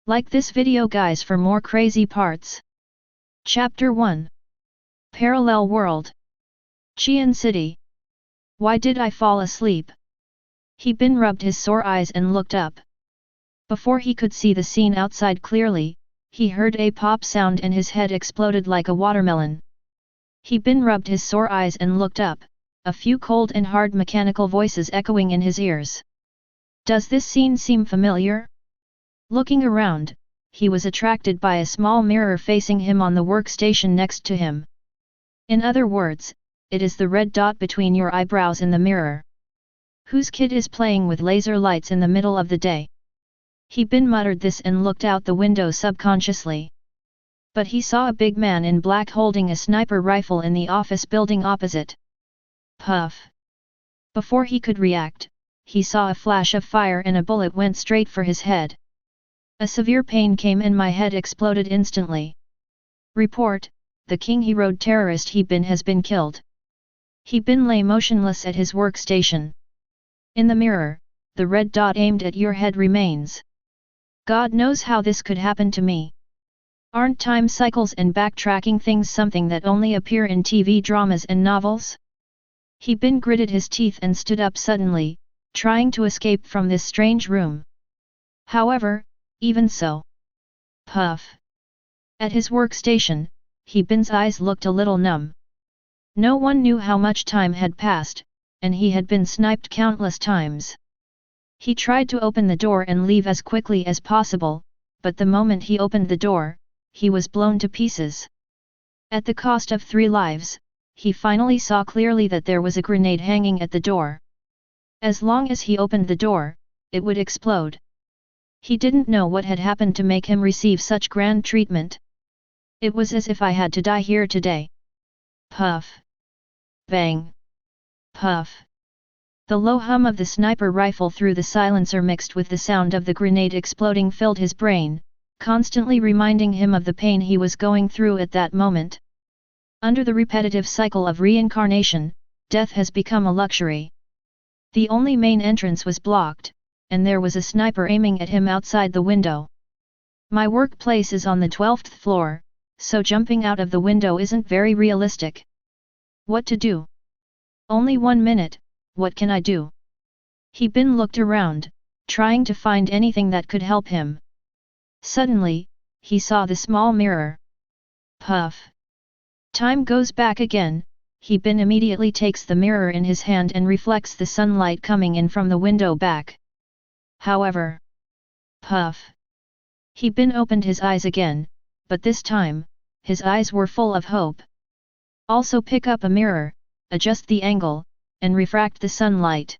Like this video guys for more crazy parts. Chapter 1. Parallel World. Qian City. Why did I fall asleep? He Bin rubbed his sore eyes and looked up. Before he could see the scene outside clearly, he heard a pop sound and his head exploded like a watermelon. He Bin rubbed his sore eyes and looked up, a few cold and hard mechanical voices echoing in his ears. Does this scene seem familiar? Looking around, he was attracted by a small mirror facing him on the workstation next to him. In other words, it is the red dot between your eyebrows in the mirror. Whose kid is playing with laser lights in the middle of the day? He Bin muttered this and looked out the window subconsciously. But he saw a big man in black holding a sniper rifle in the office building opposite. Puff! Before he could react, he saw a flash of fire and a bullet went straight for his head. A severe pain came and my head exploded instantly. Report, the King He Road terrorist He Bin has been killed. He Bin lay motionless at his workstation. In the mirror, the red dot aimed at your head remains. God knows how this could happen to me. Aren't time cycles and backtracking things something that only appear in TV dramas and novels? He Bin gritted his teeth and stood up suddenly, trying to escape from this strange room. However, even so. Puff! At his workstation, He Bin's eyes looked a little numb. No one knew how much time had passed, and he had been sniped countless times. He tried to open the door and leave as quickly as possible, but the moment he opened the door, he was blown to pieces. At the cost of 3 lives, he finally saw clearly that there was a grenade hanging at the door. As long as he opened the door, it would explode. He didn't know what had happened to make him receive such grand treatment. It was as if I had to die here today. Puff! Bang! Puff! The low hum of the sniper rifle through the silencer mixed with the sound of the grenade exploding filled his brain, constantly reminding him of the pain he was going through at that moment. Under the repetitive cycle of reincarnation, death has become a luxury. The only main entrance was blocked, and there was a sniper aiming at him outside the window. My workplace is on the 12th floor, so jumping out of the window isn't very realistic. What to do? Only 1 minute, what can I do? He Bin looked around, trying to find anything that could help him. Suddenly, he saw the small mirror. Puff! Time goes back again. He Bin immediately takes the mirror in his hand and reflects the sunlight coming in from the window back. However, puff! He Bin opened his eyes again, but this time, his eyes were full of hope. Also pick up a mirror, adjust the angle, and refract the sunlight.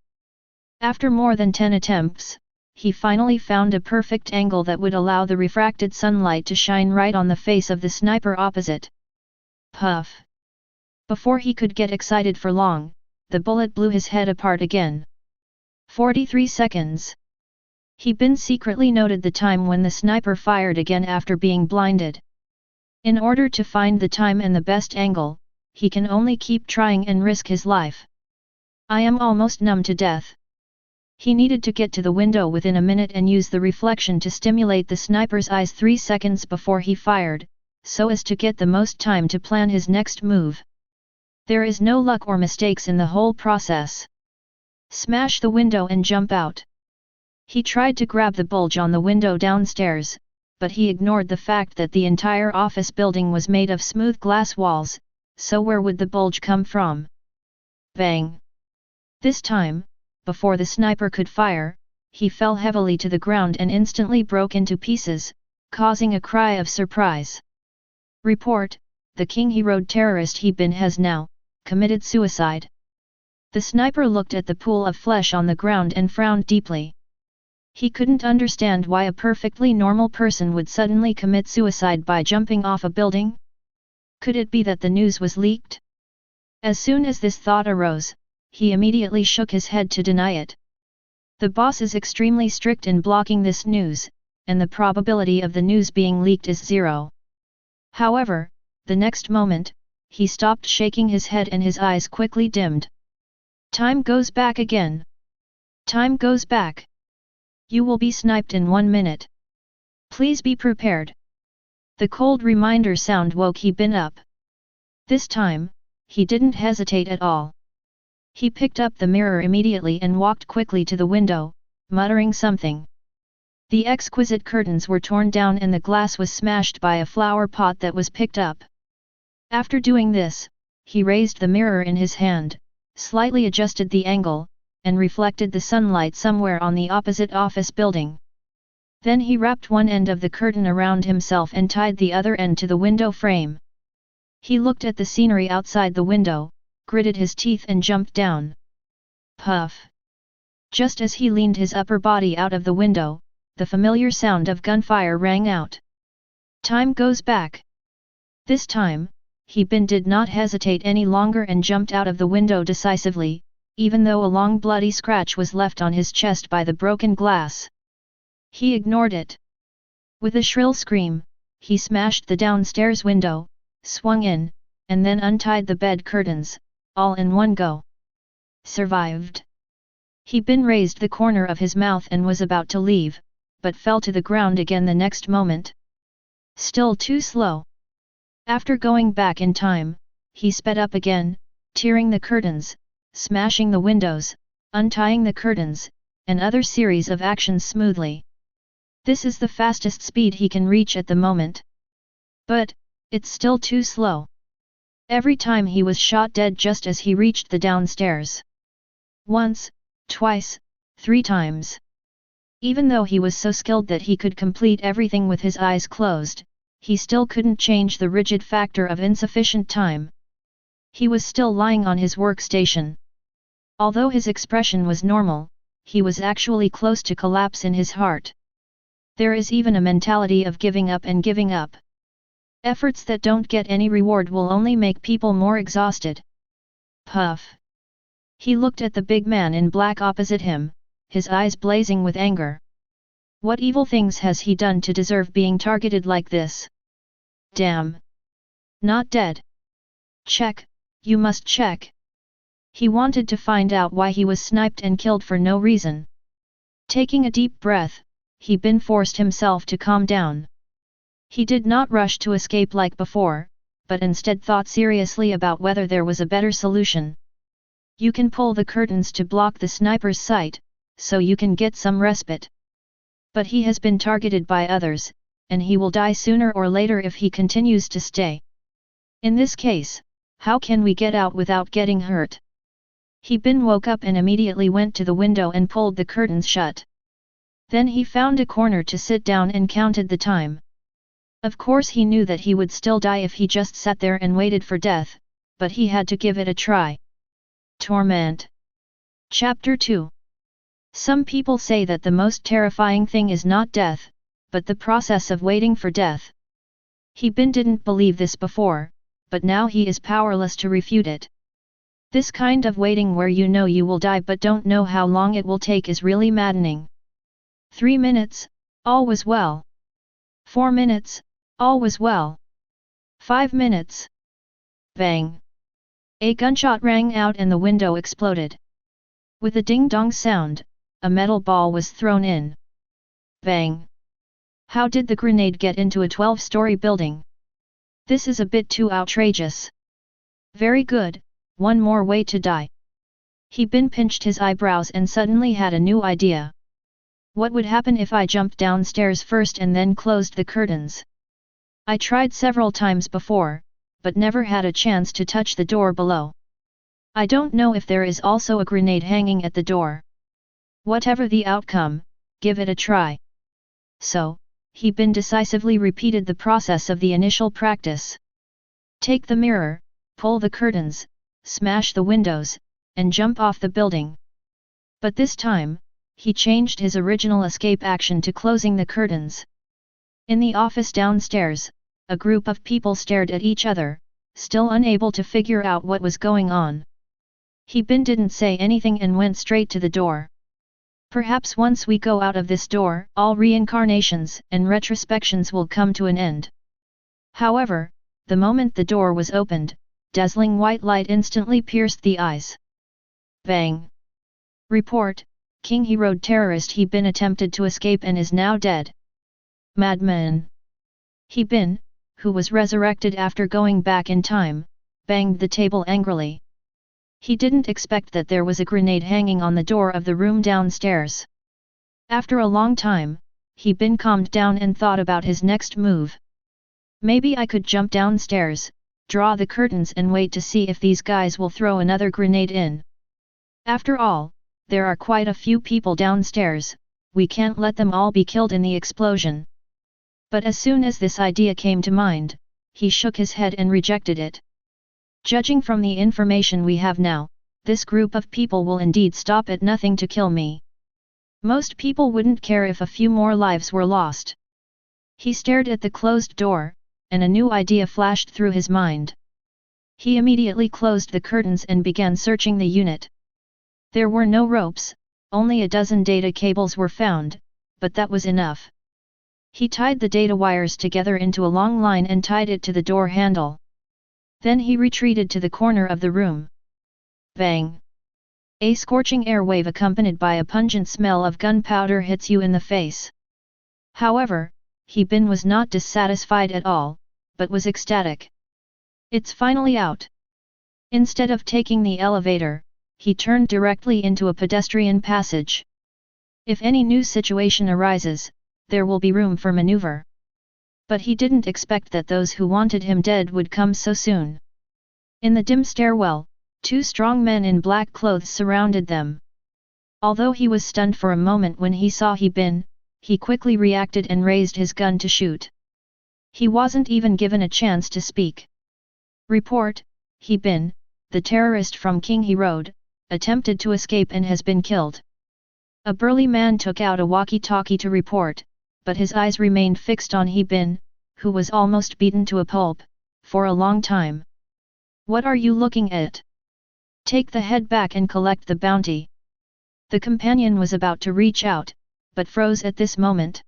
After more than 10 attempts, he finally found a perfect angle that would allow the refracted sunlight to shine right on the face of the sniper opposite. Puff! Before he could get excited for long, the bullet blew his head apart again. 43 seconds. He Bin secretly noted the time when the sniper fired again after being blinded. In order to find the time and the best angle, he can only keep trying and risk his life. I am almost numb to death. He needed to get to the window within a minute and use the reflection to stimulate the sniper's eyes 3 seconds before he fired, so as to get the most time to plan his next move. There is no luck or mistakes in the whole process. Smash the window and jump out. He tried to grab the bulge on the window downstairs, but he ignored the fact that the entire office building was made of smooth glass walls, so where would the bulge come from? Bang! This time, before the sniper could fire, he fell heavily to the ground and instantly broke into pieces, causing a cry of surprise. Report, the King He Road terrorist He Bin has now committed suicide. The sniper looked at the pool of flesh on the ground and frowned deeply. He couldn't understand why a perfectly normal person would suddenly commit suicide by jumping off a building. Could it be that the news was leaked? As soon as this thought arose, he immediately shook his head to deny it. The boss is extremely strict in blocking this news, and the probability of the news being leaked is 0. However, the next moment, he stopped shaking his head and his eyes quickly dimmed. Time goes back again. Time goes back. You will be sniped in 1 minute. Please be prepared. The cold reminder sound woke He Bin up. This time, he didn't hesitate at all. He picked up the mirror immediately and walked quickly to the window, muttering something. The exquisite curtains were torn down and the glass was smashed by a flower pot that was picked up. After doing this, he raised the mirror in his hand, slightly adjusted the angle, and reflected the sunlight somewhere on the opposite office building. Then he wrapped one end of the curtain around himself and tied the other end to the window frame. He looked at the scenery outside the window, gritted his teeth and jumped down. Puff! Just as he leaned his upper body out of the window, the familiar sound of gunfire rang out. Time goes back. This time, He Bin did not hesitate any longer and jumped out of the window decisively, even though a long bloody scratch was left on his chest by the broken glass. He ignored it. With a shrill scream, he smashed the downstairs window, swung in, and then untied the bed curtains, all in one go. Survived. He Bin raised the corner of his mouth and was about to leave, but fell to the ground again the next moment. Still too slow. After going back in time, he sped up again, tearing the curtains, smashing the windows, untying the curtains, and other series of actions smoothly. This is the fastest speed he can reach at the moment. But, it's still too slow. Every time he was shot dead just as he reached the downstairs. Once, twice, 3 times. Even though he was so skilled that he could complete everything with his eyes closed, he still couldn't change the rigid factor of insufficient time. He was still lying on his workstation. Although his expression was normal, he was actually close to collapse in his heart. There is even a mentality of giving up and giving up. Efforts that don't get any reward will only make people more exhausted. Puff! He looked at the big man in black opposite him, his eyes blazing with anger. What evil things has he done to deserve being targeted like this? Damn! Not dead. Check, you must check. He wanted to find out why he was sniped and killed for no reason. Taking a deep breath, He Bin forced himself to calm down. He did not rush to escape like before, but instead thought seriously about whether there was a better solution. You can pull the curtains to block the sniper's sight, so you can get some respite. But he has been targeted by others, and he will die sooner or later if he continues to stay. In this case, how can we get out without getting hurt? He Bin woke up and immediately went to the window and pulled the curtains shut. Then he found a corner to sit down and counted the time. Of course he knew that he would still die if he just sat there and waited for death, but he had to give it a try. Torment. Chapter 2. Some people say that the most terrifying thing is not death, but the process of waiting for death. He Bin didn't believe this before, but now he is powerless to refute it. This kind of waiting where you know you will die but don't know how long it will take is really maddening. 3 minutes, all was well. 4 minutes, all was well. 5 minutes. Bang! A gunshot rang out and the window exploded. With a ding-dong sound, a metal ball was thrown in. Bang! How did the grenade get into a 12-story building? This is a bit too outrageous. Very good, one more way to die. He Bin pinched his eyebrows and suddenly had a new idea. What would happen if I jumped downstairs first and then closed the curtains? I tried several times before, but never had a chance to touch the door below. I don't know if there is also a grenade hanging at the door. Whatever the outcome, give it a try. So, He Bin decisively repeated the process of the initial practice. Take the mirror, pull the curtains, smash the windows, and jump off the building. But this time, he changed his original escape action to closing the curtains. In the office downstairs, a group of people stared at each other, still unable to figure out what was going on. He Bin didn't say anything and went straight to the door. Perhaps once we go out of this door, all reincarnations and retrospections will come to an end. However, the moment the door was opened, dazzling white light instantly pierced the eyes. Bang! Report, King He Road terrorist He Bin attempted to escape and is now dead. Madman! Bin, who was resurrected after going back in time, banged the table angrily. He didn't expect that there was a grenade hanging on the door of the room downstairs. After a long time, Bin calmed down and thought about his next move. Maybe I could jump downstairs, draw the curtains and wait to see if these guys will throw another grenade in. After all, there are quite a few people downstairs, we can't let them all be killed in the explosion. But as soon as this idea came to mind, he shook his head and rejected it. Judging from the information we have now, this group of people will indeed stop at nothing to kill me. Most people wouldn't care if a few more lives were lost. He stared at the closed door, and a new idea flashed through his mind. He immediately closed the curtains and began searching the unit. There were no ropes, only a dozen data cables were found, but that was enough. He tied the data wires together into a long line and tied it to the door handle. Then he retreated to the corner of the room. Bang! A scorching air wave accompanied by a pungent smell of gunpowder hits you in the face. However, Bin was not dissatisfied at all, but was ecstatic. It's finally out. Instead of taking the elevator, he turned directly into a pedestrian passage. If any new situation arises, there will be room for maneuver. But he didn't expect that those who wanted him dead would come so soon. In the dim stairwell, two strong men in black clothes surrounded them. Although he was stunned for a moment when he saw Bin, he quickly reacted and raised his gun to shoot. He wasn't even given a chance to speak. Report, Bin, the terrorist from King He Road, attempted to escape and has been killed. A burly man took out a walkie-talkie to report, but his eyes remained fixed on Bin, who was almost beaten to a pulp, for a long time. What are you looking at? Take the head back and collect the bounty. The companion was about to reach out, but froze at this moment.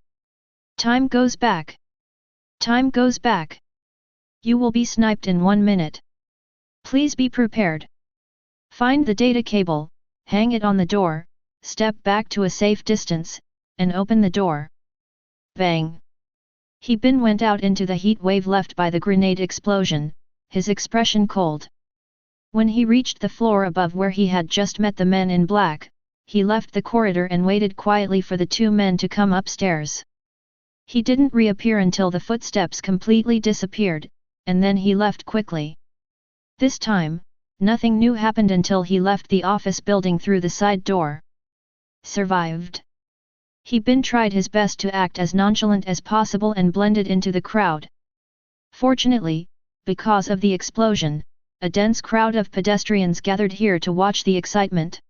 Time goes back. Time goes back. You will be sniped in 1 minute. Please be prepared. Find the data cable, hang it on the door, step back to a safe distance, and open the door. Bang! Bin went out into the heat wave left by the grenade explosion, his expression cold. When he reached the floor above where he had just met the men in black, he left the corridor and waited quietly for the two men to come upstairs. He didn't reappear until the footsteps completely disappeared, and then he left quickly. This time, nothing new happened until he left the office building through the side door. Survived. Bin tried his best to act as nonchalant as possible and blended into the crowd. Fortunately, because of the explosion, a dense crowd of pedestrians gathered here to watch the excitement.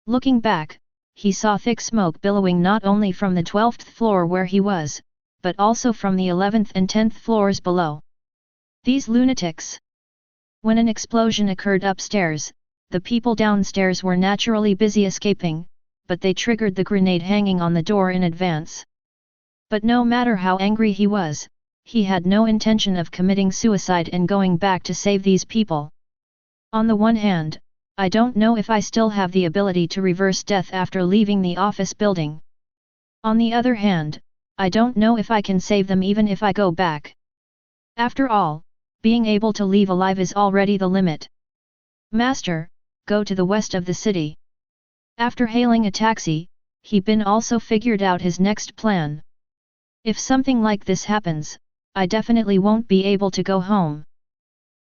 Looking back, he saw thick smoke billowing not only from the 12th floor where he was, but also from the 11th and 10th floors below. These lunatics! When an explosion occurred upstairs, the people downstairs were naturally busy escaping, but they triggered the grenade hanging on the door in advance. But no matter how angry he was, he had no intention of committing suicide and going back to save these people. On the one hand, I don't know if I still have the ability to reverse death after leaving the office building. On the other hand, I don't know if I can save them even if I go back. After all, being able to leave alive is already the limit. Master, go to the west of the city. After hailing a taxi, Bin also figured out his next plan. If something like this happens, I definitely won't be able to go home.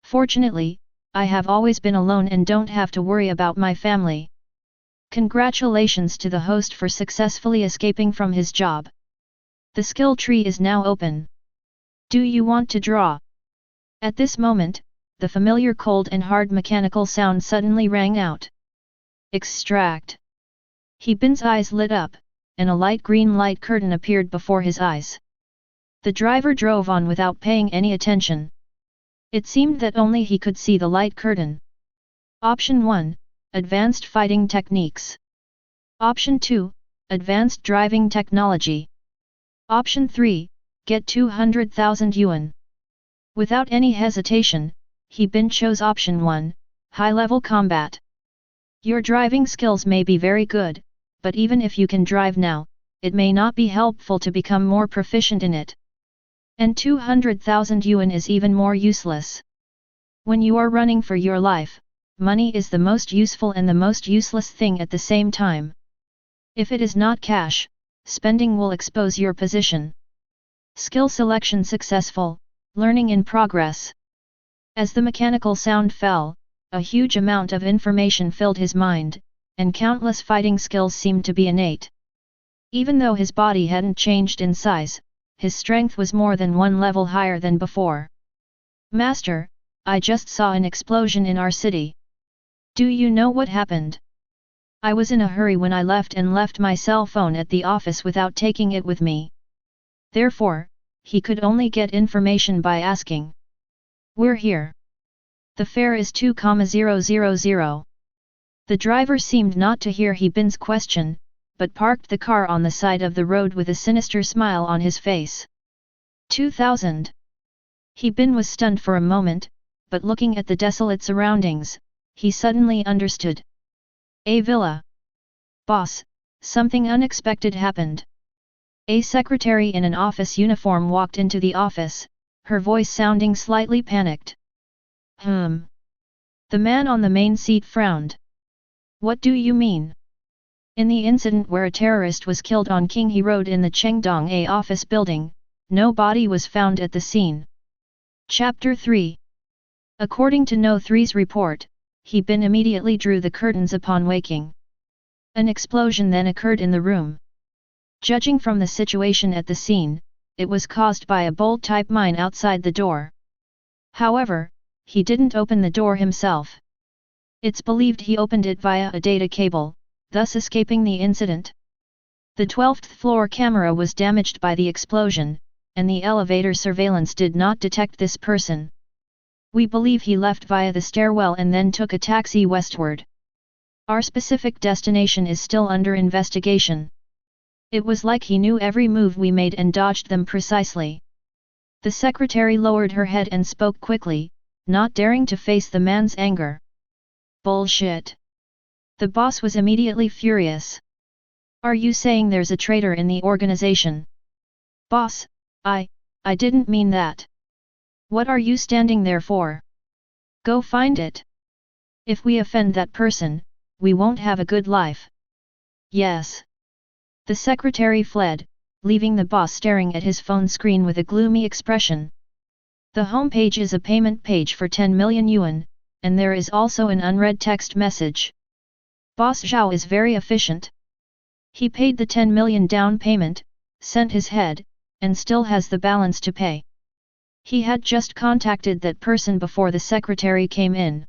Fortunately, I have always been alone and don't have to worry about my family. Congratulations to the host for successfully escaping from his job. The skill tree is now open. Do you want to draw? At this moment, the familiar cold and hard mechanical sound suddenly rang out. Extract. Bin's eyes lit up, and a light green light curtain appeared before his eyes. The driver drove on without paying any attention. It seemed that only he could see the light curtain. Option 1, Advanced Fighting Techniques. Option 2, Advanced Driving Technology. Option 3, Get 200,000 yuan. Without any hesitation, Bin chose Option 1, High-Level Combat. Your driving skills may be very good, but even if you can drive now, it may not be helpful to become more proficient in it. And 200,000 yuan is even more useless. When you are running for your life, money is the most useful and the most useless thing at the same time. If it is not cash, spending will expose your position. Skill selection successful, learning in progress. As the mechanical sound fell, a huge amount of information filled his mind, and countless fighting skills seemed to be innate. Even though his body hadn't changed in size, his strength was more than one level higher than before. Master, I just saw an explosion in our city. Do you know what happened? I was in a hurry when I left my cell phone at the office without taking it with me. Therefore, he could only get information by asking. We're here. The fare is 2,000. The driver seemed not to hear He Bin's question, but parked the car on the side of the road with a sinister smile on his face. 2,000. He Bin was stunned for a moment, but looking at the desolate surroundings, he suddenly understood. A villa. Boss, something unexpected happened. A secretary in an office uniform walked into the office, her voice sounding slightly panicked. The man on the main seat frowned. What do you mean? In the incident where a terrorist was killed on King He Road in the Chengdong A office building, no body was found at the scene. Chapter 3. According to No 3's report, He Bin immediately drew the curtains upon waking. An explosion then occurred in the room. Judging from the situation at the scene, it was caused by a bolt-type mine outside the door. However, he didn't open the door himself. It's believed he opened it via a data cable, thus escaping the incident. The 12th floor camera was damaged by the explosion, and the elevator surveillance did not detect this person. We believe he left via the stairwell and then took a taxi westward. Our specific destination is still under investigation. It was like he knew every move we made and dodged them precisely. The secretary lowered her head and spoke quickly, not daring to face the man's anger. Bullshit. The boss was immediately furious. Are you saying there's a traitor in the organization? Boss, I didn't mean that. What are you standing there for? Go find it. If we offend that person, we won't have a good life. Yes. The secretary fled, leaving the boss staring at his phone screen with a gloomy expression. The homepage is a payment page for 10 million yuan, and there is also an unread text message. Boss Zhao is very efficient. He paid the 10 million down payment, sent his head, and still has the balance to pay. He had just contacted that person before the secretary came in.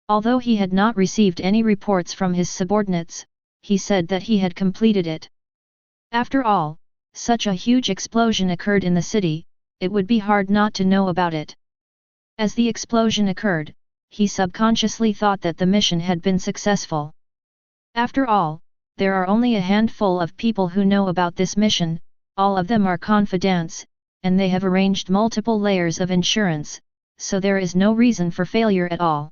Although he had not received any reports from his subordinates, he said that he had completed it. After all, such a huge explosion occurred in the city, it would be hard not to know about it. As the explosion occurred, he subconsciously thought that the mission had been successful. After all, there are only a handful of people who know about this mission, all of them are confidants, and they have arranged multiple layers of insurance, so there is no reason for failure at all.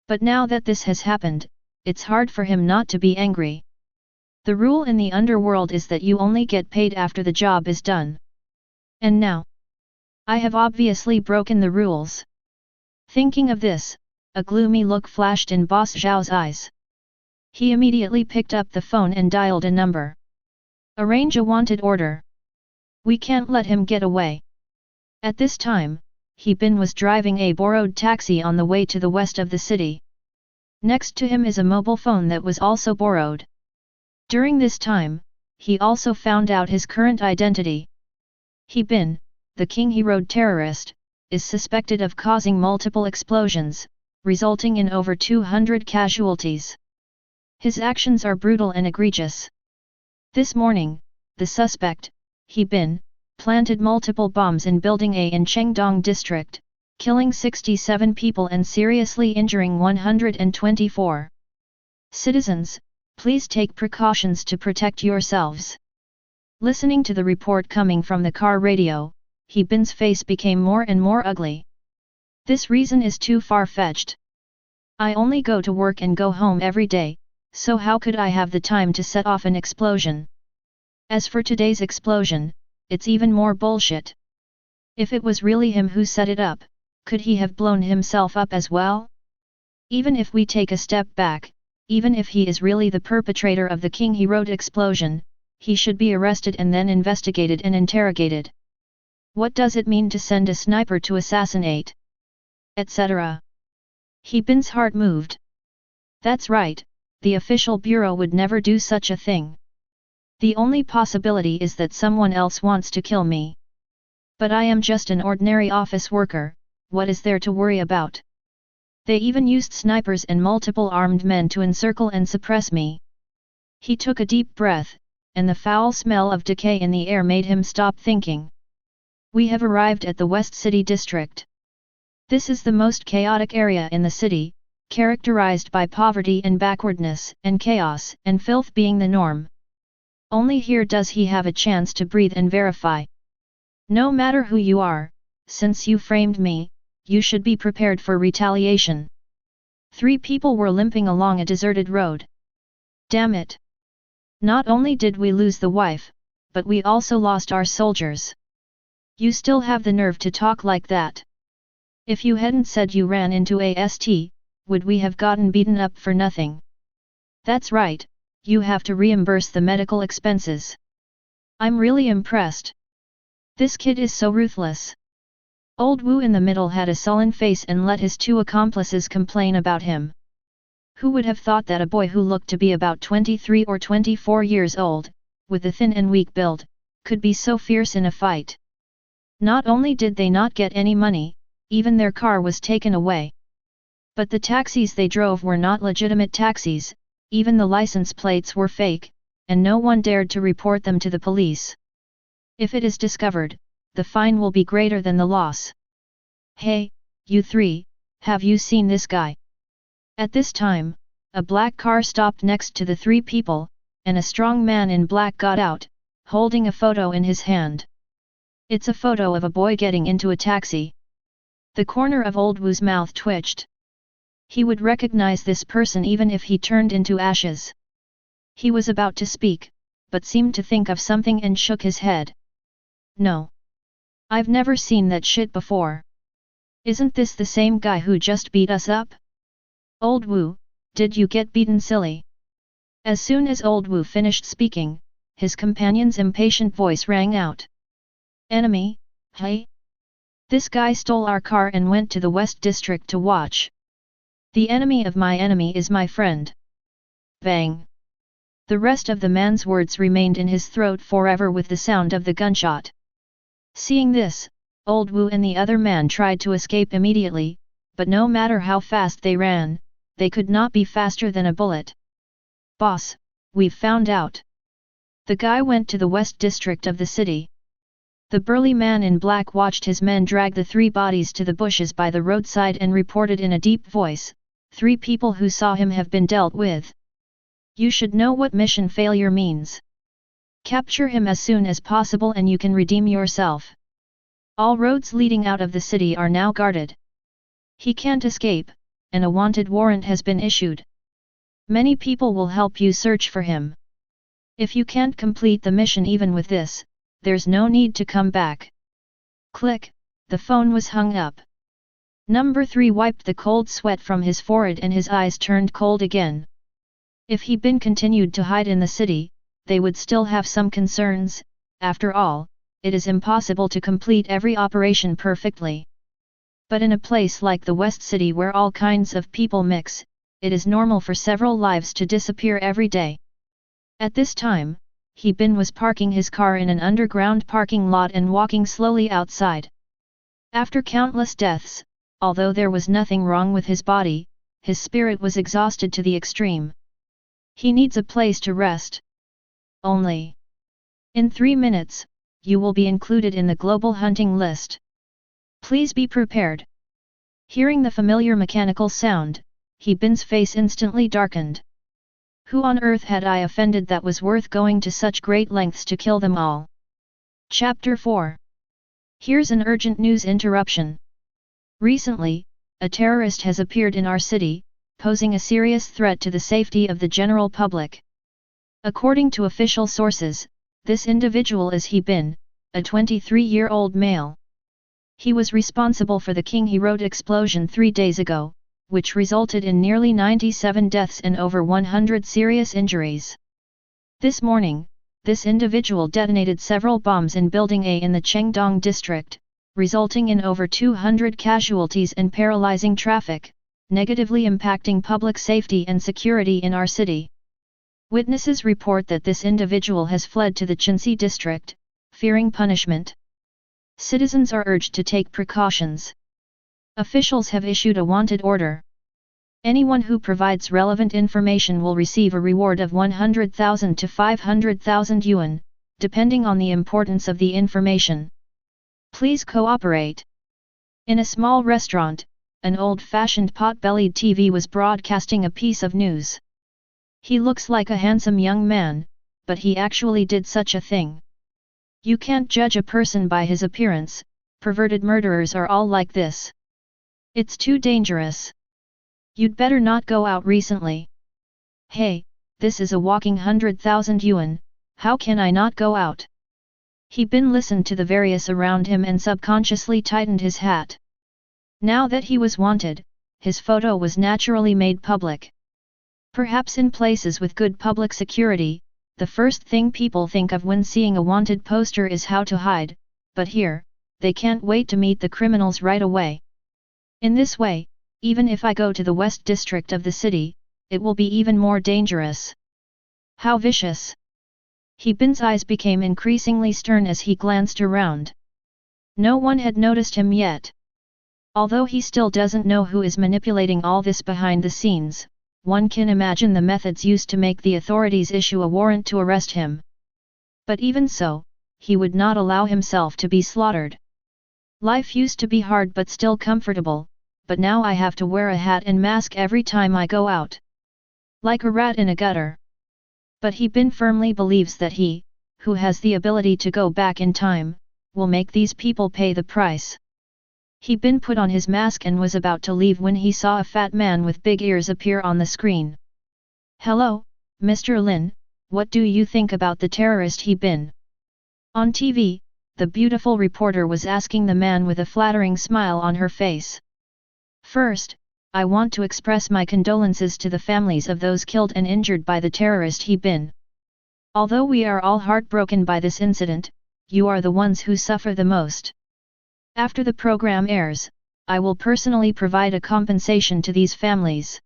But now that this has happened, it's hard for him not to be angry. The rule in the underworld is that you only get paid after the job is done. And now, I have obviously broken the rules. Thinking of this, a gloomy look flashed in Boss Zhao's eyes. He immediately picked up the phone and dialed a number. Arrange a wanted order. We can't let him get away. At this time, He Bin was driving a borrowed taxi on the way to the west of the city. Next to him is a mobile phone that was also borrowed. During this time, he also found out his current identity. He Bin, the King He Road terrorist, is suspected of causing multiple explosions, resulting in over 200 casualties. His actions are brutal and egregious. This morning, the suspect, He Bin, planted multiple bombs in Building A in Chengdong district, killing 67 people and seriously injuring 124. Citizens, please take precautions to protect yourselves. Listening to the report coming from the car radio, He Bin's face became more and more ugly. This reason is too far-fetched. I only go to work and go home every day, so how could I have the time to set off an explosion? As for today's explosion, it's even more bullshit. If it was really him who set it up, could he have blown himself up as well? Even if we take a step back, even if he is really the perpetrator of the King he wrote explosion, he should be arrested and then investigated and interrogated. What does it mean to send a sniper to assassinate? Etc. Bin's heart moved. That's right, the official bureau would never do such a thing. The only possibility is that someone else wants to kill me. But I am just an ordinary office worker, what is there to worry about? They even used snipers and multiple armed men to encircle and suppress me. He took a deep breath, and the foul smell of decay in the air made him stop thinking. We have arrived at the West City district. This is the most chaotic area in the city, characterized by poverty and backwardness and chaos and filth being the norm. Only here does he have a chance to breathe and verify. No matter who you are, since you framed me, you should be prepared for retaliation. 3 people were limping along a deserted road. Damn it! Not only did we lose the wife, but we also lost our soldiers. You still have the nerve to talk like that. If you hadn't said you ran into AST, would we have gotten beaten up for nothing? That's right, you have to reimburse the medical expenses. I'm really impressed. This kid is so ruthless. Old Wu in the middle had a sullen face and let his 2 accomplices complain about him. Who would have thought that a boy who looked to be about 23 or 24 years old, with a thin and weak build, could be so fierce in a fight? Not only did they not get any money, even their car was taken away. But the taxis they drove were not legitimate taxis, even the license plates were fake, and no one dared to report them to the police. If it is discovered, the fine will be greater than the loss. Hey, you 3, have you seen this guy? At this time, a black car stopped next to the 3 people, and a strong man in black got out, holding a photo in his hand. It's a photo of a boy getting into a taxi. The corner of Old Wu's mouth twitched. He would recognize this person even if he turned into ashes. He was about to speak, but seemed to think of something and shook his head. No. I've never seen that shit before. Isn't this the same guy who just beat us up? Old Wu, did you get beaten silly? As soon as Old Wu finished speaking, his companion's impatient voice rang out. Enemy, hey? This guy stole our car and went to the West District to watch. The enemy of my enemy is my friend. Bang! The rest of the man's words remained in his throat forever with the sound of the gunshot. Seeing this, Old Wu and the other man tried to escape immediately, but no matter how fast they ran, they could not be faster than a bullet. Boss, we've found out. The guy went to the West District of the city. The burly man in black watched his men drag the 3 bodies to the bushes by the roadside and reported in a deep voice, 3 people who saw him have been dealt with. You should know what mission failure means. Capture him as soon as possible and you can redeem yourself. All roads leading out of the city are now guarded. He can't escape, and a wanted warrant has been issued. Many people will help you search for him. If you can't complete the mission even with this, there's no need to come back. Click, the phone was hung up. Number 3 wiped the cold sweat from his forehead and his eyes turned cold again. If Bin continued to hide in the city, they would still have some concerns. After all, it is impossible to complete every operation perfectly. But in a place like the West City where all kinds of people mix, it is normal for several lives to disappear every day. At this time, Bin was parking his car in an underground parking lot and walking slowly outside. After countless deaths, although there was nothing wrong with his body, his spirit was exhausted to the extreme. He needs a place to rest. Only. In 3 minutes, you will be included in the global hunting list. Please be prepared. Hearing the familiar mechanical sound, Bin's face instantly darkened. Who on earth had I offended that was worth going to such great lengths to kill them all? Chapter 4. Here's an urgent news interruption. Recently, a terrorist has appeared in our city, posing a serious threat to the safety of the general public. According to official sources, This individual is He Bin, a 23-year-old male. He was responsible for the King He Road explosion 3 days ago, which resulted in nearly 97 deaths and over 100 serious injuries. This morning, this individual detonated several bombs in Building A in the Chengdong district, resulting in over 200 casualties and paralyzing traffic, negatively impacting public safety and security in our city. Witnesses report that this individual has fled to the Chinxi district, fearing punishment. Citizens are urged to take precautions. Officials have issued a wanted order. Anyone who provides relevant information will receive a reward of 100,000 to 500,000 yuan, depending on the importance of the information. Please cooperate. In a small restaurant, an old-fashioned pot-bellied TV was broadcasting a piece of news. He looks like a handsome young man, but he actually did such a thing. You can't judge a person by his appearance, perverted murderers are all like this. It's too dangerous. You'd better not go out recently. Hey, this is a walking 100,000 yuan, how can I not go out? He Bin listened to the various around him and subconsciously tightened his hat. Now that he was wanted, his photo was naturally made public. Perhaps in places with good public security, the first thing people think of when seeing a wanted poster is how to hide, but here, they can't wait to meet the criminals right away. In this way, even if I go to the west district of the city, it will be even more dangerous. How vicious! He Bin's eyes became increasingly stern as he glanced around. No one had noticed him yet. Although he still doesn't know who is manipulating all this behind the scenes, one can imagine the methods used to make the authorities issue a warrant to arrest him. But even so, he would not allow himself to be slaughtered. Life used to be hard but still comfortable, but now I have to wear a hat and mask every time I go out. Like a rat in a gutter. But He Bin firmly believes that he, who has the ability to go back in time, will make these people pay the price. He Bin put on his mask and was about to leave when he saw a fat man with big ears appear on the screen. Hello, Mr. Lin, what do you think about the terrorist He Bin? On TV, the beautiful reporter was asking the man with a flattering smile on her face. First, I want to express my condolences to the families of those killed and injured by the terrorist He Bin. Although we are all heartbroken by this incident, you are the ones who suffer the most. After the program airs, I will personally provide a compensation to these families.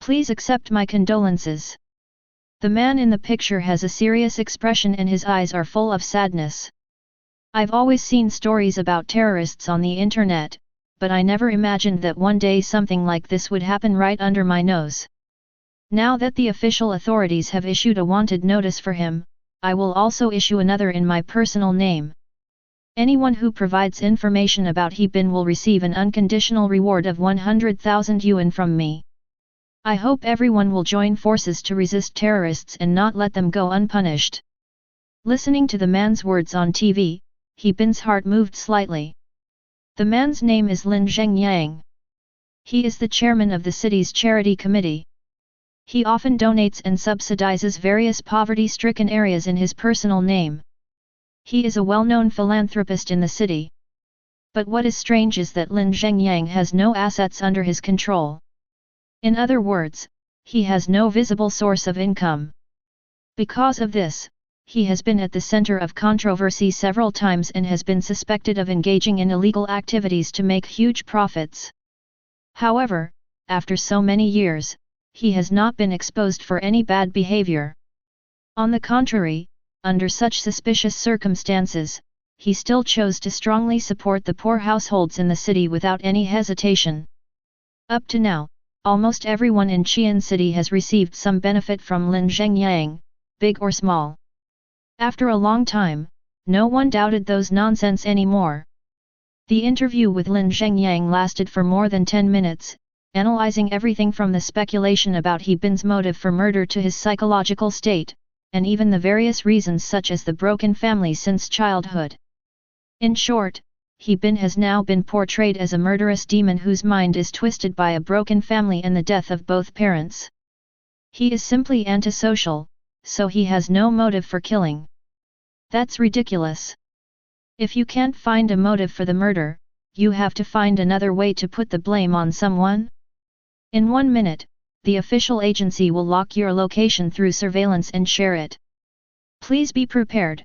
Please accept my condolences. The man in the picture has a serious expression and his eyes are full of sadness. I've always seen stories about terrorists on the internet, but I never imagined that one day something like this would happen right under my nose. Now that the official authorities have issued a wanted notice for him, I will also issue another in my personal name. Anyone who provides information about He Bin will receive an unconditional reward of 100,000 yuan from me. I hope everyone will join forces to resist terrorists and not let them go unpunished. Listening to the man's words on TV, He Bin's heart moved slightly. The man's name is Lin Zhengyang. He is the chairman of the city's charity committee. He often donates and subsidizes various poverty-stricken areas in his personal name. He is a well-known philanthropist in the city. But what is strange is that Lin Zhengyang has no assets under his control. In other words, he has no visible source of income. Because of this, he has been at the center of controversy several times and has been suspected of engaging in illegal activities to make huge profits. However, after so many years, he has not been exposed for any bad behavior. On the contrary, under such suspicious circumstances, he still chose to strongly support the poor households in the city without any hesitation. Up to now, almost everyone in Qian City has received some benefit from Lin Zhengyang, big or small. After a long time, no one doubted those nonsense anymore. The interview with Lin Zhengyang lasted for more than 10 minutes, analyzing everything from the speculation about He Bin's motive for murder to his psychological state, and even the various reasons such as the broken family since childhood. In short, He Bin has now been portrayed as a murderous demon whose mind is twisted by a broken family and the death of both parents. He is simply antisocial, so he has no motive for killing. That's ridiculous. If you can't find a motive for the murder, you have to find another way to put the blame on someone? In 1 minute, the official agency will lock your location through surveillance and share it. Please be prepared.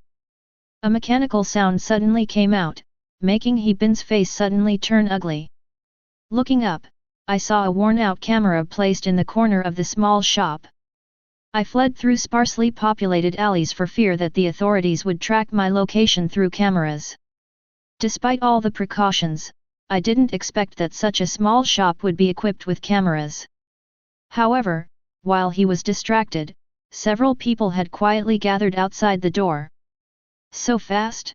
A mechanical sound suddenly came out, making He Bin's face suddenly turn ugly. Looking up, I saw a worn-out camera placed in the corner of the small shop. I fled through sparsely populated alleys for fear that the authorities would track my location through cameras. Despite all the precautions, I didn't expect that such a small shop would be equipped with cameras. However, while he was distracted, several people had quietly gathered outside the door. So fast?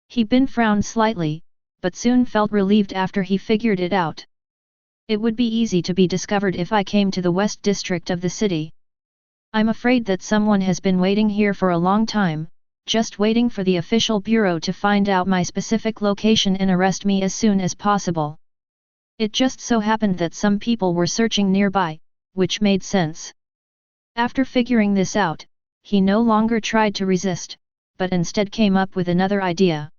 He Bin frowned slightly, but soon felt relieved after he figured it out. It would be easy to be discovered if I came to the west district of the city. I'm afraid that someone has been waiting here for a long time, just waiting for the official bureau to find out my specific location and arrest me as soon as possible. It just so happened that some people were searching nearby, which made sense. After figuring this out, he no longer tried to resist, but instead came up with another idea.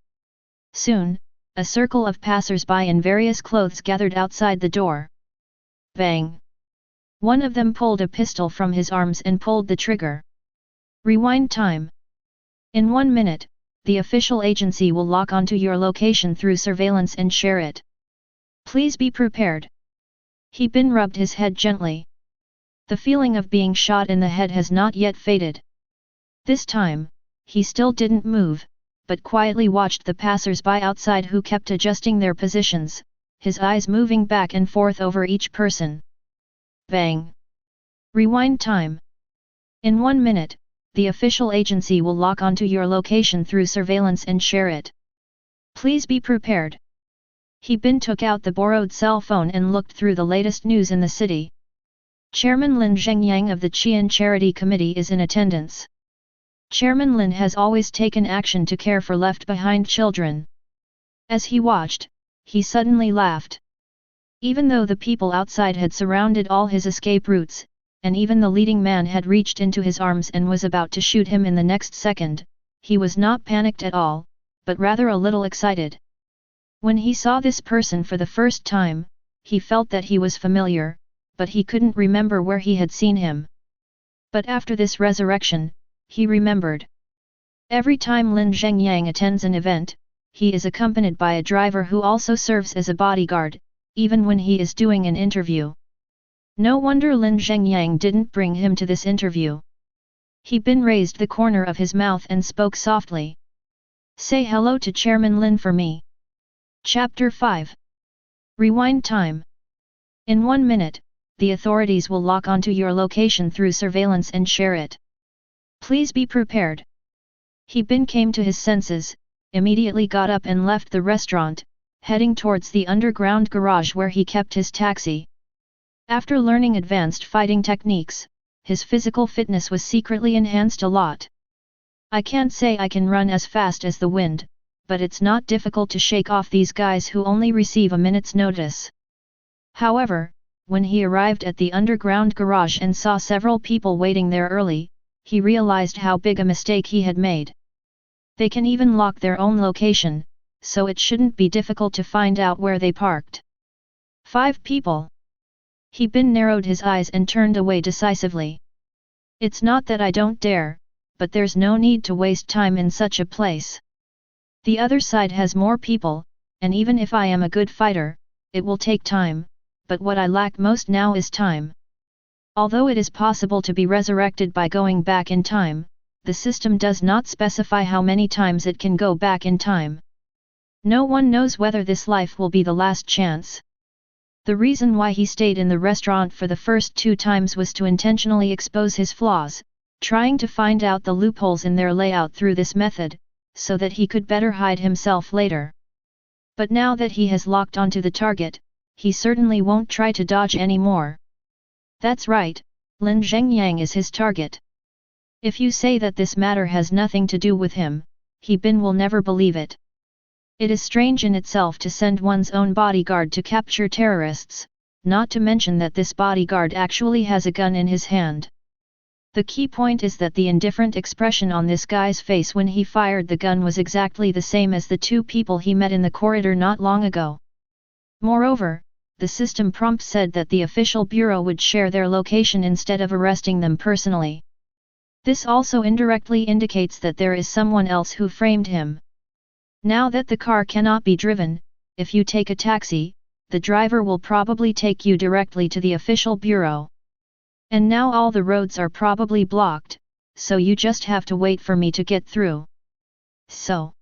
Soon, a circle of passers-by in various clothes gathered outside the door. Bang! One of them pulled a pistol from his arms and pulled the trigger. Rewind time. In 1 minute, the official agency will lock onto your location through surveillance and share it. Please be prepared. He Bin rubbed his head gently. The feeling of being shot in the head has not yet faded. This time, he still didn't move, but quietly watched the passers-by outside who kept adjusting their positions, his eyes moving back and forth over each person. Bang! Rewind time. In 1 minute, the official agency will lock onto your location through surveillance and share it. Please be prepared. He Bin took out the borrowed cell phone and looked through the latest news in the city. Chairman Lin Zhengyang of the Qian Charity Committee is in attendance. Chairman Lin has always taken action to care for left-behind children. As he watched, he suddenly laughed. Even though the people outside had surrounded all his escape routes, and even the leading man had reached into his arms and was about to shoot him in the next second, he was not panicked at all, but rather a little excited. When he saw this person for the first time, he felt that he was familiar, but he couldn't remember where he had seen him. But after this resurrection, he remembered. Every time Lin Zhengyang attends an event, he is accompanied by a driver who also serves as a bodyguard, even when he is doing an interview. No wonder Lin Zhengyang didn't bring him to this interview. He Bin raised the corner of his mouth and spoke softly. Say hello to Chairman Lin for me. Chapter 5. Rewind time. In 1 minute, the authorities will lock onto your location through surveillance and share it. Please be prepared. He Bin came to his senses, immediately got up and left the restaurant, heading towards the underground garage where he kept his taxi. After learning advanced fighting techniques, his physical fitness was secretly enhanced a lot. I can't say I can run as fast as the wind, but it's not difficult to shake off these guys who only receive a minute's notice. However, when he arrived at the underground garage and saw several people waiting there early, he realized how big a mistake he had made. They can even lock their own location, so it shouldn't be difficult to find out where they parked. 5 people. He Bin narrowed his eyes and turned away decisively. It's not that I don't dare, but there's no need to waste time in such a place. The other side has more people, and even if I am a good fighter, it will take time, but what I lack most now is time. Although it is possible to be resurrected by going back in time, the system does not specify how many times it can go back in time. No one knows whether this life will be the last chance. The reason why he stayed in the restaurant for the first 2 times was to intentionally expose his flaws, trying to find out the loopholes in their layout through this method, so that he could better hide himself later. But now that he has locked onto the target, he certainly won't try to dodge anymore. That's right, Lin Zhengyang is his target. If you say that this matter has nothing to do with him, He Bin will never believe it. It is strange in itself to send one's own bodyguard to capture terrorists, not to mention that this bodyguard actually has a gun in his hand. The key point is that the indifferent expression on this guy's face when he fired the gun was exactly the same as the two people he met in the corridor not long ago. Moreover, the system prompt said that the official bureau would share their location instead of arresting them personally. This also indirectly indicates that there is someone else who framed him. Now that the car cannot be driven, if you take a taxi, the driver will probably take you directly to the official bureau. And now all the roads are probably blocked, so you just have to wait for me to get through. So,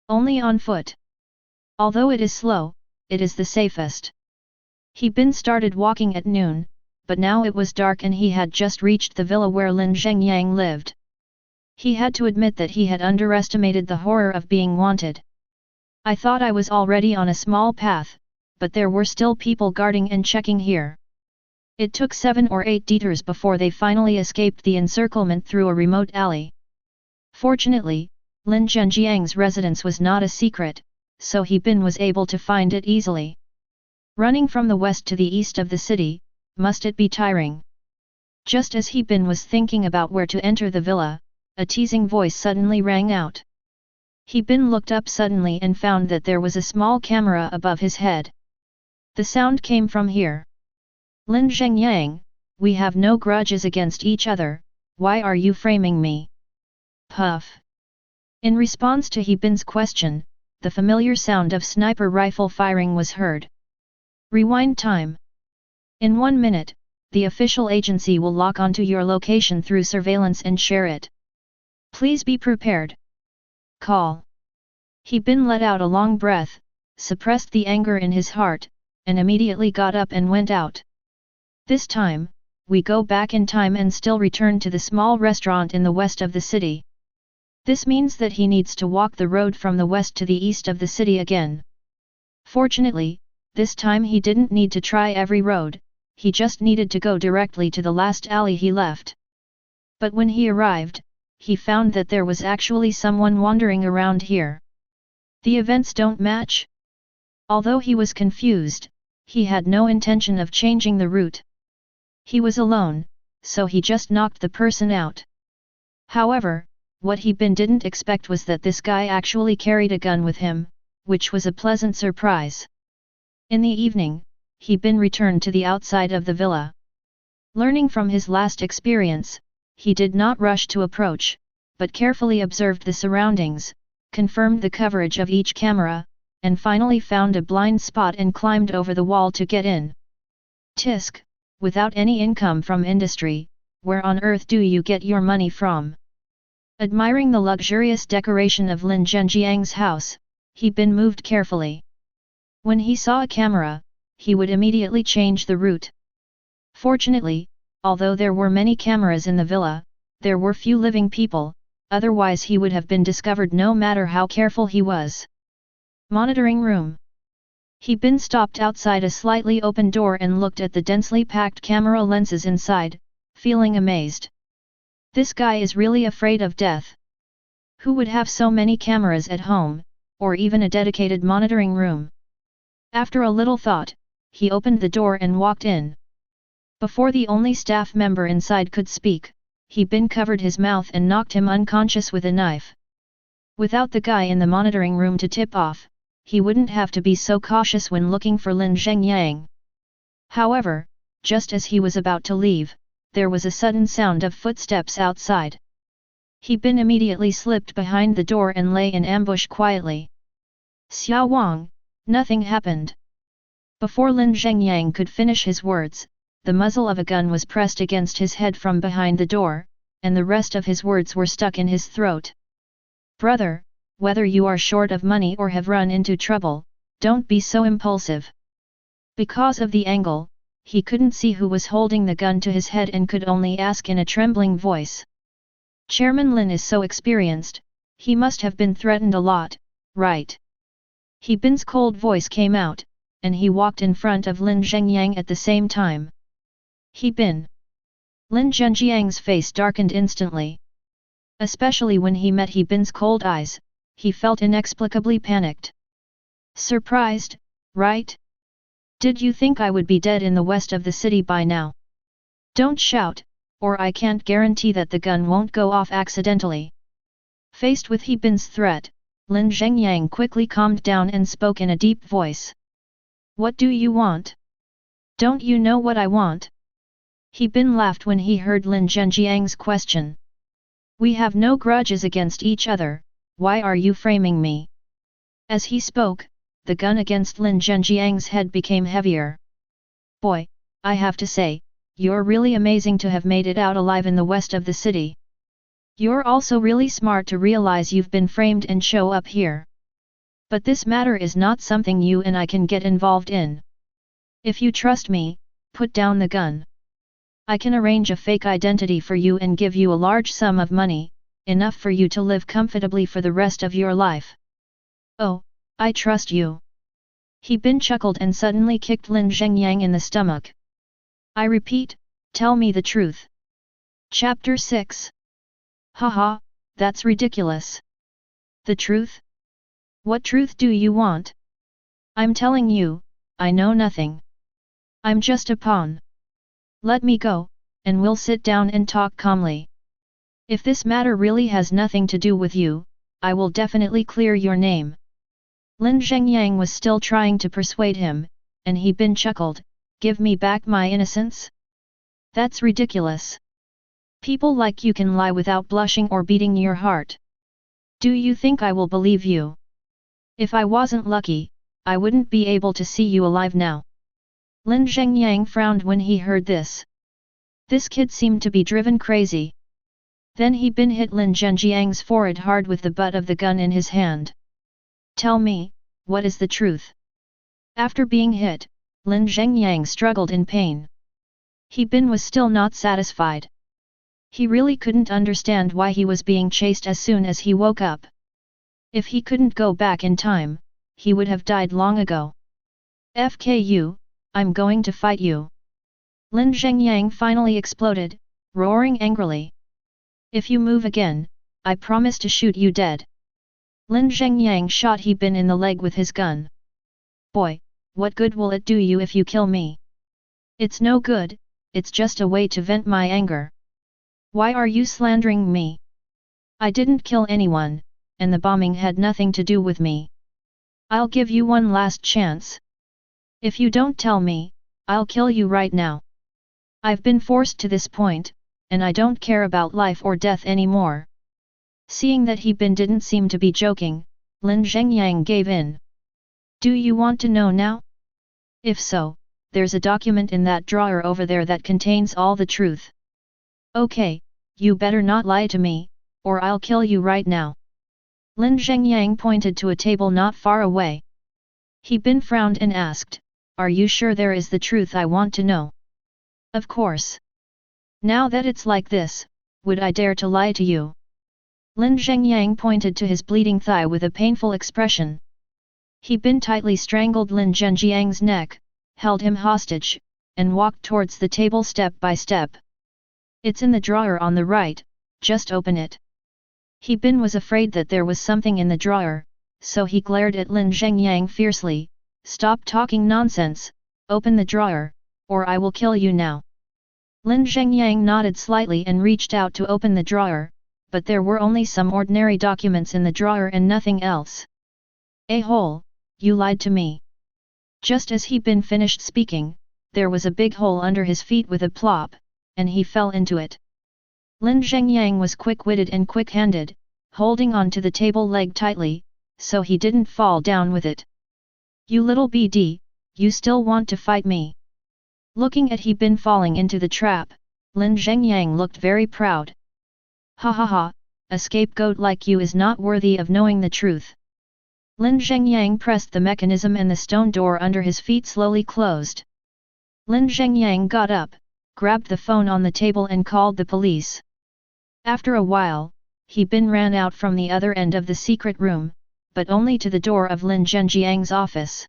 only on foot. Although it is slow, it is the safest. He bin started walking at noon, but now it was dark and he had just reached the villa where Lin Zhengyang lived. He had to admit that he had underestimated the horror of being wanted. I thought I was already on a small path, but there were still people guarding and checking here. It took 7 or 8 detours before they finally escaped the encirclement through a remote alley. Fortunately, Lin Zhenjiang's residence was not a secret, so He Bin was able to find it easily. Running from the west to the east of the city, must it be tiring? Just as He Bin was thinking about where to enter the villa, a teasing voice suddenly rang out. He Bin looked up suddenly and found that there was a small camera above his head. The sound came from here. Lin Zhengyang, we have no grudges against each other, why are you framing me? Puff. In response to He Bin's question, the familiar sound of sniper rifle firing was heard. Rewind time. In 1 minute, the official agency will lock onto your location through surveillance and share it. Please be prepared. Call. He Bin let out a long breath, suppressed the anger in his heart, and immediately got up and went out. This time, we go back in time and still return to the small restaurant in the west of the city. This means that he needs to walk the road from the west to the east of the city again. Fortunately, this time he didn't need to try every road, he just needed to go directly to the last alley he left. But when he arrived, he found that there was actually someone wandering around here. The events don't match? Although he was confused, he had no intention of changing the route. He was alone, so he just knocked the person out. However, what He Bin didn't expect was that this guy actually carried a gun with him, which was a pleasant surprise. In the evening, He Bin returned to the outside of the villa. Learning from his last experience, he did not rush to approach, but carefully observed the surroundings, confirmed the coverage of each camera, and finally found a blind spot and climbed over the wall to get in. Tisk, without any income from industry, where on earth do you get your money from? Admiring the luxurious decoration of Lin Zhenjiang's house, He Bin moved carefully. When he saw a camera, he would immediately change the route. Fortunately, although there were many cameras in the villa, there were few living people, otherwise he would have been discovered no matter how careful he was. Monitoring room. He Bin stopped outside a slightly open door and looked at the densely packed camera lenses inside, feeling amazed. This guy is really afraid of death. Who would have so many cameras at home, or even a dedicated monitoring room? After a little thought, he opened the door and walked in. Before the only staff member inside could speak, He Bin covered his mouth and knocked him unconscious with a knife. Without the guy in the monitoring room to tip off, he wouldn't have to be so cautious when looking for Lin Zhengyang. However, just as he was about to leave, there was a sudden sound of footsteps outside. He Bin immediately slipped behind the door and lay in ambush quietly. Xiao Wang, nothing happened. Before Lin Zhengyang could finish his words, the muzzle of a gun was pressed against his head from behind the door, and the rest of his words were stuck in his throat. Brother, whether you are short of money or have run into trouble, don't be so impulsive. Because of the angle, he couldn't see who was holding the gun to his head and could only ask in a trembling voice. Chairman Lin is so experienced, he must have been threatened a lot, right? He Bin's cold voice came out, and he walked in front of Lin Zhengyang at the same time. He Bin. Lin Zhenjiang's face darkened instantly. Especially when he met He Bin's cold eyes, he felt inexplicably panicked. Surprised, right? Did you think I would be dead in the west of the city by now? Don't shout, or I can't guarantee that the gun won't go off accidentally. Faced with He Bin's threat, Lin Zhengyang quickly calmed down and spoke in a deep voice. What do you want? Don't you know what I want? He Bin laughed when he heard Lin Zhenjiang's question. We have no grudges against each other, why are you framing me? As he spoke, the gun against Lin Zhenjiang's head became heavier. Boy, I have to say, you're really amazing to have made it out alive in the west of the city. You're also really smart to realize you've been framed and show up here. But this matter is not something you and I can get involved in. If you trust me, put down the gun. I can arrange a fake identity for you and give you a large sum of money, enough for you to live comfortably for the rest of your life. Oh, I trust you. He Bin chuckled and suddenly kicked Lin Zhengyang in the stomach. I repeat, tell me the truth. Chapter 6. Haha, that's ridiculous. The truth? What truth do you want? I'm telling you, I know nothing. I'm just a pawn. Let me go, and we'll sit down and talk calmly. If this matter really has nothing to do with you, I will definitely clear your name. Lin Zhengyang was still trying to persuade him, and He Bin chuckled, give me back my innocence? That's ridiculous. People like you can lie without blushing or beating your heart. Do you think I will believe you? If I wasn't lucky, I wouldn't be able to see you alive now. Lin Zhengyang frowned when he heard this. This kid seemed to be driven crazy. Then He Bin hit Lin Zhenjiang's forehead hard with the butt of the gun in his hand. Tell me, what is the truth? After being hit, Lin Zhengyang struggled in pain. He Bin was still not satisfied. He really couldn't understand why he was being chased as soon as he woke up. If he couldn't go back in time, he would have died long ago. FKU, I'm going to fight you. Lin Zhengyang finally exploded, roaring angrily. If you move again, I promise to shoot you dead. Lin Zhengyang shot He Bin in the leg with his gun. Boy, what good will it do you if you kill me? It's no good, it's just a way to vent my anger. Why are you slandering me? I didn't kill anyone, and the bombing had nothing to do with me. I'll give you one last chance. If you don't tell me, I'll kill you right now. I've been forced to this point, and I don't care about life or death anymore. Seeing that He Bin didn't seem to be joking, Lin Zhengyang gave in. Do you want to know now? If so, there's a document in that drawer over there that contains all the truth. Okay, you better not lie to me, or I'll kill you right now. Lin Zhengyang pointed to a table not far away. He Bin frowned and asked, are you sure there is the truth I want to know? Of course. Now that it's like this, would I dare to lie to you? Lin Zhengyang pointed to his bleeding thigh with a painful expression. He Bin tightly strangled Lin Zhenjiang's neck, held him hostage, and walked towards the table step by step. It's in the drawer on the right, just open it. He Bin was afraid that there was something in the drawer, so he glared at Lin Zhengyang fiercely, stop talking nonsense, open the drawer, or I will kill you now. Lin Zhengyang nodded slightly and reached out to open the drawer, but there were only some ordinary documents in the drawer and nothing else. A-hole, you lied to me. Just as He Bin finished speaking, there was a big hole under his feet with a plop, and he fell into it. Lin Zhengyang was quick-witted and quick-handed, holding on to the table leg tightly, so he didn't fall down with it. You little BD, you still want to fight me? Looking at He Bin falling into the trap, Lin Zhengyang looked very proud. Ha ha ha, a scapegoat like you is not worthy of knowing the truth. Lin Zhengyang pressed the mechanism and the stone door under his feet slowly closed. Lin Zhengyang got up, grabbed the phone on the table and called the police. After a while, He Bin ran out from the other end of the secret room, but only to the door of Lin Zhenjiang's office.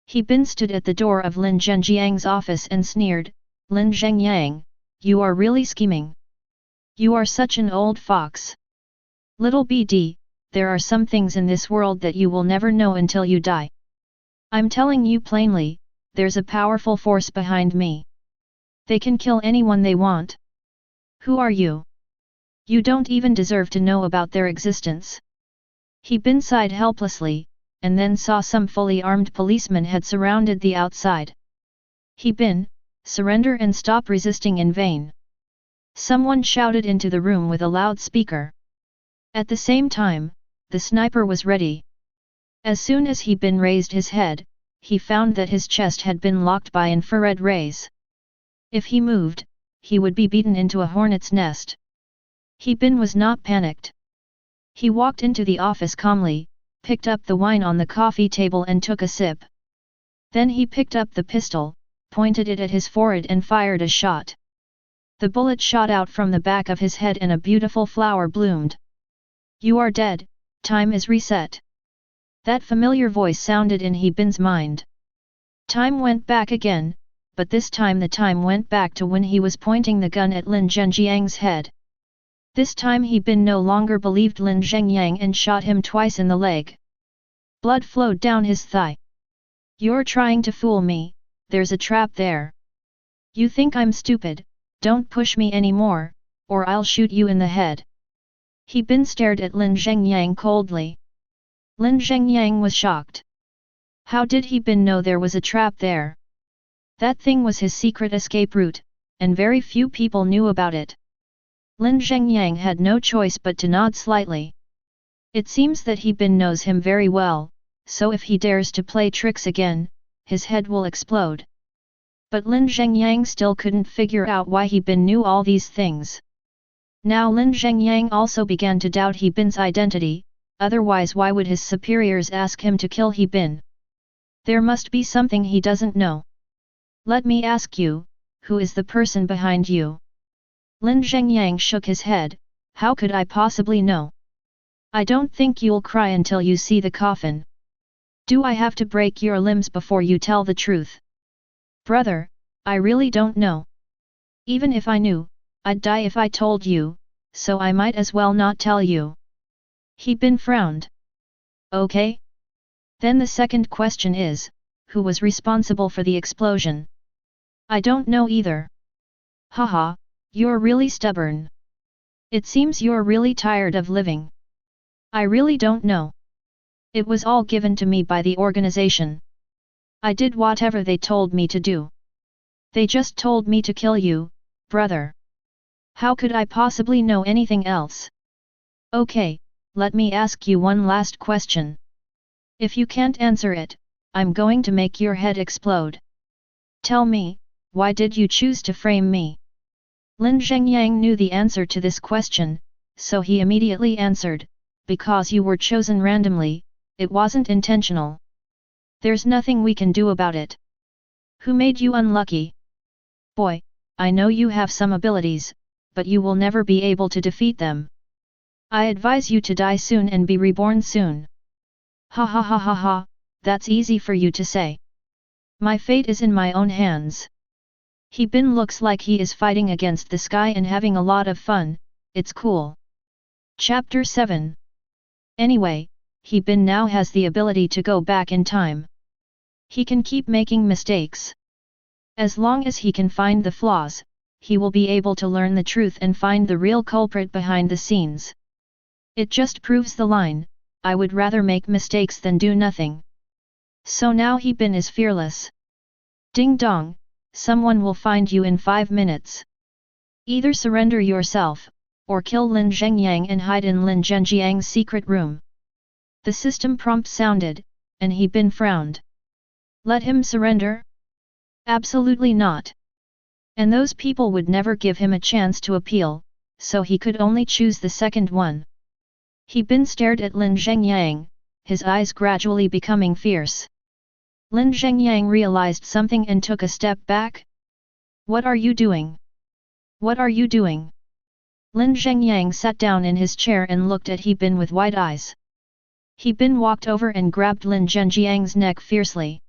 He Bin stood at the door of Lin Zhenjiang's office and sneered, Lin Zhengyang, you are really scheming. You are such an old fox. Little BD, there are some things in this world that you will never know until you die. I'm telling you plainly, there's a powerful force behind me. They can kill anyone they want. Who are you? You don't even deserve to know about their existence. He Bin sighed helplessly, and then saw some fully armed policemen had surrounded the outside. He Bin, surrender and stop resisting in vain. Someone shouted into the room with a loudspeaker. At the same time, the sniper was ready. As soon as He Bin raised his head, he found that his chest had been locked by infrared rays. If he moved, he would be beaten into a hornet's nest. He Bin was not panicked. He walked into the office calmly, picked up the wine on the coffee table and took a sip. Then he picked up the pistol, pointed it at his forehead and fired a shot. The bullet shot out from the back of his head and a beautiful flower bloomed. You are dead, time is reset. That familiar voice sounded in He Bin's mind. Time went back again, but this time the time went back to when he was pointing the gun at Lin Zhenjiang's head. This time He Bin no longer believed Lin Zhengyang and shot him twice in the leg. Blood flowed down his thigh. You're trying to fool me, there's a trap there. You think I'm stupid, don't push me anymore, or I'll shoot you in the head. He Bin stared at Lin Zhengyang coldly. Lin Zhengyang was shocked. How did He Bin know there was a trap there? That thing was his secret escape route, and very few people knew about it. Lin Zhengyang had no choice but to nod slightly. It seems that He Bin knows him very well, so if he dares to play tricks again, his head will explode. But Lin Zhengyang still couldn't figure out why He Bin knew all these things. Now Lin Zhengyang also began to doubt He Bin's identity, otherwise why would his superiors ask him to kill He Bin? There must be something he doesn't know. Let me ask you, who is the person behind you? Lin Zhengyang shook his head, how could I possibly know? I don't think you'll cry until you see the coffin. Do I have to break your limbs before you tell the truth? Brother, I really don't know. Even if I knew, I'd die if I told you, so I might as well not tell you. He Bin frowned. Okay? Then the second question is, who was responsible for the explosion? I don't know either. Haha, you're really stubborn. It seems you're really tired of living. I really don't know. It was all given to me by the organization. I did whatever they told me to do. They just told me to kill you, brother. How could I possibly know anything else? Okay, let me ask you one last question. If you can't answer it, I'm going to make your head explode. Tell me, why did you choose to frame me? Lin Zhengyang knew the answer to this question, so he immediately answered, because you were chosen randomly, it wasn't intentional. There's nothing we can do about it. Who made you unlucky? Boy, I know you have some abilities, but you will never be able to defeat them. I advise you to die soon and be reborn soon. Ha ha ha ha ha, that's easy for you to say. My fate is in my own hands. He Bin looks like he is fighting against the sky and having a lot of fun, it's cool. Chapter 7. Anyway, He Bin now has the ability to go back in time. He can keep making mistakes. As long as he can find the flaws, he will be able to learn the truth and find the real culprit behind the scenes. It just proves the line, I would rather make mistakes than do nothing. So now He Bin is fearless. Ding dong, someone will find you in 5 minutes. Either surrender yourself, or kill Lin Zhengyang and hide in Lin Zhenjiang's secret room. The system prompt sounded, and He Bin frowned. Let him surrender? Absolutely not. And those people would never give him a chance to appeal, so he could only choose the second one. He Bin stared at Lin Zhengyang, his eyes gradually becoming fierce. Lin Zhengyang realized something and took a step back. What are you doing? What are you doing? Lin Zhengyang sat down in his chair and looked at He Bin with wide eyes. He Bin walked over and grabbed Lin Zhenjiang's neck fiercely.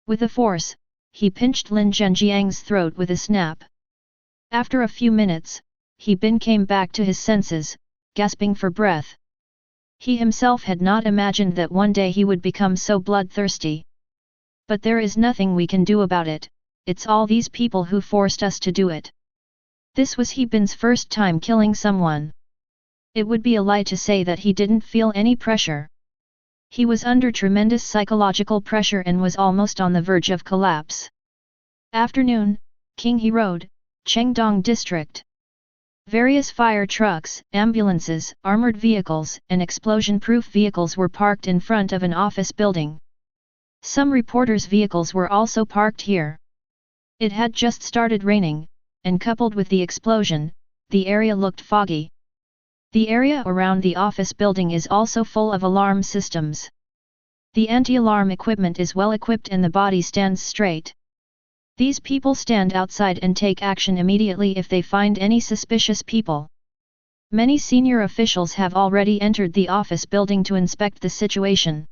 With a force, he pinched Lin Zhenjiang's throat with a snap. After a few minutes, He Bin came back to his senses, gasping for breath. He himself had not imagined that one day he would become so bloodthirsty. But there is nothing we can do about it, it's all these people who forced us to do it. This was He Bin's first time killing someone. It would be a lie to say that he didn't feel any pressure. He was under tremendous psychological pressure and was almost on the verge of collapse. Afternoon, Qinghe Road, Chengdong District. Various fire trucks, ambulances, armored vehicles, and explosion-proof vehicles were parked in front of an office building. Some reporters' vehicles were also parked here. It had just started raining, and coupled with the explosion, the area looked foggy. The area around the office building is also full of alarm systems. The anti-alarm equipment is well equipped and the body stands straight. These people stand outside and take action immediately if they find any suspicious people. Many senior officials have already entered the office building to inspect the situation.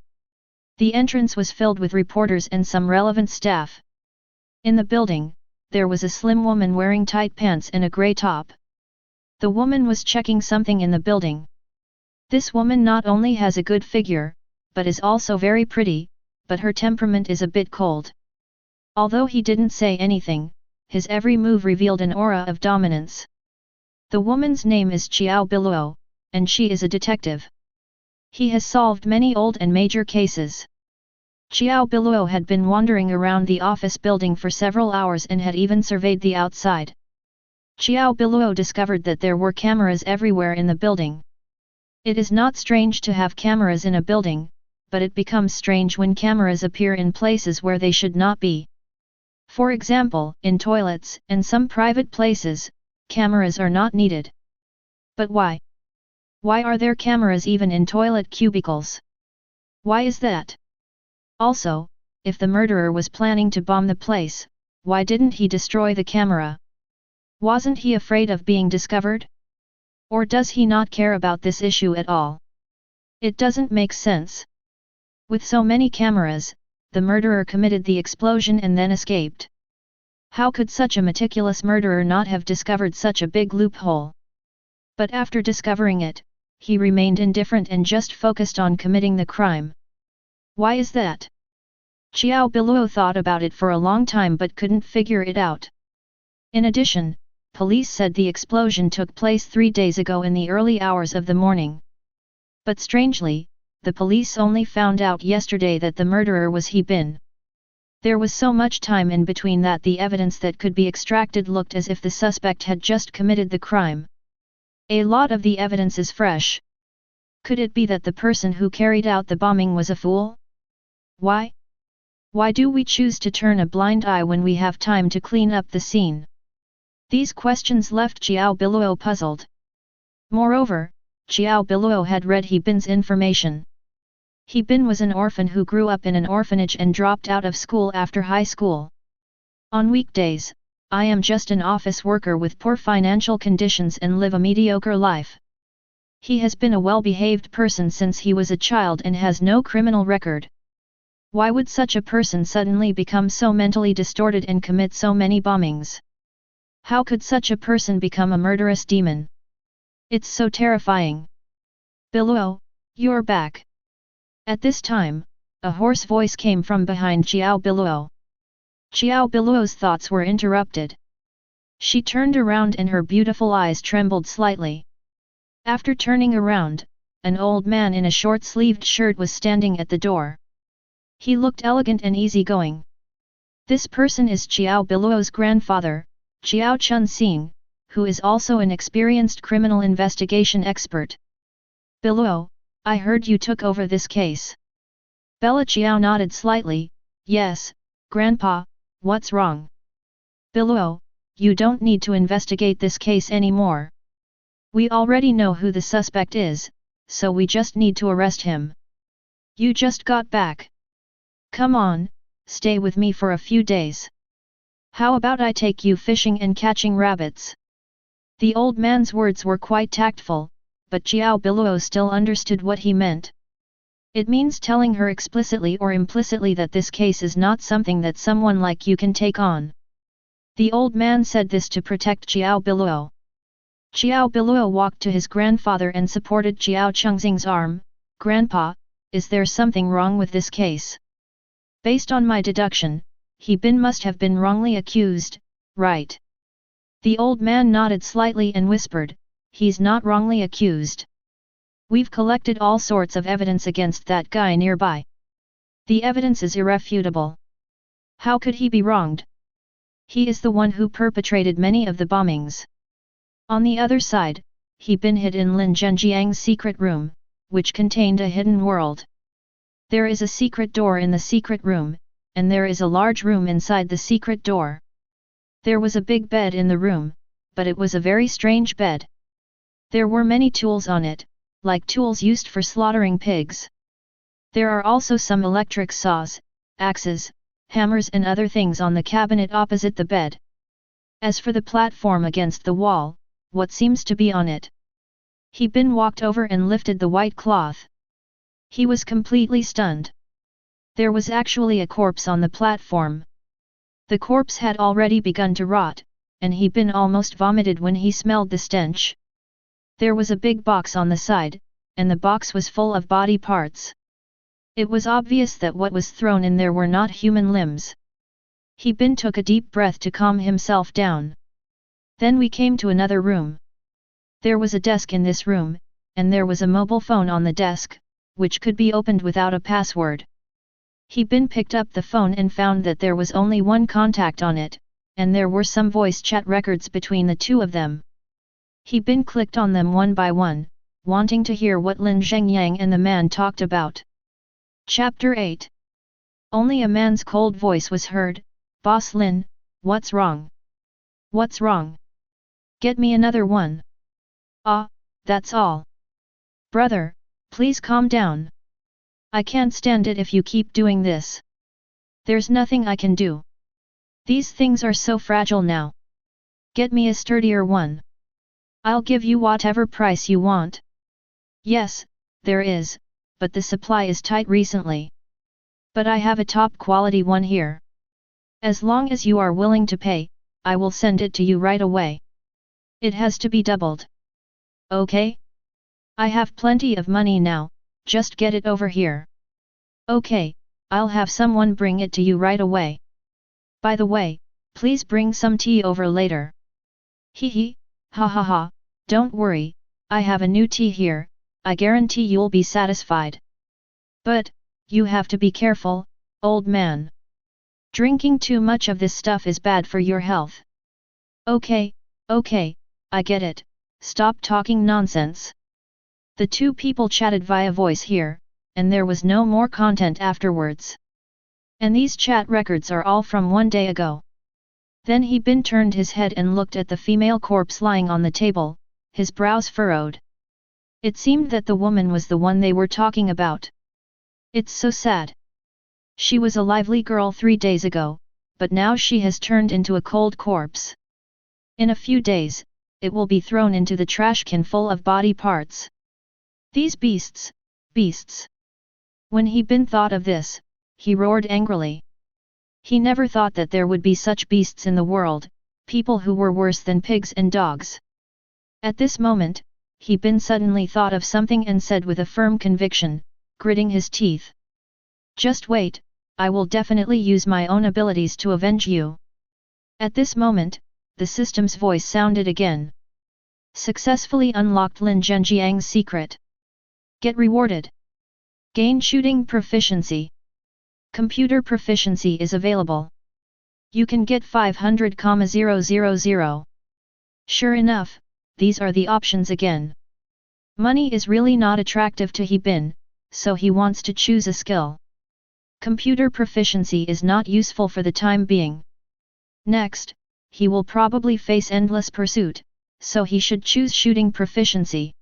The entrance was filled with reporters and some relevant staff. In the building, there was a slim woman wearing tight pants and a grey top. The woman was checking something in the building. This woman not only has a good figure, but is also very pretty, but her temperament is a bit cold. Although he didn't say anything, his every move revealed an aura of dominance. The woman's name is Xiao Biluo, and she is a detective. He has solved many old and major cases. Xiao Biluo had been wandering around the office building for several hours and had even surveyed the outside. Xiao Biluo discovered that there were cameras everywhere in the building. It is not strange to have cameras in a building, but it becomes strange when cameras appear in places where they should not be. For example, in toilets and some private places, cameras are not needed. But why? Why are there cameras even in toilet cubicles? Why is that? Also, if the murderer was planning to bomb the place, why didn't he destroy the camera? Wasn't he afraid of being discovered? Or does he not care about this issue at all? It doesn't make sense. With so many cameras, the murderer committed the explosion and then escaped. How could such a meticulous murderer not have discovered such a big loophole? But after discovering it, he remained indifferent and just focused on committing the crime. Why is that? Xiao Biluo thought about it for a long time but couldn't figure it out. In addition, police said the explosion took place 3 days ago in the early hours of the morning. But strangely, the police only found out yesterday that the murderer was He Bin. There was so much time in between that the evidence that could be extracted looked as if the suspect had just committed the crime. A lot of the evidence is fresh. Could it be that the person who carried out the bombing was a fool? Why? Why do we choose to turn a blind eye when we have time to clean up the scene? These questions left Xiao Biluo puzzled. Moreover, Xiao Biluo had read He Bin's information. He Bin was an orphan who grew up in an orphanage and dropped out of school after high school. On weekdays, I am just an office worker with poor financial conditions and live a mediocre life. He has been a well-behaved person since he was a child and has no criminal record. Why would such a person suddenly become so mentally distorted and commit so many bombings? How could such a person become a murderous demon? It's so terrifying. Biluo, you're back. At this time, a hoarse voice came from behind Xiao Biluo. Xiao Biluo's thoughts were interrupted. She turned around and her beautiful eyes trembled slightly. After turning around, an old man in a short-sleeved shirt was standing at the door. He looked elegant and easygoing. This person is Xiao Biluo's grandfather, Xiao Chunxing, who is also an experienced criminal investigation expert. Biluo, I heard you took over this case. Bella Xiao nodded slightly. Yes, Grandpa, what's wrong? Biluo, you don't need to investigate this case anymore. We already know who the suspect is, so we just need to arrest him. You just got back. Come on, stay with me for a few days. How about I take you fishing and catching rabbits? The old man's words were quite tactful, but Xiao Biluo still understood what he meant. It means telling her explicitly or implicitly that this case is not something that someone like you can take on. The old man said this to protect Xiao Biluo. Xiao Biluo walked to his grandfather and supported Xiao Chengxing's arm. Grandpa, is there something wrong with this case? Based on my deduction, He Bin must have been wrongly accused, right? The old man nodded slightly and whispered, "He's not wrongly accused. We've collected all sorts of evidence against that guy nearby. The evidence is irrefutable. How could he be wronged? He is the one who perpetrated many of the bombings." On the other side, he been hid in Lin Zhenjiang's secret room, which contained a hidden world. There is a secret door in the secret room, and there is a large room inside the secret door. There was a big bed in the room, but it was a very strange bed. There were many tools on it, like tools used for slaughtering pigs. There are also some electric saws, axes, hammers and other things on the cabinet opposite the bed. As for the platform against the wall, what seems to be on it? He Bin walked over and lifted the white cloth. He was completely stunned. There was actually a corpse on the platform. The corpse had already begun to rot, and He Bin almost vomited when he smelled the stench. There was a big box on the side, and the box was full of body parts. It was obvious that what was thrown in there were not human limbs. He Bin took a deep breath to calm himself down. Then we came to another room. There was a desk in this room, and there was a mobile phone on the desk, which could be opened without a password. He Bin picked up the phone and found that there was only one contact on it, and there were some voice chat records between the two of them. He Bin clicked on them one by one, wanting to hear what Lin Zhengyang and the man talked about. Chapter 8. Only a man's cold voice was heard, "Boss Lin, what's wrong? What's wrong? Get me another one." "Ah, that's all. Brother, please calm down. I can't stand it if you keep doing this. There's nothing I can do. These things are so fragile now. Get me a sturdier one. I'll give you whatever price you want." "Yes, there is, but the supply is tight recently. But I have a top quality one here. As long as you are willing to pay, I will send it to you right away. It has to be doubled. Okay? I have plenty of money now, just get it over here." "Okay, I'll have someone bring it to you right away. By the way, please bring some tea over later." "Hee hee, ha ha ha, don't worry, I have a new tea here, I guarantee you'll be satisfied. But, you have to be careful, old man. Drinking too much of this stuff is bad for your health." Okay, I get it, stop talking nonsense." The two people chatted via voice here, and there was no more content afterwards. And these chat records are all from one day ago. Then He Bin turned his head and looked at the female corpse lying on the table, his brows furrowed. It seemed that the woman was the one they were talking about. It's so sad. She was a lively girl 3 days ago, but now she has turned into a cold corpse. In a few days, it will be thrown into the trash can full of body parts. These beasts! When He Bin thought of this, he roared angrily. He never thought that there would be such beasts in the world, people who were worse than pigs and dogs. At this moment, He Bin suddenly thought of something and said with a firm conviction, gritting his teeth. "Just wait, I will definitely use my own abilities to avenge you." At this moment, the system's voice sounded again. "Successfully unlocked Lin Zhenjiang's secret. Get rewarded. Gain shooting proficiency. Computer proficiency is available. You can get 500,000. Sure enough, these are the options again. Money is really not attractive to He Bin, so he wants to choose a skill. Computer proficiency is not useful for the time being. Next, he will probably face endless pursuit, so he should choose shooting proficiency.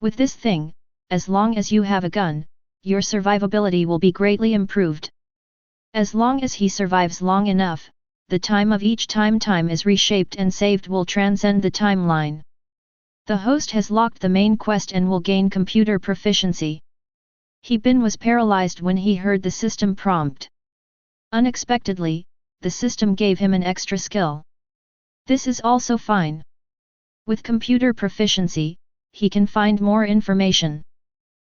With this thing, as long as you have a gun, your survivability will be greatly improved. As long as he survives long enough, the time of each time is reshaped and saved will transcend the timeline. The host has locked the main quest and will gain computer proficiency." He Bin was paralyzed when he heard the system prompt. Unexpectedly, the system gave him an extra skill. This is also fine. With computer proficiency, he can find more information.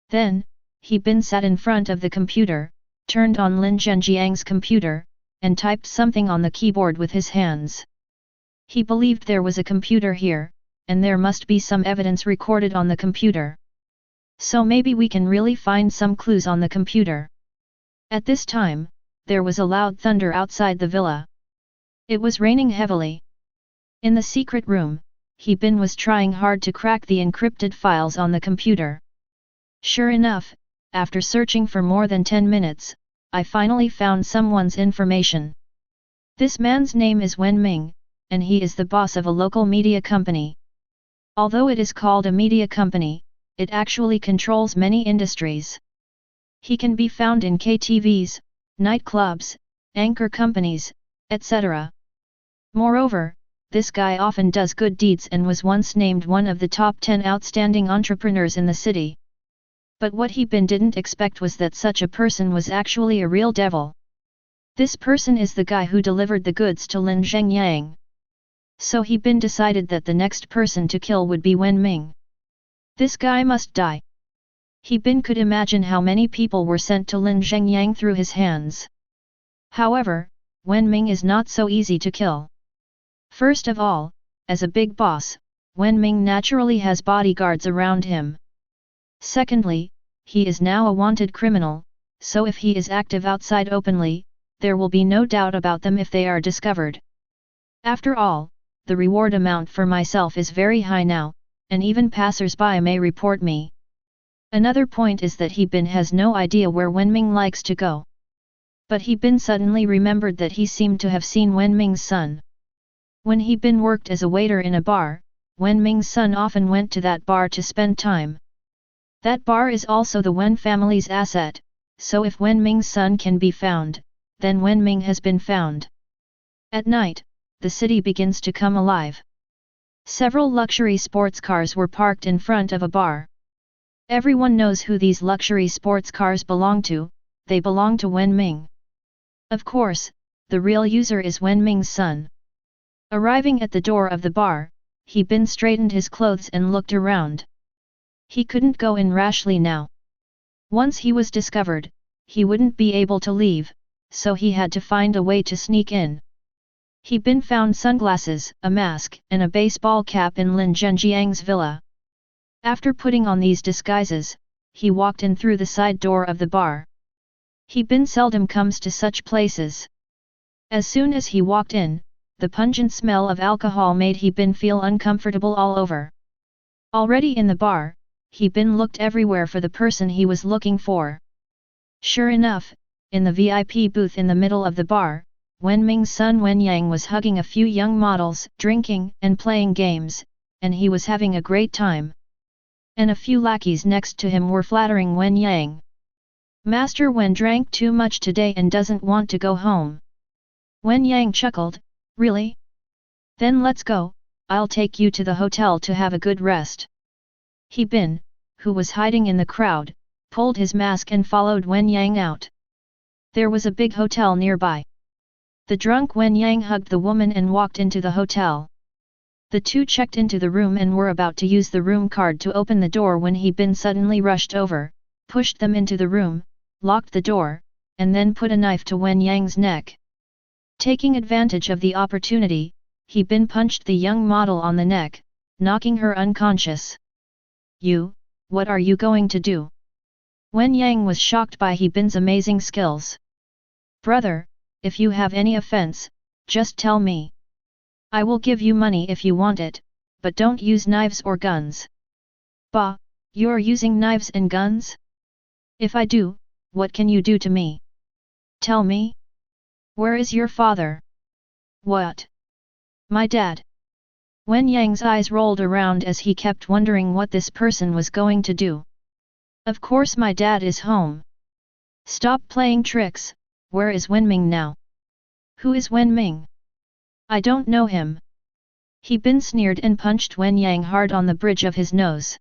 Then, He Bin sat in front of the computer, turned on Lin Zhenjiang's computer, and typed something on the keyboard with his hands. He believed there was a computer here, and there must be some evidence recorded on the computer. So maybe we can really find some clues on the computer. At this time, there was a loud thunder outside the villa. It was raining heavily. In the secret room, He Bin was trying hard to crack the encrypted files on the computer. Sure enough, after searching for more than 10 minutes, I finally found someone's information. This man's name is Wen Ming, and he is the boss of a local media company. Although it is called a media company, it actually controls many industries. He can be found in KTVs, nightclubs, anchor companies, etc. Moreover, this guy often does good deeds and was once named one of the top 10 outstanding entrepreneurs in the city. But what He Bin didn't expect was that such a person was actually a real devil. This person is the guy who delivered the goods to Lin Zhengyang. So He Bin decided that the next person to kill would be Wen Ming. This guy must die. He Bin could imagine how many people were sent to Lin Zhengyang through his hands. However, Wen Ming is not so easy to kill. First of all, as a big boss, Wen Ming naturally has bodyguards around him. Secondly, he is now a wanted criminal, so if he is active outside openly, there will be no doubt about them if they are discovered. After all, the reward amount for myself is very high now, and even passers-by may report me. Another point is that He Bin has no idea where Wen Ming likes to go. But He Bin suddenly remembered that he seemed to have seen Wen Ming's son. When He Bin worked as a waiter in a bar, Wen Ming's son often went to that bar to spend time. That bar is also the Wen family's asset, so if Wen Ming's son can be found, then Wen Ming has been found. At night, the city begins to come alive. Several luxury sports cars were parked in front of a bar. Everyone knows who these luxury sports cars belong to, they belong to Wen Ming. Of course, the real user is Wen Ming's son. Arriving at the door of the bar, He Bin straightened his clothes and looked around. He couldn't go in rashly now. Once he was discovered, he wouldn't be able to leave, so he had to find a way to sneak in. He Bin found sunglasses, a mask, and a baseball cap in Lin Zhenjiang's villa. After putting on these disguises, he walked in through the side door of the bar. He Bin seldom comes to such places. As soon as he walked in, the pungent smell of alcohol made He Bin feel uncomfortable all over. Already in the bar, He Bin looked everywhere for the person he was looking for. Sure enough, in the VIP booth in the middle of the bar, Wen Ming's son Wen Yang was hugging a few young models, drinking and playing games, and he was having a great time. And a few lackeys next to him were flattering Wen Yang. Master Wen drank too much today and doesn't want to go home. Wen Yang chuckled, really? Then let's go, I'll take you to the hotel to have a good rest. He Bin, who was hiding in the crowd, pulled his mask and followed Wen Yang out. There was a big hotel nearby. The drunk Wen Yang hugged the woman and walked into the hotel. The two checked into the room and were about to use the room card to open the door when He Bin suddenly rushed over, pushed them into the room, locked the door, and then put a knife to Wen Yang's neck. Taking advantage of the opportunity, He Bin punched the young model on the neck, knocking her unconscious. You, what are you going to do? Wen Yang was shocked by He Bin's amazing skills. Brother, if you have any offense, just tell me. I will give you money if you want it, but don't use knives or guns. Bah, you're using knives and guns? If I do, what can you do to me? Tell me. Where is your father? What? My dad. Wen Yang's eyes rolled around as he kept wondering what this person was going to do. Of course my dad is home. Stop playing tricks, where is Wen Ming now? Who is Wen Ming? I don't know him. He Bin sneered and punched Wen Yang hard on the bridge of his nose.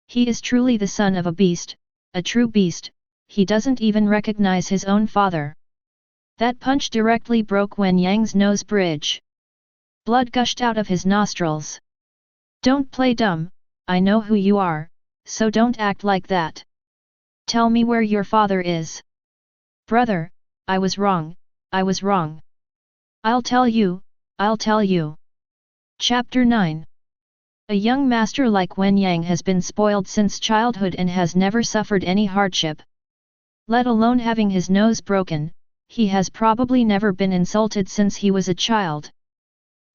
He is truly the son of a beast, a true beast, he doesn't even recognize his own father. That punch directly broke Wen Yang's nose bridge. Blood gushed out of his nostrils. Don't play dumb, I know who you are, so don't act like that. Tell me where your father is. Brother, I was wrong, I was wrong. I'll tell you, I'll tell you. Chapter 9. A young master like Wen Yang has been spoiled since childhood and has never suffered any hardship. Let alone having his nose broken, he has probably never been insulted since he was a child.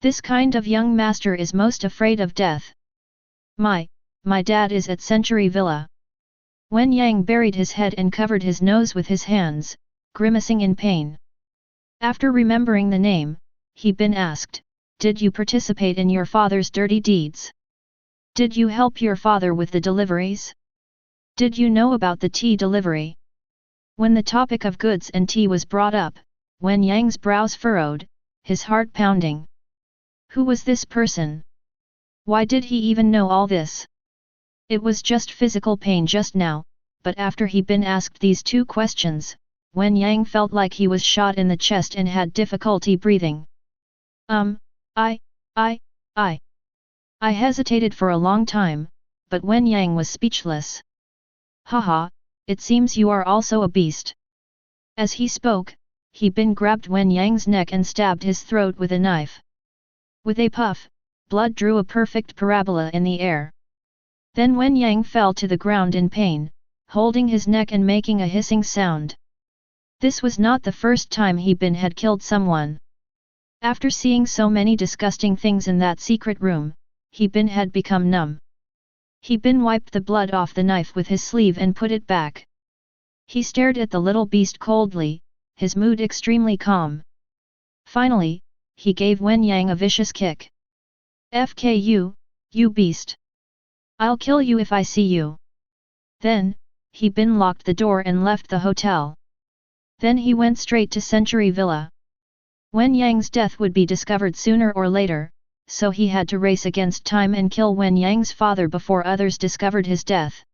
This kind of young master is most afraid of death. My dad is at Century Villa. Wen Yang buried his head and covered his nose with his hands, grimacing in pain. After remembering the name, he been asked, "Did you participate in your father's dirty deeds? Did you help your father with the deliveries? Did you know about the tea delivery?" When the topic of goods and tea was brought up, Wen Yang's brows furrowed, his heart pounding. Who was this person? Why did he even know all this? It was just physical pain just now, but after he been asked these two questions, Wen Yang felt like he was shot in the chest and had difficulty breathing. I hesitated for a long time, but Wen Yang was speechless. Haha, it seems you are also a beast. As he spoke, he been grabbed Wen Yang's neck and stabbed his throat with a knife. With a puff, blood drew a perfect parabola in the air. Then Wen Yang fell to the ground in pain, holding his neck and making a hissing sound. This was not the first time he been had killed someone. After seeing so many disgusting things in that secret room, he been had become numb. He been wiped the blood off the knife with his sleeve and put it back. He stared at the little beast coldly, his mood extremely calm. Finally, he gave Wen Yang a vicious kick. "FKU, you beast! I'll kill you if I see you." Then, he been locked the door and left the hotel. Then he went straight to Century Villa. Wen Yang's death would be discovered sooner or later, so he had to race against time and kill Wen Yang's father before others discovered his death.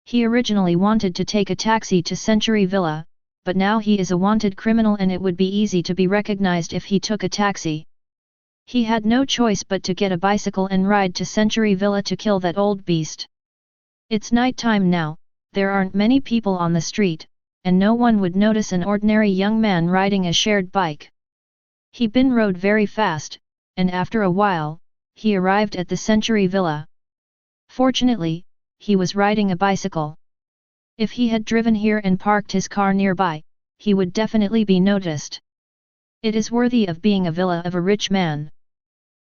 He originally wanted to take a taxi to Century Villa, but now he is a wanted criminal and it would be easy to be recognized if he took a taxi. He had no choice but to get a bicycle and ride to Century Villa to kill that old beast. It's night time now, there aren't many people on the street, and no one would notice an ordinary young man riding a shared bike. He been rode very fast, and after a while, he arrived at the Century Villa. Fortunately, he was riding a bicycle. If he had driven here and parked his car nearby, he would definitely be noticed. It is worthy of being a villa of a rich man.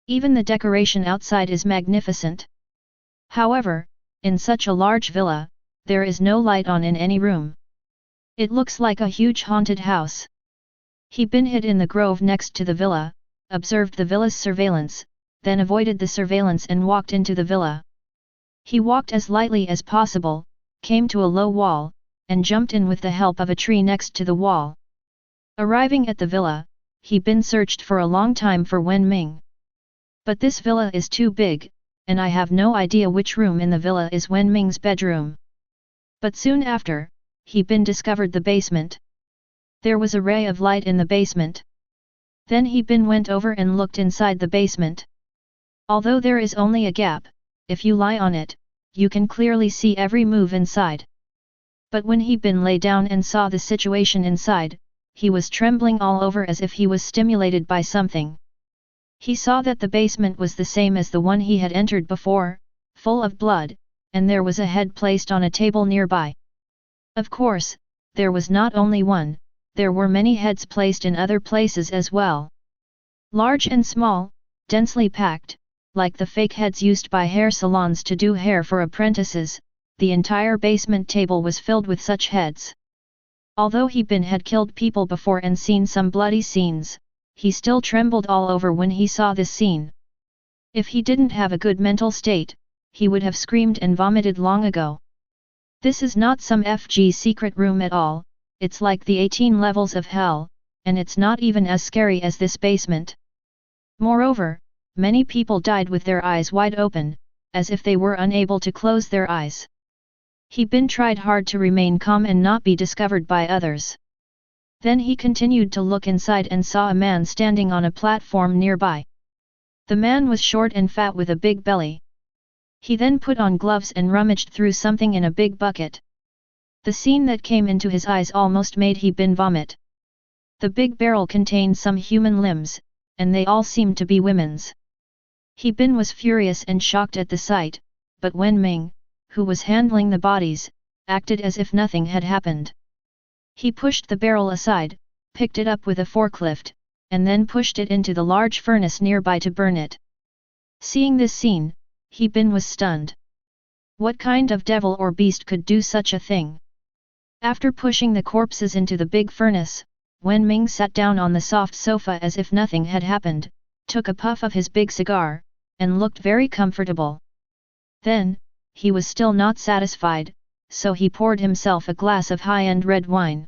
Even the decoration outside is magnificent. However, in such a large villa, there is no light on in any room. It looks like a huge haunted house. He been hid in the grove next to the villa, observed the villa's surveillance, then avoided the surveillance and walked into the villa. He walked as lightly as possible, came to a low wall, and jumped in with the help of a tree next to the wall. Arriving at the villa, he been searched for a long time for Wen Ming. But this villa is too big, and I have no idea which room in the villa is Wen Ming's bedroom. But soon after, he been discovered the basement. There was a ray of light in the basement. Then he been went over and looked inside the basement. Although there is only a gap, if you lie on it, you can clearly see every move inside. But when he been lay down and saw the situation inside, he was trembling all over as if he was stimulated by something. He saw that the basement was the same as the one he had entered before, full of blood, and there was a head placed on a table nearby. Of course, there was not only one, there were many heads placed in other places as well. Large and small, densely packed, like the fake heads used by hair salons to do hair for apprentices, the entire basement table was filled with such heads. Although he had killed people before and seen some bloody scenes, he still trembled all over when he saw this scene. If he didn't have a good mental state, he would have screamed and vomited long ago. This is not some FG secret room at all, it's like the 18 levels of hell, and it's not even as scary as this basement. Moreover, many people died with their eyes wide open, as if they were unable to close their eyes. He been tried hard to remain calm and not be discovered by others. Then he continued to look inside and saw a man standing on a platform nearby. The man was short and fat with a big belly. He then put on gloves and rummaged through something in a big bucket. The scene that came into his eyes almost made he bin vomit. The big barrel contained some human limbs, and they all seemed to be women's. He Bin was furious and shocked at the sight, but Wen Ming, who was handling the bodies, acted as if nothing had happened. He pushed the barrel aside, picked it up with a forklift, and then pushed it into the large furnace nearby to burn it. Seeing this scene, He Bin was stunned. What kind of devil or beast could do such a thing? After pushing the corpses into the big furnace, Wen Ming sat down on the soft sofa as if nothing had happened, took a puff of his big cigar, and looked very comfortable. Then, he was still not satisfied, so he poured himself a glass of high-end red wine.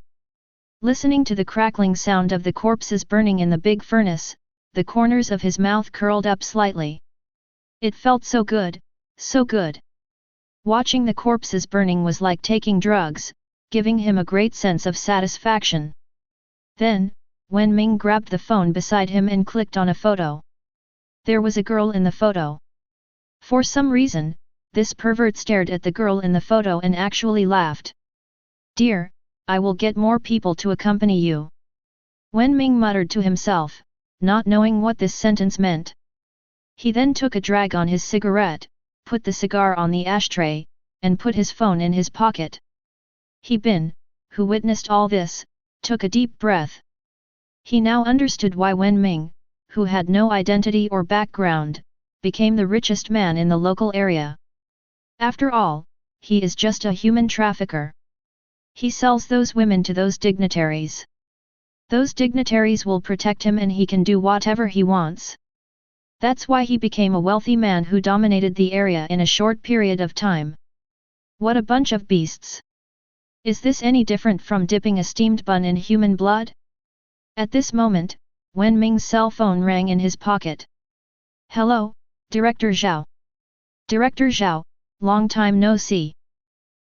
Listening to the crackling sound of the corpses burning in the big furnace, the corners of his mouth curled up slightly. It felt so good, so good. Watching the corpses burning was like taking drugs, giving him a great sense of satisfaction. Then, Wen Ming grabbed the phone beside him and clicked on a photo. There was a girl in the photo. For some reason, this pervert stared at the girl in the photo and actually laughed. "Dear, I will get more people to accompany you." Wen Ming muttered to himself, not knowing what this sentence meant. He then took a drag on his cigarette, put the cigar on the ashtray, and put his phone in his pocket. He Bin, who witnessed all this, took a deep breath. He now understood why Wen Ming, who had no identity or background, became the richest man in the local area. After all, he is just a human trafficker. He sells those women to those dignitaries. Those dignitaries will protect him and he can do whatever he wants. That's why he became a wealthy man who dominated the area in a short period of time. What a bunch of beasts! Is this any different from dipping a steamed bun in human blood? At this moment, Wen Ming's cell phone rang in his pocket. "Hello, Director Zhao. Director Zhao, long time no see.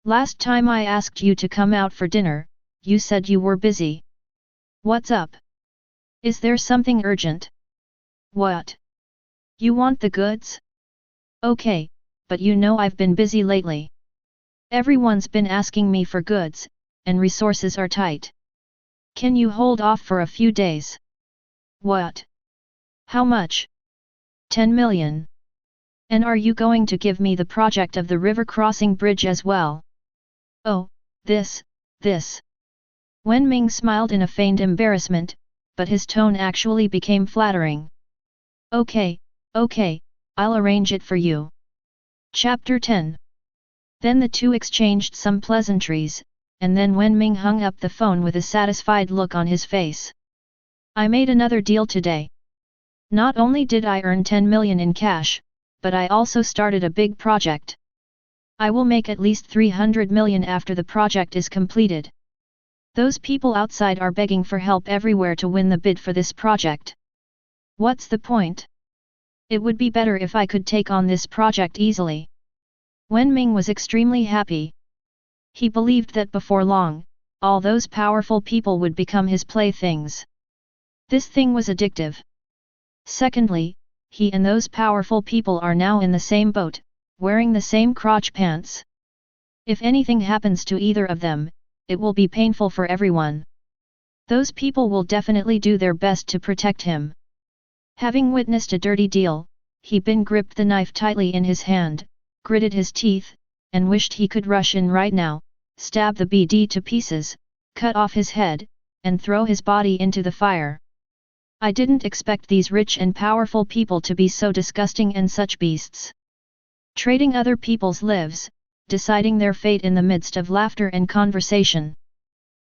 Last time I asked you to come out for dinner, you said you were busy. What's up? Is there something urgent? What? You want the goods? Okay, but you know I've been busy lately. Everyone's been asking me for goods, and resources are tight. Can you hold off for a few days?" "What? How much?" 10 million. "And are you going to give me the project of the river crossing bridge as well?" "Oh, this. Wen Ming smiled in a feigned embarrassment, but his tone actually became flattering. Okay, I'll arrange it for you." Chapter 10. Then the two exchanged some pleasantries, and then Wen Ming hung up the phone with a satisfied look on his face. "I made another deal today. Not only did I earn 10 million in cash, but I also started a big project. I will make at least 300 million after the project is completed. Those people outside are begging for help everywhere to win the bid for this project. What's the point? It would be better if I could take on this project easily." Wen Ming was extremely happy. He believed that before long, all those powerful people would become his playthings. This thing was addictive. Secondly, he and those powerful people are now in the same boat, wearing the same crotch pants. If anything happens to either of them, it will be painful for everyone. Those people will definitely do their best to protect him. Having witnessed a dirty deal, He Bin gripped the knife tightly in his hand, gritted his teeth, and wished he could rush in right now, stab the BD to pieces, cut off his head, and throw his body into the fire. I didn't expect these rich and powerful people to be so disgusting and such beasts. Trading other people's lives, deciding their fate in the midst of laughter and conversation.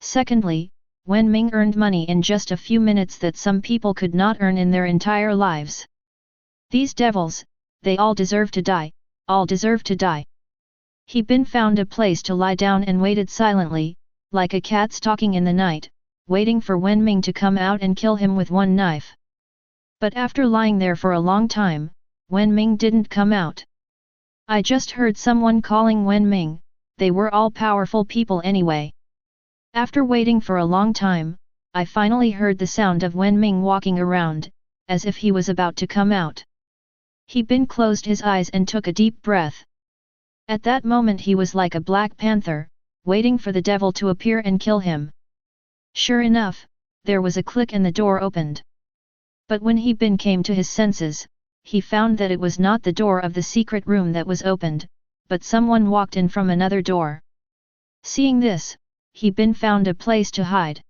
Secondly, Wen Ming earned money in just a few minutes that some people could not earn in their entire lives. These devils, they all deserve to die, all deserve to die. He Bin found a place to lie down and waited silently, like a cat stalking in the night, waiting for Wen Ming to come out and kill him with one knife. But after lying there for a long time, Wen Ming didn't come out. I just heard someone calling Wen Ming, they were all powerful people anyway. After waiting for a long time, I finally heard the sound of Wen Ming walking around, as if he was about to come out. He Bin closed his eyes and took a deep breath. At that moment he was like a black panther, waiting for the devil to appear and kill him. Sure enough, there was a click and the door opened. But when He Bin came to his senses, he found that it was not the door of the secret room that was opened, but someone walked in from another door. Seeing this, he found a place to hide.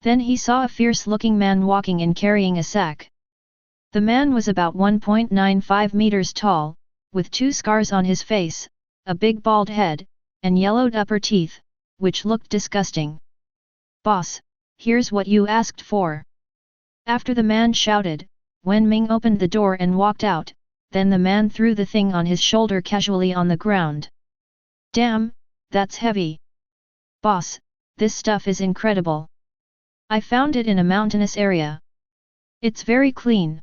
Then he saw a fierce-looking man walking in carrying a sack. The man was about 1.95 meters tall, with 2 scars on his face, a big bald head, and yellowed upper teeth, which looked disgusting. "Boss, here's what you asked for." After the man shouted, Wen Ming opened the door and walked out, then the man threw the thing on his shoulder casually on the ground. "Damn, that's heavy. Boss, this stuff is incredible. I found it in a mountainous area. It's very clean.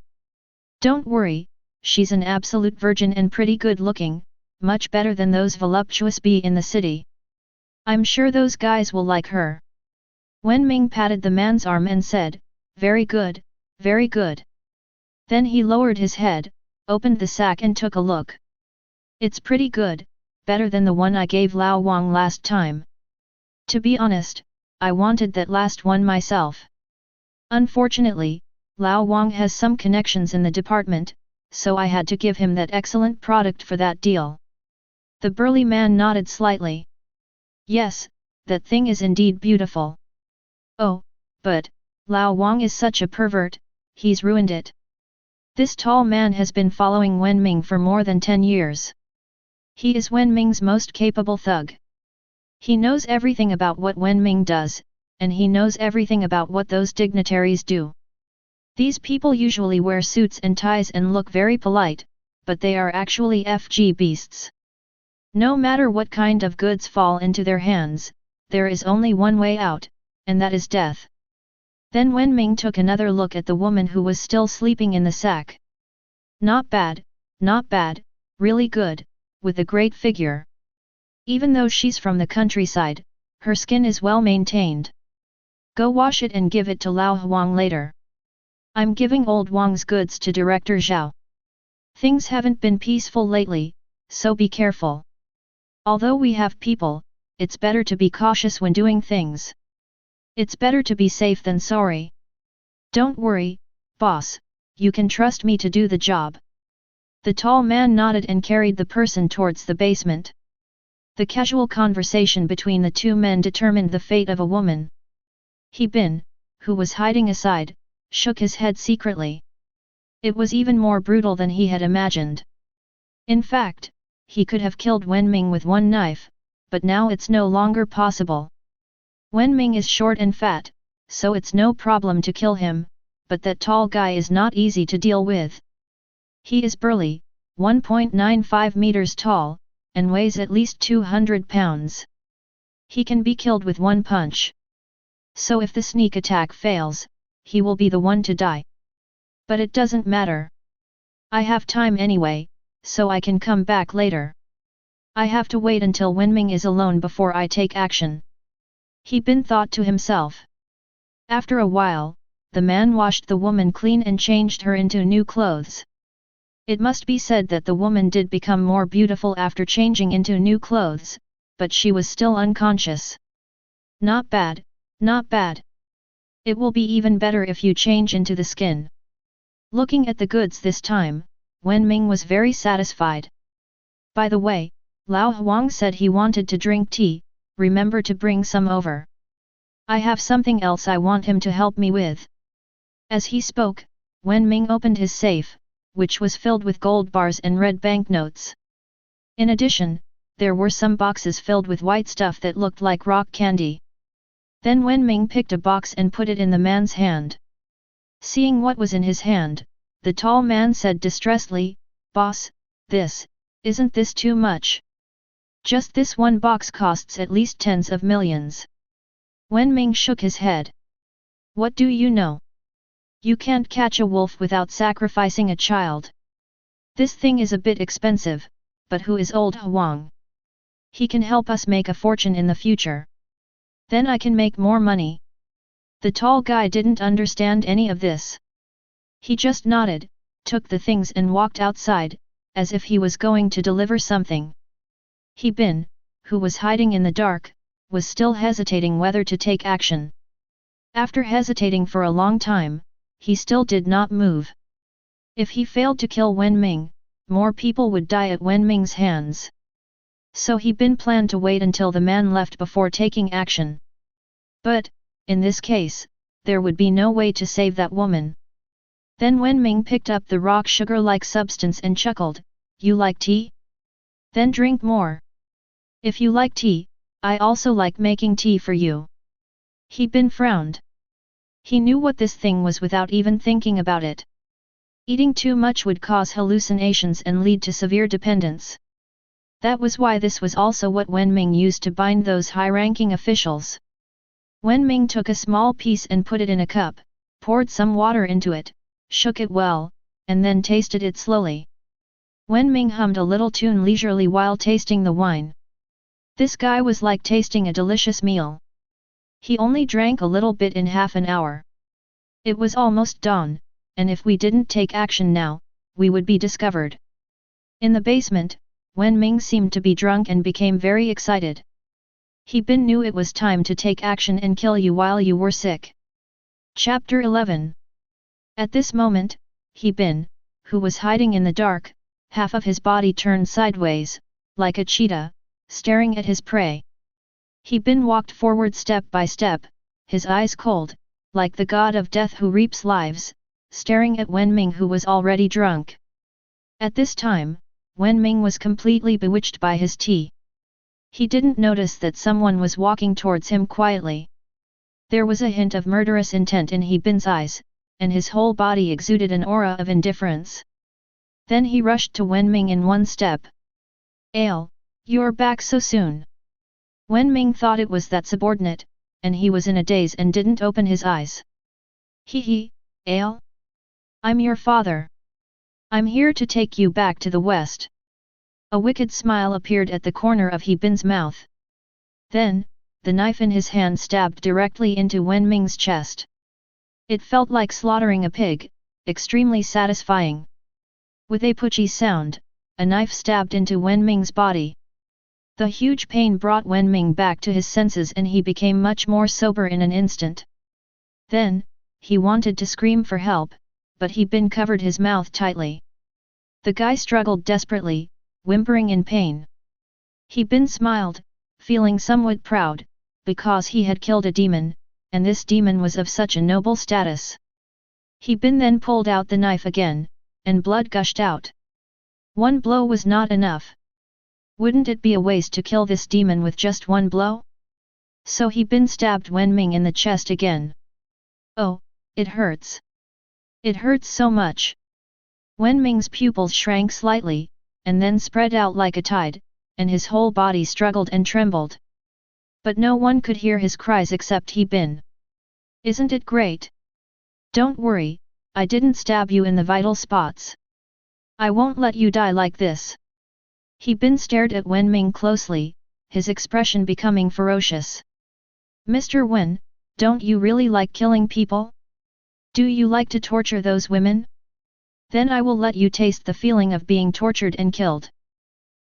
Don't worry, she's an absolute virgin and pretty good looking, much better than those voluptuous bee in the city. I'm sure those guys will like her." Wen Ming patted the man's arm and said, "Very good, very good." Then he lowered his head, opened the sack and took a look. "It's pretty good, better than the one I gave Lao Wang last time. To be honest, I wanted that last one myself. Unfortunately, Lao Wang has some connections in the department, so I had to give him that excellent product for that deal." The burly man nodded slightly. "Yes, that thing is indeed beautiful. Oh, but, Lao Wang is such a pervert, he's ruined it." This tall man has been following Wen Ming for more than 10 years. He is Wen Ming's most capable thug. He knows everything about what Wen Ming does, and he knows everything about what those dignitaries do. These people usually wear suits and ties and look very polite, but they are actually FG beasts. No matter what kind of goods fall into their hands, there is only one way out, and that is death. Then Wen Ming took another look at the woman who was still sleeping in the sack. Not bad, really good, with a great figure. Even though she's from the countryside, her skin is well maintained. Go wash it and give it to Lao Huang later. I'm giving old Wang's goods to Director Zhao. Things haven't been peaceful lately, so be careful. Although we have people, it's better to be cautious when doing things. It's better to be safe than sorry. Don't worry, boss, you can trust me to do the job." The tall man nodded and carried the person towards the basement. The casual conversation between the two men determined the fate of a woman. He Bin, who was hiding aside, shook his head secretly. It was even more brutal than he had imagined. In fact, he could have killed Wen Ming with one knife, but now it's no longer possible. Wen Ming is short and fat, so it's no problem to kill him, but that tall guy is not easy to deal with. He is burly, 1.95 meters tall, and weighs at least 200 pounds. He can be killed with one punch. So if the sneak attack fails, he will be the one to die. But it doesn't matter. I have time anyway, so I can come back later. I have to wait until Wen Ming is alone before I take action. He Bin thought to himself. After a while, the man washed the woman clean and changed her into new clothes. It must be said that the woman did become more beautiful after changing into new clothes, but she was still unconscious. Not bad, not bad. It will be even better if you change into the skin. Looking at the goods this time, Wen Ming was very satisfied. By the way, Lao Huang said he wanted to drink tea, remember to bring some over. I have something else I want him to help me with. As he spoke, Wen Ming opened his safe, which was filled with gold bars and red banknotes. In addition, there were some boxes filled with white stuff that looked like rock candy. Then Wen Ming picked a box and put it in the man's hand. Seeing what was in his hand, the tall man said distressedly, "Boss, isn't this too much? Just this one box costs at least tens of millions." Wen Ming shook his head. "What do you know? You can't catch a wolf without sacrificing a child. This thing is a bit expensive, but who is old Huang? He can help us make a fortune in the future. Then I can make more money." The tall guy didn't understand any of this. He just nodded, took the things and walked outside, as if he was going to deliver something. He Bin, who was hiding in the dark, was still hesitating whether to take action. After hesitating for a long time, he still did not move. If he failed to kill Wenming, more people would die at Wenming's hands. So he Bin planned to wait until the man left before taking action. But, in this case, there would be no way to save that woman. Then Wenming picked up the rock sugar-like substance and chuckled, "You like tea? Then drink more. If you like tea, I also like making tea for you." He Bin frowned. He knew what this thing was without even thinking about it. Eating too much would cause hallucinations and lead to severe dependence. That was why this was also what Wenming used to bind those high-ranking officials. Wenming took a small piece and put it in a cup, poured some water into it, shook it well, and then tasted it slowly. Wenming hummed a little tune leisurely while tasting the wine. This guy was like tasting a delicious meal. He only drank a little bit in half an hour. It was almost dawn, and if we didn't take action now, we would be discovered. In the basement, Wenming seemed to be drunk and became very excited. He Bin knew it was time to take action and kill you while you were sick. Chapter 11. At this moment, He Bin, who was hiding in the dark, half of his body turned sideways, like a cheetah, staring at his prey. He Bin walked forward step by step, his eyes cold, like the god of death who reaps lives, staring at Wenming who was already drunk. At this time, Wenming was completely bewitched by his tea. He didn't notice that someone was walking towards him quietly. There was a hint of murderous intent in He Bin's eyes, and his whole body exuded an aura of indifference. Then he rushed to Wenming in one step. "Ale, you're back so soon." Wenming thought it was that subordinate, and he was in a daze and didn't open his eyes. "Hee, Ale? I'm your father. I'm here to take you back to the west." A wicked smile appeared at the corner of He Bin's mouth. Then, the knife in his hand stabbed directly into Wenming's chest. It felt like slaughtering a pig, extremely satisfying. With a putchy sound, a knife stabbed into Wenming's body. The huge pain brought Wenming back to his senses and he became much more sober in an instant. Then, he wanted to scream for help, but He Bin covered his mouth tightly. The guy struggled desperately, whimpering in pain. He Bin smiled, feeling somewhat proud, because he had killed a demon, and this demon was of such a noble status. He Bin then pulled out the knife again, and blood gushed out. One blow was not enough. Wouldn't it be a waste to kill this demon with just one blow? So He Bin stabbed Wenming in the chest again. "Oh, it hurts. It hurts so much." Wenming's pupils shrank slightly, and then spread out like a tide, and his whole body struggled and trembled. But no one could hear his cries except He Bin. "Isn't it great? Don't worry, I didn't stab you in the vital spots. I won't let you die like this." He Bin stared at Wenming closely, his expression becoming ferocious. "Mr. Wen, don't you really like killing people? Do you like to torture those women? Then I will let you taste the feeling of being tortured and killed.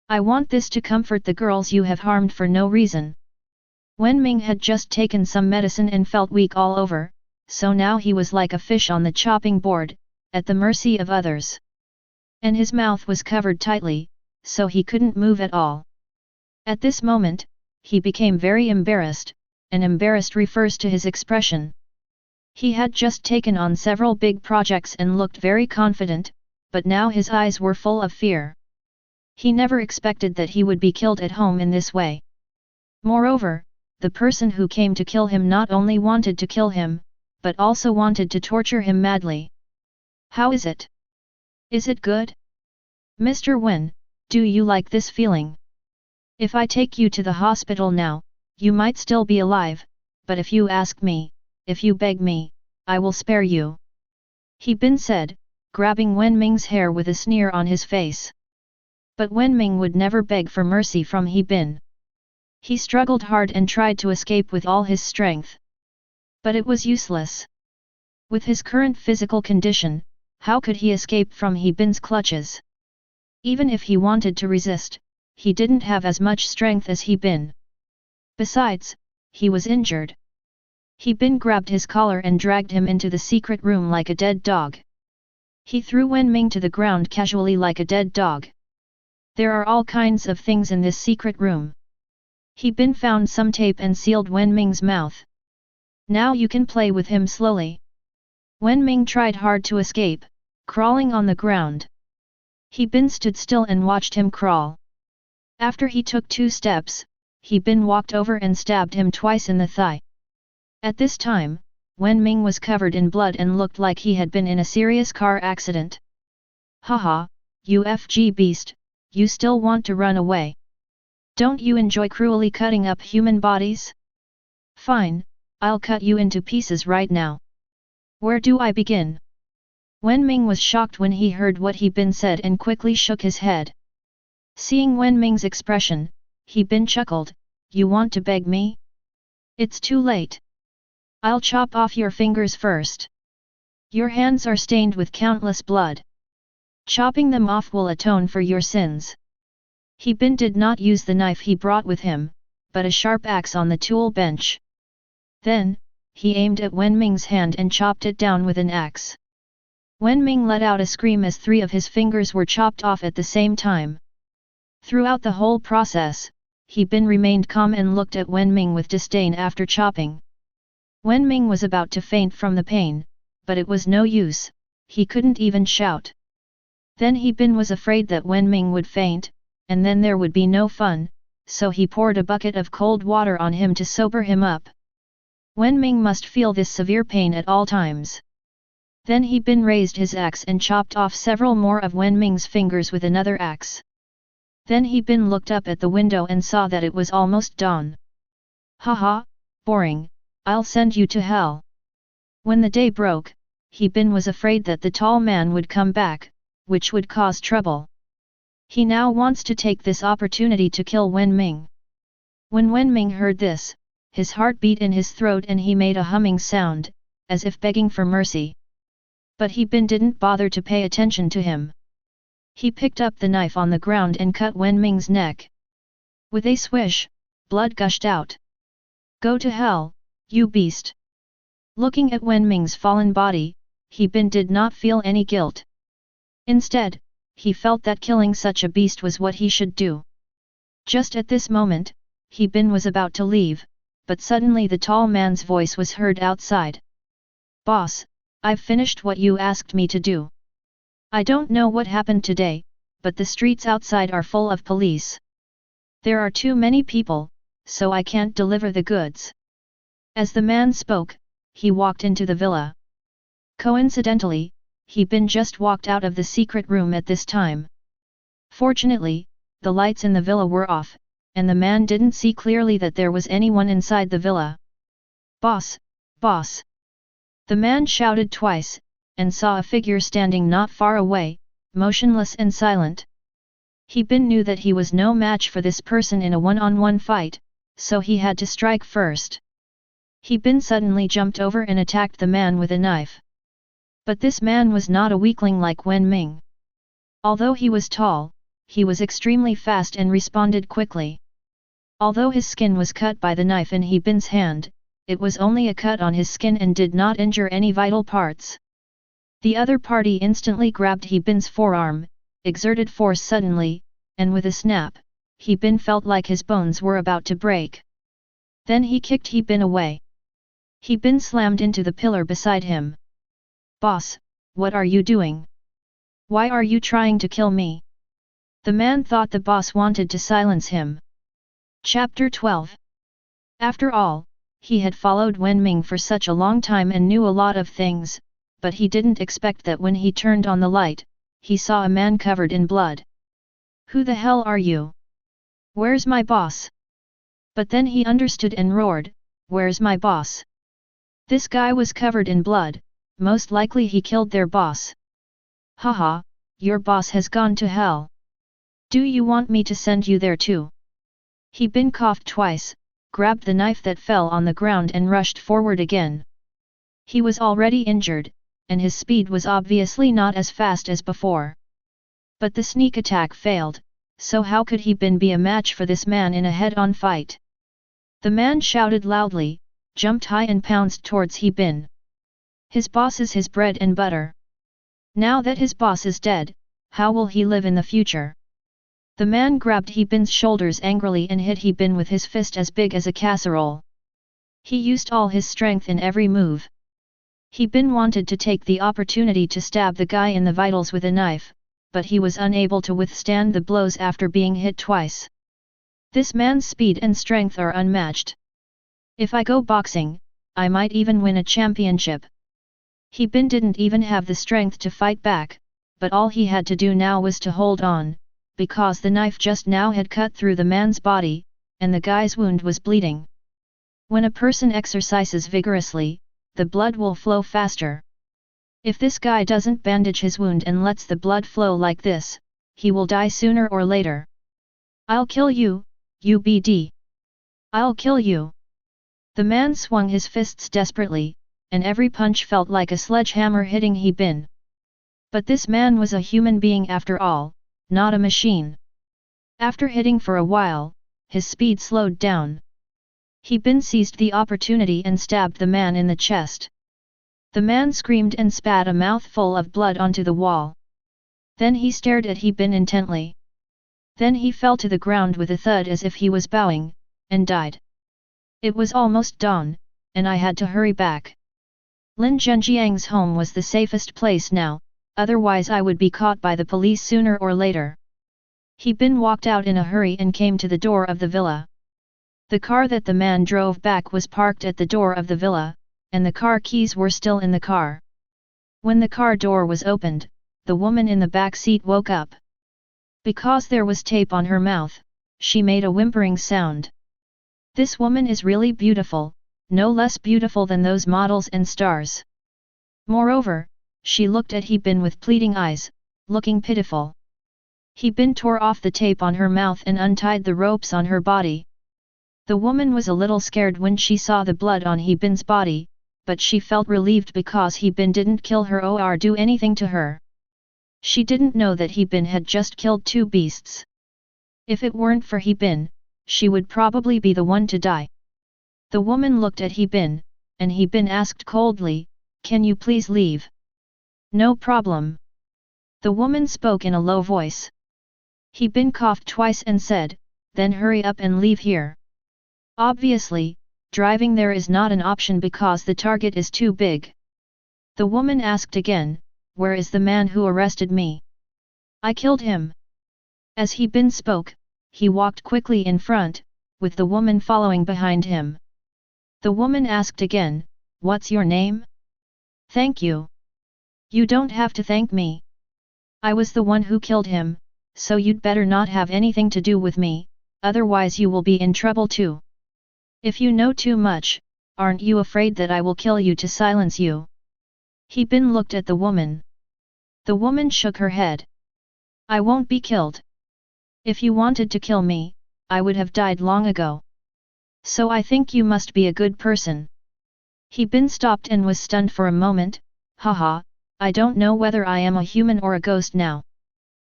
I want this to comfort the girls you have harmed for no reason." Wenming had just taken some medicine and felt weak all over, so now he was like a fish on the chopping board, at the mercy of others. And his mouth was covered tightly, so he couldn't move at all. At this moment, he became very embarrassed, and embarrassed refers to his expression. He had just taken on several big projects and looked very confident, but now his eyes were full of fear. He never expected that he would be killed at home in this way. Moreover, the person who came to kill him not only wanted to kill him, but also wanted to torture him madly. "How is it? Is it good? Mr. Wen, do you like this feeling? If I take you to the hospital now, you might still be alive, but if you ask me, if you beg me, I will spare you." He Bin said, grabbing Wenming's hair with a sneer on his face. But Wenming would never beg for mercy from He Bin. He struggled hard and tried to escape with all his strength. But it was useless. With his current physical condition, how could he escape from He Bin's clutches? Even if he wanted to resist, he didn't have as much strength as He Bin. Besides, he was injured. He Bin grabbed his collar and dragged him into the secret room like a dead dog. He threw Wen Ming to the ground casually like a dead dog. There are all kinds of things in this secret room. He bin found some tape and sealed Wen Ming's mouth. Now you can play with him slowly. Wen Ming tried hard to escape, crawling on the ground. He bin stood still and watched him crawl. After he took 2 steps, he bin walked over and stabbed him twice in the thigh. At this time, Wen Ming was covered in blood and looked like he had been in a serious car accident. Haha, UFG beast, you still want to run away? Don't you enjoy cruelly cutting up human bodies? Fine, I'll cut you into pieces right now. Where do I begin? Wen Ming was shocked when he heard what he bin said and quickly shook his head. Seeing Wen Ming's expression, he bin chuckled, you want to beg me? It's too late. I'll chop off your fingers first. Your hands are stained with countless blood. Chopping them off will atone for your sins. He bin did not use the knife he brought with him, but a sharp axe on the tool bench. Then, he aimed at Wen Ming's hand and chopped it down with an axe. Wen Ming let out a scream as 3 of his fingers were chopped off at the same time. Throughout the whole process, he bin remained calm and looked at Wen Ming with disdain after chopping. Wen Ming was about to faint from the pain, but it was no use, he couldn't even shout. Then he bin was afraid that Wen Ming would faint, and then there would be no fun, so he poured a bucket of cold water on him to sober him up. Wen Ming must feel this severe pain at all times. Then he bin raised his axe and chopped off several more of Wen Ming's fingers with another axe. Then he bin looked up at the window and saw that it was almost dawn. Haha, boring, I'll send you to hell. When the day broke, he bin was afraid that the tall man would come back, which would cause trouble. He now wants to take this opportunity to kill Wen Ming. When Wen Ming heard this, his heart beat in his throat and he made a humming sound, as if begging for mercy. But he bin didn't bother to pay attention to him. He picked up the knife on the ground and cut Wen Ming's neck. With a swish, blood gushed out. Go to hell, you beast! Looking at Wen Ming's fallen body, he bin did not feel any guilt. Instead, he felt that killing such a beast was what he should do. Just at this moment, he bin was about to leave, but suddenly the tall man's voice was heard outside. Boss, I've finished what you asked me to do. I don't know what happened today, but the streets outside are full of police. There are too many people, so I can't deliver the goods. As the man spoke, he walked into the villa. Coincidentally, he bin just walked out of the secret room at this time. Fortunately, the lights in the villa were off, and the man didn't see clearly that there was anyone inside the villa. Boss, boss! The man shouted twice, and saw a figure standing not far away, motionless and silent. He bin knew that he was no match for this person in a one-on-one fight, so he had to strike first. He bin suddenly jumped over and attacked the man with a knife. But this man was not a weakling like Wen Ming. Although he was tall, he was extremely fast and responded quickly. Although his skin was cut by the knife in He Bin's hand, it was only a cut on his skin and did not injure any vital parts. The other party instantly grabbed He Bin's forearm, exerted force suddenly, and with a snap, He Bin felt like his bones were about to break. Then he kicked He Bin away. He Bin slammed into the pillar beside him. Boss, what are you doing? Why are you trying to kill me? The man thought the boss wanted to silence him. Chapter 12. After all, he had followed Wen Ming for such a long time and knew a lot of things, but he didn't expect that when he turned on the light, he saw a man covered in blood. Who the hell are you? Where's my boss? But then he understood and roared, where's my boss? This guy was covered in blood, most likely he killed their boss. Haha, your boss has gone to hell. Do you want me to send you there too? He Bin coughed twice, grabbed the knife that fell on the ground and rushed forward again. He was already injured, and his speed was obviously not as fast as before. But the sneak attack failed, so how could He Bin be a match for this man in a head-on fight? The man shouted loudly, jumped high and pounced towards He Bin. His boss is his bread and butter. Now that his boss is dead, how will he live in the future? The man grabbed He Bin's shoulders angrily and hit He Bin with his fist as big as a casserole. He used all his strength in every move. He Bin wanted to take the opportunity to stab the guy in the vitals with a knife, but he was unable to withstand the blows after being hit twice. This man's speed and strength are unmatched. If I go boxing, I might even win a championship. He Bin didn't even have the strength to fight back, but all he had to do now was to hold on, because the knife just now had cut through the man's body, and the guy's wound was bleeding. When a person exercises vigorously, the blood will flow faster. If this guy doesn't bandage his wound and lets the blood flow like this, he will die sooner or later. I'll kill you, UBD. I'll kill you. The man swung his fists desperately, and every punch felt like a sledgehammer hitting He Bin. But this man was a human being after all, not a machine. After hitting for a while, his speed slowed down. He Bin seized the opportunity and stabbed the man in the chest. The man screamed and spat a mouthful of blood onto the wall. Then he stared at He Bin intently. Then he fell to the ground with a thud as if he was bowing, and died. It was almost dawn, and I had to hurry back. Lin Zhenjiang's home was the safest place now, otherwise I would be caught by the police sooner or later. He Bin walked out in a hurry and came to the door of the villa. The car that the man drove back was parked at the door of the villa, and the car keys were still in the car. When the car door was opened, the woman in the back seat woke up. Because there was tape on her mouth, she made a whimpering sound. This woman is really beautiful, no less beautiful than those models and stars. Moreover, she looked at He Bin with pleading eyes, looking pitiful. He Bin tore off the tape on her mouth and untied the ropes on her body. The woman was a little scared when she saw the blood on He Bin's body, but she felt relieved because He Bin didn't kill her or do anything to her. She didn't know that He Bin had just killed two beasts. If it weren't for He Bin, she would probably be the one to die. The woman looked at He Bin, and He Bin asked coldly, "Can you please leave?" "No problem." The woman spoke in a low voice. He Bin coughed twice and said, "Then hurry up and leave here." Obviously, driving there is not an option because the target is too big. The woman asked again, "Where is the man who arrested me?" "I killed him." As He Bin spoke, he walked quickly in front, with the woman following behind him. The woman asked again, "What's your name?" "Thank you." "You don't have to thank me. I was the one who killed him, so you'd better not have anything to do with me, otherwise you will be in trouble too. If you know too much, aren't you afraid that I will kill you to silence you?" He Bin looked at the woman. The woman shook her head. "I won't be killed. If you wanted to kill me, I would have died long ago. So I think you must be a good person." He Bin stopped and was stunned for a moment. "Haha, I don't know whether I am a human or a ghost now.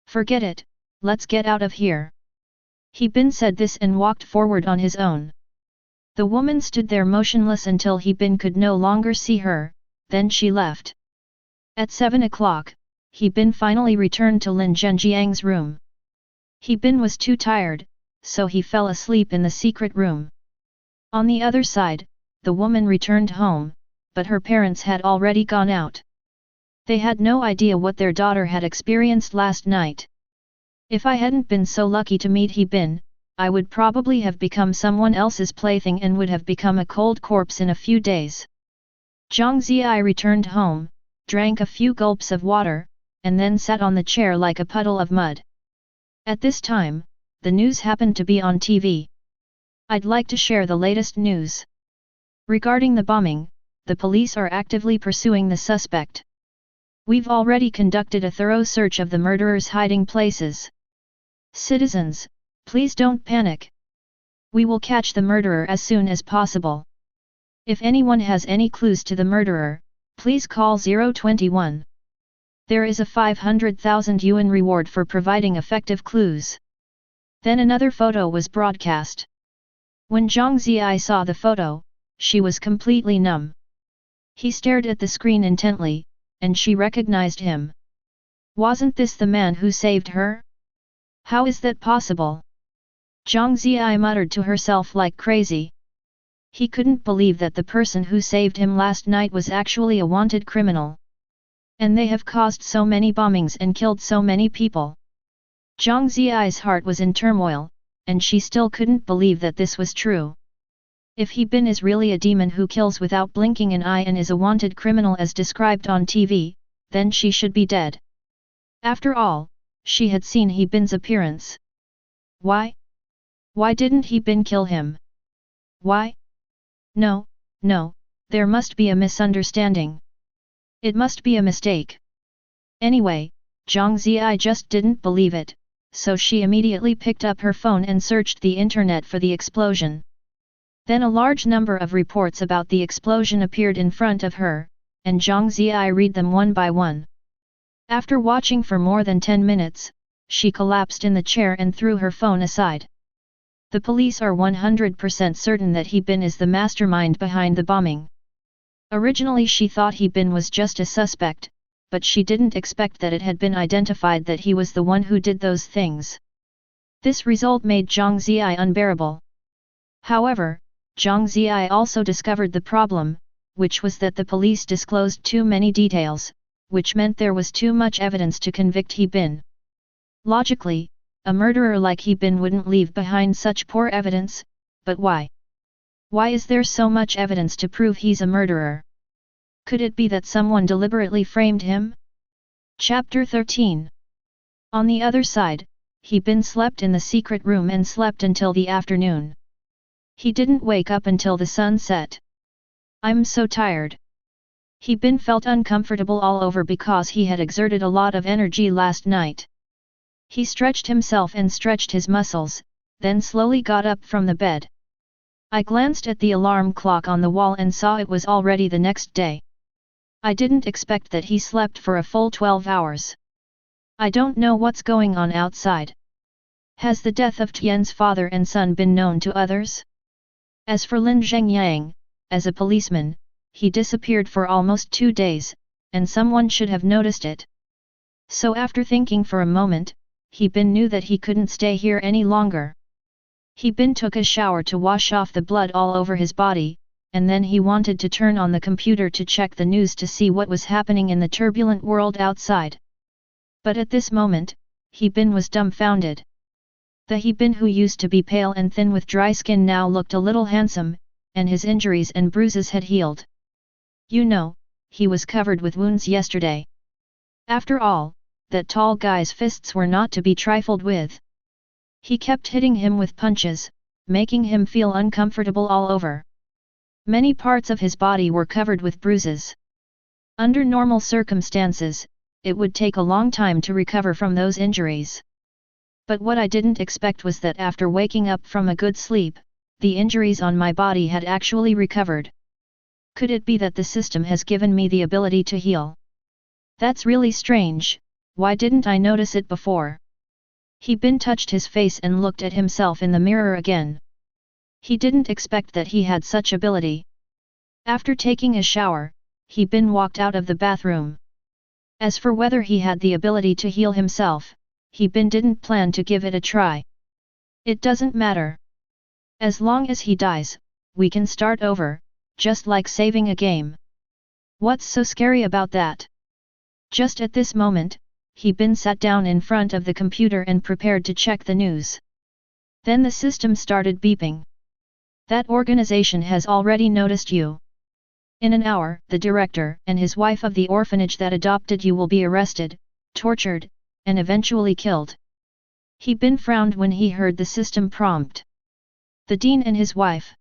Forget it, let's get out of here." He Bin said this and walked forward on his own. The woman stood there motionless until He Bin could no longer see her, then she left. At 7 o'clock, He Bin finally returned to Lin Zhenjiang's room. He Bin was too tired, so he fell asleep in the secret room. On the other side, the woman returned home, but her parents had already gone out. They had no idea what their daughter had experienced last night. "If I hadn't been so lucky to meet He Bin, I would probably have become someone else's plaything and would have become a cold corpse in a few days." Zhang Ziyi returned home, drank a few gulps of water, and then sat on the chair like a puddle of mud. At this time, the news happened to be on TV. "I'd like to share the latest news. Regarding the bombing, the police are actively pursuing the suspect. We've already conducted a thorough search of the murderer's hiding places. Citizens, please don't panic. We will catch the murderer as soon as possible. If anyone has any clues to the murderer, please call 021. There is a 500,000 yuan reward for providing effective clues." Then another photo was broadcast. When Zhang Ziyi saw the photo, she was completely numb. He stared at the screen intently, and she recognized him. Wasn't this the man who saved her? How is that possible? Zhang Ziyi muttered to herself like crazy. He couldn't believe that the person who saved him last night was actually a wanted criminal. And they have caused so many bombings and killed so many people. Zhang Ziyi's heart was in turmoil, and she still couldn't believe that this was true. If He Bin is really a demon who kills without blinking an eye and is a wanted criminal as described on TV, then she should be dead. After all, she had seen He Bin's appearance. Why? Why didn't He Bin kill him? Why? No, there must be a misunderstanding. It must be a mistake. Anyway, Zhang Ziyi just didn't believe it, so she immediately picked up her phone and searched the internet for the explosion. Then a large number of reports about the explosion appeared in front of her, and Zhang Ziyi read them one by one. After watching for more than 10 minutes, she collapsed in the chair and threw her phone aside. The police are 100% certain that He Bin is the mastermind behind the bombing. Originally she thought He Bin was just a suspect, but she didn't expect that it had been identified that he was the one who did those things. This result made Zhang Ziyi unbearable. However, Zhang Ziyi also discovered the problem, which was that the police disclosed too many details, which meant there was too much evidence to convict He Bin. Logically, a murderer like He Bin wouldn't leave behind such poor evidence, but why? Why is there so much evidence to prove he's a murderer? Could it be that someone deliberately framed him? Chapter 13. On the other side, He Bin slept in the secret room and slept until the afternoon. He didn't wake up until the sun set. I'm so tired. He Bin felt uncomfortable all over because he had exerted a lot of energy last night. He stretched himself and stretched his muscles, then slowly got up from the bed. I glanced at the alarm clock on the wall and saw it was already the next day. I didn't expect that he slept for a full 12 hours. I don't know what's going on outside. Has the death of Tian's father and son been known to others? As for Lin Zhengyang, as a policeman, he disappeared for almost 2 days, and someone should have noticed it. So after thinking for a moment, He Bin knew that he couldn't stay here any longer. He Bin took a shower to wash off the blood all over his body, and then he wanted to turn on the computer to check the news to see what was happening in the turbulent world outside. But at this moment, He Bin was dumbfounded. The He Bin who used to be pale and thin with dry skin now looked a little handsome, and his injuries and bruises had healed. You know, he was covered with wounds yesterday. After all, that tall guy's fists were not to be trifled with. He kept hitting him with punches, making him feel uncomfortable all over. Many parts of his body were covered with bruises. Under normal circumstances, it would take a long time to recover from those injuries. But what I didn't expect was that after waking up from a good sleep, the injuries on my body had actually recovered. Could it be that the system has given me the ability to heal? That's really strange. Why didn't I notice it before? He Bin touched his face and looked at himself in the mirror again. He didn't expect that he had such ability. After taking a shower, He Bin walked out of the bathroom. As for whether he had the ability to heal himself, He Bin didn't plan to give it a try. It doesn't matter. As long as he dies, we can start over, just like saving a game. What's so scary about that? Just at this moment, He Bin sat down in front of the computer and prepared to check the news. Then the system started beeping. That organization has already noticed you. In an hour, the director and his wife of the orphanage that adopted you will be arrested, tortured, and eventually killed. He Bin frowned when he heard the system prompt. The dean and his wife.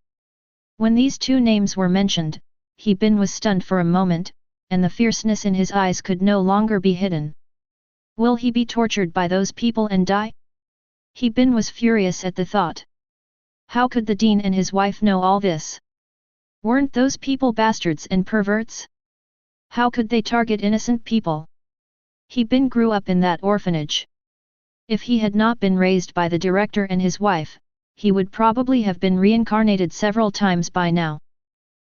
When these two names were mentioned, He Bin was stunned for a moment, and the fierceness in his eyes could no longer be hidden. Will he be tortured by those people and die? He Bin was furious at the thought. How could the dean and his wife know all this? Weren't those people bastards and perverts? How could they target innocent people? He Bin grew up in that orphanage. If he had not been raised by the director and his wife, he would probably have been reincarnated several times by now.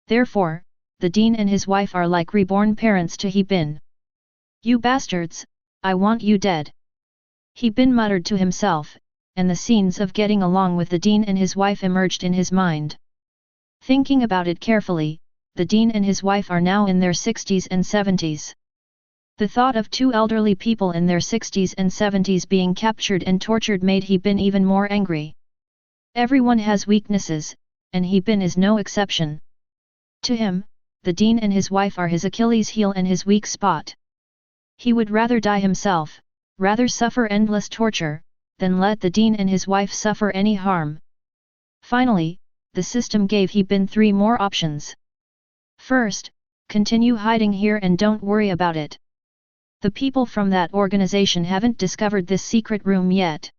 Therefore, the dean and his wife are like reborn parents to He Bin. You bastards, I want you dead. He bin muttered to himself, and the scenes of getting along with the dean and his wife emerged in his mind. Thinking about it carefully, the dean and his wife are now in their 60s and 70s. The thought of two elderly people in their 60s and 70s being captured and tortured made he bin even more angry. Everyone has weaknesses, and he bin is no exception. To him, the dean and his wife are his Achilles heel and his weak spot. He would rather die himself, rather suffer endless torture, than let the dean and his wife suffer any harm. Finally, the system gave he bin 3 more options. First, continue hiding here and don't worry about it. The people from that organization haven't discovered this secret room yet.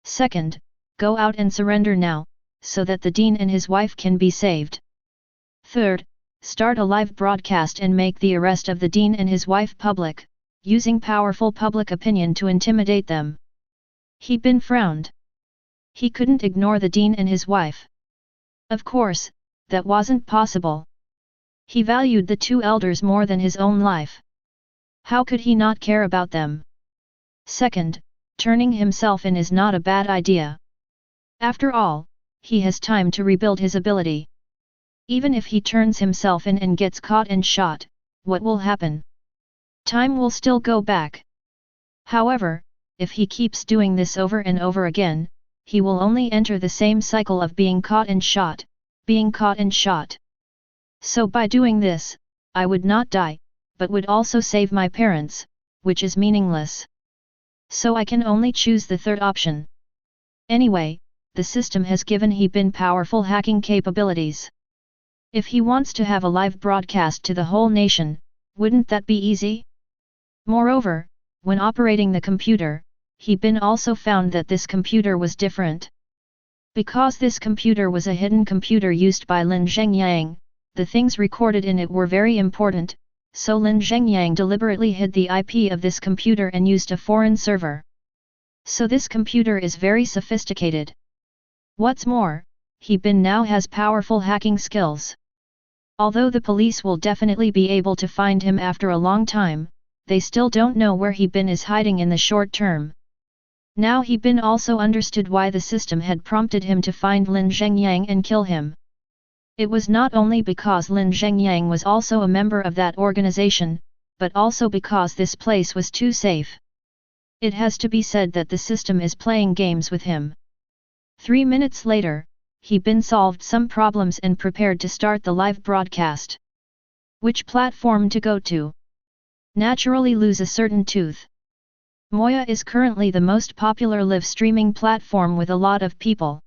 Second, go out and surrender now, so that the dean and his wife can be saved. Third, start a live broadcast and make the arrest of the dean and his wife public, using powerful public opinion to intimidate them. He bin frowned. He couldn't ignore the dean and his wife. Of course, that wasn't possible. He valued the 2 elders more than his own life. How could he not care about them? Second, turning himself in is not a bad idea. After all, he has time to rebuild his ability. Even if he turns himself in and gets caught and shot, what will happen? Time will still go back. However, if he keeps doing this over and over again, he will only enter the same cycle of being caught and shot, being caught and shot. So by doing this, I would not die, but would also save my parents, which is meaningless. So I can only choose the third option. Anyway, the system has given he bin powerful hacking capabilities. If he wants to have a live broadcast to the whole nation, wouldn't that be easy? Moreover, when operating the computer, he bin also found that this computer was different. Because this computer was a hidden computer used by Lin Zhengyang, the things recorded in it were very important, so Lin Zhengyang deliberately hid the IP of this computer and used a foreign server. So this computer is very sophisticated. What's more, he bin now has powerful hacking skills. Although the police will definitely be able to find him after a long time, they still don't know where he bin is hiding in the short term. Now he bin also understood why the system had prompted him to find Lin Zhengyang and kill him. It was not only because Lin Zhengyang was also a member of that organization, but also because this place was too safe. It has to be said that the system is playing games with him. 3 minutes later, he bin solved some problems and prepared to start the live broadcast. Which platform to go to? Naturally lose a certain tooth. Moya is currently the most popular live streaming platform with a lot of people.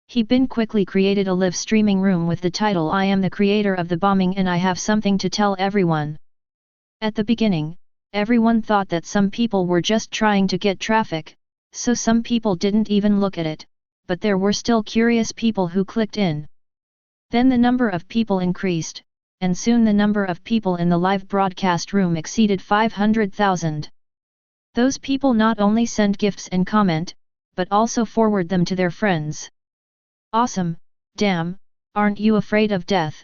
He bin quickly created a live streaming room with the title I am the creator of the bombing and I have something to tell everyone. At the beginning, everyone thought that some people were just trying to get traffic, so some people didn't even look at it, but there were still curious people who clicked in. Then the number of people increased, and soon the number of people in the live broadcast room exceeded 500,000. Those people not only send gifts and comment, but also forward them to their friends. Awesome, damn, aren't you afraid of death?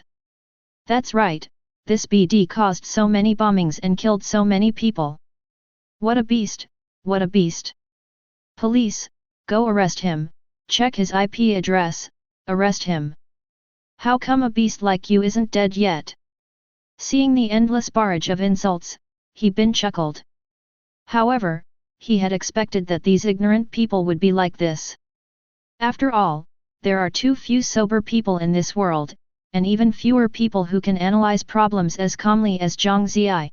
That's right, this BD caused so many bombings and killed so many people. What a beast, what a beast. Police, go arrest him, check his IP address, arrest him. How come a beast like you isn't dead yet? Seeing the endless barrage of insults, he bin chuckled. However, he had expected that these ignorant people would be like this. After all, there are too few sober people in this world, and even fewer people who can analyze problems as calmly as Zhang Ziyi.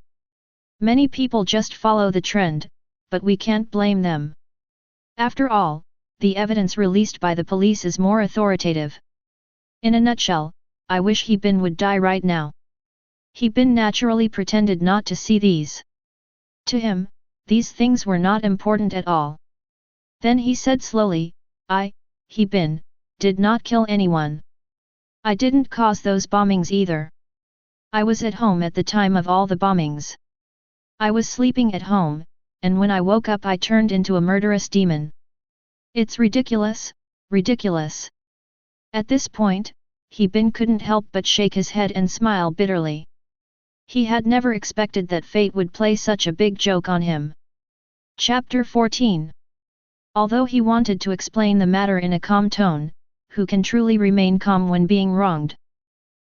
Many people just follow the trend, but we can't blame them. After all, the evidence released by the police is more authoritative. In a nutshell, I wish He Bin would die right now. He Bin naturally pretended not to see these. To him, these things were not important at all. Then he said slowly, He Bin, did not kill anyone. I didn't cause those bombings either. I was at home at the time of all the bombings. I was sleeping at home, and when I woke up I turned into a murderous demon. It's ridiculous, ridiculous. At this point, He Bin couldn't help but shake his head and smile bitterly. He had never expected that fate would play such a big joke on him. Chapter 14. Although he wanted to explain the matter in a calm tone, who can truly remain calm when being wronged?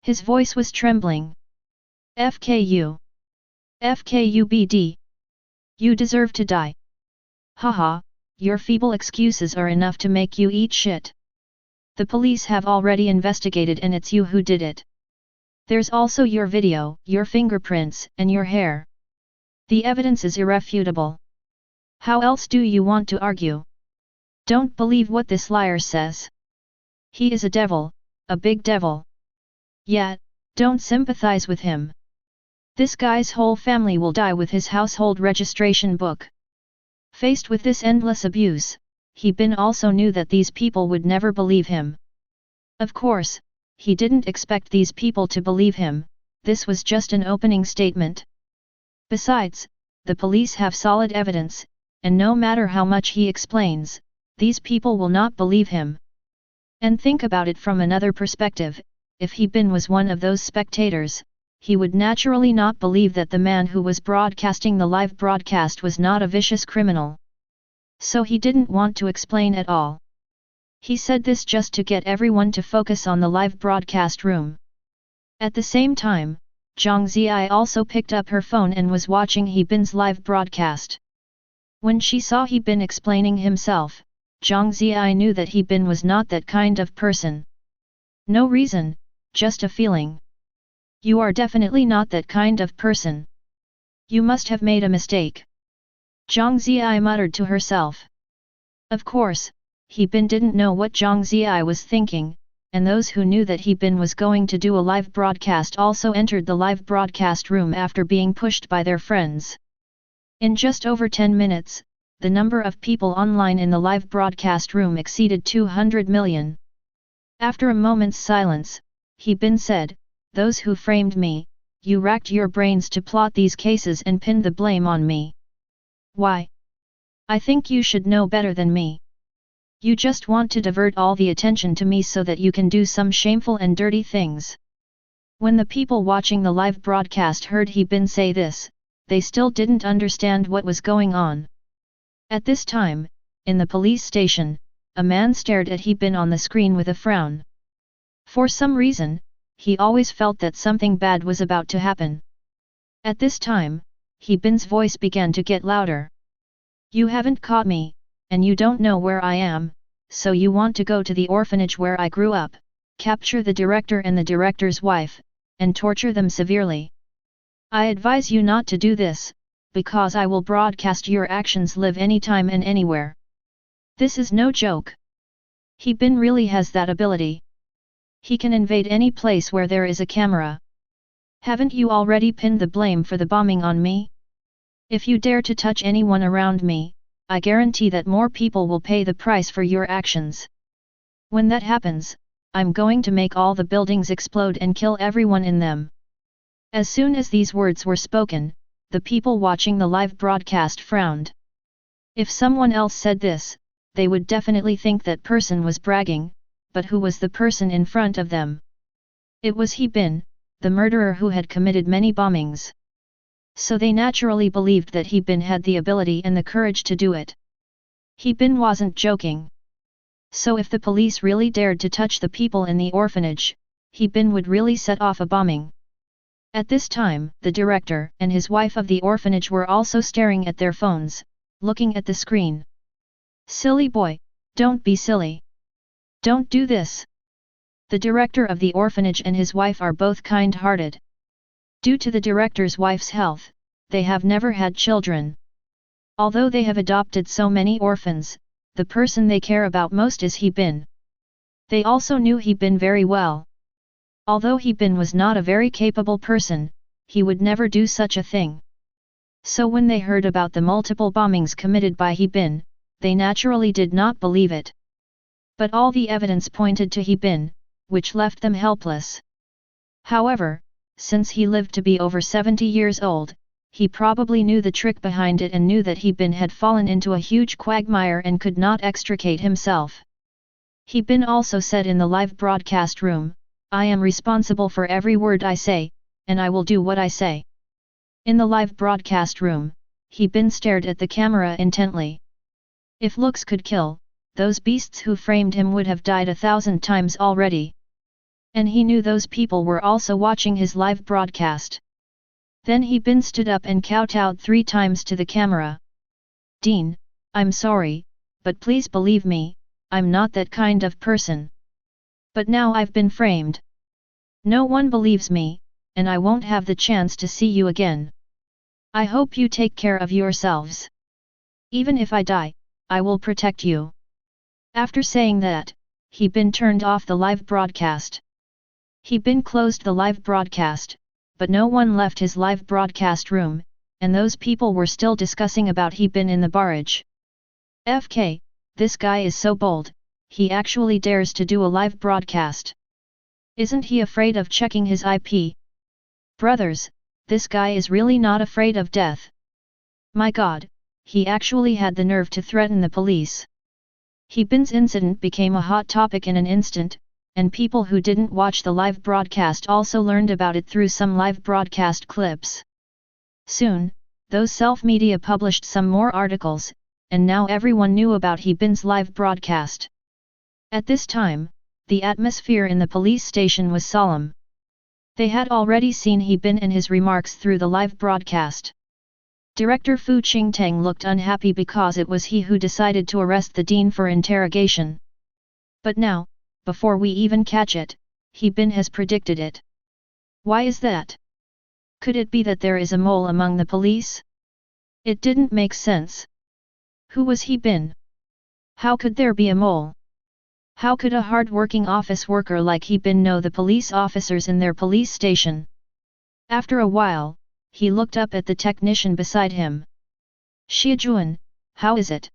His voice was trembling. FKU. FKUBD. You deserve to die. Haha, your feeble excuses are enough to make you eat shit. The police have already investigated and it's you who did it. There's also your video, your fingerprints, and your hair. The evidence is irrefutable. How else do you want to argue? Don't believe what this liar says. He is a devil, a big devil. Yet, don't sympathize with him. This guy's whole family will die with his household registration book. Faced with this endless abuse, He Bin also knew that these people would never believe him. Of course, he didn't expect these people to believe him, this was just an opening statement. Besides, the police have solid evidence, and no matter how much he explains, these people will not believe him. And think about it from another perspective, if He Bin was one of those spectators, he would naturally not believe that the man who was broadcasting the live broadcast was not a vicious criminal. So he didn't want to explain at all. He said this just to get everyone to focus on the live broadcast room. At the same time, Zhang Ziyi also picked up her phone and was watching He Bin's live broadcast. When she saw He Bin explaining himself, Zhang Ziyi knew that He Bin was not that kind of person. No reason, just a feeling. You are definitely not that kind of person. You must have made a mistake. Zhang Ziyi muttered to herself. Of course, He Bin didn't know what Zhang Ziyi was thinking, and those who knew that He Bin was going to do a live broadcast also entered the live broadcast room after being pushed by their friends. In just over 10 minutes, the number of people online in the live broadcast room exceeded 200 million. After a moment's silence, He Bin said, "Those who framed me, you racked your brains to plot these cases and pinned the blame on me. Why? I think you should know better than me. You just want to divert all the attention to me so that you can do some shameful and dirty things." When the people watching the live broadcast heard He Bin say this, they still didn't understand what was going on. At this time, in the police station, a man stared at He Bin on the screen with a frown. For some reason, he always felt that something bad was about to happen. At this time, He Bin's voice began to get louder. "You haven't caught me, and you don't know where I am, so you want to go to the orphanage where I grew up, capture the director and the director's wife, and torture them severely. I advise you not to do this, because I will broadcast your actions live anytime and anywhere. This is no joke. He Bin really has that ability. He can invade any place where there is a camera. Haven't you already pinned the blame for the bombing on me? If you dare to touch anyone around me, I guarantee that more people will pay the price for your actions. When that happens, I'm going to make all the buildings explode and kill everyone in them." As soon as these words were spoken, the people watching the live broadcast frowned. If someone else said this, they would definitely think that person was bragging, but who was the person in front of them? It was He Bin, the murderer who had committed many bombings. So they naturally believed that He Bin had the ability and the courage to do it. He Bin wasn't joking. So if the police really dared to touch the people in the orphanage, He Bin would really set off a bombing. At this time, the director and his wife of the orphanage were also staring at their phones, looking at the screen. "Silly boy, don't be silly. Don't do this." The director of the orphanage and his wife are both kind-hearted. Due to the director's wife's health, they have never had children. Although they have adopted so many orphans, the person they care about most is He Bin. They also knew He Bin very well. Although He Bin was not a very capable person, he would never do such a thing. So when they heard about the multiple bombings committed by He Bin, they naturally did not believe it. But all the evidence pointed to He Bin, which left them helpless. However, since he lived to be over 70 years old, he probably knew the trick behind it and knew that He Bin had fallen into a huge quagmire and could not extricate himself. He Bin also said in the live broadcast room, "I am responsible for every word I say, and I will do what I say." In the live broadcast room, He Bin stared at the camera intently. If looks could kill, those beasts who framed him would have died 1,000 times already. And he knew those people were also watching his live broadcast. Then He Bin stood up and kowtowed 3 times to the camera. "Dean, I'm sorry, but please believe me, I'm not that kind of person. But now I've been framed. No one believes me, and I won't have the chance to see you again. I hope you take care of yourselves. Even if I die, I will protect you." After saying that, He Bin turned off the live broadcast. He Bin closed the live broadcast, but no one left his live broadcast room, and those people were still discussing about He Bin in the barrage. FK, this guy is so bold, he actually dares to do a live broadcast. Isn't he afraid of checking his IP? Brothers, this guy is really not afraid of death. My god, he actually had the nerve to threaten the police. He Bin's incident became a hot topic in an instant, and people who didn't watch the live broadcast also learned about it through some live broadcast clips. Soon, those self-media published some more articles, and now everyone knew about He Bin's live broadcast. At this time, the atmosphere in the police station was solemn. They had already seen He Bin and his remarks through the live broadcast. Director Fu Qingtang looked unhappy because it was he who decided to arrest the dean for interrogation. But now, before we even catch it, He Bin has predicted it. Why is that? Could it be that there is a mole among the police? It didn't make sense. Who was He Bin? How could there be a mole? How could a hard-working office worker like He Bin know the police officers in their police station? After a while, he looked up at the technician beside him. "Xiejuan, how is it?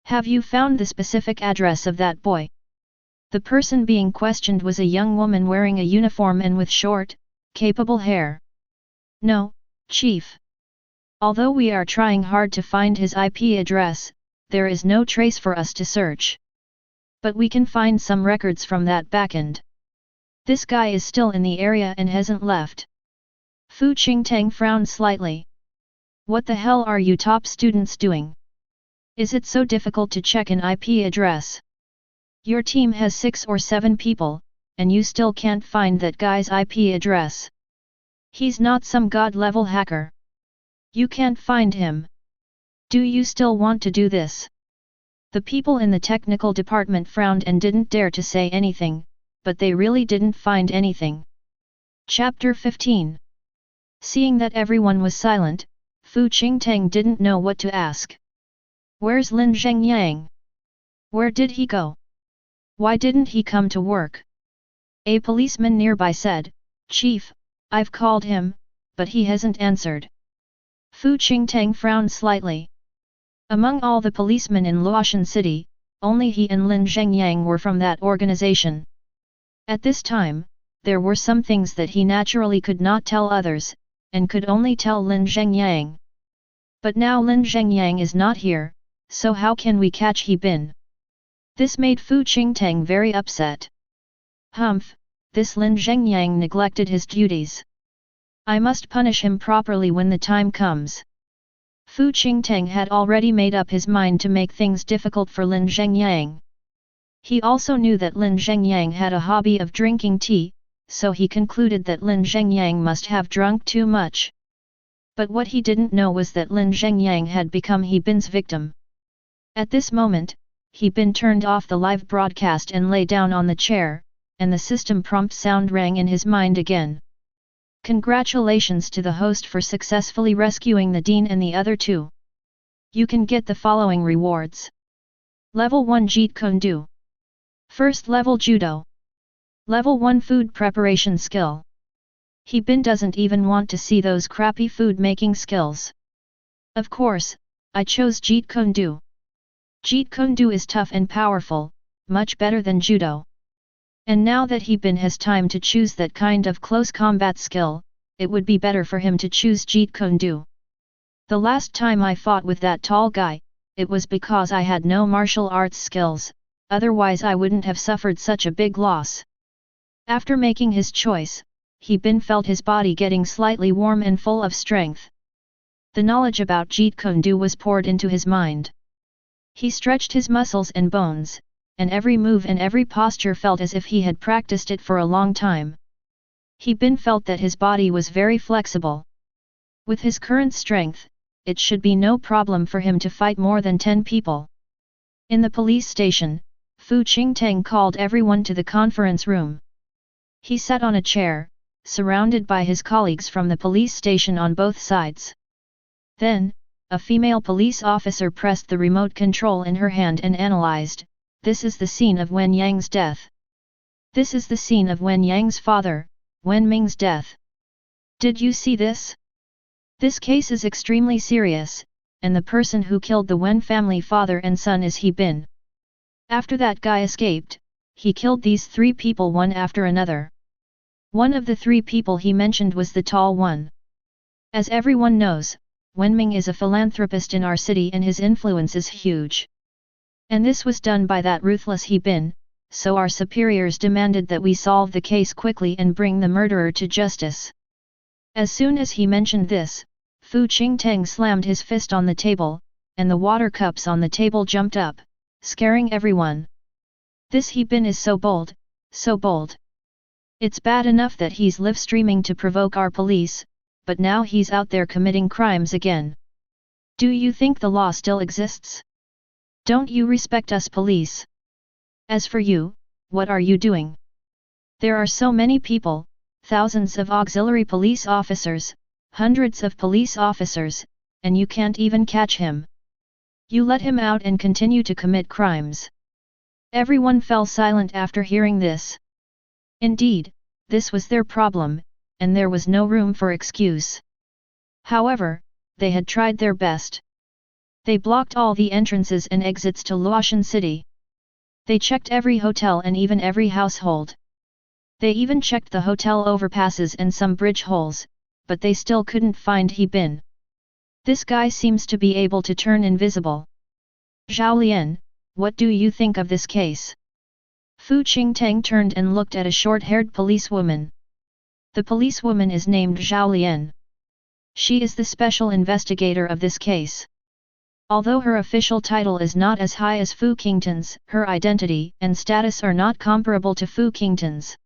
Have you found the specific address of that boy?" The person being questioned was a young woman wearing a uniform and with short, capable hair. "No, Chief. Although we are trying hard to find his IP address, there is no trace for us to search. But we can find some records from that backend. This guy is still in the area and hasn't left." Fu Qingtang frowned slightly. "What the hell are you top students doing? Is it so difficult to check an IP address? Your team has 6 or 7 people, and you still can't find that guy's IP address. He's not some god-level hacker. You can't find him. Do you still want to do this?" The people in the technical department frowned and didn't dare to say anything, but they really didn't find anything. Chapter 15. Seeing that everyone was silent, Fu Qingtang didn't know what to ask. "Where's Lin Zhengyang? Where did he go? Why didn't he come to work?" A policeman nearby said, "Chief, I've called him, but he hasn't answered." Fu Qingtang frowned slightly. Among all the policemen in Luotian City, only he and Lin Zhengyang were from that organization. At this time, there were some things that he naturally could not tell others, and could only tell Lin Zhengyang. But now Lin Zhengyang is not here, so how can we catch He Bin? This made Fu Qingtang very upset. Humph, this Lin Zhengyang neglected his duties. I must punish him properly when the time comes. Fu Qingtang had already made up his mind to make things difficult for Lin Zhengyang. He also knew that Lin Zhengyang had a hobby of drinking tea, so he concluded that Lin Zhengyang must have drunk too much. But what he didn't know was that Lin Zhengyang had become He Bin's victim. At this moment, He Bin turned off the live broadcast and lay down on the chair, and the system prompt sound rang in his mind again. Congratulations to the host for successfully rescuing the dean and the other 2. You can get the following rewards. Level 1 Jeet Kune Do. First level Judo. Level 1 Food Preparation Skill. He Bin doesn't even want to see those crappy food making skills. Of course, I chose Jeet Kune Do. Jeet Kune Do is tough and powerful, much better than Judo. And now that He Bin has time to choose that kind of close combat skill, it would be better for him to choose Jeet Kune Do. The last time I fought with that tall guy, it was because I had no martial arts skills, otherwise I wouldn't have suffered such a big loss. After making his choice, He Bin felt his body getting slightly warm and full of strength. The knowledge about Jeet Kune Do was poured into his mind. He stretched his muscles and bones, and every move and every posture felt as if he had practiced it for a long time. He felt that his body was very flexible. With his current strength, it should be no problem for him to fight more than 10 people. In the police station, Fu Qingtang called everyone to the conference room. He sat on a chair, surrounded by his colleagues from the police station on both sides. Then, a female police officer pressed the remote control in her hand and analyzed, "This is the scene of Wen Yang's death. This is the scene of Wen Yang's father, Wen Ming's death. Did you see this? This case is extremely serious, and the person who killed the Wen family father and son is He Bin. After that guy escaped, he killed these 3 people one after another. One of the 3 people he mentioned was the tall one. As everyone knows, Wen Ming is a philanthropist in our city and his influence is huge. And this was done by that ruthless He Bin, so our superiors demanded that we solve the case quickly and bring the murderer to justice." As soon as he mentioned this, Fu Qingtang slammed his fist on the table, and the water cups on the table jumped up, scaring everyone. "This He Bin is so bold, so bold. It's bad enough that he's live streaming to provoke our police, but now he's out there committing crimes again. Do you think the law still exists? Don't you respect us police? As for you, what are you doing? There are so many people, thousands of auxiliary police officers, hundreds of police officers, and you can't even catch him. You let him out and continue to commit crimes." Everyone fell silent after hearing this. Indeed, this was their problem, and there was no room for excuse. However, they had tried their best. They blocked all the entrances and exits to Luotian City. They checked every hotel and even every household. They even checked the hotel overpasses and some bridge holes, but they still couldn't find He Bin. This guy seems to be able to turn invisible. "Zhao Lian, what do you think of this case?" Fu Qingtang turned and looked at a short-haired policewoman. The policewoman is named Zhao Lian. She is the special investigator of this case. Although her official title is not as high as Fu Qingtang's, her identity and status are not comparable to Fu Qingtang's.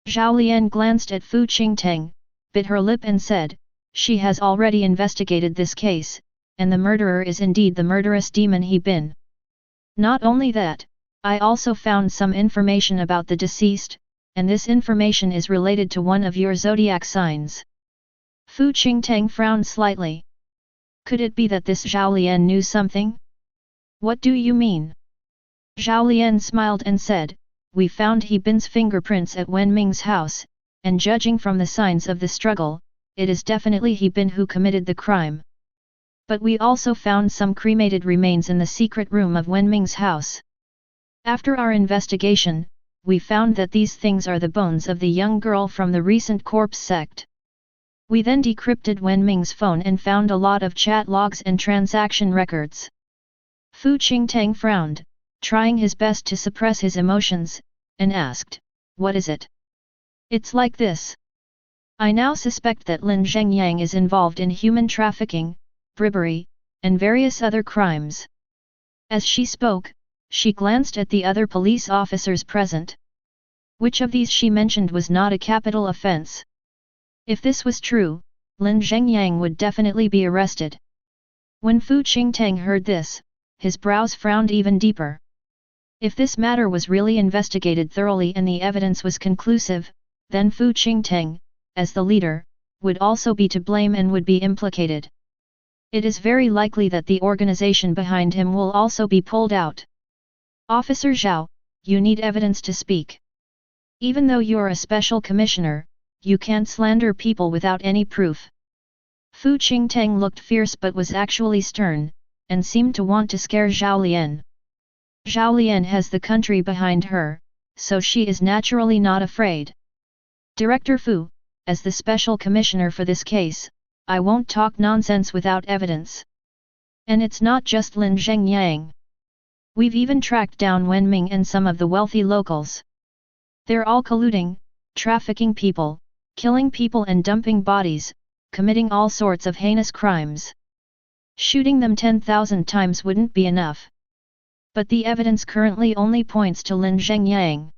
Zhao Lian glanced at Fu Qingtang, bit her lip and said, "She has already investigated this case, and the murderer is indeed the murderous demon He Bin. Not only that, I also found some information about the deceased, and this information is related to one of your zodiac signs." Fu Qingtang frowned slightly. Could it be that this Zhao Lian knew something? "What do you mean?" Zhao Lian smiled and said, "We found He Bin's fingerprints at Wen Ming's house, and judging from the signs of the struggle, it is definitely He Bin who committed the crime. But we also found some cremated remains in the secret room of Wen Ming's house. After our investigation, we found that these things are the bones of the young girl from the recent corpse sect. We then decrypted Wen Ming's phone and found a lot of chat logs and transaction records." Fu Qingtang frowned, trying his best to suppress his emotions, and asked, "What is it?" "It's like this. I now suspect that Lin Zhengyang is involved in human trafficking, bribery, and various other crimes." As she spoke, she glanced at the other police officers present. Which of these she mentioned was not a capital offense? If this was true, Lin Zhengyang would definitely be arrested. When Fu Qingtang heard this, his brows frowned even deeper. If this matter was really investigated thoroughly and the evidence was conclusive, then Fu Qingtang, as the leader, would also be to blame and would be implicated. It is very likely that the organization behind him will also be pulled out. "Officer Zhao, you need evidence to speak. Even though you're a special commissioner, you can't slander people without any proof." Fu Qingtang looked fierce but was actually stern, and seemed to want to scare Zhao Lian. Zhao Lian has the country behind her, so she is naturally not afraid. "Director Fu, as the special commissioner for this case, I won't talk nonsense without evidence. And it's not just Lin Zhengyang. We've even tracked down Wen Ming and some of the wealthy locals. They're all colluding, trafficking people, killing people and dumping bodies, committing all sorts of heinous crimes. Shooting them 10,000 times wouldn't be enough. But the evidence currently only points to Lin Zhengyang.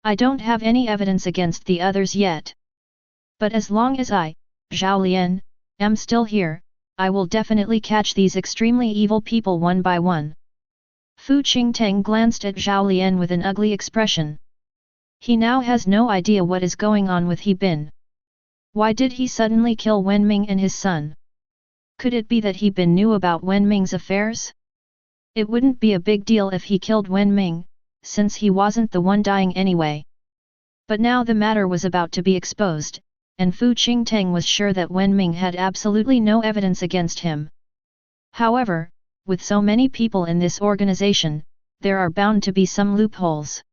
I don't have any evidence against the others yet. But as long as I, Zhao Lian, am still here, I will definitely catch these extremely evil people one by one. Fu Qingtang glanced at Zhao Lian with an ugly expression. He now has no idea what is going on with He Bin. Why did he suddenly kill Wenming and his son? Could it be that He Bin knew about Wenming's affairs? It wouldn't be a big deal if he killed Wenming, since he wasn't the one dying anyway. But now the matter was about to be exposed, and Fu Qingtang was sure that Wenming had absolutely no evidence against him. However, with so many people in this organization, there are bound to be some loopholes.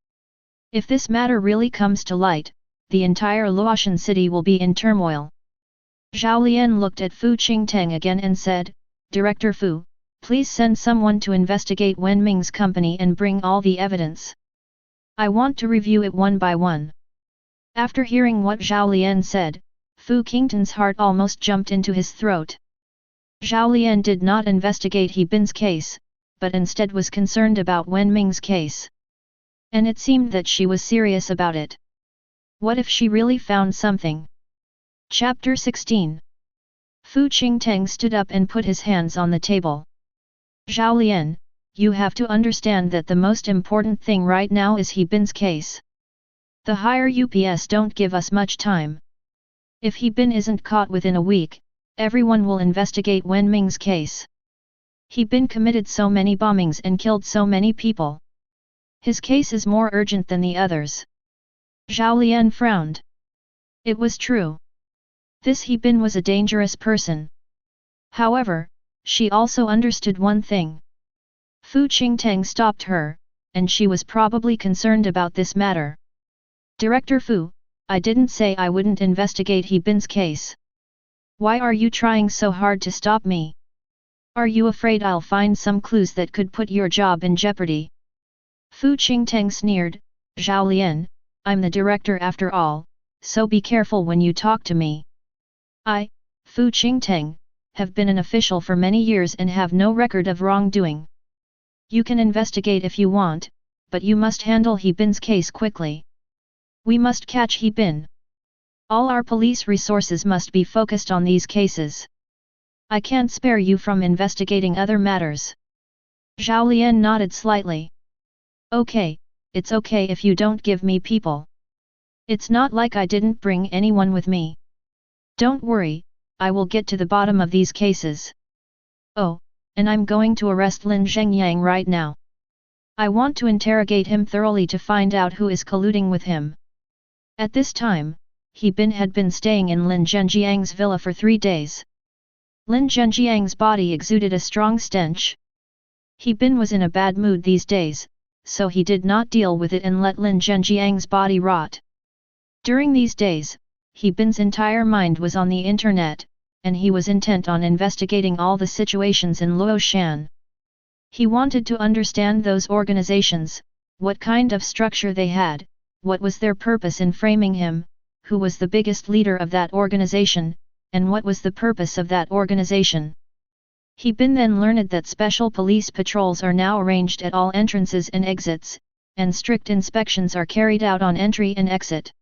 If this matter really comes to light, the entire Luotian city will be in turmoil. Zhao Lian looked at Fu Qingtang again and said, Director Fu, please send someone to investigate Wenming's company and bring all the evidence. I want to review it one by one. After hearing what Zhao Lian said, Fu Qingtang's heart almost jumped into his throat. Zhao Lian did not investigate He Bin's case, but instead was concerned about Wenming's case. And it seemed that she was serious about it. What if she really found something? Chapter 16. Fu Qingtang stood up and put his hands on the table. Zhao Lian, you have to understand that the most important thing right now is He Bin's case. The higher UPS don't give us much time. If He Bin isn't caught within a week, everyone will investigate Wenming's case. He Bin committed so many bombings and killed so many people. His case is more urgent than the others. Zhao Lian frowned. It was true. This He Bin was a dangerous person. However, she also understood one thing. Fu Qingtang stopped her, and she was probably concerned about this matter. Director Fu, I didn't say I wouldn't investigate He Bin's case. Why are you trying so hard to stop me? Are you afraid I'll find some clues that could put your job in jeopardy? Fu Qingtang sneered, Zhao Lian, I'm the director after all, so be careful when you talk to me. I, Fu Qingtang, have been an official for many years and have no record of wrongdoing. You can investigate if you want, but you must handle He Bin's case quickly. We must catch He Bin. All our police resources must be focused on these cases. I can't spare you from investigating other matters. Zhao Lian nodded slightly. Okay, it's okay if you don't give me people. It's not like I didn't bring anyone with me. Don't worry, I will get to the bottom of these cases. Oh, and I'm going to arrest Lin Zhengyang right now. I want to interrogate him thoroughly to find out who is colluding with him. At this time, He Bin had been staying in Lin Zhenjiang's villa for 3 days. Lin Zhenjiang's body exuded a strong stench. He Bin was in a bad mood these days, so he did not deal with it and let Lin Zhenjiang's body rot. During these days, He Bin's entire mind was on the internet, and he was intent on investigating all the situations in Luoshan. He wanted to understand those organizations, what kind of structure they had, what was their purpose in framing him, who was the biggest leader of that organization, and what was the purpose of that organization. He Bin then learned that special police patrols are now arranged at all entrances and exits, and strict inspections are carried out on entry and exit.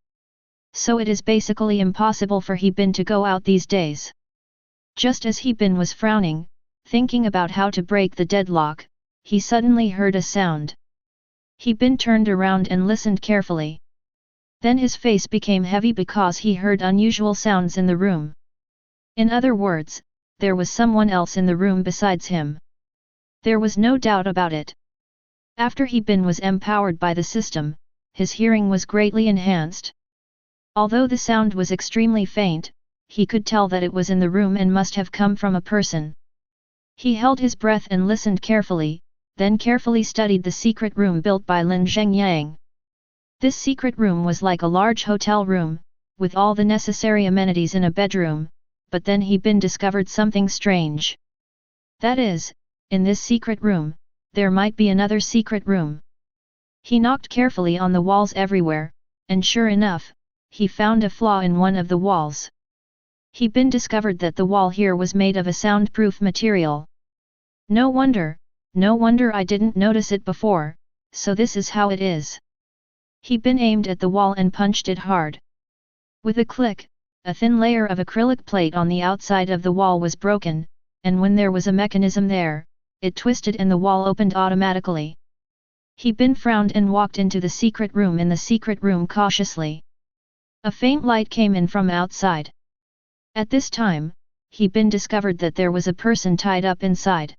So it is basically impossible for He Bin to go out these days. Just as He Bin was frowning, thinking about how to break the deadlock, he suddenly heard a sound. He Bin turned around and listened carefully. Then his face became heavy because he heard unusual sounds in the room. In other words, there was someone else in the room besides him. There was no doubt about it. After He Bin was empowered by the system, his hearing was greatly enhanced. Although the sound was extremely faint, he could tell that it was in the room and must have come from a person. He held his breath and listened carefully, then carefully studied the secret room built by Lin Zhengyang. This secret room was like a large hotel room, with all the necessary amenities in a bedroom, but then He Bin discovered something strange. That is, in this secret room, there might be another secret room. He knocked carefully on the walls everywhere, and sure enough, he found a flaw in one of the walls. He Bin discovered that the wall here was made of a soundproof material. No wonder I didn't notice it before, so this is how it is. He Bin aimed at the wall and punched it hard. With a click, a thin layer of acrylic plate on the outside of the wall was broken, and when there was a mechanism there, it twisted and the wall opened automatically. He Bin frowned and walked into the secret room. In the secret room cautiously, a faint light came in from outside. At this time, He Bin discovered that there was a person tied up inside.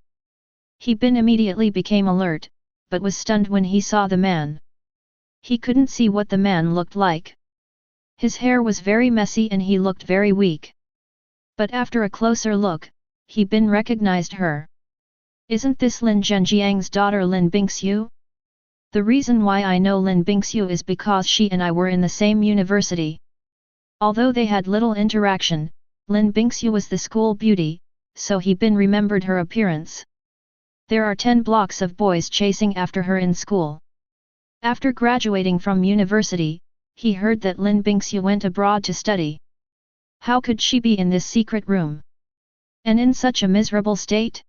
He Bin immediately became alert, but was stunned when he saw the man. He couldn't see what the man looked like. His hair was very messy and he looked very weak. But after a closer look, He Bin recognized her. Isn't this Lin Zhenjiang's daughter Lin Bingxiu? The reason why I know Lin Bingxiu is because she and I were in the same university. Although they had little interaction, Lin Bingxiu was the school beauty, so He Bin remembered her appearance. There are 10 blocks of boys chasing after her in school. After graduating from university, he heard that Lin Bingxiu went abroad to study. How could she be in this secret room? And in such a miserable state?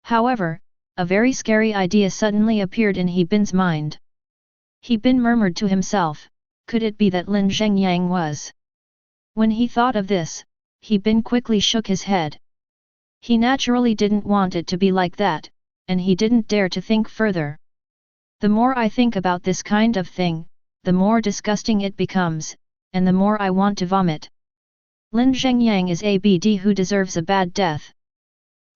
However, a very scary idea suddenly appeared in He Bin's mind. He Bin murmured to himself, could it be that Lin Zhengyang was? When he thought of this, He Bin quickly shook his head. He naturally didn't want it to be like that, and he didn't dare to think further. The more I think about this kind of thing, the more disgusting it becomes, and the more I want to vomit. Lin Zhengyang is a BD who deserves a bad death.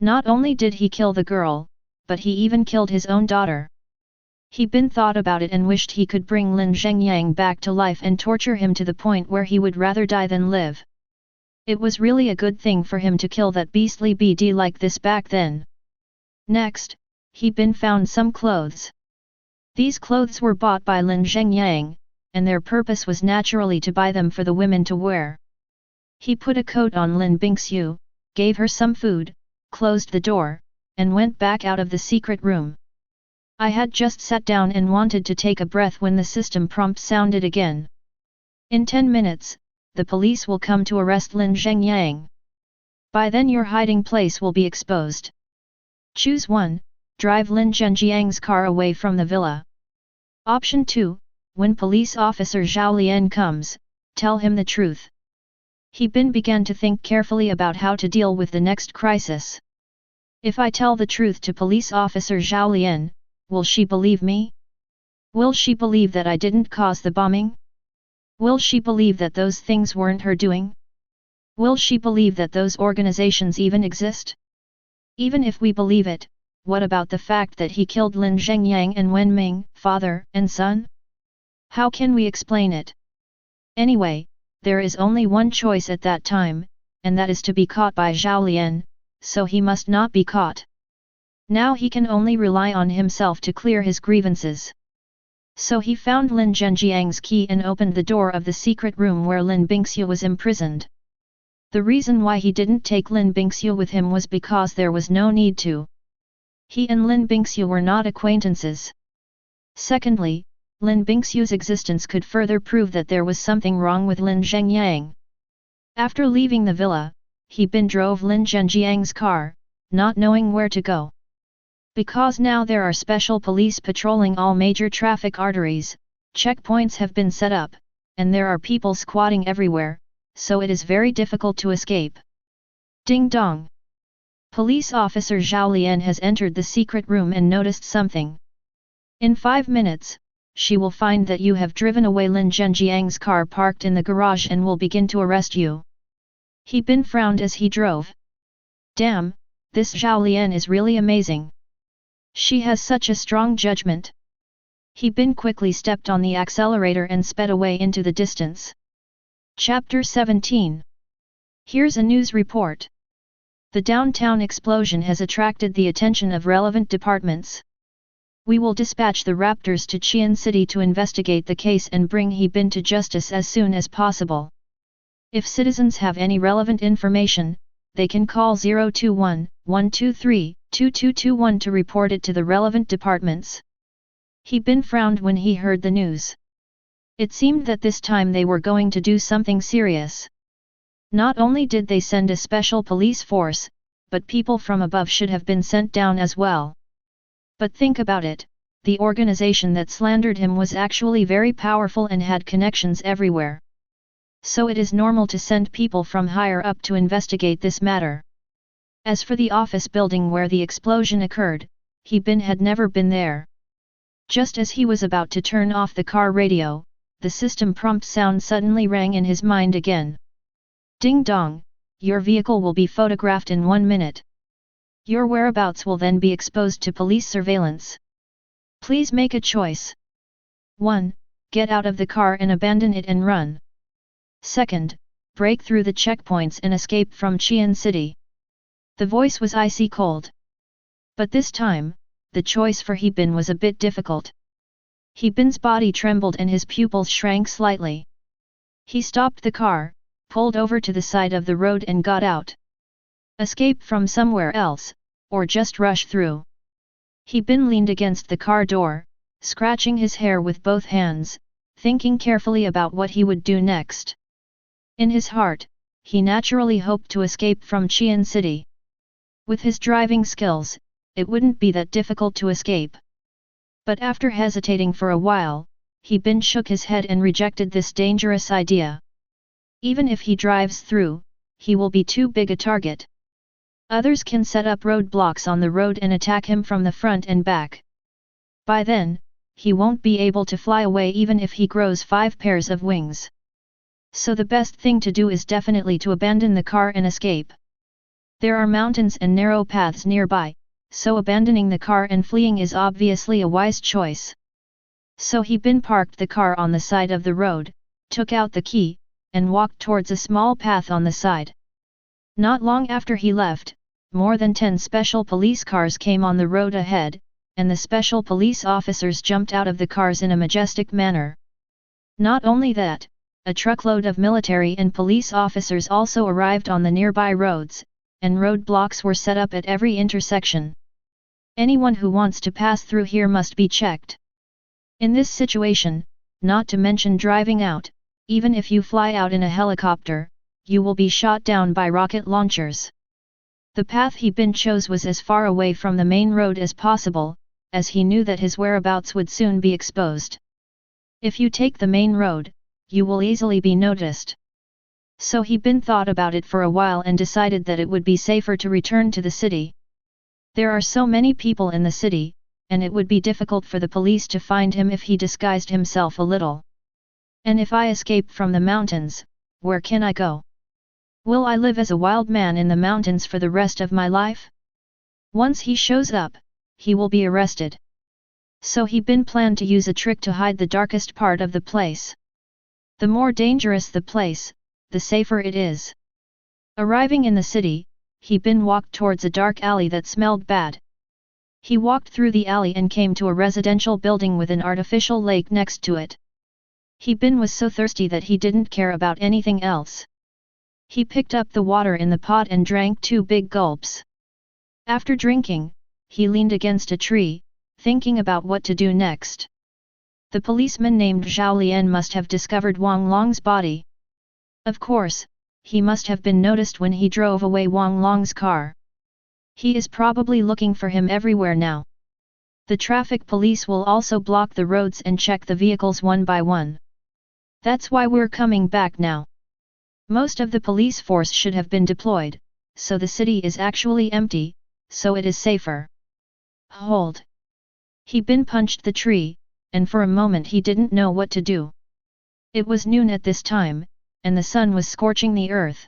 Not only did he kill the girl, but he even killed his own daughter. He Bin thought about it and wished he could bring Lin Zhengyang back to life and torture him to the point where he would rather die than live. It was really a good thing for him to kill that beastly BD like this back then. Next, He Bin found some clothes. These clothes were bought by Lin Zhengyang, and their purpose was naturally to buy them for the women to wear. He put a coat on Lin Bingxiu, gave her some food, closed the door, and went back out of the secret room. I had just sat down and wanted to take a breath when the system prompt sounded again. In 10 minutes, the police will come to arrest Lin Zhengyang. By then your hiding place will be exposed. Choose 1, drive Lin Zhenjiang's car away from the villa. Option 2, when police officer Zhao Lian comes, tell him the truth. He Bin began to think carefully about how to deal with the next crisis. If I tell the truth to police officer Zhao Lian, will she believe me? Will she believe that I didn't cause the bombing? Will she believe that those things weren't her doing? Will she believe that those organizations even exist? Even if we believe it, what about the fact that he killed Lin Zhengyang and Wen Ming, father and son? How can we explain it? Anyway, there is only one choice at that time, and that is to be caught by Zhao Lian, so he must not be caught. Now he can only rely on himself to clear his grievances. So he found Lin Zhenjiang's key and opened the door of the secret room where Lin Bingxiu was imprisoned. The reason why he didn't take Lin Bingxiu with him was because there was no need to. He and Lin Bingxiu were not acquaintances. Secondly, Lin Bingxiu's existence could further prove that there was something wrong with Lin Zhengyang. After leaving the villa, He Bin drove Lin Zhenjiang's car, not knowing where to go. Because now there are special police patrolling all major traffic arteries, checkpoints have been set up, and there are people squatting everywhere, so it is very difficult to escape. Ding dong! Police officer Zhao Lian has entered the secret room and noticed something. In 5 minutes, she will find that you have driven away Lin Zhenjiang's car parked in the garage and will begin to arrest you. He Bin frowned as he drove. Damn, this Zhao Lian is really amazing. She has such a strong judgment. He Bin quickly stepped on the accelerator and sped away into the distance. Chapter 17. Here's a news report. The downtown explosion has attracted the attention of relevant departments. We will dispatch the Raptors to Qian City to investigate the case and bring He Bin to justice as soon as possible. If citizens have any relevant information, they can call 021-123-2221 to report it to the relevant departments. He Bin frowned when he heard the news. It seemed that this time they were going to do something serious. Not only did they send a special police force, but people from above should have been sent down as well. But think about it, the organization that slandered him was actually very powerful and had connections everywhere. So it is normal to send people from higher up to investigate this matter. As for the office building where the explosion occurred, He-bin had never been there. Just as he was about to turn off the car radio, the system prompt sound suddenly rang in his mind again. Ding dong, your vehicle will be photographed in 1 minute. Your whereabouts will then be exposed to police surveillance. Please make a choice. 1. Get out of the car and abandon it and run. 2nd, break through the checkpoints and escape from Qian City. The voice was icy cold. But this time, the choice for He-bin was a bit difficult. He-bin's body trembled and his pupils shrank slightly. He stopped the car, pulled over to the side of the road and got out. Escape from somewhere else, or just rush through. He-bin leaned against the car door, scratching his hair with both hands, thinking carefully about what he would do next. In his heart, he naturally hoped to escape from Qian City. With his driving skills, it wouldn't be that difficult to escape. But after hesitating for a while, He-bin shook his head and rejected this dangerous idea. Even if he drives through, he will be too big a target. Others can set up roadblocks on the road and attack him from the front and back. By then, he won't be able to fly away even if he grows 5 pairs of wings. So the best thing to do is definitely to abandon the car and escape. There are mountains and narrow paths nearby, so abandoning the car and fleeing is obviously a wise choice. So He-bin parked the car on the side of the road, took out the key, and walked towards a small path on the side. Not long after he left, more than 10 special police cars came on the road ahead, and the special police officers jumped out of the cars in a majestic manner. Not only that, a truckload of military and police officers also arrived on the nearby roads, and roadblocks were set up at every intersection. Anyone who wants to pass through here must be checked. In this situation, not to mention driving out, even if you fly out in a helicopter, you will be shot down by rocket launchers. The path He-bin chose was as far away from the main road as possible, as he knew that his whereabouts would soon be exposed. If you take the main road, you will easily be noticed. So He-bin thought about it for a while and decided that it would be safer to return to the city. There are so many people in the city, and it would be difficult for the police to find him if he disguised himself a little. And if I escape from the mountains, where can I go? Will I live as a wild man in the mountains for the rest of my life? Once he shows up, he will be arrested. So He-bin planned to use a trick to hide the darkest part of the place. The more dangerous the place, the safer it is. Arriving in the city, He-bin walked towards a dark alley that smelled bad. He walked through the alley and came to a residential building with an artificial lake next to it. He-bin was so thirsty that he didn't care about anything else. He picked up the water in the pot and drank 2 big gulps. After drinking, he leaned against a tree, thinking about what to do next. The policeman named Zhao Lian must have discovered Wang Long's body. Of course, he must have been noticed when he drove away Wang Long's car. He is probably looking for him everywhere now. The traffic police will also block the roads and check the vehicles one by one. That's why we're coming back now. Most of the police force should have been deployed, so the city is actually empty, so it is safer. Hold! He-bin punched the tree, and for a moment he didn't know what to do. It was noon at this time, and the sun was scorching the earth.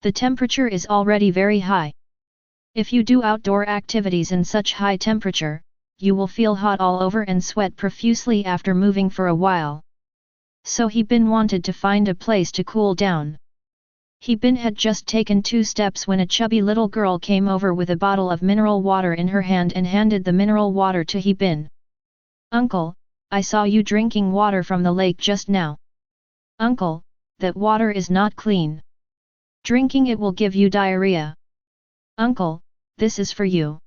The temperature is already very high. If you do outdoor activities in such high temperature, you will feel hot all over and sweat profusely after moving for a while. So He-bin wanted to find a place to cool down. He-bin had just taken 2 steps when a chubby little girl came over with a bottle of mineral water in her hand and handed the mineral water to He-bin. "Uncle, I saw you drinking water from the lake just now." "Uncle, that water is not clean. Drinking it will give you diarrhea." "Uncle, this is for you."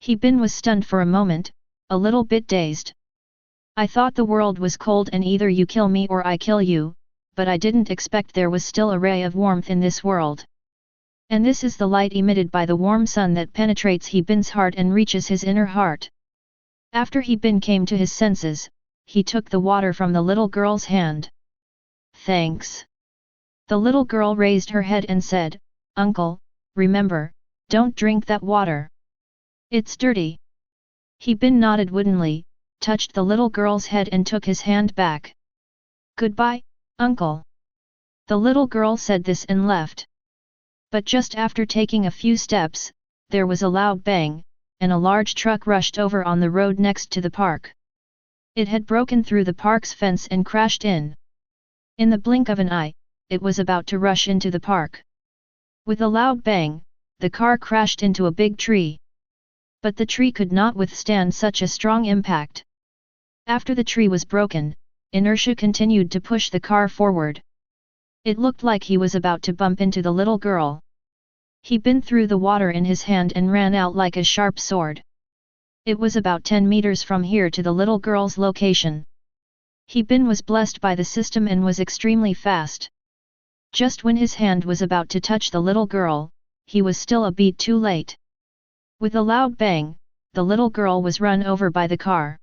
He-bin was stunned for a moment, a little bit dazed. "I thought the world was cold and either you kill me or I kill you," but I didn't expect there was still a ray of warmth in this world. And this is the light emitted by the warm sun that penetrates He Bin's heart and reaches his inner heart. After He Bin came to his senses, he took the water from the little girl's hand. Thanks. The little girl raised her head and said, Uncle, remember, don't drink that water. It's dirty. He Bin nodded woodenly, touched the little girl's head and took his hand back. Goodbye, Uncle. The little girl said this and left. But just after taking a few steps, there was a loud bang, and a large truck rushed over on the road next to the park. It had broken through the park's fence and crashed in. In the blink of an eye, it was about to rush into the park. With a loud bang, the car crashed into a big tree. But the tree could not withstand such a strong impact. After the tree was broken, inertia continued to push the car forward. It looked like he was about to bump into the little girl. He Bin threw the water in his hand and ran out like a sharp sword. It was about 10 meters from here to the little girl's location. He Bin was blessed by the system and was extremely fast. Just when his hand was about to touch the little girl, he was still a beat too late. With a loud bang, the little girl was run over by the car.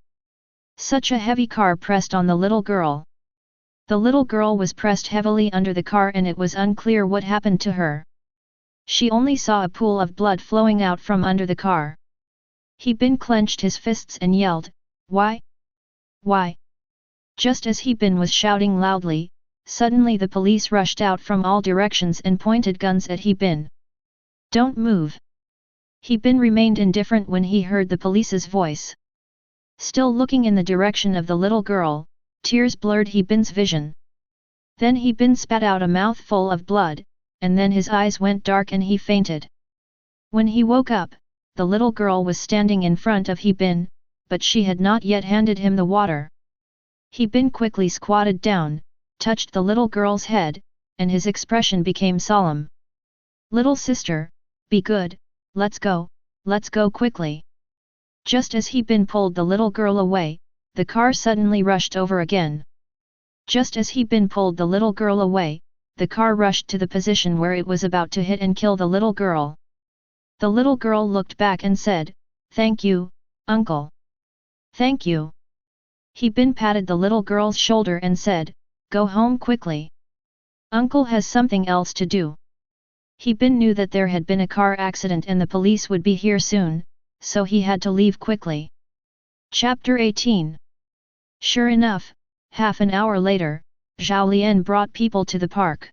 Such a heavy car pressed on the little girl. The little girl was pressed heavily under the car and it was unclear what happened to her. She only saw a pool of blood flowing out from under the car. He Bin clenched his fists and yelled, Why? Why? Just as He Bin was shouting loudly, suddenly the police rushed out from all directions and pointed guns at He Bin. Don't move. He Bin remained indifferent when he heard the police's voice. Still looking in the direction of the little girl, tears blurred He Bin's vision. Then He Bin spat out a mouthful of blood, and then his eyes went dark and he fainted. When he woke up, the little girl was standing in front of He Bin, but she had not yet handed him the water. He Bin quickly squatted down, touched the little girl's head, and his expression became solemn. Little sister, be good, let's go quickly. Just as He Bin pulled the little girl away, the car suddenly rushed over again. Just as He Bin pulled the little girl away, the car rushed to the position where it was about to hit and kill the little girl. The little girl looked back and said, Thank you, Uncle. Thank you. He Bin patted the little girl's shoulder and said, Go home quickly. Uncle has something else to do. He Bin knew that there had been a car accident and the police would be here soon, so he had to leave quickly. Chapter 18. Sure enough, half an hour later, Zhao Lian brought people to the park.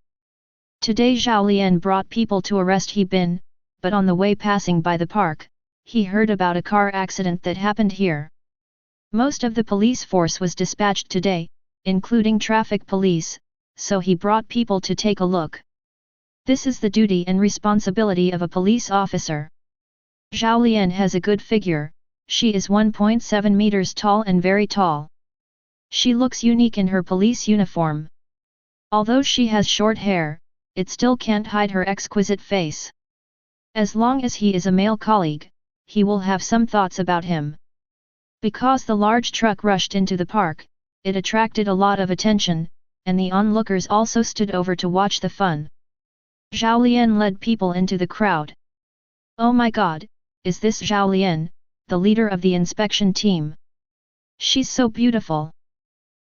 Today Zhao Lian brought people to arrest He Bin, but on the way passing by the park, he heard about a car accident that happened here. Most of the police force was dispatched today, including traffic police, so he brought people to take a look. This is the duty and responsibility of a police officer. Zhao Lian has a good figure, she is 1.7 meters tall and very tall. She looks unique in her police uniform. Although she has short hair, it still can't hide her exquisite face. As long as he is a male colleague, he will have some thoughts about him. Because the large truck rushed into the park, it attracted a lot of attention, and the onlookers also stood over to watch the fun. Zhao Lian led people into the crowd. Oh my god, is this Zhao Lian, the leader of the inspection team? She's so beautiful.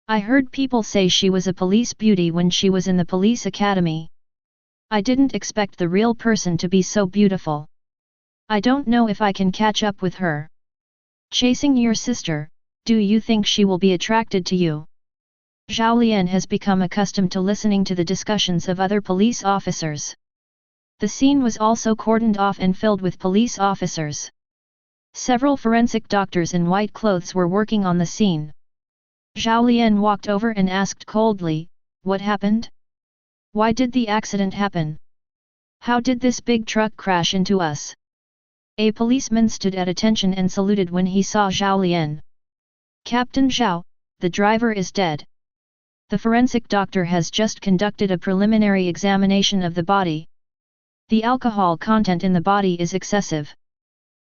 I heard people say she was a police beauty when she was in the police academy. I didn't expect the real person to be so beautiful. I don't know if I can catch up with her. Chasing your sister, do you think she will be attracted to you? Zhao Lian has become accustomed to listening to the discussions of other police officers. The scene was also cordoned off and filled with police officers. Several forensic doctors in white clothes were working on the scene. Zhao Lian walked over and asked coldly, What happened? Why did the accident happen? How did this big truck crash into us? A policeman stood at attention and saluted when he saw Zhao Lian. Captain Zhao, the driver is dead. The forensic doctor has just conducted a preliminary examination of the body. The alcohol content in the body is excessive.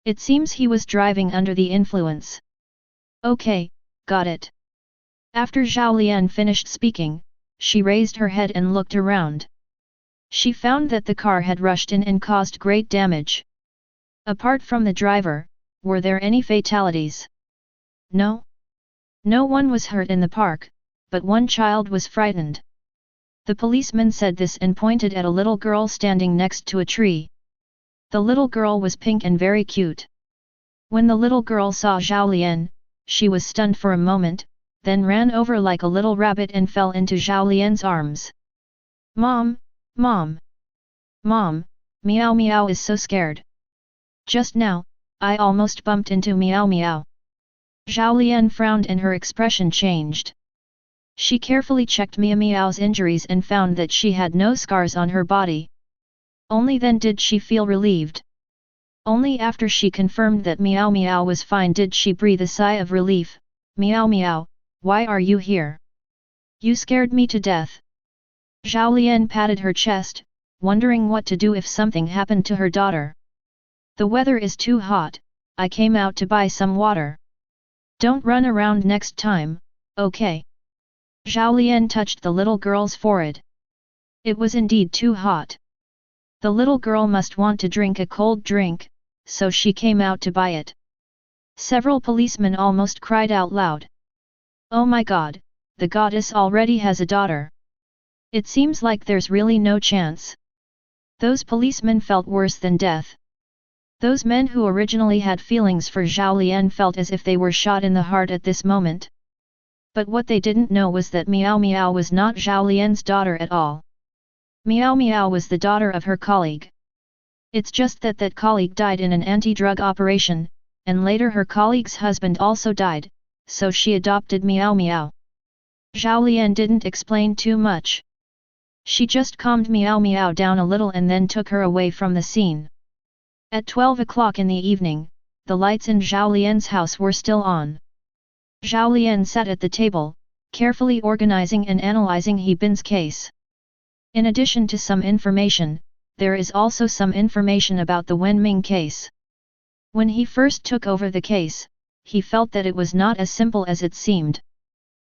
It seems he was driving under the influence. Okay, got it. After Zhao Lian finished speaking, she raised her head and looked around. She found that the car had rushed in and caused great damage. Apart from the driver, were there any fatalities? No. No one was hurt in the park, but one child was frightened. The policeman said this and pointed at a little girl standing next to a tree. The little girl was pink and very cute. When the little girl saw Zhao Lian, she was stunned for a moment, then ran over like a little rabbit and fell into Zhao Lian's arms. Mom, Mom! Mom, Meow Meow is so scared. Just now, I almost bumped into Meow Meow. Zhao Lian frowned and her expression changed. She carefully checked Meow Meow's injuries and found that she had no scars on her body. Only then did she feel relieved. Only after she confirmed that Meow Meow was fine did she breathe a sigh of relief. Meow Meow, why are you here? You scared me to death. Zhao Lian patted her chest, wondering what to do if something happened to her daughter. The weather is too hot, I came out to buy some water. Don't run around next time, okay? Zhao Lian touched the little girl's forehead. It was indeed too hot. The little girl must want to drink a cold drink, so she came out to buy it. Several policemen almost cried out loud. Oh my god, the goddess already has a daughter. It seems like there's really no chance. Those policemen felt worse than death. Those men who originally had feelings for Zhao Lian felt as if they were shot in the heart at this moment. But what they didn't know was that Meow Meow was not Zhao Lian's daughter at all. Meow Meow was the daughter of her colleague. It's just that that colleague died in an anti-drug operation, and later her colleague's husband also died, so she adopted Meow Meow. Zhao Lian didn't explain too much. She just calmed Meow Meow down a little and then took her away from the scene. At 12 o'clock in the evening, the lights in Zhao Lian's house were still on. Zhao Lian sat at the table, carefully organizing and analyzing He Bin's case. In addition to some information, there is also some information about the Wenming case. When he first took over the case, he felt that it was not as simple as it seemed.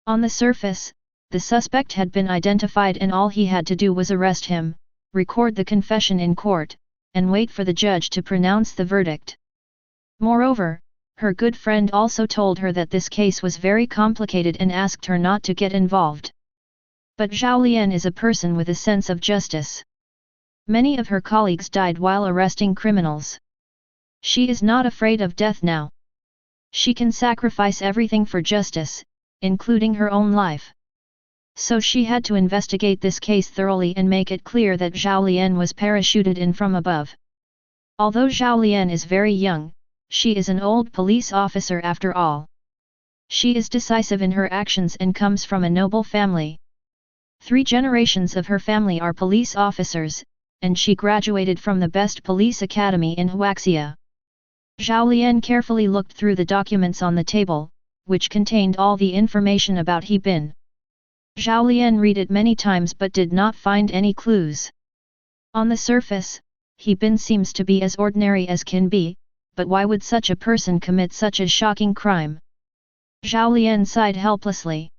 On the surface, the suspect had been identified and all he had to do was arrest him, record the confession in court, and wait for the judge to pronounce the verdict. Moreover, her good friend also told her that this case was very complicated and asked her not to get involved. But Zhao Lian is a person with a sense of justice. Many of her colleagues died while arresting criminals. She is not afraid of death now. She can sacrifice everything for justice, including her own life. So she had to investigate this case thoroughly and make it clear that Zhao Lian was parachuted in from above. Although Zhao Lian is very young, she is an old police officer after all. She is decisive in her actions and comes from a noble family. 3 generations of her family are police officers, and she graduated from the best police academy in Huaxia. Zhao Lian carefully looked through the documents on the table, which contained all the information about He Bin. Zhao Lian read it many times but did not find any clues. On the surface, He Bin seems to be as ordinary as can be, but why would such a person commit such a shocking crime? Zhao Lian sighed helplessly.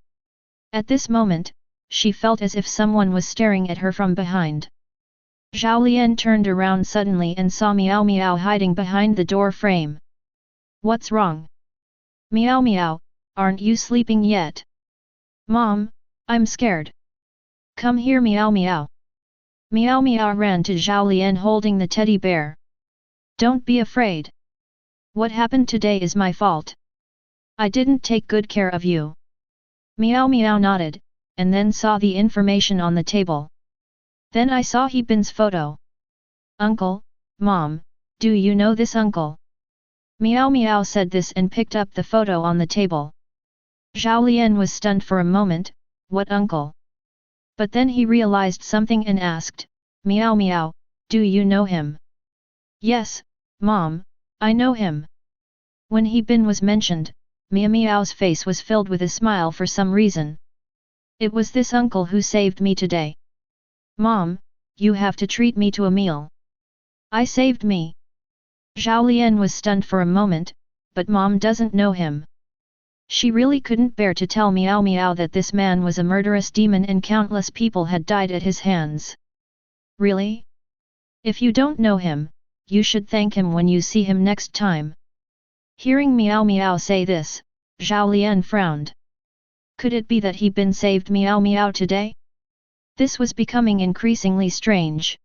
At this moment, she felt as if someone was staring at her from behind. Zhao Lian turned around suddenly and saw Meow Meow hiding behind the door frame. What's wrong? Meow Meow, aren't you sleeping yet? Mom, I'm scared. Come here Meow Meow. Meow Meow ran to Zhao Lian holding the teddy bear. Don't be afraid. What happened today is my fault. I didn't take good care of you. Meow Meow nodded, and then saw the information on the table. Then I saw He Bin's photo. Uncle, Mom, do you know this uncle? Meow Meow said this and picked up the photo on the table. Zhao Lian was stunned for a moment, what uncle? But then he realized something and asked, Meow Meow, do you know him? Yes, Mom, I know him. When He Bin was mentioned, Meow Meow's face was filled with a smile for some reason. It was this uncle who saved me today. Mom, you have to treat me to a meal. I saved me. Zhao Lian was stunned for a moment, but Mom doesn't know him. She really couldn't bear to tell Meow Meow that this man was a murderous demon and countless people had died at his hands. Really? If you don't know him, you should thank him when you see him next time. Hearing Meow Meow say this, Zhao Lian frowned. Could it be that he been saved Meow Meow today? This was becoming increasingly strange.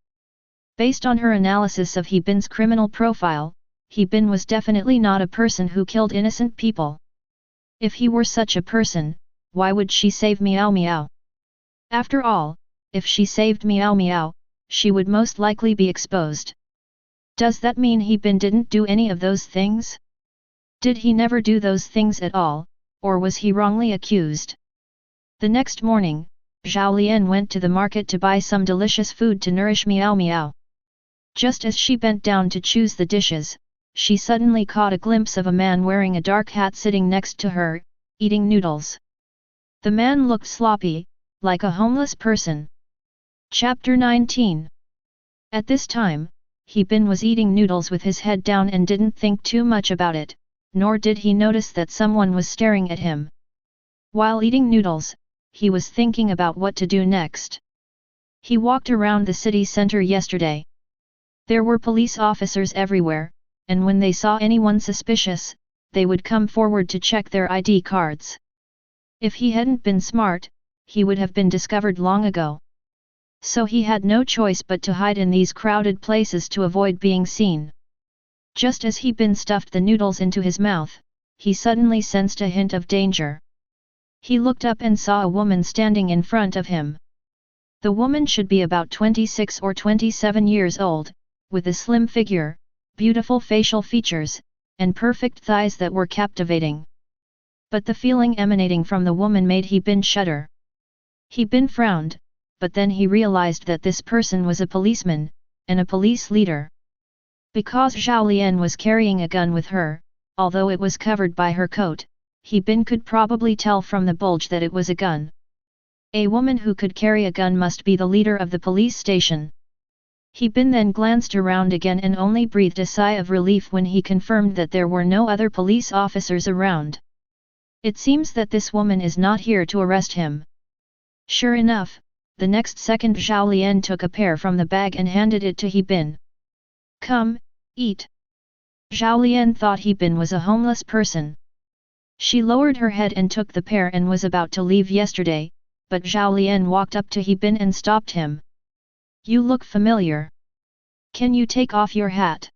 Based on her analysis of He Bin's criminal profile, He Bin was definitely not a person who killed innocent people. If he were such a person, why would she save Meow Meow? After all, if she saved Meow Meow, she would most likely be exposed. Does that mean He Bin didn't do any of those things? Did he never do those things at all, or was he wrongly accused? The next morning, Zhao Lian went to the market to buy some delicious food to nourish Meow Meow. Just as she bent down to choose the dishes, she suddenly caught a glimpse of a man wearing a dark hat sitting next to her, eating noodles. The man looked sloppy, like a homeless person. Chapter 19. At this time, He Bin was eating noodles with his head down and didn't think too much about it, nor did he notice that someone was staring at him. While eating noodles, he was thinking about what to do next. He walked around the city center yesterday. There were police officers everywhere, and when they saw anyone suspicious, they would come forward to check their ID cards. If he hadn't been smart, he would have been discovered long ago. So he had no choice but to hide in these crowded places to avoid being seen. Just as He Bin stuffed the noodles into his mouth, he suddenly sensed a hint of danger. He looked up and saw a woman standing in front of him. The woman should be about 26 or 27 years old, with a slim figure, beautiful facial features, and perfect thighs that were captivating. But the feeling emanating from the woman made He Bin shudder. He Bin frowned, but then he realized that this person was a policeman, and a police leader. Because Zhao Lian was carrying a gun with her, although it was covered by her coat, He Bin could probably tell from the bulge that it was a gun. A woman who could carry a gun must be the leader of the police station. He Bin then glanced around again and only breathed a sigh of relief when he confirmed that there were no other police officers around. It seems that this woman is not here to arrest him. Sure enough, the next second Zhao Lian took a pear from the bag and handed it to He Bin. Come, eat. Zhao Lian thought He Bin was a homeless person. She lowered her head and took the pear and was about to leave yesterday, but Zhao Lian walked up to He Bin and stopped him. You look familiar. Can you take off your hat?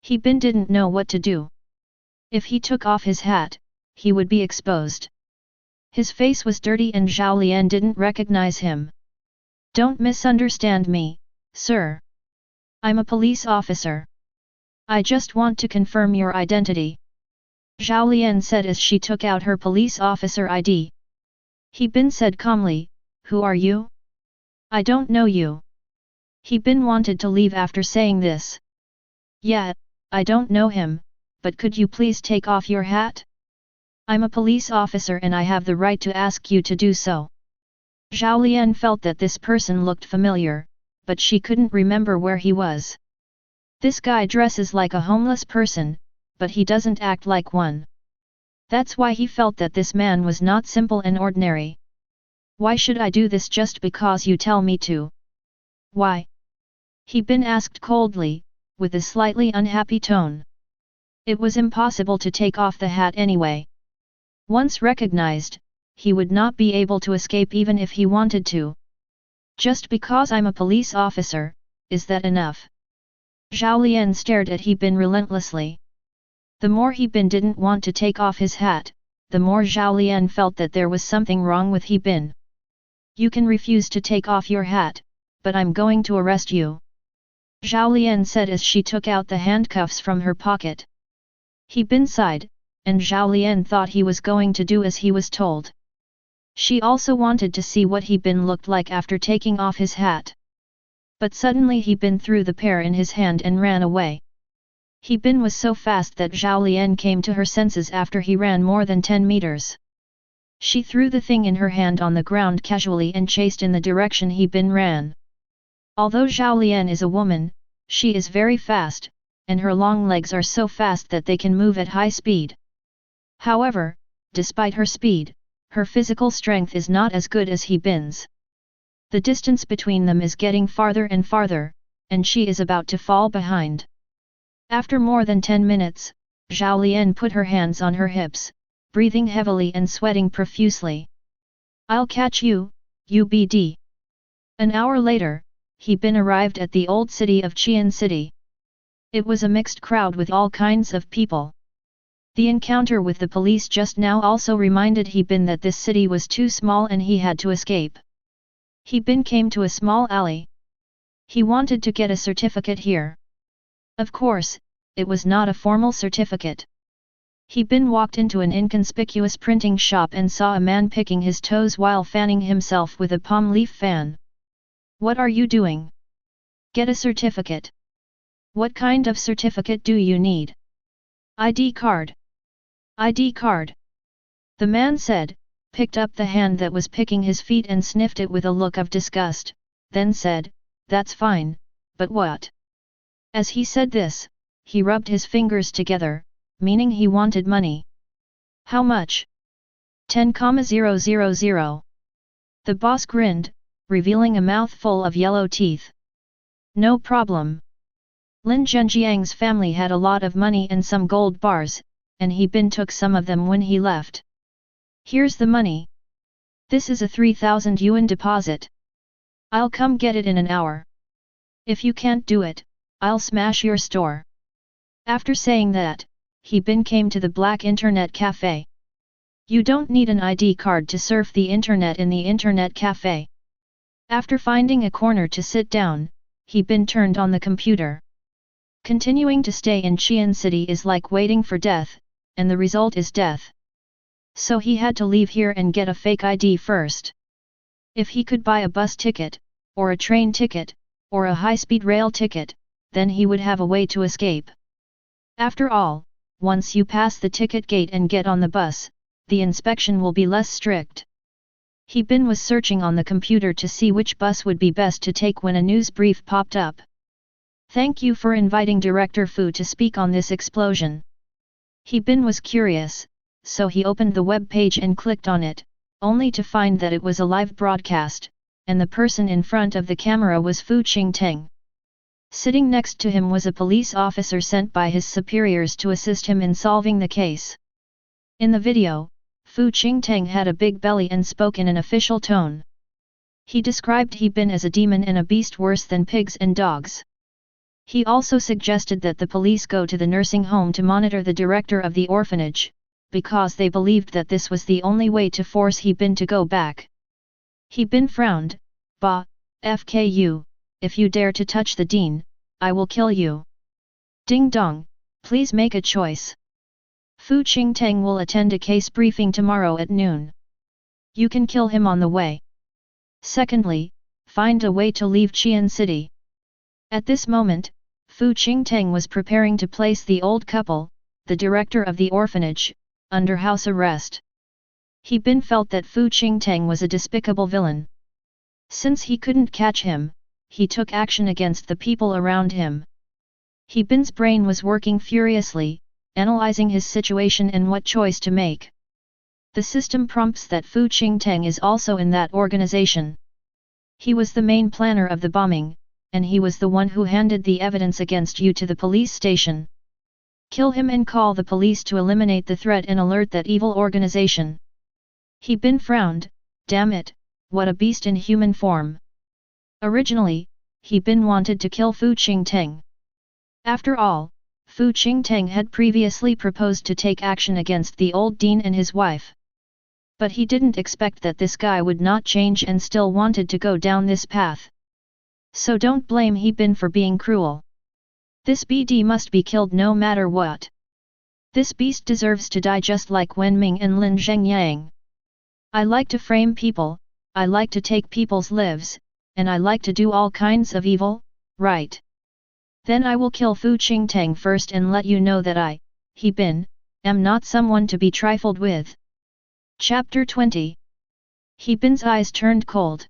He Bin didn't know what to do. If he took off his hat, he would be exposed. His face was dirty and Zhao Lian didn't recognize him. Don't misunderstand me, sir. I'm a police officer. I just want to confirm your identity. Zhao Lian said as she took out her police officer ID. He Bin said calmly, Who are you? I don't know you. He Bin wanted to leave after saying this. Yeah, I don't know him, but could you please take off your hat? I'm a police officer and I have the right to ask you to do so. Zhao Lian felt that this person looked familiar, but she couldn't remember where he was. This guy dresses like a homeless person, but he doesn't act like one. That's why he felt that this man was not simple and ordinary. Why should I do this just because you tell me to? Why? He Bin asked coldly, with a slightly unhappy tone. It was impossible to take off the hat anyway. Once recognized, he would not be able to escape even if he wanted to. Just because I'm a police officer, is that enough? Zhao Lian stared at He Bin relentlessly. The more He Bin didn't want to take off his hat, the more Zhao Lian felt that there was something wrong with He Bin. You can refuse to take off your hat, but I'm going to arrest you. Zhao Lian said as she took out the handcuffs from her pocket. He Bin sighed, and Zhao Lian thought he was going to do as he was told. She also wanted to see what He Bin looked like after taking off his hat. But suddenly He Bin threw the pear in his hand and ran away. He Bin was so fast that Zhao Lian came to her senses after he ran more than 10 meters. She threw the thing in her hand on the ground casually and chased in the direction He Bin ran. Although Zhao Lian is a woman, she is very fast, and her long legs are so fast that they can move at high speed. However, despite her speed, her physical strength is not as good as He Bin's. The distance between them is getting farther and farther, and she is about to fall behind. After more than 10 minutes, Zhao Lian put her hands on her hips, breathing heavily and sweating profusely. I'll catch you, UBD. An hour later, He Bin arrived at the old city of Qian City. It was a mixed crowd with all kinds of people. The encounter with the police just now also reminded He Bin that this city was too small and he had to escape. He Bin came to a small alley. He wanted to get a certificate here. Of course, it was not a formal certificate. He Bin walked into an inconspicuous printing shop and saw a man picking his toes while fanning himself with a palm leaf fan. What are you doing? Get a certificate. What kind of certificate do you need? ID card. ID card. The man said, picked up the hand that was picking his feet and sniffed it with a look of disgust, then said, that's fine, but what? As he said this, he rubbed his fingers together, meaning he wanted money. How much? 10,000. The boss grinned, revealing a mouthful of yellow teeth. No problem. Lin Zhenjiang's family had a lot of money and some gold bars, and He Bin took some of them when he left. Here's the money. This is a 3,000 yuan deposit. I'll come get it in an hour. If you can't do it, I'll smash your store. After saying that, He Bin came to the black internet cafe. You don't need an ID card to surf the internet in the internet cafe. After finding a corner to sit down, He Bin turned on the computer. Continuing to stay in Qian City is like waiting for death, and the result is death. So he had to leave here and get a fake ID first. If he could buy a bus ticket, or a train ticket, or a high-speed rail ticket, then he would have a way to escape. After all, once you pass the ticket gate and get on the bus, the inspection will be less strict. He Bin was searching on the computer to see which bus would be best to take when a news brief popped up. Thank you for inviting Director Fu to speak on this explosion. He Bin was curious, so he opened the web page and clicked on it, only to find that it was a live broadcast, and the person in front of the camera was Fu Qingteng. Sitting next to him was a police officer sent by his superiors to assist him in solving the case. In the video, Fu Qingteng had a big belly and spoke in an official tone. He described He Bin as a demon and a beast worse than pigs and dogs. He also suggested that the police go to the nursing home to monitor the director of the orphanage, because they believed that this was the only way to force He Bin to go back. He Bin frowned, "Bah, FKU, if you dare to touch the dean, I will kill you. Ding dong, please make a choice. Fu Qingteng will attend a case briefing tomorrow at noon. You can kill him on the way. Secondly, find a way to leave Qian City." At this moment, Fu Qingteng was preparing to place the old couple, the director of the orphanage, under house arrest. He Bin felt that Fu Qingteng was a despicable villain. Since he couldn't catch him, he took action against the people around him. He Bin's brain was working furiously, analyzing his situation and what choice to make. The system prompts that Fu Qingteng is also in that organization. He was the main planner of the bombing, and he was the one who handed the evidence against you to the police station. Kill him and call the police to eliminate the threat and alert that evil organization. He Bin frowned, damn it, what a beast in human form. Originally, He Bin wanted to kill Fu Qingteng. After all, Fu Qingteng had previously proposed to take action against the old dean and his wife. But he didn't expect that this guy would not change and still wanted to go down this path. So don't blame He Bin for being cruel. This BD must be killed no matter what. This beast deserves to die just like Wen Ming and Lin Zhengyang. I like to frame people, I like to take people's lives, and I like to do all kinds of evil, right? Then I will kill Fu Qingteng first and let you know that I, He Bin, am not someone to be trifled with. Chapter 20. He Bin's eyes turned cold.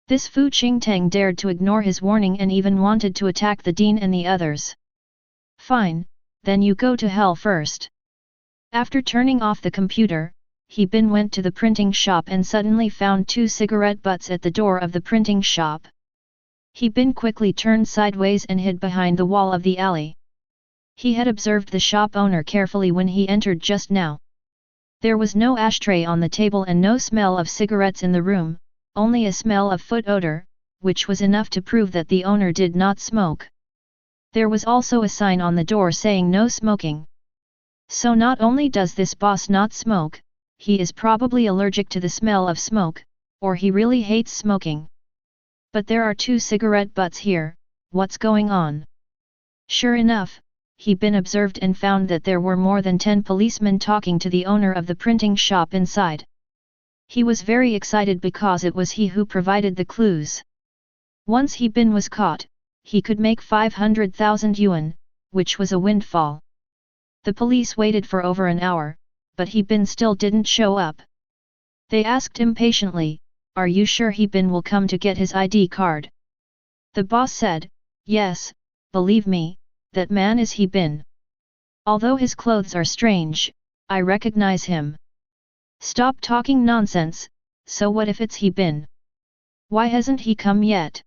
This Fu Qingteng dared to ignore his warning and even wanted to attack the dean and the others. Fine, then you go to hell first. After turning off the computer, He Bin went to the printing shop and suddenly found 2 cigarette butts at the door of the printing shop. He Bin quickly turned sideways and hid behind the wall of the alley. He had observed the shop owner carefully when he entered just now. There was no ashtray on the table and no smell of cigarettes in the room, only a smell of foot odor, which was enough to prove that the owner did not smoke. There was also a sign on the door saying no smoking. So not only does this boss not smoke, he is probably allergic to the smell of smoke, or he really hates smoking. But there are 2 cigarette butts here, what's going on? Sure enough, He Bin observed and found that there were more than 10 policemen talking to the owner of the printing shop inside. He was very excited because it was he who provided the clues. Once He Bin was caught, he could make 500,000 yuan, which was a windfall. The police waited for over an hour, but He Bin still didn't show up. They asked impatiently, "Are you sure He Bin will come to get his ID card?" The boss said, "Yes, believe me, that man is He Bin. Although his clothes are strange, I recognize him." "Stop talking nonsense, so what if it's He Bin? Why hasn't he come yet?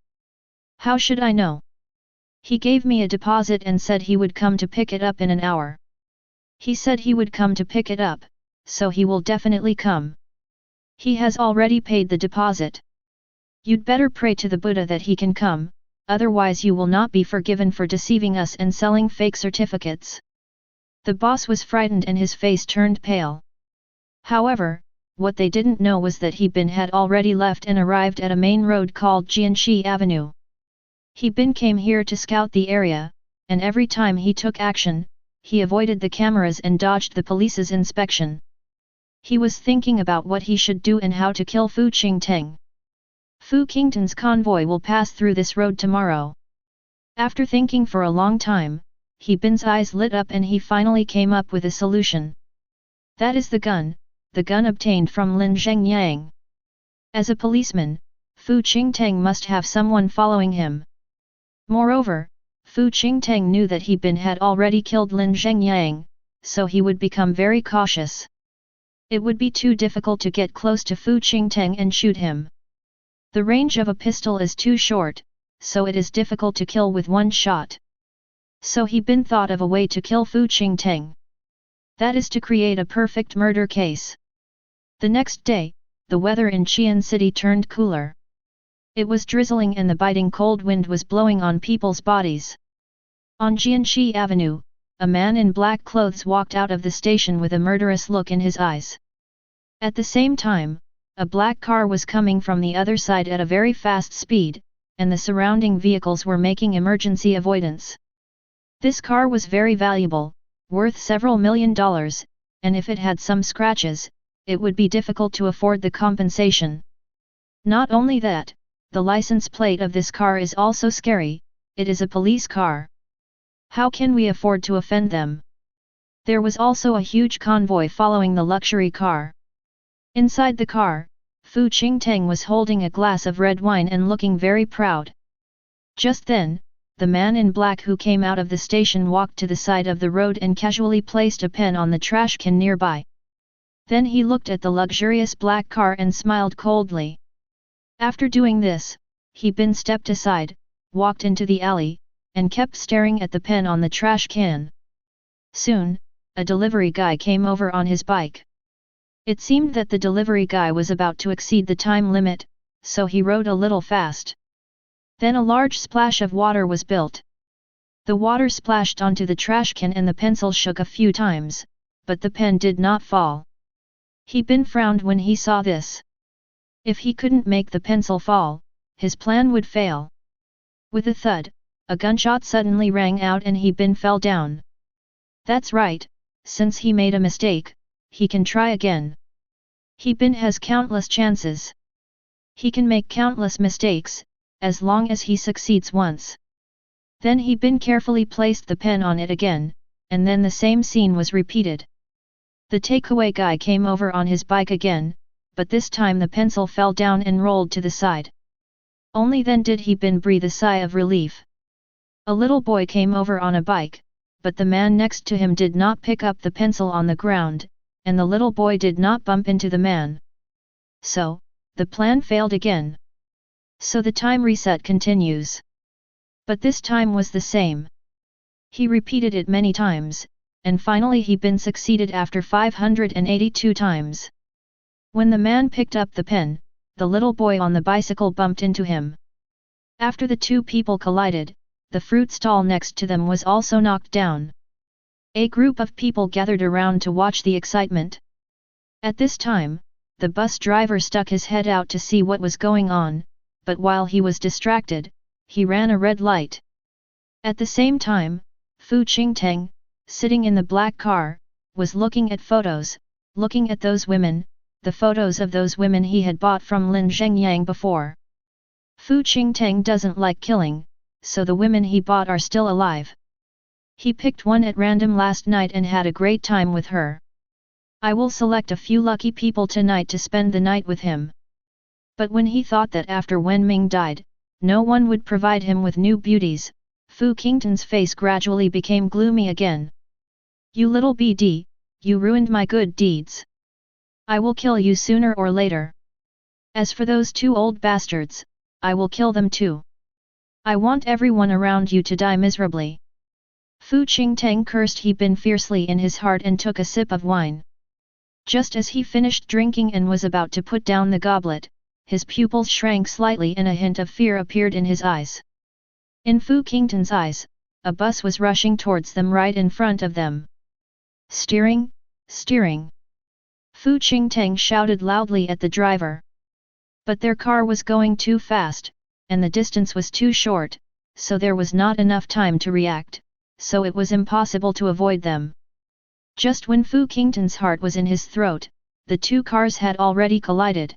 How should I know? He gave me a deposit and said he would come to pick it up in an hour. He said he would come to pick it up, so he will definitely come. He has already paid the deposit. You'd better pray to the Buddha that he can come, otherwise you will not be forgiven for deceiving us and selling fake certificates." The boss was frightened and his face turned pale. However, what they didn't know was that He Bin had already left and arrived at a main road called Jianxi Avenue. He Bin came here to scout the area, and every time he took action, he avoided the cameras and dodged the police's inspection. He was thinking about what he should do and how to kill Fu Qingteng. Fu Qingtang's convoy will pass through this road tomorrow. After thinking for a long time, He Bin's eyes lit up and he finally came up with a solution. That is the gun obtained from Lin Zhengyang. As a policeman, Fu Qingtang must have someone following him. Moreover, Fu Qingtang knew that He Bin had already killed Lin Zhengyang, so he would become very cautious. It would be too difficult to get close to Fu Qingtang and shoot him. The range of a pistol is too short, so it is difficult to kill with one shot. So He Bin thought of a way to kill Fu Qingtang. That is to create a perfect murder case. The next day, the weather in Qian City turned cooler. It was drizzling and the biting cold wind was blowing on people's bodies. On Jianxi Avenue, a man in black clothes walked out of the station with a murderous look in his eyes. At the same time, a black car was coming from the other side at a very fast speed, and the surrounding vehicles were making emergency avoidance. This car was very valuable, worth several $1,000,000, and if it had some scratches, it would be difficult to afford the compensation. Not only that, the license plate of this car is also scary, it is a police car. How can we afford to offend them? There was also a huge convoy following the luxury car. Inside the car, Fu Qingtang was holding a glass of red wine and looking very proud. Just then, the man in black who came out of the station walked to the side of the road and casually placed a pen on the trash can nearby. Then he looked at the luxurious black car and smiled coldly. After doing this, He Bin stepped aside, walked into the alley, and kept staring at the pen on the trash can. Soon, a delivery guy came over on his bike. It seemed that the delivery guy was about to exceed the time limit, so he rode a little fast. Then a large splash of water was built. The water splashed onto the trash can and the pencil shook a few times, but the pen did not fall. He Bin frowned when he saw this. If he couldn't make the pencil fall, his plan would fail. With a thud, a gunshot suddenly rang out and He Bin fell down. That's right, since he made a mistake, he can try again. He Bin has countless chances. He can make countless mistakes, as long as he succeeds once. Then He Bin carefully placed the pen on it again, and then the same scene was repeated. The takeaway guy came over on his bike again, but this time the pencil fell down and rolled to the side. Only then did He Bin breathe a sigh of relief. A little boy came over on a bike, but the man next to him did not pick up the pencil on the ground, and the little boy did not bump into the man. So, the plan failed again. So the time reset continues. But this time was the same. He repeated it many times, and finally he been succeeded after 582 times. When the man picked up the pen, the little boy on the bicycle bumped into him. After the two people collided, the fruit stall next to them was also knocked down. A group of people gathered around to watch the excitement. At this time, the bus driver stuck his head out to see what was going on, but while he was distracted, he ran a red light. At the same time, Fu Qingtang, sitting in the black car, was looking at photos, looking at those women, the photos of those women he had bought from Lin Zhengyang before. Fu Qingtang doesn't like killing, so the women he bought are still alive. He picked one at random last night and had a great time with her. I will select a few lucky people tonight to spend the night with him. But when he thought that after Wen Ming died, no one would provide him with new beauties, Fu Qingtang's face gradually became gloomy again. You little BD, you ruined my good deeds. I will kill you sooner or later. As for those two old bastards, I will kill them too. I want everyone around you to die miserably. Fu Qingtang cursed He Bin fiercely in his heart and took a sip of wine. Just as he finished drinking and was about to put down the goblet, his pupils shrank slightly and a hint of fear appeared in his eyes. In Fu Qingtang's eyes, a bus was rushing towards them right in front of them. Steering, steering. Fu Qingtang shouted loudly at the driver. But their car was going too fast, and the distance was too short, so there was not enough time to react, so it was impossible to avoid them. Just when Fu Qingtang's heart was in his throat, the two cars had already collided.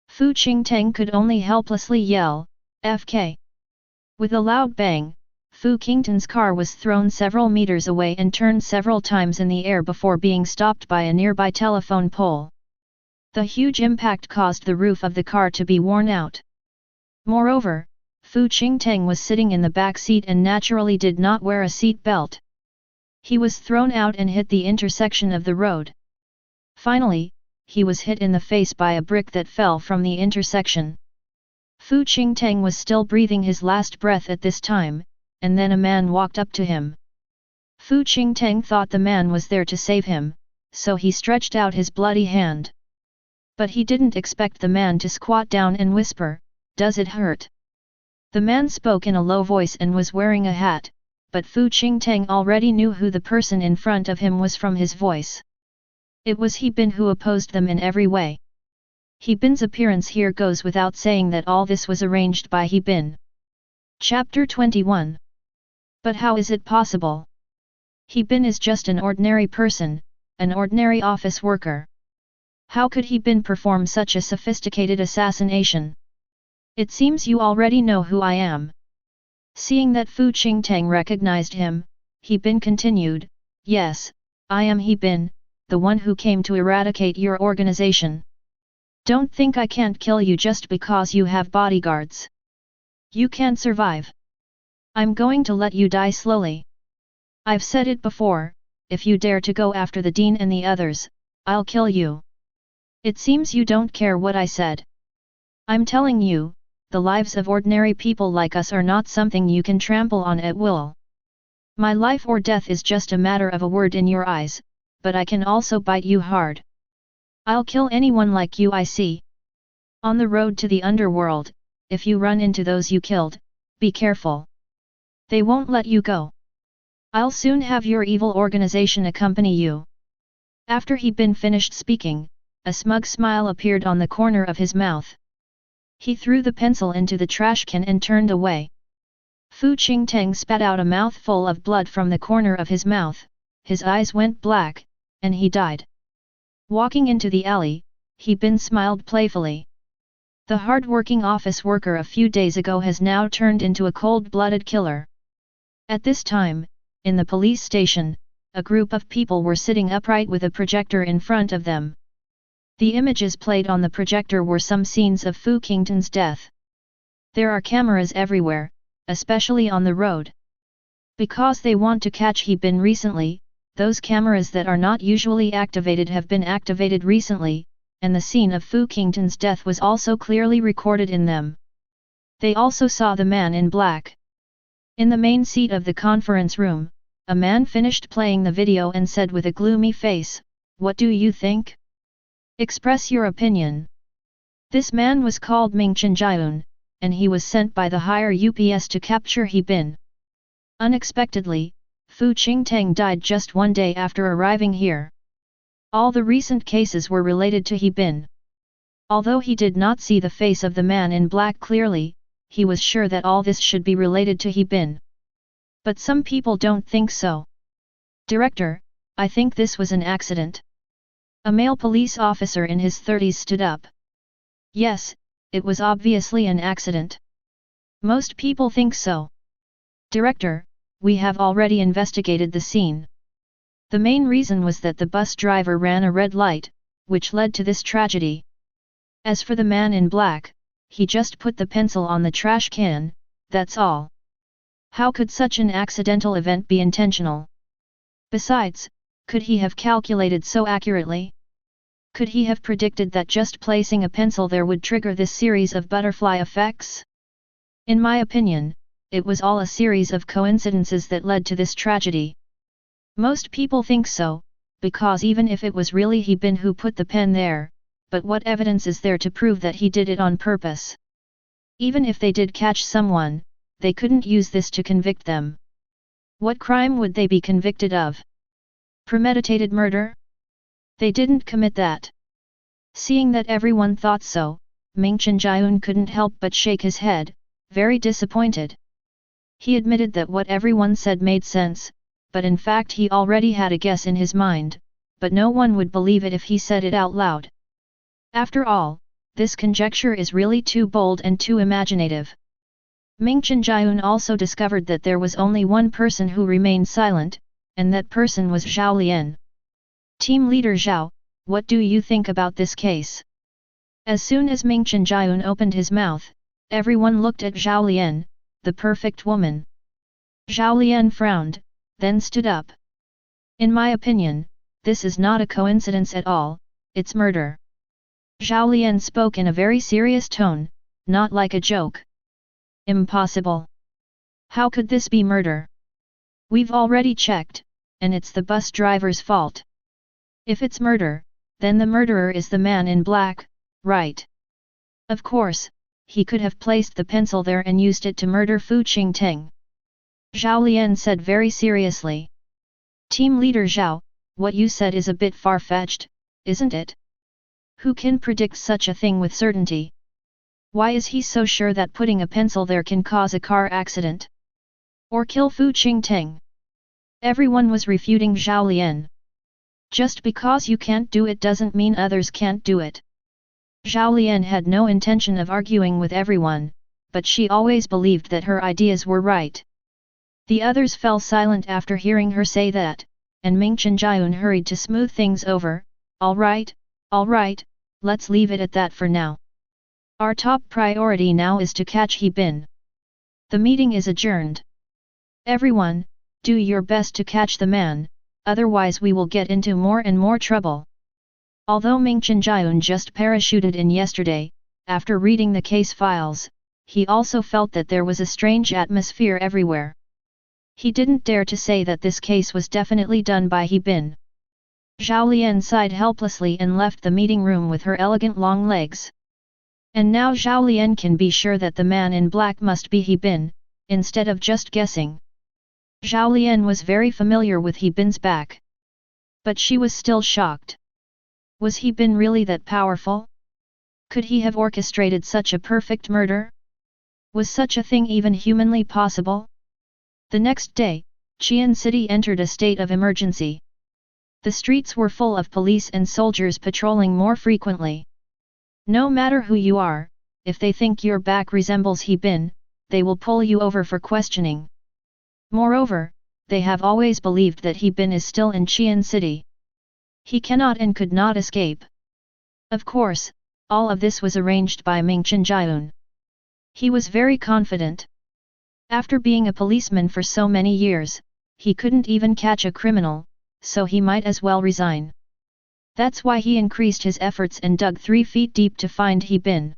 Fu Qingtang could only helplessly yell, "FK!" With a loud bang, Fu Qingtang's car was thrown several meters away and turned several times in the air before being stopped by a nearby telephone pole. The huge impact caused the roof of the car to be worn out. Moreover, Fu Qingtang was sitting in the back seat and naturally did not wear a seat belt. He was thrown out and hit the intersection of the road. Finally, he was hit in the face by a brick that fell from the intersection. Fu Qingtang was still breathing his last breath at this time, and then a man walked up to him. Fu Qingtang thought the man was there to save him, so he stretched out his bloody hand. But he didn't expect the man to squat down and whisper, "Does it hurt?" The man spoke in a low voice and was wearing a hat, but Fu Qingtang already knew who the person in front of him was from his voice. It was He Bin who opposed them in every way. He Bin's appearance here goes without saying that all this was arranged by He Bin. Chapter 21. But how is it possible? He Bin is just an ordinary person, an ordinary office worker. How could He Bin perform such a sophisticated assassination? It seems you already know who I am. Seeing that Fu Qingtang recognized him, He Bin continued, "Yes, I am He Bin, the one who came to eradicate your organization. Don't think I can't kill you just because you have bodyguards. You can't survive. I'm going to let you die slowly. I've said it before, if you dare to go after the Dean and the others, I'll kill you. It seems you don't care what I said. I'm telling you, the lives of ordinary people like us are not something you can trample on at will. My life or death is just a matter of a word in your eyes, but I can also bite you hard. I'll kill anyone like you I see. On the road to the underworld, if you run into those you killed, be careful. They won't let you go. I'll soon have your evil organization accompany you." After He Bin finished speaking, a smug smile appeared on the corner of his mouth. He threw the pencil into the trash can and turned away. Fu Qingtang spat out a mouthful of blood from the corner of his mouth, his eyes went black, and he died. Walking into the alley, He Bin smiled playfully. The hard-working office worker a few days ago has now turned into a cold-blooded killer. At this time, in the police station, a group of people were sitting upright with a projector in front of them. The images played on the projector were some scenes of Fu Qingtang's death. There are cameras everywhere, especially on the road. Because they want to catch He Bin recently, those cameras that are not usually activated have been activated recently, and the scene of Fu Qingtan's death was also clearly recorded in them. They also saw the man in black. In the main seat of the conference room, a man finished playing the video and said with a gloomy face, "What do you think? Express your opinion." This man was called Ming Chenjiun, and he was sent by the higher UPS to capture He Bin. Unexpectedly, Fu Qingtang died just one day after arriving here. All the recent cases were related to He Bin. Although he did not see the face of the man in black clearly, he was sure that all this should be related to He Bin. But some people don't think so. "Director, I think this was an accident." A male police officer in his 30s stood up. "Yes, it was obviously an accident. Most people think so. Director, we have already investigated the scene. The main reason was that the bus driver ran a red light, which led to this tragedy. As for the man in black, he just put the pencil on the trash can, that's all. How could such an accidental event be intentional? Besides, could he have calculated so accurately? Could he have predicted that just placing a pencil there would trigger this series of butterfly effects? In my opinion, it was all a series of coincidences that led to this tragedy. Most people think so, because even if it was really He Bin who put the pen there, but what evidence is there to prove that he did it on purpose? Even if they did catch someone, they couldn't use this to convict them. What crime would they be convicted of? Premeditated murder? They didn't commit that. Seeing that everyone thought so, Ming Chenjiun couldn't help but shake his head, very disappointed. He admitted that what everyone said made sense, but in fact he already had a guess in his mind, but no one would believe it if he said it out loud. After all, this conjecture is really too bold and too imaginative. Ming Chenjiun also discovered that there was only one person who remained silent, and that person was Zhao Lian. Team leader Zhao, what do you think about this case? As soon as Ming Chenjiun opened his mouth, everyone looked at Zhao Lian, the perfect woman. Zhao Lian frowned, then stood up. In my opinion, this is not a coincidence at all, it's murder. Zhao Lian spoke in a very serious tone, not like a joke. Impossible. How could this be murder? We've already checked, and it's the bus driver's fault. If it's murder, then the murderer is the man in black, right? Of course, he could have placed the pencil there and used it to murder Fu Qingtang. Zhao Lian said very seriously. Team leader Zhao, what you said is a bit far-fetched, isn't it? Who can predict such a thing with certainty? Why is he so sure that putting a pencil there can cause a car accident? Or kill Fu Qingtang? Everyone was refuting Zhao Lian. Just because you can't do it doesn't mean others can't do it. Zhao Lian had no intention of arguing with everyone, but she always believed that her ideas were right. The others fell silent after hearing her say that, and Ming Chenjiun hurried to smooth things over. All right, let's leave it at that for now. Our top priority now is to catch He Bin. The meeting is adjourned. Everyone, do your best to catch the man, otherwise we will get into more and more trouble. Although Ming Chenjiun just parachuted in yesterday, after reading the case files, he also felt that there was a strange atmosphere everywhere. He didn't dare to say that this case was definitely done by He Bin. Zhao Lian sighed helplessly and left the meeting room with her elegant long legs. And now Zhao Lian can be sure that the man in black must be He Bin, instead of just guessing. Zhao Lian was very familiar with He Bin's back. But she was still shocked. Was He Bin really that powerful? Could he have orchestrated such a perfect murder? Was such a thing even humanly possible? The next day, Qian City entered a state of emergency. The streets were full of police and soldiers patrolling more frequently. No matter who you are, if they think your back resembles He Bin, they will pull you over for questioning. Moreover, they have always believed that He Bin is still in Qian City. He cannot and could not escape. Of course, all of this was arranged by Ming Chenjiun. He was very confident. After being a policeman for so many years, he couldn't even catch a criminal, so he might as well resign. That's why he increased his efforts and dug 3 feet deep to find He Bin.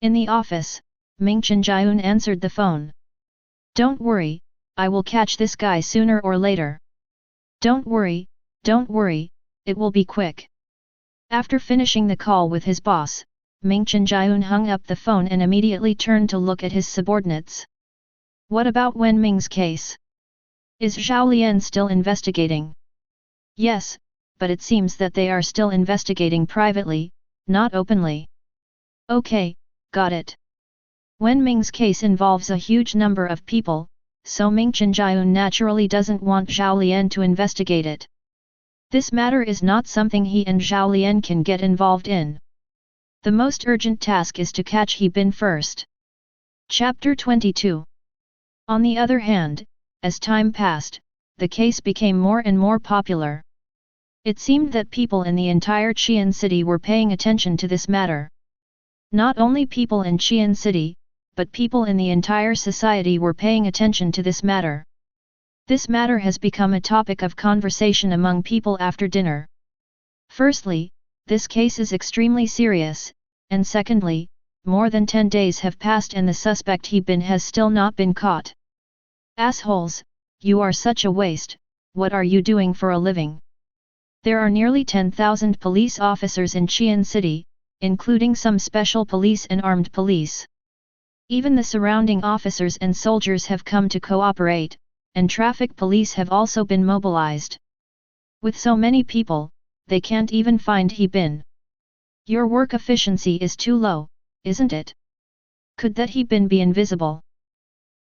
In the office, Ming Chenjiun answered the phone. Don't worry, I will catch this guy sooner or later. Don't worry, it will be quick. After finishing the call with his boss, Ming Chenjiun hung up the phone and immediately turned to look at his subordinates. What about Wen Ming's case? Is Zhao Lian still investigating? Yes, but it seems that they are still investigating privately, not openly. Okay, got it. Wen Ming's case involves a huge number of people, so Ming Chenjiun naturally doesn't want Zhao Lian to investigate it. This matter is not something he and Zhao Lian can get involved in. The most urgent task is to catch He Bin first. Chapter 22. On the other hand, as time passed, the case became more and more popular. It seemed that people in the entire Qian city were paying attention to this matter. Not only people in Qian city, but people in the entire society were paying attention to this matter. This matter has become a topic of conversation among people after dinner. Firstly, this case is extremely serious, and secondly, more than 10 days have passed and the suspect He Bin has still not been caught. Assholes, you are such a waste, what are you doing for a living? There are nearly 10,000 police officers in Qian City, including some special police and armed police. Even the surrounding officers and soldiers have come to cooperate, and traffic police have also been mobilized. With so many people, they can't even find He Bin. Your work efficiency is too low, isn't it? Could that He Bin be invisible?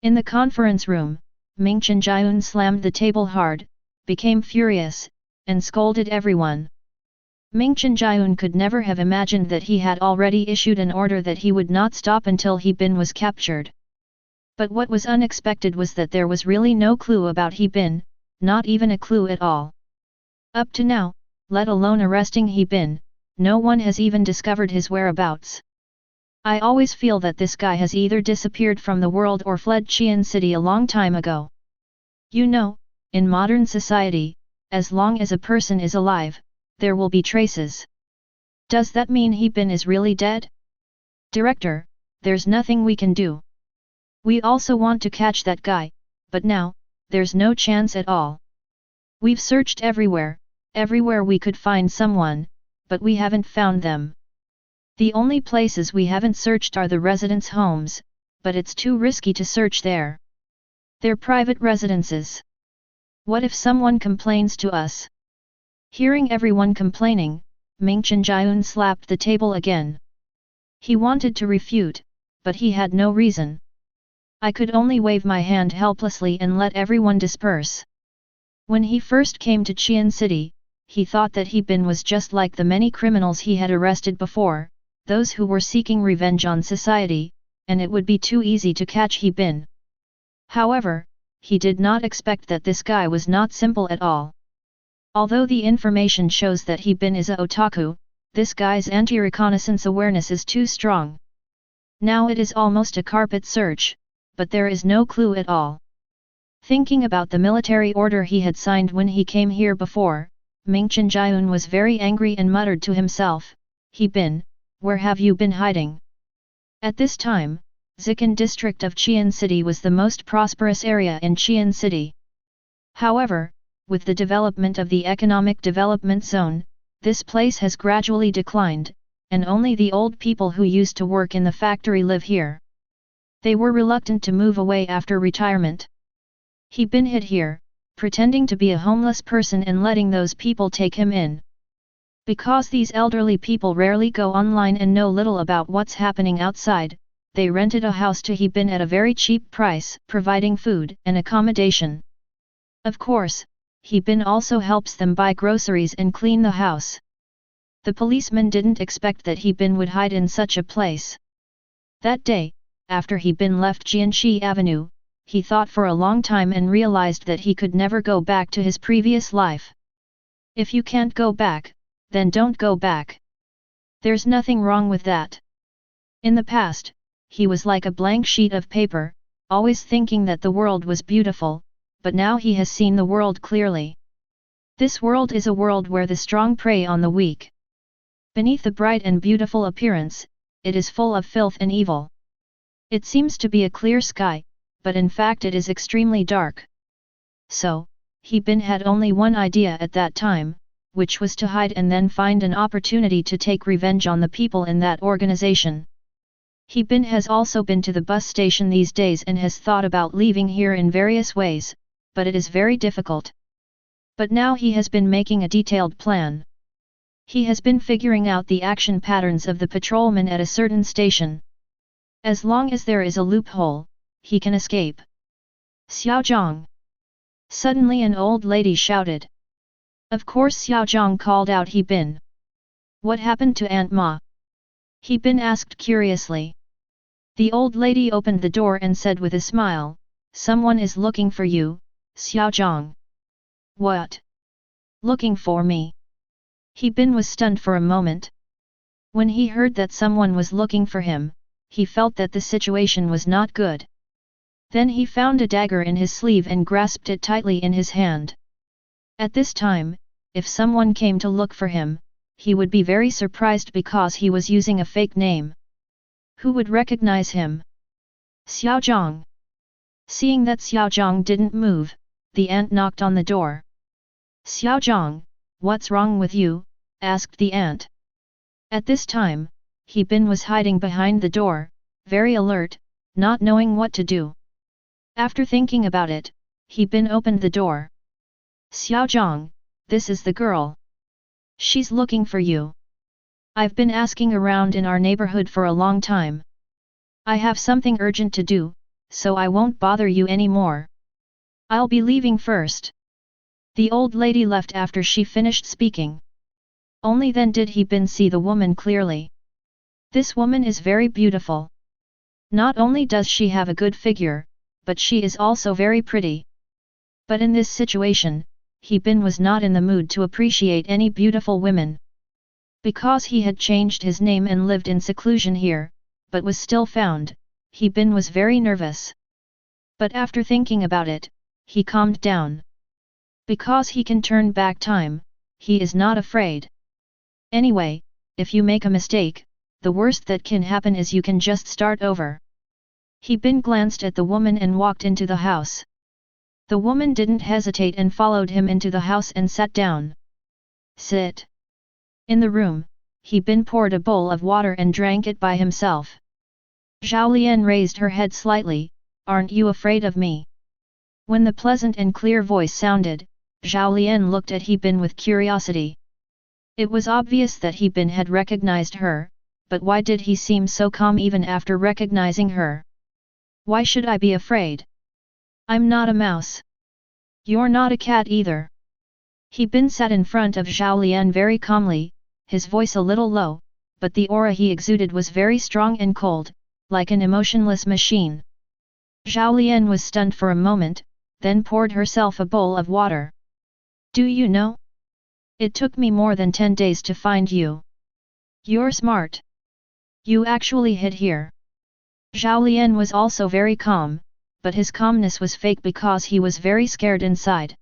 In the conference room, Ming Chenjiun slammed the table hard, became furious, and scolded everyone. Ming Chenjiun could never have imagined that he had already issued an order that he would not stop until He Bin was captured. But what was unexpected was that there was really no clue about He Bin, not even a clue at all. Up to now, let alone arresting He Bin, no one has even discovered his whereabouts. I always feel that this guy has either disappeared from the world or fled Qian City a long time ago. You know, in modern society, as long as a person is alive, there will be traces. Does that mean He Bin is really dead? Director, there's nothing we can do. We also want to catch that guy, but now, there's no chance at all. We've searched everywhere we could find someone, but we haven't found them. The only places we haven't searched are the residents' homes, but it's too risky to search there. They're private residences. What if someone complains to us? Hearing everyone complaining, Ming Chenjiun slapped the table again. He wanted to refute, but he had no reason. I could only wave my hand helplessly and let everyone disperse. When he first came to Qian City, he thought that He Bin was just like the many criminals he had arrested before, those who were seeking revenge on society, and it would be too easy to catch He Bin. However, he did not expect that this guy was not simple at all. Although the information shows that He Bin is a otaku, this guy's anti-reconnaissance awareness is too strong. Now it is almost a carpet search, but there is no clue at all. Thinking about the military order he had signed when he came here before, Ming Chenjiun was very angry and muttered to himself, He Bin, where have you been hiding? At this time, Zikan district of Qian City was the most prosperous area in Qian City. However, with the development of the economic development zone, this place has gradually declined, and only the old people who used to work in the factory live here. They were reluctant to move away after retirement. He Bin hid here, pretending to be a homeless person and letting those people take him in. Because these elderly people rarely go online and know little about what's happening outside, they rented a house to He Bin at a very cheap price, providing food and accommodation. Of course, He Bin also helps them buy groceries and clean the house. The policeman didn't expect that He Bin would hide in such a place. That day, after He Bin left Jianxi Avenue, he thought for a long time and realized that he could never go back to his previous life. If you can't go back, then don't go back. There's nothing wrong with that. In the past, he was like a blank sheet of paper, always thinking that the world was beautiful, but now he has seen the world clearly. This world is a world where the strong prey on the weak. Beneath the bright and beautiful appearance, it is full of filth and evil. It seems to be a clear sky, but in fact it is extremely dark. So, He Bin had only one idea at that time, which was to hide and then find an opportunity to take revenge on the people in that organization. He Bin has also been to the bus station these days and has thought about leaving here in various ways, but it is very difficult. But now he has been making a detailed plan. He has been figuring out the action patterns of the patrolmen at a certain station. As long as there is a loophole, he can escape. Xiaozhang! Suddenly an old lady shouted. Of course Xiaozhang called out He Bin. What happened to Aunt Ma? He Bin asked curiously. The old lady opened the door and said with a smile, someone is looking for you, Xiaozhang. What? Looking for me? He Bin was stunned for a moment. When he heard that someone was looking for him, he felt that the situation was not good. Then he found a dagger in his sleeve and grasped it tightly in his hand. At this time, if someone came to look for him, he would be very surprised because he was using a fake name. Who would recognize him? Xiaozhang. Seeing that Xiaozhang didn't move, the ant knocked on the door. Xiaozhang, what's wrong with you? Asked the ant. At this time, He Bin was hiding behind the door, very alert, not knowing what to do. After thinking about it, He Bin opened the door. Xiaozhang, this is the girl. She's looking for you. I've been asking around in our neighborhood for a long time. I have something urgent to do, so I won't bother you anymore. I'll be leaving first. The old lady left after she finished speaking. Only then did He Bin see the woman clearly. This woman is very beautiful. Not only does she have a good figure, but she is also very pretty. But in this situation, He Bin was not in the mood to appreciate any beautiful women. Because he had changed his name and lived in seclusion here, but was still found, He Bin was very nervous. But after thinking about it, he calmed down. Because he can turn back time, he is not afraid. Anyway, if you make a mistake, the worst that can happen is you can just start over. He Bin glanced at the woman and walked into the house. The woman didn't hesitate and followed him into the house and sat down. Sit. In the room, He Bin poured a bowl of water and drank it by himself. Zhao Lian raised her head slightly, aren't you afraid of me? When the pleasant and clear voice sounded, Zhao Lian looked at He Bin with curiosity. It was obvious that He Bin had recognized her, but why did he seem so calm even after recognizing her? Why should I be afraid? I'm not a mouse. You're not a cat either. He Bin sat in front of Zhao Lian very calmly, his voice a little low, but the aura he exuded was very strong and cold, like an emotionless machine. Zhao Lian was stunned for a moment, then poured herself a bowl of water. Do you know? It took me more than 10 days to find you. You're smart. You actually hid here. Zhao Lian was also very calm, but his calmness was fake because he was very scared inside.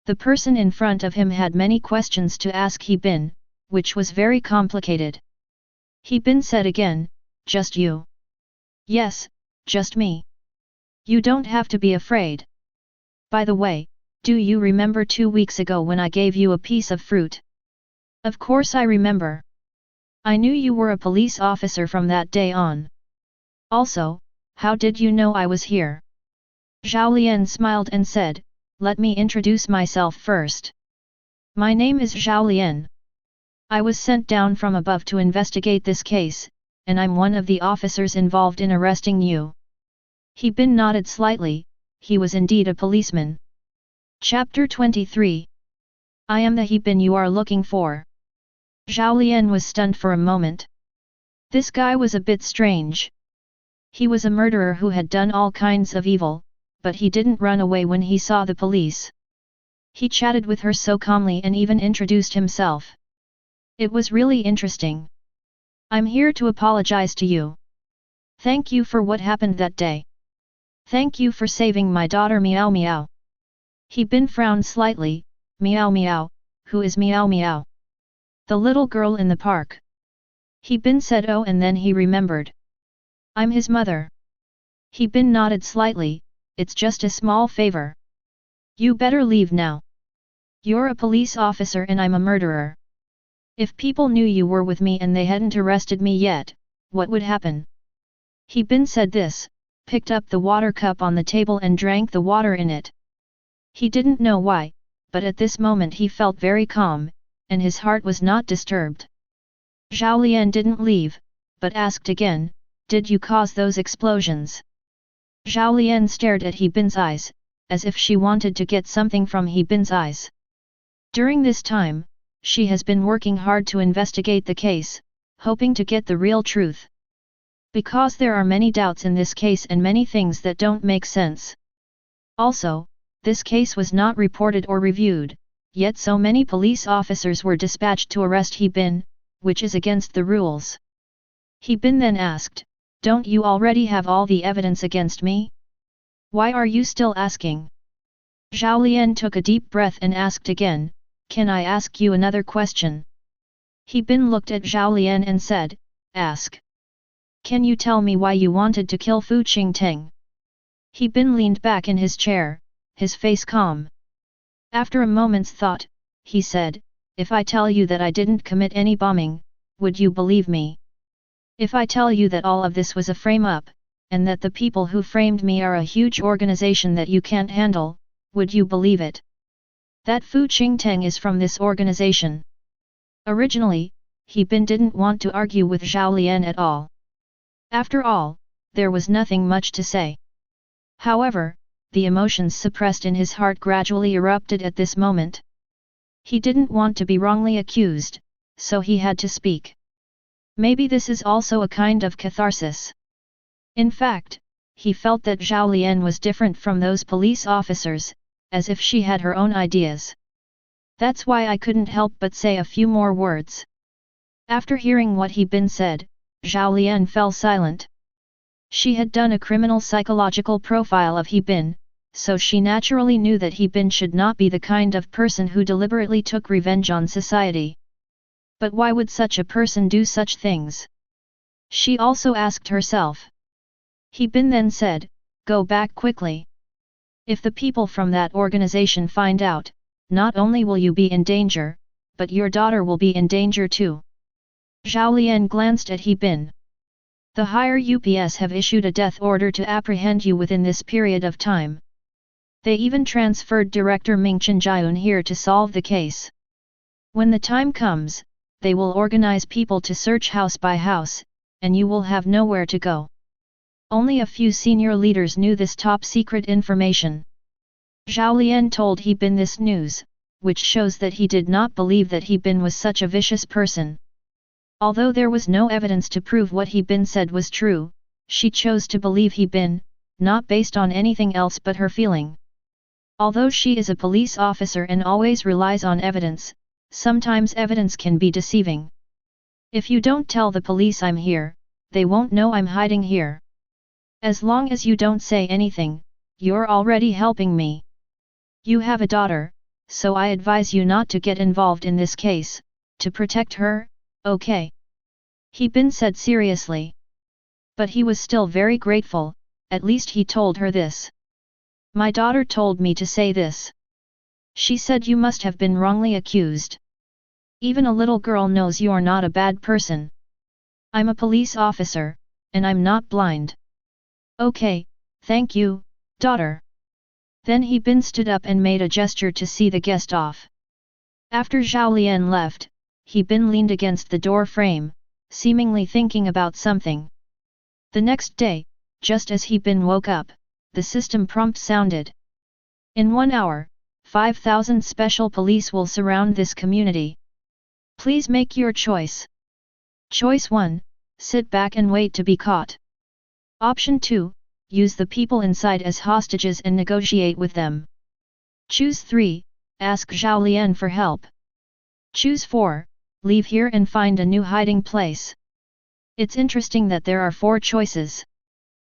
The person in front of him had many questions to ask He Bin, which was very complicated. He Bin said again, just you. Yes, just me. You don't have to be afraid. By the way, do you remember 2 weeks ago when I gave you a piece of fruit? Of course I remember. I knew you were a police officer from that day on. Also, how did you know I was here? Zhao Lian smiled and said, let me introduce myself first. My name is Zhao Lian. I was sent down from above to investigate this case, and I'm one of the officers involved in arresting you. He Bin nodded slightly, he was indeed a policeman. Chapter 23. I am the He Bin you are looking for. Zhao Lian was stunned for a moment. This guy was a bit strange. He was a murderer who had done all kinds of evil, but he didn't run away when he saw the police. He chatted with her so calmly and even introduced himself. It was really interesting. I'm here to apologize to you. Thank you for what happened that day. Thank you for saving my daughter Meow Meow. He Bin frowned slightly, Meow meow, who is meow meow? The little girl in the park. He Bin said oh and then he remembered. I'm his mother. He Bin nodded slightly, it's just a small favor. You better leave now. You're a police officer and I'm a murderer. If people knew you were with me and they hadn't arrested me yet, what would happen? He Bin said this, picked up the water cup on the table and drank the water in it. He didn't know why, but at this moment he felt very calm, and his heart was not disturbed. Zhao Lian didn't leave, but asked again, did you cause those explosions? Zhao Lian stared at He Bin's eyes, as if she wanted to get something from He Bin's eyes. During this time, she has been working hard to investigate the case, hoping to get the real truth. Because there are many doubts in this case and many things that don't make sense. Also, this case was not reported or reviewed, yet so many police officers were dispatched to arrest He Bin, which is against the rules. He Bin then asked, don't you already have all the evidence against me? Why are you still asking? Zhao Lian took a deep breath and asked again, can I ask you another question? He Bin looked at Zhao Lian and said, ask. Can you tell me why you wanted to kill Fu Qingteng? He Bin leaned back in his chair, his face calm. After a moment's thought, he said, if I tell you that I didn't commit any bombing, would you believe me? If I tell you that all of this was a frame-up, and that the people who framed me are a huge organization that you can't handle, would you believe it? That Fu Qingteng is from this organization. Originally, He Bin didn't want to argue with Zhao Lian at all. After all, there was nothing much to say. However, the emotions suppressed in his heart gradually erupted at this moment. He didn't want to be wrongly accused, so he had to speak. Maybe this is also a kind of catharsis. In fact, he felt that Zhao Lian was different from those police officers, as if she had her own ideas. That's why I couldn't help but say a few more words. After hearing what He Bin said, Zhao Lian fell silent. She had done a criminal psychological profile of He Bin, so she naturally knew that He Bin should not be the kind of person who deliberately took revenge on society. But why would such a person do such things? She also asked herself. He Bin then said, go back quickly. If the people from that organization find out, not only will you be in danger, but your daughter will be in danger too. Zhao Lian glanced at He Bin. The higher UPS have issued a death order to apprehend you within this period of time. They even transferred Director Ming Chenjiun here to solve the case. When the time comes, they will organize people to search house by house, and you will have nowhere to go. Only a few senior leaders knew this top-secret information. Zhao Lian told He Bin this news, which shows that he did not believe that He Bin was such a vicious person. Although there was no evidence to prove what He Bin said was true, she chose to believe He Bin, not based on anything else but her feeling. Although she is a police officer and always relies on evidence, sometimes evidence can be deceiving. If you don't tell the police I'm here, they won't know I'm hiding here. As long as you don't say anything, you're already helping me. You have a daughter, so I advise you not to get involved in this case, to protect her, okay? He Bin said seriously. But he was still very grateful, at least he told her this. My daughter told me to say this. She said you must have been wrongly accused. Even a little girl knows you're not a bad person. I'm a police officer, and I'm not blind. Okay, thank you, daughter. Then He Bin stood up and made a gesture to see the guest off. After Zhao Lian left, He Bin leaned against the door frame, seemingly thinking about something. The next day, just as He Bin woke up, the system prompt sounded. In 1 hour, 5,000 special police will surround this community. Please make your choice. Choice 1, sit back and wait to be caught. Option 2, use the people inside as hostages and negotiate with them. Choose 3, ask Zhao Lian for help. Choose 4, leave here and find a new hiding place. It's interesting that there are 4 choices.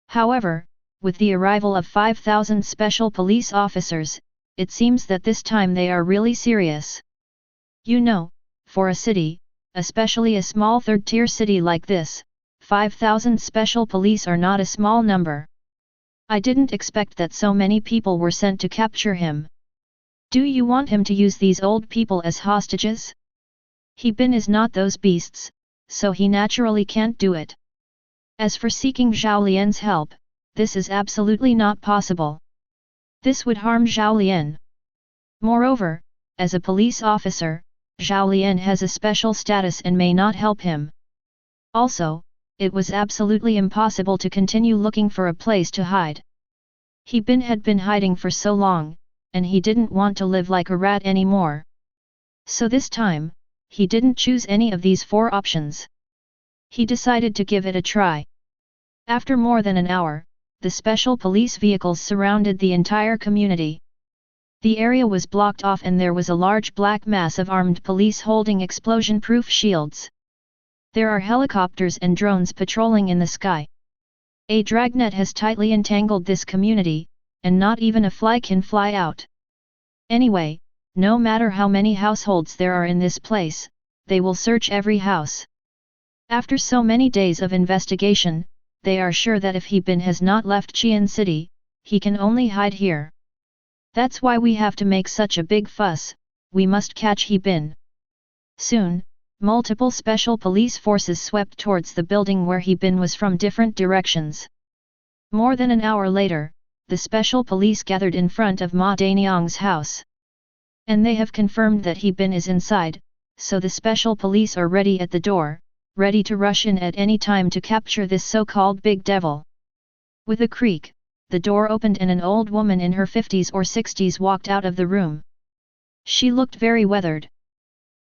However, with the arrival of 5,000 special police officers, it seems that this time they are really serious. You know, for a city, especially a small third-tier city like this, 5,000 special police are not a small number. I didn't expect that so many people were sent to capture him. Do you want him to use these old people as hostages? He Bin is not those beasts, so he naturally can't do it. As for seeking Zhao Lian's help, this is absolutely not possible. This would harm Zhao Lian. Moreover, as a police officer, Zhao Lian has a special status and may not help him. Also, it was absolutely impossible to continue looking for a place to hide. He Bin had been hiding for so long, and he didn't want to live like a rat anymore. So this time, he didn't choose any of these four options. He decided to give it a try. After more than an hour, the special police vehicles surrounded the entire community. The area was blocked off and there was a large black mass of armed police holding explosion-proof shields. There are helicopters and drones patrolling in the sky. A dragnet has tightly entangled this community, and not even a fly can fly out. Anyway, no matter how many households there are in this place, they will search every house. After so many days of investigation, they are sure that if He Bin has not left Qian City, he can only hide here. That's why we have to make such a big fuss, we must catch He Bin. Soon, multiple special police forces swept towards the building where He Bin was from different directions. More than an hour later, the special police gathered in front of Ma Danyang's house. And they have confirmed that He Bin is inside, so the special police are ready at the door, ready to rush in at any time to capture this so-called big devil. With a creak, the door opened and an old woman in her 50s or 60s walked out of the room. She looked very weathered.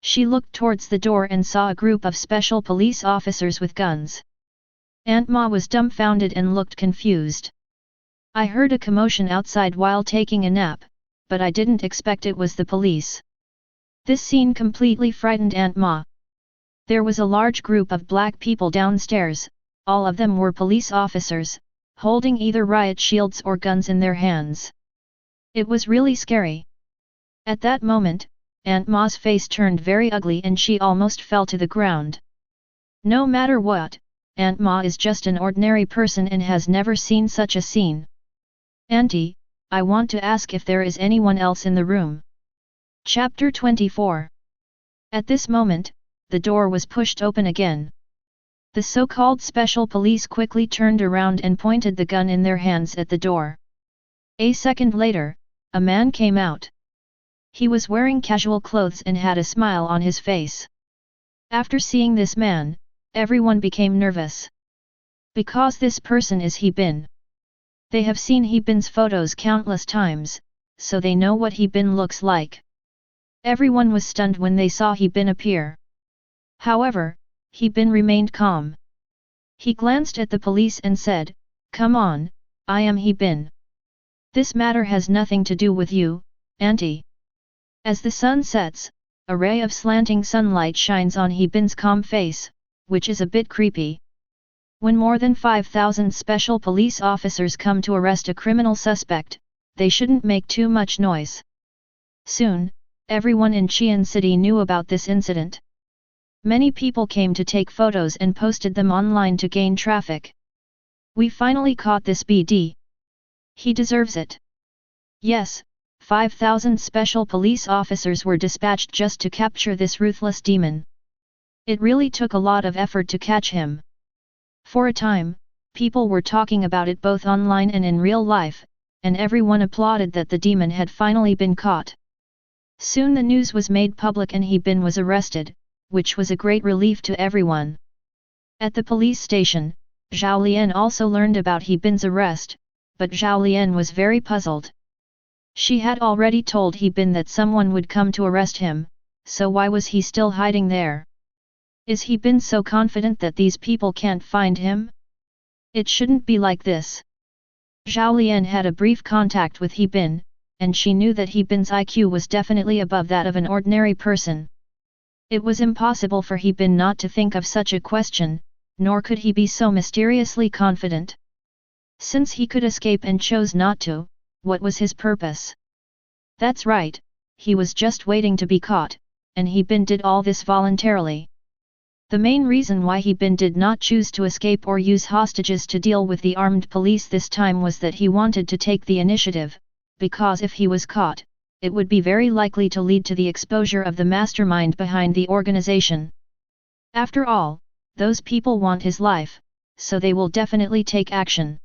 She looked towards the door and saw a group of special police officers with guns. Aunt Ma was dumbfounded and looked confused. I heard a commotion outside while taking a nap, but I didn't expect it was the police. This scene completely frightened Aunt Ma. There was a large group of black people downstairs, all of them were police officers, holding either riot shields or guns in their hands. It was really scary. At that moment, Aunt Ma's face turned very ugly and she almost fell to the ground. No matter what, Aunt Ma is just an ordinary person and has never seen such a scene. Auntie, I want to ask if there is anyone else in the room. Chapter 24. At this moment, the door was pushed open again. The so-called special police quickly turned around and pointed the gun in their hands at the door. A second later, a man came out. He was wearing casual clothes and had a smile on his face. After seeing this man, everyone became nervous. Because this person is He Bin. They have seen He Bin's photos countless times, so they know what He Bin looks like. Everyone was stunned when they saw He Bin appear. However, He Bin remained calm. He glanced at the police and said, "Come on, I am He Bin. This matter has nothing to do with you, Auntie." As the sun sets, a ray of slanting sunlight shines on He Bin's calm face, which is a bit creepy. When more than 5,000 special police officers come to arrest a criminal suspect, they shouldn't make too much noise. Soon, everyone in Qian City knew about this incident. Many people came to take photos and posted them online to gain traffic. "We finally caught this BD. He deserves it." Yes, 5,000 special police officers were dispatched just to capture this ruthless demon. It really took a lot of effort to catch him. For a time, people were talking about it both online and in real life, and everyone applauded that the demon had finally been caught. Soon the news was made public and He Bin was arrested, which was a great relief to everyone. At the police station, Zhao Lian also learned about He Bin's arrest, but Zhao Lian was very puzzled. She had already told He Bin that someone would come to arrest him, so why was he still hiding there? Is He Bin so confident that these people can't find him? It shouldn't be like this. Zhao Lian had a brief contact with He Bin, and she knew that He Bin's IQ was definitely above that of an ordinary person. It was impossible for He Bin not to think of such a question, nor could he be so mysteriously confident. Since he could escape and chose not to, what was his purpose? That's right, he was just waiting to be caught, and He Bin did all this voluntarily. The main reason why He Bin did not choose to escape or use hostages to deal with the armed police this time was that he wanted to take the initiative, because if he was caught, it would be very likely to lead to the exposure of the mastermind behind the organization. After all, those people want his life, so they will definitely take action.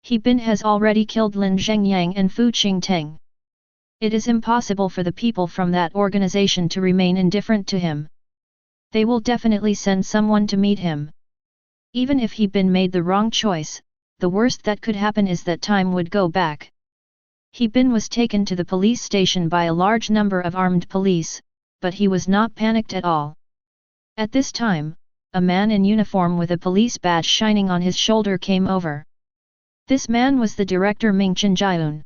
He Bin has already killed Lin Zhengyang and Fu Qingteng. It is impossible for the people from that organization to remain indifferent to him. They will definitely send someone to meet him. Even if He Bin made the wrong choice, the worst that could happen is that time would go back. He Bin was taken to the police station by a large number of armed police, but he was not panicked at all. At this time, a man in uniform with a police badge shining on his shoulder came over. This man was the director Ming Chenjiun.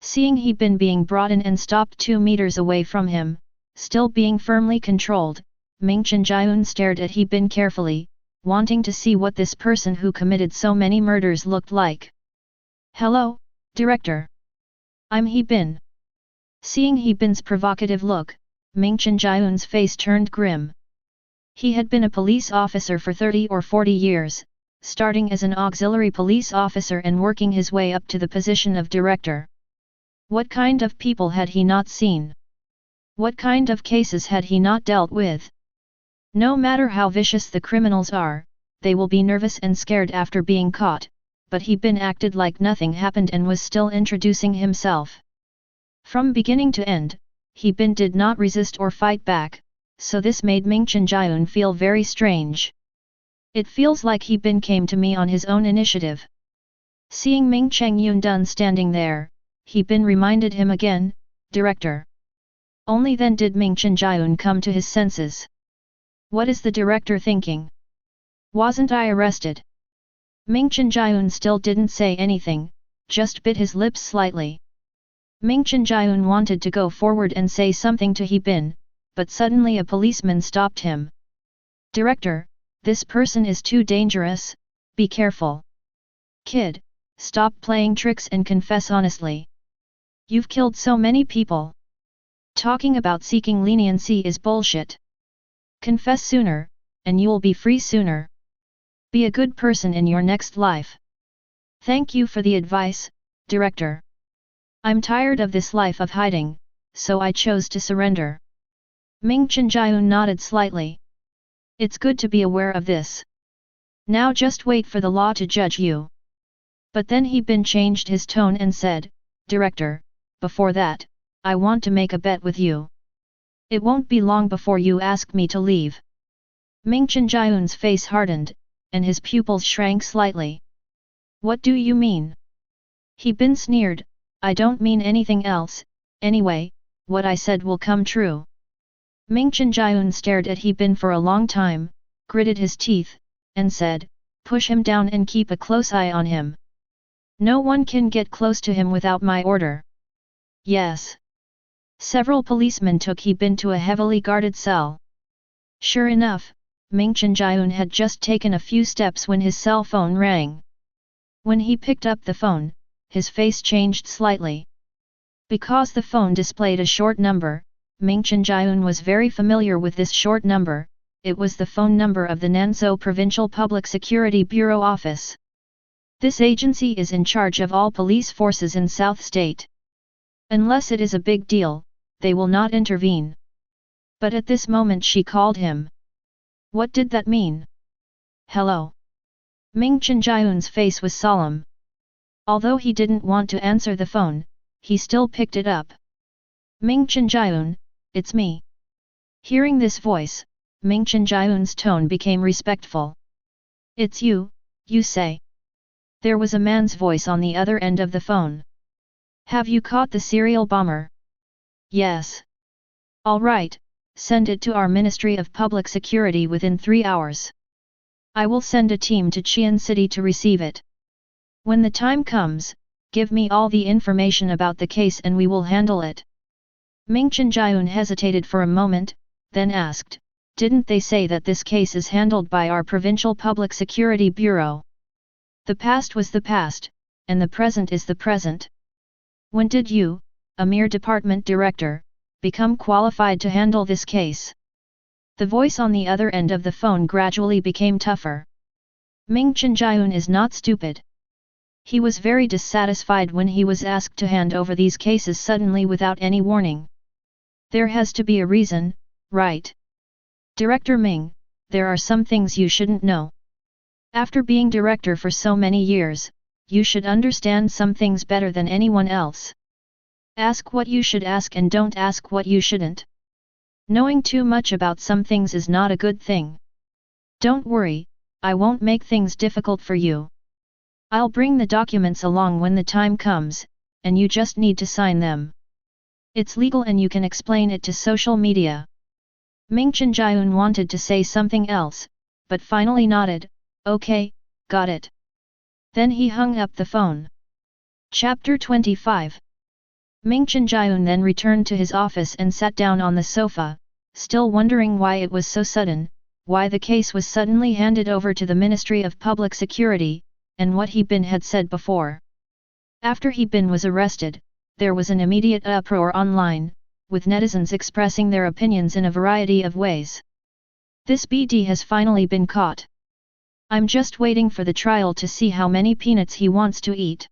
Seeing He Bin being brought in and stopped 2 meters away from him, still being firmly controlled, Ming Chenjiun stared at He Bin carefully, wanting to see what this person who committed so many murders looked like. "Hello, Director. I'm He Bin." Seeing He Bin's provocative look, Ming Chenjiun's face turned grim. He had been a police officer for 30 or 40 years, starting as an auxiliary police officer and working his way up to the position of director. What kind of people had he not seen? What kind of cases had he not dealt with? No matter how vicious the criminals are, they will be nervous and scared after being caught, but He Bin acted like nothing happened and was still introducing himself. From beginning to end, He Bin did not resist or fight back, so this made Ming Chenjiun feel very strange. It feels like He Bin came to me on his own initiative. Seeing Ming Chengyun standing there, He Bin reminded him again, "Director." Only then did Ming Chenjiun come to his senses. What is the director thinking? Wasn't I arrested? Ming Chenjiun still didn't say anything, just bit his lips slightly. Ming Chenjiun wanted to go forward and say something to He Bin, but suddenly a policeman stopped him. "Director, this person is too dangerous, be careful. Kid, stop playing tricks and confess honestly. You've killed so many people. Talking about seeking leniency is bullshit. Confess sooner, and you'll be free sooner. Be a good person in your next life. Thank you for the advice, Director. I'm tired of this life of hiding, so I chose to surrender." Ming Chenjiun nodded slightly. "It's good to be aware of this. Now just wait for the law to judge you." But then He Bin changed his tone and said, "Director, before that, I want to make a bet with you. It won't be long before you ask me to leave." Ming Chenjiun's face hardened, and his pupils shrank slightly. "What do you mean?" He Bin sneered, "I don't mean anything else, anyway, what I said will come true." Ming Chenjiun stared at He Bin for a long time, gritted his teeth, and said, "Push him down and keep a close eye on him. No one can get close to him without my order." "Yes." Several policemen took He Bin to a heavily guarded cell. Sure enough, Ming Chenjiun had just taken a few steps when his cell phone rang. When he picked up the phone, his face changed slightly. Because the phone displayed a short number, Ming Chenjiun was very familiar with this short number. It was the phone number of the Nanzhou Provincial Public Security Bureau office. This agency is in charge of all police forces in South State. Unless it is a big deal, they will not intervene. But at this moment she called him. What did that mean? "Hello?" Ming Chenjiun's face was solemn. Although he didn't want to answer the phone, he still picked it up. "Ming Chenjiun, it's me." Hearing this voice, Ming Chenjiun's tone became respectful. "It's you, you say?" There was a man's voice on the other end of the phone. "Have you caught the serial bomber?" "Yes." "All right, send it to our Ministry of Public Security within 3 hours. I will send a team to Qian City to receive it. When the time comes, give me all the information about the case and we will handle it." Ming Chenjiun hesitated for a moment, then asked, "Didn't they say that this case is handled by our Provincial Public Security Bureau? The past was the past, and the present is the present. When did you, a mere department director, become qualified to handle this case? The voice on the other end of the phone gradually became tougher. Ming Chenjian is not stupid. He was very dissatisfied when he was asked to hand over these cases suddenly without any warning. There has to be a reason, right? Director Ming, there are some things you shouldn't know. After being director for so many years, you should understand some things better than anyone else. Ask what you should ask and don't ask what you shouldn't. Knowing too much about some things is not a good thing. Don't worry, I won't make things difficult for you. I'll bring the documents along when the time comes, and you just need to sign them. It's legal and you can explain it to social media. Ming Chenjian wanted to say something else, but finally nodded, okay, got it. Then he hung up the phone. Chapter 25. Ming Chenjian then returned to his office and sat down on the sofa, still wondering why it was so sudden, why the case was suddenly handed over to the Ministry of Public Security, and what He Bin had said before. After He Bin was arrested, there was an immediate uproar online, with netizens expressing their opinions in a variety of ways. This BD has finally been caught. I'm just waiting for the trial to see how many peanuts he wants to eat.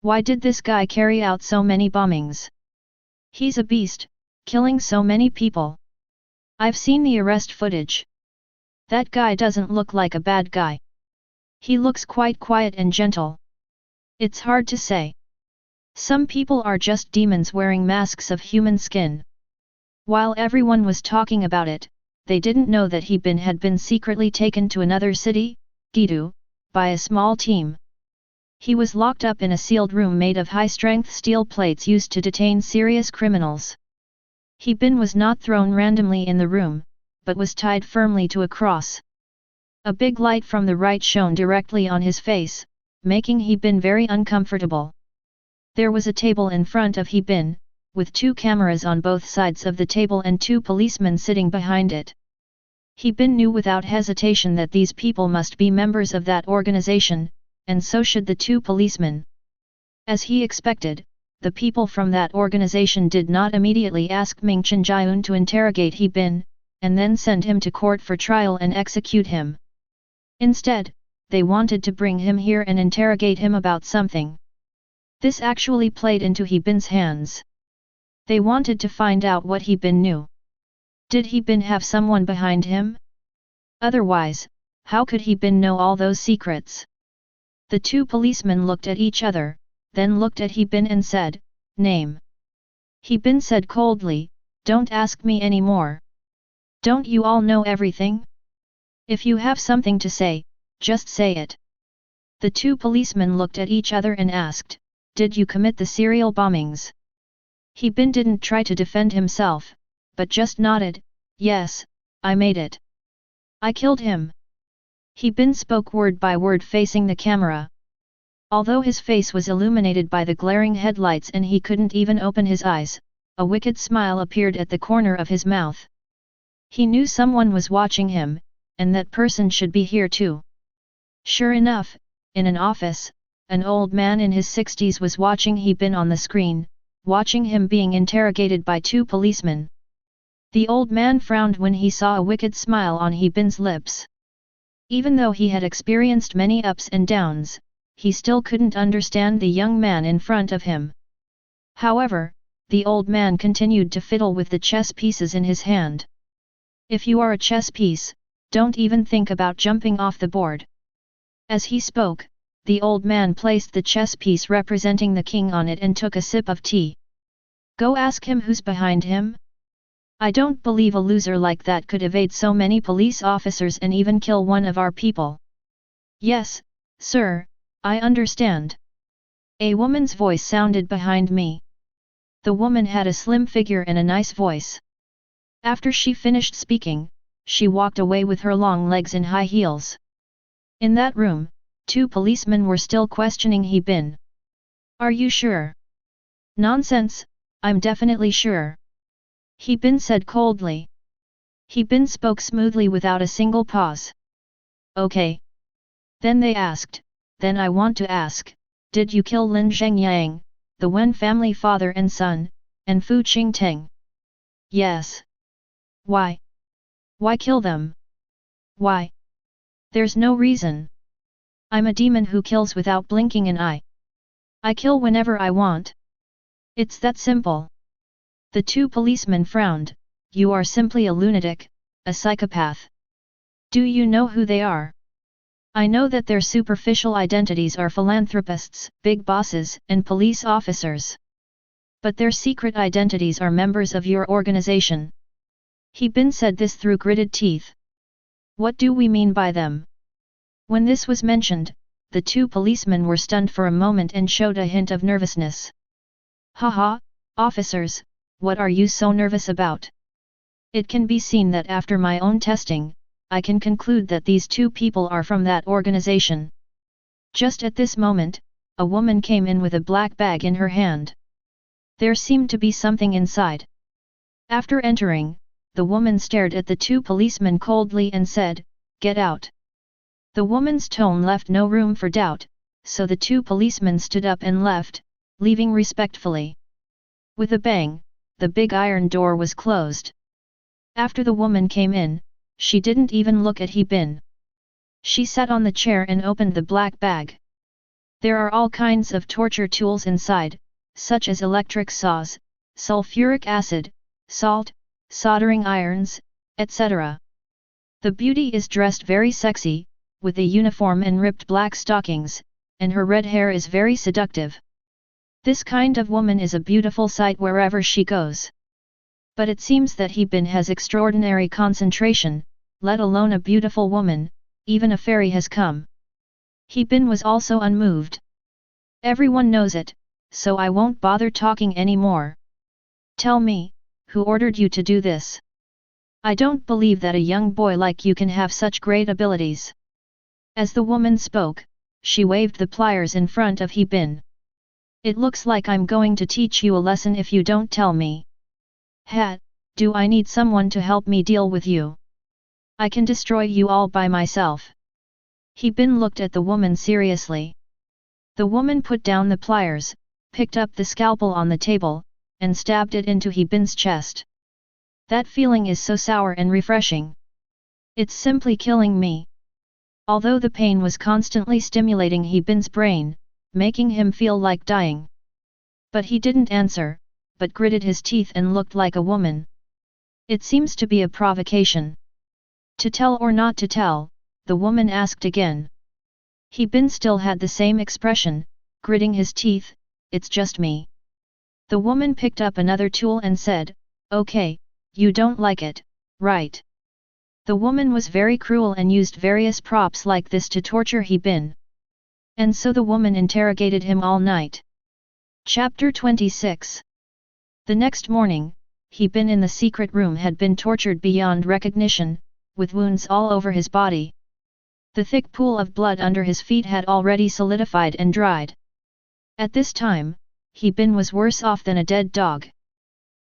Why did this guy carry out so many bombings? He's a beast, killing so many people. I've seen the arrest footage. That guy doesn't look like a bad guy. He looks quite quiet and gentle. It's hard to say. Some people are just demons wearing masks of human skin. While everyone was talking about it, they didn't know that He Bin had been secretly taken to another city, Gidu, by a small team. He was locked up in a sealed room made of high-strength steel plates used to detain serious criminals. He Bin was not thrown randomly in the room, but was tied firmly to a cross. A big light from the right shone directly on his face, making He Bin very uncomfortable. There was a table in front of He Bin, with 2 cameras on both sides of the table and 2 policemen sitting behind it. He Bin knew without hesitation that these people must be members of that organization, and so should the 2 policemen. As he expected, the people from that organization did not immediately ask Ming Chenjian to interrogate He Bin, and then send him to court for trial and execute him. Instead, they wanted to bring him here and interrogate him about something. This actually played into He Bin's hands. They wanted to find out what He Bin knew. Did He Bin have someone behind him? Otherwise, how could He Bin know all those secrets? The 2 policemen looked at each other, then looked at He Bin and said, "Name." He Bin said coldly, "Don't ask me any more. Don't you all know everything? If you have something to say, just say it." The 2 policemen looked at each other and asked, "Did you commit the serial bombings?" He Bin didn't try to defend himself, but just nodded, "Yes, I made it. I killed him." He Bin spoke word by word facing the camera. Although his face was illuminated by the glaring headlights and he couldn't even open his eyes, a wicked smile appeared at the corner of his mouth. He knew someone was watching him, and that person should be here too. Sure enough, in an office, an old man in his 60s was watching He Bin on the screen, watching him being interrogated by 2 policemen. The old man frowned when he saw a wicked smile on He Bin's lips. Even though he had experienced many ups and downs, he still couldn't understand the young man in front of him. However, the old man continued to fiddle with the chess pieces in his hand. "If you are a chess piece, don't even think about jumping off the board." As he spoke, the old man placed the chess piece representing the king on it and took a sip of tea. "Go ask him who's behind him? I don't believe a loser like that could evade so many police officers and even kill one of our people." "Yes, sir, I understand." A woman's voice sounded behind me. The woman had a slim figure and a nice voice. After she finished speaking, she walked away with her long legs in high heels. In that room, 2 policemen were still questioning He Bin. "Are you sure?" "Nonsense, I'm definitely sure," He Bin said coldly. He Bin spoke smoothly without a single pause. "Okay." Then they asked, "Then I want to ask, did you kill Lin Zhengyang, the Wen family father and son, and Fu Qingteng. Yes. Why? Why kill them? Why? There's no reason. I'm a demon who kills without blinking an eye. I kill whenever I want. It's that simple. The two policemen frowned. You are simply a lunatic, a psychopath. Do you know who they are? I know that their superficial identities are philanthropists, big bosses, and police officers. But their secret identities are members of your organization. He Bin said this through gritted teeth. What do we mean by them? When this was mentioned, the two policemen were stunned for a moment and showed a hint of nervousness. Haha, officers, what are you so nervous about? It can be seen that after my own testing, I can conclude that these two people are from that organization. Just at this moment, a woman came in with a black bag in her hand. There seemed to be something inside. After entering, the woman stared at the two policemen coldly and said, "Get out." The woman's tone left no room for doubt, so the two policemen stood up and left, leaving respectfully. With a bang, the big iron door was closed. After the woman came in, she didn't even look at He Bin. She sat on the chair and opened the black bag. There are all kinds of torture tools inside, such as electric saws, sulfuric acid, salt, soldering irons, etc. The beauty is dressed very sexy, with a uniform and ripped black stockings, and her red hair is very seductive. This kind of woman is a beautiful sight wherever she goes. But it seems that He Bin has extraordinary concentration, let alone a beautiful woman, even a fairy has come. He Bin was also unmoved. Everyone knows it, so I won't bother talking anymore. Tell me, who ordered you to do this? I don't believe that a young boy like you can have such great abilities. As the woman spoke, she waved the pliers in front of He Bin. It looks like I'm going to teach you a lesson if you don't tell me. Do I need someone to help me deal with you? I can destroy you all by myself. He Bin looked at the woman seriously. The woman put down the pliers, picked up the scalpel on the table, and stabbed it into He Bin's chest. That feeling is so sour and refreshing. It's simply killing me. Although the pain was constantly stimulating He Bin's brain, making him feel like dying. But he didn't answer, but gritted his teeth and looked like a woman. It seems to be a provocation. To tell or not to tell, the woman asked again. He Bin still had the same expression, gritting his teeth, "It's just me." The woman picked up another tool and said, "Okay, you don't like it, right?" The woman was very cruel and used various props like this to torture He Bin. And so the woman interrogated him all night. Chapter 26. The next morning, He Bin in the secret room had been tortured beyond recognition, with wounds all over his body. The thick pool of blood under his feet had already solidified and dried. At this time, He Bin was worse off than a dead dog.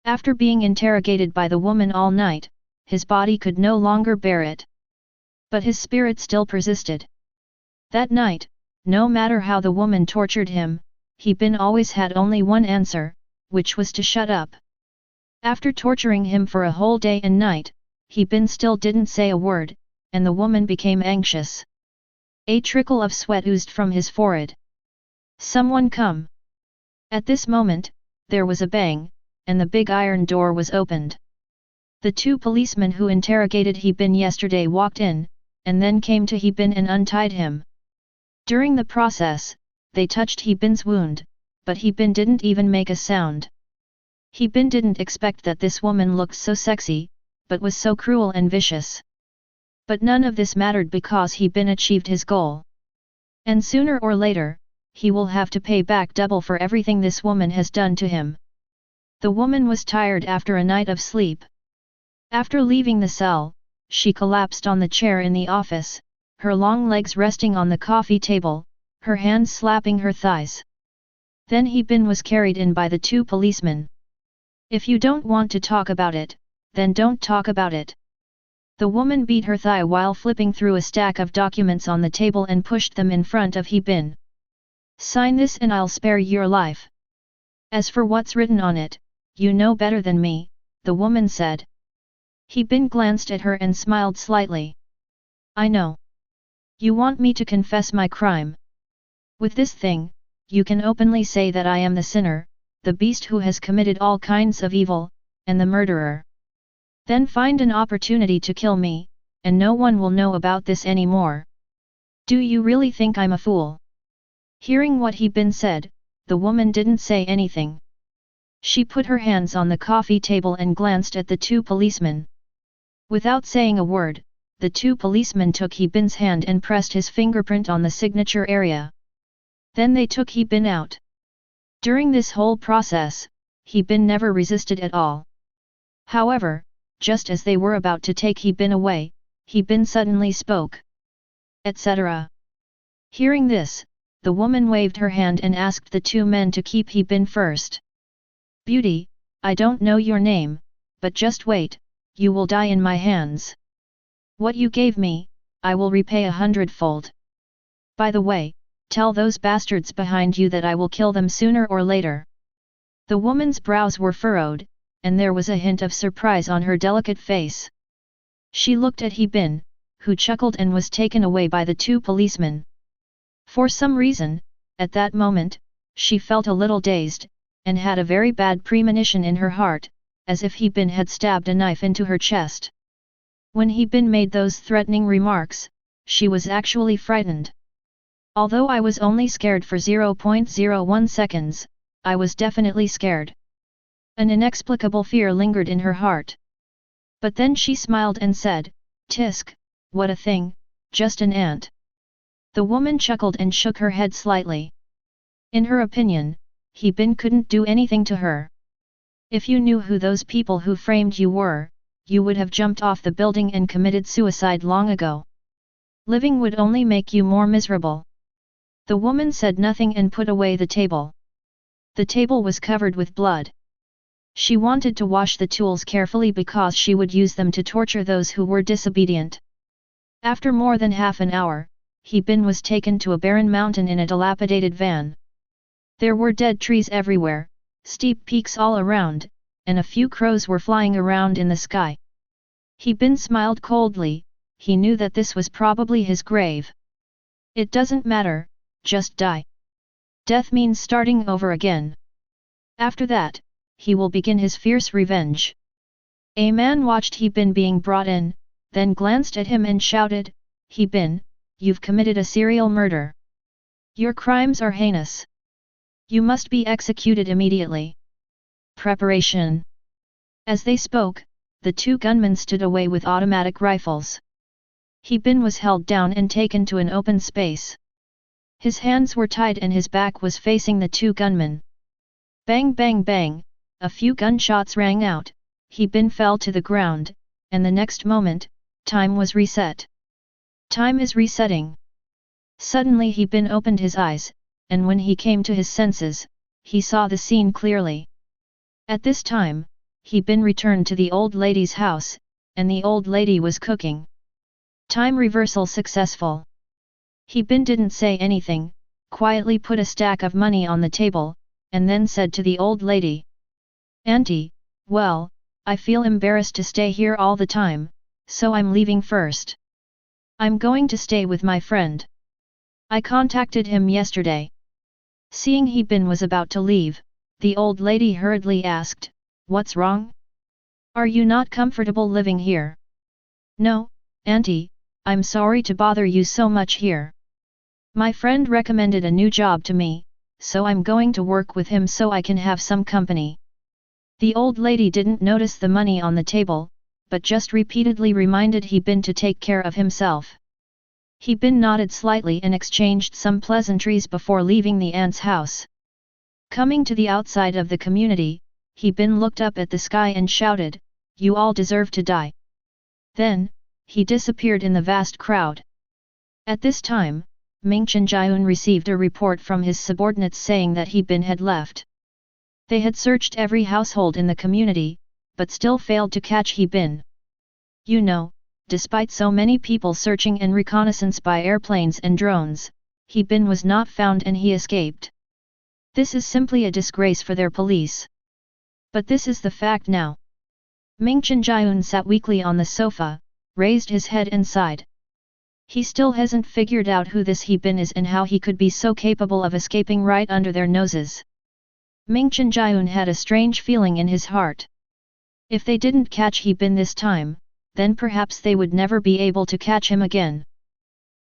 After being interrogated by the woman all night, his body could no longer bear it. But his spirit still persisted. That night, no matter how the woman tortured him, He Bin always had only one answer, which was to shut up. After torturing him for a whole day and night, He Bin still didn't say a word, and the woman became anxious. A trickle of sweat oozed from his forehead. "Someone come!" At this moment, there was a bang, and the big iron door was opened. The two policemen who interrogated He Bin yesterday walked in, and then came to He Bin and untied him. During the process, they touched He Bin's wound, but He Bin didn't even make a sound. He Bin didn't expect that this woman looked so sexy, but was so cruel and vicious. But none of this mattered because He Bin achieved his goal. And sooner or later, he will have to pay back double for everything this woman has done to him. The woman was tired after a night of sleep. After leaving the cell, she collapsed on the chair in the office, her long legs resting on the coffee table, her hands slapping her thighs. Then He Bin was carried in by the two policemen. "If you don't want to talk about it, then don't talk about it." The woman beat her thigh while flipping through a stack of documents on the table and pushed them in front of He Bin. "Sign this and I'll spare your life." As for what's written on it, you know better than me, the woman said. He Bin glanced at her and smiled slightly. I know. You want me to confess my crime. With this thing, you can openly say that I am the sinner, the beast who has committed all kinds of evil, and the murderer. Then find an opportunity to kill me, and no one will know about this anymore. Do you really think I'm a fool? Hearing what He Bin said, the woman didn't say anything. She put her hands on the coffee table and glanced at the two policemen. Without saying a word, the two policemen took He Bin's hand and pressed his fingerprint on the signature area. Then they took He Bin out. During this whole process, He Bin never resisted at all. However, just as they were about to take He Bin away, He Bin suddenly spoke. Etc. Hearing this, the woman waved her hand and asked the two men to keep He Bin first. Beauty, I don't know your name, but just wait, you will die in my hands. What you gave me, I will repay 100-fold. By the way, tell those bastards behind you that I will kill them sooner or later. The woman's brows were furrowed, and there was a hint of surprise on her delicate face. She looked at He Bin, who chuckled and was taken away by the two policemen. For some reason, at that moment, she felt a little dazed, and had a very bad premonition in her heart, as if He Bin had stabbed a knife into her chest. When He Bin made those threatening remarks, she was actually frightened. Although I was only scared for 0.01 seconds, I was definitely scared. An inexplicable fear lingered in her heart. But then she smiled and said, "Tisk, what a thing, just an ant." The woman chuckled and shook her head slightly. In her opinion, He Bin couldn't do anything to her. If you knew who those people who framed you were, you would have jumped off the building and committed suicide long ago. Living would only make you more miserable. The woman said nothing and put away the table. The table was covered with blood. She wanted to wash the tools carefully because she would use them to torture those who were disobedient. After more than half an hour, He Bin was taken to a barren mountain in a dilapidated van. There were dead trees everywhere, steep peaks all around, and a few crows were flying around in the sky. He Bin smiled coldly, he knew that this was probably his grave. It doesn't matter, just die. Death means starting over again. After that, he will begin his fierce revenge. A man watched He Bin being brought in, then glanced at him and shouted, "He Bin, you've committed a serial murder. Your crimes are heinous. You must be executed immediately." Preparation. As they spoke, the two gunmen stood away with automatic rifles. He Bin was held down and taken to an open space. His hands were tied and his back was facing the two gunmen. Bang bang bang, a few gunshots rang out, He Bin fell to the ground, and the next moment, time was reset. Time is resetting. Suddenly He Bin opened his eyes, and when he came to his senses, he saw the scene clearly. At this time, He Bin returned to the old lady's house, and the old lady was cooking. Time reversal successful. He Bin didn't say anything, quietly put a stack of money on the table, and then said to the old lady, "Auntie, well, I feel embarrassed to stay here all the time, so I'm leaving first. I'm going to stay with my friend. I contacted him yesterday." Seeing He Bin was about to leave, the old lady hurriedly asked, "What's wrong? Are you not comfortable living here?" "No, Auntie, I'm sorry to bother you so much here. My friend recommended a new job to me, so I'm going to work with him so I can have some company." The old lady didn't notice the money on the table, but just repeatedly reminded He Bin to take care of himself. He Bin nodded slightly and exchanged some pleasantries before leaving the aunt's house. Coming to the outside of the community, He Bin looked up at the sky and shouted, "You all deserve to die." Then, he disappeared in the vast crowd. At this time, Mingchen Jiun received a report from his subordinates saying that He Bin had left. They had searched every household in the community, but still failed to catch He Bin. You know, despite so many people searching and reconnaissance by airplanes and drones, He Bin was not found and he escaped. This is simply a disgrace for their police. But this is the fact now. Ming Chenjiun sat weakly on the sofa, raised his head and sighed. He still hasn't figured out who this He Bin is and how he could be so capable of escaping right under their noses. Ming Chenjiun had a strange feeling in his heart. If they didn't catch He Bin this time, then perhaps they would never be able to catch him again.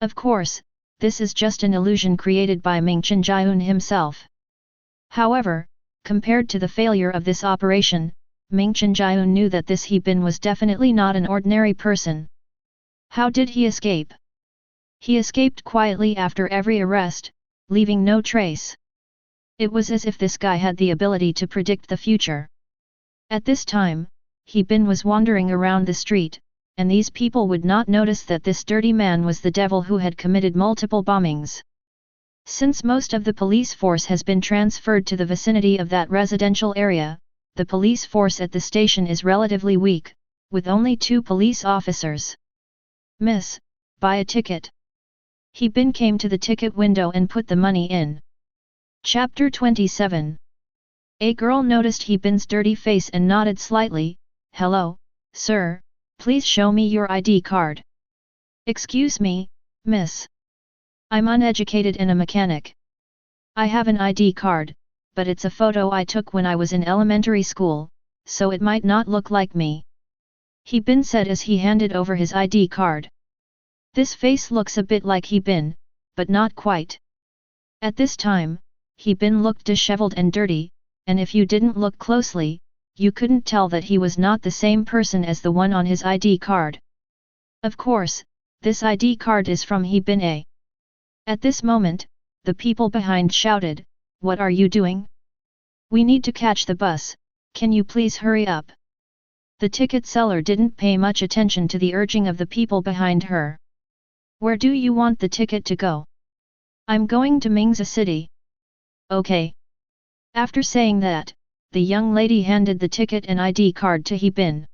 Of course, this is just an illusion created by Ming Chenjiun himself. However, compared to the failure of this operation, Ming Chenjiun knew that this He Bin was definitely not an ordinary person. How did he escape? He escaped quietly after every arrest, leaving no trace. It was as if this guy had the ability to predict the future. At this time, He Bin was wandering around the street, and these people would not notice that this dirty man was the devil who had committed multiple bombings. Since most of the police force has been transferred to the vicinity of that residential area, the police force at the station is relatively weak, with only 2 police officers. "Miss, buy a ticket." He Bin came to the ticket window and put the money in. Chapter 27. A girl noticed He Bin's dirty face and nodded slightly. "Hello, sir, please show me your ID card." "Excuse me, miss. I'm uneducated and a mechanic. I have an ID card, but it's a photo I took when I was in elementary school, so it might not look like me," He Bin said as he handed over his ID card. "This face looks a bit like He Bin, but not quite." At this time, He Bin looked disheveled and dirty, and if you didn't look closely, you couldn't tell that he was not the same person as the one on his ID card. Of course, this ID card is from He Bin A. At this moment, the people behind shouted, "What are you doing? We need to catch the bus, can you please hurry up?" The ticket seller didn't pay much attention to the urging of the people behind her. "Where do you want the ticket to go?" "I'm going to Mingza City." "Okay." After saying that, the young lady handed the ticket and ID card to He Bin.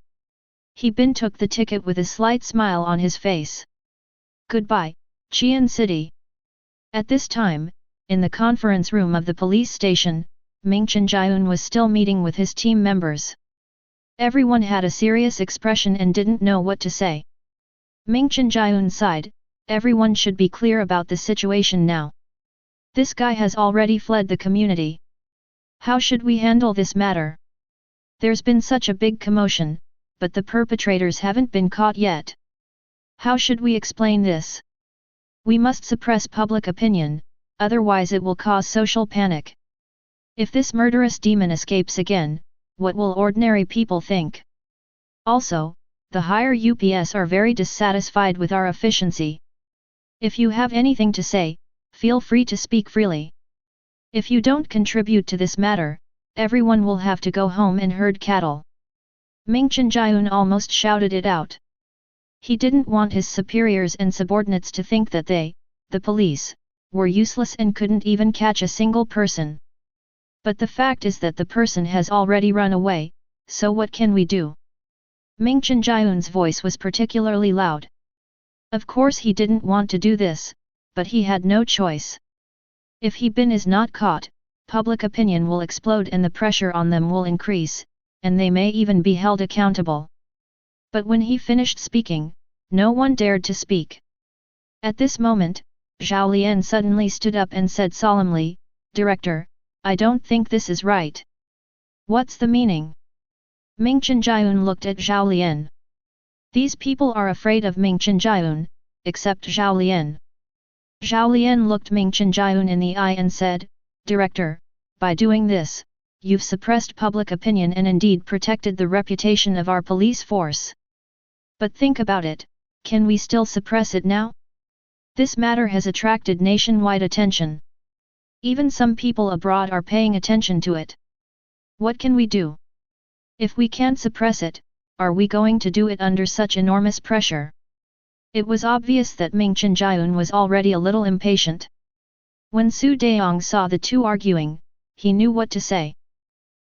He Bin took the ticket with a slight smile on his face. "Goodbye, Qian City." At this time, in the conference room of the police station, Ming Chenjiun was still meeting with his team members. Everyone had a serious expression and didn't know what to say. Ming Chenjiun sighed, "Everyone should be clear about the situation now. This guy has already fled the community. How should we handle this matter? There's been such a big commotion, but the perpetrators haven't been caught yet. How should we explain this? We must suppress public opinion, otherwise it will cause social panic. If this murderous demon escapes again, what will ordinary people think? Also, the higher UPS are very dissatisfied with our efficiency. If you have anything to say, feel free to speak freely. If you don't contribute to this matter, everyone will have to go home and herd cattle." Ming Chenjiun almost shouted it out. He didn't want his superiors and subordinates to think that they, the police, were useless and couldn't even catch a single person. But the fact is that the person has already run away, so what can we do? Ming Chenjiun's voice was particularly loud. Of course he didn't want to do this, but he had no choice. If He Bin is not caught, public opinion will explode and the pressure on them will increase, and they may even be held accountable. But when he finished speaking, no one dared to speak. At this moment, Zhao Lian suddenly stood up and said solemnly, "Director, I don't think this is right." "What's the meaning?" Ming Chenjiun looked at Zhao Lian. These people are afraid of Ming Chenjiun, except Zhao Lian. Zhao Lian looked Ming Chenjiun in the eye and said, "Director, by doing this, you've suppressed public opinion and indeed protected the reputation of our police force. But think about it, can we still suppress it now? This matter has attracted nationwide attention. Even some people abroad are paying attention to it. What can we do? If we can't suppress it, are we going to do it under such enormous pressure?" It was obvious that Ming Chenjiun was already a little impatient. When Su Daong saw the two arguing, he knew what to say.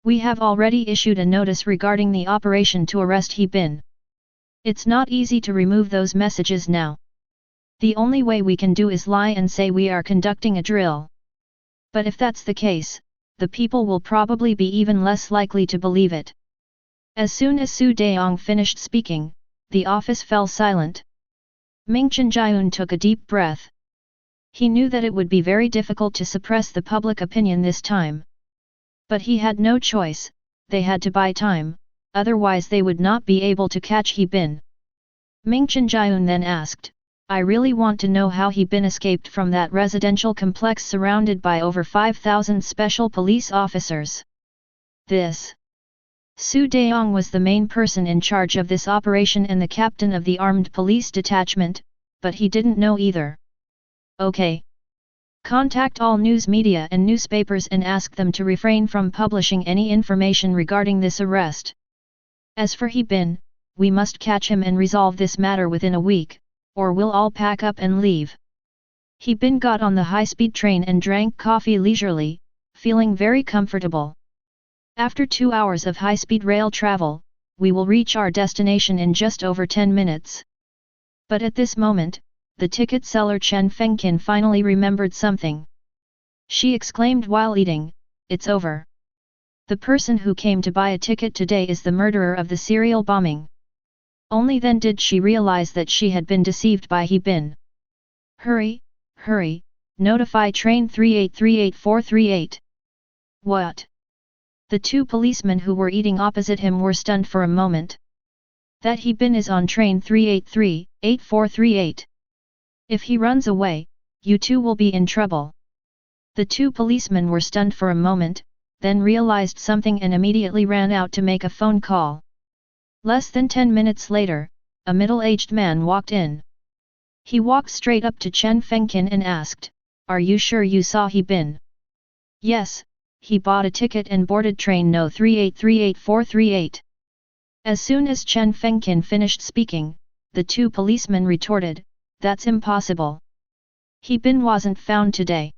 "We have already issued a notice regarding the operation to arrest He Bin. It's not easy to remove those messages now. The only way we can do is lie and say we are conducting a drill. But if that's the case, the people will probably be even less likely to believe it. As soon as Su Daong finished speaking, the office fell silent. Ming Chenjiun took a deep breath. He knew that it would be very difficult to suppress the public opinion this time. But he had no choice, they had to buy time, otherwise they would not be able to catch He Bin. Ming Chenjiun then asked, I really want to know how He Bin escaped from that residential complex surrounded by over 5,000 special police officers. This. Su Daong was the main person in charge of this operation and the captain of the armed police detachment, but he didn't know either. Okay. Contact all news media and newspapers and ask them to refrain from publishing any information regarding this arrest. As for He Bin, we must catch him and resolve this matter within a week, or we'll all pack up and leave. He Bin got on the high-speed train and drank coffee leisurely, feeling very comfortable. After 2 hours of high-speed rail travel, we will reach our destination in just over 10 minutes. But at this moment, the ticket seller Chen Fengqin finally remembered something. She exclaimed while eating, It's over. The person who came to buy a ticket today is the murderer of the serial bombing. Only then did she realize that she had been deceived by He Bin. Hurry, hurry, notify train 3838438. What? The two policemen who were eating opposite him were stunned for a moment. That He Bin is on train 3838438. If he runs away, you two will be in trouble. The two policemen were stunned for a moment, then realized something and immediately ran out to make a phone call. Less than 10 minutes later, a middle-aged man walked in. He walked straight up to Chen Fengqin and asked, Are you sure you saw He Bin? Yes, he bought a ticket and boarded train no 3838438. As soon as Chen Fengqin finished speaking, the two policemen retorted, That's impossible. He Bin wasn't found today.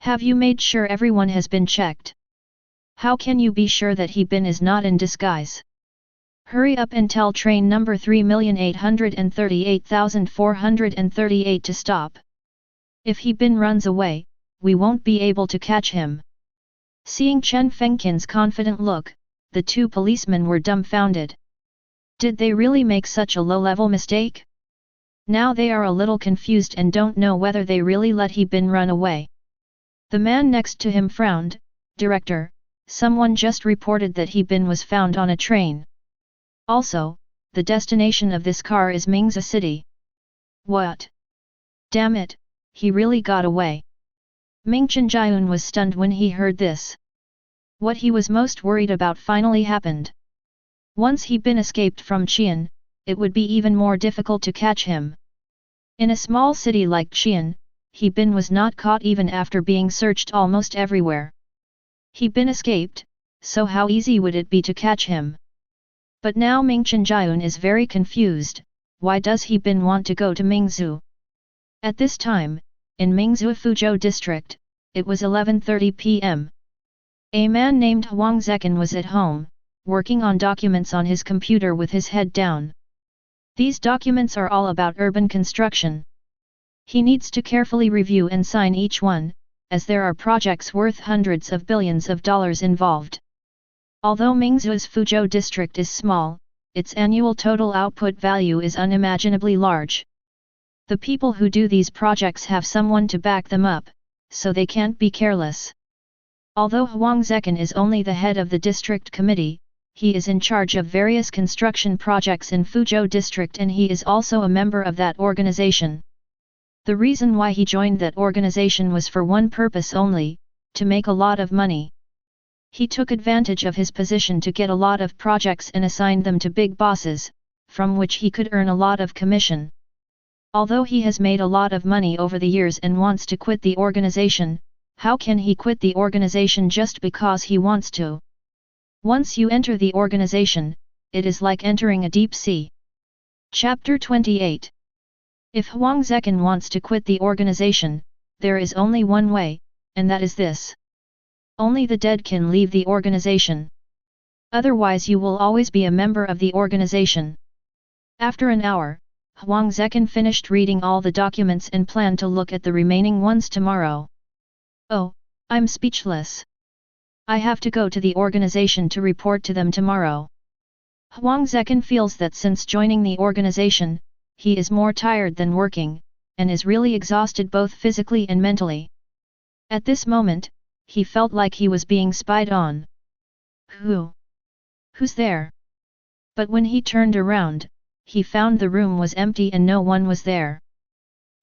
Have you made sure everyone has been checked? How can you be sure that He Bin is not in disguise? Hurry up and tell train number 3,838,438 to stop. If He Bin runs away, we won't be able to catch him. Seeing Chen Fengqin's confident look, the two policemen were dumbfounded. Did they really make such a low-level mistake? Now they are a little confused and don't know whether they really let He Bin run away. The man next to him frowned, Director, someone just reported that He Bin was found on a train. Also, the destination of this car is Mingzhou City. What? Damn it, he really got away. Ming Chenjiun was stunned when he heard this. What he was most worried about finally happened. Once He Bin escaped from Qian, it would be even more difficult to catch him. In a small city like Qian, He Bin was not caught even after being searched almost everywhere. He Bin escaped, so how easy would it be to catch him? But now Ming Chenjiun is very confused, why does He Bin want to go to Mingzhou? At this time, in Mingzhou Fuzhou district, it was 11:30 p.m. A man named Huang Zekin was at home, working on documents on his computer with his head down. These documents are all about urban construction. He needs to carefully review and sign each one, as there are projects worth hundreds of billions of dollars involved. Although Mingzhou's Fuzhou district is small, its annual total output value is unimaginably large. The people who do these projects have someone to back them up, so they can't be careless. Although Huang Zekin is only the head of the district committee, he is in charge of various construction projects in Fuzhou district and he is also a member of that organization. The reason why he joined that organization was for one purpose only, to make a lot of money. He took advantage of his position to get a lot of projects and assigned them to big bosses, from which he could earn a lot of commission. Although he has made a lot of money over the years and wants to quit the organization, how can he quit the organization just because he wants to? Once you enter the organization, it is like entering a deep sea. Chapter 28. If Huang Zekin wants to quit the organization, there is only one way, and that is this. Only the dead can leave the organization. Otherwise you will always be a member of the organization. After an hour, Huang Zekin finished reading all the documents and planned to look at the remaining ones tomorrow. Oh, I'm speechless. I have to go to the organization to report to them tomorrow. Huang Zekin feels that since joining the organization, he is more tired than working, and is really exhausted both physically and mentally. At this moment, he felt like he was being spied on. Who's there? But when he turned around, he found the room was empty and no one was there.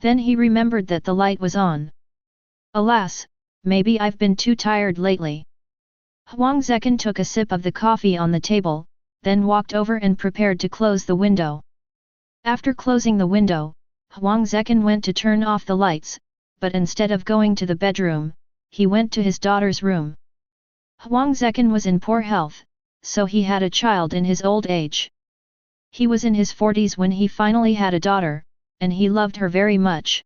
Then he remembered that the light was on. Alas, maybe I've been too tired lately. Huang Zekin took a sip of the coffee on the table, then walked over and prepared to close the window. After closing the window, Huang Zekin went to turn off the lights, but instead of going to the bedroom, he went to his daughter's room. Huang Zekin was in poor health, so he had a child in his old age. He was in his 40s when he finally had a daughter, and he loved her very much.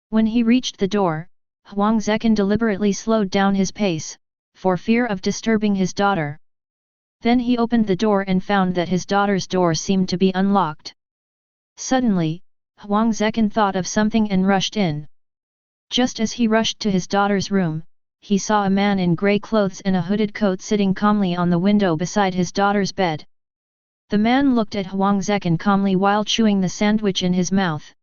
When he reached the door, Huang Zekin deliberately slowed down his pace, for fear of disturbing his daughter. Then he opened the door and found that his daughter's door seemed to be unlocked. Suddenly, Huang Zekin thought of something and rushed in. Just as he rushed to his daughter's room, he saw a man in grey clothes and a hooded coat sitting calmly on the window beside his daughter's bed. The man looked at Huang Zekin calmly while chewing the sandwich in his mouth.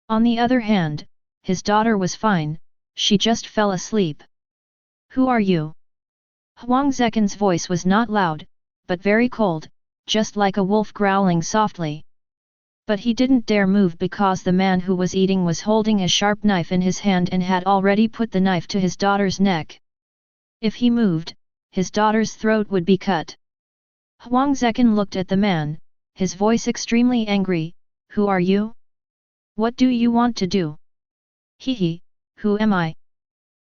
On the other hand, his daughter was fine, she just fell asleep. Who are you? Huang Zekin's voice was not loud, but very cold, just like a wolf growling softly. But he didn't dare move because the man who was eating was holding a sharp knife in his hand and had already put the knife to his daughter's neck. If he moved, his daughter's throat would be cut. Huang Zekin looked at the man, his voice extremely angry. Who are you? What do you want to do? Hehe, who am I?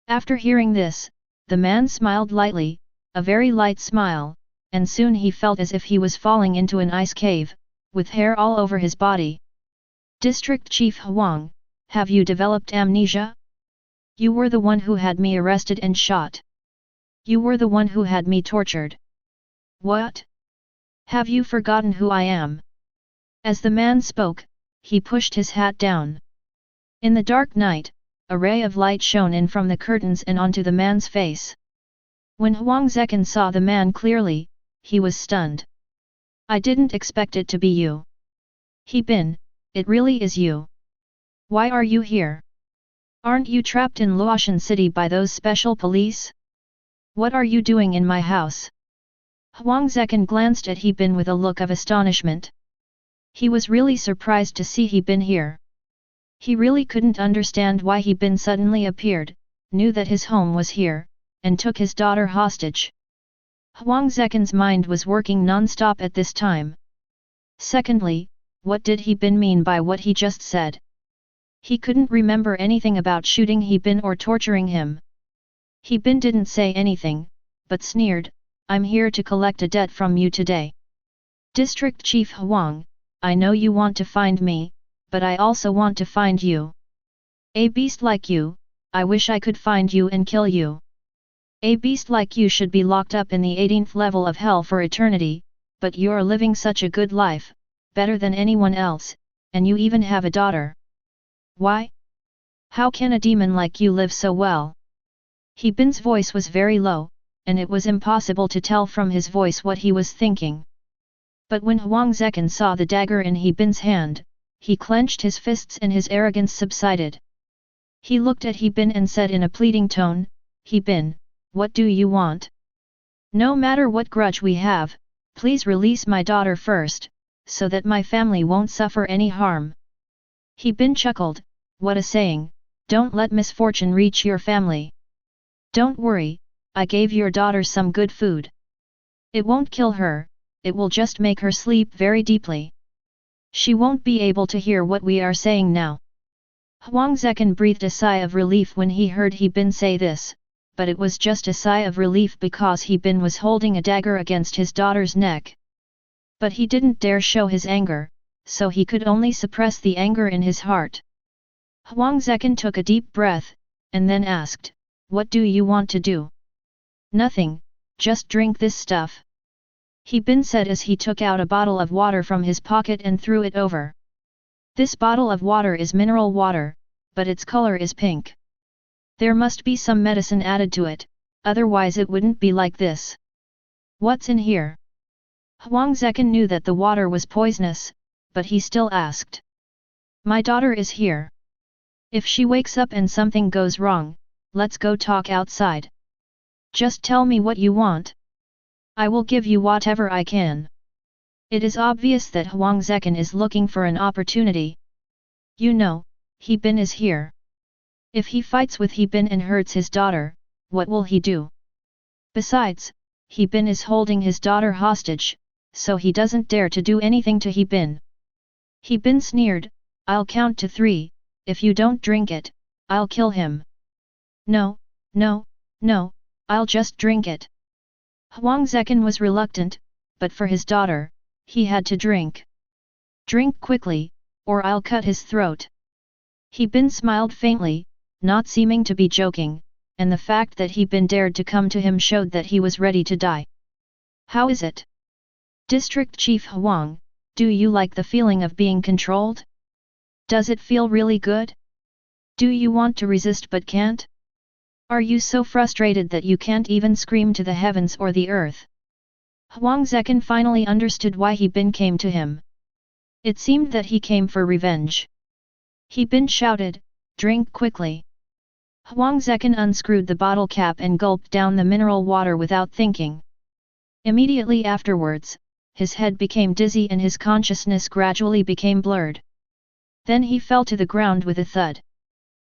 After hearing this, the man smiled lightly, a very light smile, and soon he felt as if he was falling into an ice cave, with hair all over his body. District Chief Huang, have you developed amnesia? You were the one who had me arrested and shot. You were the one who had me tortured. What? Have you forgotten who I am? As the man spoke, he pushed his hat down. In the dark night, a ray of light shone in from the curtains and onto the man's face. When Huang Zekin saw the man clearly, he was stunned. I didn't expect it to be you. He Bin, it really is you. Why are you here? Aren't you trapped in Luotian City by those special police? What are you doing in my house? Huang Zekin glanced at He Bin with a look of astonishment. He was really surprised to see He Bin here. He really couldn't understand why He Bin suddenly appeared, knew that his home was here, and took his daughter hostage. Huang Zekin's mind was working non-stop at this time. Secondly, what did He Bin mean by what he just said? He couldn't remember anything about shooting He Bin or torturing him. He Bin didn't say anything, but sneered, I'm here to collect a debt from you today. District Chief Huang, I know you want to find me, but I also want to find you. A beast like you, I wish I could find you and kill you. A beast like you should be locked up in the 18th level of hell for eternity, but you're living such a good life, better than anyone else, and you even have a daughter. Why? How can a demon like you live so well? He Bin's voice was very low, and it was impossible to tell from his voice what he was thinking. But when Huang Zekin saw the dagger in He Bin's hand, he clenched his fists and his arrogance subsided. He looked at He Bin and said in a pleading tone, He Bin, what do you want? No matter what grudge we have, please release my daughter first, so that my family won't suffer any harm. He Bin chuckled, what a saying, don't let misfortune reach your family. Don't worry, I gave your daughter some good food. It won't kill her, it will just make her sleep very deeply. She won't be able to hear what we are saying now. Huang Zekin breathed a sigh of relief when he heard He Bin say this, but it was just a sigh of relief because He Bin was holding a dagger against his daughter's neck. But he didn't dare show his anger, so he could only suppress the anger in his heart. Huang Zekin took a deep breath, and then asked, what do you want to do? Nothing, just drink this stuff. He Bin said as he took out a bottle of water from his pocket and threw it over. This bottle of water is mineral water, but its color is pink. There must be some medicine added to it, otherwise it wouldn't be like this. What's in here? Huang Zekin knew that the water was poisonous, but he still asked. My daughter is here. If she wakes up and something goes wrong, let's go talk outside. Just tell me what you want. I will give you whatever I can. It is obvious that Huang Zekin is looking for an opportunity. You know, He Bin is here. If he fights with He Bin and hurts his daughter, what will he do? Besides, He Bin is holding his daughter hostage, so he doesn't dare to do anything to He Bin. He Bin sneered, I'll count to 3, if you don't drink it, I'll kill him. No, no, no, I'll just drink it. Huang Zekin was reluctant, but for his daughter, he had to drink. Drink quickly, or I'll cut his throat. He Bin smiled faintly, not seeming to be joking, and the fact that He Bin dared to come to him showed that he was ready to die. How is it? District Chief Huang, do you like the feeling of being controlled? Does it feel really good? Do you want to resist but can't? Are you so frustrated that you can't even scream to the heavens or the earth? Huang Zekin finally understood why He Bin came to him. It seemed that he came for revenge. He Bin shouted, drink quickly. Huang Zekin unscrewed the bottle cap and gulped down the mineral water without thinking. Immediately afterwards, his head became dizzy and his consciousness gradually became blurred. Then he fell to the ground with a thud.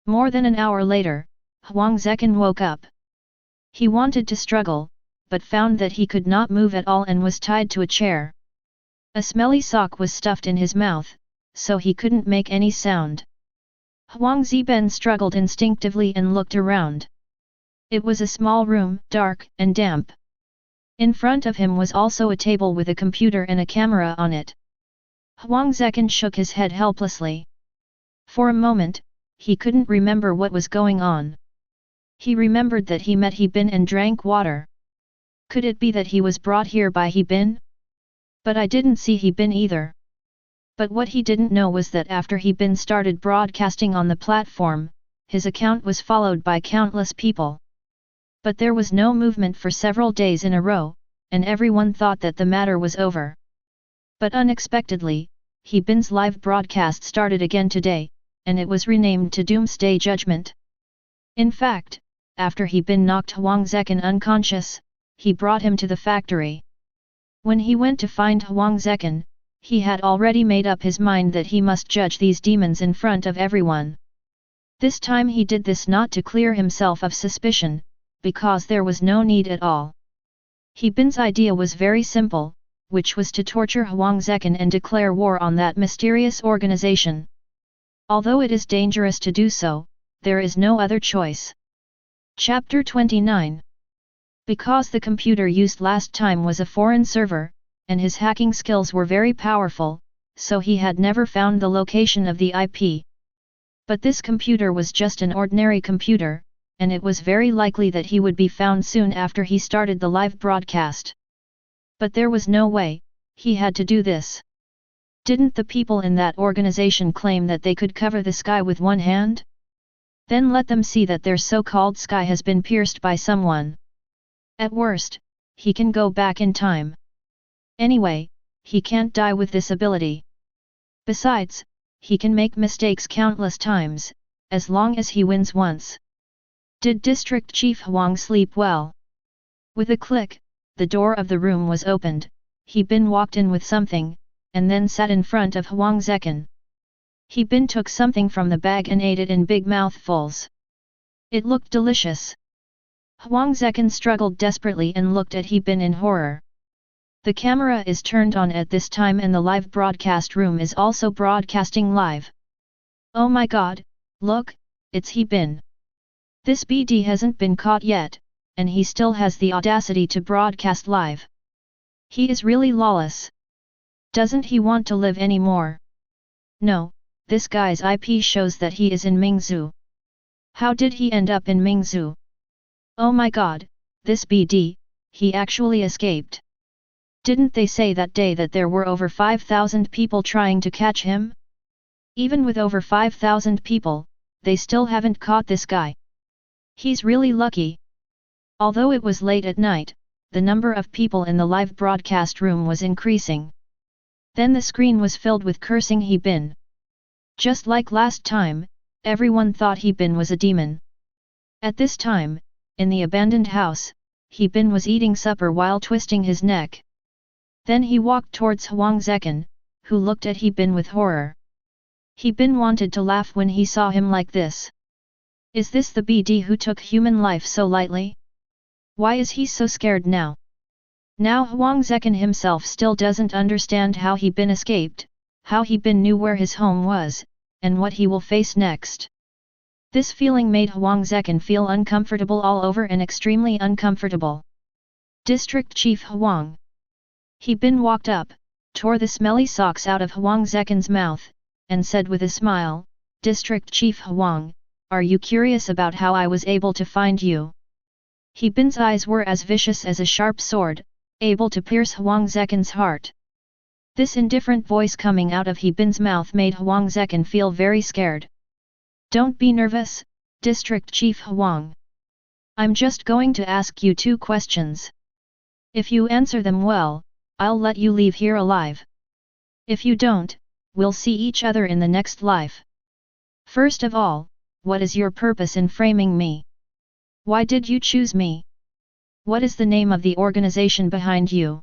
More than an hour later, Huang Zekin woke up. He wanted to struggle, but found that he could not move at all and was tied to a chair. A smelly sock was stuffed in his mouth, so he couldn't make any sound. Huang Ziben struggled instinctively and looked around. It was a small room, dark and damp. In front of him was also a table with a computer and a camera on it. Huang Zekin shook his head helplessly. For a moment, he couldn't remember what was going on. He remembered that he met He Bin and drank water. Could it be that he was brought here by He Bin? But I didn't see He Bin either. But what he didn't know was that after He Bin started broadcasting on the platform, his account was followed by countless people. But there was no movement for several days in a row, and everyone thought that the matter was over. But unexpectedly, He Bin's live broadcast started again today, and it was renamed to Doomsday Judgment. In fact, after He Bin knocked Huang Zekin unconscious, he brought him to the factory. When he went to find Huang Zekin, he had already made up his mind that he must judge these demons in front of everyone. This time he did this not to clear himself of suspicion, because there was no need at all. He Bin's idea was very simple, which was to torture Huang Zekin and declare war on that mysterious organization. Although it is dangerous to do so, there is no other choice. Chapter 29. Because the computer used last time was a foreign server, and his hacking skills were very powerful, so he had never found the location of the IP. But this computer was just an ordinary computer, and it was very likely that he would be found soon after he started the live broadcast. But there was no way, he had to do this. Didn't the people in that organization claim that they could cover the sky with one hand? Then let them see that their so-called sky has been pierced by someone. At worst, he can go back in time. Anyway, he can't die with this ability. Besides, he can make mistakes countless times, as long as he wins once. Did District Chief Huang sleep well? With a click, the door of the room was opened. He Bin walked in with something, and then sat in front of Huang Zekin. He Bin took something from the bag and ate it in big mouthfuls. It looked delicious. Huang Zekin struggled desperately and looked at He Bin in horror. The camera is turned on at this time and the live broadcast room is also broadcasting live. Oh my god, look, it's He Bin. This BD hasn't been caught yet, and he still has the audacity to broadcast live. He is really lawless. Doesn't he want to live anymore? No, this guy's IP shows that he is in Mingzhou. How did he end up in Mingzhou? Oh my god, this BD, he actually escaped. Didn't they say that day that there were over 5,000 people trying to catch him? Even with over 5,000 people, they still haven't caught this guy. He's really lucky. Although it was late at night, the number of people in the live broadcast room was increasing. Then the screen was filled with cursing He Bin. Just like last time, everyone thought He Bin was a demon. At this time, in the abandoned house, He Bin was eating supper while twisting his neck. Then he walked towards Huang Zekan, who looked at He Bin with horror. He Bin wanted to laugh when he saw him like this. Is this the BD who took human life so lightly? Why is he so scared now? Now Huang Zekan himself still doesn't understand how He Bin escaped, how He Bin knew where his home was, and what he will face next. This feeling made Huang Zekan feel uncomfortable all over and extremely uncomfortable. District Chief Huang. He Bin walked up, tore the smelly socks out of Huang Zekan's mouth, and said with a smile, District Chief Huang, are you curious about how I was able to find you? He Bin's eyes were as vicious as a sharp sword, able to pierce Huang Zekan's heart. This indifferent voice coming out of He Bin's mouth made Huang Zekan feel very scared. Don't be nervous, District Chief Huang. I'm just going to ask you 2 questions. If you answer them well, I'll let you leave here alive. If you don't, we'll see each other in the next life. First of all, what is your purpose in framing me? Why did you choose me? What is the name of the organization behind you?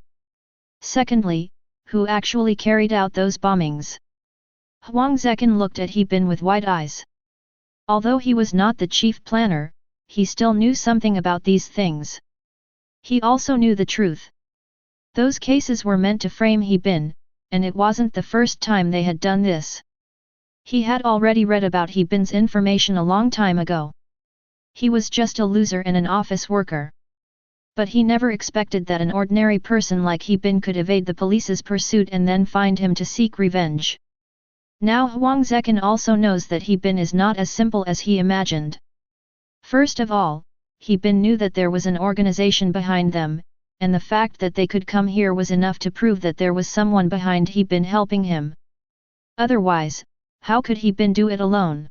Secondly, who actually carried out those bombings? Huang Zekan looked at He Bin with wide eyes. Although he was not the chief planner, he still knew something about these things. He also knew the truth. Those cases were meant to frame He Bin, and it wasn't the first time they had done this. He had already read about He Bin's information a long time ago. He was just a loser and an office worker. But he never expected that an ordinary person like He Bin could evade the police's pursuit and then find him to seek revenge. Now Huang Zekan also knows that He Bin is not as simple as he imagined. First of all, He Bin knew that there was an organization behind them, and the fact that they could come here was enough to prove that there was someone behind He Bin helping him. Otherwise, how could He Bin do it alone?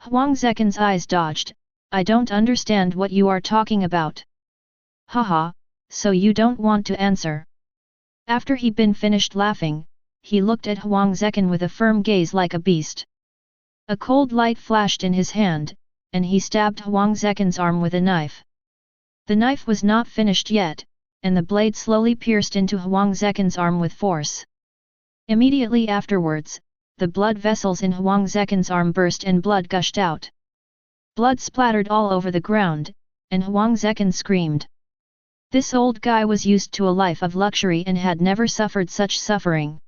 Huang Zekan's eyes dodged. I don't understand what you are talking about. Haha, so you don't want to answer. After He Bin finished laughing, he looked at Huang Zekan with a firm gaze like a beast. A cold light flashed in his hand, and he stabbed Huang Zekan's arm with a knife. The knife was not finished yet, and the blade slowly pierced into Huang Zekan's arm with force. Immediately afterwards, the blood vessels in Huang Zekan's arm burst and blood gushed out. Blood splattered all over the ground, and Huang Zekan screamed. This old guy was used to a life of luxury and had never suffered such suffering.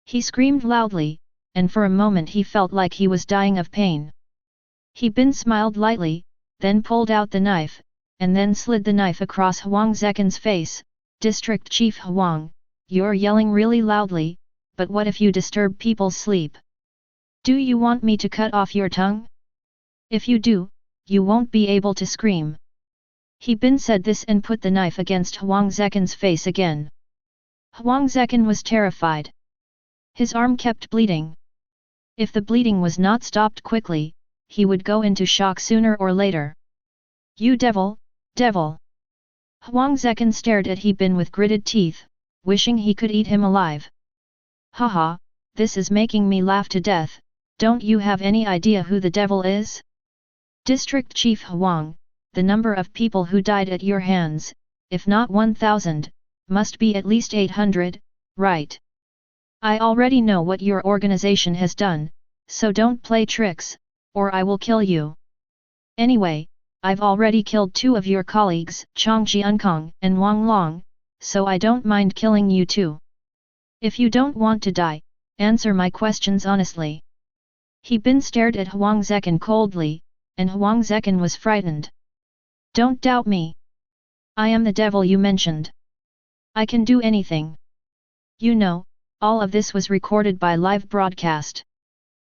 He screamed loudly, and for a moment he felt like he was dying of pain. He Bin smiled lightly, then pulled out the knife, and then slid the knife across Huang Zekan's face. District Chief Huang, you're yelling really loudly, but what if you disturb people's sleep? Do you want me to cut off your tongue? If you do, you won't be able to scream. He Bin said this and put the knife against Huang Zekan's face again. Huang Zekan was terrified. His arm kept bleeding. If the bleeding was not stopped quickly, he would go into shock sooner or later. You devil, devil! Huang Zekan stared at He Bin with gritted teeth, wishing he could eat him alive. Haha, this is making me laugh to death. Don't you have any idea who the devil is? District Chief Huang, the number of people who died at your hands, if not 1,000, must be at least 800, right? I already know what your organization has done, so don't play tricks, or I will kill you. Anyway, I've already killed 2 of your colleagues, Chang Jiankong and Wang Long, so I don't mind killing you too. If you don't want to die, answer my questions honestly. He Bin stared at Huang Zekan coldly, and Huang Zekan was frightened. Don't doubt me. I am the devil you mentioned. I can do anything. You know, all of this was recorded by live broadcast.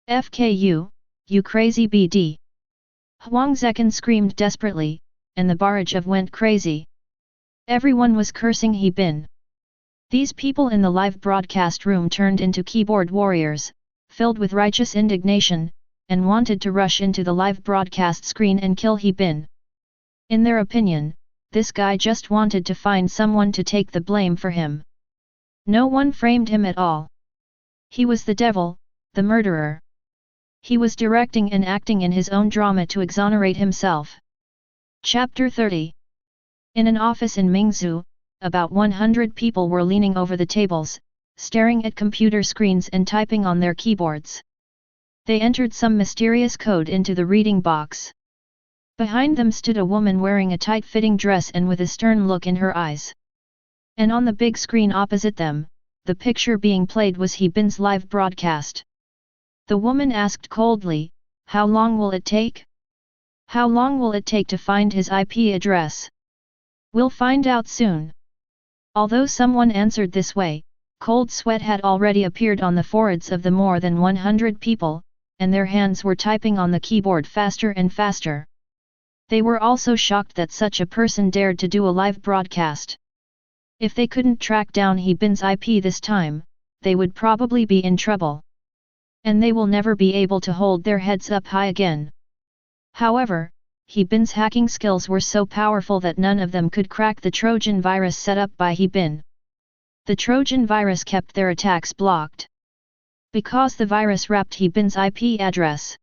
FKU, you crazy BD. Huang Zekan screamed desperately, and the barrage of went crazy. Everyone was cursing He Bin. These people in the live broadcast room turned into keyboard warriors, filled with righteous indignation, and wanted to rush into the live broadcast screen and kill He Bin. In their opinion, this guy just wanted to find someone to take the blame for him. No one framed him at all. He was the devil, the murderer. He was directing and acting in his own drama to exonerate himself. Chapter 30. In an office in Mingzhou, about 100 people were leaning over the tables, staring at computer screens and typing on their keyboards. They entered some mysterious code into the reading box. Behind them stood a woman wearing a tight-fitting dress and with a stern look in her eyes. And on the big screen opposite them, the picture being played was He Bin's live broadcast. The woman asked coldly, "How long will it take? How long will it take to find his IP address?" "We'll find out soon." Although someone answered this way, cold sweat had already appeared on the foreheads of the more than 100 people, and their hands were typing on the keyboard faster and faster. They were also shocked that such a person dared to do a live broadcast. If they couldn't track down He Bin's IP this time, they would probably be in trouble. And they will never be able to hold their heads up high again. However, He Bin's hacking skills were so powerful that none of them could crack the Trojan virus set up by He Bin. The Trojan virus kept their attacks blocked. Because the virus wrapped He Bin's IP address.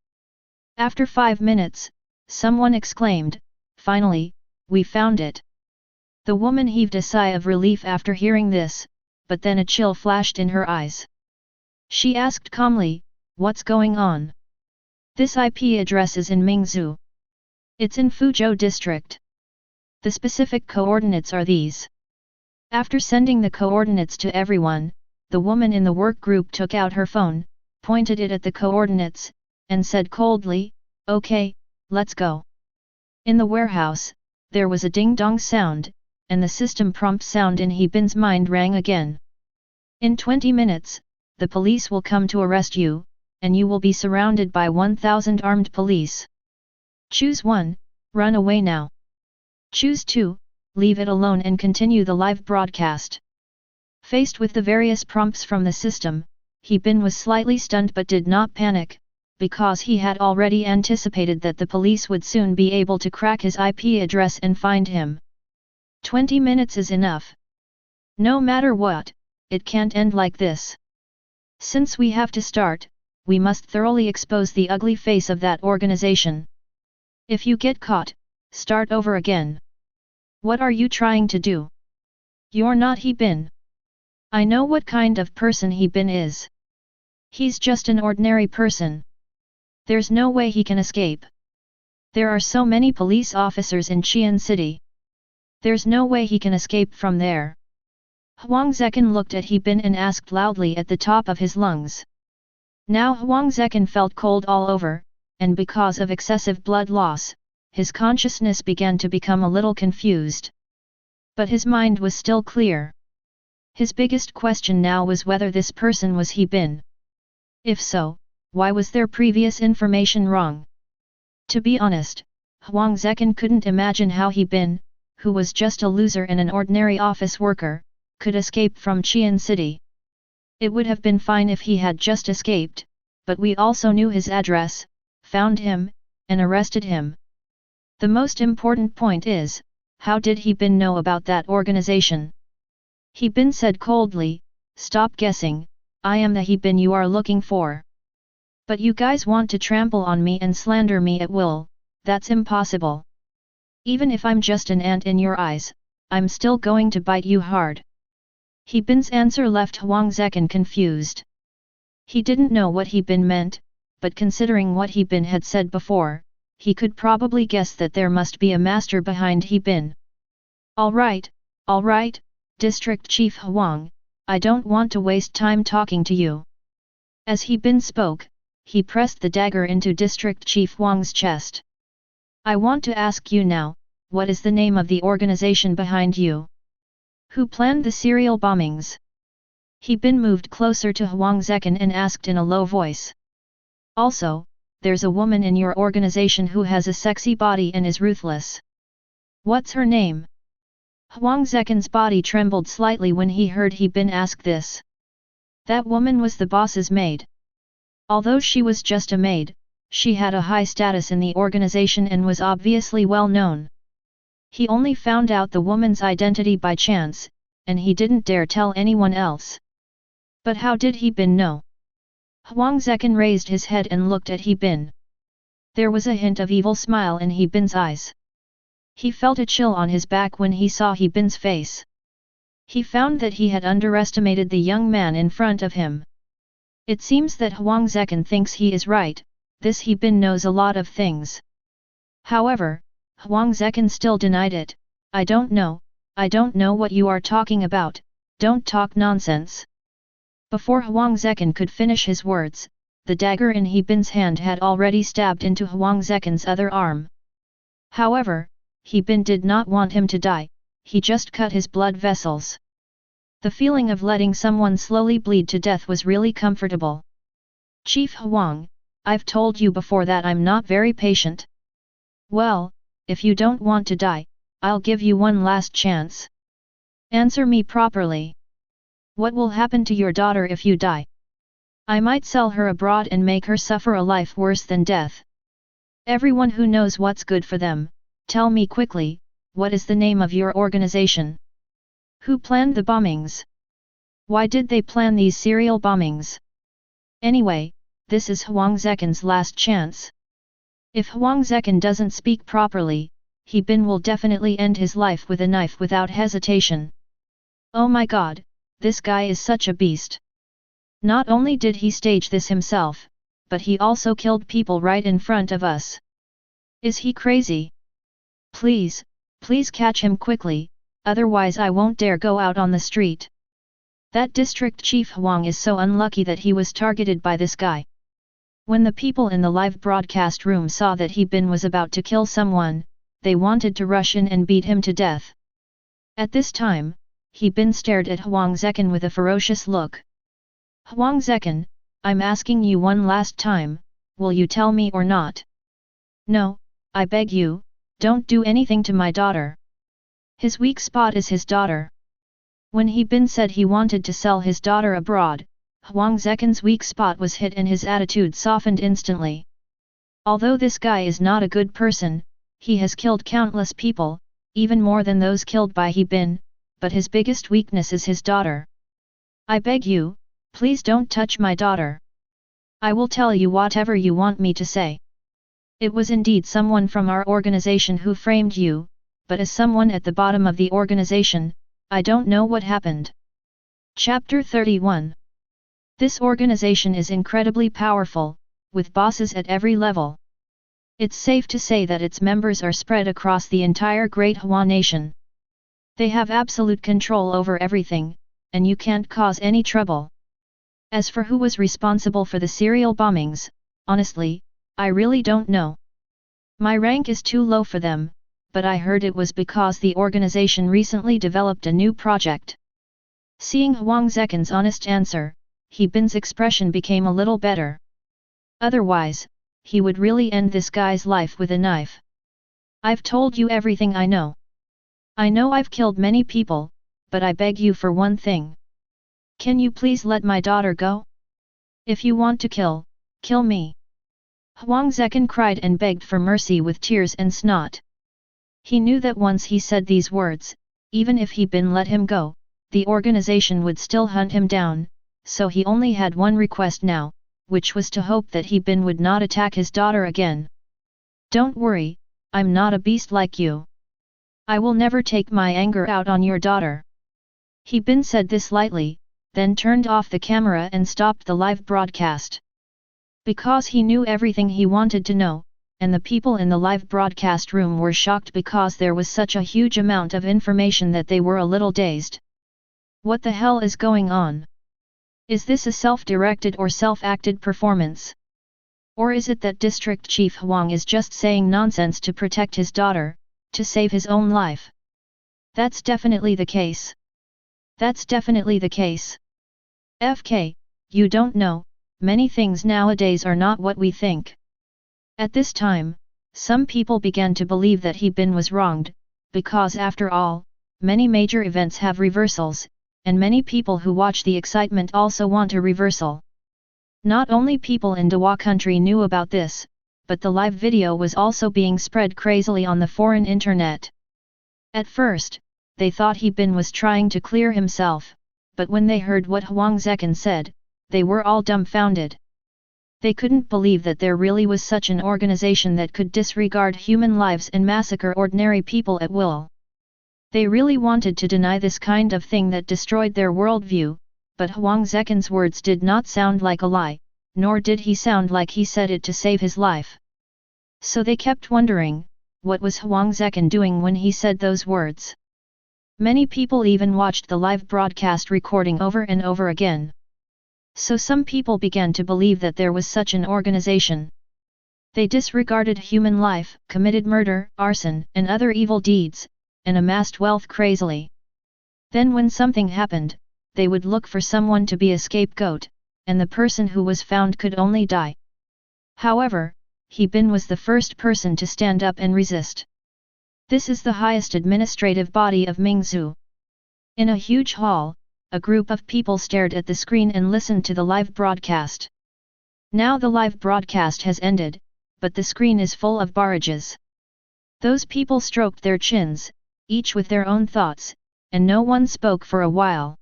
After 5 minutes, someone exclaimed, "Finally, we found it." The woman heaved a sigh of relief after hearing this, but then a chill flashed in her eyes. She asked calmly, "What's going on?" "This IP address is in Mingzhou. It's in Fuzhou district. The specific coordinates are these." After sending the coordinates to everyone, the woman in the work group took out her phone, pointed it at the coordinates, and said coldly, "Okay, let's go." In the warehouse, there was a ding-dong sound, and the system prompt sound in He Bin's mind rang again. "In 20 minutes, the police will come to arrest you, and you will be surrounded by 1,000 armed police. Choose 1, run away now. Choose 2, leave it alone and continue the live broadcast." Faced with the various prompts from the system, He Bin was slightly stunned but did not panic, because he had already anticipated that the police would soon be able to crack his IP address and find him. 20 minutes is enough. No matter what, it can't end like this. Since we have to start, we must thoroughly expose the ugly face of that organization. If you get caught, start over again. What are you trying to do? You're not He Bin. I know what kind of person He Bin is. He's just an ordinary person. There's no way he can escape. There are so many police officers in Qian City. There's no way he can escape from there." Huang Zekin looked at He Bin and asked loudly at the top of his lungs. Now Huang Zekin felt cold all over, and because of excessive blood loss, his consciousness began to become a little confused. But his mind was still clear. His biggest question now was whether this person was He Bin. If so, why was their previous information wrong? To be honest, Huang Zekin couldn't imagine how He Bin, who was just a loser and an ordinary office worker, could escape from Qian City. It would have been fine if he had just escaped, but we also knew his address, found him, and arrested him. The most important point is, how did He Bin know about that organization? He Bin said coldly, "Stop guessing, I am the He Bin you are looking for. But you guys want to trample on me and slander me at will, that's impossible. Even if I'm just an ant in your eyes, I'm still going to bite you hard." He Bin's answer left Huang Zekin confused. He didn't know what He Bin meant, but considering what He Bin had said before, he could probably guess that there must be a master behind He Bin. All right, District Chief Huang, I don't want to waste time talking to you." As He Bin spoke, he pressed the dagger into District Chief Huang's chest. "I want to ask you now, what is the name of the organization behind you? Who planned the serial bombings?" He Bin moved closer to Huang Zekin and asked in a low voice. "Also, there's a woman in your organization who has a sexy body and is ruthless. What's her name?" Huang Zekin's body trembled slightly when he heard He Bin ask this. That woman was the boss's maid. Although she was just a maid, she had a high status in the organization and was obviously well known. He only found out the woman's identity by chance, and he didn't dare tell anyone else. But how did He Bin know? Huang Zekin raised his head and looked at He Bin. There was a hint of evil smile in He Bin's eyes. He felt a chill on his back when he saw He Bin's face. He found that he had underestimated the young man in front of him. It seems that Huang Zekin thinks he is right, this He Bin knows a lot of things. However, Huang Zekin still denied it. I don't know what you are talking about, don't talk nonsense. Before Huang Zekin could finish his words, the dagger in He Bin's hand had already stabbed into Huang Zekin's other arm. However, He Bin did not want him to die, he just cut his blood vessels. The feeling of letting someone slowly bleed to death was really comfortable. Chief Huang, I've told you before that I'm not very patient. Well, if you don't want to die, I'll give you one last chance. Answer me properly. What will happen to your daughter if you die? I might sell her abroad and make her suffer a life worse than death. Everyone who knows what's good for them, tell me quickly, what is the name of your organization? Who planned the bombings? Why did they plan these serial bombings? Anyway, this is Huang Zekin's last chance. If Huang Zekin doesn't speak properly, He Bin will definitely end his life with a knife without hesitation. Oh my god, this guy is such a beast. Not only did he stage this himself, but he also killed people right in front of us. Is he crazy? Please catch him quickly, otherwise I won't dare go out on the street. That district chief Huang is so unlucky that he was targeted by this guy. When the people in the live broadcast room saw that He Bin was about to kill someone, they wanted to rush in and beat him to death. At this time, He Bin stared at Huang Zekin with a ferocious look. Huang Zekin, I'm asking you one last time, will you tell me or not? No, I beg you, don't do anything to my daughter. His weak spot is his daughter. When He Bin said he wanted to sell his daughter abroad, Huang Zekin's weak spot was hit and his attitude softened instantly. Although this guy is not a good person, he has killed countless people, even more than those killed by He Bin, but his biggest weakness is his daughter. I beg you, please don't touch my daughter. I will tell you whatever you want me to say. It was indeed someone from our organization who framed you, but as someone at the bottom of the organization, I don't know what happened. Chapter 31. This organization is incredibly powerful, with bosses at every level. It's safe to say that its members are spread across the entire Great Hua Nation. They have absolute control over everything, and you can't cause any trouble. As for who was responsible for the serial bombings, honestly, I really don't know. My rank is too low for them, but I heard it was because the organization recently developed a new project. Seeing Huang Zekin's honest answer, He Bin's expression became a little better. Otherwise, he would really end this guy's life with a knife. I've told you everything I know. I know I've killed many people, but I beg you for one thing. Can you please let my daughter go? If you want to kill me. Huang Zekin cried and begged for mercy with tears and snot. He knew that once he said these words, even if He Bin let him go, the organization would still hunt him down, so he only had one request now, which was to hope that He Bin would not attack his daughter again. Don't worry, I'm not a beast like you. I will never take my anger out on your daughter. He Bin said this lightly, then turned off the camera and stopped the live broadcast. Because he knew everything he wanted to know, and the people in the live broadcast room were shocked because there was such a huge amount of information that they were a little dazed. What the hell is going on? Is this a self-directed or self-acted performance? Or is it that District Chief Huang is just saying nonsense to protect his daughter, to save his own life? That's definitely the case. That's definitely the case. FK, you don't know, many things nowadays are not what we think. At this time, some people began to believe that He Bin was wronged, because after all, many major events have reversals, and many people who watch the excitement also want a reversal. Not only people in Dawa country knew about this, but the live video was also being spread crazily on the foreign internet. At first, they thought He Bin was trying to clear himself, but when they heard what Huang Zekin said, they were all dumbfounded. They couldn't believe that there really was such an organization that could disregard human lives and massacre ordinary people at will. They really wanted to deny this kind of thing that destroyed their worldview, but Huang Zekin's words did not sound like a lie, nor did he sound like he said it to save his life. So they kept wondering, what was Huang Zekin doing when he said those words? Many people even watched the live broadcast recording over and over again. So some people began to believe that there was such an organization. They disregarded human life, committed murder, arson, and other evil deeds, and amassed wealth crazily. Then when something happened, they would look for someone to be a scapegoat, and the person who was found could only die. However, He Bin was the first person to stand up and resist. This is the highest administrative body of Mingzhu. In a huge hall, a group of people stared at the screen and listened to the live broadcast. Now the live broadcast has ended, but the screen is full of barrages. Those people stroked their chins, each with their own thoughts, and no one spoke for a while.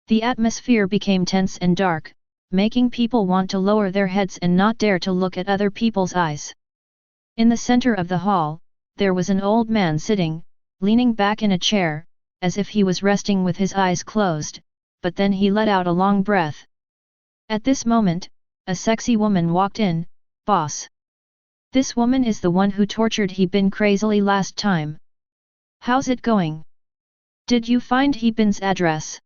The atmosphere became tense and dark, making people want to lower their heads and not dare to look at other people's eyes. In the center of the hall, there was an old man sitting, leaning back in a chair, as if he was resting with his eyes closed, but then he let out a long breath. At this moment, a sexy woman walked in. "Boss. This woman is the one who tortured He Bin crazily last time. How's it going? Did you find He Bin's address?"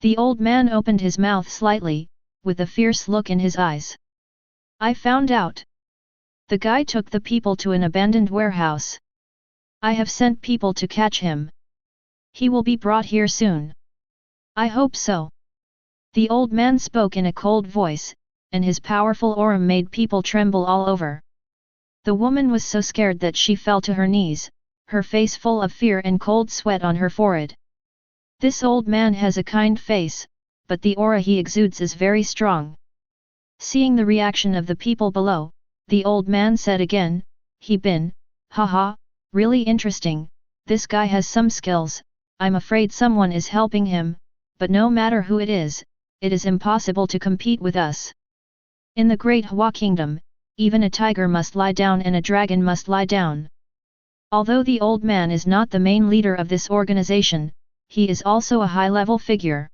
The old man opened his mouth slightly, with a fierce look in his eyes. "I found out. The guy took the people to an abandoned warehouse. I have sent people to catch him. He will be brought here soon. I hope so." The old man spoke in a cold voice, and his powerful aura made people tremble all over. The woman was so scared that she fell to her knees, her face full of fear and cold sweat on her forehead. This old man has a kind face, but the aura he exudes is very strong. Seeing the reaction of the people below, the old man said again, "He Bin, haha, really interesting, this guy has some skills, I'm afraid someone is helping him, but no matter who it is impossible to compete with us. In the Great Hua Kingdom, even a tiger must lie down and a dragon must lie down." Although the old man is not the main leader of this organization, he is also a high-level figure.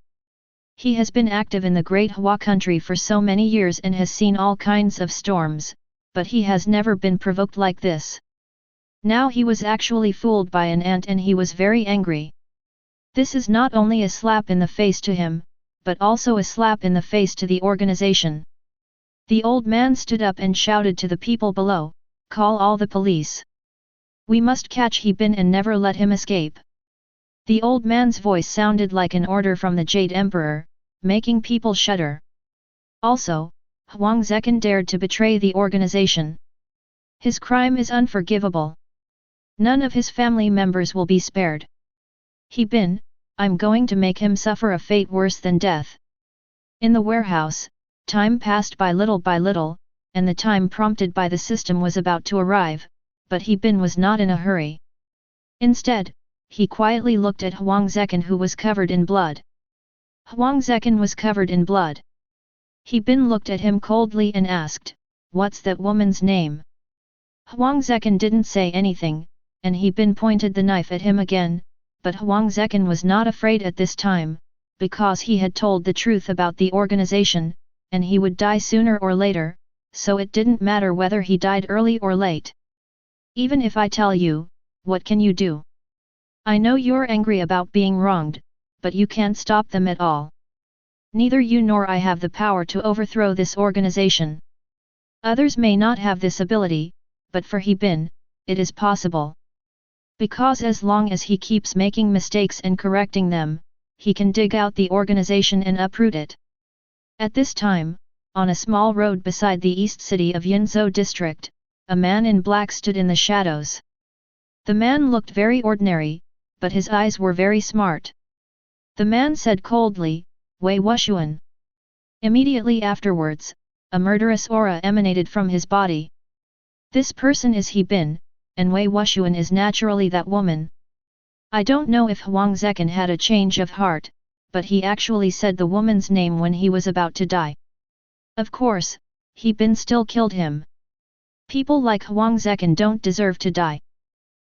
He has been active in the Great Hua country for so many years and has seen all kinds of storms, but he has never been provoked like this. Now he was actually fooled by an ant and he was very angry. This is not only a slap in the face to him, but also a slap in the face to the organization. The old man stood up and shouted to the people below, "Call all the police. We must catch He Bin and never let him escape." The old man's voice sounded like an order from the Jade Emperor, making people shudder. Also, Huang Zekin dared to betray the organization. His crime is unforgivable. None of his family members will be spared. He Bin, I'm going to make him suffer a fate worse than death. In the warehouse, time passed by little, and the time prompted by the system was about to arrive, but He Bin was not in a hurry. Instead, he quietly looked at Huang Zekin who was covered in blood. Huang Zekin was covered in blood. He Bin looked at him coldly and asked, "What's that woman's name?" Huang Zekin didn't say anything, and He Bin pointed the knife at him again, but Huang Zekin was not afraid at this time, because he had told the truth about the organization, and he would die sooner or later, so it didn't matter whether he died early or late. "Even if I tell you, what can you do? I know you're angry about being wronged, but you can't stop them at all. Neither you nor I have the power to overthrow this organization. Others may not have this ability, but for He Bin, it is possible. Because as long as he keeps making mistakes and correcting them, he can dig out the organization and uproot it." At this time, on a small road beside the east city of Yinzhou district, a man in black stood in the shadows. The man looked very ordinary, but his eyes were very smart. The man said coldly, "Wei Wushuan." Immediately afterwards, a murderous aura emanated from his body. This person is He Bin, and Wei Wushuan is naturally that woman. I don't know if Huang Zekan had a change of heart, but he actually said the woman's name when he was about to die. Of course, He Bin still killed him. People like Huang Zekan don't deserve to die.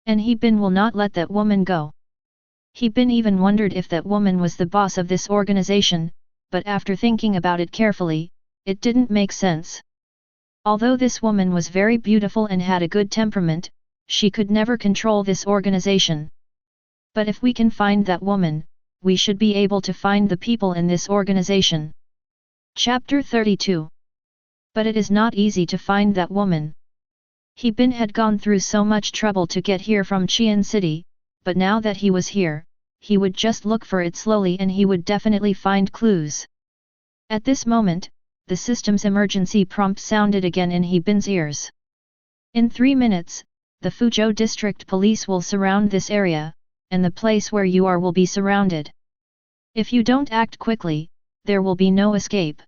And He Bin will not let that woman go. He Bin even wondered if that woman was the boss of this organization, but after thinking about it carefully, it didn't make sense. Although this woman was very beautiful and had a good temperament, she could never control this organization. But if we can find that woman, we should be able to find the people in this organization. Chapter 32. But it is not easy to find that woman. He Bin had gone through so much trouble to get here from Qian City, but now that he was here, he would just look for it slowly and he would definitely find clues. At this moment, the system's emergency prompt sounded again in He Bin's ears. In 3 minutes, the Fuzhou District Police will surround this area, and the place where you are will be surrounded. If you don't act quickly, there will be no escape.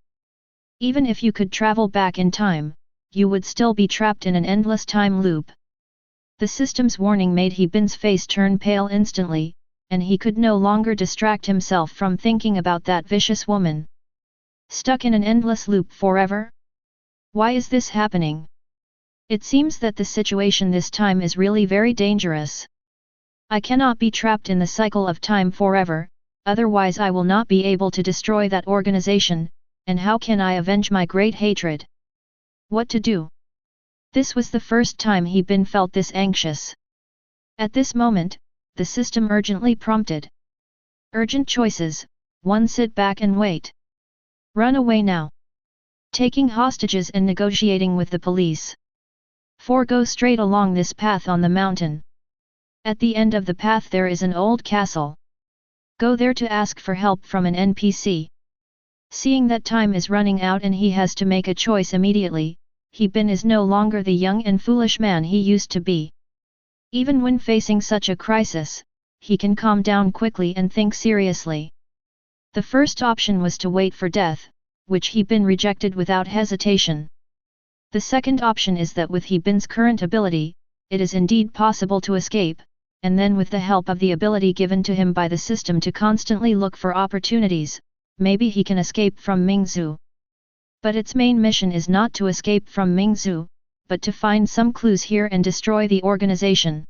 Even if you could travel back in time, you would still be trapped in an endless time loop. The system's warning made He Bin's face turn pale instantly, and he could no longer distract himself from thinking about that vicious woman. Stuck in an endless loop forever? Why is this happening? It seems that the situation this time is really very dangerous. I cannot be trapped in the cycle of time forever, otherwise I will not be able to destroy that organization, and how can I avenge my great hatred? What to do? This was the first time He Bin felt this anxious. At this moment, the system urgently prompted. Urgent choices, 1. Sit back and wait. Run away now. Taking hostages and negotiating with the police. 4. Go straight along this path on the mountain. At the end of the path there is an old castle. Go there to ask for help from an NPC. Seeing that time is running out and he has to make a choice immediately, He Bin is no longer the young and foolish man he used to be. Even when facing such a crisis, he can calm down quickly and think seriously. The first option was to wait for death, which He Bin rejected without hesitation. The second option is that with He Bin's current ability, it is indeed possible to escape, and then with the help of the ability given to him by the system to constantly look for opportunities, maybe he can escape from Mingzhu. But its main mission is not to escape from Mingzhu, but to find some clues here and destroy the organization.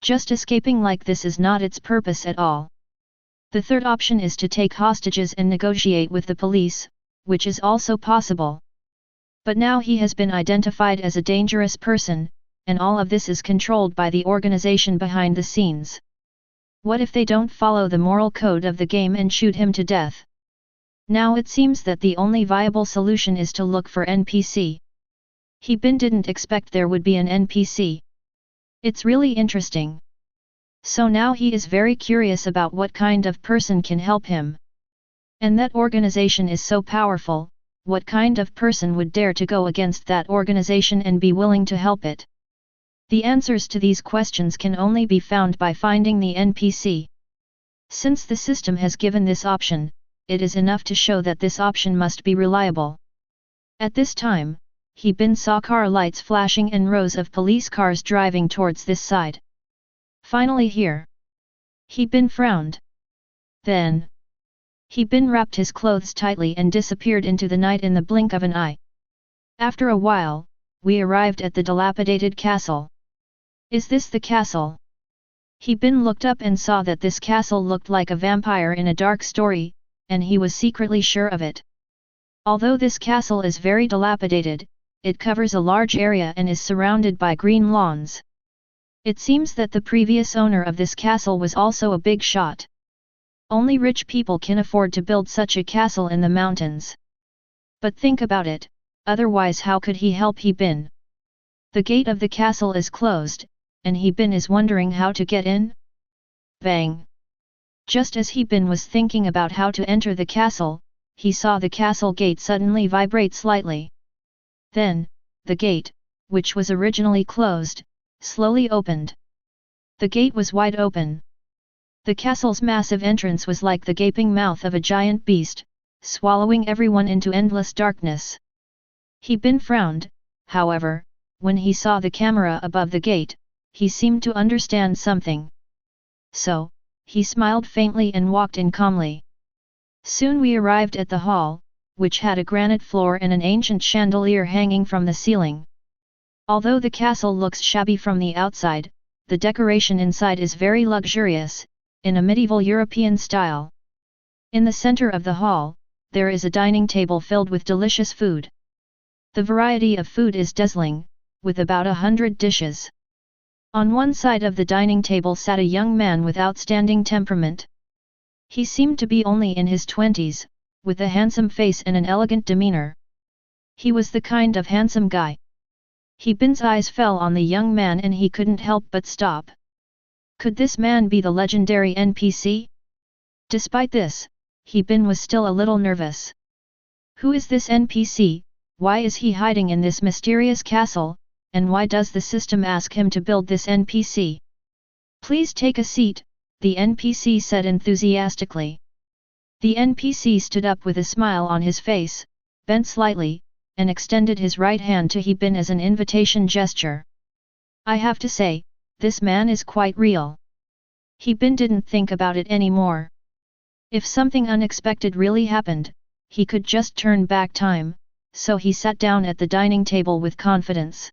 Just escaping like this is not its purpose at all. The third option is to take hostages and negotiate with the police, which is also possible. But now he has been identified as a dangerous person, and all of this is controlled by the organization behind the scenes. What if they don't follow the moral code of the game and shoot him to death? Now it seems that the only viable solution is to look for NPC. He Bin didn't expect there would be an NPC. It's really interesting. So now he is very curious about what kind of person can help him. And that organization is so powerful, what kind of person would dare to go against that organization and be willing to help it? The answers to these questions can only be found by finding the NPC. Since the system has given this option, it is enough to show that this option must be reliable. At this time, He Bin saw car lights flashing and rows of police cars driving towards this side. Finally here. He Bin frowned. Then, He Bin wrapped his clothes tightly and disappeared into the night in the blink of an eye. After a while, we arrived at the dilapidated castle. Is this the castle? He Bin looked up and saw that this castle looked like a vampire in a dark story, and he was secretly sure of it. Although this castle is very dilapidated, it covers a large area and is surrounded by green lawns. It seems that the previous owner of this castle was also a big shot. Only rich people can afford to build such a castle in the mountains. But think about it, otherwise how could he help He Bin? The gate of the castle is closed, and He Bin is wondering how to get in? Bang! Just as He Bin was thinking about how to enter the castle, he saw the castle gate suddenly vibrate slightly. Then, the gate, which was originally closed, slowly opened. The gate was wide open. The castle's massive entrance was like the gaping mouth of a giant beast, swallowing everyone into endless darkness. He Bin frowned, however, when he saw the camera above the gate, he seemed to understand something. so, he smiled faintly and walked in calmly. Soon we arrived at the hall, which had a granite floor and an ancient chandelier hanging from the ceiling. Although the castle looks shabby from the outside, the decoration inside is very luxurious, in a medieval European style. In the center of the hall, there is a dining table filled with delicious food. The variety of food is dazzling, with about 100 dishes. On one side of the dining table sat a young man with outstanding temperament. He seemed to be only in his 20s, with a handsome face and an elegant demeanor. He was the kind of handsome guy. Bin's eyes fell on the young man and he couldn't help but stop. Could this man be the legendary NPC? Despite this, Bin was still a little nervous. Who is this NPC, why is he hiding in this mysterious castle, and why does the system ask him to build this NPC? Please take a seat, the NPC said enthusiastically. The NPC stood up with a smile on his face, bent slightly, and extended his right hand to Bin as an invitation gesture. I have to say, this man is quite real. Bin didn't think about it anymore. If something unexpected really happened, he could just turn back time, so he sat down at the dining table with confidence.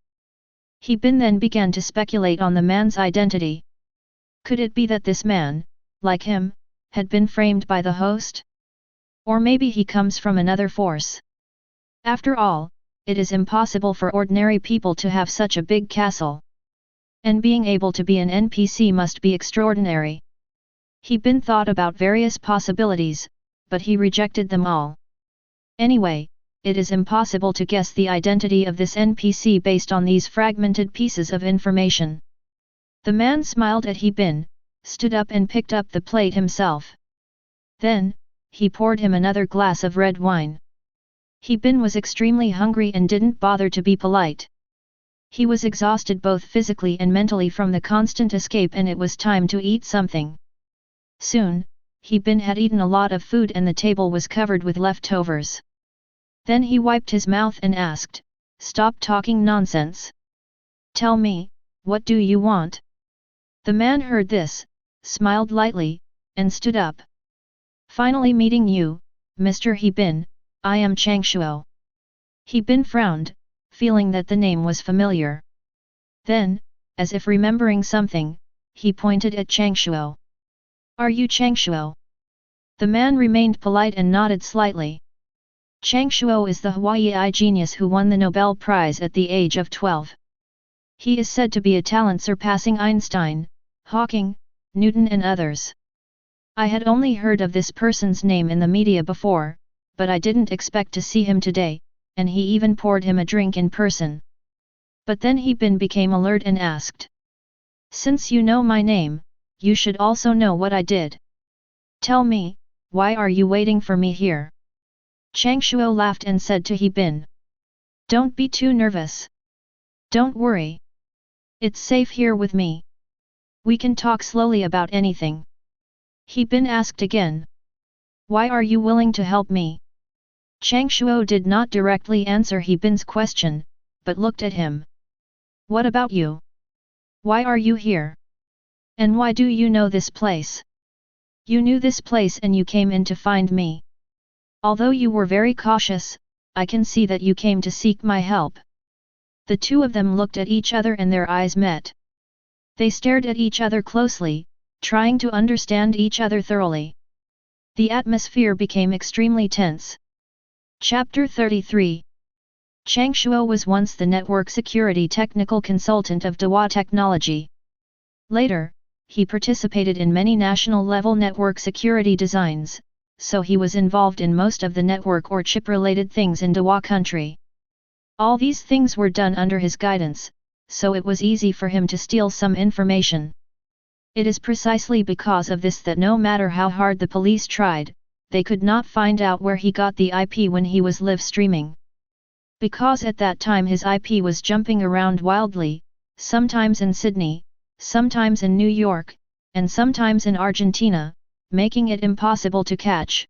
Bin then began to speculate on the man's identity. Could it be that this man, like him, had been framed by the host? Or maybe he comes from another force. After all, it is impossible for ordinary people to have such a big castle. And being able to be an NPC must be extraordinary. Bin thought about various possibilities, but he rejected them all. Anyway, it is impossible to guess the identity of this NPC based on these fragmented pieces of information. The man smiled at Bin, stood up and picked up the plate himself. Then, he poured him another glass of red wine. Bin was extremely hungry and didn't bother to be polite. He was exhausted both physically and mentally from the constant escape and it was time to eat something. Soon, Bin had eaten a lot of food and the table was covered with leftovers. Then he wiped his mouth and asked, "Stop talking nonsense. Tell me, what do you want?" The man heard this, smiled lightly, and stood up. "Finally meeting you, Mr. Bin, I am Changshuo." Bin frowned, feeling that the name was familiar. Then, as if remembering something, he pointed at Changshuo. "Are you Changshuo?" The man remained polite and nodded slightly. Changshuo is the Hawaii genius who won the Nobel Prize at the age of 12. He is said to be a talent surpassing Einstein, Hawking, Newton and others. I had only heard of this person's name in the media before, but I didn't expect to see him today, and he even poured him a drink in person. But then Bin became alert and asked. "Since you know my name, you should also know what I did. Tell me, why are you waiting for me here?" Changshuo laughed and said to Bin. "Don't be too nervous. Don't worry. It's safe here with me. We can talk slowly about anything." Bin asked again. "Why are you willing to help me?" Changshuo did not directly answer Bin's question, but looked at him. "What about you? Why are you here? And why do you know this place? You knew this place and you came in to find me. Although you were very cautious, I can see that you came to seek my help." The two of them looked at each other and their eyes met. They stared at each other closely, trying to understand each other thoroughly. The atmosphere became extremely tense. Chapter 33. Changshuo was once the network security technical consultant of Dahua Technology. Later, he participated in many national-level network security designs, so he was involved in most of the network or chip-related things in Dahua country. All these things were done under his guidance, so it was easy for him to steal some information. It is precisely because of this that no matter how hard the police tried, they could not find out where he got the IP when he was live streaming. Because at that time his IP was jumping around wildly, sometimes in Sydney, sometimes in New York, and sometimes in Argentina, making it impossible to catch.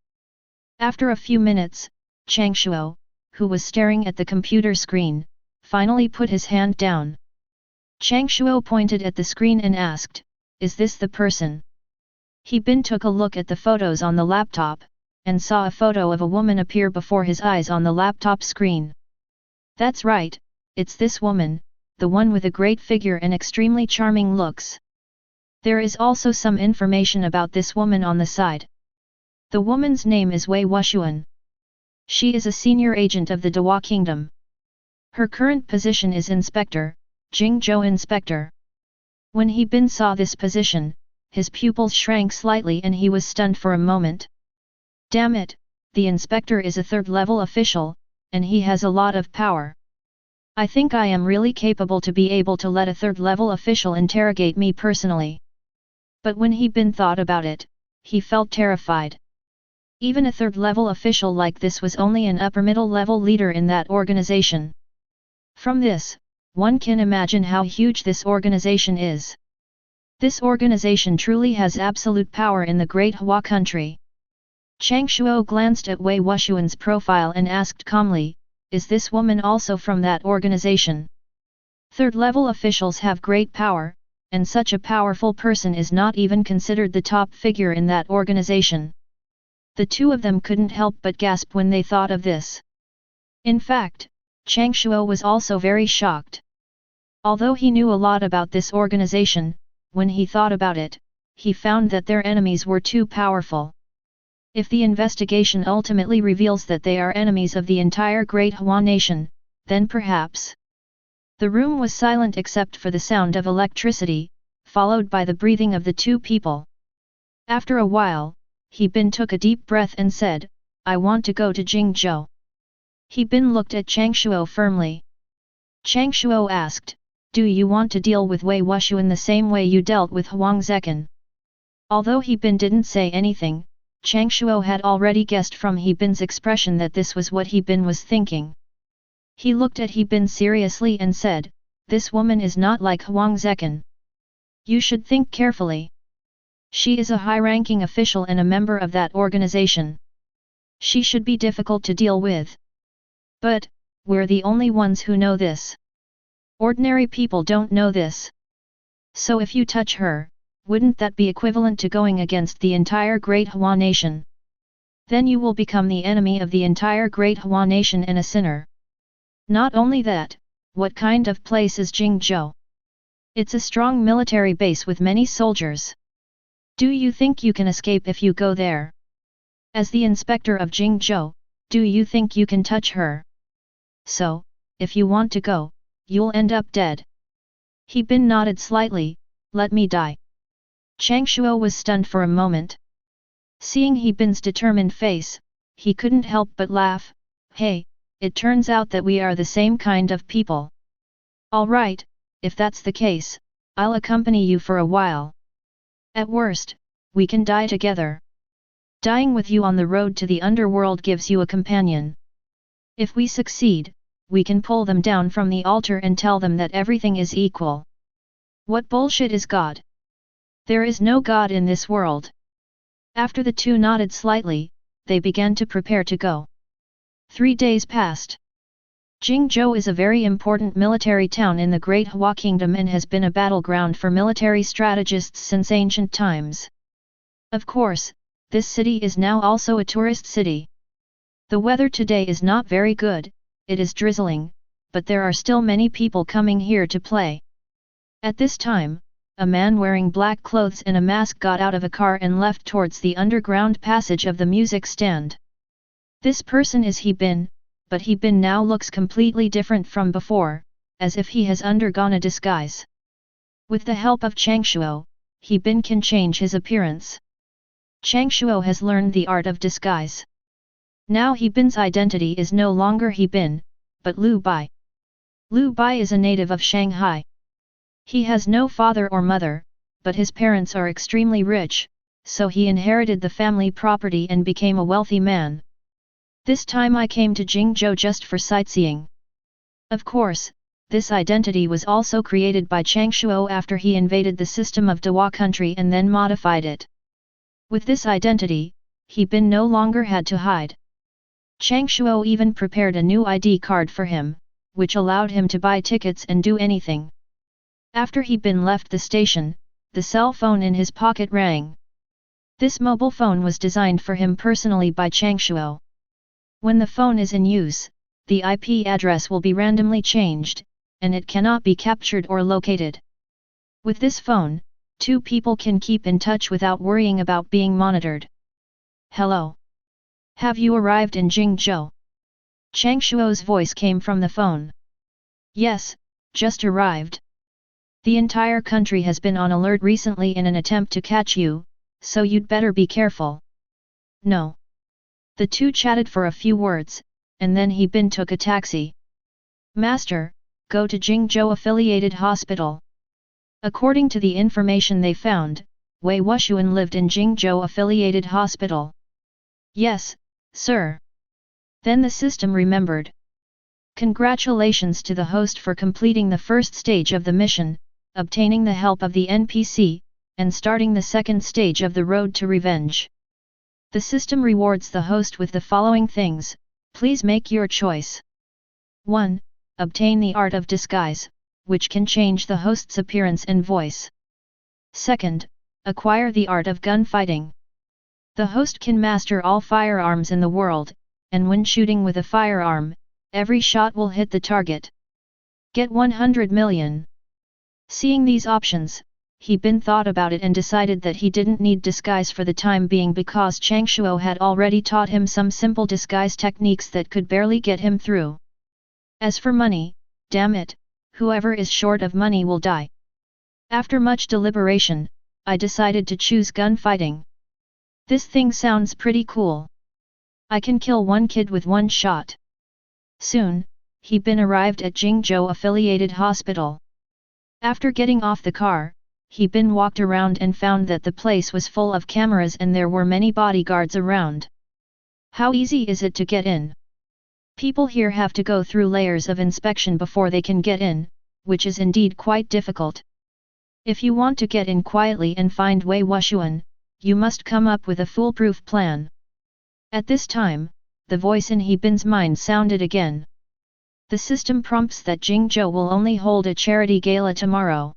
After a few minutes, Changshuo, who was staring at the computer screen, finally put his hand down. Changshuo pointed at the screen and asked, "Is this the person?" He Bin took a look at the photos on the laptop, and saw a photo of a woman appear before his eyes on the laptop screen. That's right, it's this woman, the one with a great figure and extremely charming looks. There is also some information about this woman on the side. The woman's name is Wei Wushuan. She is a senior agent of the Dewa Kingdom. Her current position is Inspector, Jingzhou Inspector. When He Bin saw this position, his pupils shrank slightly and he was stunned for a moment. Damn it, the inspector is a third-level official, and he has a lot of power. I think I am really capable to be able to let a third-level official interrogate me personally. But when He Bin thought about it, he felt terrified. Even a third-level official like this was only an upper-middle level leader in that organization. From this, one can imagine how huge this organization is. This organization truly has absolute power in the Great Hua country. Chang Shuo glanced at Wei Wushuan's profile and asked calmly, is this woman also from that organization? Third-level officials have great power, and such a powerful person is not even considered the top figure in that organization. The two of them couldn't help but gasp when they thought of this. In fact, Chang Shuo was also very shocked. Although he knew a lot about this organization, when he thought about it, he found that their enemies were too powerful. If the investigation ultimately reveals that they are enemies of the entire Great Hua nation, then perhaps. The room was silent except for the sound of electricity, followed by the breathing of the two people. After a while, He Bin took a deep breath and said, I want to go to Jingzhou. He Bin looked at Chang Shuo firmly. Chang Shuo asked, do you want to deal with Wei Wushuan the same way you dealt with Huang Zekan? Although He Bin didn't say anything, Chang Shuo had already guessed from He Bin's expression that this was what He Bin was thinking. He looked at He Bin seriously and said, this woman is not like Huang Zekan. You should think carefully. She is a high-ranking official and a member of that organization. She should be difficult to deal with. But, we're the only ones who know this. Ordinary people don't know this. So if you touch her, wouldn't that be equivalent to going against the entire Great Hua nation? Then you will become the enemy of the entire Great Hua nation and a sinner. Not only that, what kind of place is Jingzhou? It's a strong military base with many soldiers. Do you think you can escape if you go there? As the inspector of Jingzhou, do you think you can touch her? So, if you want to go, you'll end up dead. He Bin nodded slightly, let me die. Chang Shuo was stunned for a moment. Seeing He Bin's determined face, he couldn't help but laugh, hey, it turns out that we are the same kind of people. Alright, if that's the case, I'll accompany you for a while. At worst, we can die together. Dying with you on the road to the underworld gives you a companion. If we succeed, we can pull them down from the altar and tell them that everything is equal. What bullshit is God? There is no God in this world. After the two nodded slightly, they began to prepare to go. 3 days passed. Jingzhou is a very important military town in the Great Hua Kingdom and has been a battleground for military strategists since ancient times. Of course, this city is now also a tourist city. The weather today is not very good, it is drizzling, but there are still many people coming here to play. At this time, a man wearing black clothes and a mask got out of a car and left towards the underground passage of the music stand. This person is He Bin, but He Bin now looks completely different from before, as if he has undergone a disguise. With the help of Chang Shuo, He Bin can change his appearance. Chang Shuo has learned the art of disguise. Now He Bin's identity is no longer He Bin, but Liu Bai. Liu Bai is a native of Shanghai. He has no father or mother, but his parents are extremely rich, so he inherited the family property and became a wealthy man. This time I came to Jingzhou just for sightseeing. Of course, this identity was also created by Chang Shuo after he invaded the system of Dewa country and then modified it. With this identity, He Bin no longer had to hide. Chang Shuo even prepared a new ID card for him, which allowed him to buy tickets and do anything. After He Bin left the station, the cell phone in his pocket rang. This mobile phone was designed for him personally by Changshuo. When the phone is in use, the IP address will be randomly changed, and it cannot be captured or located. With this phone, two people can keep in touch without worrying about being monitored. Hello. Have you arrived in Jingzhou? Changshuo's voice came from the phone. Yes, just arrived. The entire country has been on alert recently in an attempt to catch you, so you'd better be careful. No. The two chatted for a few words, and then He Bin took a taxi. Master, go to Jingzhou Affiliated Hospital. According to the information they found, Wei Wushuan lived in Jingzhou Affiliated Hospital. Yes, sir. Then the system remembered. Congratulations to the host for completing the first stage of the mission, obtaining the help of the NPC, and starting the second stage of the road to revenge. The system rewards the host with the following things, please make your choice. 1. Obtain the art of disguise, which can change the host's appearance and voice. 2nd. Acquire the art of gunfighting. The host can master all firearms in the world, and when shooting with a firearm, every shot will hit the target. Get 100 million. Seeing these options, He Bin thought about it and decided that he didn't need disguise for the time being because Changshuo had already taught him some simple disguise techniques that could barely get him through. As for money, damn it, whoever is short of money will die. After much deliberation, I decided to choose gunfighting. This thing sounds pretty cool. I can kill one kid with one shot. Soon, He Bin arrived at Jingzhou Affiliated Hospital. After getting off the car, He Bin walked around and found that the place was full of cameras and there were many bodyguards around. How easy is it to get in? People here have to go through layers of inspection before they can get in, which is indeed quite difficult. If you want to get in quietly and find Wei Wushuan, you must come up with a foolproof plan. At this time, the voice in He Bin's mind sounded again. The system prompts that Jingzhou will only hold a charity gala tomorrow.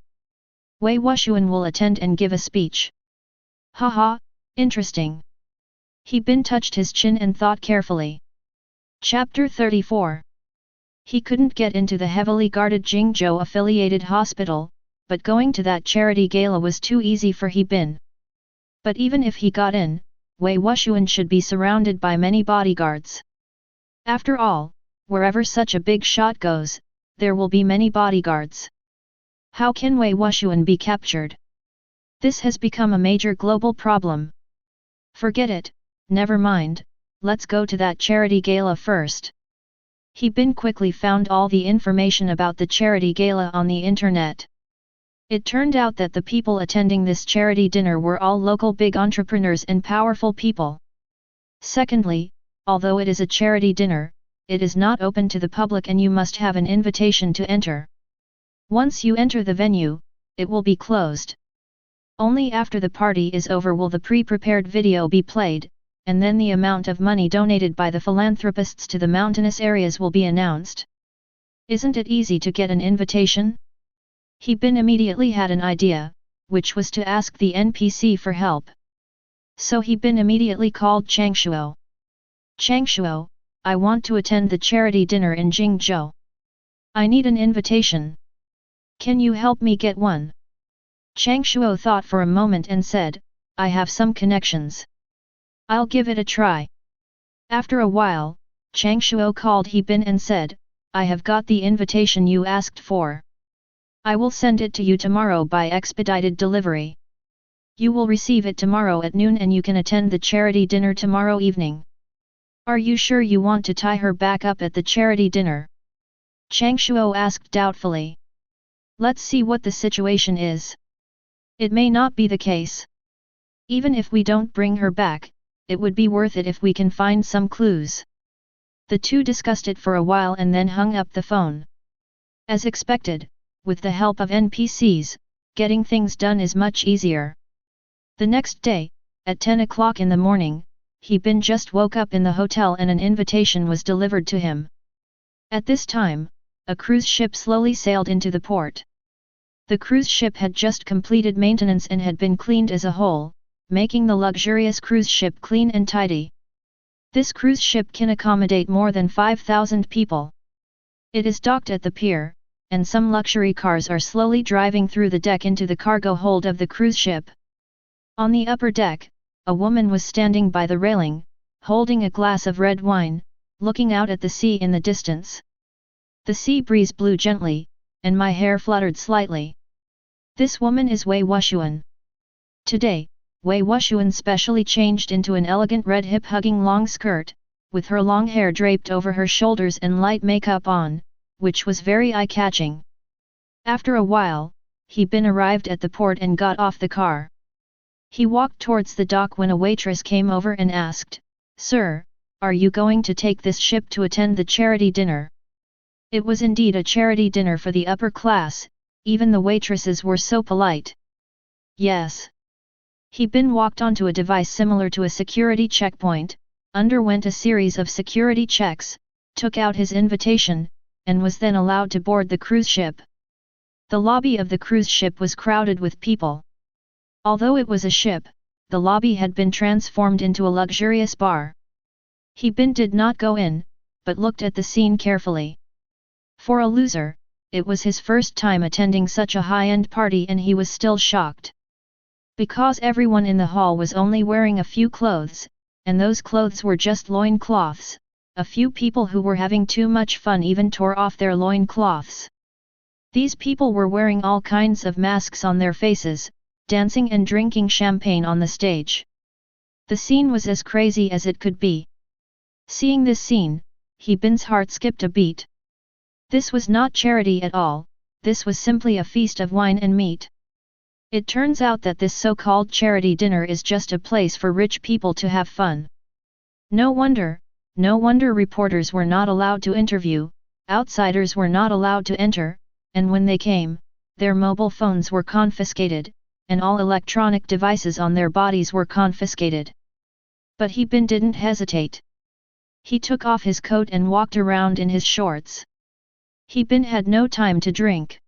Wei Wushuan will attend and give a speech. Haha, interesting. He Bin touched his chin and thought carefully. Chapter 34. He couldn't get into the heavily guarded Jingzhou Affiliated Hospital, but going to that charity gala was too easy for He Bin. But even if he got in, Wei Wushuan should be surrounded by many bodyguards. After all, wherever such a big shot goes, there will be many bodyguards. How can Wei Wushuan be captured? This has become a major global problem. Forget it, never mind, let's go to that charity gala first. He Bin quickly found all the information about the charity gala on the internet. It turned out that the people attending this charity dinner were all local big entrepreneurs and powerful people. Secondly, although it is a charity dinner, it is not open to the public and you must have an invitation to enter. Once you enter the venue, it will be closed. Only after the party is over will the pre-prepared video be played, and then the amount of money donated by the philanthropists to the mountainous areas will be announced. Isn't it easy to get an invitation? He Bin immediately had an idea, which was to ask the NPC for help. So He Bin immediately called Changshuo. Changshuo, I want to attend the charity dinner in Jingzhou. I need an invitation. Can you help me get one? Changshuo thought for a moment and said, I have some connections. I'll give it a try. After a while, Changshuo called He Bin and said, I have got the invitation you asked for. I will send it to you tomorrow by expedited delivery. You will receive it tomorrow at noon and you can attend the charity dinner tomorrow evening. Are you sure you want to tie her back up at the charity dinner? Changshuo asked doubtfully. Let's see what the situation is. It may not be the case. Even if we don't bring her back, it would be worth it if we can find some clues. The two discussed it for a while and then hung up the phone. As expected, with the help of NPCs, getting things done is much easier. The next day, at 10 o'clock in the morning, He Bin just woke up in the hotel and an invitation was delivered to him. At this time, a cruise ship slowly sailed into the port. The cruise ship had just completed maintenance and had been cleaned as a whole, making the luxurious cruise ship clean and tidy. This cruise ship can accommodate more than 5,000 people. It is docked at the pier, and some luxury cars are slowly driving through the deck into the cargo hold of the cruise ship. On the upper deck, a woman was standing by the railing, holding a glass of red wine, looking out at the sea in the distance. The sea breeze blew gently, and my hair fluttered slightly. This woman is Wei Wuxian. Today, Wei Wuxian specially changed into an elegant red hip-hugging long skirt, with her long hair draped over her shoulders and light makeup on, which was very eye-catching. After a while, He Bin arrived at the port and got off the car. He walked towards the dock when a waitress came over and asked, "Sir, are you going to take this ship to attend the charity dinner?" It was indeed a charity dinner for the upper class, even the waitresses were so polite. Yes. He Bin walked onto a device similar to a security checkpoint, underwent a series of security checks, took out his invitation, and was then allowed to board the cruise ship. The lobby of the cruise ship was crowded with people. Although it was a ship, the lobby had been transformed into a luxurious bar. He Bin did not go in, but looked at the scene carefully. For a loser, it was his first time attending such a high-end party and he was still shocked. Because everyone in the hall was only wearing a few clothes, and those clothes were just loin cloths, a few people who were having too much fun even tore off their loin cloths. These people were wearing all kinds of masks on their faces, dancing and drinking champagne on the stage. The scene was as crazy as it could be. Seeing this scene, He Bin's heart skipped a beat. This was not charity at all, this was simply a feast of wine and meat. It turns out that this so-called charity dinner is just a place for rich people to have fun. No wonder reporters were not allowed to interview, outsiders were not allowed to enter, and when they came, their mobile phones were confiscated, and all electronic devices on their bodies were confiscated. But He Bin didn't hesitate. He took off his coat and walked around in his shorts. He Bin had no time to drink.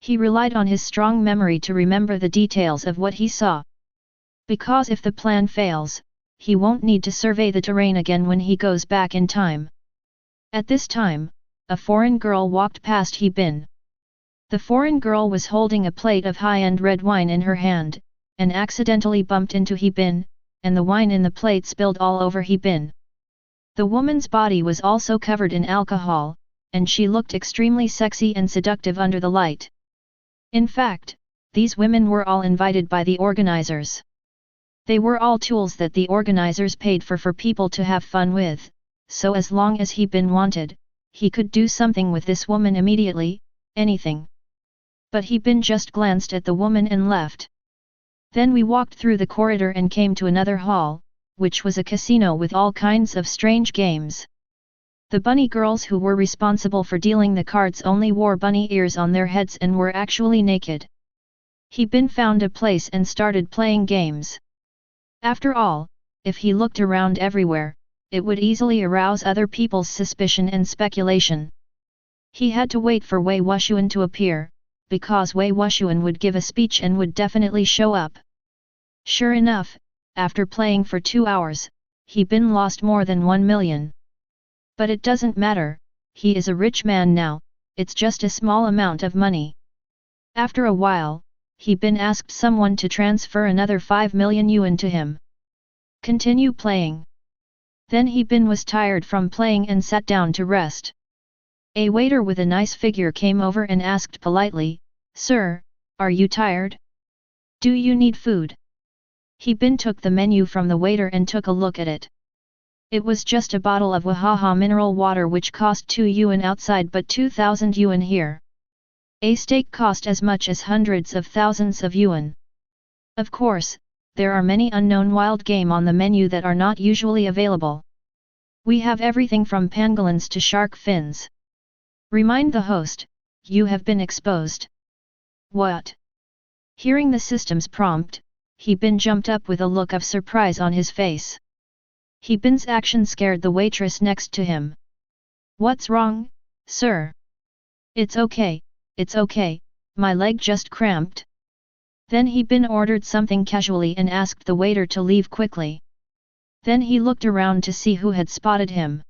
He relied on his strong memory to remember the details of what he saw. Because if the plan fails, he won't need to survey the terrain again when he goes back in time. At this time, a foreign girl walked past He Bin. The foreign girl was holding a plate of high-end red wine in her hand, and accidentally bumped into He Bin, and the wine in the plate spilled all over He Bin. The woman's body was also covered in alcohol, and she looked extremely sexy and seductive under the light. In fact, these women were all invited by the organizers. They were all tools that the organizers paid for people to have fun with, so as long as He Bin wanted, he could do something with this woman immediately, anything. But He Bin just glanced at the woman and left. Then we walked through the corridor and came to another hall, which was a casino with all kinds of strange games. The bunny girls who were responsible for dealing the cards only wore bunny ears on their heads and were actually naked. He Bin found a place and started playing games. After all, if he looked around everywhere, it would easily arouse other people's suspicion and speculation. He had to wait for Wei Wuxian to appear, because Wei Wuxian would give a speech and would definitely show up. Sure enough, after playing for 2 hours, He Bin lost more than 1 million. But it doesn't matter, he is a rich man now, it's just a small amount of money. After a while, He Bin asked someone to transfer another 5 million yuan to him. Continue playing. Then He Bin was tired from playing and sat down to rest. A waiter with a nice figure came over and asked politely, "Sir, are you tired? Do you need food?" He Bin took the menu from the waiter and took a look at it. It was just a bottle of Wahaha mineral water which cost 2 yuan outside but 2,000 yuan here. A steak cost as much as hundreds of thousands of yuan. Of course, there are many unknown wild game on the menu that are not usually available. We have everything from pangolins to shark fins. Remind the host, you have been exposed. What? Hearing the system's prompt, He Bin jumped up with a look of surprise on his face. He Bin's action scared the waitress next to him. "What's wrong, sir?" It's okay, my leg just cramped." Then He Bin ordered something casually and asked the waiter to leave quickly. Then he looked around to see who had spotted him.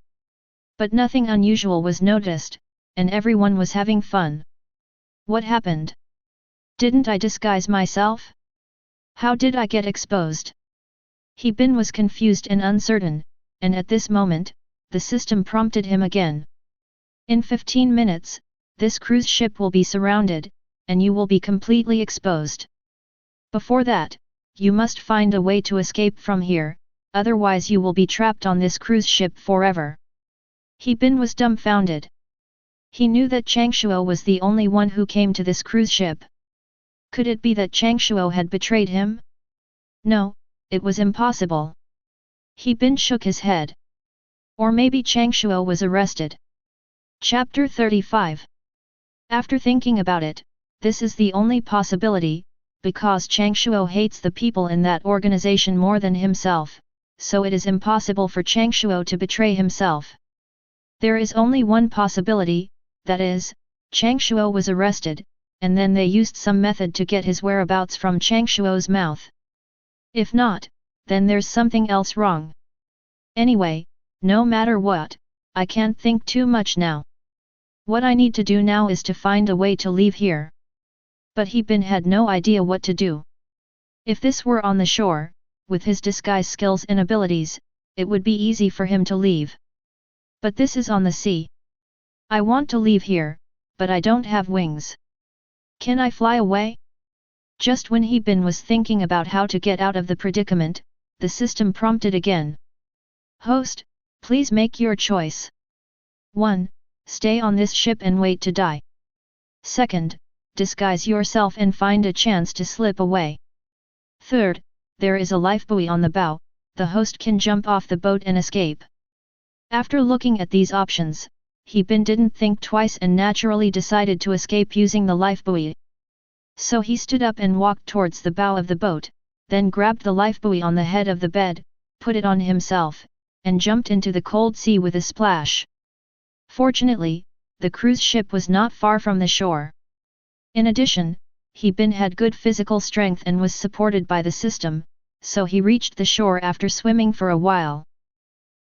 But nothing unusual was noticed, and everyone was having fun. What happened? Didn't I disguise myself? How did I get exposed? He Bin was confused and uncertain, and at this moment, the system prompted him again. In 15 minutes, this cruise ship will be surrounded, and you will be completely exposed. Before that, you must find a way to escape from here, otherwise you will be trapped on this cruise ship forever. He Bin was dumbfounded. He knew that Changshuo was the only one who came to this cruise ship. Could it be that Changshuo had betrayed him? No, it was impossible. He Bin shook his head. Or maybe Changshuo was arrested. Chapter 35. After thinking about it, this is the only possibility, because Changshuo hates the people in that organization more than himself, so it is impossible for Changshuo to betray himself. There is only one possibility, that is, Changshuo was arrested, and then they used some method to get his whereabouts from Changshuo's mouth. If not, then there's something else wrong. Anyway, no matter what, I can't think too much now. What I need to do now is to find a way to leave here. But He Bin had no idea what to do. If this were on the shore, with his disguise skills and abilities, it would be easy for him to leave. But this is on the sea. I want to leave here, but I don't have wings. Can I fly away? Just when He Bin was thinking about how to get out of the predicament, the system prompted again. Host, please make your choice. 1. Stay on this ship and wait to die. 2. Disguise yourself and find a chance to slip away. 3. There is a lifebuoy on the bow, the host can jump off the boat and escape. After looking at these options, He Bin didn't think twice and naturally decided to escape using the lifebuoy. So he stood up and walked towards the bow of the boat, then grabbed the lifebuoy on the head of the bed, put it on himself, and jumped into the cold sea with a splash. Fortunately, the cruise ship was not far from the shore. In addition, He Bin had good physical strength and was supported by the system, so he reached the shore after swimming for a while.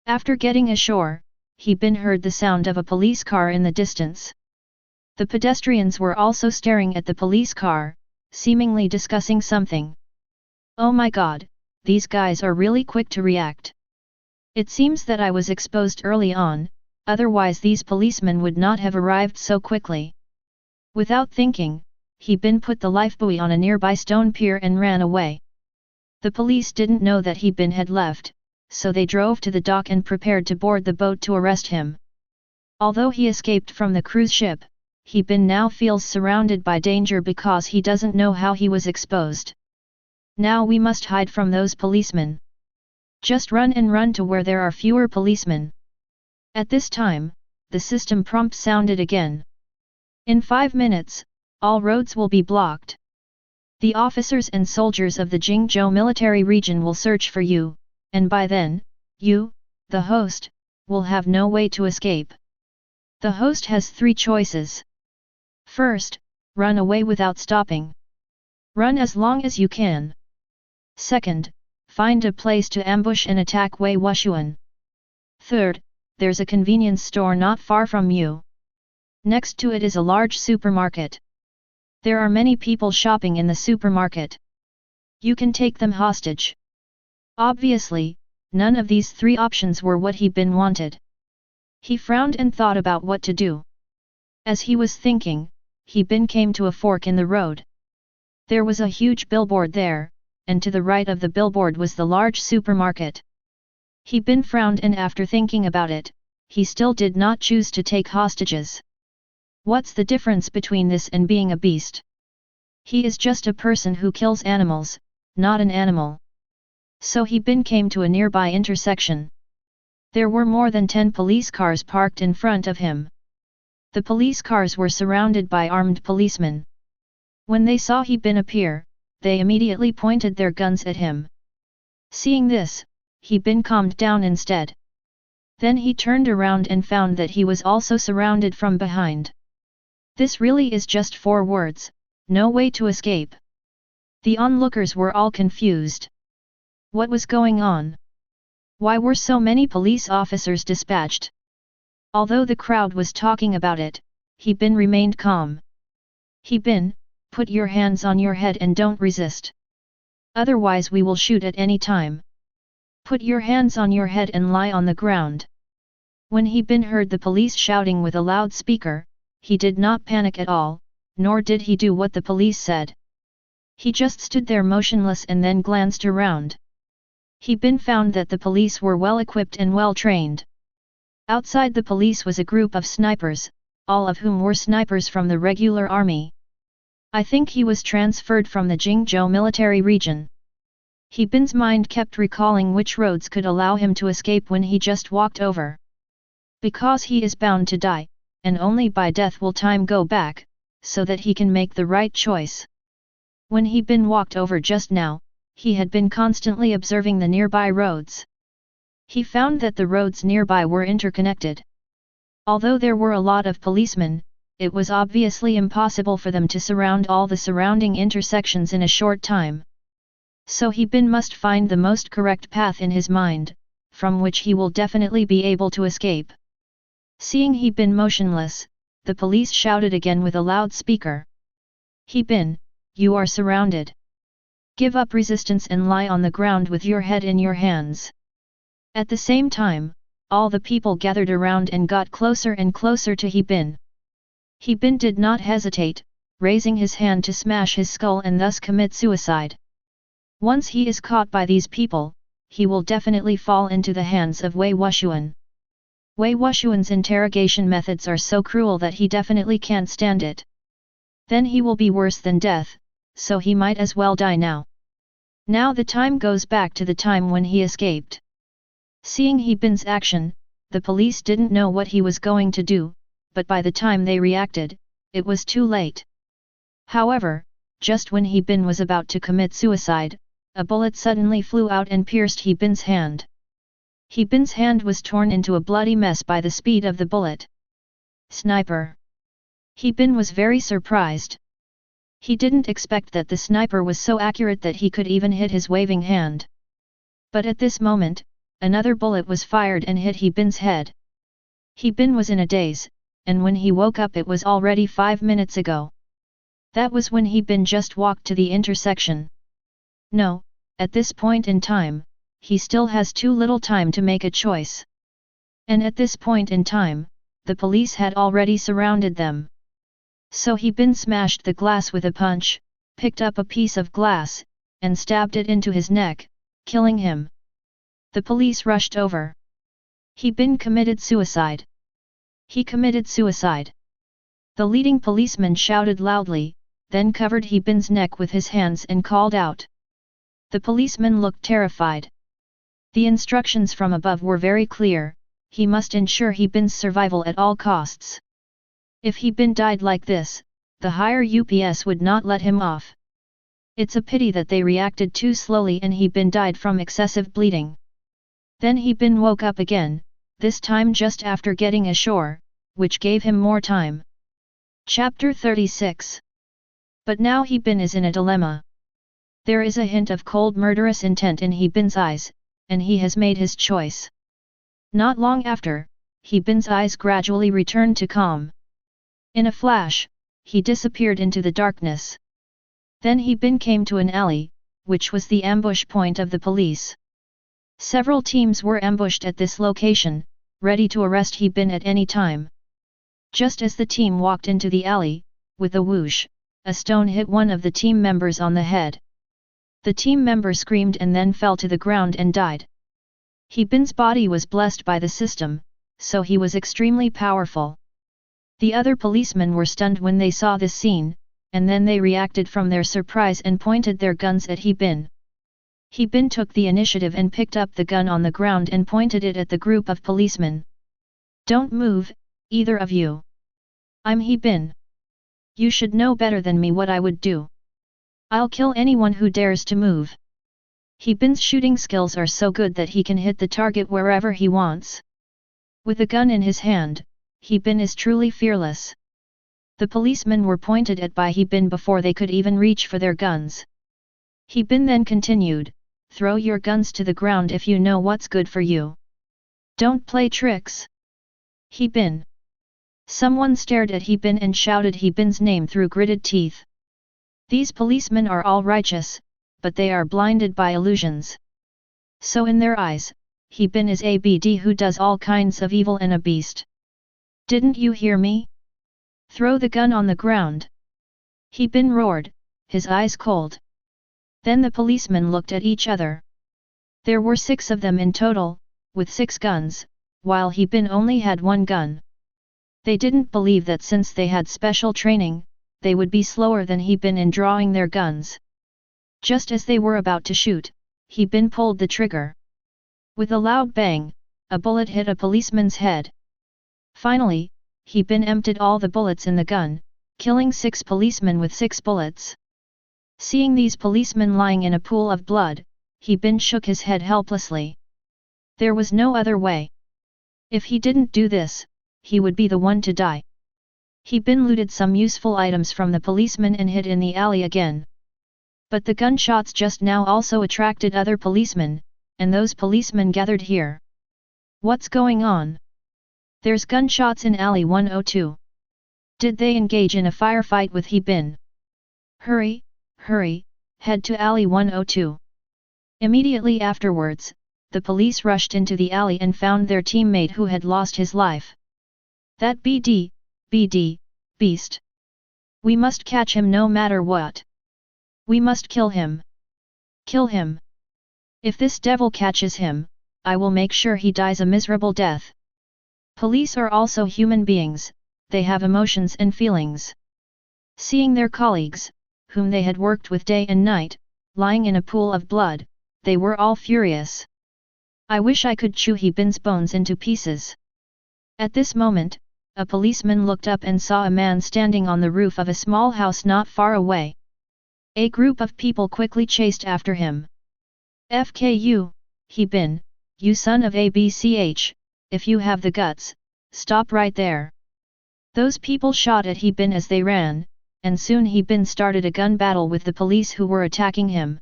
After getting ashore, He Bin heard the sound of a police car in the distance. The pedestrians were also staring at the police car, seemingly discussing something. Oh my god, these guys are really quick to react. It seems that I was exposed early on, otherwise these policemen would not have arrived so quickly. Without thinking, He Bin put the lifebuoy on a nearby stone pier and ran away. The police didn't know that He Bin had left, so they drove to the dock and prepared to board the boat to arrest him. Although he escaped from the cruise ship, He Bin now feels surrounded by danger because he doesn't know how he was exposed. Now we must hide from those policemen. Just run and run to where there are fewer policemen. At this time, the system prompt sounded again. In 5 minutes, all roads will be blocked. The officers and soldiers of the Jingzhou military region will search for you, and by then, you, the host, will have no way to escape. The host has 3 choices. First, run away without stopping. Run as long as you can. Second, find a place to ambush and attack Wei Wushuan. Third, there's a convenience store not far from you. Next to it is a large supermarket. There are many people shopping in the supermarket. You can take them hostage. Obviously, none of these 3 options were what He Bin wanted. He frowned and thought about what to do. As he was thinking, He Bin came to a fork in the road. There was a huge billboard there, and to the right of the billboard was the large supermarket. He Bin frowned and after thinking about it, he still did not choose to take hostages. What's the difference between this and being a beast? He is just a person who kills animals, not an animal. So He Bin came to a nearby intersection. There were more than 10 police cars parked in front of him. The police cars were surrounded by armed policemen. When they saw He Bin appear, they immediately pointed their guns at him. Seeing this, He Bin calmed down instead. Then he turned around and found that he was also surrounded from behind. This really is just 4 words, no way to escape. The onlookers were all confused. What was going on? Why were so many police officers dispatched? Although the crowd was talking about it, Bin remained calm. Bin, put your hands on your head and don't resist. Otherwise we will shoot at any time. Put your hands on your head and lie on the ground. When Bin heard the police shouting with a loudspeaker, he did not panic at all, nor did he do what the police said. He just stood there motionless and then glanced around. Bin found that the police were well equipped and well trained. Outside the police was a group of snipers, all of whom were snipers from the regular army. I think he was transferred from the Jingzhou military region. Bin's mind kept recalling which roads could allow him to escape when he just walked over. Because he is bound to die, and only by death will time go back, so that he can make the right choice. When Bin walked over just now, he had been constantly observing the nearby roads. He found that the roads nearby were interconnected. Although there were a lot of policemen, it was obviously impossible for them to surround all the surrounding intersections in a short time. So Bin must find the most correct path in his mind, from which he will definitely be able to escape. Seeing Bin motionless, the police shouted again with a loudspeaker. Bin, you are surrounded. Give up resistance and lie on the ground with your head in your hands. At the same time, all the people gathered around and got closer and closer to Bin. Bin did not hesitate, raising his hand to smash his skull and thus commit suicide. Once he is caught by these people, he will definitely fall into the hands of Wei Wuxuan. Wei Wuxuan's interrogation methods are so cruel that he definitely can't stand it. Then he will be worse than death, so he might as well die now. Now the time goes back to the time when he escaped. Seeing Bin's action, the police didn't know what he was going to do, but by the time they reacted, it was too late. However, just when Bin was about to commit suicide, a bullet suddenly flew out and pierced Bin's hand. Bin's hand was torn into a bloody mess by the speed of the bullet. Sniper! Bin was very surprised. He didn't expect that the sniper was so accurate that he could even hit his waving hand. But at this moment, another bullet was fired and hit Bin's head. Bin was in a daze, and when he woke up it was already 5 minutes ago. That was when Bin just walked to the intersection. No, at this point in time, he still has too little time to make a choice. And at this point in time, the police had already surrounded them. So Bin smashed the glass with a punch, picked up a piece of glass, and stabbed it into his neck, killing him. The police rushed over. Bin committed suicide. He committed suicide. The leading policeman shouted loudly, then covered Bin's neck with his hands and called out. The policeman looked terrified. The instructions from above were very clear, he must ensure Bin's survival at all costs. If Bin died like this, the higher UPS would not let him off. It's a pity that they reacted too slowly and Bin died from excessive bleeding. Then Bin woke up again, this time just after getting ashore, which gave him more time. Chapter 36. But now Bin is in a dilemma. There is a hint of cold murderous intent in Bin's eyes, and he has made his choice. Not long after, Bin's eyes gradually returned to calm. In a flash, he disappeared into the darkness. Then Bin came to an alley, which was the ambush point of the police. Several teams were ambushed at this location, ready to arrest Bin at any time. Just as the team walked into the alley, with a whoosh, a stone hit one of the team members on the head. The team member screamed and then fell to the ground and died. Bin's body was blessed by the system, so he was extremely powerful. The other policemen were stunned when they saw this scene, and then they reacted from their surprise and pointed their guns at Bin. Bin took the initiative and picked up the gun on the ground and pointed it at the group of policemen. Don't move, either of you. I'm Bin. You should know better than me what I would do. I'll kill anyone who dares to move. Bin's shooting skills are so good that he can hit the target wherever he wants. With a gun in his hand, Bin is truly fearless. The policemen were pointed at by Bin before they could even reach for their guns. He Bin then continued, throw your guns to the ground if you know what's good for you. Don't play tricks. He Bin. Someone stared at He Bin and shouted He Bin's name through gritted teeth. These policemen are all righteous, but they are blinded by illusions. So in their eyes, He Bin is a BD who does all kinds of evil and a beast. Didn't you hear me? Throw the gun on the ground. He Bin roared, his eyes cold. Then the policemen looked at each other. There were 6 of them in total, with 6 guns, while He Bin only had 1 gun. They didn't believe that since they had special training, they would be slower than He Bin in drawing their guns. Just as they were about to shoot, He Bin pulled the trigger. With a loud bang, a bullet hit a policeman's head. Finally, He Bin emptied all the bullets in the gun, killing 6 policemen with 6 bullets. Seeing these policemen lying in a pool of blood, He Bin shook his head helplessly. There was no other way. If he didn't do this, he would be the one to die. He Bin looted some useful items from the policemen and hid in the alley again. But the gunshots just now also attracted other policemen, and those policemen gathered here. What's going on? There's gunshots in alley 102. Did they engage in a firefight with He Bin? Hurry, hurry, head to alley 102. Immediately afterwards, the police rushed into the alley and found their teammate who had lost his life. That BD, beast. We must catch him no matter what. We must kill him. Kill him. If this devil catches him, I will make sure he dies a miserable death. Police are also human beings, they have emotions and feelings. Seeing their colleagues, whom they had worked with day and night, lying in a pool of blood, they were all furious. I wish I could chew He Bin's bones into pieces. At this moment, a policeman looked up and saw a man standing on the roof of a small house not far away. A group of people quickly chased after him. FKU, He Bin, you son of a BCH, if you have the guts, stop right there. Those people shot at He Bin as they ran, and soon He Bin started a gun battle with the police who were attacking him.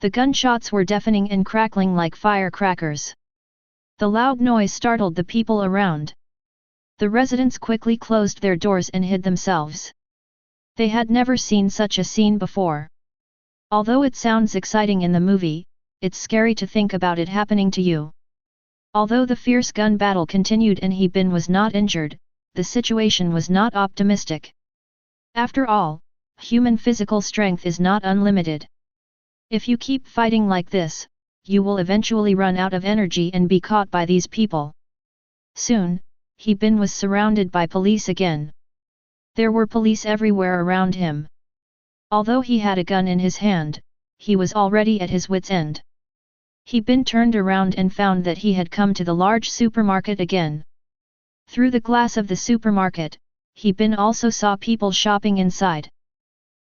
The gunshots were deafening and crackling like firecrackers. The loud noise startled the people around. The residents quickly closed their doors and hid themselves. They had never seen such a scene before. Although it sounds exciting in the movie, it's scary to think about it happening to you. Although the fierce gun battle continued and He Bin was not injured, the situation was not optimistic. After all, human physical strength is not unlimited. If you keep fighting like this, you will eventually run out of energy and be caught by these people. Soon, He Bin was surrounded by police again. There were police everywhere around him. Although he had a gun in his hand, he was already at his wit's end. He Bin turned around and found that he had come to the large supermarket again. Through the glass of the supermarket, He Bin also saw people shopping inside.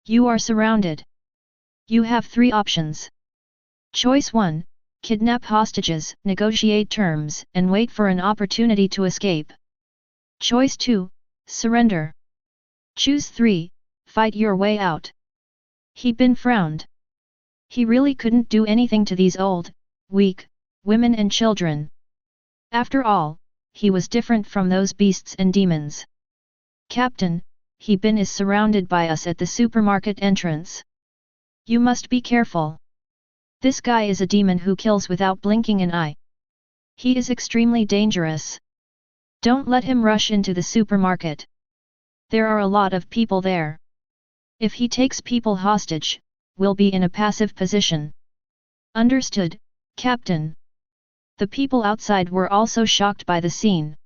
You are surrounded. You have 3 options. Choice 1, kidnap hostages, negotiate terms, and wait for an opportunity to escape. Choice 2, surrender. Choose 3, fight your way out. He Bin frowned. He really couldn't do anything to these old, weak, women and children. After all, he was different from those beasts and demons. Captain, He Bin is surrounded by us at the supermarket entrance. You must be careful. This guy is a demon who kills without blinking an eye. He is extremely dangerous. Don't let him rush into the supermarket. There are a lot of people there. If he takes people hostage, we'll be in a passive position. Understood, Captain. The people outside were also shocked by the scene.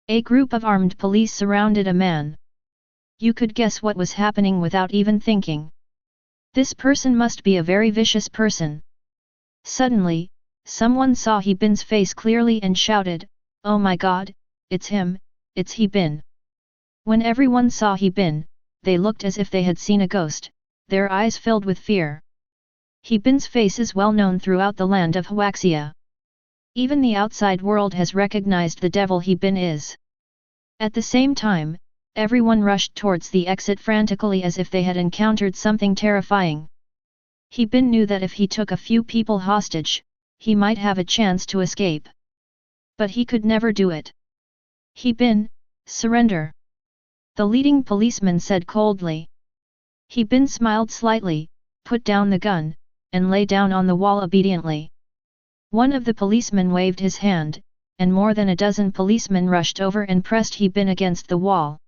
A group of armed police surrounded a man. You could guess what was happening without even thinking. This person must be a very vicious person. Suddenly, someone saw He Bin's face clearly and shouted, "Oh my God, it's him, it's He Bin." When everyone saw He Bin, they looked as if they had seen a ghost, their eyes filled with fear. He Bin's face is well known throughout the land of Huaxia. Even the outside world has recognized the devil He Bin is. At the same time, everyone rushed towards the exit frantically as if they had encountered something terrifying. He Bin knew that if he took a few people hostage, he might have a chance to escape. But he could never do it. He Bin, surrender. The leading policeman said coldly. He Bin smiled slightly, put down the gun, and lay down on the wall obediently. One of the policemen waved his hand, and more than a dozen policemen rushed over and pressed He Bin against the wall.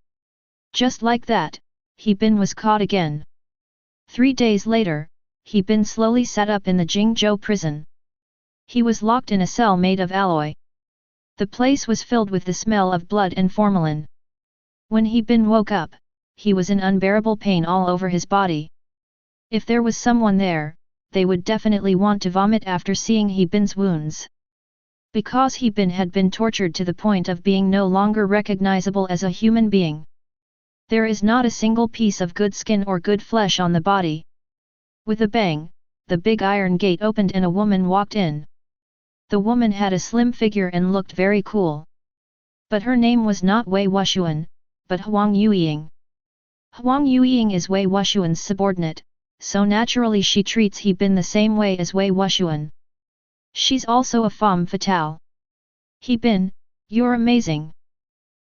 Just like that, He Bin was caught again. 3 days later, He Bin slowly sat up in the Jingzhou prison. He was locked in a cell made of alloy. The place was filled with the smell of blood and formalin. When He Bin woke up, he was in unbearable pain all over his body. If there was someone there, they would definitely want to vomit after seeing He Bin's wounds. Because He Bin had been tortured to the point of being no longer recognizable as a human being. There is not a single piece of good skin or good flesh on the body. With a bang, the big iron gate opened and a woman walked in. The woman had a slim figure and looked very cool. But her name was not Wei Wuxuan, but Huang Yueying. Huang Yueying is Wei Wuxuan's subordinate, so naturally she treats He Bin the same way as Wei Wuxuan. She's also a femme fatale. He Bin, you're amazing.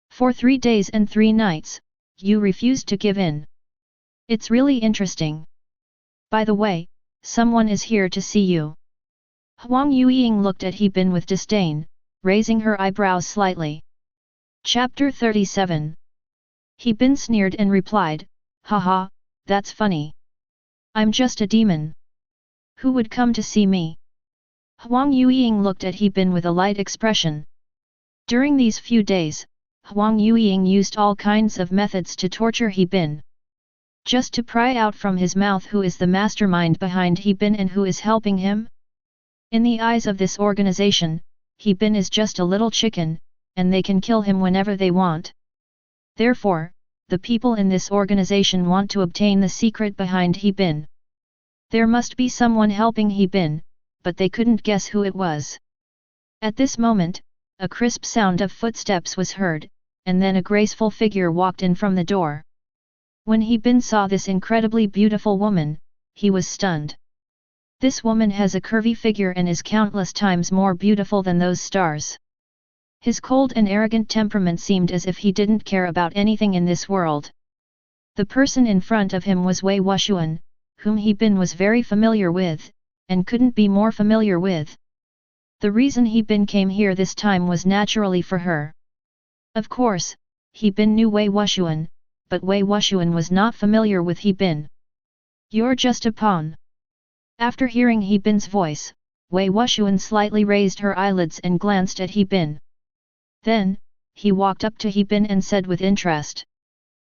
For 3 days and 3 nights, you refused to give in. It's really interesting. By the way, someone is here to see you. Huang Yueying looked at He Bin with disdain, raising her eyebrows slightly. Chapter 37. He Bin sneered and replied, haha, that's funny. I'm just a demon. Who would come to see me? Huang Yueying looked at He Bin with a light expression. During these few days, Huang Yueying used all kinds of methods to torture He Bin. Just to pry out from his mouth who is the mastermind behind He Bin and who is helping him? In the eyes of this organization, He Bin is just a little chicken, and they can kill him whenever they want. Therefore, the people in this organization want to obtain the secret behind He Bin. There must be someone helping He Bin, but they couldn't guess who it was. At this moment, a crisp sound of footsteps was heard, and then a graceful figure walked in from the door. When He Bin saw this incredibly beautiful woman, he was stunned. This woman has a curvy figure and is countless times more beautiful than those stars. His cold and arrogant temperament seemed as if he didn't care about anything in this world. The person in front of him was Wei Wuxuan, whom He Bin was very familiar with, and couldn't be more familiar with. The reason He Bin came here this time was naturally for her. Of course, He Bin knew Wei Wuxuan, but Wei Wuxuan was not familiar with He Bin. You're just a pawn. After hearing He Bin's voice, Wei Wuxuan slightly raised her eyelids and glanced at He Bin. Then, he walked up to He Bin and said with interest.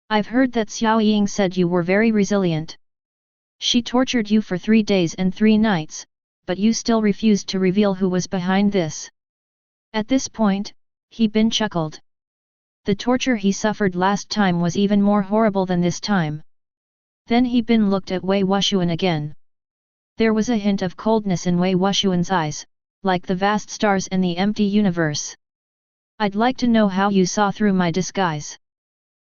I've heard that Xiao Ying said you were very resilient. She tortured you for 3 days and 3 nights, but you still refused to reveal who was behind this. At this point, He Bin chuckled. The torture he suffered last time was even more horrible than this time. Then He Bin looked at Wei Wuxuan again. There was a hint of coldness in Wei Wuxuan's eyes, like the vast stars and the empty universe. I'd like to know how you saw through my disguise.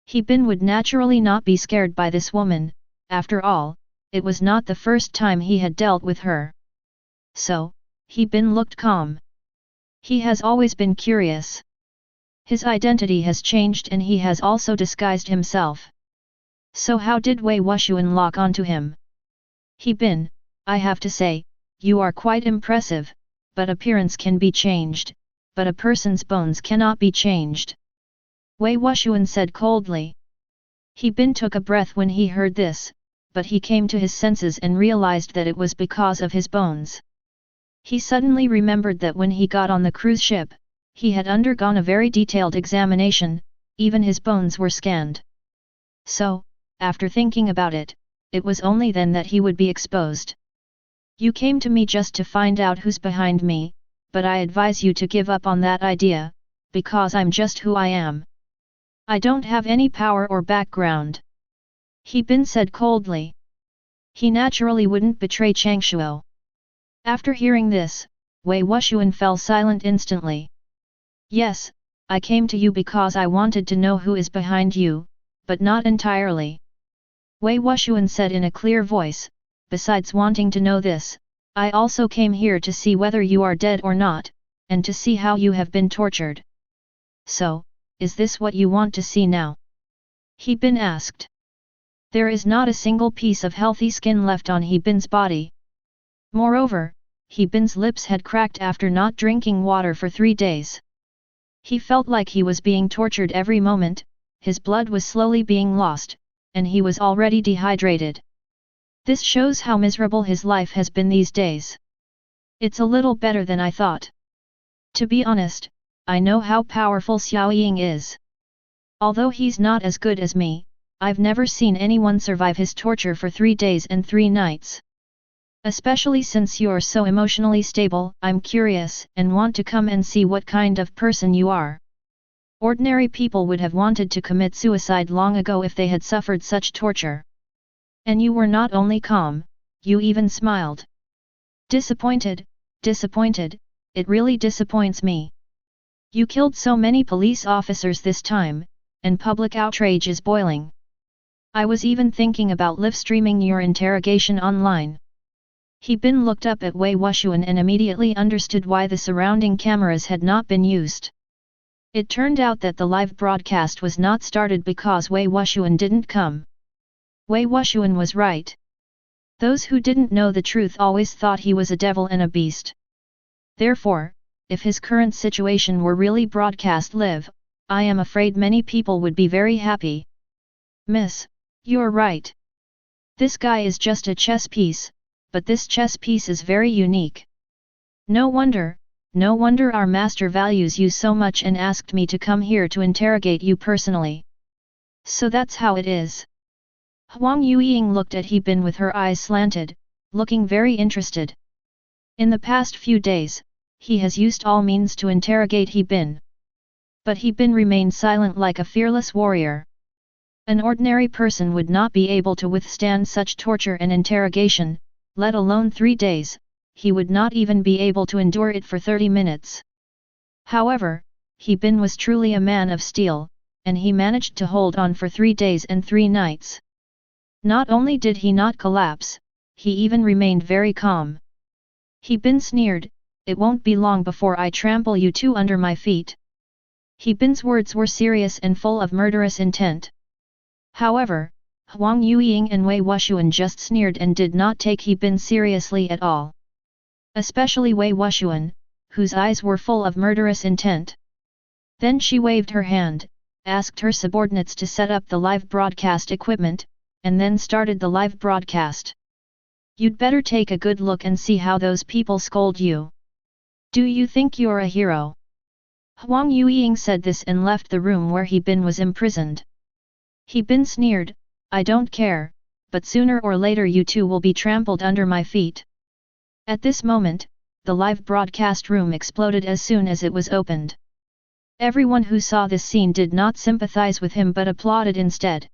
He Bin would naturally not be scared by this woman, after all, it was not the first time he had dealt with her. So, He Bin looked calm. He has always been curious. His identity has changed and he has also disguised himself. So how did Wei Wuxuan lock onto him? He Bin, I have to say, you are quite impressive, but appearance can be changed, but a person's bones cannot be changed. Wei Wuxuan said coldly. He Bin took a breath when he heard this, but he came to his senses and realized that it was because of his bones. He suddenly remembered that when he got on the cruise ship, he had undergone a very detailed examination, even his bones were scanned. So, after thinking about it, it was only then that he would be exposed. You came to me just to find out who's behind me, but I advise you to give up on that idea, because I'm just who I am. I don't have any power or background. He Bin said coldly. He naturally wouldn't betray Changshuo. After hearing this, Wei Wuxuan fell silent instantly. Yes, I came to you because I wanted to know who is behind you, but not entirely. Wei Wuxuan said in a clear voice, besides wanting to know this, I also came here to see whether you are dead or not, and to see how you have been tortured. So, is this what you want to see now? He Bin asked. There is not a single piece of healthy skin left on He Bin's body. Moreover, He Bin's lips had cracked after not drinking water for 3 days. He felt like he was being tortured every moment, his blood was slowly being lost, and he was already dehydrated. This shows how miserable his life has been these days. It's a little better than I thought. To be honest, I know how powerful Xiao Ying is. Although he's not as good as me, I've never seen anyone survive his torture for 3 days and 3 nights. Especially since you're so emotionally stable, I'm curious and want to come and see what kind of person you are. Ordinary people would have wanted to commit suicide long ago if they had suffered such torture. And you were not only calm, you even smiled. Disappointed, it really disappoints me. You killed so many police officers this time, and public outrage is boiling. I was even thinking about live streaming your interrogation online. He Bin looked up at Wei Wuxian and immediately understood why the surrounding cameras had not been used. It turned out that the live broadcast was not started because Wei Wuxian didn't come. Wei Wuxian was right. Those who didn't know the truth always thought he was a devil and a beast. Therefore, if his current situation were really broadcast live, I am afraid many people would be very happy. Miss, you're right. This guy is just a chess piece, but this chess piece is very unique. No wonder our master values you so much and asked me to come here to interrogate you personally. So that's how it is. Huang Yueying looked at He Bin with her eyes slanted, looking very interested. In the past few days, he has used all means to interrogate He Bin. But He Bin remained silent like a fearless warrior. An ordinary person would not be able to withstand such torture and interrogation, let alone 3 days, he would not even be able to endure it for 30 minutes. However, He Bin was truly a man of steel, and he managed to hold on for 3 days and 3 nights. Not only did he not collapse, he even remained very calm. He Bin sneered, "It won't be long before I trample you two under my feet." He Bin's words were serious and full of murderous intent. However, Huang Yueying and Wei Wuxian just sneered and did not take He Bin seriously at all. Especially Wei Wuxian, whose eyes were full of murderous intent. Then she waved her hand, asked her subordinates to set up the live broadcast equipment, and then started the live broadcast. You'd better take a good look and see how those people scold you. Do you think you're a hero? Huang Yueying said this and left the room where He Bin was imprisoned. He Bin sneered, "I don't care, but sooner or later you two will be trampled under my feet." At this moment, the live broadcast room exploded as soon as it was opened. Everyone who saw this scene did not sympathize with him but applauded instead.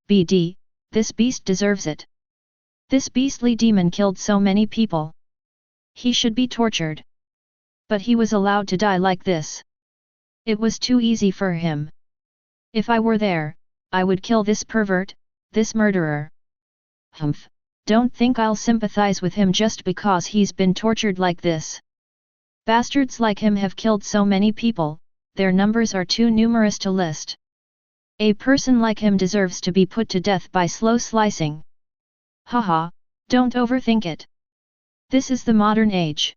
BD, this beast deserves it. This beastly demon killed so many people. He should be tortured. But he was allowed to die like this. It was too easy for him. If I were there, I would kill this pervert, this murderer. Humph, don't think I'll sympathize with him just because he's been tortured like this. Bastards like him have killed so many people, their numbers are too numerous to list. A person like him deserves to be put to death by slow slicing. Haha, don't overthink it. This is the modern age.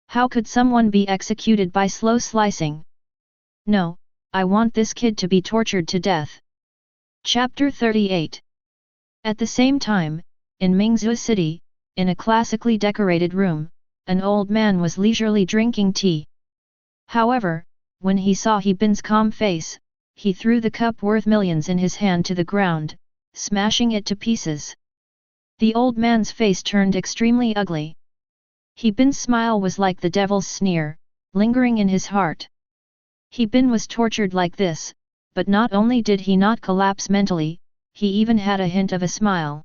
How could someone be executed by slow slicing? No, I want this kid to be tortured to death. Chapter 38. At the same time, in Mingzhou City, in a classically decorated room, an old man was leisurely drinking tea. However, when he saw He Bin's calm face, he threw the cup worth millions in his hand to the ground, smashing it to pieces. The old man's face turned extremely ugly. He Bin's smile was like the devil's sneer, lingering in his heart. He Bin was tortured like this, but not only did he not collapse mentally, he even had a hint of a smile.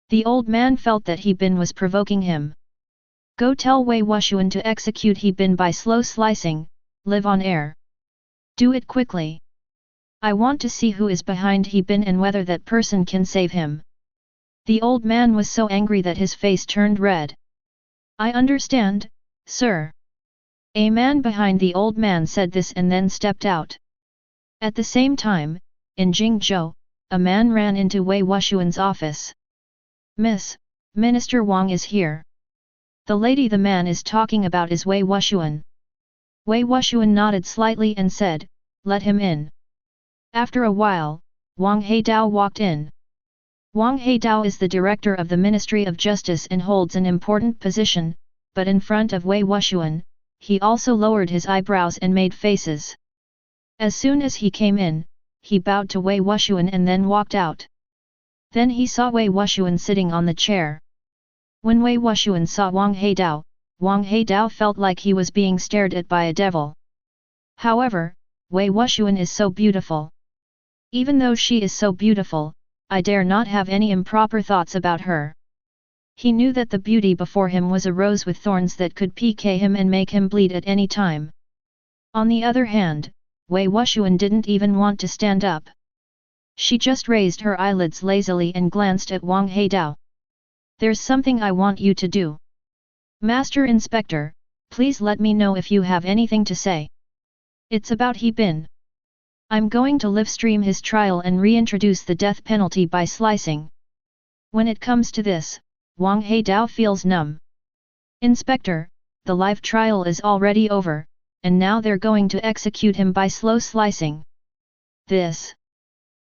The old man felt that He Bin was provoking him. Go tell Wei Wuxian to execute He Bin by slow slicing, live on air. Do it quickly. I want to see who is behind He Bin and whether that person can save him. The old man was so angry that his face turned red. I understand, sir. A man behind the old man said this and then stepped out. At the same time, in Jingzhou, a man ran into Wei Wuxuan's office. Miss, Minister Wang is here. The lady the man is talking about is Wei Wuxuan. Wei Wuxuan nodded slightly and said, let him in. After a while, Wang Heidao walked in. Wang Heidao is the director of the Ministry of Justice and holds an important position, but in front of Wei Wuxuan, he also lowered his eyebrows and made faces. As soon as he came in, he bowed to Wei Wuxuan and then walked out. Then he saw Wei Wuxuan sitting on the chair. When Wei Wuxuan saw Wang Heidao felt like he was being stared at by a devil. However, Wei Wuxuan is so beautiful. Even though she is so beautiful, I dare not have any improper thoughts about her. He knew that the beauty before him was a rose with thorns that could PK him and make him bleed at any time. On the other hand, Wei Wuxuan didn't even want to stand up. She just raised her eyelids lazily and glanced at Wang Heidao. There's something I want you to do. Master Inspector, please let me know if you have anything to say. It's about He Bin. I'm going to live stream his trial and reintroduce the death penalty by slicing. When it comes to this, Wang Heidao feels numb. Inspector, the live trial is already over, and now they're going to execute him by slow slicing. This.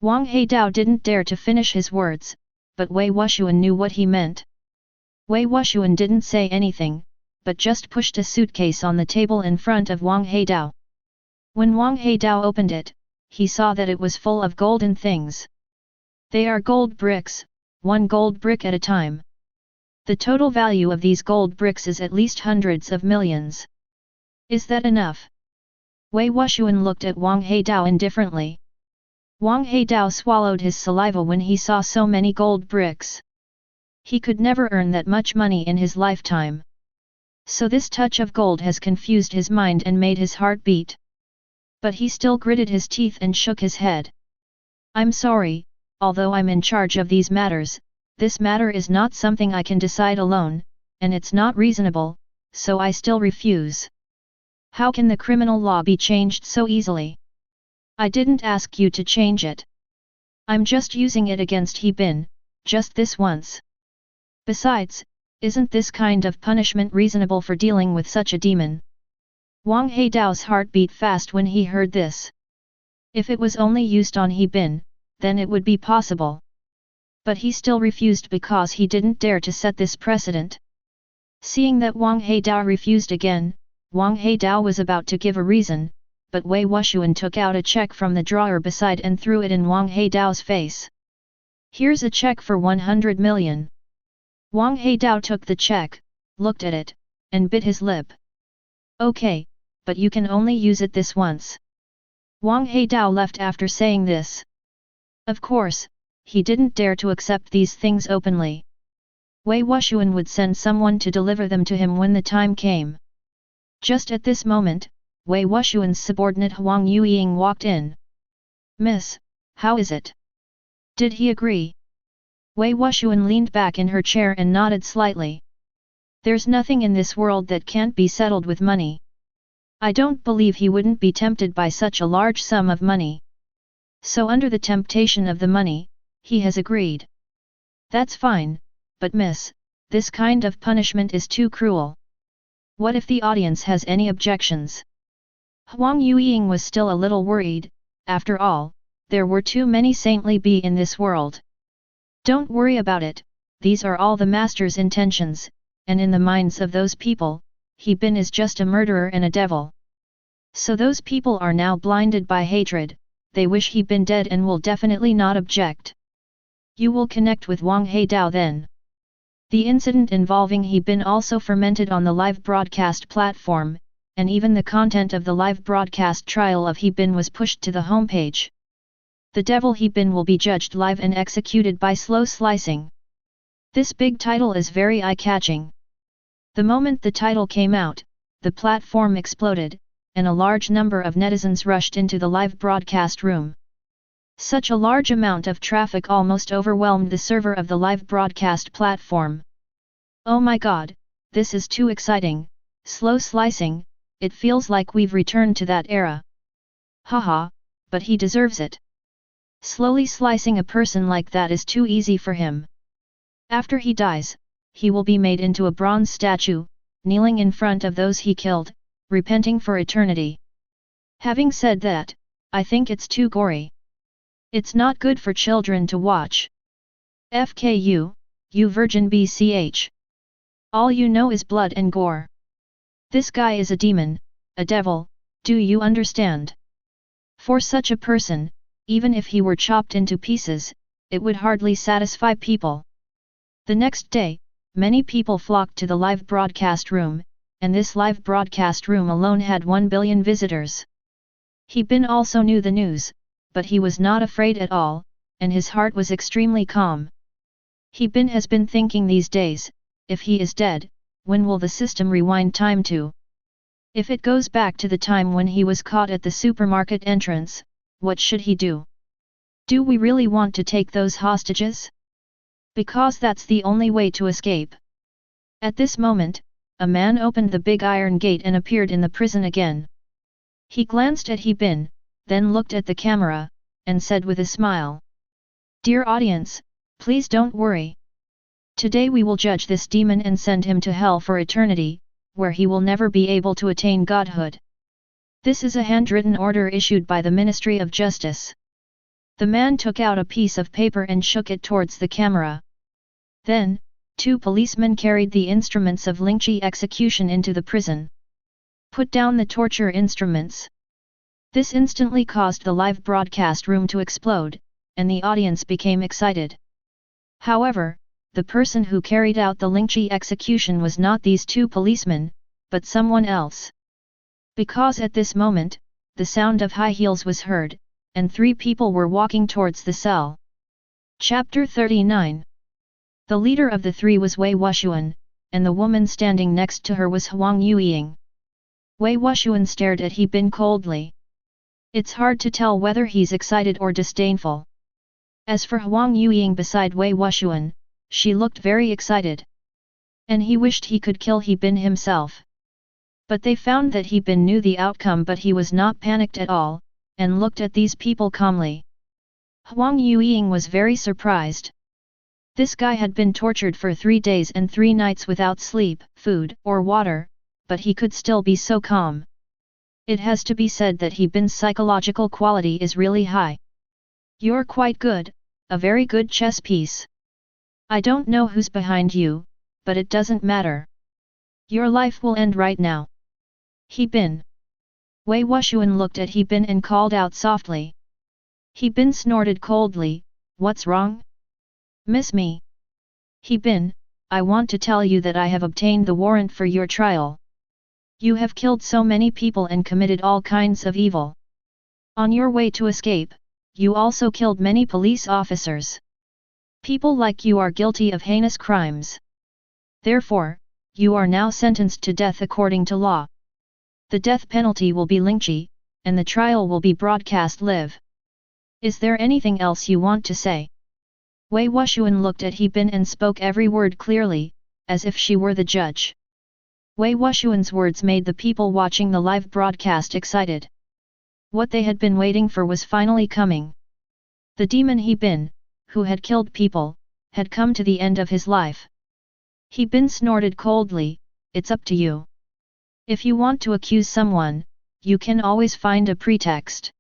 Wang Heidao didn't dare to finish his words, but Wei Wuxuan knew what he meant. Wei Wuxuan didn't say anything, but just pushed a suitcase on the table in front of Wang Heidao. When Wang Heidao opened it, he saw that it was full of golden things. They are gold bricks, one gold brick at a time. The total value of these gold bricks is at least hundreds of millions. Is that enough? Wei Wuxuan looked at Wang Heidao indifferently. Wang Heidao swallowed his saliva when he saw so many gold bricks. He could never earn that much money in his lifetime. So this touch of gold has confused his mind and made his heart beat. But he still gritted his teeth and shook his head. I'm sorry, although I'm in charge of these matters, this matter is not something I can decide alone, and it's not reasonable, so I still refuse. How can the criminal law be changed so easily? I didn't ask you to change it. I'm just using it against He Bin, just this once. Besides, isn't this kind of punishment reasonable for dealing with such a demon? Wang Heidao's heart beat fast when he heard this. If it was only used on He Bin, then it would be possible. But he still refused because he didn't dare to set this precedent. Seeing that Wang Heidao refused again, Wang Heidao was about to give a reason, but Wei Wuxuan took out a check from the drawer beside and threw it in Wang Heidao's face. Here's a check for 100 million. Wang Heidao took the check, looked at it, and bit his lip. Okay, but you can only use it this once. Wang Heidao left after saying this. Of course, he didn't dare to accept these things openly. Wei Wuxuan would send someone to deliver them to him when the time came. Just at this moment, Wei Wuxuan's subordinate Huang Yueying walked in. Miss, how is it? Did he agree? Wei Wuxuan leaned back in her chair and nodded slightly. There's nothing in this world that can't be settled with money. I don't believe he wouldn't be tempted by such a large sum of money. So under the temptation of the money, he has agreed. That's fine, but miss, this kind of punishment is too cruel. What if the audience has any objections? Huang Yueying was still a little worried. After all, there were too many saintly be in this world. Don't worry about it, these are all the master's intentions, and in the minds of those people, He Bin is just a murderer and a devil. So those people are now blinded by hatred, they wish He Bin dead and will definitely not object. You will connect with Wang Heidao then. The incident involving He Bin also fermented on the live broadcast platform, and even the content of the live broadcast trial of He Bin was pushed to the homepage. The devil He Bin will be judged live and executed by slow slicing. This big title is very eye-catching. The moment the title came out, the platform exploded, and a large number of netizens rushed into the live broadcast room. Such a large amount of traffic almost overwhelmed the server of the live broadcast platform. Oh my god, this is too exciting, slow slicing, it feels like we've returned to that era. Haha, but he deserves it. Slowly slicing a person like that is too easy for him. After he dies, he will be made into a bronze statue, kneeling in front of those he killed, repenting for eternity. Having said that, I think it's too gory. It's not good for children to watch. FKU, you virgin BCH. All you know is blood and gore. This guy is a demon, a devil, do you understand? For such a person, even if he were chopped into pieces, it would hardly satisfy people. The next day, many people flocked to the live broadcast room, and this live broadcast room alone had 1 billion visitors. He Bin also knew the news, but he was not afraid at all, and his heart was extremely calm. He Bin has been thinking these days, if he is dead, when will the system rewind time to? If it goes back to the time when he was caught at the supermarket entrance, what should he do? Do we really want to take those hostages? Because that's the only way to escape. At this moment, a man opened the big iron gate and appeared in the prison again. He glanced at He Bin, then looked at the camera, and said with a smile. Dear audience, please don't worry. Today we will judge this demon and send him to hell for eternity, where he will never be able to attain godhood. This is a handwritten order issued by the Ministry of Justice. The man took out a piece of paper and shook it towards the camera. Then, 2 policemen carried the instruments of Lingqi execution into the prison. Put down the torture instruments. This instantly caused the live broadcast room to explode, and the audience became excited. However, the person who carried out the Lingqi execution was not these 2 policemen, but someone else. Because at this moment, the sound of high heels was heard, and 3 people were walking towards the cell. Chapter 39. The leader of the 3 was Wei Wuxuan, and the woman standing next to her was Huang Yueying. Wei Wuxuan stared at He Bin coldly. It's hard to tell whether he's excited or disdainful. As for Huang Yueying beside Wei Wuxuan, she looked very excited. And he wished he could kill He Bin himself. But they found that He Bin knew the outcome, but he was not panicked at all, and looked at these people calmly. Huang Yueying was very surprised. This guy had been tortured for 3 days and 3 nights without sleep, food, or water, but he could still be so calm. It has to be said that He Bin's psychological quality is really high. You're quite good, a very good chess piece. I don't know who's behind you, but it doesn't matter. Your life will end right now. He Bin. Wei Wuxuan looked at He Bin and called out softly. He Bin snorted coldly, what's wrong? Miss me? He Bin, I want to tell you that I have obtained the warrant for your trial. You have killed so many people and committed all kinds of evil. On your way to escape, you also killed many police officers. People like you are guilty of heinous crimes. Therefore, you are now sentenced to death according to law. The death penalty will be Lingqi, and the trial will be broadcast live. Is there anything else you want to say? Wei Wuxuan looked at He Bin and spoke every word clearly, as if she were the judge. Wei Wuxuan's words made the people watching the live broadcast excited. What they had been waiting for was finally coming. The demon He Bin, who had killed people, had come to the end of his life. He Bin snorted coldly, it's up to you. If you want to accuse someone, you can always find a pretext.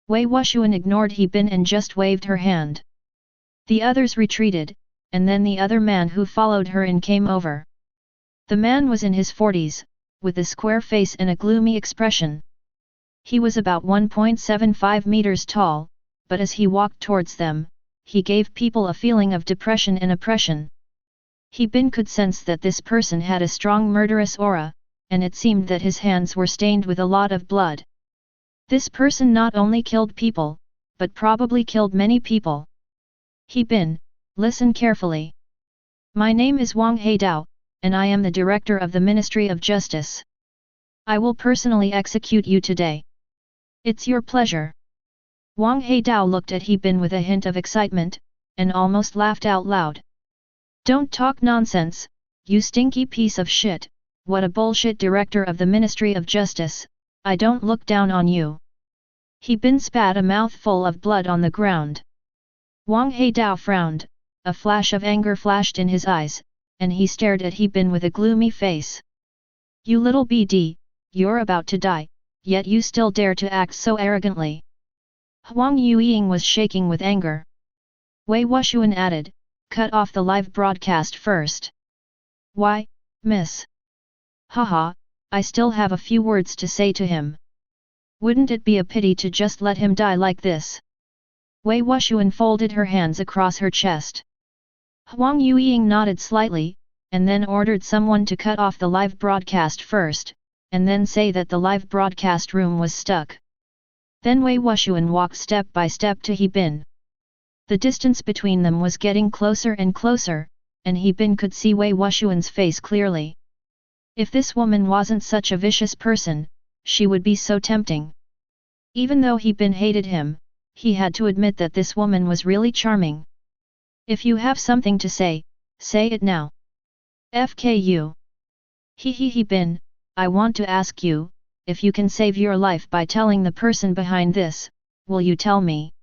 Wei Wuxuan ignored He Bin and just waved her hand. The others retreated, and then the other man who followed her in came over. The man was in his 40s, with a square face and a gloomy expression. He was about 1.75 meters tall, but as he walked towards them, he gave people a feeling of depression and oppression. He Bin could sense that this person had a strong murderous aura, and it seemed that his hands were stained with a lot of blood. This person not only killed people, but probably killed many people. He Bin, listen carefully. My name is Wang Heidao, and I am the director of the Ministry of Justice. I will personally execute you today. It's your pleasure. Wang Heidao looked at He Bin with a hint of excitement, and almost laughed out loud. Don't talk nonsense, you stinky piece of shit, what a bullshit director of the Ministry of Justice, I don't look down on you. He Bin spat a mouthful of blood on the ground. Wang Heidao frowned, a flash of anger flashed in his eyes, and he stared at He Bin with a gloomy face. You little BD, you're about to die, yet you still dare to act so arrogantly. Huang Yueying was shaking with anger. Wei Wuxian added, cut off the live broadcast first. Why, miss? Haha, I still have a few words to say to him. Wouldn't it be a pity to just let him die like this? Wei Wuxian folded her hands across her chest. Huang Yueying nodded slightly, and then ordered someone to cut off the live broadcast first, and then say that the live broadcast room was stuck. Then Wei Wuxian walked step by step to He Bin. The distance between them was getting closer and closer, and He Bin could see Wei Wuxian's face clearly. If this woman wasn't such a vicious person, she would be so tempting. Even though He Bin hated him, he had to admit that this woman was really charming. If you have something to say it now. FKU. He Bin, I want to ask you, if you can save your life by telling the person behind this, will you tell me?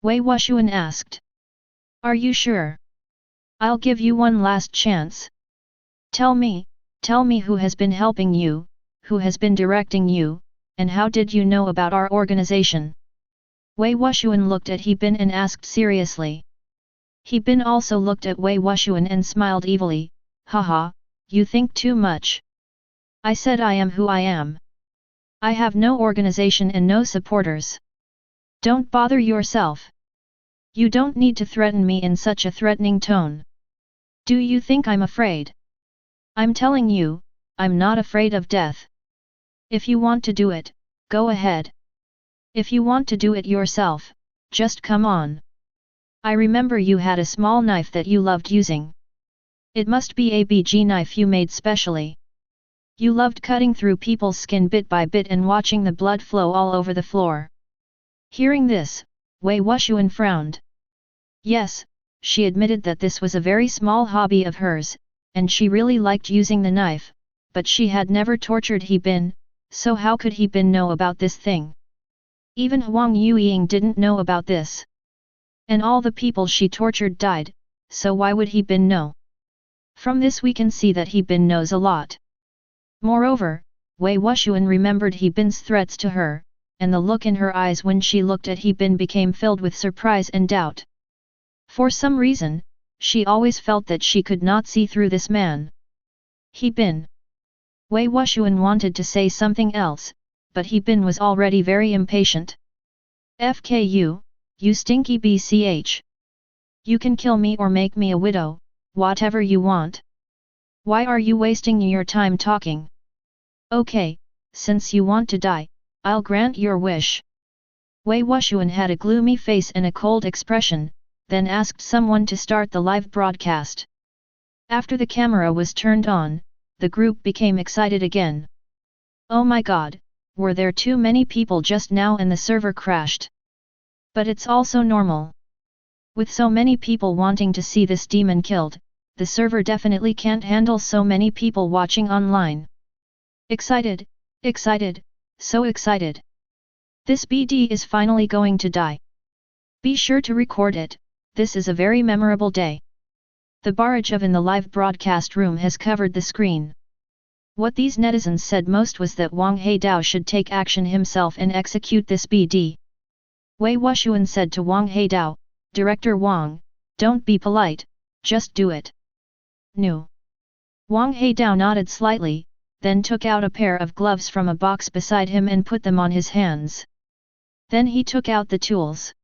Wei Wuxian asked. Are you sure? I'll give you one last chance. Tell me who has been helping you, who has been directing you, and how did you know about our organization? Wei Wuxian looked at He Bin and asked seriously. He Bin also looked at Wei Wuxian and smiled evilly, haha, you think too much. I said I am who I am. I have no organization and no supporters. Don't bother yourself. You don't need to threaten me in such a threatening tone. Do you think I'm afraid? I'm telling you, I'm not afraid of death. If you want to do it, go ahead. If you want to do it yourself, just come on. I remember you had a small knife that you loved using. It must be a BG knife you made specially. You loved cutting through people's skin bit by bit and watching the blood flow all over the floor. Hearing this, Wei Wuxian frowned. Yes, she admitted that this was a very small hobby of hers, and she really liked using the knife, but she had never tortured He Bin, so how could He Bin know about this thing? Even Huang Yueying didn't know about this. And all the people she tortured died, so why would He Bin know? From this we can see that He Bin knows a lot. Moreover, Wei Wuxian remembered He Bin's threats to her, and the look in her eyes when she looked at He Bin became filled with surprise and doubt. For some reason, she always felt that she could not see through this man. He Bin. Wei Wuxian wanted to say something else, but He Bin was already very impatient. FKU, you stinky BCH. You can kill me or make me a widow, whatever you want. Why are you wasting your time talking? Okay, since you want to die, I'll grant your wish. Wei Wuxian had a gloomy face and a cold expression, then asked someone to start the live broadcast. After the camera was turned on, the group became excited again. Oh my god, were there too many people just now and the server crashed? But it's also normal. With so many people wanting to see this demon killed, the server definitely can't handle so many people watching online. Excited, so excited. This BD is finally going to die. Be sure to record it, this is a very memorable day. The barrage of in the live broadcast room has covered the screen. What these netizens said most was that Wang Heidao should take action himself and execute this BD. Wei Wuxian said to Wang Heidao, Director Wang, don't be polite, just do it. No. Wang Heidao nodded slightly, then took out a pair of gloves from a box beside him and put them on his hands. Then he took out the tools.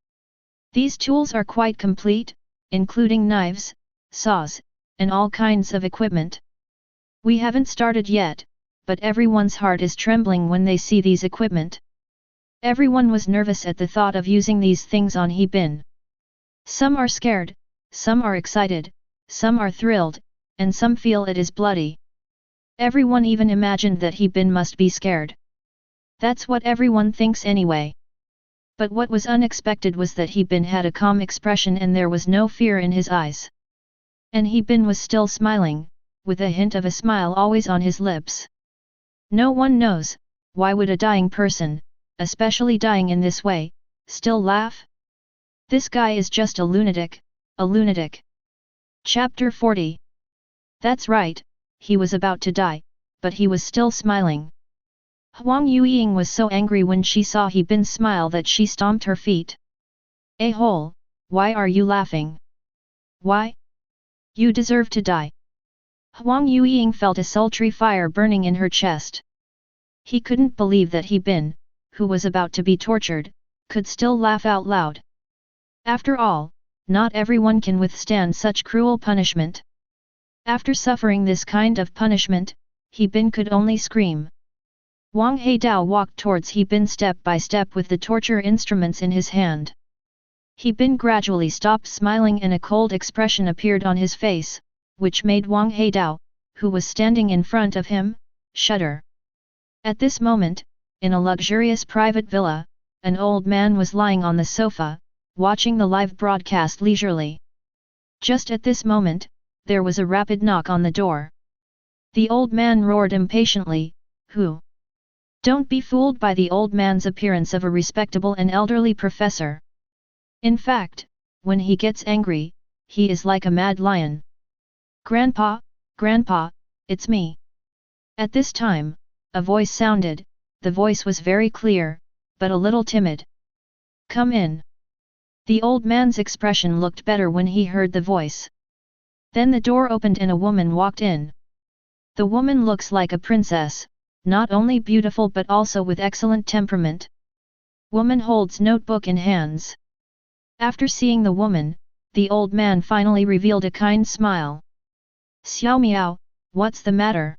These tools are quite complete, including knives, saws, and all kinds of equipment. We haven't started yet, but everyone's heart is trembling when they see these equipment. Everyone was nervous at the thought of using these things on He Bin. Some are scared, some are excited, some are thrilled, and some feel it is bloody. Everyone even imagined that He Bin must be scared. That's what everyone thinks anyway. But what was unexpected was that He Bin had a calm expression and there was no fear in his eyes. And He Bin was still smiling, with a hint of a smile always on his lips. No one knows, why would a dying person, especially dying in this way, still laugh? This guy is just a lunatic, a lunatic. Chapter 40. That's right, he was about to die, but he was still smiling. Huang Yueying was so angry when she saw He Bin's smile that she stomped her feet. A-hole, why are you laughing? Why? You deserve to die. Huang Yueying felt a sultry fire burning in her chest. He couldn't believe that He Bin, who was about to be tortured, could still laugh out loud. After all, not everyone can withstand such cruel punishment. After suffering this kind of punishment, He Bin could only scream. Wang Heidao walked towards He Bin step by step with the torture instruments in his hand. He Bin gradually stopped smiling and a cold expression appeared on his face, which made Wang Heidao, who was standing in front of him, shudder. At this moment, in a luxurious private villa, an old man was lying on the sofa, watching the live broadcast leisurely. Just at this moment, there was a rapid knock on the door. The old man roared impatiently, "Who?" Don't be fooled by the old man's appearance of a respectable and elderly professor. In fact, when he gets angry, he is like a mad lion. "Grandpa, Grandpa, it's me." At this time, a voice sounded. The voice was very clear, but a little timid. "Come in." The old man's expression looked better when he heard the voice. Then the door opened and a woman walked in. The woman looks like a princess, not only beautiful but also with excellent temperament. Woman holds notebook in hands. After seeing the woman, the old man finally revealed a kind smile. "Xiao Miao, what's the matter?"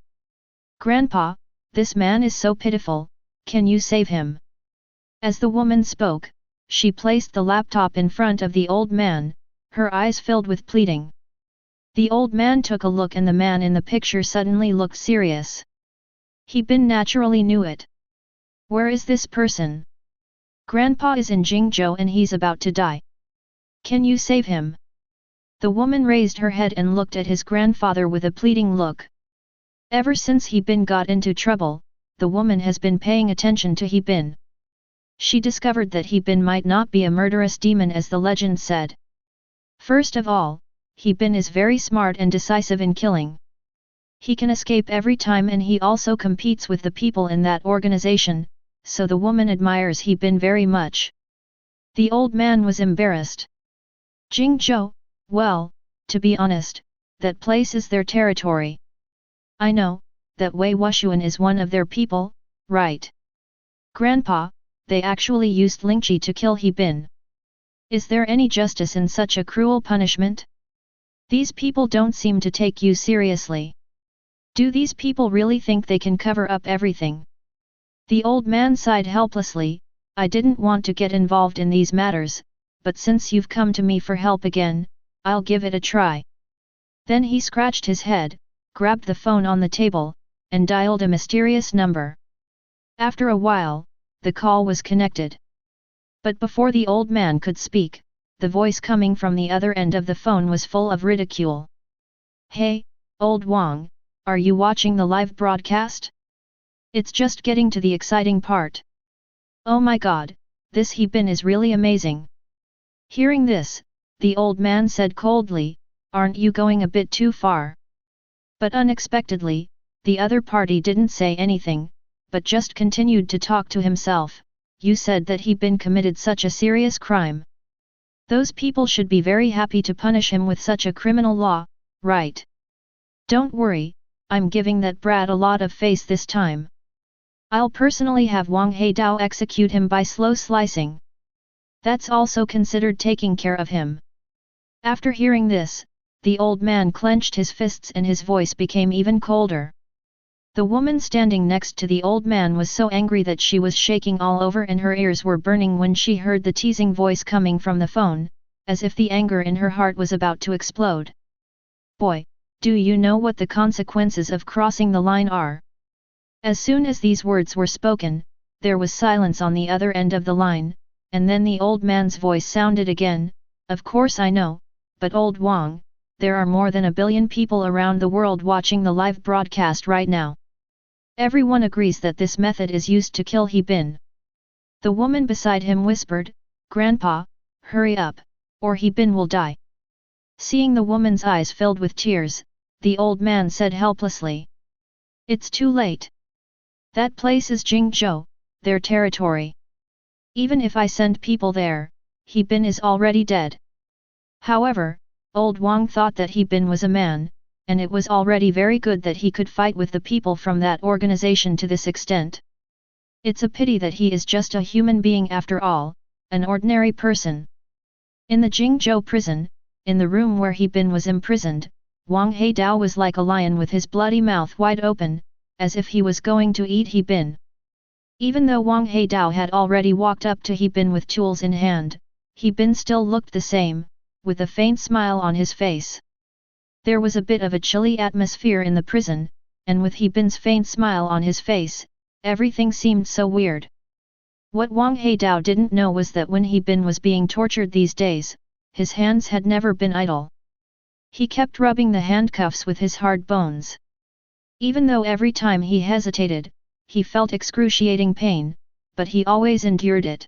"Grandpa, this man is so pitiful, can you save him?" As the woman spoke, she placed the laptop in front of the old man, her eyes filled with pleading. The old man took a look and the man in the picture suddenly looked serious. He Bin naturally knew it. "Where is this person?" "Grandpa is in Jingzhou and he's about to die. Can you save him?" The woman raised her head and looked at his grandfather with a pleading look. Ever since He Bin got into trouble, the woman has been paying attention to He Bin. She discovered that He Bin might not be a murderous demon as the legend said. First of all, He Bin is very smart and decisive in killing. He can escape every time and he also competes with the people in that organization, so the woman admires He Bin very much. The old man was embarrassed. "Jingzhou, well, to be honest, that place is their territory. I know, that Wei Wushuan is one of their people, right?" "Grandpa, they actually used Lingqi to kill He Bin. Is there any justice in such a cruel punishment? These people don't seem to take you seriously. Do these people really think they can cover up everything?" The old man sighed helplessly. "I didn't want to get involved in these matters, but since you've come to me for help again, I'll give it a try." Then he scratched his head, grabbed the phone on the table, and dialed a mysterious number. After a while, the call was connected. But before the old man could speak, the voice coming from the other end of the phone was full of ridicule. "Hey, old Wang, are you watching the live broadcast? It's just getting to the exciting part. Oh my god, this He Bin is really amazing." Hearing this, the old man said coldly, "Aren't you going a bit too far?" But unexpectedly, the other party didn't say anything, but just continued to talk to himself. "You said that He Bin committed such a serious crime. Those people should be very happy to punish him with such a criminal law, right? Don't worry, I'm giving that brat a lot of face this time. I'll personally have Wang Heidao execute him by slow slicing. That's also considered taking care of him." After hearing this, the old man clenched his fists and his voice became even colder. The woman standing next to the old man was so angry that she was shaking all over and her ears were burning when she heard the teasing voice coming from the phone, as if the anger in her heart was about to explode. "Boy, do you know what the consequences of crossing the line are?" As soon as these words were spoken, there was silence on the other end of the line, and then the old man's voice sounded again, "Of course I know, but old Wang, there are more than 1 billion people around the world watching the live broadcast right now. Everyone agrees that this method is used to kill He Bin." The woman beside him whispered, "Grandpa, hurry up, or He Bin will die." Seeing the woman's eyes filled with tears, the old man said helplessly, "It's too late. That place is Jingzhou, their territory. Even if I send people there, He Bin is already dead." However, old Wang thought that He Bin was a man, and it was already very good that he could fight with the people from that organization to this extent. It's a pity that he is just a human being after all, an ordinary person. In the Jingzhou prison, in the room where He Bin was imprisoned, Wang Heidao was like a lion with his bloody mouth wide open, as if he was going to eat He Bin. Even though Wang Heidao had already walked up to He Bin with tools in hand, He Bin still looked the same, with a faint smile on his face. There was a bit of a chilly atmosphere in the prison, and with He Bin's faint smile on his face, everything seemed so weird. What Wang Heidao didn't know was that when He Bin was being tortured these days, his hands had never been idle. He kept rubbing the handcuffs with his hard bones. Even though every time he hesitated, he felt excruciating pain, but he always endured it.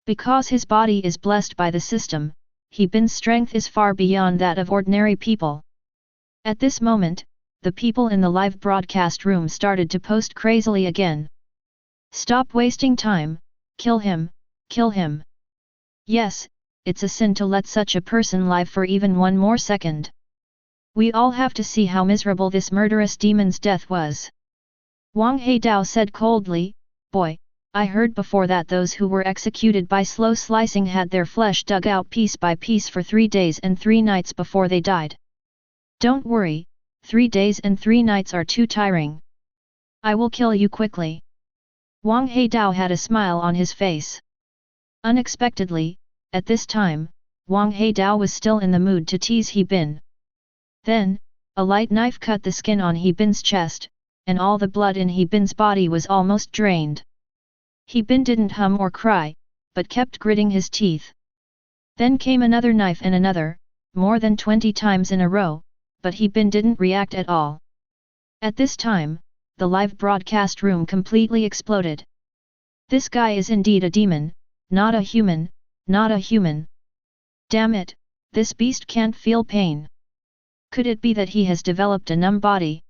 Because his body is blessed by the system, He Bin's strength is far beyond that of ordinary people. At this moment, the people in the live broadcast room started to post crazily again. "Stop wasting time, kill him, kill him. Yes, it's a sin to let such a person live for even one more second. We all have to see how miserable this murderous demon's death was." Wang Heidao said coldly, "Boy, I heard before that those who were executed by slow slicing had their flesh dug out piece by piece for 3 days and 3 nights before they died. Don't worry, 3 days and 3 nights are too tiring. I will kill you quickly." Wang Heidao had a smile on his face. Unexpectedly, at this time, Wang Heidao was still in the mood to tease He Bin. Then, a light knife cut the skin on He Bin's chest, and all the blood in He Bin's body was almost drained. He Bin didn't hum or cry, but kept gritting his teeth. Then came another knife and another, more than 20 times in a row, but He Bin didn't react at all. At this time, the live broadcast room completely exploded. "This guy is indeed a demon, not a human, not a human. Damn it, this beast can't feel pain. Could it be that he has developed a numb body?"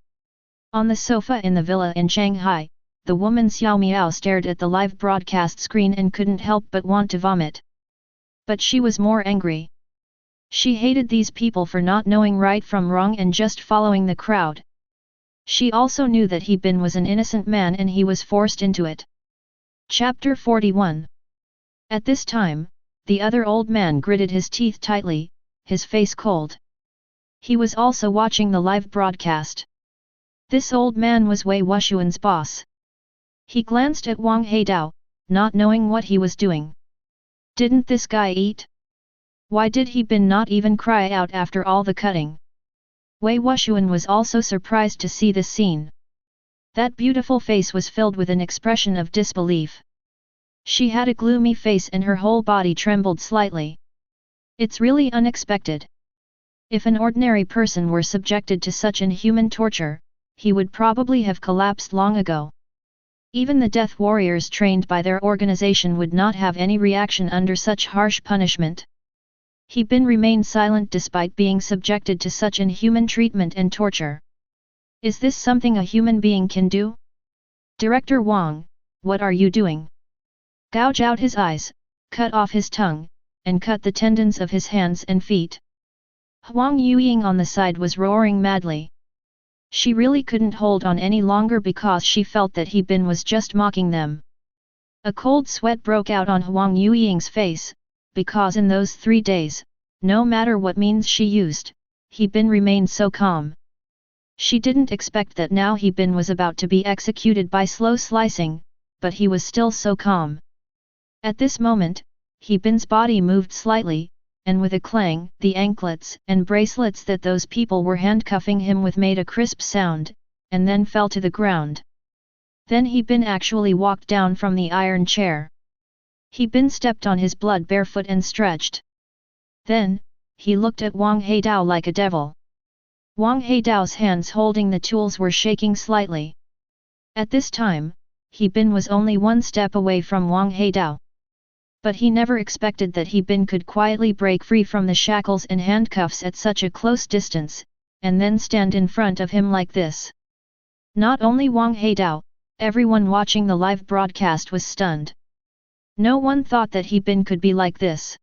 On the sofa in the villa in Shanghai, the woman Xiao Miao stared at the live broadcast screen and couldn't help but want to vomit. But she was more angry. She hated these people for not knowing right from wrong and just following the crowd. She also knew that He Bin was an innocent man and he was forced into it. Chapter 41. At this time, the other old man gritted his teeth tightly, his face cold. He was also watching the live broadcast. This old man was Wei Wushuan's boss. He glanced at Wang Heidao, not knowing what he was doing. Didn't this guy eat? Why did He Bin not even cry out after all the cutting? Wei Wushuan was also surprised to see this scene. That beautiful face was filled with an expression of disbelief. She had a gloomy face and her whole body trembled slightly. It's really unexpected. If an ordinary person were subjected to such inhuman torture, he would probably have collapsed long ago. Even the death warriors trained by their organization would not have any reaction under such harsh punishment. He Bin remained silent despite being subjected to such inhuman treatment and torture. Is this something a human being can do? Director Wang, what are you doing? Gouge out his eyes, cut off his tongue, and cut the tendons of his hands and feet. Huang Yueying on the side was roaring madly. She really couldn't hold on any longer because she felt that He Bin was just mocking them. A cold sweat broke out on Huang Yueying's face, because in those 3 days, no matter what means she used, He Bin remained so calm. She didn't expect that now He Bin was about to be executed by slow slicing, but he was still so calm. At this moment, He Bin's body moved slightly, and with a clang, the anklets and bracelets that those people were handcuffing him with made a crisp sound, and then fell to the ground. Then He Bin actually walked down from the iron chair. He Bin stepped on his blood barefoot and stretched. Then, he looked at Wang Heidao like a devil. Wang Heidao's hands holding the tools were shaking slightly. At this time, He Bin was only one step away from Wang Heidao. But he never expected that He Bin could quietly break free from the shackles and handcuffs at such a close distance, and then stand in front of him like this. Not only Wang Heidao, everyone watching the live broadcast was stunned. No one thought that He Bin could be like this.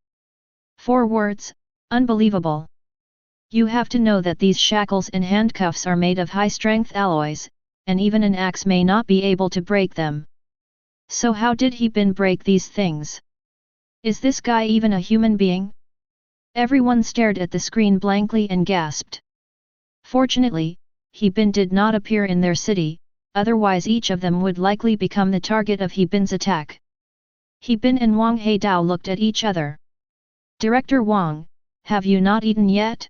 4 words, unbelievable. You have to know that these shackles and handcuffs are made of high-strength alloys, and even an axe may not be able to break them. So how did He Bin break these things? Is this guy even a human being? Everyone stared at the screen blankly and gasped. Fortunately, He Bin did not appear in their city, otherwise each of them would likely become the target of He Bin's attack. He Bin and Wang Heidao looked at each other. Director Wang, have you not eaten yet?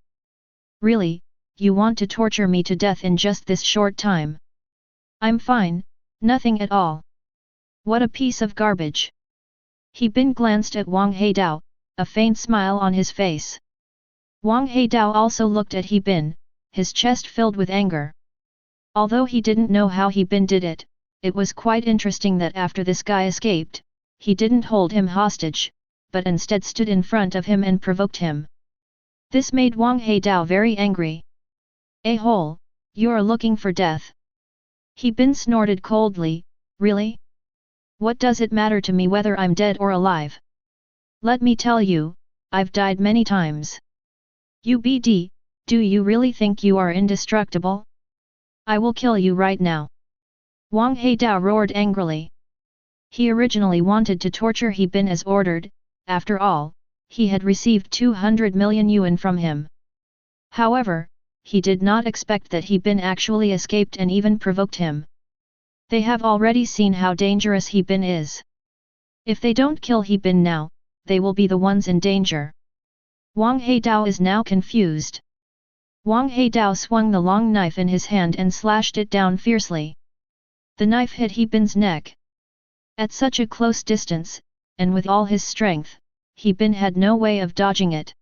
Really, you want to torture me to death in just this short time? I'm fine, nothing at all. What a piece of garbage. He Bin glanced at Wang Heidao, a faint smile on his face. Wang Heidao also looked at He Bin, his chest filled with anger. Although he didn't know how He Bin did it, it was quite interesting that after this guy escaped, he didn't hold him hostage, but instead stood in front of him and provoked him. This made Wang Heidao very angry. A-hole, you're looking for death. He Bin snorted coldly, really? What does it matter to me whether I'm dead or alive? Let me tell you, I've died many times. UBD, do you really think you are indestructible? I will kill you right now. Wang Heidao roared angrily. He originally wanted to torture He Bin as ordered, after all, he had received 200 million yuan from him. However, he did not expect that He Bin actually escaped and even provoked him. They have already seen how dangerous He Bin is. If they don't kill He Bin now, they will be the ones in danger. Wang Heidao is now confused. Wang Heidao swung the long knife in his hand and slashed it down fiercely. The knife hit He Bin's neck. At such a close distance, and with all his strength, He Bin had no way of dodging it.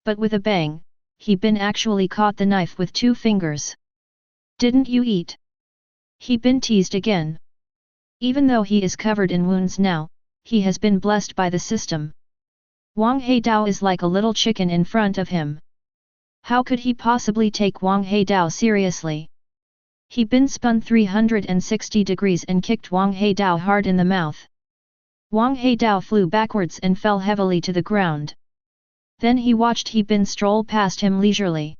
But with a bang, He Bin actually caught the knife with 2 fingers. Didn't you eat? He Bin teased again. Even though he is covered in wounds now, he has been blessed by the system. Wang Heidao is like a little chicken in front of him. How could he possibly take Wang Heidao seriously? He Bin spun 360 degrees and kicked Wang Heidao hard in the mouth. Wang Heidao flew backwards and fell heavily to the ground. Then he watched He Bin stroll past him leisurely.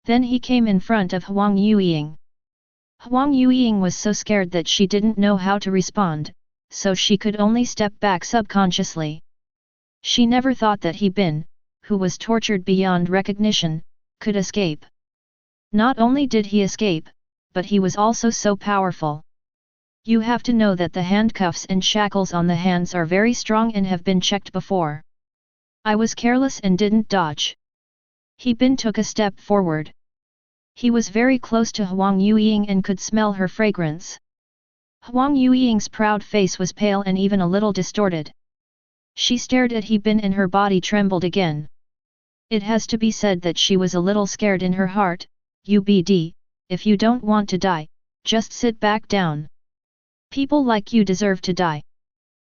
Then he came in front of Huang Yueying. Huang Yueying was so scared that she didn't know how to respond, so she could only step back subconsciously. She never thought that He Bin, who was tortured beyond recognition, could escape. Not only did he escape, but he was also so powerful. You have to know that the handcuffs and shackles on the hands are very strong and have been checked before. I was careless and didn't dodge. He Bin took a step forward. He was very close to Huang Yueying and could smell her fragrance. Huang Yueying's proud face was pale and even a little distorted. She stared at He Bin and her body trembled again. It has to be said that she was a little scared in her heart. UBD, if you don't want to die, just sit back down. People like you deserve to die.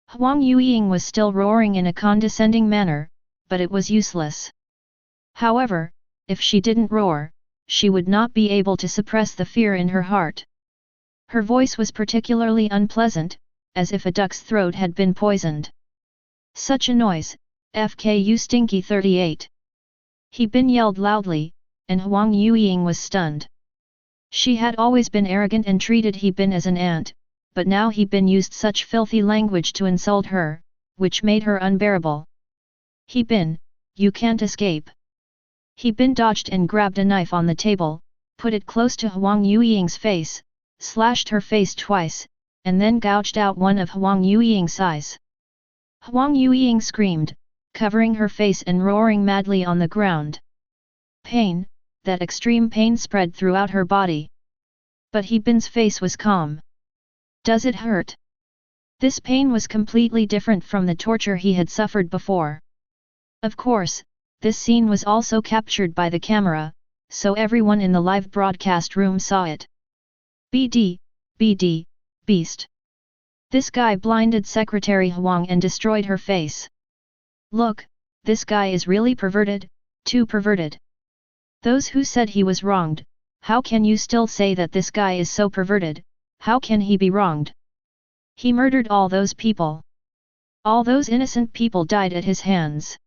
Huang Yueying was still roaring in a condescending manner, but it was useless. However, if she didn't roar, she would not be able to suppress the fear in her heart. Her voice was particularly unpleasant, as if a duck's throat had been poisoned. Such a noise, FKU Stinky 38. He Bin yelled loudly, and Huang Yueying was stunned. She had always been arrogant and treated He Bin as an ant, but now He Bin used such filthy language to insult her, which made her unbearable. He Bin, you can't escape. He Bin dodged and grabbed a knife on the table, put it close to Huang Yueying's face, slashed her face twice, and then gouged out one of Huang Yueying's eyes. Huang Yueying screamed, covering her face and roaring madly on the ground. Pain, that extreme pain spread throughout her body. But He Bin's face was calm. Does it hurt? This pain was completely different from the torture he had suffered before. Of course, this scene was also captured by the camera, so everyone in the live broadcast room saw it. BD, beast. This guy blinded Secretary Huang and destroyed her face. Look, this guy is really perverted, too perverted. Those who said he was wronged, how can you still say that this guy is so perverted, how can he be wronged? He murdered all those people. All those innocent people died at his hands.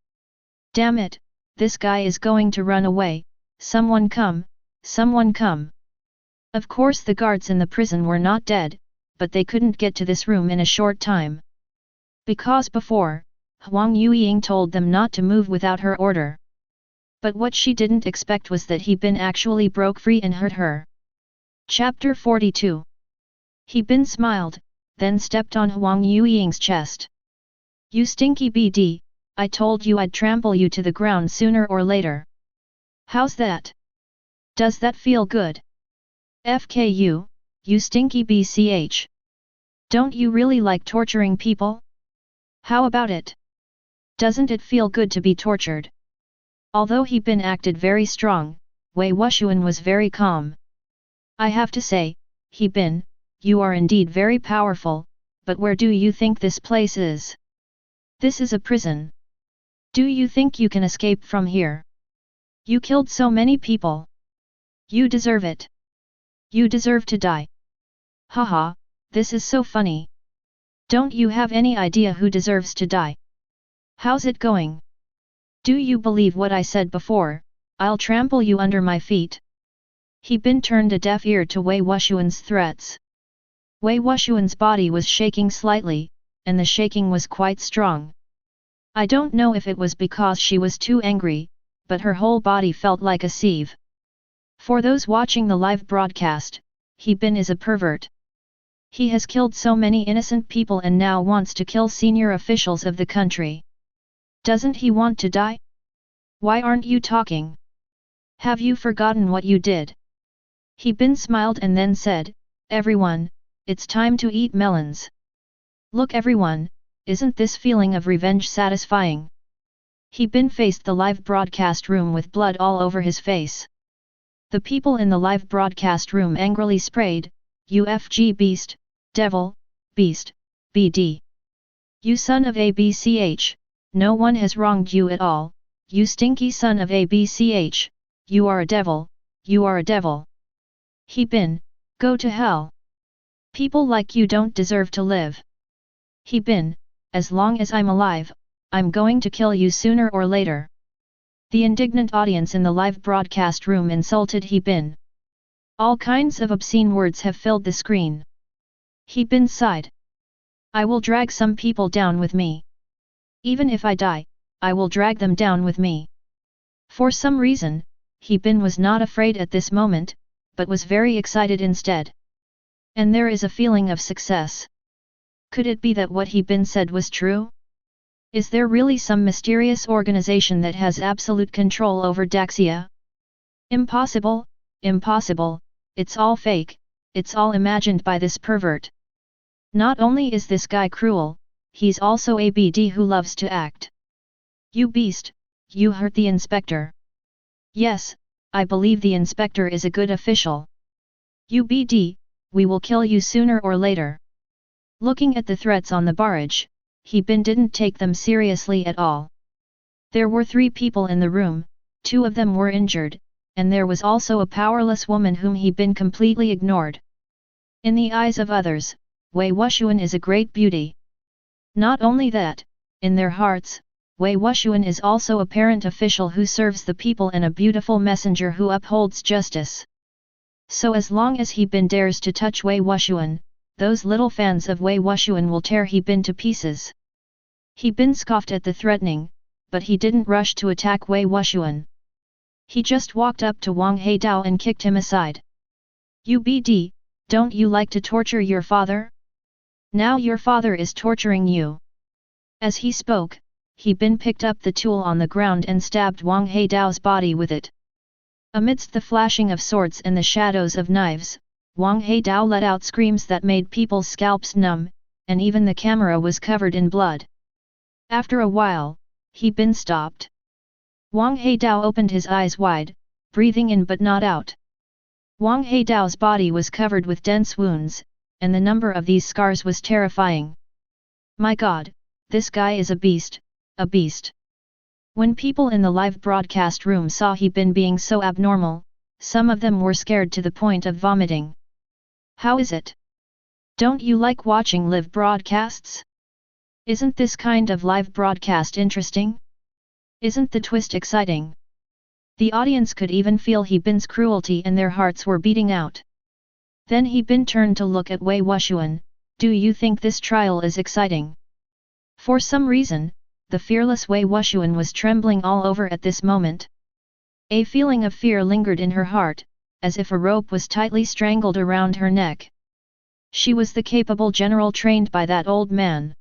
Damn it, this guy is going to run away, someone come, someone come. Of course the guards in the prison were not dead, but they couldn't get to this room in a short time. Because before, Huang Yueying told them not to move without her order. But what she didn't expect was that He Bin actually broke free and hurt her. Chapter 42. He Bin smiled, then stepped on Huang Yueying's chest. You stinky BD, I told you I'd trample you to the ground sooner or later. How's that? Does that feel good? FKU, you stinky BCH. Don't you really like torturing people? How about it? Doesn't it feel good to be tortured? Although He Bin acted very strong, Wei Wuxian was very calm. I have to say, He Bin, you are indeed very powerful, but where do you think this place is? This is a prison. Do you think you can escape from here? You killed so many people. You deserve it. You deserve to die. Haha, this is so funny. Don't you have any idea who deserves to die? How's it going? Do you believe what I said before? I'll trample you under my feet. He Bin turned a deaf ear to Wei Wuxian's threats. Wei Wuxian's body was shaking slightly, and the shaking was quite strong. I don't know if it was because she was too angry, but her whole body felt like a sieve. For those watching the live broadcast, He Bin is a pervert. He has killed so many innocent people and now wants to kill senior officials of the country. Doesn't he want to die? Why aren't you talking? Have you forgotten what you did? He Bin smiled and then said, Everyone, it's time to eat melons. Look everyone, isn't this feeling of revenge satisfying? He Bin faced the live broadcast room with blood all over his face. The people in the live broadcast room angrily sprayed, UFG beast, devil, beast, BD. You son of ABCH, no one has wronged you at all, you stinky son of ABCH, you are a devil, you are a devil. He Bin, go to hell. People like you don't deserve to live. He Bin, as long as I'm alive, I'm going to kill you sooner or later. The indignant audience in the live broadcast room insulted He Bin. All kinds of obscene words have filled the screen. He Bin sighed. I will drag some people down with me. Even if I die, I will drag them down with me. For some reason, He Bin was not afraid at this moment, but was very excited instead. And there is a feeling of success. Could it be that what He Bin said was true? Is there really some mysterious organization that has absolute control over Daxia? Impossible, impossible, it's all fake, it's all imagined by this pervert. Not only is this guy cruel, he's also a BD who loves to act. You beast, you hurt the inspector. Yes, I believe the inspector is a good official. You BD, we will kill you sooner or later. Looking at the threats on the barrage, He Bin didn't take them seriously at all. There were 3 people in the room, 2 of them were injured, and there was also a powerless woman whom He Bin completely ignored. In the eyes of others, Wei Wuxian is a great beauty. Not only that, in their hearts, Wei Wuxian is also a parent official who serves the people and a beautiful messenger who upholds justice. So as long as He Bin dares to touch Wei Wuxian, those little fans of Wei Wuxian will tear He Bin to pieces. He Bin scoffed at the threatening, but he didn't rush to attack Wei Wuxian. He just walked up to Wang Heidao and kicked him aside. You BD, don't you like to torture your father? Now your father is torturing you. As he spoke, He Bin picked up the tool on the ground and stabbed Wang Heidao's body with it. Amidst the flashing of swords and the shadows of knives, Wang Heidao let out screams that made people's scalps numb, and even the camera was covered in blood. After a while, He Bin stopped. Wang Heidao opened his eyes wide, breathing in but not out. Wang Heidao's body was covered with dense wounds, and the number of these scars was terrifying. My God, this guy is a beast, a beast. When people in the live broadcast room saw He Bin being so abnormal, some of them were scared to the point of vomiting. How is it? Don't you like watching live broadcasts? Isn't this kind of live broadcast interesting? Isn't the twist exciting? The audience could even feel He Bin's cruelty and their hearts were beating out. Then He Bin turned to look at Wei Wuxian. Do you think this trial is exciting? For some reason, the fearless Wei Wuxian was trembling all over at this moment. A feeling of fear lingered in her heart, as if a rope was tightly strangled around her neck. She was the capable general trained by that old man.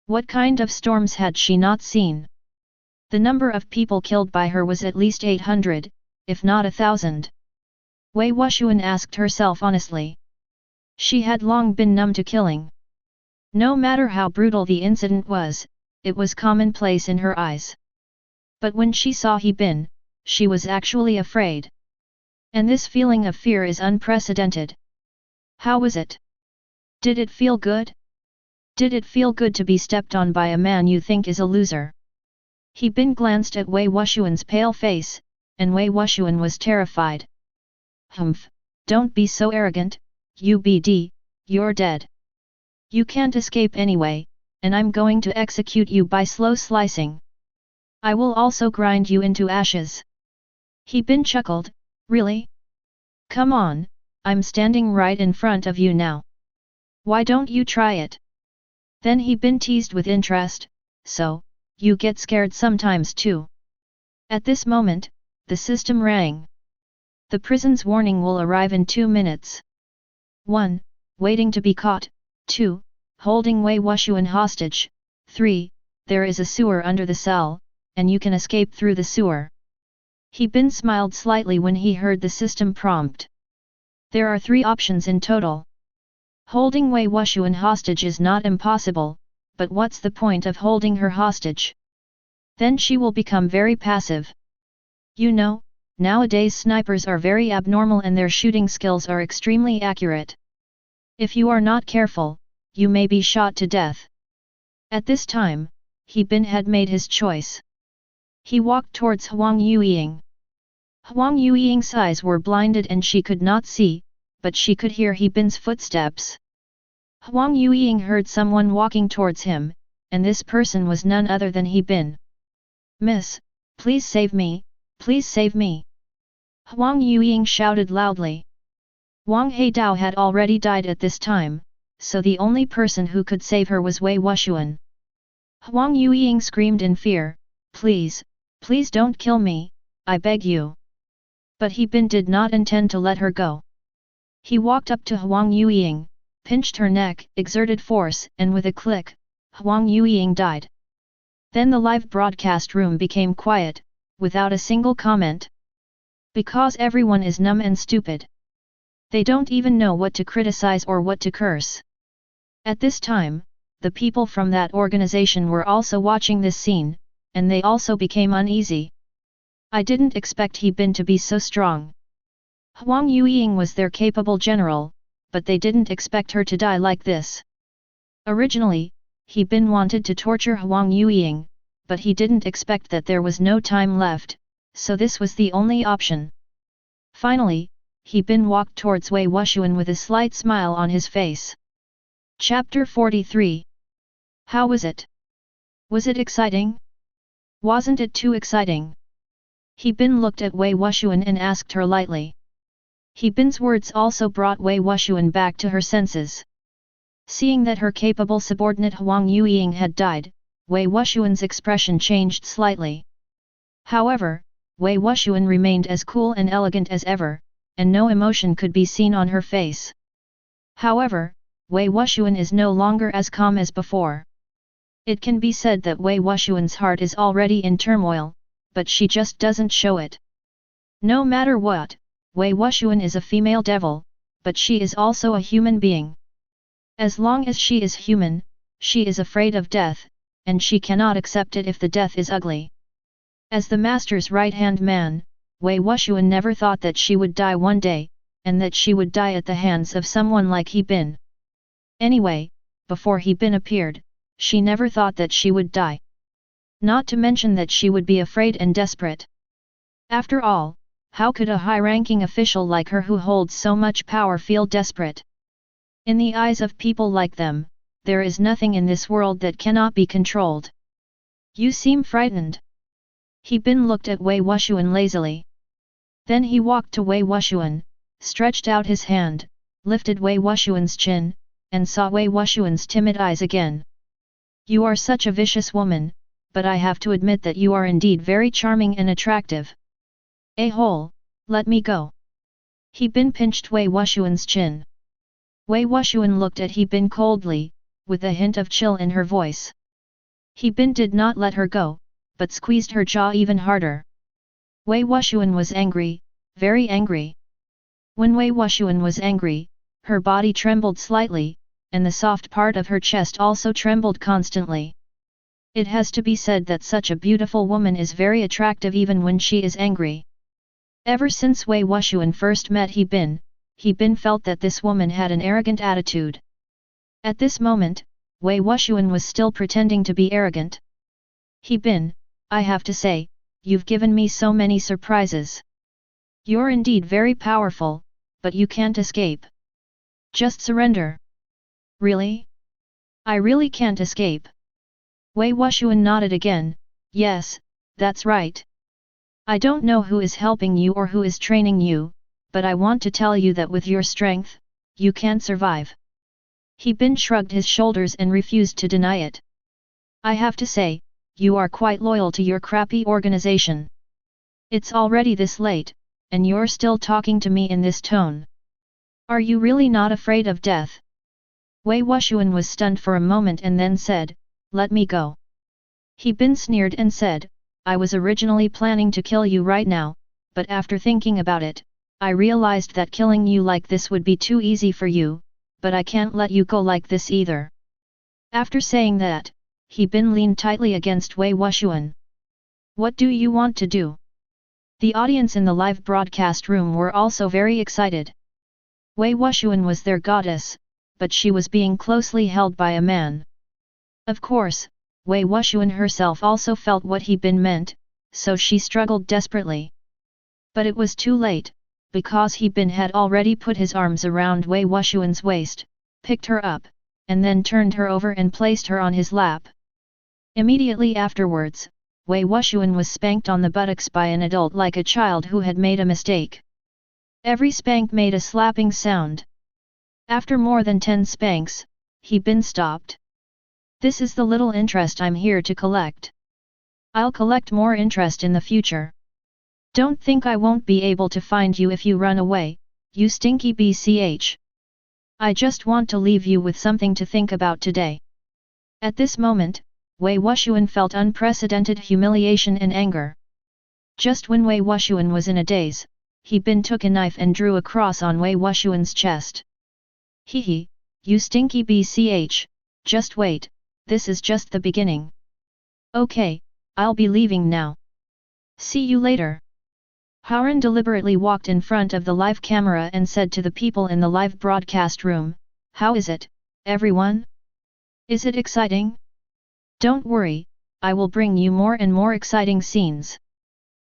What kind of storms had she not seen? The number of people killed by her was at least 800, if not 1,000. Wei Wuxian asked herself honestly. She had long been numb to killing. No matter how brutal the incident was, it was commonplace in her eyes. But when she saw He Bin, she was actually afraid. And this feeling of fear is unprecedented. How was it? Did it feel good? Did it feel good to be stepped on by a man you think is a loser? He Bin glanced at Wei Wuxian's pale face, and Wei Wuxian was terrified. Humph, don't be so arrogant, UBD, you're dead. You can't escape anyway, and I'm going to execute you by slow slicing. I will also grind you into ashes. He Bin chuckled, really? Come on, I'm standing right in front of you now. Why don't you try it? Then He Bin teased with interest, so, you get scared sometimes too. At this moment, the system rang. The prison's warning will arrive in 2 minutes. 1. Waiting to be caught. 2. Holding Wei Wuxian hostage. 3. There is a sewer under the cell, and you can escape through the sewer. He Bin smiled slightly when he heard the system prompt. There are 3 options in total. Holding Wei Wuxian hostage is not impossible, but what's the point of holding her hostage? Then she will become very passive. You know, nowadays snipers are very abnormal and their shooting skills are extremely accurate. If you are not careful, you may be shot to death. At this time, He Bin had made his choice. He walked towards Huang Yueying. Huang Yueying's eyes were blinded and she could not see, but she could hear He Bin's footsteps. Huang Yueying heard someone walking towards him, and this person was none other than He Bin. Miss, please save me, please save me. Huang Yueying shouted loudly. Wang Heidao had already died at this time, so the only person who could save her was Wei Wuxian. Huang Yueying screamed in fear, please, please don't kill me, I beg you. But He Bin did not intend to let her go. He walked up to Huang Yueying, pinched her neck, exerted force, and with a click, Huang Yueying died. Then the live broadcast room became quiet, without a single comment. Because everyone is numb and stupid. They don't even know what to criticize or what to curse. At this time, the people from that organization were also watching this scene, and they also became uneasy. I didn't expect He Bin to be so strong. Huang Yueying was their capable general, but they didn't expect her to die like this. Originally, He Bin wanted to torture Huang Yueying, but he didn't expect that there was no time left, so this was the only option. Finally, He Bin walked towards Wei Wuxian with a slight smile on his face. Chapter 43. How was it? Was it exciting? Wasn't it too exciting? He Bin looked at Wei Wuxian and asked her lightly. He Bin's words also brought Wei Wuxian back to her senses. Seeing that her capable subordinate Huang Yueying had died, Wei Wuxian's expression changed slightly. However, Wei Wuxian remained as cool and elegant as ever, and no emotion could be seen on her face. However, Wei Wuxian is no longer as calm as before. It can be said that Wei Wuxian's heart is already in turmoil, but she just doesn't show it. No matter what, Wei Wuxian is a female devil, but she is also a human being. As long as she is human, she is afraid of death, and she cannot accept it if the death is ugly. As the master's right-hand man, Wei Wuxian never thought that she would die one day, and that she would die at the hands of someone like He Bin. Anyway, before He Bin appeared, she never thought that she would die. Not to mention that she would be afraid and desperate. After all, how could a high-ranking official like her who holds so much power feel desperate? In the eyes of people like them, there is nothing in this world that cannot be controlled. You seem frightened. He Bin looked at Wei Wuxian lazily. Then he walked to Wei Wuxian, stretched out his hand, lifted Wei Wuxian's chin, and saw Wei Wuxian's timid eyes again. You are such a vicious woman, but I have to admit that you are indeed very charming and attractive. A-hole, let me go. He Bin pinched Wei Wuxian's chin. Wei Wuxian looked at He Bin coldly, with a hint of chill in her voice. He Bin did not let her go, but squeezed her jaw even harder. Wei Wuxian was angry, very angry. When Wei Wuxian was angry, her body trembled slightly, and the soft part of her chest also trembled constantly. It has to be said that such a beautiful woman is very attractive even when she is angry. Ever since Wei Wuxian first met He Bin felt that this woman had an arrogant attitude. At this moment, Wei Wuxian was still pretending to be arrogant. He Bin, I have to say, you've given me so many surprises. You're indeed very powerful, but you can't escape. Just surrender. Really? I really can't escape. Wei Wuxian nodded again, yes, that's right. I don't know who is helping you or who is training you, but I want to tell you that with your strength, you can't survive. He Bin shrugged his shoulders and refused to deny it. I have to say, you are quite loyal to your crappy organization. It's already this late, and you're still talking to me in this tone. Are you really not afraid of death? Wei Wuxian was stunned for a moment and then said, let me go. He Bin sneered and said, I was originally planning to kill you right now, but after thinking about it, I realized that killing you like this would be too easy for you, but I can't let you go like this either. After saying that, He Bin leaned tightly against Wei Wuxian. What do you want to do? The audience in the live broadcast room were also very excited. Wei Wuxian was their goddess, but she was being closely held by a man. Of course, Wei Wuxian herself also felt what He Bin meant, so she struggled desperately. But it was too late, because He Bin had already put his arms around Wei Wuxian's waist, picked her up, and then turned her over and placed her on his lap. Immediately afterwards, Wei Wuxian was spanked on the buttocks by an adult like a child who had made a mistake. Every spank made a slapping sound. After more than 10 spanks, He Bin stopped. This is the little interest I'm here to collect. I'll collect more interest in the future. Don't think I won't be able to find you if you run away, you stinky BCH. I just want to leave you with something to think about today. At this moment, Wei Wuxian felt unprecedented humiliation and anger. Just when Wei Wuxian was in a daze, He Bin took a knife and drew a cross on Wei Wuxian's chest. Hehe, you stinky BCH, just wait, this is just the beginning. Okay, I'll be leaving now. See you later. Haren deliberately walked in front of the live camera and said to the people in the live broadcast room, how is it, everyone? Is it exciting? Don't worry, I will bring you more and more exciting scenes.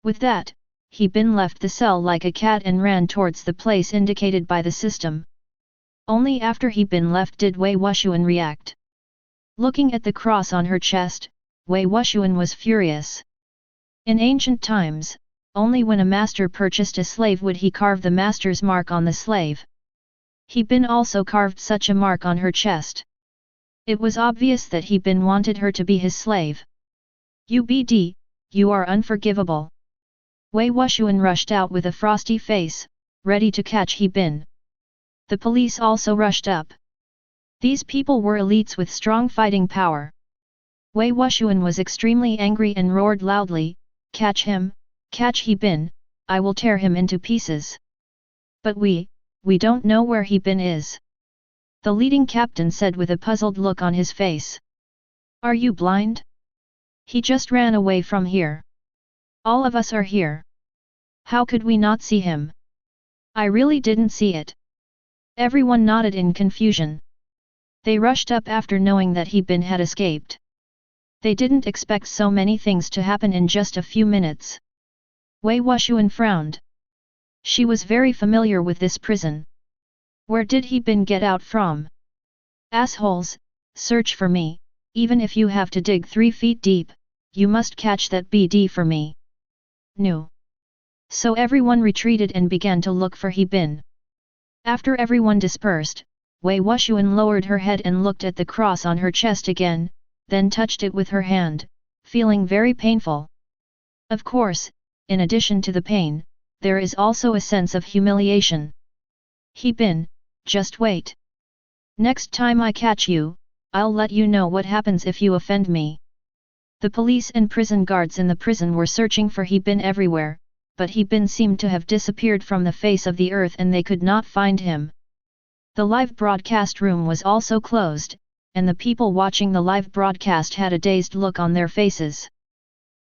With that, He Bin left the cell like a cat and ran towards the place indicated by the system. Only after He Bin left did Wei Wuxian react. Looking at the cross on her chest, Wei Wuxian was furious. In ancient times, only when a master purchased a slave would he carve the master's mark on the slave. He Bin also carved such a mark on her chest. It was obvious that He Bin wanted her to be his slave. UBD, you are unforgivable. Wei Wuxian rushed out with a frosty face, ready to catch He Bin. The police also rushed up. These people were elites with strong fighting power. Wei Wuxian was extremely angry and roared loudly, catch him, catch He Bin, I will tear him into pieces. But we don't know where He Bin is. The leading captain said with a puzzled look on his face. Are you blind? He just ran away from here. All of us are here. How could we not see him? I really didn't see it. Everyone nodded in confusion. They rushed up after knowing that Bin had escaped. They didn't expect so many things to happen in just a few minutes. Wei Wuxian frowned. She was very familiar with this prison. Where did Bin get out from? Assholes, search for me, even if you have to dig 3 feet deep, you must catch that BD for me. No. So everyone retreated and began to look for Bin. After everyone dispersed, Wei Wuxian lowered her head and looked at the cross on her chest again, then touched it with her hand, feeling very painful. Of course, in addition to the pain, there is also a sense of humiliation. Bin, just wait. Next time I catch you, I'll let you know what happens if you offend me. The police and prison guards in the prison were searching for Bin everywhere, but Bin seemed to have disappeared from the face of the earth and they could not find him. The live broadcast room was also closed, and the people watching the live broadcast had a dazed look on their faces.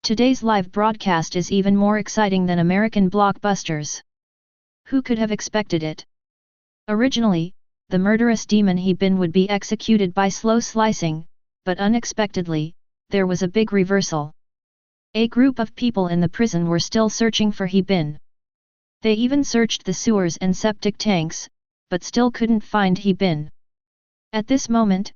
Today's live broadcast is even more exciting than American blockbusters. Who could have expected it? Originally, the murderous demon Bin would be executed by slow slicing, but unexpectedly, there was a big reversal. A group of people in the prison were still searching for Bin. They even searched the sewers and septic tanks, but still couldn't find Bin. At this moment,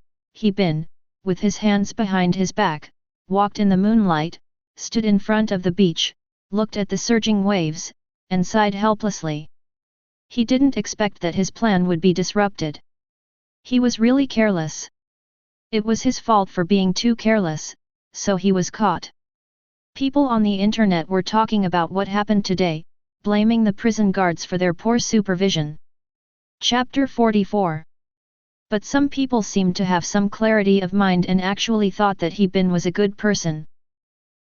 Bin, with his hands behind his back, walked in the moonlight, stood in front of the beach, looked at the surging waves, and sighed helplessly. He didn't expect that his plan would be disrupted. He was really careless. It was his fault for being too careless, so he was caught. People on the internet were talking about what happened today, blaming the prison guards for their poor supervision. Chapter 44. But some people seemed to have some clarity of mind and actually thought that Bin was a good person.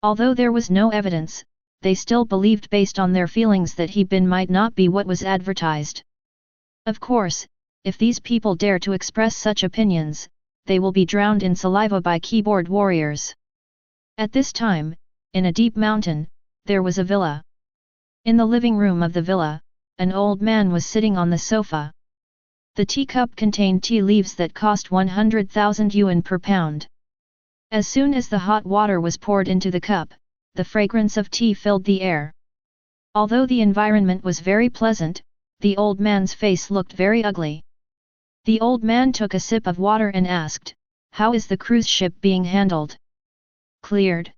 Although there was no evidence, they still believed based on their feelings that Bin might not be what was advertised. Of course, if these people dare to express such opinions, they will be drowned in saliva by keyboard warriors. At this time, in a deep mountain, there was a villa. In the living room of the villa, an old man was sitting on the sofa. The teacup contained tea leaves that cost 100,000 yuan per pound. As soon as the hot water was poured into the cup, the fragrance of tea filled the air. Although the environment was very pleasant, the old man's face looked very ugly. The old man took a sip of water and asked, "How is the cruise ship being handled?" "Cleared."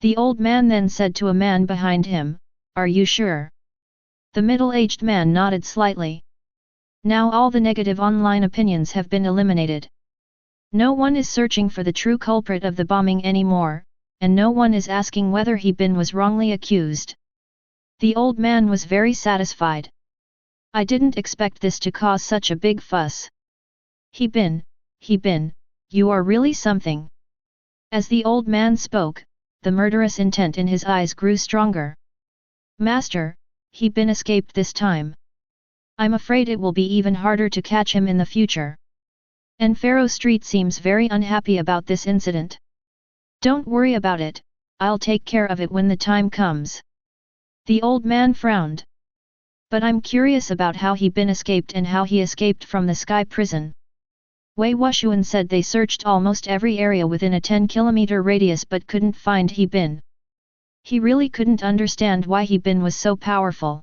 The old man then said to a man behind him, "Are you sure?" The middle-aged man nodded slightly. Now all the negative online opinions have been eliminated. No one is searching for the true culprit of the bombing anymore, and no one is asking whether Bin was wrongly accused. The old man was very satisfied. I didn't expect this to cause such a big fuss. Bin, you are really something. As the old man spoke, the murderous intent in his eyes grew stronger. Master, Bin escaped this time. I'm afraid it will be even harder to catch him in the future. And Pharaoh Street seems very unhappy about this incident. Don't worry about it, I'll take care of it when the time comes. The old man frowned. But I'm curious about how Bin escaped and how he escaped from the sky prison. Wei Wuxian said they searched almost every area within a 10-kilometer radius but couldn't find Bin. He really couldn't understand why Bin was so powerful.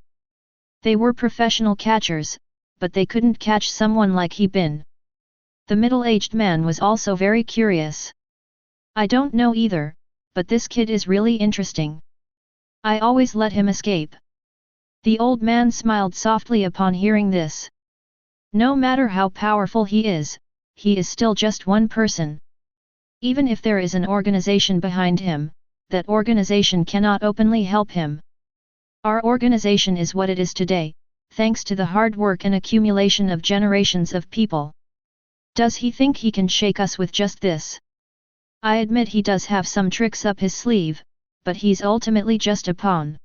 They were professional catchers, but they couldn't catch someone like Bin. The middle-aged man was also very curious. I don't know either, but this kid is really interesting. I always let him escape. The old man smiled softly upon hearing this. No matter how powerful he is still just one person. Even if there is an organization behind him, that organization cannot openly help him. Our organization is what it is today, thanks to the hard work and accumulation of generations of people. Does he think he can shake us with just this? I admit he does have some tricks up his sleeve, but he's ultimately just a pawn.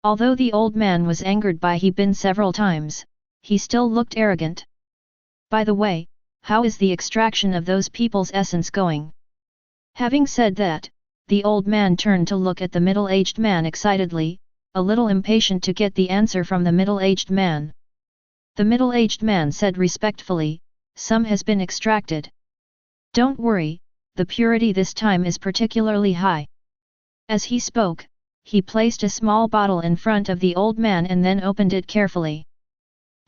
Although the old man was angered by Bin several times, he still looked arrogant. By the way, how is the extraction of those people's essence going? Having said that, the old man turned to look at the middle-aged man excitedly, a little impatient to get the answer from the middle-aged man. The middle-aged man said respectfully, "Some has been extracted. Don't worry, the purity this time is particularly high." As he spoke, he placed a small bottle in front of the old man and then opened it carefully.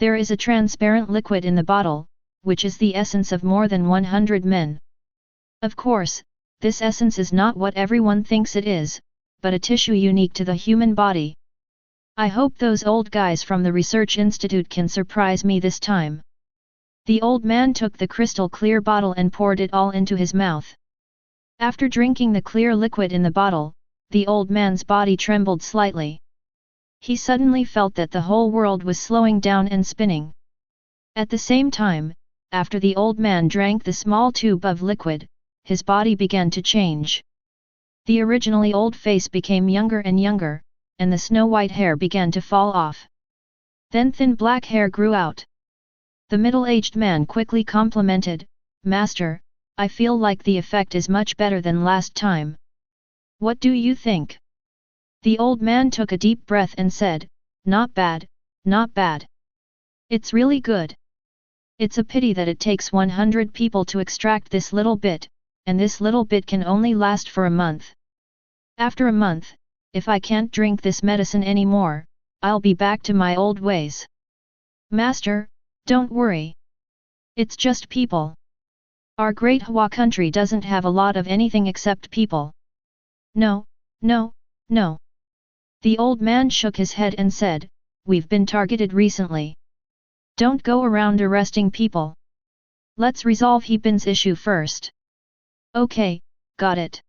There is a transparent liquid in the bottle, which is the essence of more than 100 men. Of course, this essence is not what everyone thinks it is, but a tissue unique to the human body. I hope those old guys from the research institute can surprise me this time. The old man took the crystal clear bottle and poured it all into his mouth. After drinking the clear liquid in the bottle, the old man's body trembled slightly. He suddenly felt that the whole world was slowing down and spinning. At the same time, after the old man drank the small tube of liquid, his body began to change. The originally old face became younger and younger, and the snow-white hair began to fall off. Then thin black hair grew out. The middle-aged man quickly complimented, "Master, I feel like the effect is much better than last time. What do you think?" The old man took a deep breath and said, "Not bad, not bad. It's really good. It's a pity that it takes 100 people to extract this little bit, and this little bit can only last for a month. After a month, if I can't drink this medicine anymore, I'll be back to my old ways." "Master, don't worry. It's just people. Our great Hua country doesn't have a lot of anything except people." "No, no, no." The old man shook his head and said, "We've been targeted recently. Don't go around arresting people. Let's resolve He Bin's issue first." "Okay, got it."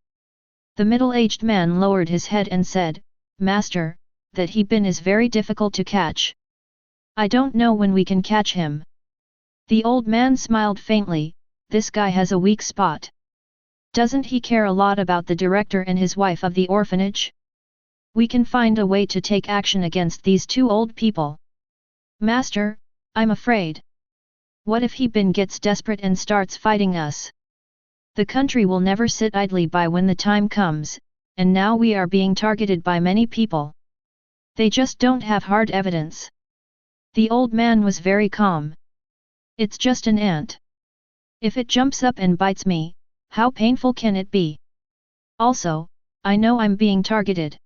The middle-aged man lowered his head and said, "Master, that He Bin is very difficult to catch. I don't know when we can catch him." The old man smiled faintly, "This guy has a weak spot. Doesn't he care a lot about the director and his wife of the orphanage? We can find a way to take action against these two old people." "Master, I'm afraid. What if He Bin gets desperate and starts fighting us? The country will never sit idly by when the time comes, and now we are being targeted by many people. They just don't have hard evidence." The old man was very calm. "It's just an ant. If it jumps up and bites me, how painful can it be? Also, I know I'm being targeted.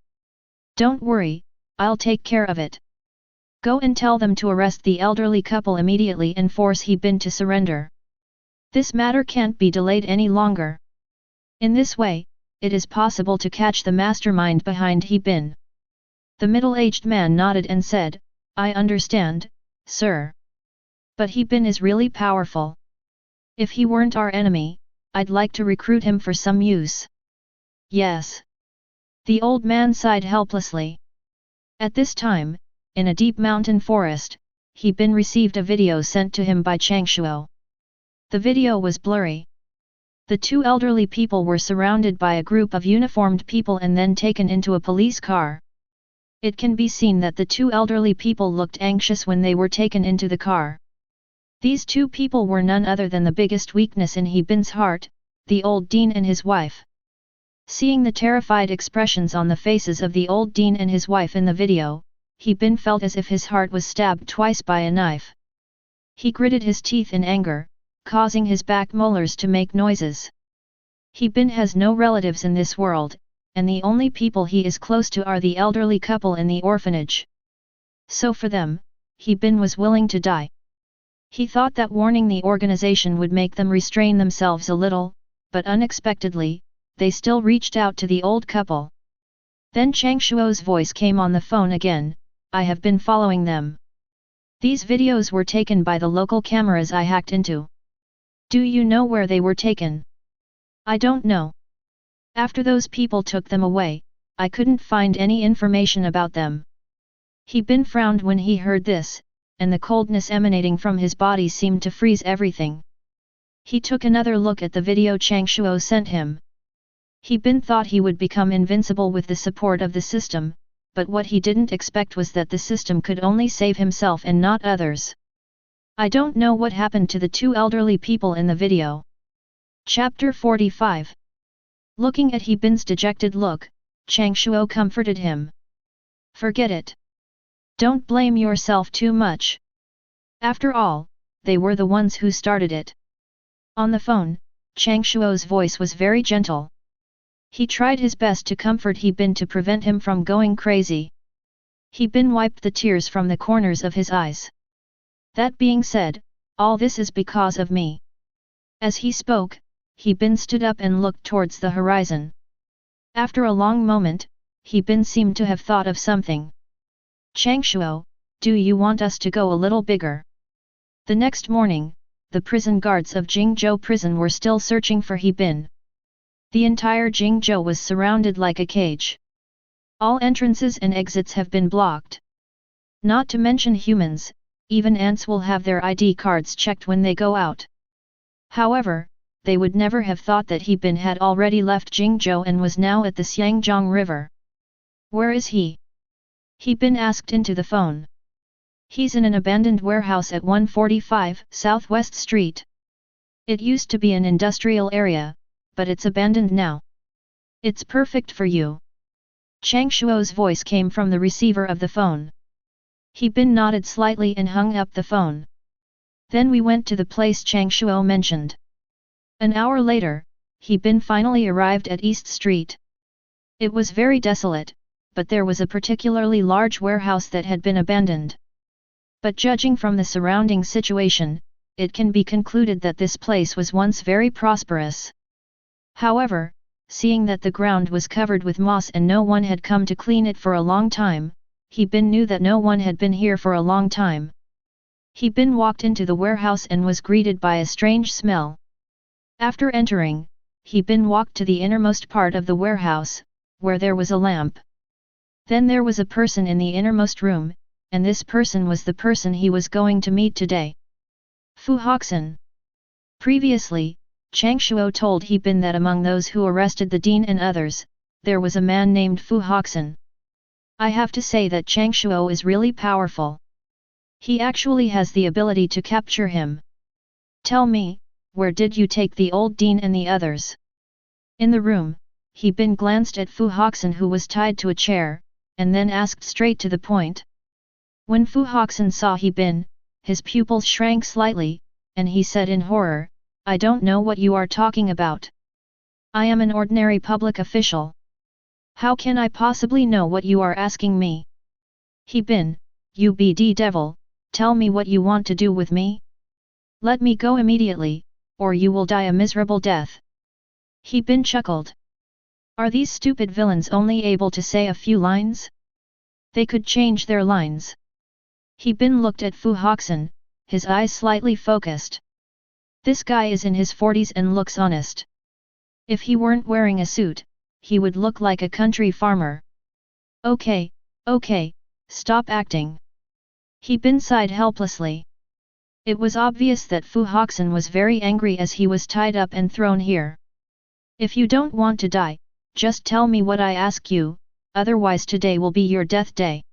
Don't worry, I'll take care of it. Go and tell them to arrest the elderly couple immediately and force He Bin to surrender. This matter can't be delayed any longer. In this way, it is possible to catch the mastermind behind He Bin." The middle-aged man nodded and said, "I understand, sir. But He Bin is really powerful. If he weren't our enemy, I'd like to recruit him for some use." "Yes." The old man sighed helplessly. At this time, in a deep mountain forest, He Bin received a video sent to him by Changshuo. The video was blurry. The two elderly people were surrounded by a group of uniformed people and then taken into a police car. It can be seen that the two elderly people looked anxious when they were taken into the car. These two people were none other than the biggest weakness in He Bin's heart, the old dean and his wife. Seeing the terrified expressions on the faces of the old dean and his wife in the video, He Bin felt as if his heart was stabbed twice by a knife. He gritted his teeth in anger, causing his back molars to make noises. He Bin has no relatives in this world, and the only people he is close to are the elderly couple in the orphanage. So for them, He Bin was willing to die. He thought that warning the organization would make them restrain themselves a little, but unexpectedly, they still reached out to the old couple. Then Changshuo's voice came on the phone again, "I have been following them. These videos were taken by the local cameras I hacked into. Do you know where they were taken?" "I don't know. After those people took them away, I couldn't find any information about them." He Bin frowned when he heard this, and the coldness emanating from his body seemed to freeze everything. He took another look at the video Changshuo sent him. He Bin thought he would become invincible with the support of the system, but what he didn't expect was that the system could only save himself and not others. I don't know what happened to the two elderly people in the video. Chapter 45. Looking at He Bin's dejected look, Chang Shuo comforted him. Forget it. Don't blame yourself too much. After all, they were the ones who started it. On the phone, Chang Shuo's voice was very gentle. He tried his best to comfort He Bin to prevent him from going crazy. He Bin wiped the tears from the corners of his eyes. That being said, all this is because of me. As he spoke, He Bin stood up and looked towards the horizon. After a long moment, He Bin seemed to have thought of something. Chang Shuo, do you want us to go a little bigger? The next morning, the prison guards of Jingzhou prison were still searching for He Bin. The entire Jingzhou was surrounded like a cage. All entrances and exits have been blocked. Not to mention humans, even ants will have their ID cards checked when they go out. However, they would never have thought that He Bin had already left Jingzhou and was now at the Xiangjiang River. Where is he? He Bin asked into the phone. He's in an abandoned warehouse at 145 Southwest Street. It used to be an industrial area, but it's abandoned now. It's perfect for you. Chang Shuo's voice came from the receiver of the phone. He Bin nodded slightly and hung up the phone. Then we went to the place Chang Shuo mentioned. An hour later, He Bin finally arrived at East Street. It was very desolate, but there was a particularly large warehouse that had been abandoned. But judging from the surrounding situation, it can be concluded that this place was once very prosperous. However, seeing that the ground was covered with moss and no one had come to clean it for a long time, He Bin knew that no one had been here for a long time. He Bin walked into the warehouse and was greeted by a strange smell. After entering, He Bin walked to the innermost part of the warehouse, where there was a lamp. Then there was a person in the innermost room, and this person was the person he was going to meet today. Fu Hoxin. Previously, Chang Shuo told He Bin that among those who arrested the dean and others, there was a man named Fu Hoxin. I have to say that Chang Shuo is really powerful. He actually has the ability to capture him. Tell me, where did you take the old dean and the others? In the room, He Bin glanced at Fu Hoxin who was tied to a chair, and then asked straight to the point. When Fu Hoxin saw He Bin, his pupils shrank slightly, and he said in horror, I don't know what you are talking about. I am an ordinary public official. How can I possibly know what you are asking me? He Bin, you BD devil, tell me what you want to do with me? Let me go immediately, or you will die a miserable death. He Bin chuckled. Are these stupid villains only able to say a few lines? They could change their lines. He Bin looked at Fu Hoxin, his eyes slightly focused. This guy is in his 40s and looks honest. If he weren't wearing a suit, he would look like a country farmer. Okay, stop acting. He Bin sighed helplessly. It was obvious that Fu Hoxin was very angry as he was tied up and thrown here. If you don't want to die, just tell me what I ask you, otherwise today will be your death day.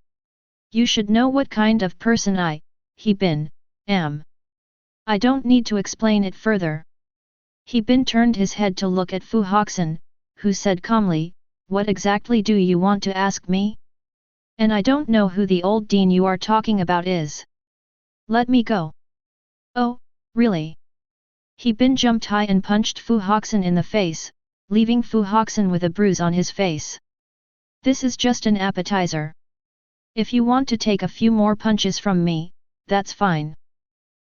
You should know what kind of person I, He Bin, am. I don't need to explain it further. He Bin turned his head to look at Fu Hoxin, who said calmly, what exactly do you want to ask me? And I don't know who the old dean you are talking about is. Let me go. Oh, really? He Bin jumped high and punched Fu Hoxin in the face, leaving Fu Hoxin with a bruise on his face. This is just an appetizer. If you want to take a few more punches from me, that's fine.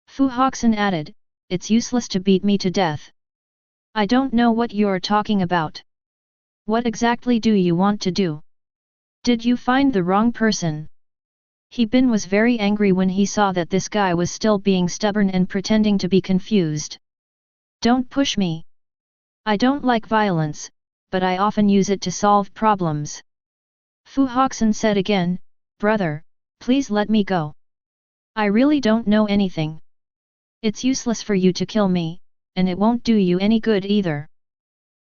Fu Hoxin added, it's useless to beat me to death. I don't know what you're talking about. What exactly do you want to do? Did you find the wrong person? He Bin was very angry when he saw that this guy was still being stubborn and pretending to be confused. Don't push me. I don't like violence, but I often use it to solve problems. Fu Hoxin said again, brother, please let me go. I really don't know anything. It's useless for you to kill me, and it won't do you any good either.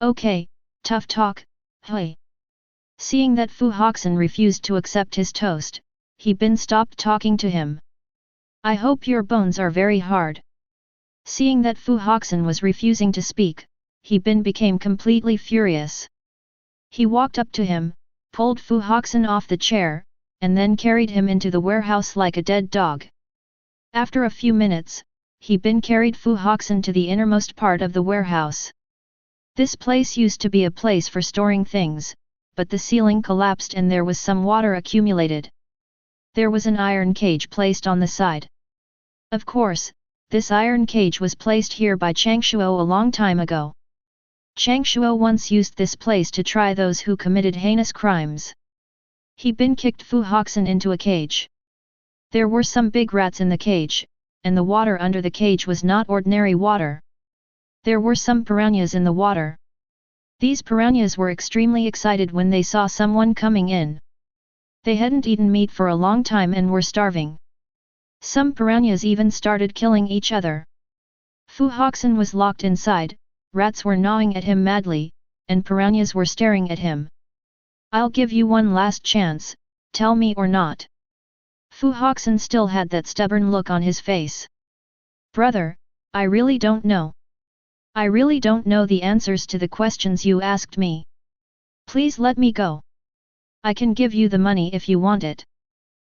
Okay, tough talk, hey. Seeing that Fu Hoxin refused to accept his toast, He Bin stopped talking to him. I hope your bones are very hard. Seeing that Fu Hoxin was refusing to speak, He Bin became completely furious. He walked up to him, pulled Fu Hoxin off the chair, and then carried him into the warehouse like a dead dog. After a few minutes, He Bin carried Fu Hoxin to the innermost part of the warehouse. This place used to be a place for storing things, but the ceiling collapsed and there was some water accumulated. There was an iron cage placed on the side. Of course, this iron cage was placed here by Changshuo a long time ago. Changshuo once used this place to try those who committed heinous crimes. He Bin kicked Fu Hoxin into a cage. There were some big rats in the cage, and the water under the cage was not ordinary water. There were some piranhas in the water. These piranhas were extremely excited when they saw someone coming in. They hadn't eaten meat for a long time and were starving. Some piranhas even started killing each other. Fu Hoxin was locked inside, rats were gnawing at him madly, and piranhas were staring at him. I'll give you one last chance, tell me or not. Fu Hoxin still had that stubborn look on his face. Brother, I really don't know. I really don't know the answers to the questions you asked me. Please let me go. I can give you the money if you want it.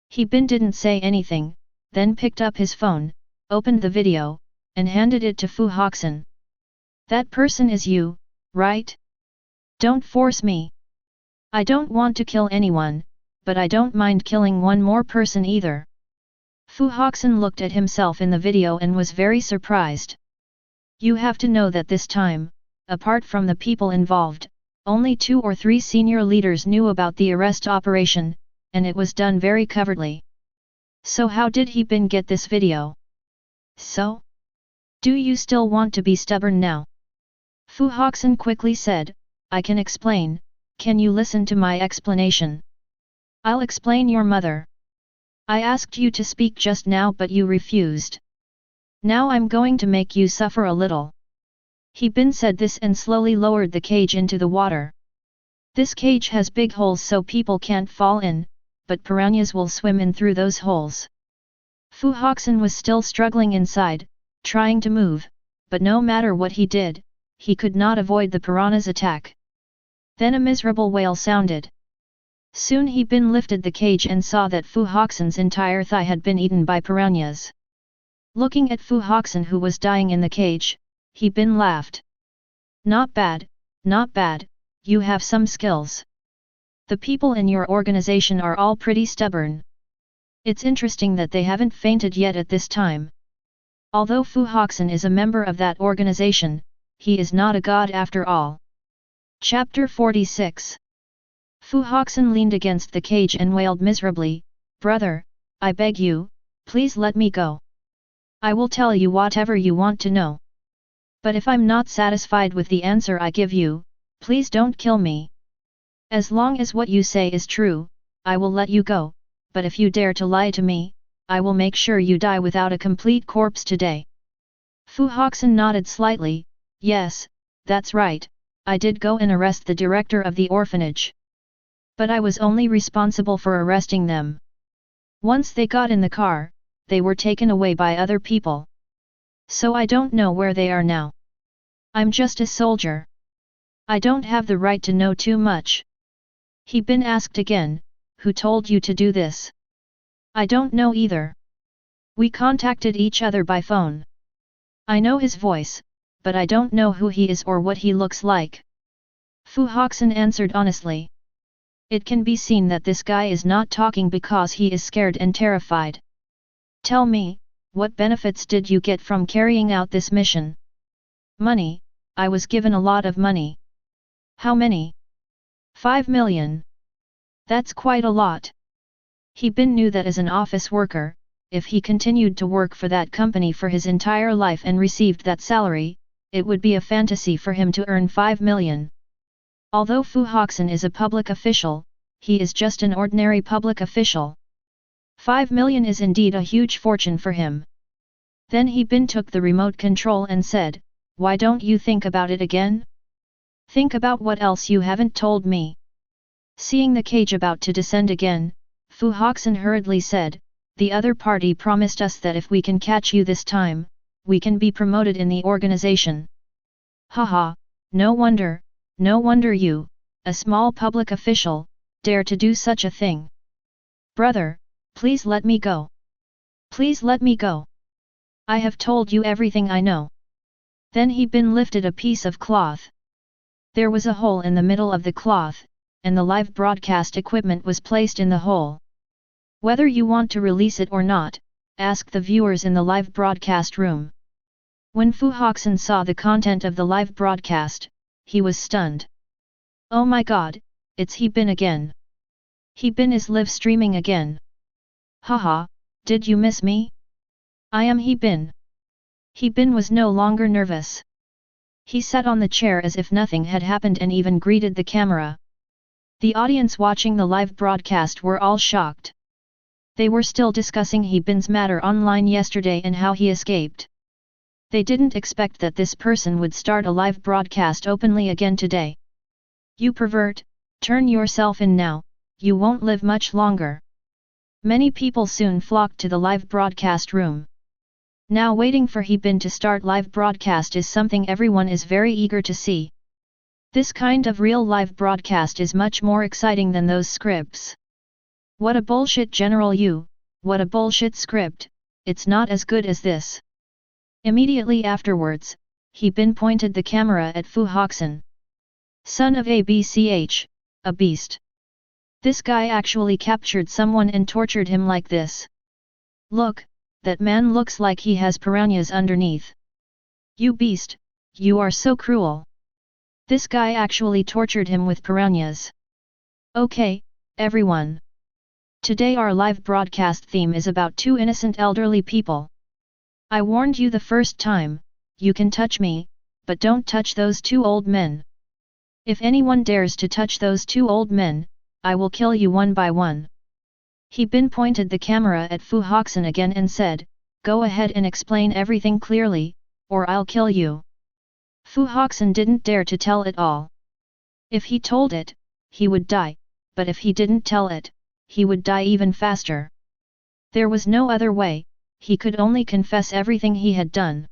He Bin didn't say anything, then picked up his phone, opened the video, and handed it to Fu Hoxin. That person is you, right? Don't force me. I don't want to kill anyone, but I don't mind killing one more person either. Fu Hoxin looked at himself in the video and was very surprised. You have to know that this time, apart from the people involved, only 2 or 3 senior leaders knew about the arrest operation, and it was done very covertly. So how did He Bin get this video? So? Do you still want to be stubborn now? Fu Hoxin quickly said, I can explain, can you listen to my explanation? I'll explain your mother. I asked you to speak just now but you refused. Now I'm going to make you suffer a little. He Bin said this and slowly lowered the cage into the water. This cage has big holes so people can't fall in, but piranhas will swim in through those holes. Fu Hoxin was still struggling inside, trying to move, but no matter what he did, he could not avoid the piranha's attack. Then a miserable wail sounded. Soon He Bin lifted the cage and saw that Fu Hoxin's entire thigh had been eaten by piranhas. Looking at Fu Hoxin who was dying in the cage, He Bin laughed. Not bad, you have some skills. The people in your organization are all pretty stubborn. It's interesting that they haven't fainted yet at this time. Although Fu Hoxin is a member of that organization, he is not a god after all. Chapter 46. Fu Hoxin leaned against the cage and wailed miserably, Brother, I beg you, please let me go. I will tell you whatever you want to know. But if I'm not satisfied with the answer I give you, please don't kill me. As long as what you say is true, I will let you go, but if you dare to lie to me, I will make sure you die without a complete corpse today. Fu Hoxin nodded slightly, yes, that's right, I did go and arrest the director of the orphanage. But I was only responsible for arresting them. Once they got in the car, they were taken away by other people. So I don't know where they are now. I'm just a soldier. I don't have the right to know too much. He Bin asked again, who told you to do this? I don't know either. We contacted each other by phone. I know his voice, but I don't know who he is or what he looks like. Fu Hoxin answered honestly. It can be seen that this guy is not talking because he is scared and terrified. Tell me, what benefits did you get from carrying out this mission? Money, I was given a lot of money. How many? 5 million. That's quite a lot. He Bin knew that as an office worker, if he continued to work for that company for his entire life and received that salary, it would be a fantasy for him to earn 5 million. Although Fu Hoxin is a public official, he is just an ordinary public official. 5 million is indeed a huge fortune for him. Then He Bin took the remote control and said, why don't you think about it again? Think about what else you haven't told me. Seeing the cage about to descend again, Fu Hoxin hurriedly said, the other party promised us that if we can catch you this time, we can be promoted in the organization. Haha, no wonder you, a small public official, dare to do such a thing. Brother, please let me go. Please let me go. I have told you everything I know. Then He Bin lifted a piece of cloth. There was a hole in the middle of the cloth, and the live broadcast equipment was placed in the hole. Whether you want to release it or not, ask the viewers in the live broadcast room. When Fu Hoxin saw the content of the live broadcast, he was stunned. Oh my god, it's He Bin again. He Bin is live streaming again. Haha, did you miss me? I am He Bin. He Bin was no longer nervous. He sat on the chair as if nothing had happened and even greeted the camera. The audience watching the live broadcast were all shocked. They were still discussing He Bin's matter online yesterday and how he escaped. They didn't expect that this person would start a live broadcast openly again today. You pervert, turn yourself in now, you won't live much longer. Many people soon flocked to the live broadcast room. Now waiting for He Bin to start live broadcast is something everyone is very eager to see. This kind of real live broadcast is much more exciting than those scripts. What a bullshit general you, what a bullshit script, it's not as good as this. Immediately afterwards, He Bin pointed the camera at Fu Hoxin. Son of ABCH, a beast. This guy actually captured someone and tortured him like this. Look, that man looks like he has piranhas underneath. You beast, you are so cruel. This guy actually tortured him with piranhas. Okay, everyone. Today our live broadcast theme is about two innocent elderly people. I warned you the first time, you can touch me, but don't touch those two old men. If anyone dares to touch those two old men, I will kill you one by one. He Bin pointed the camera at Fu Hoxin again and said, go ahead and explain everything clearly, or I'll kill you. Fu Hoxin didn't dare to tell it all. If he told it, he would die, but if he didn't tell it, he would die even faster. There was no other way, he could only confess everything he had done.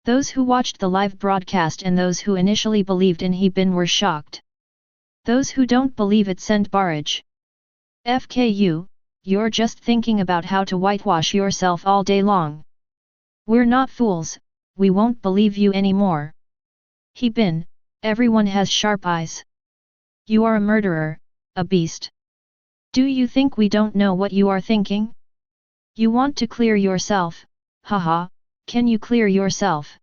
Those who watched the live broadcast and those who initially believed in He Bin were shocked. Those who don't believe it sent barrage. FKU, you're just thinking about how to whitewash yourself all day long. We're not fools, we won't believe you anymore. He Bin, everyone has sharp eyes. You are a murderer, a beast. Do you think we don't know what you are thinking? You want to clear yourself, haha, can you clear yourself?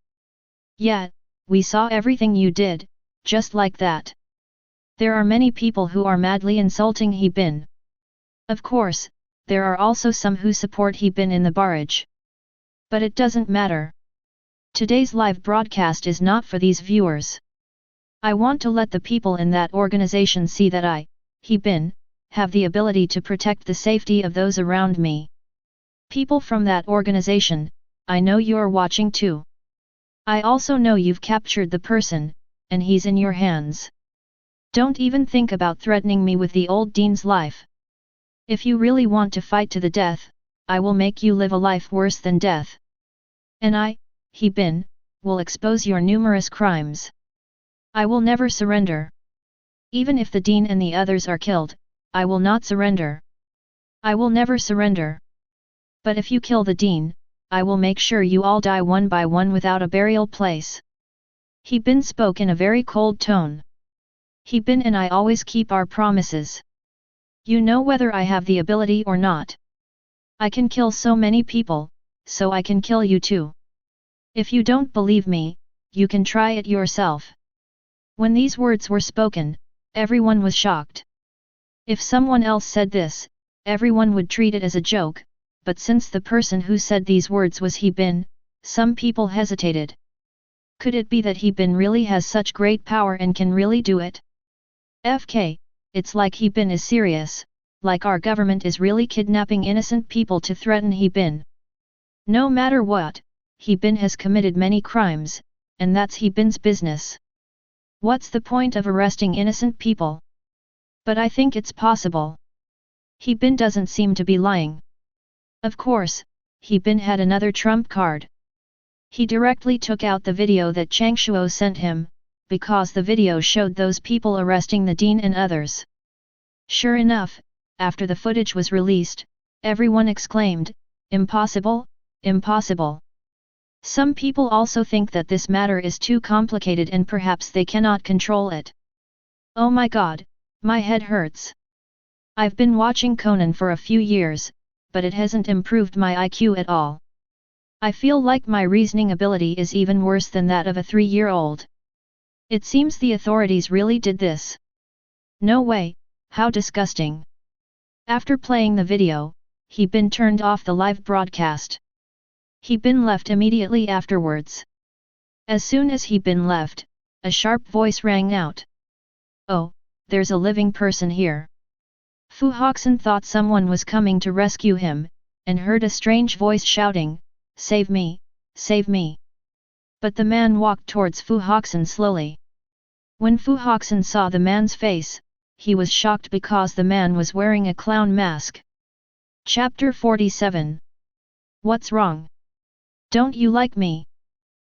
Yeah, we saw everything you did, just like that. There are many people who are madly insulting He Bin. Of course, there are also some who support He Bin in the barrage. But it doesn't matter. Today's live broadcast is not for these viewers. I want to let the people in that organization see that I, He Bin, have the ability to protect the safety of those around me. People from that organization, I know you're watching too. I also know you've captured the person, and he's in your hands. Don't even think about threatening me with the old dean's life. If you really want to fight to the death, I will make you live a life worse than death. And I, He Bin, will expose your numerous crimes. I will never surrender. Even if the dean and the others are killed, I will not surrender. I will never surrender. But if you kill the dean, I will make sure you all die one by one without a burial place. He Bin spoke in a very cold tone. He Bin and I always keep our promises. You know whether I have the ability or not. I can kill so many people, so I can kill you too. If you don't believe me, you can try it yourself. When these words were spoken, everyone was shocked. If someone else said this, everyone would treat it as a joke, but since the person who said these words was He Bin, some people hesitated. Could it be that He Bin really has such great power and can really do it? FK, it's like He Bin is serious, like our government is really kidnapping innocent people to threaten He Bin. No matter what, He Bin has committed many crimes, and that's He Bin's business. What's the point of arresting innocent people? But I think it's possible. He Bin doesn't seem to be lying. Of course, He Bin had another trump card. He directly took out the video that Changshuo sent him, because the video showed those people arresting the dean and others. Sure enough, after the footage was released, everyone exclaimed, "Impossible, impossible." Some people also think that this matter is too complicated and perhaps they cannot control it. Oh my god, my head hurts. I've been watching Conan for a few years, but it hasn't improved my IQ at all. I feel like my reasoning ability is even worse than that of a 3-year-old. It seems the authorities really did this. No way, how disgusting. After playing the video, He Bin turned off the live broadcast. He Bin left immediately afterwards. As soon as He Bin left, a sharp voice rang out. "Oh, there's a living person here." Fu Hoxin thought someone was coming to rescue him, and heard a strange voice shouting, "Save me, save me." But the man walked towards Fu Hoxin slowly. When Fu Hoxin saw the man's face, he was shocked because the man was wearing a clown mask. Chapter 47. What's wrong? Don't you like me?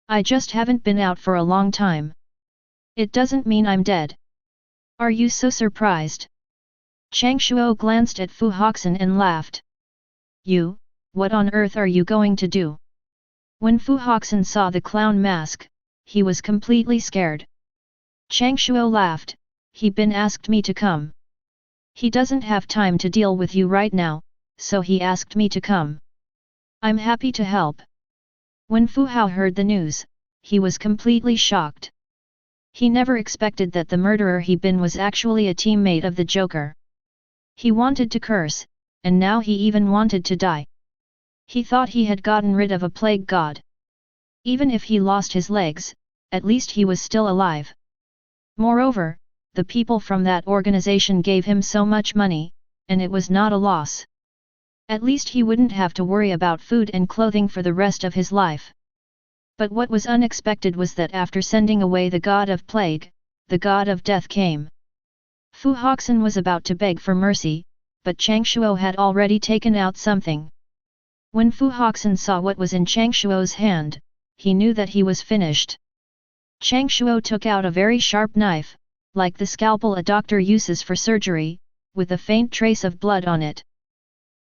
I just haven't been out for a long time. It doesn't mean I'm dead. Are you so surprised? Changshuo glanced at Fu Hoxin and laughed. You, what on earth are you going to do? When Fu Hoxin saw the clown mask, he was completely scared. Changshuo laughed, He Bin asked me to come. He doesn't have time to deal with you right now, so he asked me to come. I'm happy to help. When Fu Hao heard the news, he was completely shocked. He never expected that the murderer He Bin was actually a teammate of the Joker. He wanted to curse, and now he even wanted to die. He thought he had gotten rid of a plague god. Even if he lost his legs, at least he was still alive. Moreover, the people from that organization gave him so much money, and it was not a loss. At least he wouldn't have to worry about food and clothing for the rest of his life. But what was unexpected was that after sending away the god of plague, the god of death came. Fu Hoxin was about to beg for mercy, but Changshuo had already taken out something. When Fu Hoxin saw what was in Changshuo's hand, he knew that he was finished. Changshuo took out a very sharp knife, like the scalpel a doctor uses for surgery, with a faint trace of blood on it.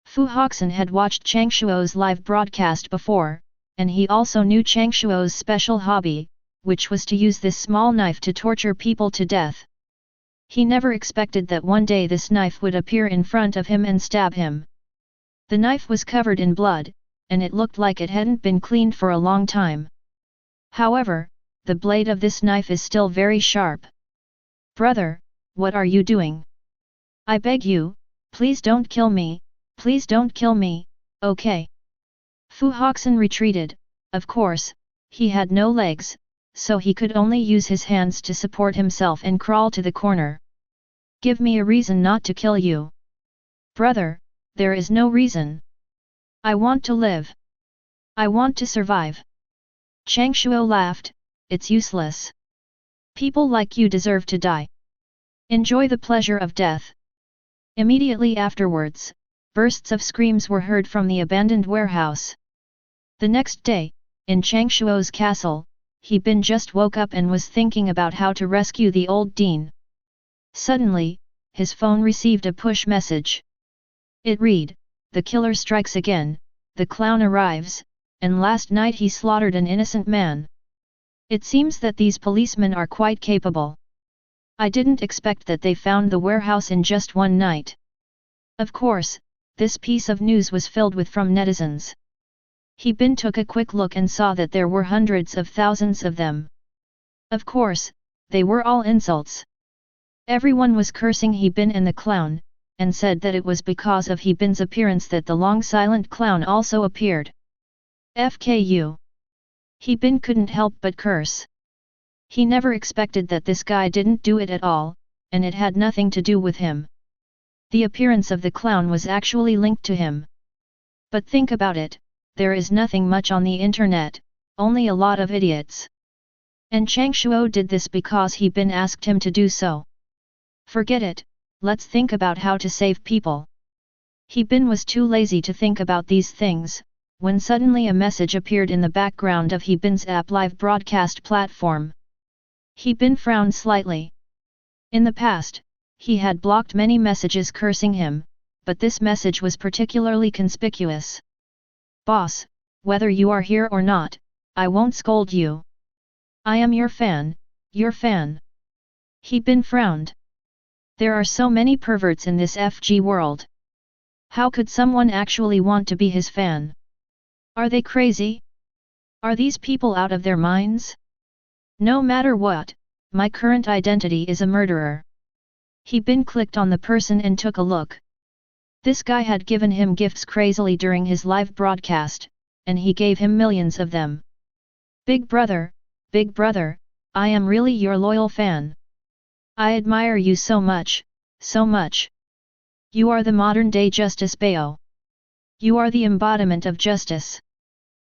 Fu Hoxin had watched Changshuo's live broadcast before, and he also knew Changshuo's special hobby, which was to use this small knife to torture people to death. He never expected that one day this knife would appear in front of him and stab him. The knife was covered in blood, and it looked like it hadn't been cleaned for a long time. However, the blade of this knife is still very sharp. Brother, what are you doing? I beg you, please don't kill me, please don't kill me, okay? Fu Hoxin retreated. Of course, he had no legs, so he could only use his hands to support himself and crawl to the corner. Give me a reason not to kill you. Brother, there is no reason. I want to live. I want to survive. Changshuo laughed, it's useless. People like you deserve to die. Enjoy the pleasure of death. Immediately afterwards, bursts of screams were heard from the abandoned warehouse. The next day, in Changshuo's castle, He Bin just woke up and was thinking about how to rescue the old dean. Suddenly, his phone received a push message. It read, "The killer strikes again, the clown arrives, and last night he slaughtered an innocent man." It seems that these policemen are quite capable. I didn't expect that they found the warehouse in just one night. Of course, this piece of news was filled with from netizens. He Bin took a quick look and saw that there were hundreds of thousands of them. Of course, they were all insults. Everyone was cursing He Bin and the clown, and said that it was because of He Bin's appearance that the long silent clown also appeared. FKU. He Bin couldn't help but curse. He never expected that this guy didn't do it at all, and it had nothing to do with him. The appearance of the clown was actually linked to him. But think about it, there is nothing much on the internet, only a lot of idiots. And Changshuo did this because He Bin asked him to do so. Forget it, let's think about how to save people. He Bin was too lazy to think about these things, when suddenly a message appeared in the background of He Bin's app live broadcast platform. He Bin frowned slightly. In the past, he had blocked many messages cursing him, but this message was particularly conspicuous. Boss, whether you are here or not, I won't scold you. I am your fan, your fan. He Bin frowned. There are so many perverts in this FG world. How could someone actually want to be his fan? Are they crazy? Are these people out of their minds? No matter what, my current identity is a murderer. He Bin clicked on the person and took a look. This guy had given him gifts crazily during his live broadcast, and he gave him millions of them. Big brother, I am really your loyal fan. I admire you so much, so much. You are the modern-day Justice Bayo. You are the embodiment of justice.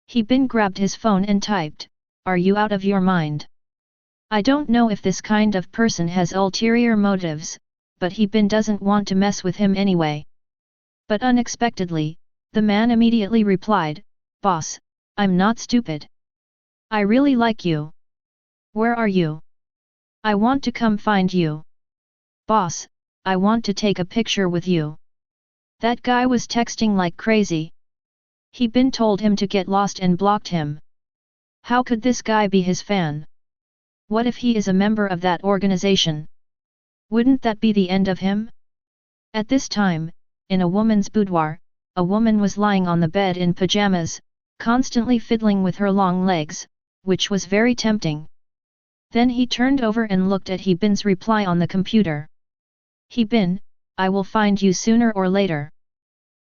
He Bin grabbed his phone and typed, "Are you out of your mind?" I don't know if this kind of person has ulterior motives, but He Bin doesn't want to mess with him anyway. But unexpectedly, the man immediately replied, "Boss, I'm not stupid. I really like you. Where are you? I want to come find you. Boss, I want to take a picture with you." That guy was texting like crazy. He Bin told him to get lost and blocked him. How could this guy be his fan? What if he is a member of that organization? Wouldn't that be the end of him? At this time, in a woman's boudoir, a woman was lying on the bed in pajamas, constantly fiddling with her long legs, which was very tempting. Then he turned over and looked at He Bin's reply on the computer. He Bin, I will find you sooner or later.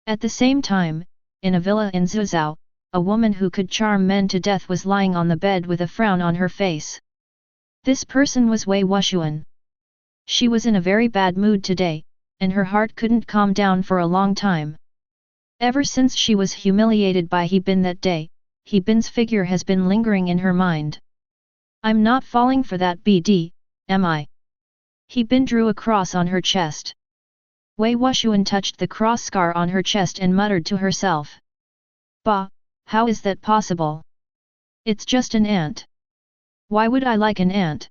At the same time, in a villa in Zhuzhou, a woman who could charm men to death was lying on the bed with a frown on her face. This person was Wei Wuxian. She was in a very bad mood today, and her heart couldn't calm down for a long time. Ever since she was humiliated by He Bin that day, He Bin's figure has been lingering in her mind. I'm not falling for that BD, am I? He Bin drew a cross on her chest. Wei Wuxian touched the cross scar on her chest and muttered to herself. Bah, how is that possible? It's just an ant. Why would I like an ant?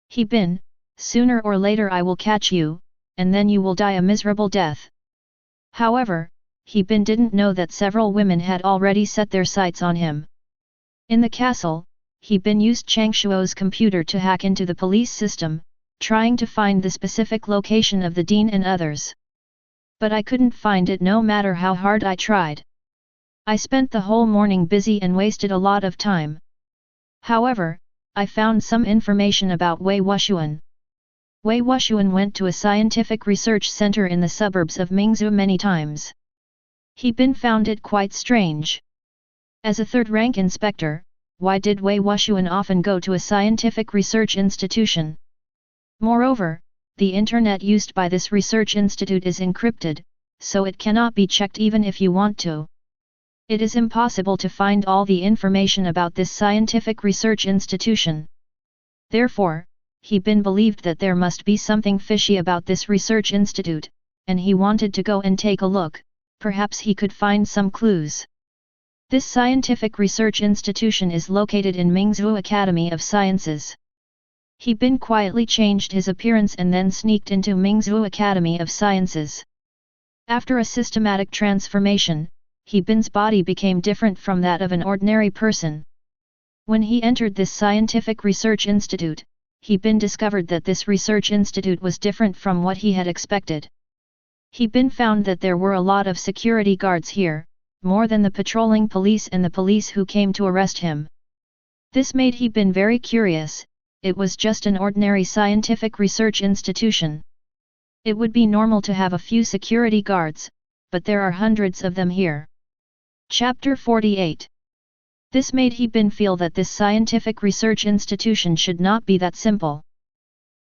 He Bin, sooner or later I will catch you, and then you will die a miserable death. However, He Bin didn't know that several women had already set their sights on him. In the castle, He Bin used Chang Shuo's computer to hack into the police system, trying to find the specific location of the dean and others. But I couldn't find it no matter how hard I tried. I spent the whole morning busy and wasted a lot of time. However, I found some information about Wei Wuxian. Wei Wuxian went to a scientific research center in the suburbs of Mingzhou many times. He Bin found it quite strange. As a third-rank inspector, why did Wei Wuxian often go to a scientific research institution? Moreover, the internet used by this research institute is encrypted, so it cannot be checked even if you want to. It is impossible to find all the information about this scientific research institution. Therefore, He Bin believed that there must be something fishy about this research institute, and he wanted to go and take a look, perhaps he could find some clues. This scientific research institution is located in Mingzhou Academy of Sciences. He Bin quietly changed his appearance and then sneaked into Mingzhou Academy of Sciences. After a systematic transformation, He Bin's body became different from that of an ordinary person. When he entered this scientific research institute, He Bin discovered that this research institute was different from what he had expected. He Bin found that there were a lot of security guards here, more than the patrolling police and the police who came to arrest him. This made He Bin very curious. It was just an ordinary scientific research institution. It would be normal to have a few security guards, but there are hundreds of them here. Chapter 48. This made He Bin feel that this scientific research institution should not be that simple.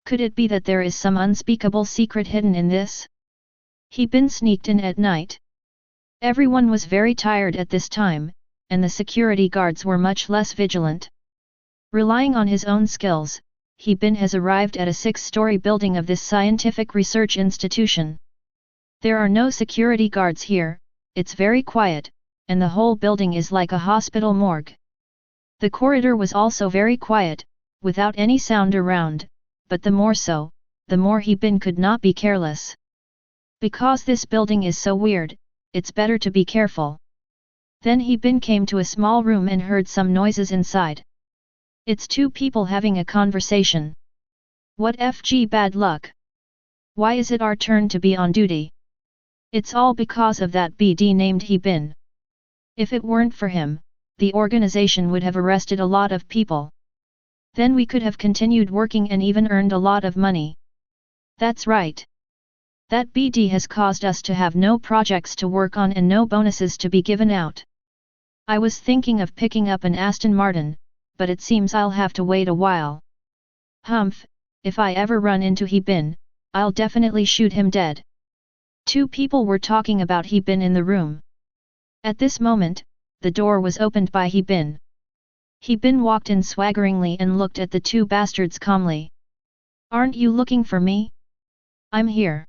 Could it be that there is some unspeakable secret hidden in this? He Bin sneaked in at night. Everyone was very tired at this time, and the security guards were much less vigilant. Relying on his own skills, He Bin has arrived at a 6-story building of this scientific research institution. There are no security guards here, it's very quiet, and the whole building is like a hospital morgue. The corridor was also very quiet, without any sound around, but the more so, the more Bin could not be careless. Because this building is so weird, it's better to be careful. Then Bin came to a small room and heard some noises inside. It's two people having a conversation. What FG bad luck? Why is it our turn to be on duty? It's all because of that BD named Bin. If it weren't for him, the organization would have arrested a lot of people. Then we could have continued working and even earned a lot of money. That's right. That BD has caused us to have no projects to work on and no bonuses to be given out. I was thinking of picking up an Aston Martin, but it seems I'll have to wait a while. Humph, if I ever run into Bin, I'll definitely shoot him dead. Two people were talking about Bin in the room. At this moment, the door was opened by Bin. Bin walked in swaggeringly and looked at the two bastards calmly. Aren't you looking for me? I'm here.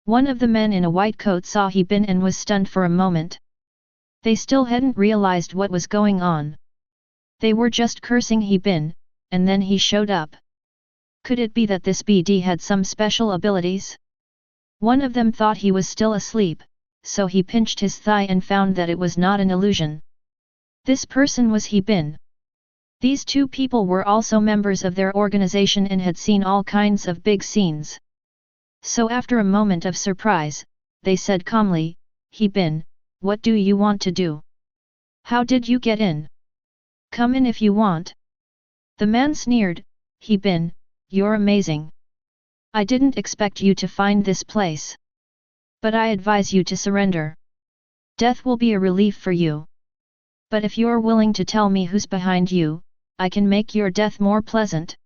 One of the men in a white coat saw Bin and was stunned for a moment. They still hadn't realized what was going on. They were just cursing Bin, and then he showed up. Could it be that this BD had some special abilities? One of them thought he was still asleep, so he pinched his thigh and found that it was not an illusion. This person was Bin. These two people were also members of their organization and had seen all kinds of big scenes. So after a moment of surprise, they said calmly, Bin, what do you want to do? How did you get in? Come in if you want. The man sneered, Bin, you're amazing. I didn't expect you to find this place. But I advise you to surrender. Death will be a relief for you. But if you're willing to tell me who's behind you, I can make your death more pleasant.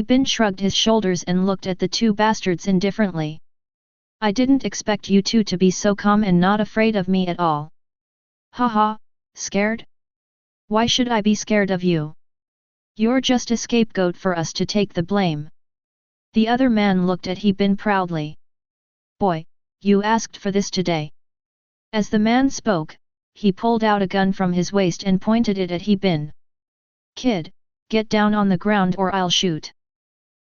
Bin shrugged his shoulders and looked at the two bastards indifferently. I didn't expect you two to be so calm and not afraid of me at all. Haha, scared? Why should I be scared of you? You're just a scapegoat for us to take the blame. The other man looked at Bin proudly. Boy, you asked for this today. As the man spoke, he pulled out a gun from his waist and pointed it at Bin. Kid, get down on the ground or I'll shoot.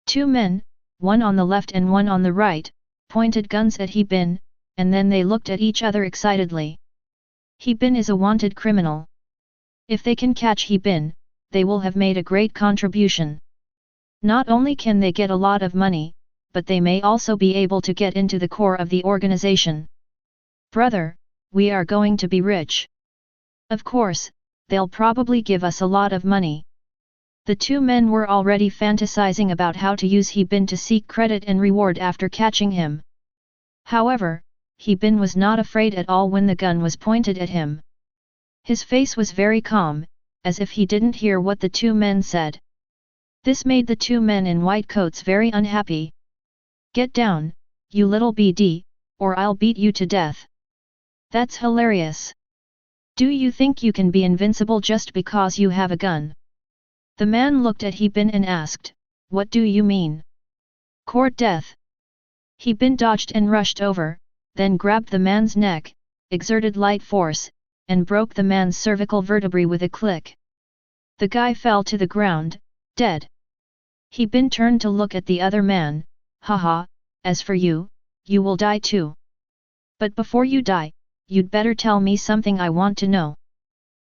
Two men, one on the left and one on the right, pointed guns at Bin, and then they looked at each other excitedly. Bin is a wanted criminal. If they can catch Bin, they will have made a great contribution. Not only can they get a lot of money, but they may also be able to get into the core of the organization. Brother, we are going to be rich. Of course, they'll probably give us a lot of money. The two men were already fantasizing about how to use Bin to seek credit and reward after catching him. However, Bin was not afraid at all when the gun was pointed at him. His face was very calm, as if he didn't hear what the two men said. This made the two men in white coats very unhappy. Get down, you little BD, or I'll beat you to death. That's hilarious. Do you think you can be invincible just because you have a gun? The man looked at Bin and asked, what do you mean? Court death. Bin dodged and rushed over, then grabbed the man's neck, exerted light force, and broke the man's cervical vertebrae with a click. The guy fell to the ground, dead. Bin turned to look at the other man, haha, as for you, you will die too. But before you die, you'd better tell me something I want to know.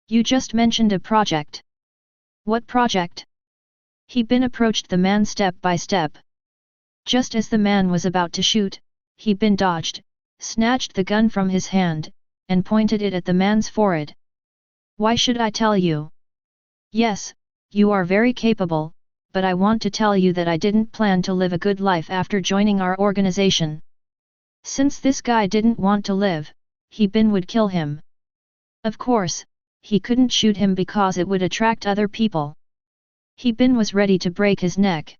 You just mentioned a project. What project? Bin approached the man step by step. Just as the man was about to shoot, Bin dodged, snatched the gun from his hand, and pointed it at the man's forehead. Why should I tell you? Yes, you are very capable, but I want to tell you that I didn't plan to live a good life after joining our organization. Since this guy didn't want to live, Bin would kill him. Of course, he couldn't shoot him because it would attract other people. Bin was ready to break his neck.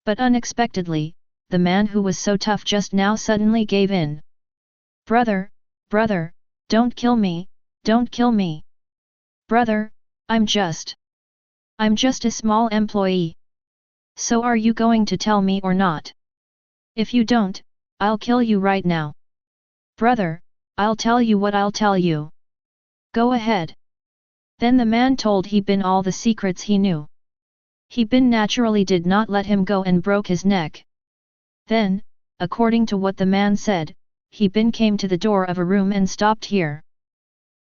But unexpectedly, the man who was so tough just now suddenly gave in. Brother, don't kill me, don't kill me. Brother, I'm just a small employee. So are you going to tell me or not? If you don't, I'll kill you right now. Brother, I'll tell you what I'll tell you. Go ahead. Then the man told He Bin all the secrets he knew. He Bin naturally did not let him go and broke his neck. Then, according to what the man said, He Bin came to the door of a room and stopped here.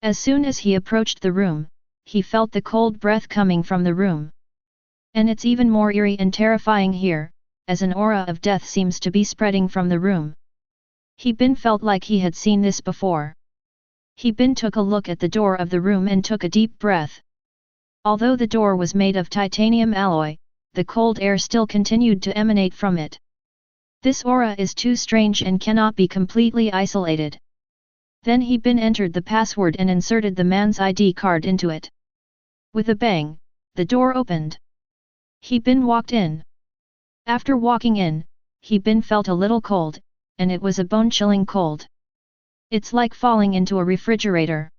As soon as he approached the room, he felt the cold breath coming from the room. And it's even more eerie and terrifying here, as an aura of death seems to be spreading from the room. He Bin felt like he had seen this before. He Bin took a look at the door of the room and took a deep breath. Although the door was made of titanium alloy, the cold air still continued to emanate from it. This aura is too strange and cannot be completely isolated. Then He Bin entered the password and inserted the man's ID card into it. With a bang, the door opened. He Bin walked in. After walking in, He Bin felt a little cold, and it was a bone-chilling cold. It's like falling into a refrigerator.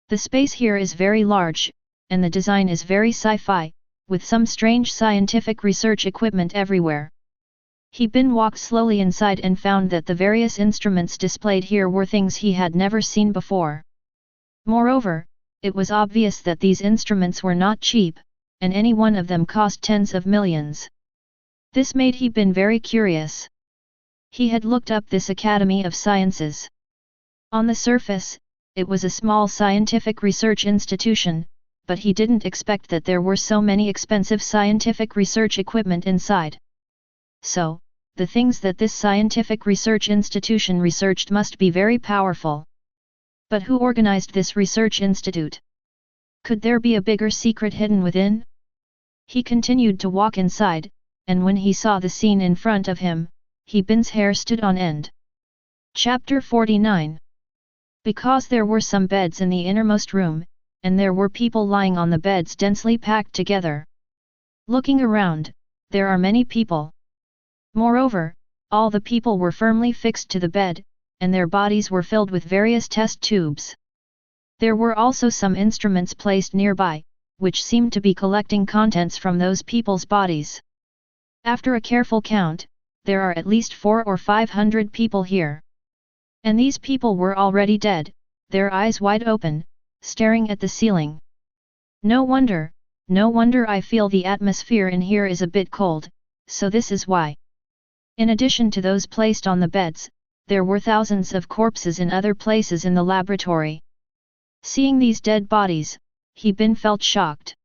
The space here is very large, and the design is very sci-fi, with some strange scientific research equipment everywhere. He Bin walked slowly inside and found that the various instruments displayed here were things he had never seen before. Moreover, it was obvious that these instruments were not cheap, and any one of them cost tens of millions. This made He Bin very curious. He had looked up this Academy of Sciences. On the surface, it was a small scientific research institution, but he didn't expect that there were so many expensive scientific research equipment inside. So, the things that this scientific research institution researched must be very powerful. But who organized this research institute? Could there be a bigger secret hidden within? He continued to walk inside, and when he saw the scene in front of him, He Bin's hair stood on end. Chapter 49. Because there were some beds in the innermost room, and there were people lying on the beds densely packed together. Looking around, there are many people. Moreover, all the people were firmly fixed to the bed, and their bodies were filled with various test tubes. There were also some instruments placed nearby, which seemed to be collecting contents from those people's bodies. After a careful count, there are at least 400 or 500 people here. And these people were already dead, their eyes wide open, staring at the ceiling. No wonder I feel the atmosphere in here is a bit cold, so this is why. In addition to those placed on the beds, there were thousands of corpses in other places in the laboratory. Seeing these dead bodies, He Bin felt shocked.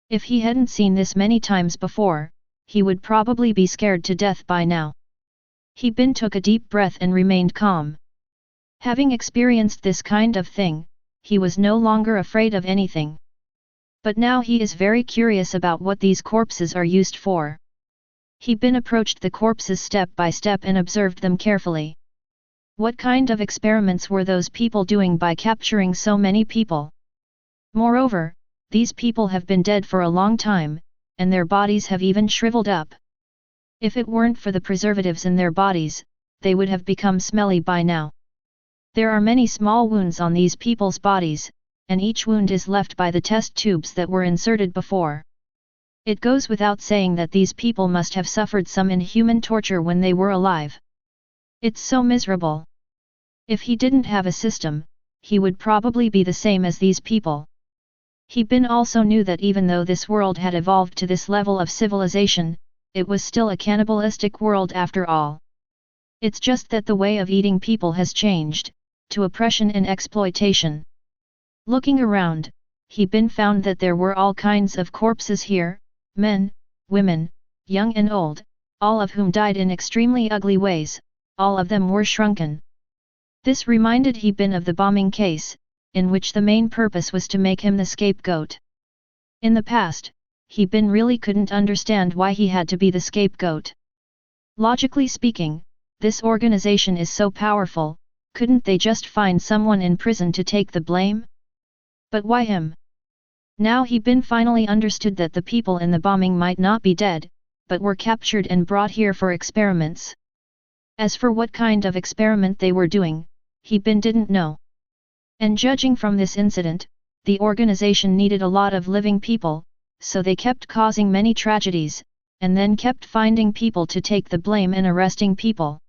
If he hadn't seen this many times before, he would probably be scared to death by now. He Bin took a deep breath and remained calm. Having experienced this kind of thing, he was no longer afraid of anything. But now he is very curious about what these corpses are used for. He Bin approached the corpses step by step and observed them carefully. What kind of experiments were those people doing by capturing so many people? Moreover, these people have been dead for a long time, and their bodies have even shriveled up. If it weren't for the preservatives in their bodies, they would have become smelly by now. There are many small wounds on these people's bodies, and each wound is left by the test tubes that were inserted before. It goes without saying that these people must have suffered some inhuman torture when they were alive. It's so miserable. If he didn't have a system, he would probably be the same as these people. He Bin also knew that even though this world had evolved to this level of civilization, it was still a cannibalistic world after all. It's just that the way of eating people has changed, to oppression and exploitation. Looking around, He Bin found that there were all kinds of corpses here, men, women, young and old, all of whom died in extremely ugly ways, all of them were shrunken. This reminded He Bin of the bombing case, in which the main purpose was to make him the scapegoat. In the past, He Bin really couldn't understand why he had to be the scapegoat. Logically speaking, this organization is so powerful, couldn't they just find someone in prison to take the blame? But why him? Now He Bin finally understood that the people in the bombing might not be dead, but were captured and brought here for experiments. As for what kind of experiment they were doing, He Bin didn't know. And judging from this incident, the organization needed a lot of living people, so they kept causing many tragedies, and then kept finding people to take the blame and arresting people.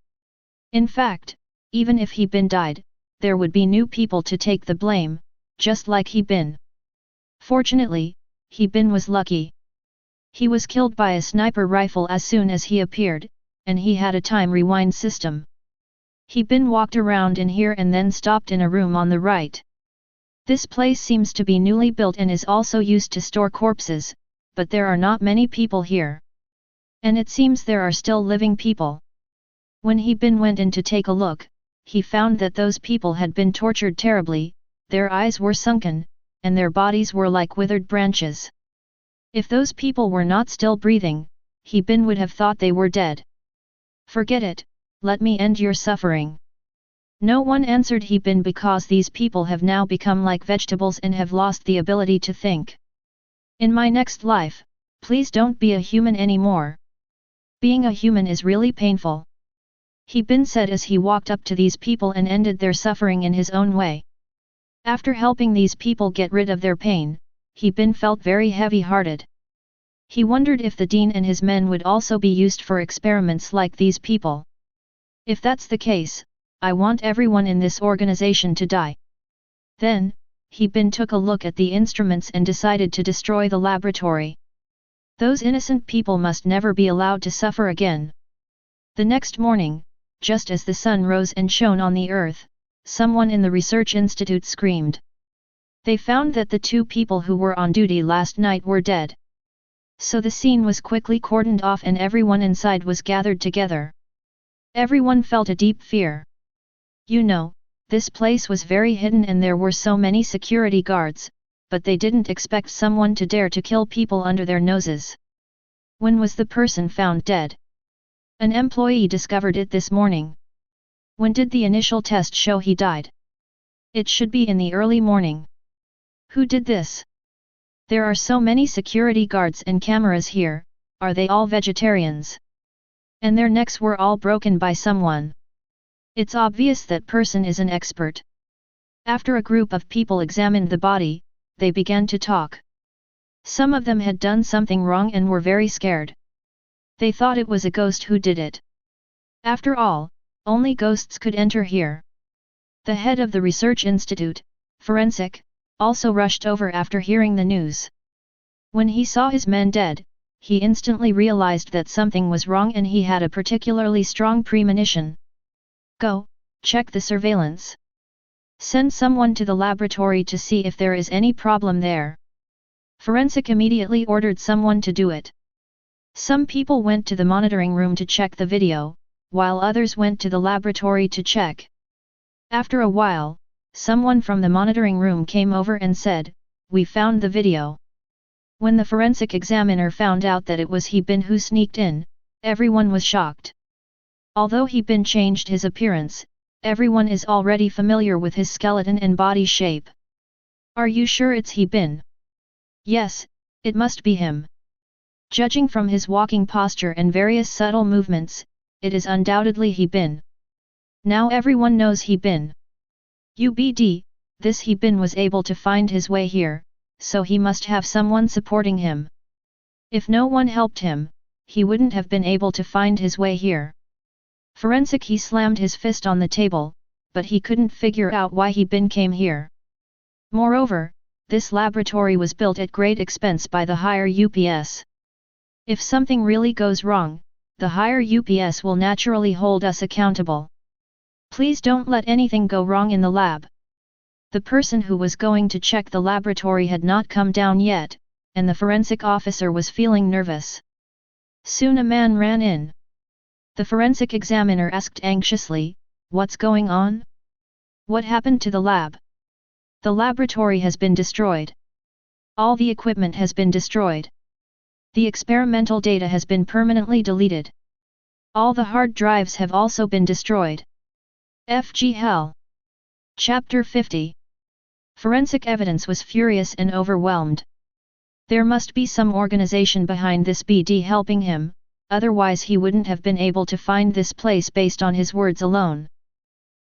In fact, even if he bin died, there would be new people to take the blame, just like he bin. Fortunately, he bin was lucky. He was killed by a sniper rifle as soon as he appeared, and he had a time rewind system. He bin walked around in here and then stopped in a room on the right. This place seems to be newly built and is also used to store corpses, but there are not many people here. And it seems there are still living people. When he bin went in to take a look, he found that those people had been tortured terribly, their eyes were sunken, and their bodies were like withered branches. If those people were not still breathing, he bin would have thought they were dead. Forget it, let me end your suffering. No one answered he bin because these people have now become like vegetables and have lost the ability to think. In my next life, please don't be a human anymore. Being a human is really painful. He bin said as he walked up to these people and ended their suffering in his own way. After helping these people get rid of their pain, he bin felt very heavy-hearted. He wondered if the Dean and his men would also be used for experiments like these people. If that's the case, I want everyone in this organization to die. Then, he bin took a look at the instruments and decided to destroy the laboratory. Those innocent people must never be allowed to suffer again. The next morning, just as the sun rose and shone on the earth, someone in the research institute screamed. They found that the two people who were on duty last night were dead. So the scene was quickly cordoned off and everyone inside was gathered together. Everyone felt a deep fear. You know, this place was very hidden and there were so many security guards, but they didn't expect someone to dare to kill people under their noses. When was the person found dead? An employee discovered it this morning. When did the initial test show he died? It should be in the early morning. Who did this? There are so many security guards and cameras here, are they all vegetarians? And their necks were all broken by someone. It's obvious that person is an expert. After a group of people examined the body, they began to talk. Some of them had done something wrong and were very scared. They thought it was a ghost who did it. After all, only ghosts could enter here. The head of the research institute, forensic, also rushed over after hearing the news. When he saw his men dead, he instantly realized that something was wrong and he had a particularly strong premonition. Go, check the surveillance. Send someone to the laboratory to see if there is any problem there. Forensic immediately ordered someone to do it. Some people went to the monitoring room to check the video, while others went to the laboratory to check. After a while, someone from the monitoring room came over and said, "We found the video." When the forensic examiner found out that it was he bin who sneaked in, everyone was shocked. Although he bin changed his appearance, everyone is already familiar with his skeleton and body shape. Are you sure it's he bin? Yes, it must be him. Judging from his walking posture and various subtle movements, it is undoubtedly he bin. Now everyone knows he bin. UBD, this he bin was able to find his way here, so he must have someone supporting him. If no one helped him, he wouldn't have been able to find his way here. Forensic he slammed his fist on the table, but he couldn't figure out why he bin came here. Moreover, this laboratory was built at great expense by the higher UPS. If something really goes wrong, the higher UPS will naturally hold us accountable. Please don't let anything go wrong in the lab. The person who was going to check the laboratory had not come down yet, and the forensic officer was feeling nervous. Soon a man ran in. The forensic examiner asked anxiously, "What's going on? What happened to the lab?" "The laboratory has been destroyed. All the equipment has been destroyed. The experimental data has been permanently deleted. All the hard drives have also been destroyed. FG hell." Chapter 50. Forensic evidence was furious and overwhelmed. There must be some organization behind this BD helping him, otherwise he wouldn't have been able to find this place based on his words alone.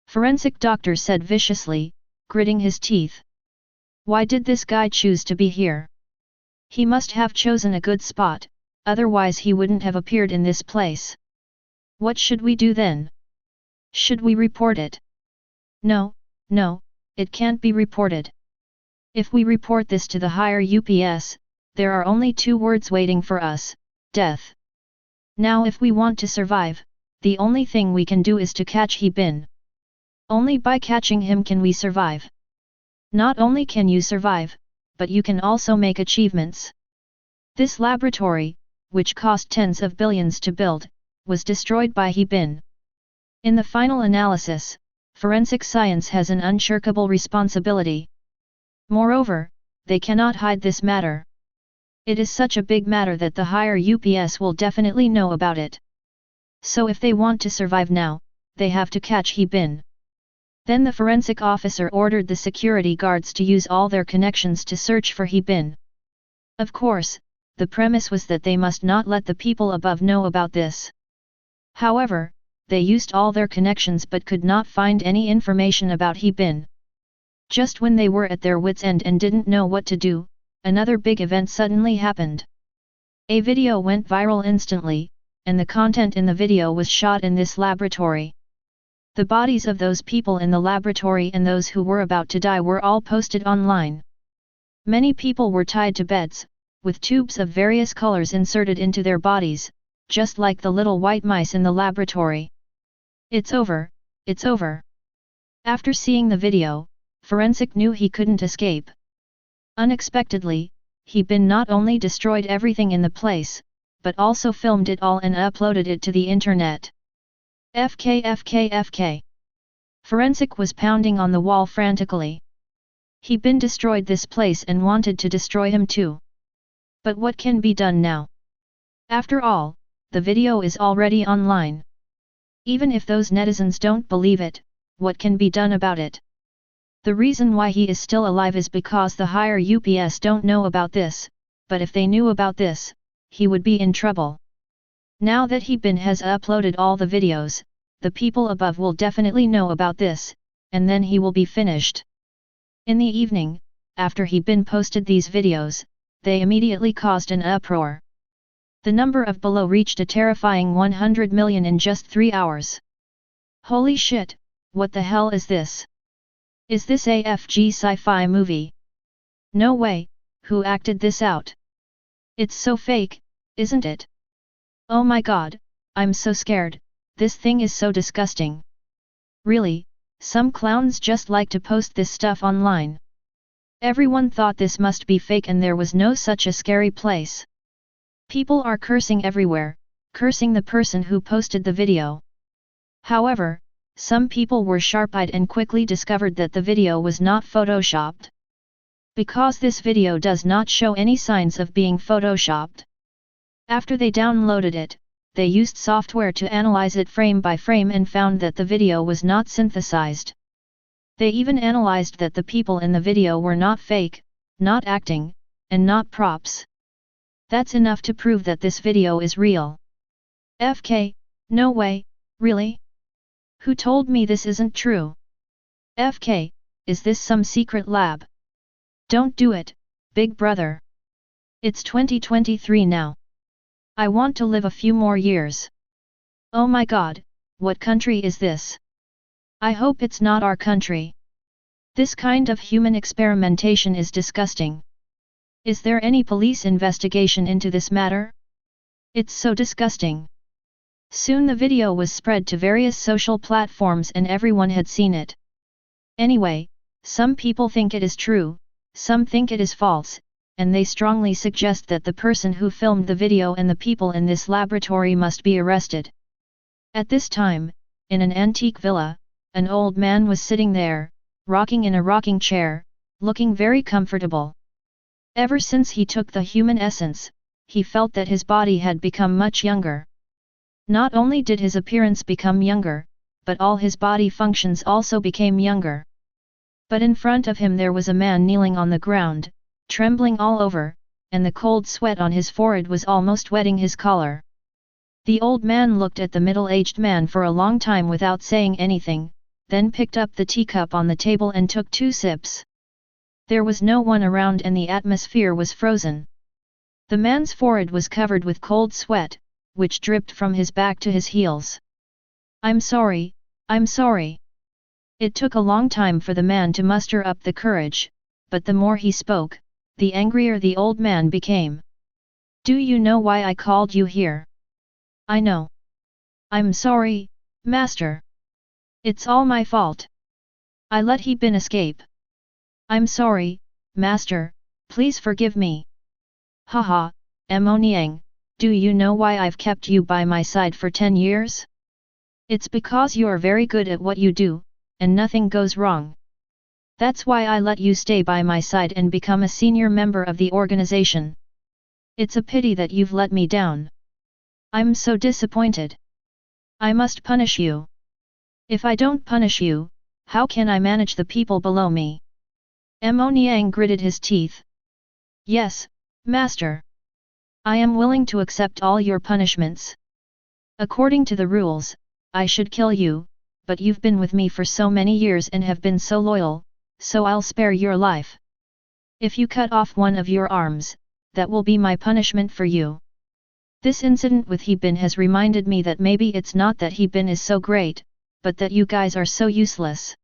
Forensic doctor said viciously, gritting his teeth. Why did this guy choose to be here? He must have chosen a good spot, otherwise he wouldn't have appeared in this place. What should we do then? Should we report it? No, no, it can't be reported. If we report this to the higher UPS, there are only 2 words waiting for us, death. Now if we want to survive, the only thing we can do is to catch He Bin. Only by catching him can we survive. Not only can you survive, but you can also make achievements. This laboratory, which cost tens of billions to build, was destroyed by He Bin. In the final analysis, forensic science has an unshirkable responsibility. Moreover, they cannot hide this matter. It is such a big matter that the higher UPS will definitely know about it. So if they want to survive now, they have to catch He Bin. Then the forensic officer ordered the security guards to use all their connections to search for He Bin. Of course, the premise was that they must not let the people above know about this. However, they used all their connections but could not find any information about He Bin. Just when they were at their wits' end and didn't know what to do, another big event suddenly happened. A video went viral instantly, and the content in the video was shot in this laboratory. The bodies of those people in the laboratory and those who were about to die were all posted online. Many people were tied to beds, with tubes of various colors inserted into their bodies, just like the little white mice in the laboratory. It's over, it's over. After seeing the video, Forensic knew he couldn't escape. Unexpectedly, He Bin not only destroyed everything in the place, but also filmed it all and uploaded it to the internet. FK. Forensic was pounding on the wall frantically. He Bin destroyed this place and wanted to destroy him too. But what can be done now? After all, the video is already online. Even if those netizens don't believe it, what can be done about it? The reason why he is still alive is because the higher UPS don't know about this, but if they knew about this, he would be in trouble. Now that He Bin has uploaded all the videos, the people above will definitely know about this, and then he will be finished. In the evening, after He Bin posted these videos, they immediately caused an uproar. The number of below reached a terrifying 100 million in just 3 hours. Holy shit, what the hell is this? Is this a FG sci-fi movie? No way, who acted this out? It's so fake, isn't it? Oh my god, I'm so scared, this thing is so disgusting. Really, some clowns just like to post this stuff online. Everyone thought this must be fake and there was no such a scary place. People are cursing everywhere, cursing the person who posted the video. However, some people were sharp-eyed and quickly discovered that the video was not photoshopped. Because this video does not show any signs of being photoshopped. After they downloaded it, they used software to analyze it frame by frame and found that the video was not synthesized. They even analyzed that the people in the video were not fake, not acting, and not props. That's enough to prove that this video is real. FK, no way, really? Who told me this isn't true? FK, is this some secret lab? Don't do it, big brother. It's 2023 now. I want to live a few more years. Oh my god, what country is this? I hope it's not our country. This kind of human experimentation is disgusting. Is there any police investigation into this matter? It's so disgusting. Soon the video was spread to various social platforms and everyone had seen it. Anyway, some people think it is true, some think it is false, and they strongly suggest that the person who filmed the video and the people in this laboratory must be arrested. At this time, in an antique villa, an old man was sitting there, rocking in a rocking chair, looking very comfortable. Ever since he took the human essence, he felt that his body had become much younger. Not only did his appearance become younger, but all his body functions also became younger. But in front of him there was a man kneeling on the ground, trembling all over, and the cold sweat on his forehead was almost wetting his collar. The old man looked at the middle-aged man for a long time without saying anything, then picked up the teacup on the table and took 2 sips. There was no one around and the atmosphere was frozen. The man's forehead was covered with cold sweat, which dripped from his back to his heels. I'm sorry, I'm sorry. It took a long time for the man to muster up the courage, but the more he spoke, the angrier the old man became. Do you know why I called you here? I know. I'm sorry, master. It's all my fault. I let He Bin escape. I'm sorry, master, please forgive me. Haha, Mo Niang, do you know why I've kept you by my side for 10 years? It's because you're very good at what you do, and nothing goes wrong. That's why I let you stay by my side and become a senior member of the organization. It's a pity that you've let me down. I'm so disappointed. I must punish you. If I don't punish you, how can I manage the people below me? Mo Niang gritted his teeth. Yes, master. I am willing to accept all your punishments. According to the rules, I should kill you, but you've been with me for so many years and have been so loyal, so I'll spare your life. If you cut off one of your arms, that will be my punishment for you. This incident with He Bin has reminded me that maybe it's not that He Bin is so great, but that you guys are so useless.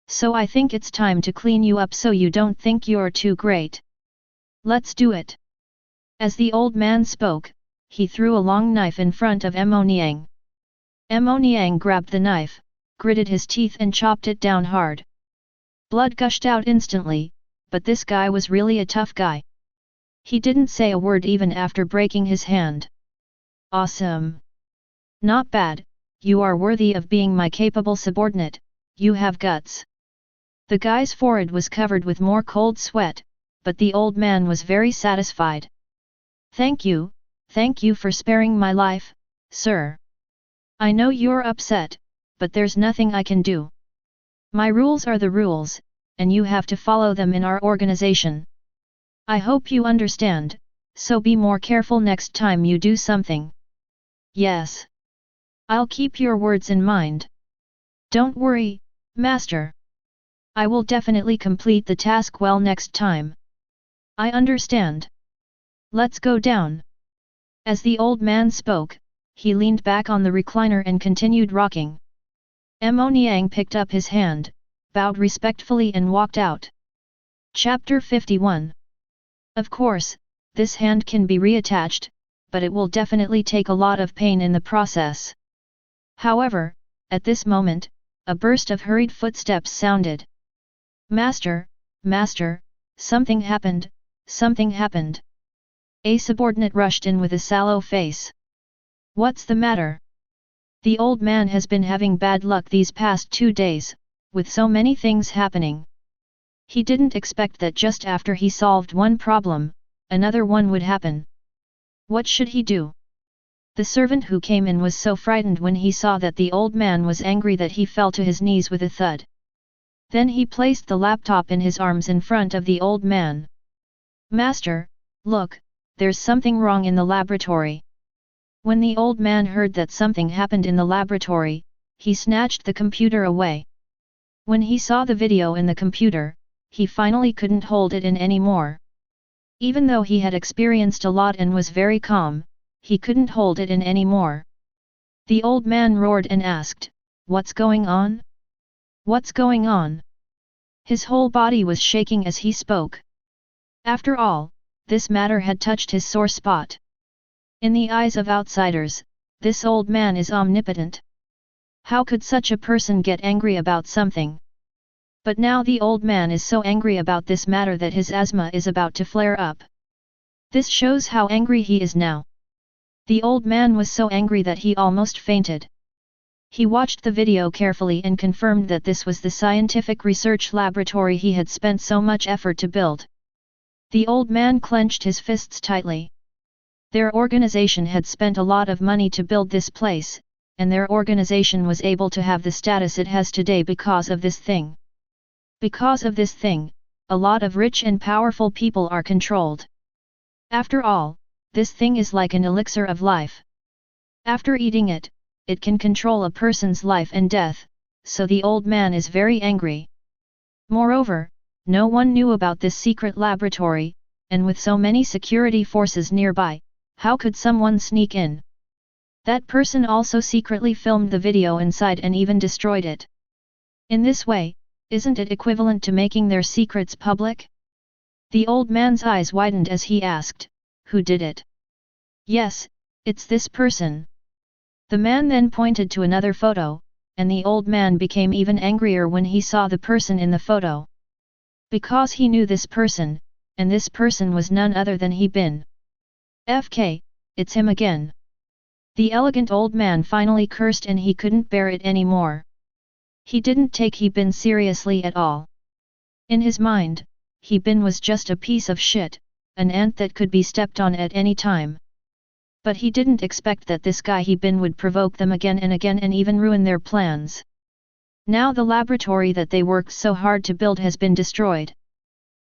So I think it's time to clean you up so you don't think you're too great. Let's do it. As the old man spoke, he threw a long knife in front of Mo Niang. Mo Niang grabbed the knife, gritted his teeth and chopped it down hard. Blood gushed out instantly, but this guy was really a tough guy. He didn't say a word even after breaking his hand. Awesome. Not bad, you are worthy of being my capable subordinate, you have guts. The guy's forehead was covered with more cold sweat, but the old man was very satisfied. Thank you for sparing my life, sir. I know you're upset, but there's nothing I can do. My rules are the rules, and you have to follow them in our organization. I hope you understand, so be more careful next time you do something. Yes. I'll keep your words in mind. Don't worry, master. I will definitely complete the task well next time. I understand. Let's go down. As the old man spoke, he leaned back on the recliner and continued rocking. Mo Niang picked up his hand, bowed respectfully and walked out. Chapter 51. Of course, this hand can be reattached, but it will definitely take a lot of pain in the process. However, at this moment, a burst of hurried footsteps sounded. Master, master, something happened, something happened. A subordinate rushed in with a sallow face. What's the matter? The old man has been having bad luck these past 2 days, with so many things happening. He didn't expect that just after he solved one problem, another one would happen. What should he do? The servant who came in was so frightened when he saw that the old man was angry that he fell to his knees with a thud. Then he placed the laptop in his arms in front of the old man. Master, look, there's something wrong in the laboratory. When the old man heard that something happened in the laboratory, he snatched the computer away. When he saw the video in the computer, he finally couldn't hold it in anymore. Even though he had experienced a lot and was very calm, he couldn't hold it in anymore. The old man roared and asked, "What's going on? What's going on?" His whole body was shaking as he spoke. After all, this matter had touched his sore spot. In the eyes of outsiders, this old man is omnipotent. How could such a person get angry about something? But now the old man is so angry about this matter that his asthma is about to flare up. This shows how angry he is now. The old man was so angry that he almost fainted. He watched the video carefully and confirmed that this was the scientific research laboratory he had spent so much effort to build. The old man clenched his fists tightly. Their organization had spent a lot of money to build this place, and their organization was able to have the status it has today because of this thing. Because of this thing, a lot of rich and powerful people are controlled. After all, this thing is like an elixir of life. After eating it, it can control a person's life and death, so the old man is very angry. Moreover, no one knew about this secret laboratory, and with so many security forces nearby, how could someone sneak in? That person also secretly filmed the video inside and even destroyed it. In this way, isn't it equivalent to making their secrets public? The old man's eyes widened as he asked, "Who did it?" "Yes, it's this person." The man then pointed to another photo, and the old man became even angrier when he saw the person in the photo. Because he knew this person, and this person was none other than He Bin. "FK, it's him again." The elegant old man finally cursed and he couldn't bear it anymore. He didn't take He Bin seriously at all. In his mind, He Bin was just a piece of shit, an ant that could be stepped on at any time. But he didn't expect that this guy He Bin would provoke them again and even ruin their plans. Now the laboratory that they worked so hard to build has been destroyed.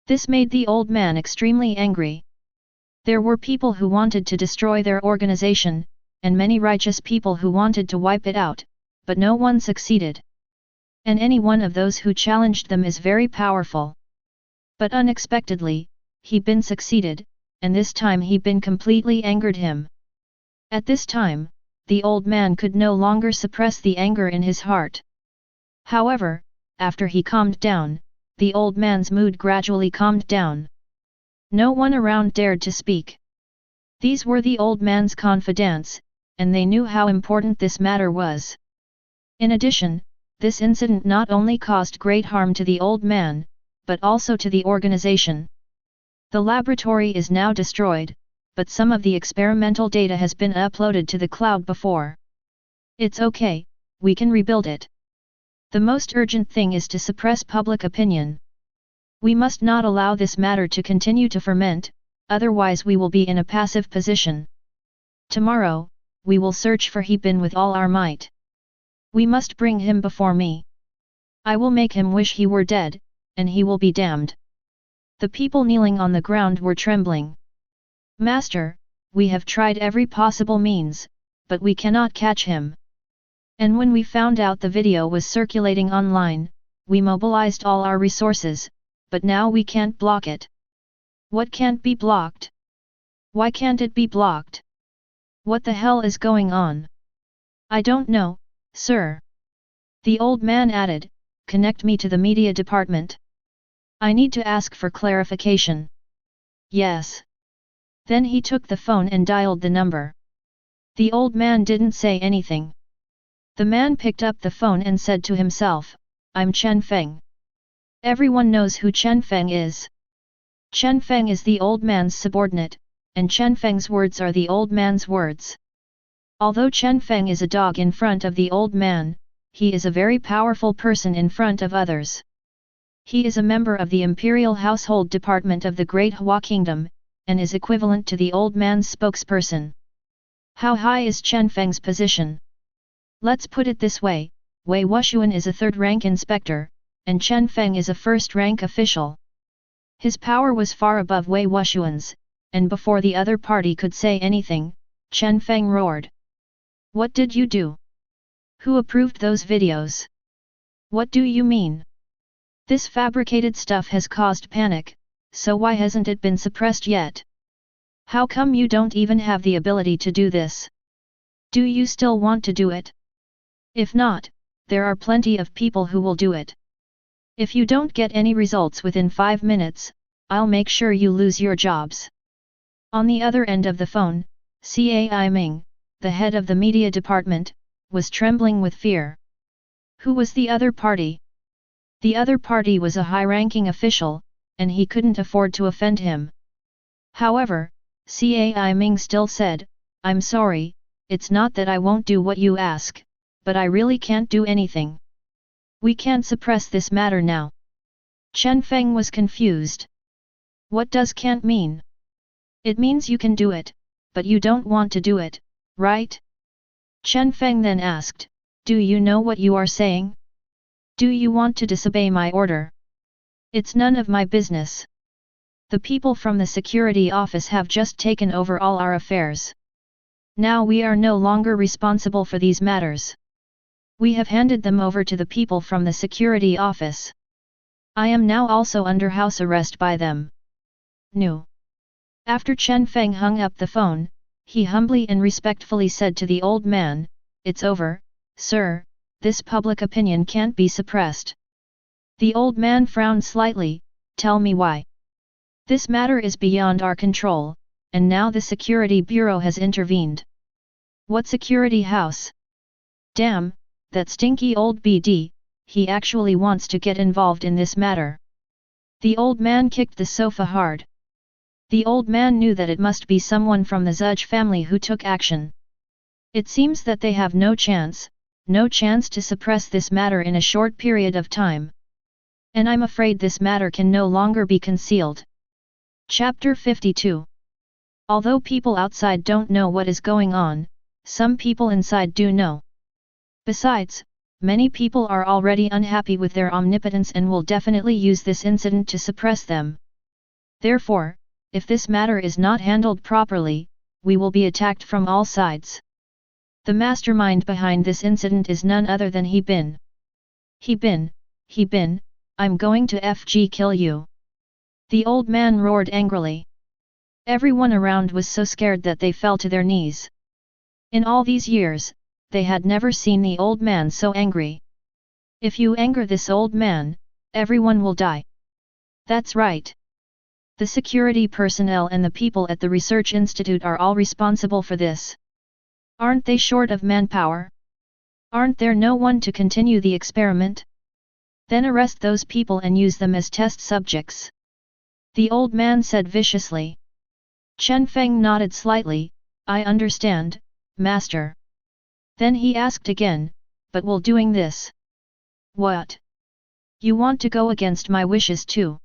This made the old man extremely angry. There were people who wanted to destroy their organization, and many righteous people who wanted to wipe it out, but no one succeeded. And any one of those who challenged them is very powerful. But unexpectedly, He Bin succeeded, and this time He Bin completely angered him. At this time, the old man could no longer suppress the anger in his heart. However, after he calmed down, the old man's mood gradually calmed down. No one around dared to speak. These were the old man's confidants, and they knew how important this matter was. In addition, this incident not only caused great harm to the old man, but also to the organization. The laboratory is now destroyed, but some of the experimental data has been uploaded to the cloud before. It's okay, we can rebuild it. The most urgent thing is to suppress public opinion. We must not allow this matter to continue to ferment, otherwise we will be in a passive position. Tomorrow, we will search for He Bin with all our might. We must bring him before me. I will make him wish he were dead, and he will be damned. The people kneeling on the ground were trembling. "Master, we have tried every possible means, but we cannot catch him. And when we found out the video was circulating online, we mobilized all our resources, but now we can't block it." "What can't be blocked? Why can't it be blocked? What the hell is going on?" "I don't know, sir." The old man added, "Connect me to the media department. I need to ask for clarification." "Yes." Then he took the phone and dialed the number. The old man didn't say anything. The man picked up the phone and said to himself, "I'm Chen Feng." Everyone knows who Chen Feng is. Chen Feng is the old man's subordinate, and Chen Feng's words are the old man's words. Although Chen Feng is a dog in front of the old man, he is a very powerful person in front of others. He is a member of the Imperial Household Department of the Great Hua Kingdom, and is equivalent to the old man's spokesperson. How high is Chen Feng's position? Let's put it this way, Wei Wushuan is a third-rank inspector, and Chen Feng is a first-rank official. His power was far above Wei Wushuan's, and before the other party could say anything, Chen Feng roared. "What did you do? Who approved those videos? What do you mean? This fabricated stuff has caused panic, so why hasn't it been suppressed yet? How come you don't even have the ability to do this? Do you still want to do it? If not, there are plenty of people who will do it. If you don't get any results within 5 minutes, I'll make sure you lose your jobs." On the other end of the phone, Cai Ming, the head of the media department, was trembling with fear. Who was the other party? The other party was a high-ranking official, and he couldn't afford to offend him. However, Cai Ming still said, "I'm sorry, it's not that I won't do what you ask, but I really can't do anything. We can't suppress this matter now." Chen Feng was confused. "What does can't mean? It means you can do it, but you don't want to do it, right?" Chen Feng then asked, "Do you know what you are saying? Do you want to disobey my order? It's none of my business. The people from the security office have just taken over all our affairs. Now we are no longer responsible for these matters. We have handed them over to the people from the security office. I am now also under house arrest by them." No. After Chen Feng hung up the phone, He humbly and respectfully said to the old man, "It's over, sir, this public opinion can't be suppressed." The old man frowned slightly, "Tell me why." "This matter is beyond our control, and now the Security Bureau has intervened." "What security house?" "Damn, that stinky old BD, he actually wants to get involved in this matter." The old man kicked the sofa hard. The old man knew that it must be someone from the Zudge family who took action. It seems that they have no chance to suppress this matter in a short period of time. And I'm afraid this matter can no longer be concealed. Chapter 52. Although people outside don't know what is going on, some people inside do know. Besides, many people are already unhappy with their omnipotence and will definitely use this incident to suppress them. Therefore, if this matter is not handled properly, we will be attacked from all sides. The mastermind behind this incident is none other than He Bin. He Bin, I'm going to FG kill you. The old man roared angrily. Everyone around was so scared that they fell to their knees. In all these years, they had never seen the old man so angry. "If you anger this old man, everyone will die." "That's right. The security personnel and the people at the research institute are all responsible for this. Aren't they short of manpower? Aren't there no one to continue the experiment? Then arrest those people and use them as test subjects." The old man said viciously. Chen Feng nodded slightly, "I understand, master." Then he asked again, "But will doing this?" "What? You want to go against my wishes too?"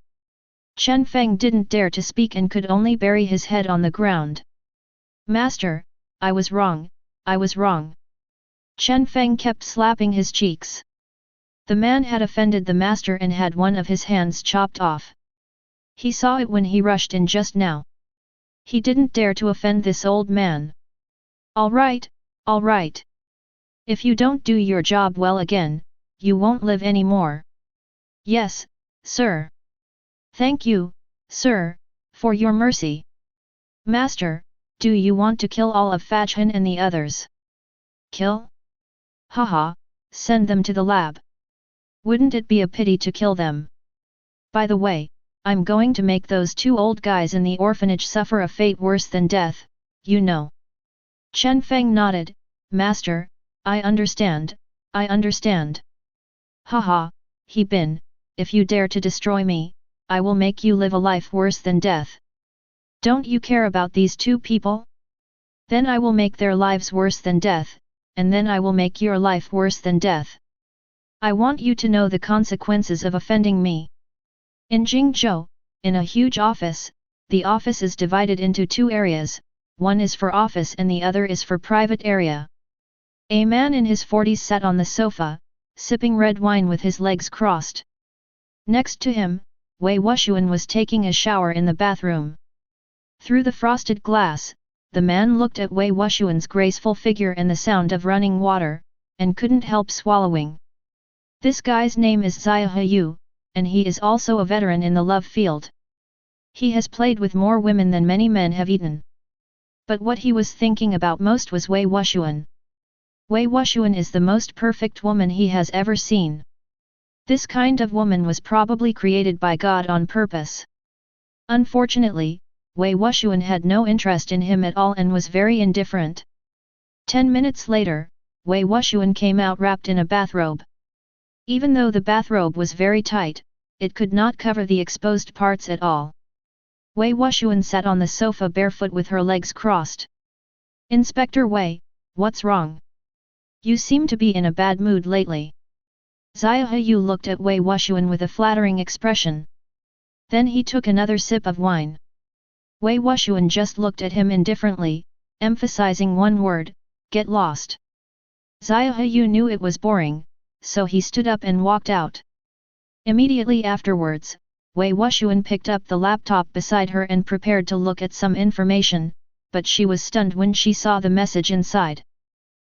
Chen Feng didn't dare to speak and could only bury his head on the ground. "Master, I was wrong, I was wrong." Chen Feng kept slapping his cheeks. The man had offended the master and had one of his hands chopped off. He saw it when he rushed in just now. He didn't dare to offend this old man. All right. If you don't do your job well again, you won't live anymore." "Yes, sir." "Thank you, sir, for your mercy." "Master, do you want to kill all of Fajhan and the others?" "Kill? Haha, send them to the lab. Wouldn't it be a pity to kill them? By the way, I'm going to make those two old guys in the orphanage suffer a fate worse than death, you know." Chen Feng nodded, "Master, I understand. Haha, He Bin, if you dare to destroy me, I will make you live a life worse than death. Don't you care about these two people? Then I will make their lives worse than death, and then I will make your life worse than death. I want you to know the consequences of offending me." In Jingzhou, in a huge office, the office is divided into two areas, one is for office and the other is for private area. A man in his 40s sat on the sofa, sipping red wine with his legs crossed. Next to him, Wei Wuxian was taking a shower in the bathroom. Through the frosted glass, the man looked at Wei Wuxian's graceful figure and the sound of running water, and couldn't help swallowing. This guy's name is Xia Yu, and he is also a veteran in the love field. He has played with more women than many men have eaten. But what he was thinking about most was Wei Wuxian. Wei Wuxian is the most perfect woman he has ever seen. This kind of woman was probably created by God on purpose. Unfortunately, Wei Wuxian had no interest in him at all and was very indifferent. 10 minutes later, Wei Wuxian came out wrapped in a bathrobe. Even though the bathrobe was very tight, it could not cover the exposed parts at all. Wei Wuxian sat on the sofa barefoot with her legs crossed. "Inspector Wei, what's wrong? You seem to be in a bad mood lately." Xia Yu looked at Wei Wuxian with a flattering expression. Then he took another sip of wine. Wei Wuxian just looked at him indifferently, emphasizing one word, "Get lost." Xia Yu knew it was boring, so he stood up and walked out. Immediately afterwards, Wei Wuxian picked up the laptop beside her and prepared to look at some information, but she was stunned when she saw the message inside.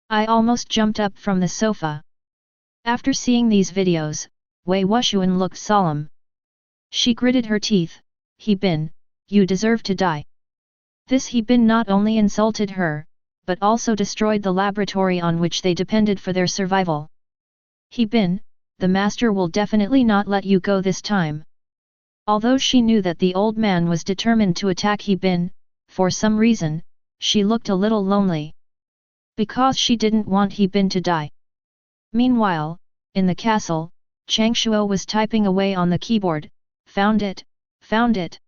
I almost jumped up from the sofa. After seeing these videos, Wei Wuxian looked solemn. She gritted her teeth, "He Bin, you deserve to die." This He Bin not only insulted her, but also destroyed the laboratory on which they depended for their survival. He Bin, the master will definitely not let you go this time. Although she knew that the old man was determined to attack He Bin, for some reason, she looked a little lonely. Because she didn't want He Bin to die. Meanwhile, in the castle, Changshuo was typing away on the keyboard. Found it, found it!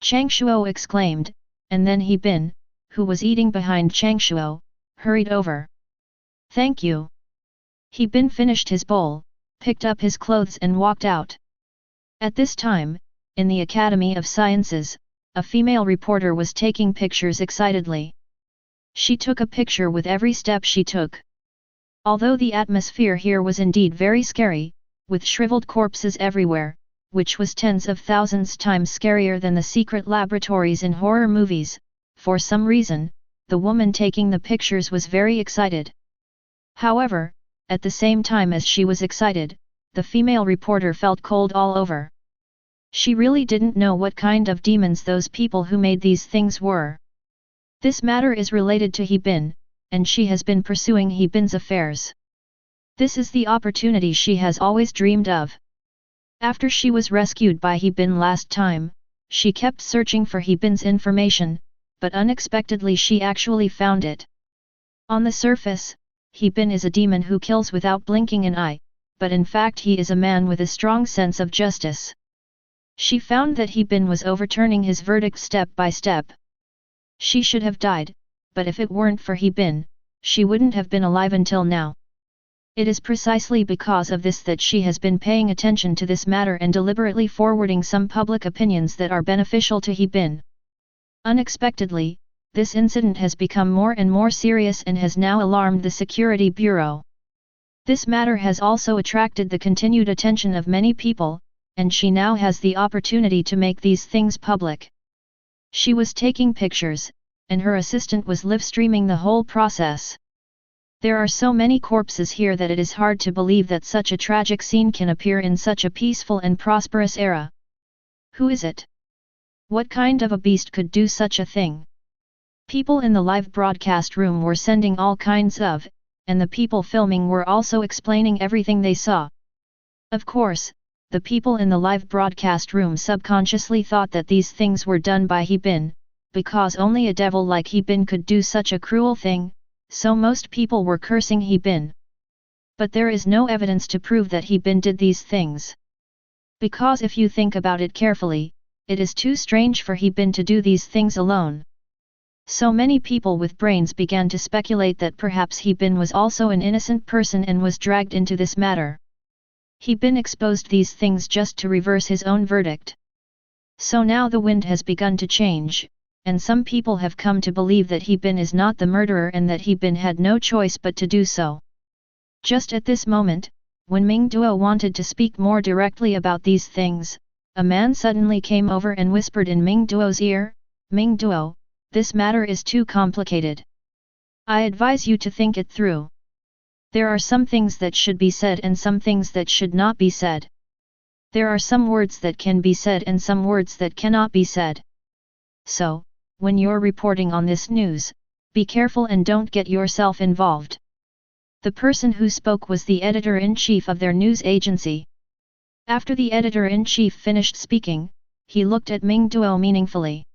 Changshuo exclaimed, and then He Bin, who was eating behind Changshuo, hurried over. Thank you. He Bin finished his bowl, picked up his clothes and walked out. At this time, in the Academy of Sciences, a female reporter was taking pictures excitedly. She took a picture with every step she took. Although the atmosphere here was indeed very scary, with shriveled corpses everywhere, which was tens of thousands times scarier than the secret laboratories in horror movies, for some reason, the woman taking the pictures was very excited. However, at the same time as she was excited, the female reporter felt cold all over. She really didn't know what kind of demons those people who made these things were. This matter is related to He Bin, and she has been pursuing He Bin's affairs. This is the opportunity she has always dreamed of. After she was rescued by He Bin last time, she kept searching for He Bin's information, but unexpectedly she actually found it. On the surface, He Bin is a demon who kills without blinking an eye, but in fact he is a man with a strong sense of justice. She found that He Bin was overturning his verdict step by step. She should have died, but if it weren't for He Bin, she wouldn't have been alive until now. It is precisely because of this that she has been paying attention to this matter and deliberately forwarding some public opinions that are beneficial to He Bin. Unexpectedly, this incident has become more and more serious and has now alarmed the Security Bureau. This matter has also attracted the continued attention of many people, and she now has the opportunity to make these things public. She was taking pictures, and her assistant was live-streaming the whole process. There are so many corpses here that it is hard to believe that such a tragic scene can appear in such a peaceful and prosperous era. Who is it? What kind of a beast could do such a thing? People in the live broadcast room were sending all kinds of, and the people filming were also explaining everything they saw. Of course, the people in the live broadcast room subconsciously thought that these things were done by He Bin, because only a devil like He Bin could do such a cruel thing, so most people were cursing He Bin. But there is no evidence to prove that He Bin did these things. Because if you think about it carefully, it is too strange for He Bin to do these things alone. So many people with brains began to speculate that perhaps He Bin was also an innocent person and was dragged into this matter. He Bin exposed these things just to reverse his own verdict. So now the wind has begun to change, and some people have come to believe that He Bin is not the murderer and that He Bin had no choice but to do so. Just at this moment, when Ming Duo wanted to speak more directly about these things, a man suddenly came over and whispered in Ming Duo's ear, "Ming Duo, this matter is too complicated. I advise you to think it through. There are some things that should be said and some things that should not be said. There are some words that can be said and some words that cannot be said. So, when you're reporting on this news, be careful and don't get yourself involved." The person who spoke was the editor-in-chief of their news agency. After the editor-in-chief finished speaking, he looked at Ming Duo meaningfully.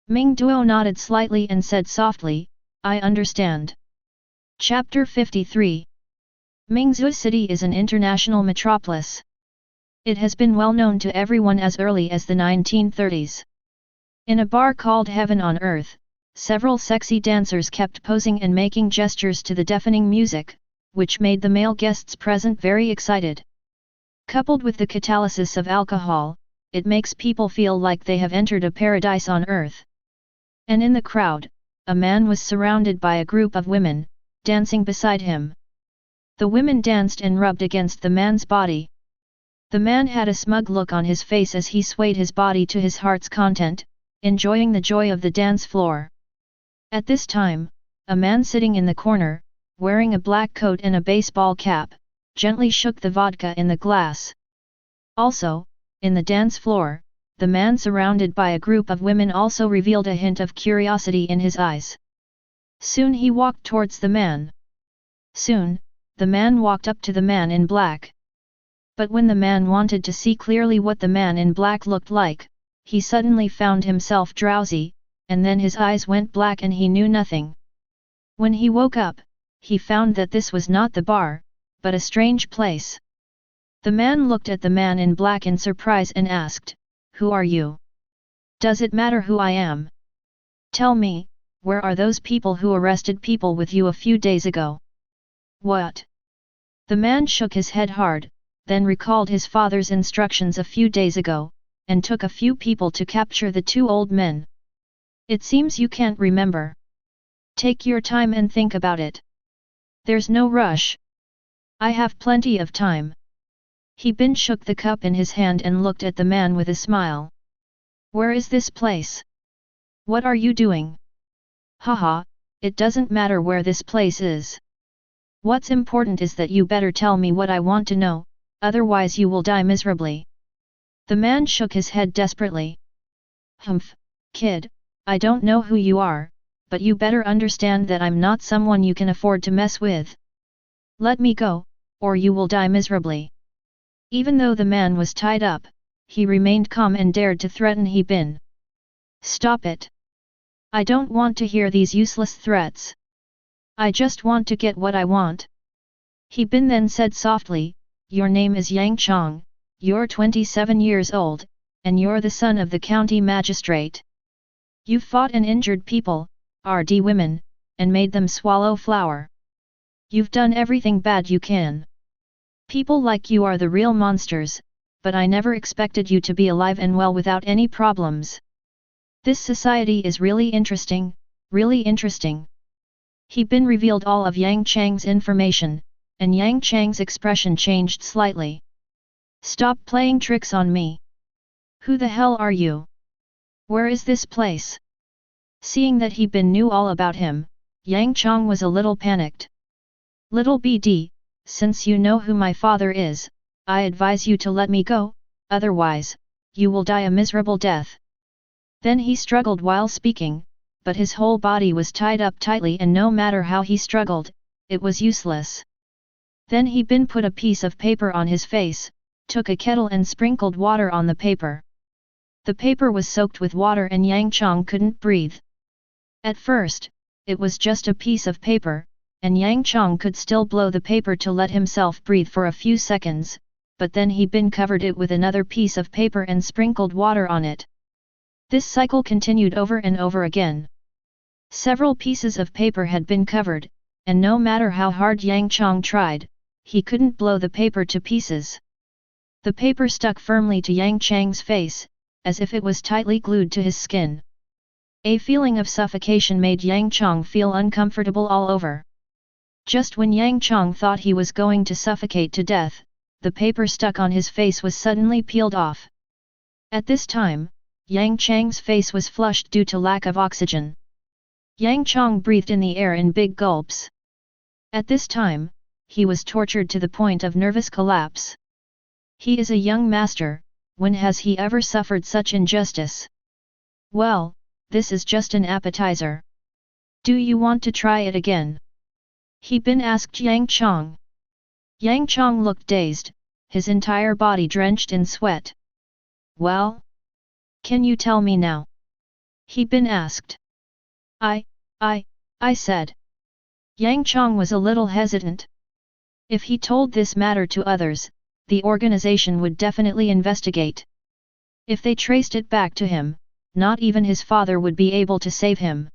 Ming Duo nodded slightly and said softly, "I understand." Chapter 53. Mingzhou City is an international metropolis. It has been well known to everyone as early as the 1930s. In a bar called Heaven on Earth, several sexy dancers kept posing and making gestures to the deafening music, which made the male guests present very excited. Coupled with the catalysis of alcohol, it makes people feel like they have entered a paradise on earth. And in the crowd, a man was surrounded by a group of women, dancing beside him. The women danced and rubbed against the man's body. The man had a smug look on his face as he swayed his body to his heart's content, enjoying the joy of the dance floor. At this time, a man sitting in the corner, wearing a black coat and a baseball cap, gently shook the vodka in the glass. Also, in the dance floor, the man surrounded by a group of women also revealed a hint of curiosity in his eyes. Soon he walked towards the man. Soon, the man walked up to the man in black. But when the man wanted to see clearly what the man in black looked like, he suddenly found himself drowsy, and then his eyes went black and he knew nothing. When he woke up, he found that this was not the bar, but a strange place. The man looked at the man in black in surprise and asked, "Who are you? Does it matter who I am? Tell me, where are those people who arrested people with you a few days ago?" "What?" The man shook his head hard, then recalled his father's instructions a few days ago, and took a few people to capture the two old men. "It seems you can't remember. Take your time and think about it. There's no rush. I have plenty of time." He Bin shook the cup in his hand and looked at the man with a smile. "Where is this place? What are you doing?" "Haha, it doesn't matter where this place is. What's important is that you better tell me what I want to know, otherwise you will die miserably." The man shook his head desperately. "Humph, kid, I don't know who you are, but you better understand that I'm not someone you can afford to mess with. Let me go, or you will die miserably." Even though the man was tied up, he remained calm and dared to threaten He Bin. "Stop it! I don't want to hear these useless threats. I just want to get what I want." He Bin then said softly, "Your name is Yang Chong, you're 27 years old, and you're the son of the county magistrate. You've fought and injured people, RD women, and made them swallow flour. You've done everything bad you can. People like you are the real monsters, but I never expected you to be alive and well without any problems. This society is really interesting, really interesting." He Bin revealed all of Yang Chang's information, and Yang Chang's expression changed slightly. "Stop playing tricks on me. Who the hell are you? Where is this place?" Seeing that He Bin knew all about him, Yang Chang was a little panicked. "Little BD, since you know who my father is, I advise you to let me go, otherwise, you will die a miserable death." Then he struggled while speaking, but his whole body was tied up tightly and no matter how he struggled, it was useless. Then He Bin put a piece of paper on his face, took a kettle and sprinkled water on the paper. The paper was soaked with water and Yang Chang couldn't breathe. At first, it was just a piece of paper, and Yang Chang could still blow the paper to let himself breathe for a few seconds, but then He Bin covered it with another piece of paper and sprinkled water on it. This cycle continued over and over again. Several pieces of paper had been covered, and no matter how hard Yang Chang tried, he couldn't blow the paper to pieces. The paper stuck firmly to Yang Chang's face, as if it was tightly glued to his skin. A feeling of suffocation made Yang Chang feel uncomfortable all over. Just when Yang Chang thought he was going to suffocate to death, the paper stuck on his face was suddenly peeled off. At this time, Yang Chang's face was flushed due to lack of oxygen. Yang Chang breathed in the air in big gulps. At this time, he was tortured to the point of nervous collapse. He is a young master, when has he ever suffered such injustice? Well, this is just an appetizer. Do you want to try it again? He Bin asked Yang Chang. Yang Chang looked dazed, his entire body drenched in sweat. Well? Can you tell me now? He Bin asked. I said. Yang Chang was a little hesitant. If he told this matter to others, the organization would definitely investigate. If they traced it back to him, not even his father would be able to save him.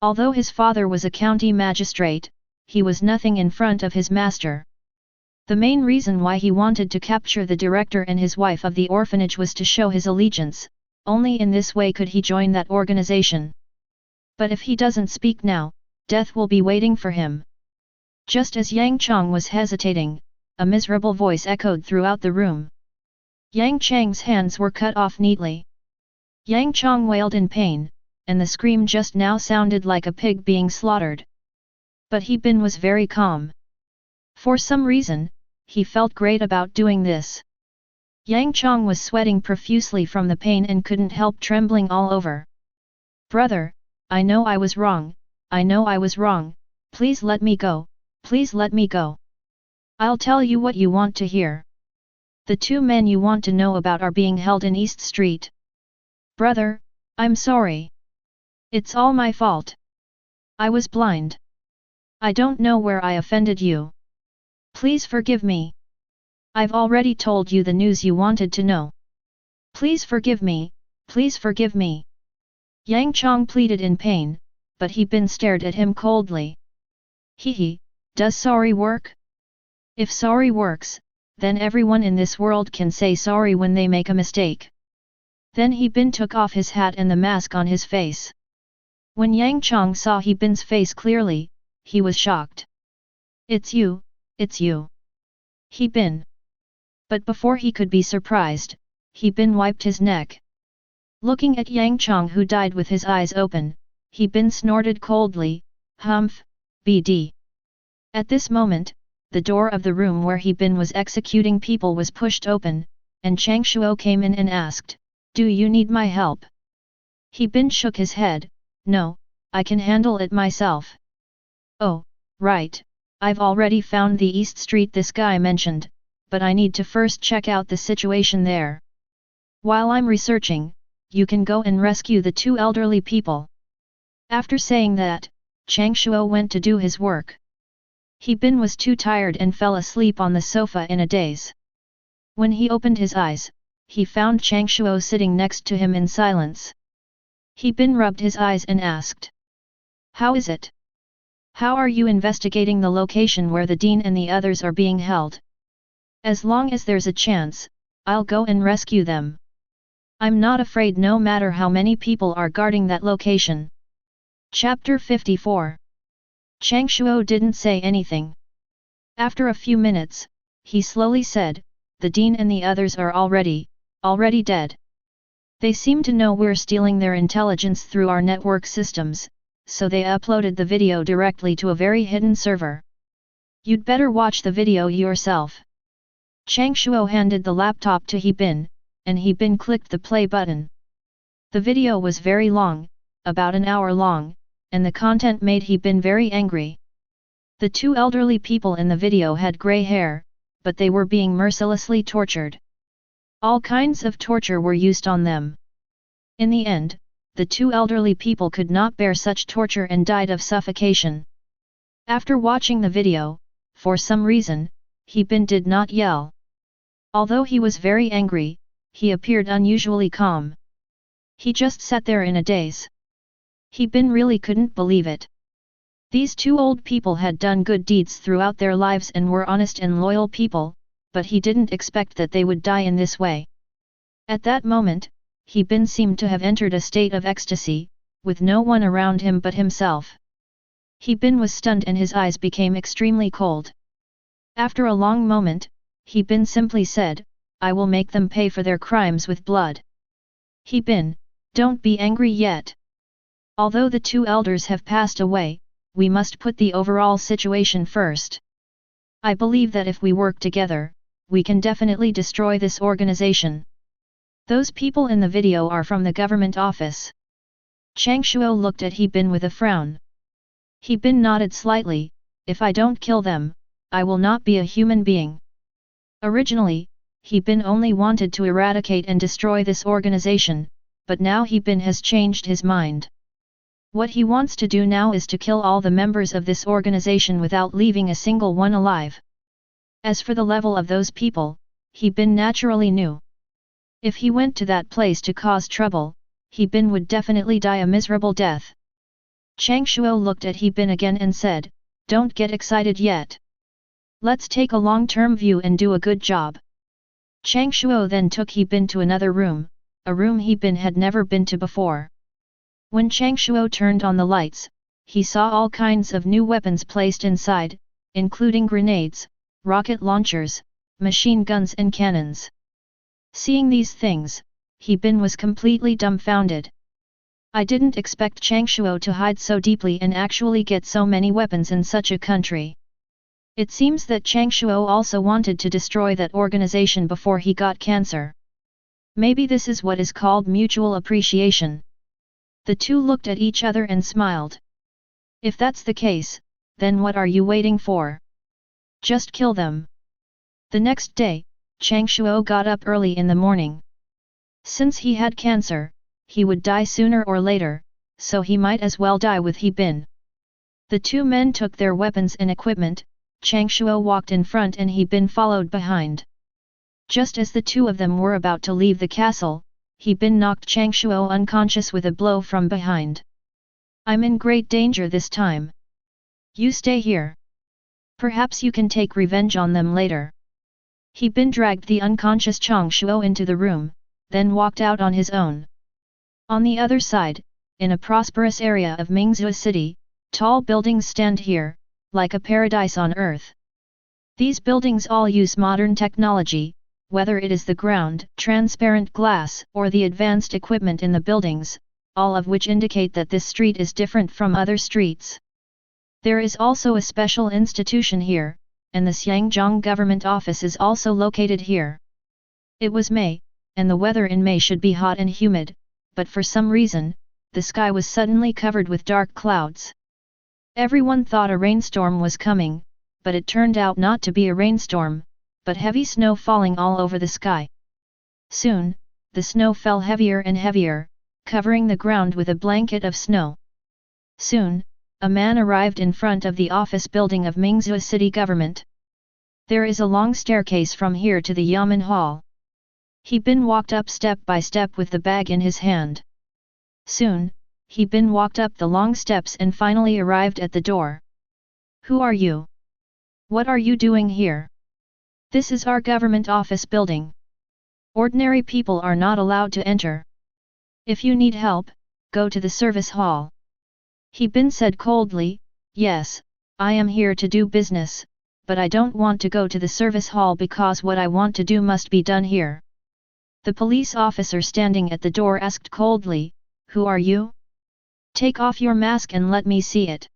Although his father was a county magistrate, he was nothing in front of his master. The main reason why he wanted to capture the director and his wife of the orphanage was to show his allegiance, only in this way could he join that organization. But if he doesn't speak now, death will be waiting for him. Just as Yang Chang was hesitating, a miserable voice echoed throughout the room. Yang Chang's hands were cut off neatly. Yang Chang wailed in pain, and the scream just now sounded like a pig being slaughtered. But He Bin was very calm. For some reason, he felt great about doing this. Yang Chong was sweating profusely from the pain and couldn't help trembling all over. Brother, I know I was wrong, I know I was wrong, please let me go, please let me go. I'll tell you what you want to hear. The two men you want to know about are being held in East Street. Brother, I'm sorry. It's all my fault. I was blind. I don't know where I offended you. Please forgive me. I've already told you the news you wanted to know. Please forgive me, please forgive me. Yang Chong pleaded in pain, but He Bin stared at him coldly. He, does sorry work? If sorry works, then everyone in this world can say sorry when they make a mistake. Then He Bin took off his hat and the mask on his face. When Yang Chong saw He Bin's face clearly, he was shocked. It's you, it's you. He Bin. But before he could be surprised, He Bin wiped his neck. Looking at Yang Chong who died with his eyes open, He Bin snorted coldly, "Humph, BD." At this moment, the door of the room where He Bin was executing people was pushed open, and Chang Shuo came in and asked, "Do you need my help?" He Bin shook his head, "No, I can handle it myself." "Oh, right, I've already found the East Street this guy mentioned, but I need to first check out the situation there. While I'm researching, you can go and rescue the two elderly people." After saying that, Chang Shuo went to do his work. He Bin was too tired and fell asleep on the sofa in a daze. When he opened his eyes, he found Chang Shuo sitting next to him in silence. He Bin rubbed his eyes and asked, "How is it? How are you investigating the location where the dean and the others are being held? As long as there's a chance, I'll go and rescue them. I'm not afraid no matter how many people are guarding that location." Chapter 54. Chang Shuo didn't say anything. After a few minutes, he slowly said, "The dean and the others are already dead. They seem to know we're stealing their intelligence through our network systems, so they uploaded the video directly to a very hidden server. You'd better watch the video yourself." Chang Shuo handed the laptop to He Bin, and He Bin clicked the play button. The video was very long, about an hour long, and the content made He Bin very angry. The two elderly people in the video had grey hair, but they were being mercilessly tortured. All kinds of torture were used on them. In the end, the two elderly people could not bear such torture and died of suffocation. After watching the video, for some reason, He Bin did not yell. Although he was very angry, he appeared unusually calm. He just sat there in a daze. He Bin really couldn't believe it. These two old people had done good deeds throughout their lives and were honest and loyal people, but he didn't expect that they would die in this way. At that moment, He Bin seemed to have entered a state of ecstasy, with no one around him but himself. He Bin was stunned and his eyes became extremely cold. After a long moment, He Bin simply said, "I will make them pay for their crimes with blood." He Bin, don't be angry yet. Although the two elders have passed away, we must put the overall situation first. I believe that if we work together, we can definitely destroy this organization. Those people in the video are from the government office. Chang Shuo looked at He Bin with a frown. He Bin nodded slightly, "If I don't kill them, I will not be a human being." Originally, He Bin only wanted to eradicate and destroy this organization, but now He Bin has changed his mind. What he wants to do now is to kill all the members of this organization without leaving a single one alive. As for the level of those people, He Bin naturally knew. If he went to that place to cause trouble, He Bin would definitely die a miserable death. Chang Shuo looked at He Bin again and said, "Don't get excited yet. Let's take a long-term view and do a good job." Chang Shuo then took He Bin to another room, a room He Bin had never been to before. When Chang Shuo turned on the lights, he saw all kinds of new weapons placed inside, including grenades, rocket launchers, machine guns and cannons. Seeing these things, He Bin was completely dumbfounded. I didn't expect Chang Shuo to hide so deeply and actually get so many weapons in such a country. It seems that Chang Shuo also wanted to destroy that organization before he got cancer. Maybe this is what is called mutual appreciation. The two looked at each other and smiled. If that's the case, then what are you waiting for? Just kill them. The next day, Chang Shuo got up early in the morning. Since he had cancer, he would die sooner or later, so he might as well die with He Bin. The two men took their weapons and equipment. Chang Shuo walked in front and He Bin followed behind. Just as the two of them were about to leave the castle, He Bin knocked Chang Shuo unconscious with a blow from behind. I'm in great danger this time. You stay here. Perhaps you can take revenge on them later. He Bin dragged the unconscious Chang Shuo into the room, then walked out on his own. On the other side, in a prosperous area of Mingzhou City, tall buildings stand here, like a paradise on earth. These buildings all use modern technology, whether it is the ground, transparent glass, or the advanced equipment in the buildings, all of which indicate that this street is different from other streets. There is also a special institution here, and the Xiangzhong government office is also located here. It was May, and the weather in May should be hot and humid, but for some reason, the sky was suddenly covered with dark clouds. Everyone thought a rainstorm was coming, but it turned out not to be a rainstorm, but heavy snow falling all over the sky. Soon, the snow fell heavier and heavier, covering the ground with a blanket of snow. Soon, a man arrived in front of the office building of Mingzhou City Government. There is a long staircase from here to the Yamen Hall. He Bin walked up step by step with the bag in his hand. Soon, He Bin walked up the long steps and finally arrived at the door. Who are you? What are you doing here? This is our government office building. Ordinary people are not allowed to enter. If you need help, go to the service hall. He Bin said coldly, yes, I am here to do business, but I don't want to go to the service hall because what I want to do must be done here. The police officer standing at the door asked coldly, who are you? Take off your mask and let me see it.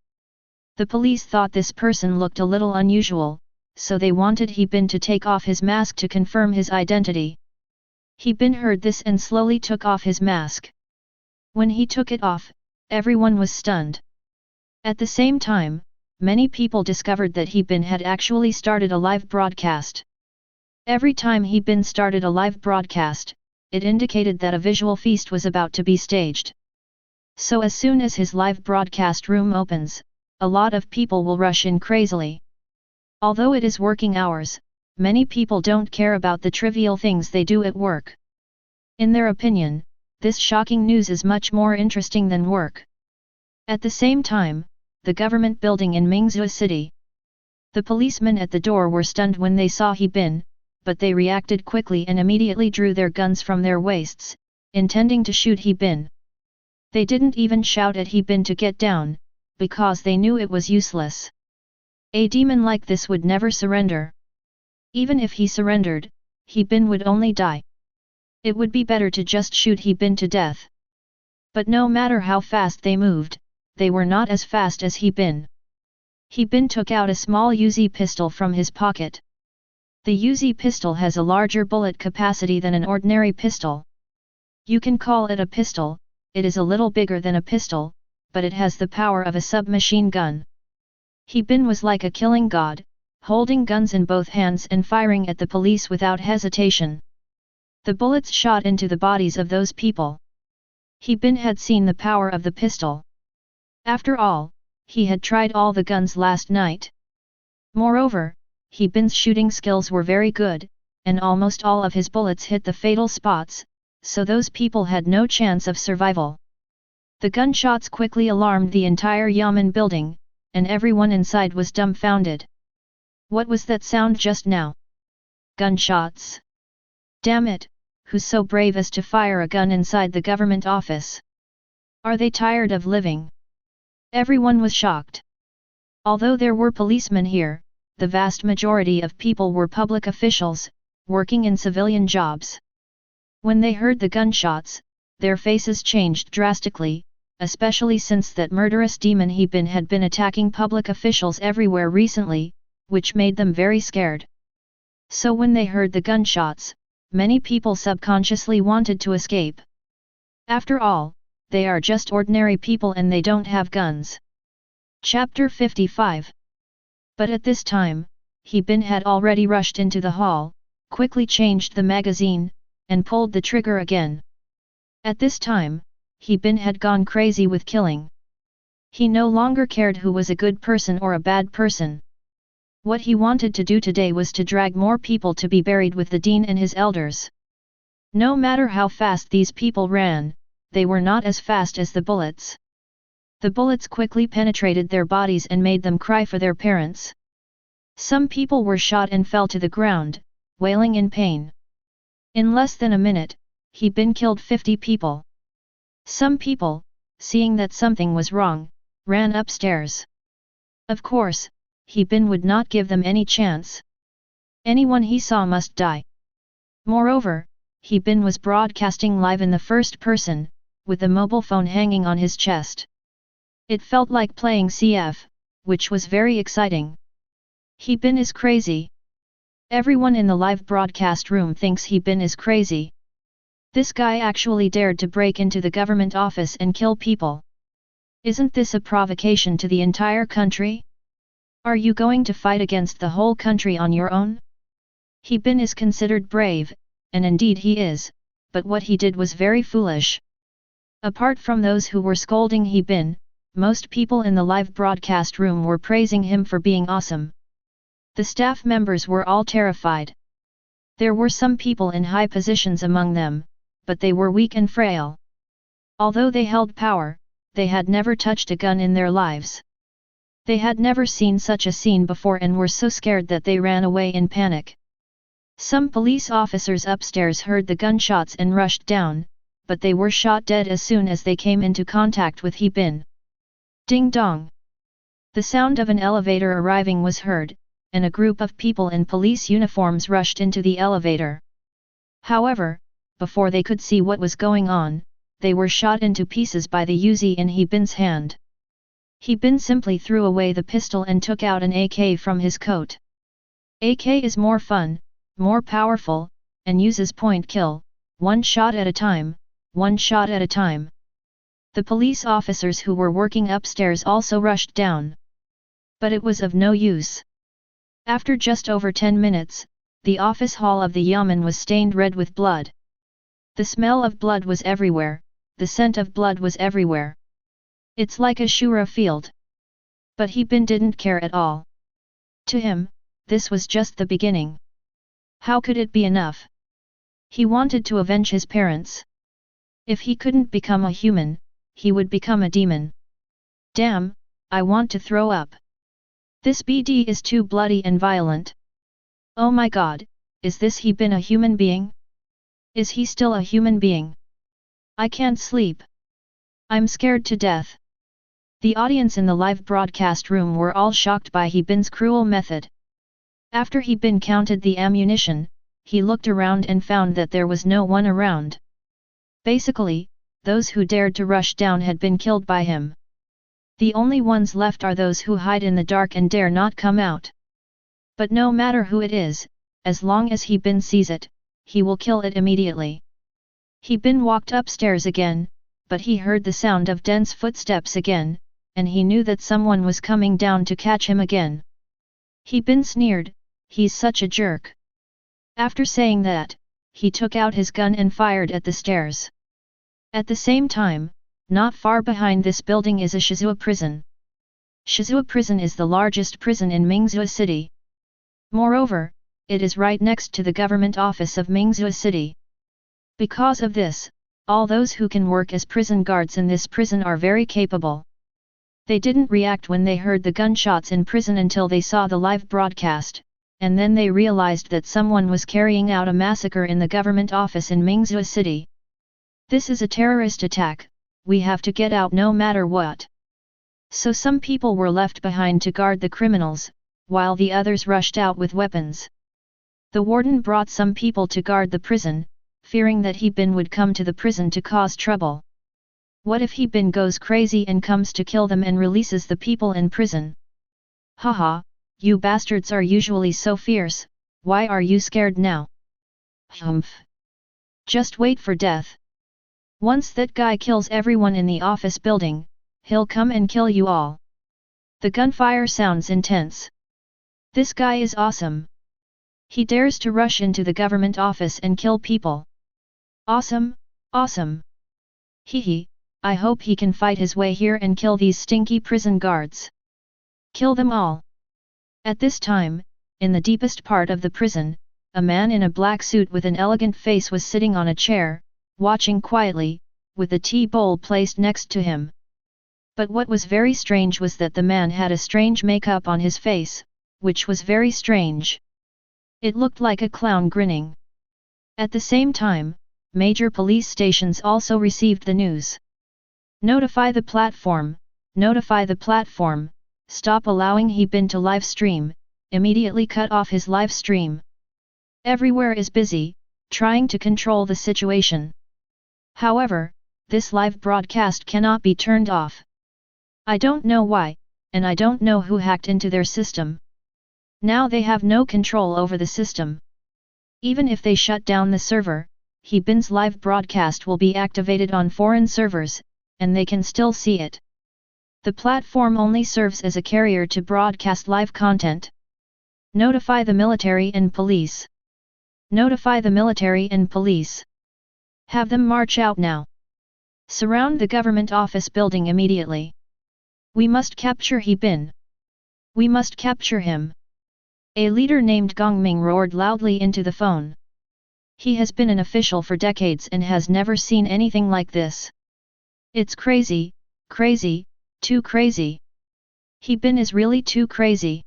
The police thought this person looked a little unusual, so they wanted He Bin to take off his mask to confirm his identity. He Bin heard this and slowly took off his mask. When he took it off, everyone was stunned. At the same time, many people discovered that He Bin had actually started a live broadcast. Every time He Bin started a live broadcast, it indicated that a visual feast was about to be staged. So as soon as his live broadcast room opens, a lot of people will rush in crazily. Although it is working hours, many people don't care about the trivial things they do at work. In their opinion, this shocking news is much more interesting than work. At the same time, the government building in Mingzhou City. The policemen at the door were stunned when they saw He Bin, but they reacted quickly and immediately drew their guns from their waists, intending to shoot He Bin. They didn't even shout at He Bin to get down, because they knew it was useless. A demon like this would never surrender. Even if he surrendered, He Bin would only die. It would be better to just shoot He Bin to death. But no matter how fast they moved, they were not as fast as He Bin. He Bin took out a small usse pistol from his pocket. The usse pistol has a larger bullet capacity than an ordinary pistol. You can call it a pistol, it is a little bigger than a pistol, but it has the power of a submachine gun. He Bin was like a killing god, holding guns in both hands and firing at the police without hesitation. The bullets shot into the bodies of those people. He Bin had seen the power of the pistol. After all, he had tried all the guns last night. Moreover, He Bin's shooting skills were very good, and almost all of his bullets hit the fatal spots, so those people had no chance of survival. The gunshots quickly alarmed the entire Yamen building, and everyone inside was dumbfounded. What was that sound just now? Gunshots. Damn it, who's so brave as to fire a gun inside the government office? Are they tired of living? Everyone was shocked. Although there were policemen here, the vast majority of people were public officials, working in civilian jobs. When they heard the gunshots, their faces changed drastically, especially since that murderous demon He Bin had been attacking public officials everywhere recently, which made them very scared. So when they heard the gunshots, many people subconsciously wanted to escape. After all, they are just ordinary people and they don't have guns. Chapter 55. But at this time, Bin had already rushed into the hall, quickly changed the magazine, and pulled the trigger again. At this time, Bin had gone crazy with killing. He no longer cared who was a good person or a bad person. What he wanted to do today was to drag more people to be buried with the dean and his elders. No matter how fast these people ran, they were not as fast as the bullets. The bullets quickly penetrated their bodies and made them cry for their parents. Some people were shot and fell to the ground, wailing in pain. In less than a minute, Bin killed 50 people. Some people, seeing that something was wrong, ran upstairs. Of course, Bin would not give them any chance. Anyone he saw must die. Moreover, Bin was broadcasting live in the first person, with the mobile phone hanging on his chest. It felt like playing CF, which was very exciting. Bin is crazy. Everyone in the live broadcast room thinks Bin is crazy. This guy actually dared to break into the government office and kill people. Isn't this a provocation to the entire country? Are you going to fight against the whole country on your own? Bin is considered brave, and indeed he is, but what he did was very foolish. Apart from those who were scolding Bin, most people in the live broadcast room were praising him for being awesome. The staff members were all terrified. There were some people in high positions among them, but they were weak and frail. Although they held power, they had never touched a gun in their lives. They had never seen such a scene before and were so scared that they ran away in panic. Some police officers upstairs heard the gunshots and rushed down, but they were shot dead as soon as they came into contact with Bin. Ding dong! The sound of an elevator arriving was heard, and a group of people in police uniforms rushed into the elevator. However, before they could see what was going on, they were shot into pieces by the usse in Bin's hand. Bin simply threw away the pistol and took out an AK from his coat. AK is more fun, more powerful, and uses point kill, one shot at a time, one shot at a time. The police officers who were working upstairs also rushed down. But it was of no use. After just over 10 minutes, the office hall of the Yamen was stained red with blood. The smell of blood was everywhere, the scent of blood was everywhere. It's like a shura field. But Bin didn't care at all. To him, this was just the beginning. How could it be enough? He wanted to avenge his parents. If he couldn't become a human, he would become a demon. Damn, I want to throw up. This BD is too bloody and violent. Oh my god, is this Bin a human being? Is he still a human being? I can't sleep. I'm scared to death. The audience in the live broadcast room were all shocked by Bin's cruel method. After Bin counted the ammunition, he looked around and found that there was no one around. Basically, those who dared to rush down had been killed by him. The only ones left are those who hide in the dark and dare not come out. But no matter who it is, as long as Bin sees it, he will kill it immediately. Bin walked upstairs again, but he heard the sound of dense footsteps again, and he knew that someone was coming down to catch him again. Bin sneered, "He's such a jerk." After saying that, he took out his gun and fired at the stairs. At the same time, not far behind this building is a Shizua prison. Shizua prison is the largest prison in Mingzhou City. Moreover, it is right next to the government office of Mingzhou City. Because of this, all those who can work as prison guards in this prison are very capable. They didn't react when they heard the gunshots in prison until they saw the live broadcast, and then they realized that someone was carrying out a massacre in the government office in Mingzhou City. This is a terrorist attack, we have to get out no matter what. So some people were left behind to guard the criminals, while the others rushed out with weapons. The warden brought some people to guard the prison, fearing that Bin would come to the prison to cause trouble. What if Bin goes crazy and comes to kill them and releases the people in prison? Haha, "You bastards are usually so fierce, why are you scared now? Humph. Just wait for death. Once that guy kills everyone in the office building, he'll come and kill you all." The gunfire sounds intense. This guy is awesome. He dares to rush into the government office and kill people. Awesome, awesome. Hee, I hope he can fight his way here and kill these stinky prison guards. Kill them all. At this time, in the deepest part of the prison, a man in a black suit with an elegant face was sitting on a chair, watching quietly, with a tea bowl placed next to him. But what was very strange was that the man had a strange makeup on his face, which was very strange. It looked like a clown grinning. At the same time, major police stations also received the news. "Notify the platform, notify the platform, stop allowing Hebin to live stream, immediately cut off his live stream. Everywhere is busy, trying to control the situation. However, this live broadcast cannot be turned off. I don't know why, and I don't know who hacked into their system. Now they have no control over the system. Even if they shut down the server, Hebin's live broadcast will be activated on foreign servers, and they can still see it. The platform only serves as a carrier to broadcast live content. Notify the military and police. Notify the military and police. Have them march out now. Surround the government office building immediately. We must capture Hebin. We must capture him." A leader named Gongming roared loudly into the phone. He has been an official for decades and has never seen anything like this. It's crazy, crazy, too crazy. Hebin is really too crazy.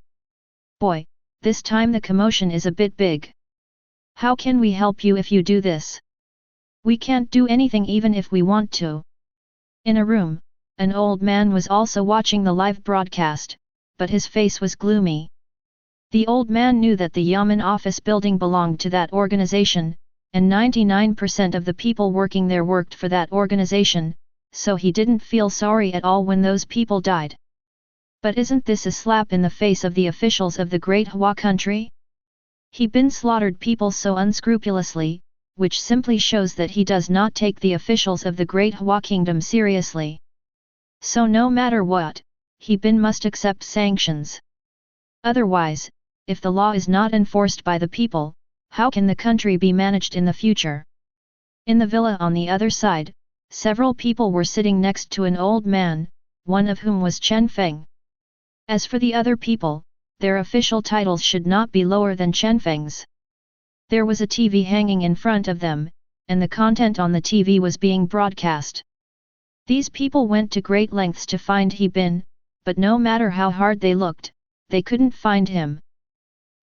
Boy, this time the commotion is a bit big. How can we help you if you do this? We can't do anything even if we want to. In a room, an old man was also watching the live broadcast, but his face was gloomy. The old man knew that the Yamen office building belonged to that organization, and 99% of the people working there worked for that organization, so he didn't feel sorry at all when those people died. But isn't this a slap in the face of the officials of the Great Hua country? Hebin slaughtered people so unscrupulously, which simply shows that he does not take the officials of the Great Hua Kingdom seriously. So no matter what, Hebin must accept sanctions. Otherwise, if the law is not enforced by the people, how can the country be managed in the future? In the villa on the other side, several people were sitting next to an old man, one of whom was Chen Feng. As for the other people, their official titles should not be lower than Chen Feng's. There was a TV hanging in front of them, and the content on the TV was being broadcast. These people went to great lengths to find Hebin, but no matter how hard they looked, they couldn't find him.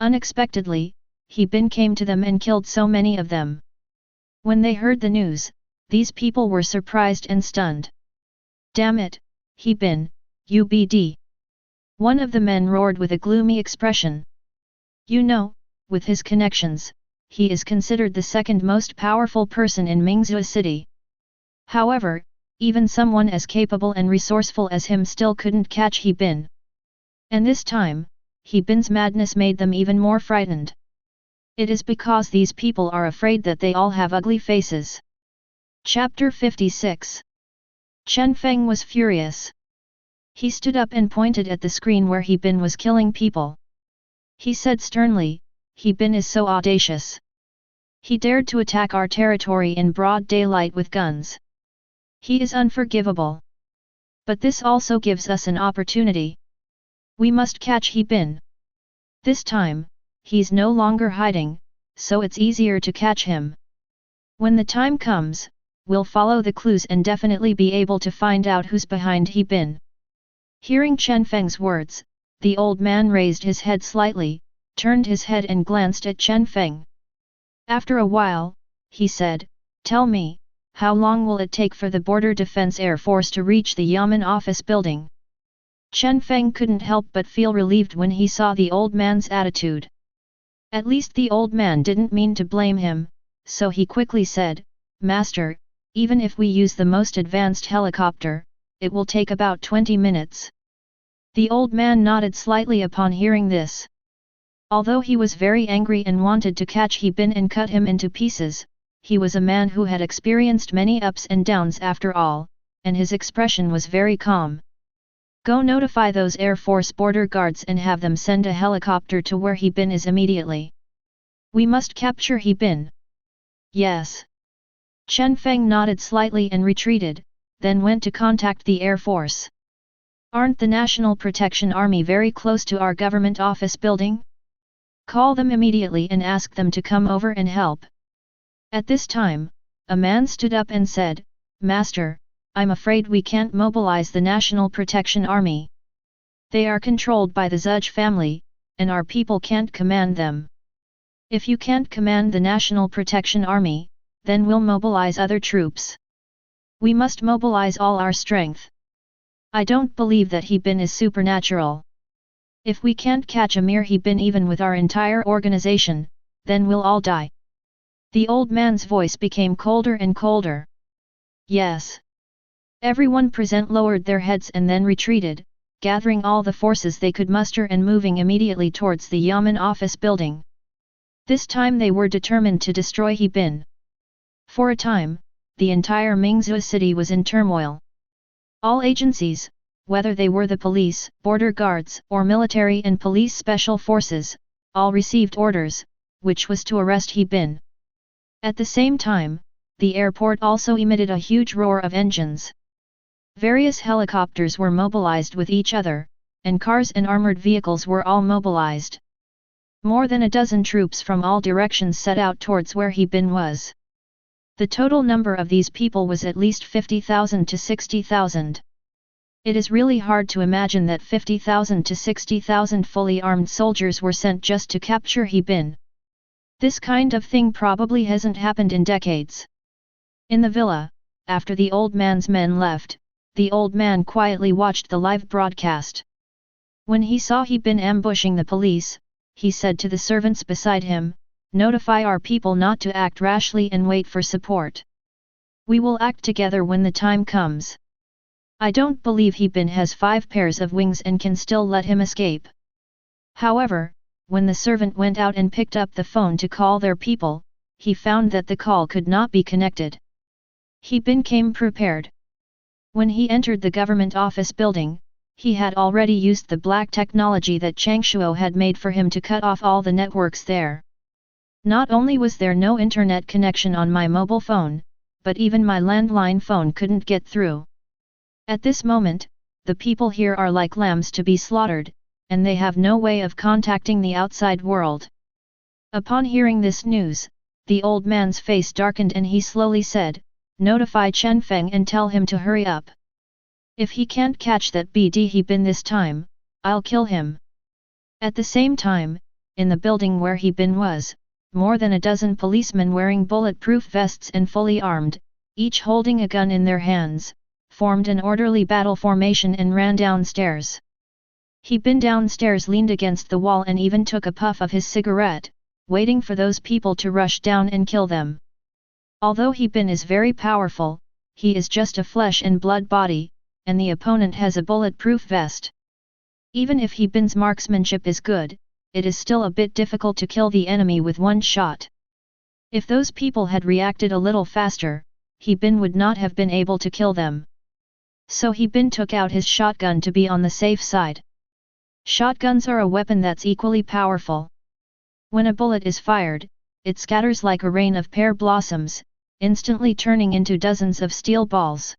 Unexpectedly, Hebin came to them and killed so many of them. When they heard the news, these people were surprised and stunned. "Damn it, Hebin, UBD!" One of the men roared with a gloomy expression. You know, with his connections, he is considered the second most powerful person in Mingzhou city. However, even someone as capable and resourceful as him still couldn't catch Hebin. And this time, Hebin's madness made them even more frightened. It is because these people are afraid that they all have ugly faces. Chapter 56. Chen Feng was furious. He stood up and pointed at the screen where Hebin was killing people. He said sternly, "Hebin is so audacious. He dared to attack our territory in broad daylight with guns. He is unforgivable. But this also gives us an opportunity. We must catch Hebin. This time, he's no longer hiding, so it's easier to catch him. When the time comes, we'll follow the clues and definitely be able to find out who's behind Hebin." Hearing Chen Feng's words, the old man raised his head slightly, turned his head and glanced at Chen Feng. After a while, he said, "Tell me, how long will it take for the Border Defense Air Force to reach the Yamen office building?" Chen Feng couldn't help but feel relieved when he saw the old man's attitude. At least the old man didn't mean to blame him, so he quickly said, "Master, even if we use the most advanced helicopter, it will take about 20 minutes. The old man nodded slightly upon hearing this. Although he was very angry and wanted to catch He Bin and cut him into pieces, he was a man who had experienced many ups and downs after all, and his expression was very calm. Go notify those Air Force border guards and have them send a helicopter to where He Bin is immediately. We must capture He Bin. Yes. Chen Feng nodded slightly and retreated, then went to contact the Air Force. Aren't the National Protection Army very close to our government office building? Call them immediately and ask them to come over and help. At this time, a man stood up and said, Master, I'm afraid we can't mobilize the National Protection Army. They are controlled by the Zudge family, and our people can't command them. If you can't command the National Protection Army, then we'll mobilize other troops. We must mobilize all our strength. I don't believe that He Bin is supernatural. If we can't catch a mere He Bin even with our entire organization, then we'll all die. The old man's voice became colder and colder. Yes. Everyone present lowered their heads and then retreated, gathering all the forces they could muster and moving immediately towards the Yamen office building. This time they were determined to destroy He Bin. For a time, the entire Mingzhou city was in turmoil. All agencies, whether they were the police, border guards, or military and police special forces, all received orders, which was to arrest He Bin. At the same time, the airport also emitted a huge roar of engines. Various helicopters were mobilized with each other, and cars and armored vehicles were all mobilized. More than a dozen troops from all directions set out towards where He Bin was. The total number of these people was at least 50,000 to 60,000. It is really hard to imagine that 50,000 to 60,000 fully armed soldiers were sent just to capture He Bin. This kind of thing probably hasn't happened in decades. In the villa, after the old man's men left, the old man quietly watched the live broadcast. When he saw He Bin ambushing the police, he said to the servants beside him, Notify our people not to act rashly and wait for support. We will act together when the time comes. I don't believe He Bin has 5 pairs of wings and can still let him escape. However, when the servant went out and picked up the phone to call their people, he found that the call could not be connected. He Bin came prepared. When he entered the government office building, he had already used the black technology that Changshuo had made for him to cut off all the networks there. Not only was there no internet connection on my mobile phone, but even my landline phone couldn't get through. At this moment, the people here are like lambs to be slaughtered, and they have no way of contacting the outside world. Upon hearing this news, the old man's face darkened and he slowly said, Notify Chen Feng and tell him to hurry up. If he can't catch that BD He Bin this time, I'll kill him. At the same time, in the building where He Bin was, more than a dozen policemen wearing bulletproof vests and fully armed, each holding a gun in their hands, formed an orderly battle formation and ran downstairs. He Bin downstairs leaned against the wall and even took a puff of his cigarette, waiting for those people to rush down and kill them. Although He Bin is very powerful, he is just a flesh and blood body, and the opponent has a bulletproof vest. Even if He Bin's marksmanship is good, it is still a bit difficult to kill the enemy with one shot. If those people had reacted a little faster, He Bin would not have been able to kill them. So He Bin took out his shotgun to be on the safe side. Shotguns are a weapon that's equally powerful. When a bullet is fired, it scatters like a rain of pear blossoms, instantly turning into dozens of steel balls.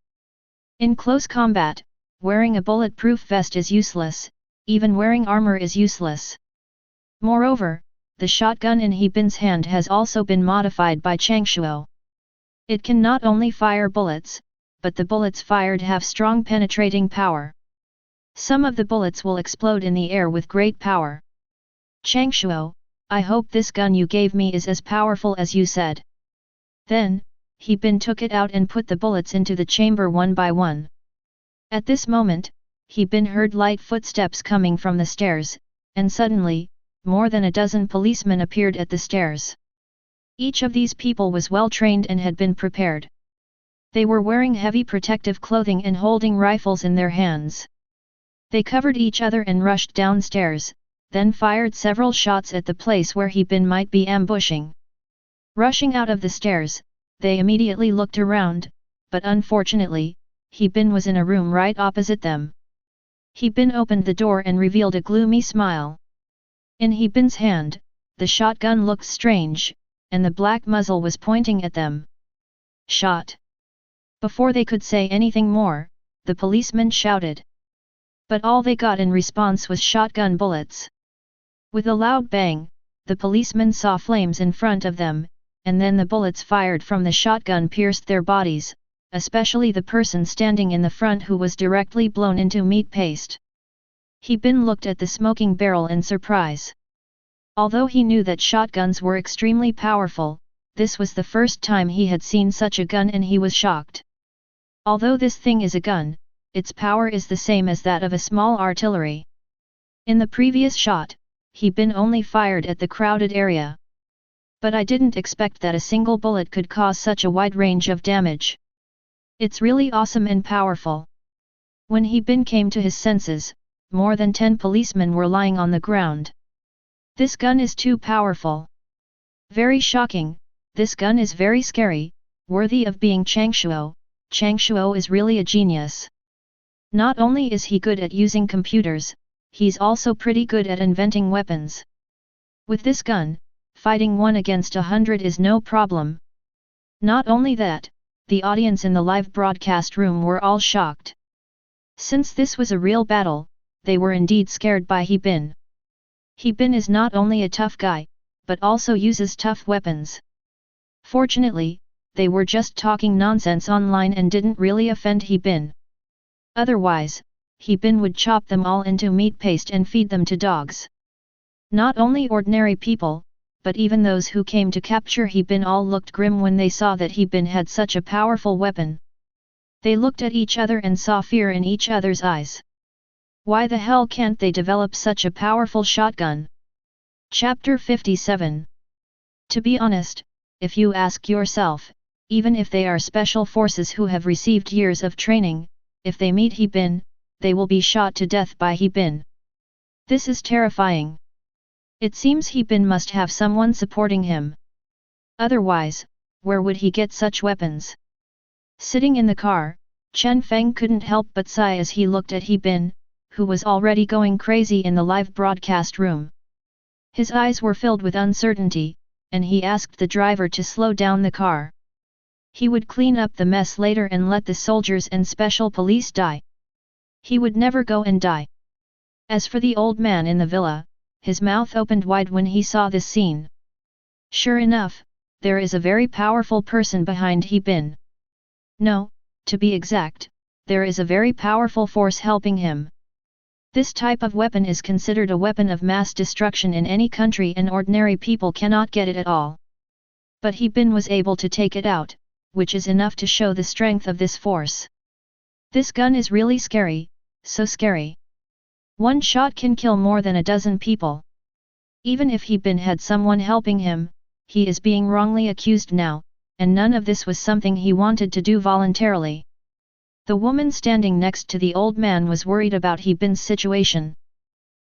In close combat, wearing a bulletproof vest is useless, even wearing armor is useless. Moreover, the shotgun in He Bin's hand has also been modified by Changshuo. It can not only fire bullets, but the bullets fired have strong penetrating power. Some of the bullets will explode in the air with great power. Changshuo, I hope this gun you gave me is as powerful as you said. Then, He Bin took it out and put the bullets into the chamber one by one. At this moment, He Bin heard light footsteps coming from the stairs, and suddenly, more than a dozen policemen appeared at the stairs. Each of these people was well trained and had been prepared. They were wearing heavy protective clothing and holding rifles in their hands. They covered each other and rushed downstairs, then fired several shots at the place where Bin might be ambushing. Rushing out of the stairs, they immediately looked around, but unfortunately, Bin was in a room right opposite them. Bin opened the door and revealed a gloomy smile. In Bin's hand, the shotgun looked strange, and the black muzzle was pointing at them. Shot! Before they could say anything more, the policeman shouted. But all they got in response was shotgun bullets. With a loud bang, the policemen saw flames in front of them, and then the bullets fired from the shotgun pierced their bodies, especially the person standing in the front who was directly blown into meat paste. Bin looked at the smoking barrel in surprise. Although he knew that shotguns were extremely powerful, this was the first time he had seen such a gun and he was shocked. Although this thing is a gun, its power is the same as that of a small artillery. In the previous shot, Bin only fired at the crowded area. But I didn't expect that a single bullet could cause such a wide range of damage. It's really awesome and powerful. When Bin came to his senses, more than 10 policemen were lying on the ground. This gun is too powerful. Very shocking, this gun is very scary, worthy of being Changshuo. Changshuo is really a genius. Not only is he good at using computers, he's also pretty good at inventing weapons. With this gun, fighting 1 against 100 is no problem. Not only that, the audience in the live broadcast room were all shocked. Since this was a real battle, they were indeed scared by Bin. Bin is not only a tough guy, but also uses tough weapons. Fortunately, they were just talking nonsense online and didn't really offend Bin. Otherwise, Bin would chop them all into meat paste and feed them to dogs. Not only ordinary people, but even those who came to capture Bin all looked grim when they saw that Bin had such a powerful weapon. They looked at each other and saw fear in each other's eyes. Why the hell can't they develop such a powerful shotgun? Chapter 57. To be honest, if you ask yourself, even if they are special forces who have received years of training, if they meet Bin, they will be shot to death by Bin. This is terrifying. It seems Bin must have someone supporting him. Otherwise, where would he get such weapons? Sitting in the car, Chen Feng couldn't help but sigh as he looked at Bin, who was already going crazy in the live broadcast room. His eyes were filled with uncertainty, and he asked the driver to slow down the car. He would clean up the mess later and let the soldiers and special police die. He would never go and die. As for the old man in the villa, his mouth opened wide when he saw this scene. Sure enough, there is a very powerful person behind Bin. No, to be exact, there is a very powerful force helping him. This type of weapon is considered a weapon of mass destruction in any country and ordinary people cannot get it at all. But Bin was able to take it out, which is enough to show the strength of this force. This gun is really scary, so scary. One shot can kill more than a dozen people. Even if Bin had someone helping him, he is being wrongly accused now, and none of this was something he wanted to do voluntarily. The woman standing next to the old man was worried about Bin's situation.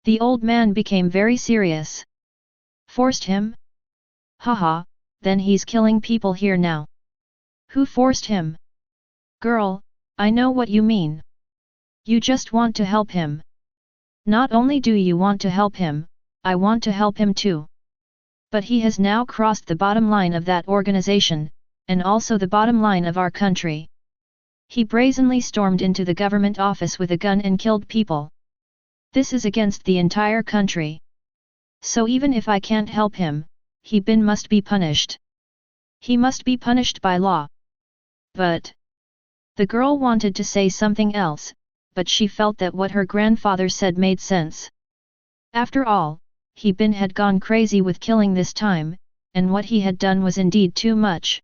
The old man became very serious. Forced him? Haha, then he's killing people here now. Who forced him? Girl, I know what you mean. You just want to help him. Not only do you want to help him, I want to help him too. But he has now crossed the bottom line of that organization, and also the bottom line of our country. He brazenly stormed into the government office with a gun and killed people. This is against the entire country. So even if I can't help him, Bin must be punished. He must be punished by law. But... The girl wanted to say something else, but she felt that what her grandfather said made sense. After all, Bin had gone crazy with killing this time, and what he had done was indeed too much.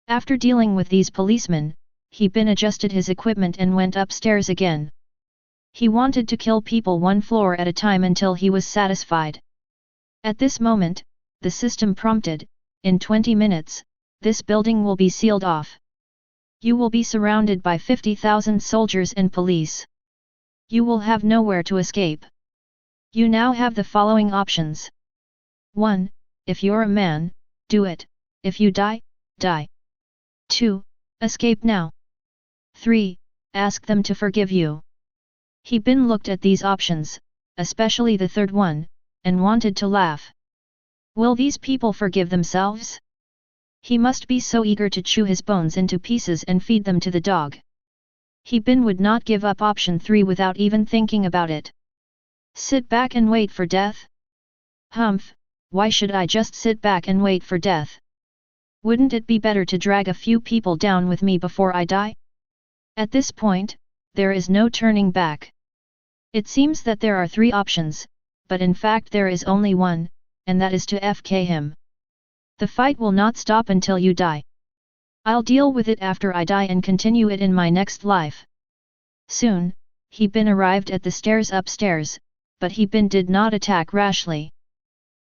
After dealing with these policemen, Bin adjusted his equipment and went upstairs again. He wanted to kill people one floor at a time until he was satisfied. At this moment, the system prompted, in 20 minutes, this building will be sealed off. You will be surrounded by 50,000 soldiers and police. You will have nowhere to escape. You now have the following options. 1. If you're a man, do it. If you die, die. 2. Escape now. 3. Ask them to forgive you. Bin looked at these options, especially the third one, and wanted to laugh. Will these people forgive themselves? He must be so eager to chew his bones into pieces and feed them to the dog. Bin would not give up option 3 without even thinking about it. Sit back and wait for death? Humph, why should I just sit back and wait for death? Wouldn't it be better to drag a few people down with me before I die? At this point, there is no turning back. It seems that there are 3 options, but in fact there is only one, and that is to FK him. The fight will not stop until you die. I'll deal with it after I die and continue it in my next life. Soon, Bin arrived at the stairs upstairs, but Bin did not attack rashly.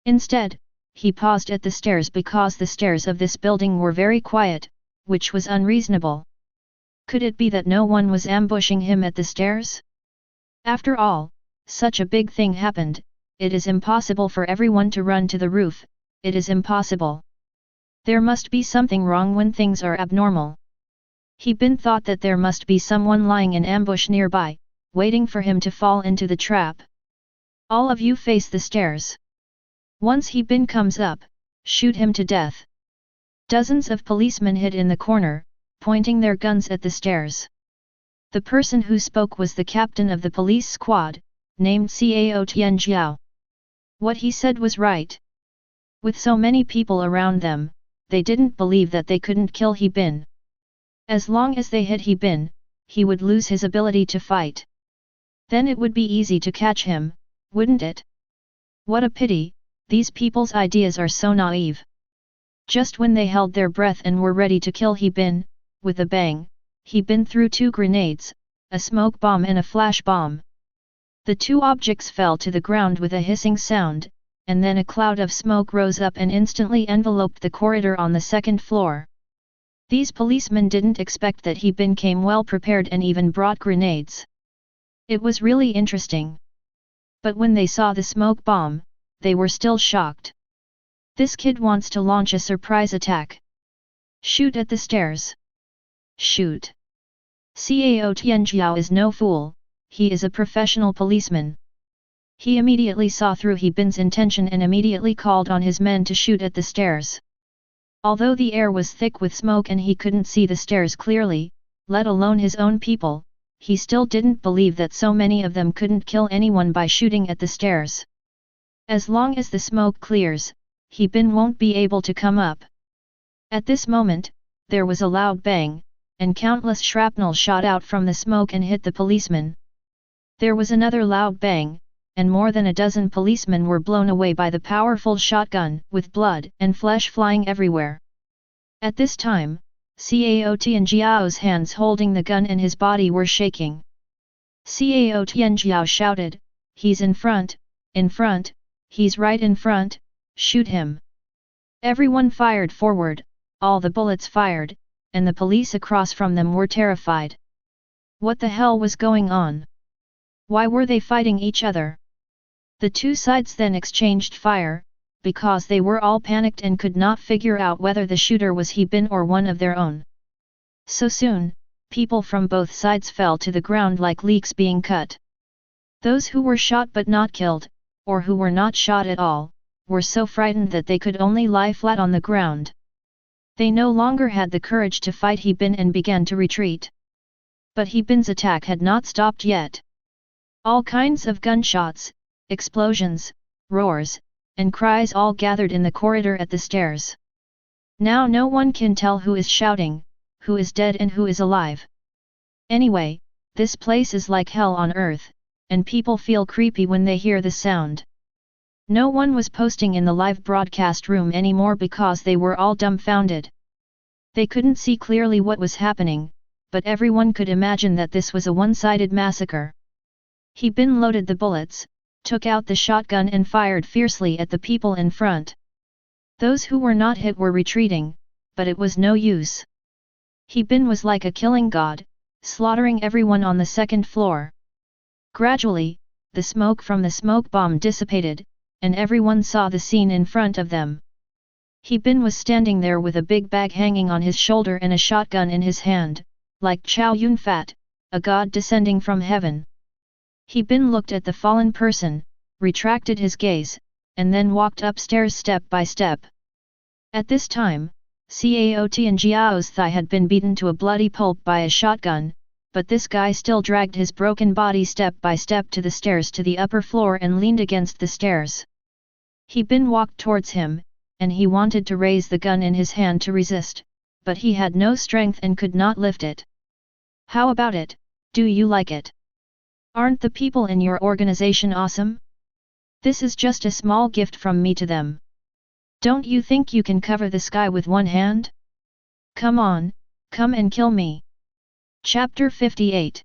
Instead, he paused at the stairs because the stairs of this building were very quiet, which was unreasonable. Could it be that no one was ambushing him at the stairs? After all, such a big thing happened, it is impossible for everyone to run to the roof, it is impossible. There must be something wrong when things are abnormal. Bin thought that there must be someone lying in ambush nearby, waiting for him to fall into the trap. All of you face the stairs. Once Bin comes up, shoot him to death. Dozens of policemen hid in the corner, pointing their guns at the stairs. The person who spoke was the captain of the police squad, named Cao Tianjiao. What he said was right. With so many people around them, they didn't believe that they couldn't kill Bin. As long as they hit Bin, he would lose his ability to fight. Then it would be easy to catch him, wouldn't it? What a pity, these people's ideas are so naive. Just when they held their breath and were ready to kill Bin, with a bang, Bin threw 2 grenades, a smoke bomb and a flash bomb. The 2 objects fell to the ground with a hissing sound, and then a cloud of smoke rose up and instantly enveloped the corridor on the 2nd floor. These policemen didn't expect that Bin came well prepared and even brought grenades. It was really interesting. But when they saw the smoke bomb, they were still shocked. This kid wants to launch a surprise attack. Shoot at the stairs. Shoot. Cao Tianjiao is no fool, he is a professional policeman. He immediately saw through Bin's intention and immediately called on his men to shoot at the stairs. Although the air was thick with smoke and he couldn't see the stairs clearly, let alone his own people, he still didn't believe that so many of them couldn't kill anyone by shooting at the stairs. As long as the smoke clears, Bin won't be able to come up. At this moment, there was a loud bang, and countless shrapnel shot out from the smoke and hit the policeman. There was another loud bang, and more than a dozen policemen were blown away by the powerful shotgun, with blood and flesh flying everywhere. At this time, Cao Tianjiao's hands holding the gun and his body were shaking. Cao Tianjiao shouted, "He's in front, he's right in front, shoot him." Everyone fired forward, all the bullets fired, and the police across from them were terrified. What the hell was going on? Why were they fighting each other? The 2 sides then exchanged fire, because they were all panicked and could not figure out whether the shooter was Bin or one of their own. So soon, people from both sides fell to the ground like leeks being cut. Those who were shot but not killed, or who were not shot at all, were so frightened that they could only lie flat on the ground. They no longer had the courage to fight Bin and began to retreat. But Bin's attack had not stopped yet. All kinds of gunshots, explosions, roars, and cries all gathered in the corridor at the stairs. Now no one can tell who is shouting, who is dead and who is alive. Anyway, this place is like hell on earth, and people feel creepy when they hear the sound. No one was posting in the live broadcast room anymore because they were all dumbfounded. They couldn't see clearly what was happening, but everyone could imagine that this was a one-sided massacre. Bin loaded the bullets, took out the shotgun and fired fiercely at the people in front. Those who were not hit were retreating, but it was no use. Bin was like a killing god, slaughtering everyone on the 2nd floor. Gradually, the smoke from the smoke bomb dissipated, and everyone saw the scene in front of them. Bin was standing there with a big bag hanging on his shoulder and a shotgun in his hand, like Chow Yun Fat, a god descending from heaven. Bin looked at the fallen person, retracted his gaze, and then walked upstairs step by step. At this time, Cao Tianjiao's thigh had been beaten to a bloody pulp by a shotgun, but this guy still dragged his broken body step by step to the stairs to the upper floor and leaned against the stairs. Bin walked towards him, and he wanted to raise the gun in his hand to resist, but he had no strength and could not lift it. How about it, do you like it? Aren't the people in your organization awesome? This is just a small gift from me to them. Don't you think you can cover the sky with one hand? Come on, come and kill me. Chapter 58.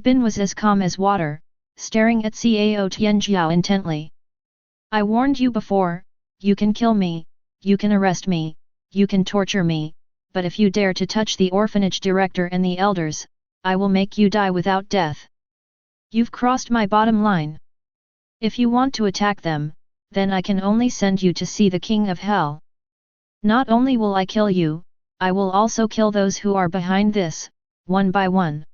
Bin was as calm as water, staring at Cao Tianjiao intently. I warned you before, you can kill me, you can arrest me, you can torture me, but if you dare to touch the orphanage director and the elders, I will make you die without death. You've crossed my bottom line. If you want to attack them, then I can only send you to see the King of Hell. Not only will I kill you, I will also kill those who are behind this, one by one.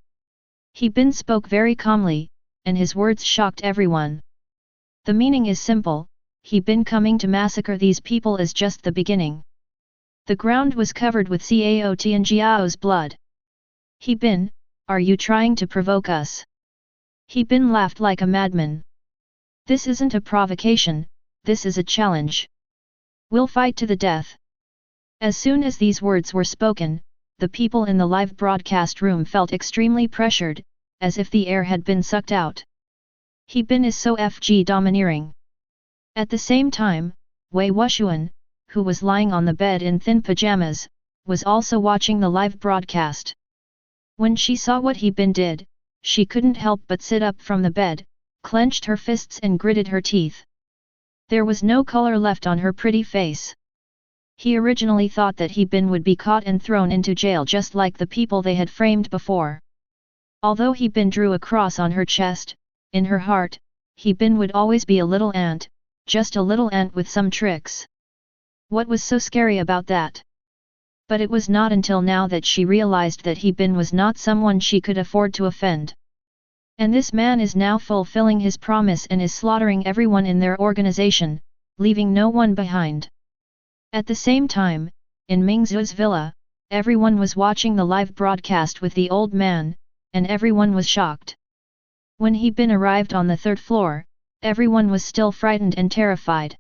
Bin spoke very calmly, and his words shocked everyone. The meaning is simple, Bin coming to massacre these people is just the beginning. The ground was covered with Cao Tianjiao's blood. Bin, are you trying to provoke us? Bin laughed like a madman. This isn't a provocation, this is a challenge. We'll fight to the death. As soon as these words were spoken, the people in the live broadcast room felt extremely pressured, as if the air had been sucked out. Bin is so domineering. At the same time, Wei Wuxian, who was lying on the bed in thin pajamas, was also watching the live broadcast. When she saw what Bin did, she couldn't help but sit up from the bed, clenched her fists and gritted her teeth. There was no color left on her pretty face. He originally thought that Bin would be caught and thrown into jail just like the people they had framed before. Although Bin drew a cross on her chest, in her heart, Bin would always be a little ant, just a little ant with some tricks. What was so scary about that? But it was not until now that she realized that Bin was not someone she could afford to offend. And this man is now fulfilling his promise and is slaughtering everyone in their organization, leaving no one behind. At the same time, in Mingzu's villa, everyone was watching the live broadcast with the old man, and everyone was shocked. When Bin arrived on the third floor, everyone was still frightened and terrified.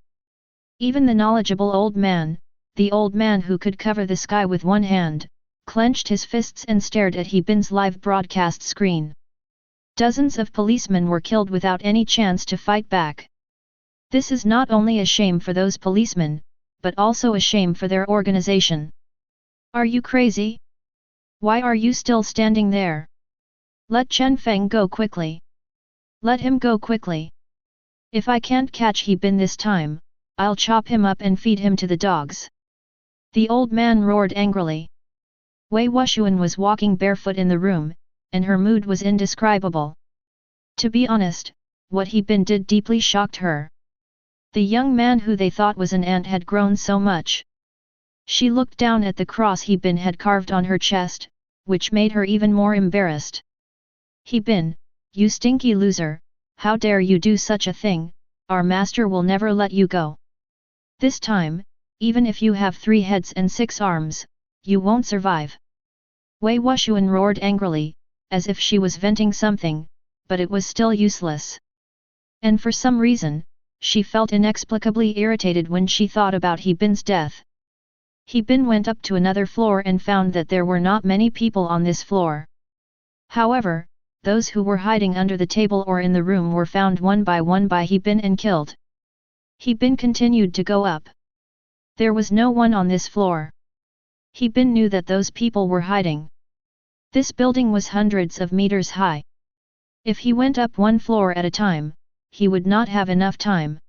Even the knowledgeable old man, the old man who could cover the sky with one hand, clenched his fists and stared at Bin's live broadcast screen. Dozens of policemen were killed without any chance to fight back. This is not only a shame for those policemen, but also a shame for their organization. Are you crazy? Why are you still standing there? Let Chen Feng go quickly. Let him go quickly. If I can't catch Bin this time, I'll chop him up and feed him to the dogs. The old man roared angrily. Wei Wuxian was walking barefoot in the room, and her mood was indescribable. To be honest, what Bin did deeply shocked her. The young man who they thought was an ant had grown so much. She looked down at the cross Bin had carved on her chest, which made her even more embarrassed. Bin, you stinky loser, how dare you do such a thing, our master will never let you go. This time, even if you have 3 heads and 6 arms, you won't survive. Wei Wuxian roared angrily, as if she was venting something, but it was still useless. And for some reason, she felt inexplicably irritated when she thought about Bin's death. Bin went up to another floor and found that there were not many people on this floor. However, those who were hiding under the table or in the room were found one by Bin and killed. Bin continued to go up. There was no one on this floor. Bin knew that those people were hiding. This building was hundreds of meters high. If he went up one floor at a time, he would not have enough time.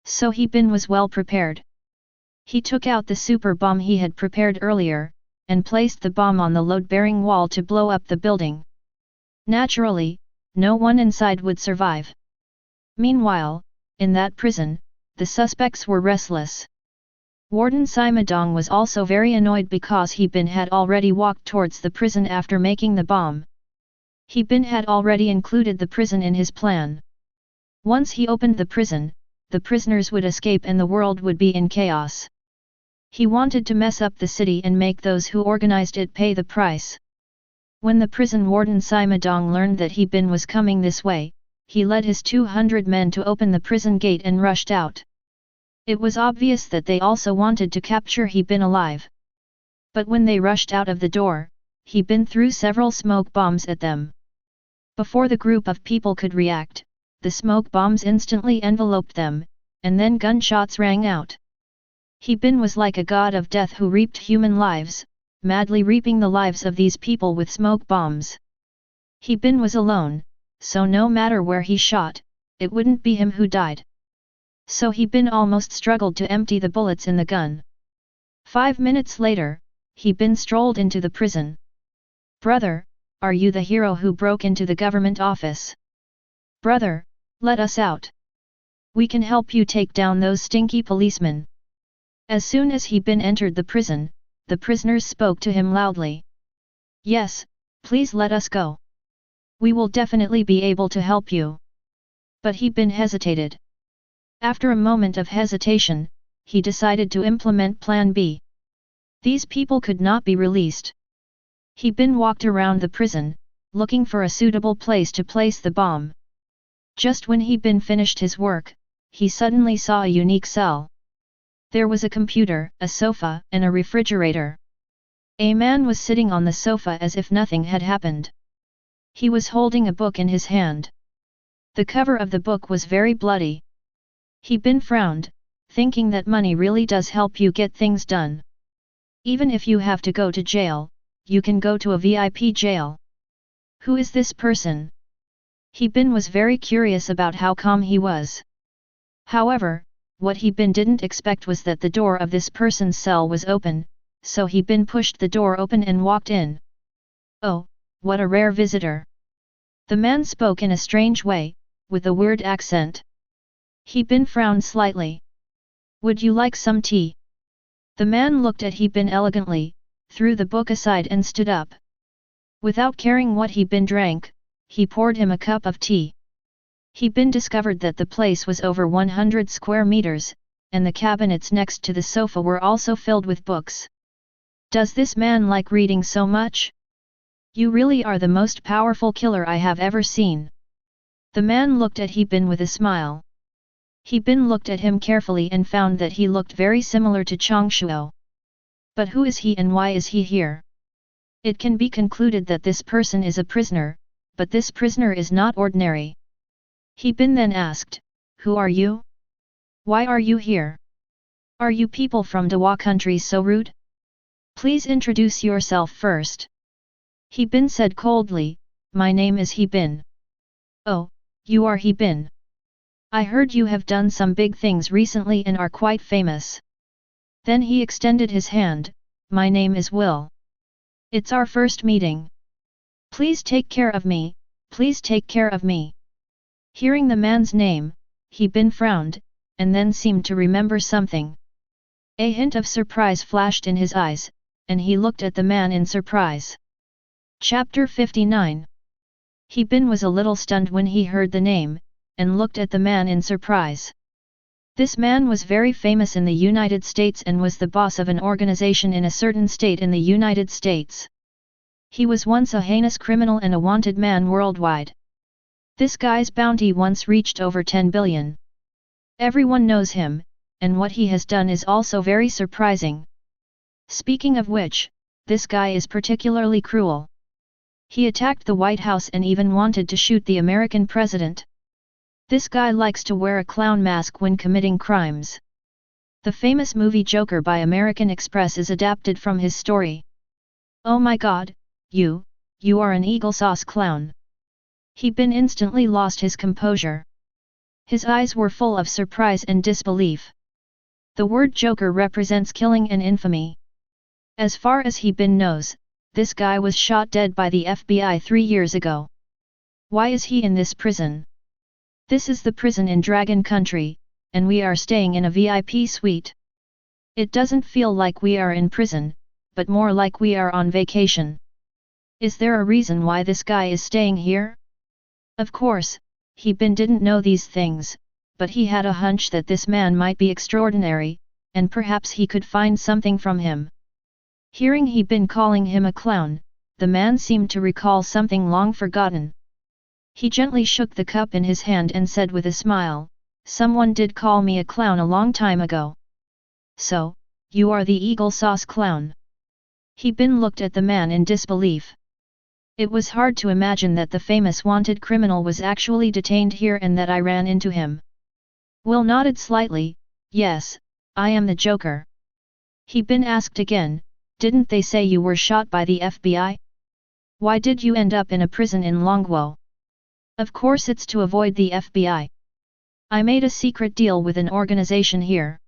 So Bin was well prepared. He took out the super bomb he had prepared earlier, and placed the bomb on the load-bearing wall to blow up the building. Naturally, no one inside would survive. Meanwhile, in that prison, the suspects were restless. Warden Simadong was also very annoyed because He Bin had already walked towards the prison after making the bomb. He Bin had already included the prison in his plan. Once he opened the prison, the prisoners would escape and the world would be in chaos. He wanted to mess up the city and make those who organized it pay the price. When the prison warden Simadong learned that He Bin was coming this way, he led his 200 men to open the prison gate and rushed out. It was obvious that they also wanted to capture He Bin alive. But when they rushed out of the door, He Bin threw several smoke bombs at them. Before the group of people could react, the smoke bombs instantly enveloped them, and then gunshots rang out. He Bin was like a god of death who reaped human lives, madly reaping the lives of these people with smoke bombs. He Bin was alone, so no matter where he shot, it wouldn't be him who died. So He Bin almost struggled to empty the bullets in the gun. 5 minutes later, He Bin strolled into the prison. "Brother, are you the hero who broke into the government office? Brother, let us out. We can help you take down those stinky policemen." As soon as He Bin entered the prison, the prisoners spoke to him loudly. "Yes, please let us go. We will definitely be able to help you." But He Bin hesitated. After a moment of hesitation, he decided to implement Plan B. These people could not be released. He Bin walked around the prison, looking for a suitable place to place the bomb. Just when He Bin finished his work, he suddenly saw a unique cell. There was a computer, a sofa, and a refrigerator. A man was sitting on the sofa as if nothing had happened. He was holding a book in his hand. The cover of the book was very bloody. He Bin frowned, thinking that money really does help you get things done. Even if you have to go to jail, you can go to a VIP jail. Who is this person? He Bin was very curious about how calm he was. However, what He Bin didn't expect was that the door of this person's cell was open, so He Bin pushed the door open and walked in. "Oh, what a rare visitor." The man spoke in a strange way, with a weird accent. He Bin frowned slightly. "Would you like some tea?" The man looked at He Bin elegantly, threw the book aside and stood up. Without caring what He Bin drank, he poured him a cup of tea. He Bin discovered that the place was over 100 square meters, and the cabinets next to the sofa were also filled with books. "Does this man like reading so much? You really are the most powerful killer I have ever seen." The man looked at He Bin with a smile. He Bin looked at him carefully and found that he looked very similar to Changshuo. But who is he and why is he here? It can be concluded that this person is a prisoner, but this prisoner is not ordinary. He Bin then asked, "Who are you? Why are you here? Are you people from Dawa country so rude? Please introduce yourself first." He Bin said coldly, "My name is He Bin." "Oh, you are He Bin. I heard you have done some big things recently and are quite famous." Then he extended his hand, "My name is Will. It's our first meeting. Please take care of me, please take care of me." Hearing the man's name, He Bin frowned, and then seemed to remember something. A hint of surprise flashed in his eyes, and he looked at the man in surprise. Chapter 59. He Bin was a little stunned when he heard the name, and looked at the man in surprise. This man was very famous in the United States and was the boss of an organization in a certain state in the United States. He was once a heinous criminal and a wanted man worldwide. This guy's bounty once reached over 10 billion. Everyone knows him, and what he has done is also very surprising. Speaking of which, this guy is particularly cruel. He attacked the White House and even wanted to shoot the American president. This guy likes to wear a clown mask when committing crimes. The famous movie Joker by American Express is adapted from his story. "Oh my god, you are an eagle sauce clown." He Bin instantly lost his composure. His eyes were full of surprise and disbelief. The word Joker represents killing and infamy. As far as He Bin knows, this guy was shot dead by the FBI 3 years ago. Why is he in this prison? This is the prison in Dragon Country, and we are staying in a VIP suite. It doesn't feel like we are in prison, but more like we are on vacation. Is there a reason why this guy is staying here? Of course, He-bin didn't know these things, but he had a hunch that this man might be extraordinary, and perhaps he could find something from him. Hearing He-bin calling him a clown, the man seemed to recall something long forgotten. He gently shook the cup in his hand and said with a smile, "Someone did call me a clown a long time ago. So, you are the eagle sauce clown?" He-bin looked at the man in disbelief. It was hard to imagine that the famous wanted criminal was actually detained here and that I ran into him. Will nodded slightly, "Yes, I am the Joker." He-bin asked again, "Didn't they say you were shot by the FBI? Why did you end up in a prison in Longguo?" "Of course it's to avoid the FBI. I made a secret deal with an organization here.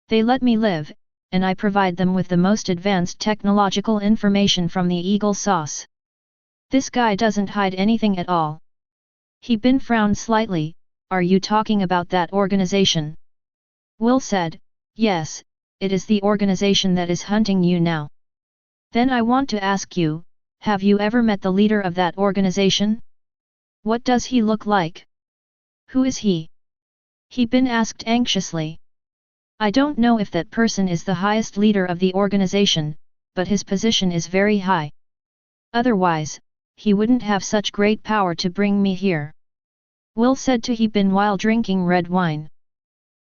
They let me live, and I provide them with the most advanced technological information from the Eagle Sauce." This guy doesn't hide anything at all. He-bin frowned slightly, "Are you talking about that organization?" Will said, "Yes, it is the organization that is hunting you now." "Then I want to ask you, have you ever met the leader of that organization? What does he look like? Who is he?" He-bin asked anxiously. "I don't know if that person is the highest leader of the organization, but his position is very high. Otherwise, he wouldn't have such great power to bring me here," Will said to He-bin while drinking red wine.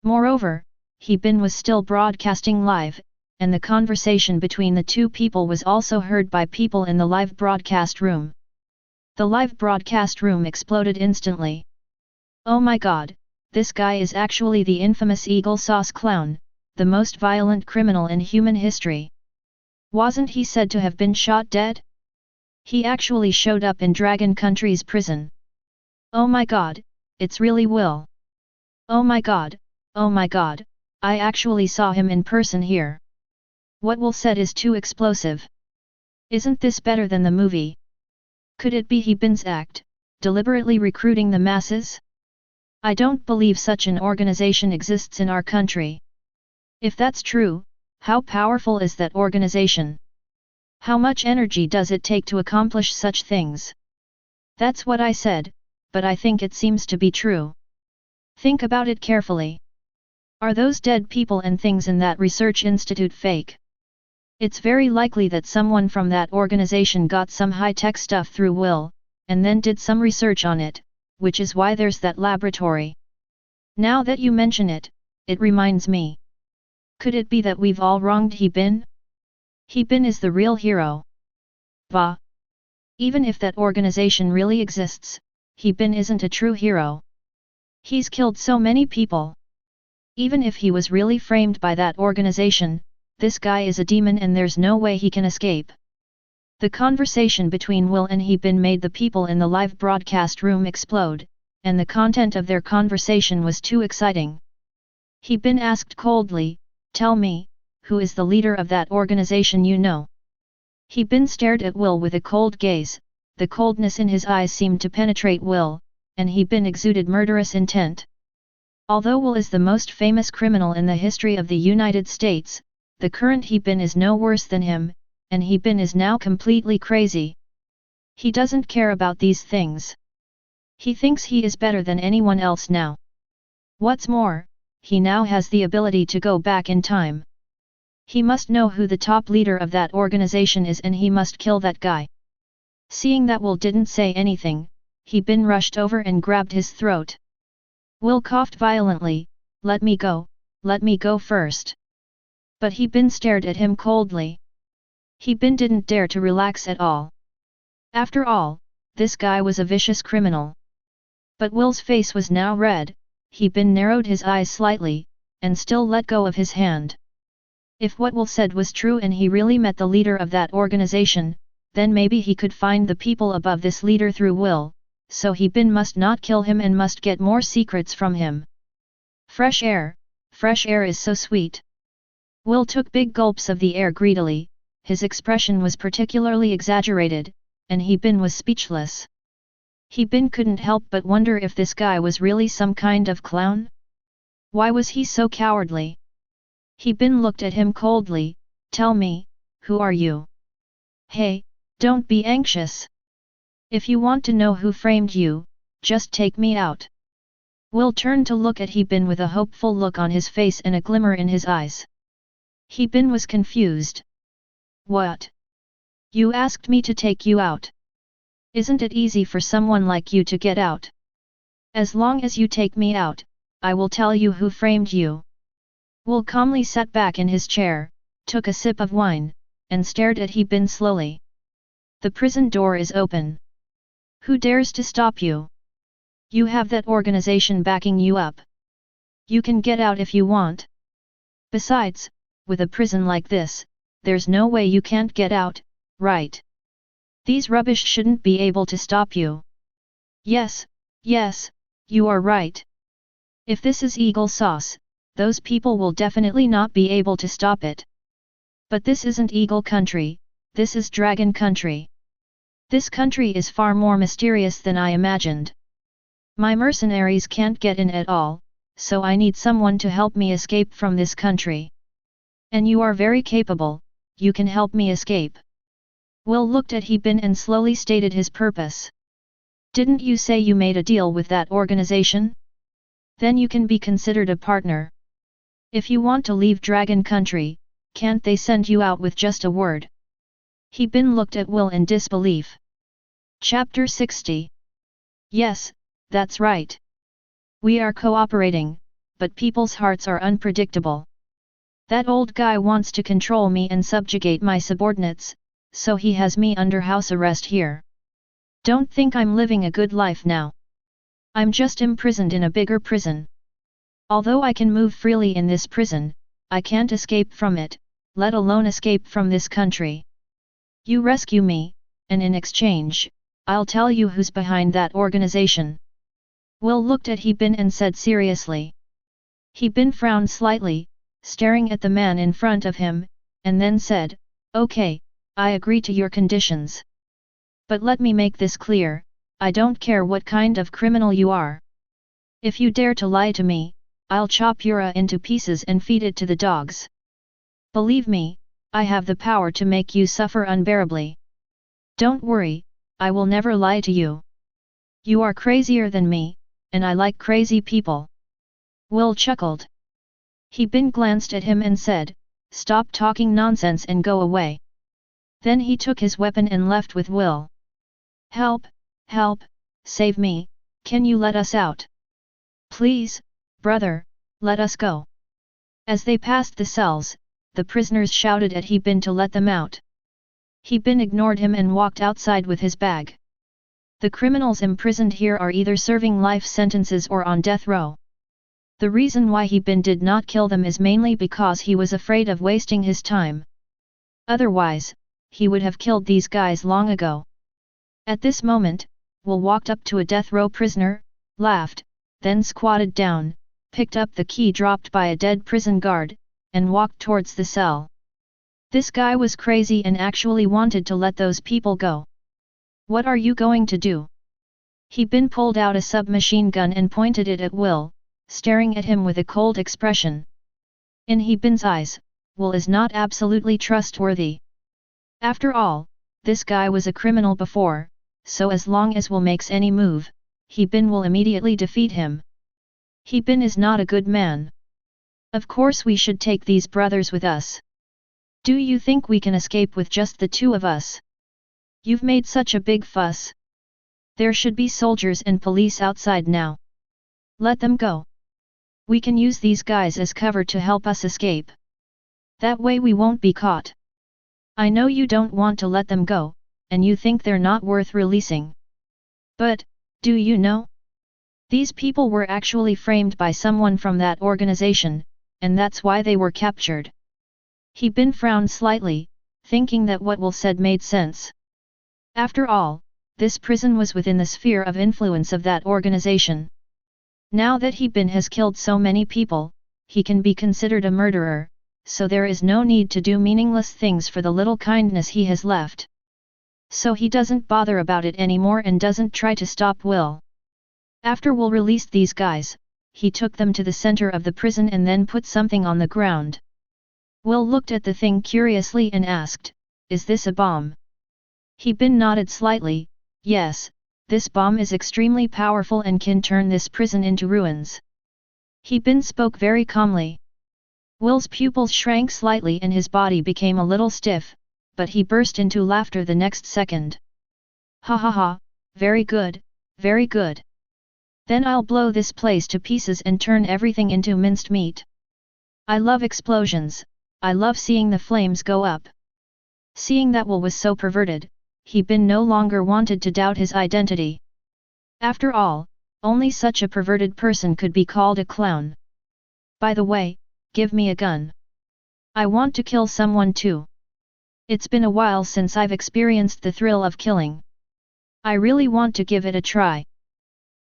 Moreover, He-bin was still broadcasting live, and the conversation between the two people was also heard by people in the live broadcast room. The live broadcast room exploded instantly. "Oh my god, this guy is actually the infamous Eagle Sauce Clown, the most violent criminal in human history. Wasn't he said to have been shot dead? He actually showed up in Dragon Country's prison. Oh my god, it's really Will. Oh my god, I actually saw him in person here. What Will said is too explosive. Isn't this better than the movie? Could it be He-bin's act, deliberately recruiting the masses? I don't believe such an organization exists in our country. If that's true, how powerful is that organization? How much energy does it take to accomplish such things?" "That's what I said, but I think it seems to be true. Think about it carefully. Are those dead people and things in that research institute fake? It's very likely that someone from that organization got some high-tech stuff through Will, and then did some research on it, which is why there's that laboratory. Now that you mention it, it reminds me. Could it be that we've all wronged He-bin? He-bin is the real hero. Bah! Even if that organization really exists, He-bin isn't a true hero. He's killed so many people. Even if he was really framed by that organization, this guy is a demon and there's no way he can escape." The conversation between Will and He-bin made the people in the live broadcast room explode, and the content of their conversation was too exciting. He-bin asked coldly, "Tell me, who is the leader of that organization you know?" He-bin stared at Will with a cold gaze, the coldness in his eyes seemed to penetrate Will, and He-bin exuded murderous intent. Although Will is the most famous criminal in the history of the United States, the current He-bin is no worse than him, and He-bin is now completely crazy. He doesn't care about these things. He thinks he is better than anyone else now. What's more, he now has the ability to go back in time. He must know who the top leader of that organization is and he must kill that guy. Seeing that Will didn't say anything, He-bin rushed over and grabbed his throat. Will coughed violently, let me go first." But He-bin stared at him coldly. He-bin didn't dare to relax at all. After all, this guy was a vicious criminal. But Will's face was now red, He-bin narrowed his eyes slightly, and still let go of his hand. If what Will said was true and he really met the leader of that organization, then maybe he could find the people above this leader through Will, so He-bin must not kill him and must get more secrets from him. Fresh air is so sweet. Will took big gulps of the air greedily, his expression was particularly exaggerated, and He-bin was speechless. Bin couldn't help but wonder if this guy was really some kind of clown? Why was he so cowardly? Bin looked at him coldly. Tell me, who are you? Hey, don't be anxious. If you want to know who framed you, just take me out. Will turned to look at Bin with a hopeful look on his face and a glimmer in his eyes. Bin was confused. What? You asked me to take you out. Isn't it easy for someone like you to get out? As long as you take me out, I will tell you who framed you. Will calmly sat back in his chair, took a sip of wine, and stared at Bin slowly. The prison door is open. Who dares to stop you? You have that organization backing you up. You can get out if you want. Besides, with a prison like this, there's no way you can't get out, right? These rubbish shouldn't be able to stop you. Yes, you are right. If this is eagle sauce, those people will definitely not be able to stop it. But this isn't eagle country, this is dragon country. This country is far more mysterious than I imagined. My mercenaries can't get in at all, so I need someone to help me escape from this country. And you are very capable, you can help me escape. Will looked at Bin and slowly stated his purpose. Didn't you say you made a deal with that organization? Then you can be considered a partner. If you want to leave Dragon Country, can't they send you out with just a word? Bin looked at Will in disbelief. Chapter 60. Yes, that's right. We are cooperating, but people's hearts are unpredictable. That old guy wants to control me and subjugate my subordinates, so he has me under house arrest here. Don't think I'm living a good life now. I'm just imprisoned in a bigger prison. Although I can move freely in this prison, I can't escape from it, let alone escape from this country. You rescue me, and in exchange, I'll tell you who's behind that organization. Will looked at Bin and said seriously. Bin frowned slightly, staring at the man in front of him, and then said, Okay, I agree to your conditions. But let me make this clear, I don't care what kind of criminal you are. If you dare to lie to me, I'll chop your into pieces and feed it to the dogs. Believe me, I have the power to make you suffer unbearably. Don't worry, I will never lie to you. You are crazier than me, and I like crazy people. Will chuckled. Bin glanced at him and said, Stop talking nonsense and go away. Then he took his weapon and left with Will. Help, save me, can you let us out? Please, brother, let us go. As they passed the cells, the prisoners shouted at Bin to let them out. Bin ignored him and walked outside with his bag. The criminals imprisoned here are either serving life sentences or on death row. The reason why Bin did not kill them is mainly because he was afraid of wasting his time. Otherwise, he would have killed these guys long ago. At this moment, Will walked up to a death row prisoner, laughed, then squatted down, picked up the key dropped by a dead prison guard, and walked towards the cell. This guy was crazy and actually wanted to let those people go. What are you going to do? Bin pulled out a submachine gun and pointed it at Will, staring at him with a cold expression. In Bin's eyes, Will is not absolutely trustworthy. After all, this guy was a criminal before, so as long as Will makes any move, Bin will immediately defeat him. Bin is not a good man. Of course we should take these brothers with us. Do you think we can escape with just the two of us? You've made such a big fuss. There should be soldiers and police outside now. Let them go. We can use these guys as cover to help us escape. That way we won't be caught. I know you don't want to let them go, and you think they're not worth releasing. But, do you know? These people were actually framed by someone from that organization, and that's why they were captured. Bin frowned slightly, thinking that what Will said made sense. After all, this prison was within the sphere of influence of that organization. Now that Bin has killed so many people, he can be considered a murderer, so there is no need to do meaningless things for the little kindness he has left. So he doesn't bother about it anymore and doesn't try to stop Will. After Will released these guys, he took them to the center of the prison and then put something on the ground. Will looked at the thing curiously and asked, "Is this a bomb?" Bin nodded slightly, "Yes, this bomb is extremely powerful and can turn this prison into ruins." Bin spoke very calmly. Will's pupils shrank slightly and his body became a little stiff, but he burst into laughter the next second. "Ha ha ha, very good, very good. Then I'll blow this place to pieces and turn everything into minced meat. I love explosions, I love seeing the flames go up." Seeing that Will was so perverted, Bin no longer wanted to doubt his identity. After all, only such a perverted person could be called a clown. "By the way, give me a gun. I want to kill someone too. It's been a while since I've experienced the thrill of killing. I really want to give it a try."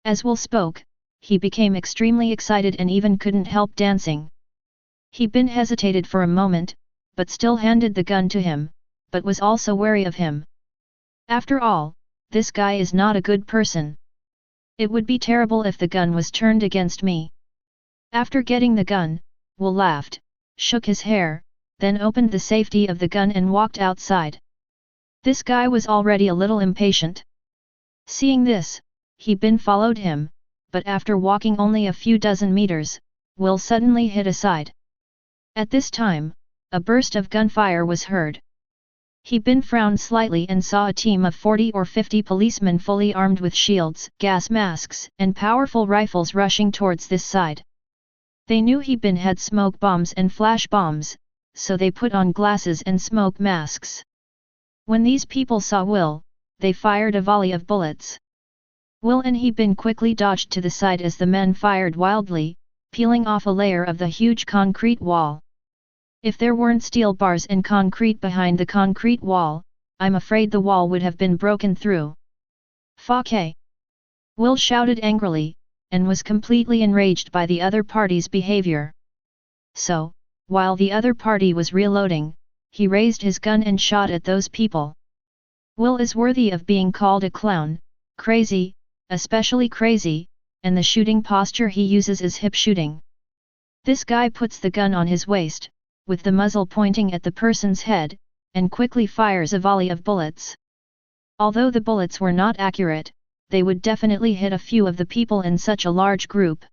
As Will spoke, he became extremely excited and even couldn't help dancing. Bin hesitated for a moment, but still handed the gun to him, but was also wary of him. After all, this guy is not a good person. It would be terrible if the gun was turned against me. After getting the gun, Will laughed, shook his hair, then opened the safety of the gun and walked outside. This guy was already a little impatient. Seeing this, Bin followed him, but after walking only a few dozen meters, Will suddenly hit aside. At this time, a burst of gunfire was heard. Bin frowned slightly and saw a team of 40 or 50 policemen fully armed with shields, gas masks, and powerful rifles rushing towards this side. They knew Bin had smoke bombs and flash bombs, so they put on glasses and smoke masks. When these people saw Will, they fired a volley of bullets. Will and Bin quickly dodged to the side as the men fired wildly, peeling off a layer of the huge concrete wall. If there weren't steel bars and concrete behind the concrete wall, I'm afraid the wall would have been broken through. "Fuck!" Will shouted angrily, and was completely enraged by the other party's behavior. So, while the other party was reloading, he raised his gun and shot at those people. Will is worthy of being called a clown, crazy, especially crazy, and the shooting posture he uses is hip shooting. This guy puts the gun on his waist, with the muzzle pointing at the person's head, and quickly fires a volley of bullets. Although the bullets were not accurate, they would definitely hit a few of the people in such a large group.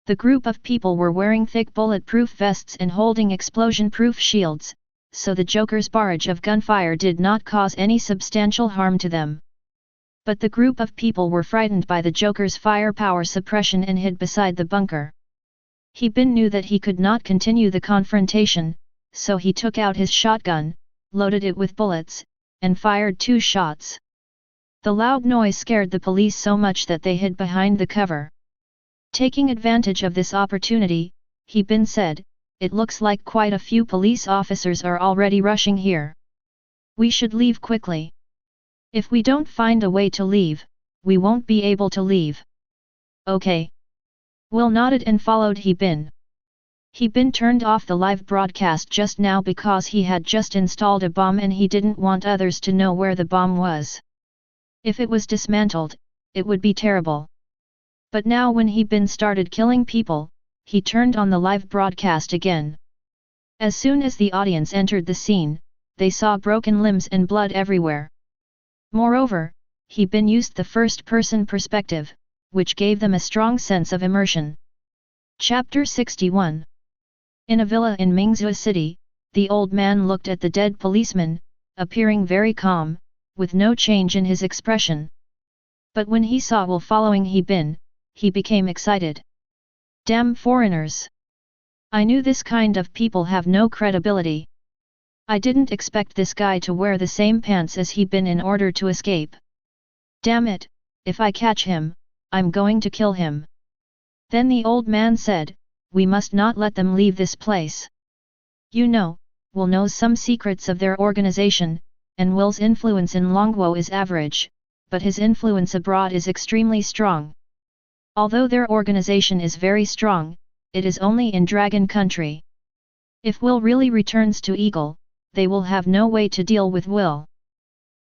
The group of people were wearing thick bulletproof vests and holding explosion-proof shields, so the Joker's barrage of gunfire did not cause any substantial harm to them. But the group of people were frightened by the Joker's firepower suppression and hid beside the bunker. Bin knew that he could not continue the confrontation, so he took out his shotgun, loaded it with bullets, and fired 2 shots. The loud noise scared the police so much that they hid behind the cover. Taking advantage of this opportunity, Bin said, "It looks like quite a few police officers are already rushing here. We should leave quickly. If we don't find a way to leave, we won't be able to leave." "Okay." Will nodded and followed Bin. Bin turned off the live broadcast just now because he had just installed a bomb and he didn't want others to know where the bomb was. If it was dismantled, it would be terrible. But now when Bin started killing people, he turned on the live broadcast again. As soon as the audience entered the scene, they saw broken limbs and blood everywhere. Moreover, Bin used the first-person perspective, which gave them a strong sense of immersion. Chapter 61. In a villa in Mingzhou City, the old man looked at the dead policeman, appearing very calm, with no change in his expression. But when he saw Will following Bin, he became excited. "Damn foreigners! I knew this kind of people have no credibility. I didn't expect this guy to wear the same pants as Bin in order to escape. Damn it, if I catch him, I'm going to kill him." Then the old man said, "We must not let them leave this place. You know, Will knows some secrets of their organization, and Will's influence in Longguo is average, but his influence abroad is extremely strong. Although their organization is very strong, it is only in Dragon Country. If Will really returns to Eagle, they will have no way to deal with Will.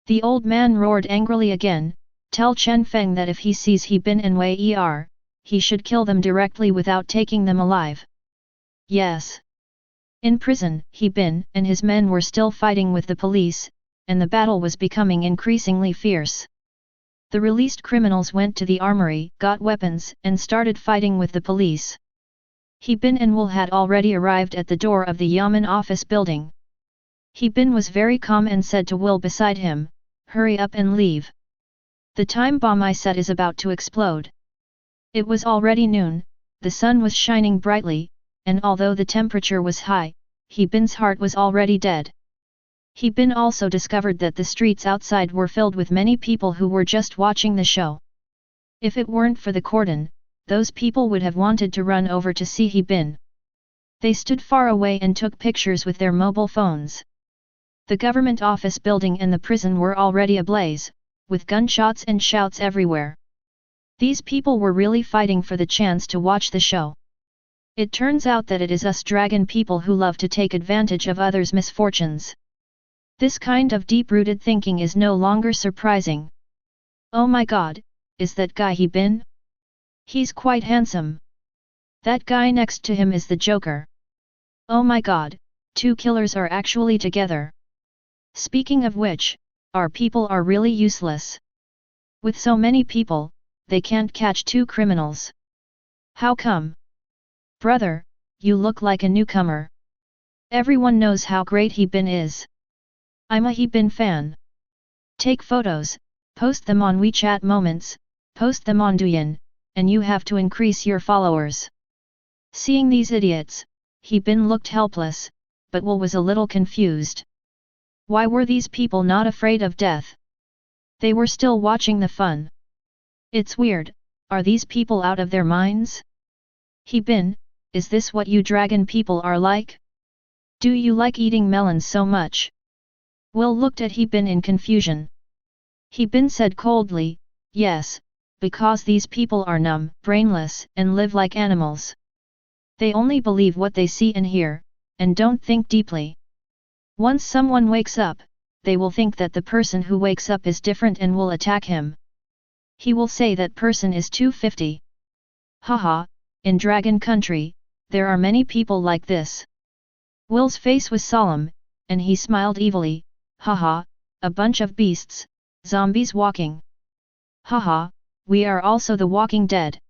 The old man roared angrily again, "Tell Chen Feng that if he sees He Bin and Wei Er, he should kill them directly without taking them alive." Yes. In prison, He Bin and his men were still fighting with the police, and the battle was becoming increasingly fierce. The released criminals went to the armory, got weapons, and started fighting with the police. He Bin and Will had already arrived at the door of the Yamen office building. He Bin was very calm and said to Will beside him, "Hurry up and leave. The time bomb I set is about to explode." It was already noon, the sun was shining brightly, and although the temperature was high, He Bin's heart was already dead. He Bin also discovered that the streets outside were filled with many people who were just watching the show. If it weren't for the cordon, those people would have wanted to run over to see He Bin. They stood far away and took pictures with their mobile phones. The government office building and the prison were already ablaze, with gunshots and shouts everywhere. These people were really fighting for the chance to watch the show. It turns out that it is us dragon people who love to take advantage of others' misfortunes. This kind of deep-rooted thinking is no longer surprising. Oh my god, is that guy He Bin? He's quite handsome. That guy next to him is the Joker. Oh my god, two killers are actually together. Speaking of which, our people are really useless. With so many people, they can't catch two criminals. How come? Brother, you look like a newcomer. Everyone knows how great He Bin is. I'm a He Bin fan. Take photos, post them on WeChat Moments, post them on Douyin, and you have to increase your followers. Seeing these idiots, He Bin looked helpless, but Will was a little confused. Why were these people not afraid of death? They were still watching the fun. It's weird, are these people out of their minds? He Bin, is this what you dragon people are like? Do you like eating melons so much? Will looked at He Bin in confusion. He Bin said coldly, "Yes, because these people are numb, brainless, and live like animals. They only believe what they see and hear, and don't think deeply. Once someone wakes up, they will think that the person who wakes up is different and will attack him. He will say that person is 250. Haha, in Dragon Country, there are many people like this." Will's face was solemn, and he smiled evilly, "Haha, a bunch of beasts, zombies walking. Haha, we are also the walking dead."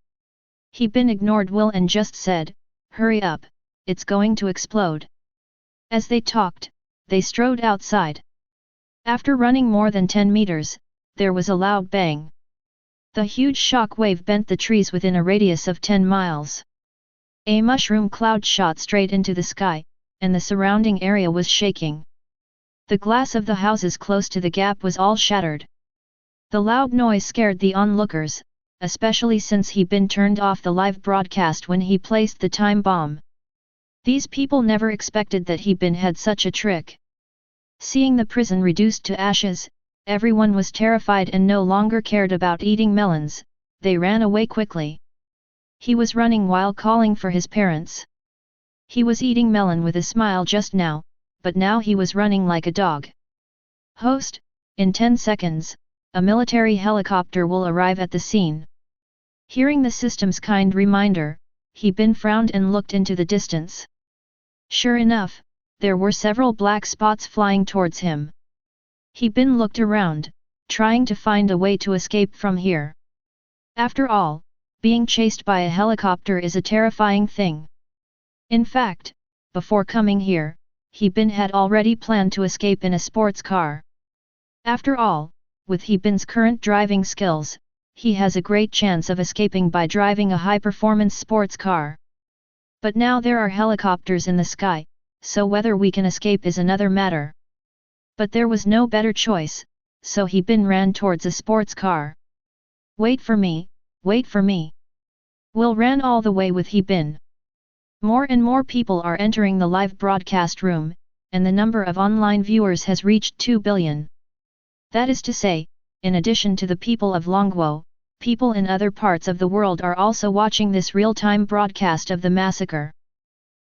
He Bin ignored Will and just said, "Hurry up, it's going to explode." As they talked, they strode outside. After running more than 10 meters, there was a loud bang. The huge shock wave bent the trees within a radius of 10 miles. A mushroom cloud shot straight into the sky, and the surrounding area was shaking. The glass of the houses close to the gap was all shattered. The loud noise scared the onlookers, especially since He Bin turned off the live broadcast when he placed the time bomb. These people never expected that He Bin had such a trick. Seeing the prison reduced to ashes, everyone was terrified and no longer cared about eating melons, they ran away quickly. He was running while calling for his parents. He was eating melon with a smile just now, but now he was running like a dog. "Host, in 10 seconds, a military helicopter will arrive at the scene." Hearing the system's kind reminder, He Bin frowned and looked into the distance. Sure enough, there were several black spots flying towards him. He Bin looked around, trying to find a way to escape from here. After all, being chased by a helicopter is a terrifying thing. In fact, before coming here, He Bin had already planned to escape in a sports car. After all, with He Bin's current driving skills, he has a great chance of escaping by driving a high-performance sports car. But now there are helicopters in the sky, so whether we can escape is another matter. But there was no better choice, so He Bin ran towards a sports car. "Wait for me, wait for me." Will ran all the way with He Bin. More and more people are entering the live broadcast room, and the number of online viewers has reached 2 billion. That is to say, in addition to the people of Longguo, people in other parts of the world are also watching this real-time broadcast of the massacre.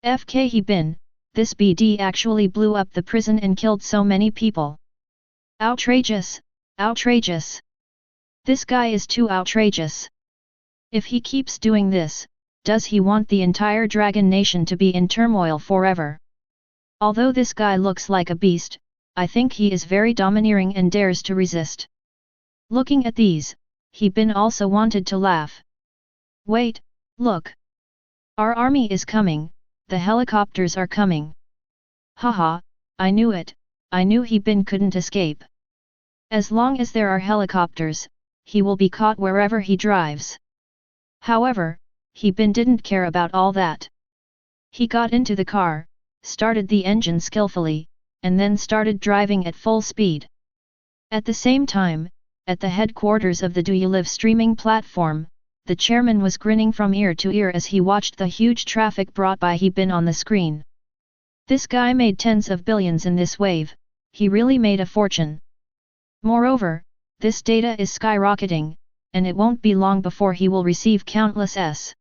FK He Bin, this BD actually blew up the prison and killed so many people. Outrageous, outrageous. This guy is too outrageous. If he keeps doing this, does he want the entire Dragon Nation to be in turmoil forever? Although this guy looks like a beast, I think he is very domineering and dares to resist. Looking at these, he bin also wanted to laugh. Wait, look. Our army is coming, the helicopters are coming. Haha, I knew it, I knew he bin couldn't escape. As long as there are helicopters, he will be caught wherever he drives. However, he bin didn't care about all that. He got into the car, started the engine skillfully, and then started driving at full speed. At the same time, at the headquarters of the Do You Live streaming platform, the chairman was grinning from ear to ear as he watched the huge traffic brought by he bin on the screen. This guy made tens of billions in this wave, he really made a fortune. Moreover, this data is skyrocketing, and it won't be long before he will receive countless S.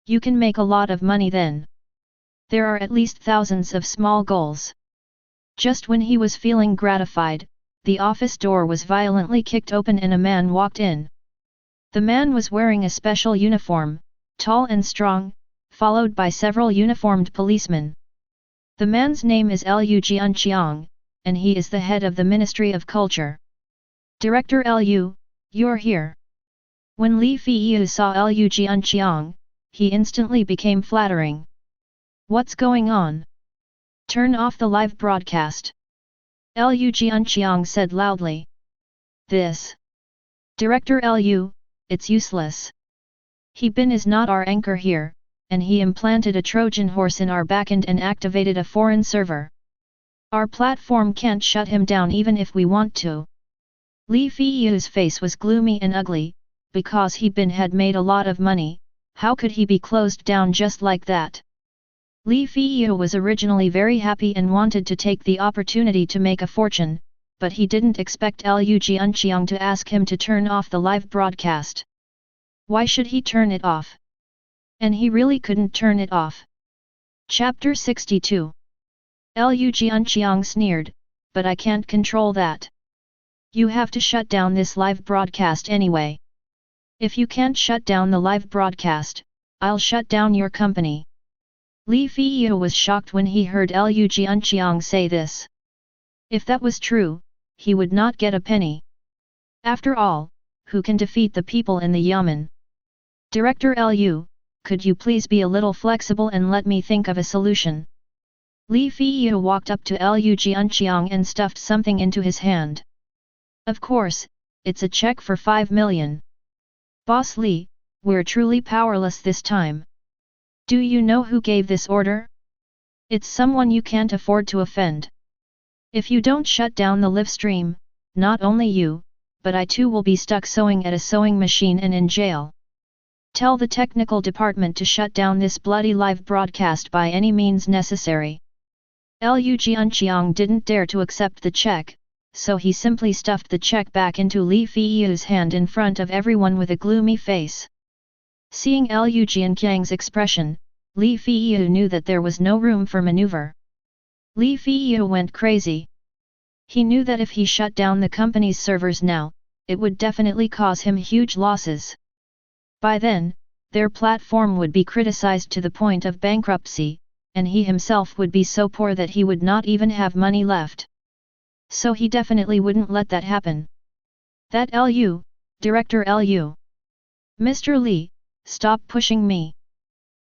You can make a lot of money then. There are at least thousands of small goals. Just when he was feeling gratified, the office door was violently kicked open and a man walked in. The man was wearing a special uniform, tall and strong, followed by several uniformed policemen. The man's name is Liu Jianqiang, and he is the head of the Ministry of Culture. Director Liu, you're here. When Li Feiyu saw Liu Jianqiang, he instantly became flattering. What's going on? Turn off the live broadcast. Liu Jianqiang said loudly. This. Director Liu, it's useless. He bin is not our anchor here, and he implanted a Trojan horse in our backend and activated a foreign server. Our platform can't shut him down even if we want to. Li Feiyu's face was gloomy and ugly, because he bin had made a lot of money, how could he be closed down just like that? Li Feiyu was originally very happy and wanted to take the opportunity to make a fortune, but he didn't expect Liu Jianqiang to ask him to turn off the live broadcast. Why should he turn it off? And he really couldn't turn it off. Chapter 62. Liu Jianqiang sneered, but I can't control that. You have to shut down this live broadcast anyway. If you can't shut down the live broadcast, I'll shut down your company. Li Feiyu was shocked when he heard Liu Jianqiang say this. If that was true, he would not get a penny. After all, who can defeat the people in the Yamen? Director Liu, could you please be a little flexible and let me think of a solution? Li Feiyu walked up to Liu Jianqiang and stuffed something into his hand. Of course, it's a check for 5 million. Boss Li, we're truly powerless this time. Do you know who gave this order? It's someone you can't afford to offend. If you don't shut down the live stream, not only you, but I too will be stuck sewing at a sewing machine and in jail. Tell the technical department to shut down this bloody live broadcast by any means necessary. Liu Jianqiang didn't dare to accept the check, so he simply stuffed the check back into Li Feiyu's hand in front of everyone with a gloomy face. Seeing Liu Jianqiang's expression, Li Feiyu knew that there was no room for maneuver. Li Feiyu went crazy. He knew that if he shut down the company's servers now, it would definitely cause him huge losses. By then, their platform would be criticized to the point of bankruptcy, and he himself would be so poor that he would not even have money left. So he definitely wouldn't let that happen. That Liu, Director Liu. Mr. Li, stop pushing me.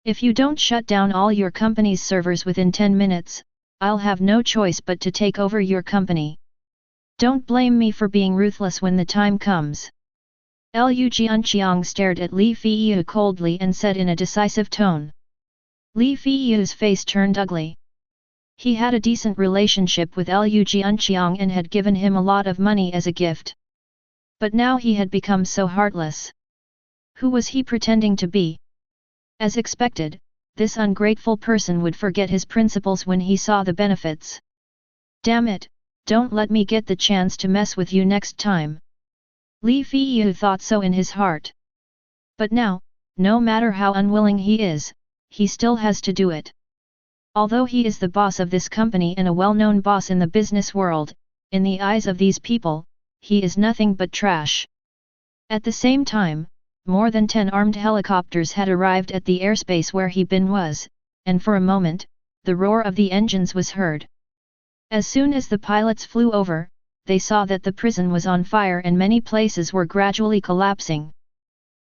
If you don't shut down all your company's servers within 10 minutes, I'll have no choice but to take over your company. Don't blame me for being ruthless when the time comes. Liu Jianqiang stared at Li Feiyu coldly and said in a decisive tone. Li Feiyu's face turned ugly. He had a decent relationship with Liu Jianqiang and had given him a lot of money as a gift. But now he had become so heartless. Who was he pretending to be? As expected, this ungrateful person would forget his principles when he saw the benefits. Damn it, don't let me get the chance to mess with you next time. Li Feiyu thought so in his heart. But now, no matter how unwilling he is, he still has to do it. Although he is the boss of this company and a well-known boss in the business world, in the eyes of these people, he is nothing but trash. At the same time, more than 10 armed helicopters had arrived at the airspace where Bin was, and for a moment, the roar of the engines was heard. As soon as the pilots flew over, they saw that the prison was on fire and many places were gradually collapsing.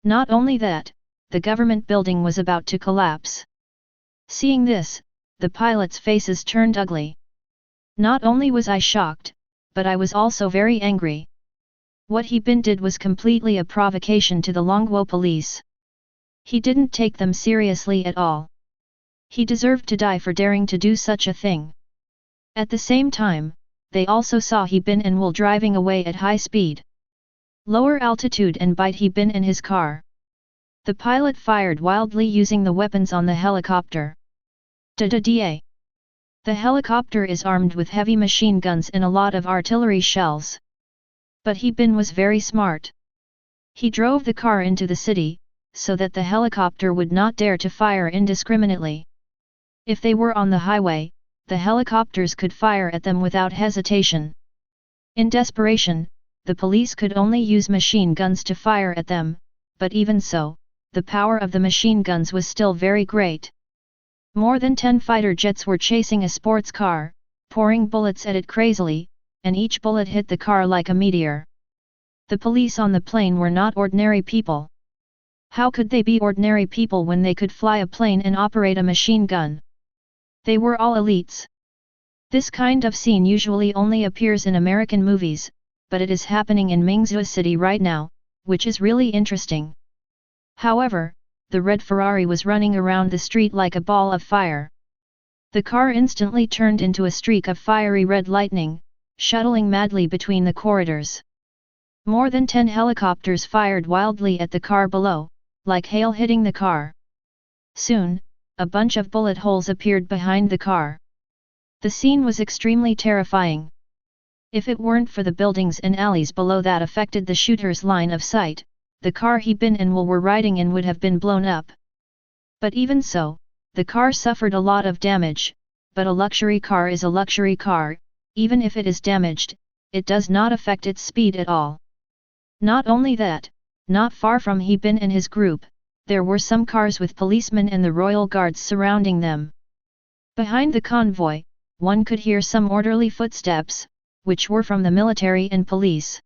Not only that, the government building was about to collapse. Seeing this, the pilots' faces turned ugly. Not only was I shocked, but I was also very angry. What Bin did was completely a provocation to the Longwo police. He didn't take them seriously at all. He deserved to die for daring to do such a thing. At the same time, they also saw Bin and Will driving away at high speed. Lower altitude and bite Bin in his car. The pilot fired wildly using the weapons on the helicopter. Da-da-da. The helicopter is armed with heavy machine guns and a lot of artillery shells. But Bin was very smart. He drove the car into the city, so that the helicopter would not dare to fire indiscriminately. If they were on the highway, the helicopters could fire at them without hesitation. In desperation, the police could only use machine guns to fire at them, but even so, the power of the machine guns was still very great. More than 10 fighter jets were chasing a sports car, pouring bullets at it crazily, and each bullet hit the car like a meteor. The police on the plane were not ordinary people. How could they be ordinary people when they could fly a plane and operate a machine gun? They were all elites. This kind of scene usually only appears in American movies, but it is happening in Mingzhou City right now, which is really interesting. However, the red Ferrari was running around the street like a ball of fire. The car instantly turned into a streak of fiery red lightning, shuttling madly between the corridors. More than 10 helicopters fired wildly at the car below, like hail hitting the car. Soon, a bunch of bullet holes appeared behind the car. The scene was extremely terrifying. If it weren't for the buildings and alleys below that affected the shooter's line of sight, the car Bin and Will were riding in would have been blown up. But even so, the car suffered a lot of damage, but a luxury car is a luxury car, even if it is damaged, it does not affect its speed at all. Not only that, not far from Bin and his group, there were some cars with policemen and the royal guards surrounding them. Behind the convoy, one could hear some orderly footsteps, which were from the military and police.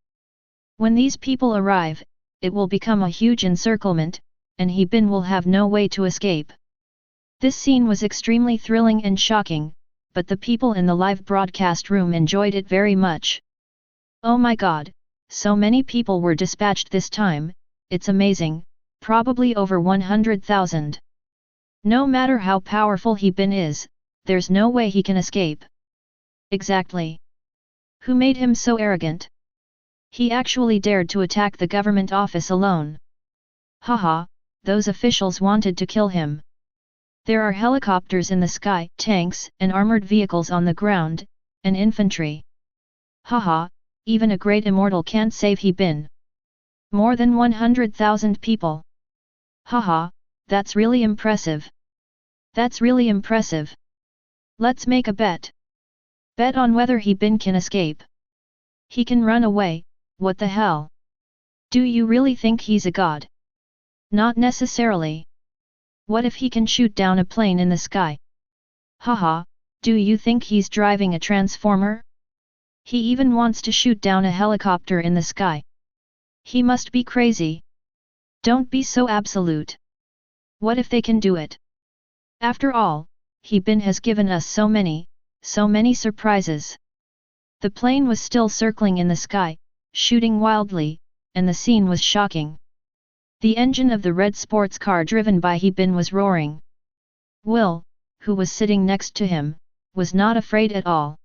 When these people arrive, it will become a huge encirclement, and Bin will have no way to escape. This scene was extremely thrilling and shocking, but the people in the live broadcast room enjoyed it very much. Oh my god, so many people were dispatched this time, it's amazing, probably over 100,000. No matter how powerful Bin is, there's no way he can escape. Exactly. Who made him so arrogant? He actually dared to attack the government office alone. Haha, those officials wanted to kill him. There are helicopters in the sky, tanks and armored vehicles on the ground, and infantry. Haha, even a great immortal can't save Bin. More than 100,000 people. Haha, that's really impressive. That's really impressive. Let's make a bet. Bet on whether Bin can escape. He can run away, what the hell? Do you really think he's a god? Not necessarily. What if he can shoot down a plane in the sky? Haha, do you think he's driving a transformer? He even wants to shoot down a helicopter in the sky. He must be crazy. Don't be so absolute. What if they can do it? After all, Bin has given us so many surprises. The plane was still circling in the sky, shooting wildly, and the scene was shocking. The engine of the red sports car driven by Bin was roaring. Will, who was sitting next to him, was not afraid at all.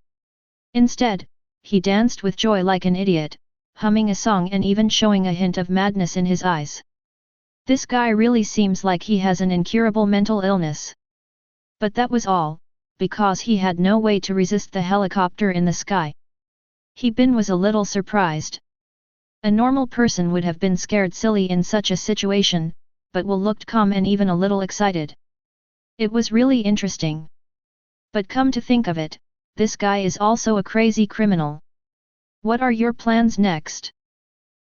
Instead, he danced with joy like an idiot, humming a song and even showing a hint of madness in his eyes. This guy really seems like he has an incurable mental illness. But that was all, because he had no way to resist the helicopter in the sky. Bin was a little surprised. A normal person would have been scared silly in such a situation, but Will looked calm and even a little excited. It was really interesting. But come to think of it, this guy is also a crazy criminal. What are your plans next?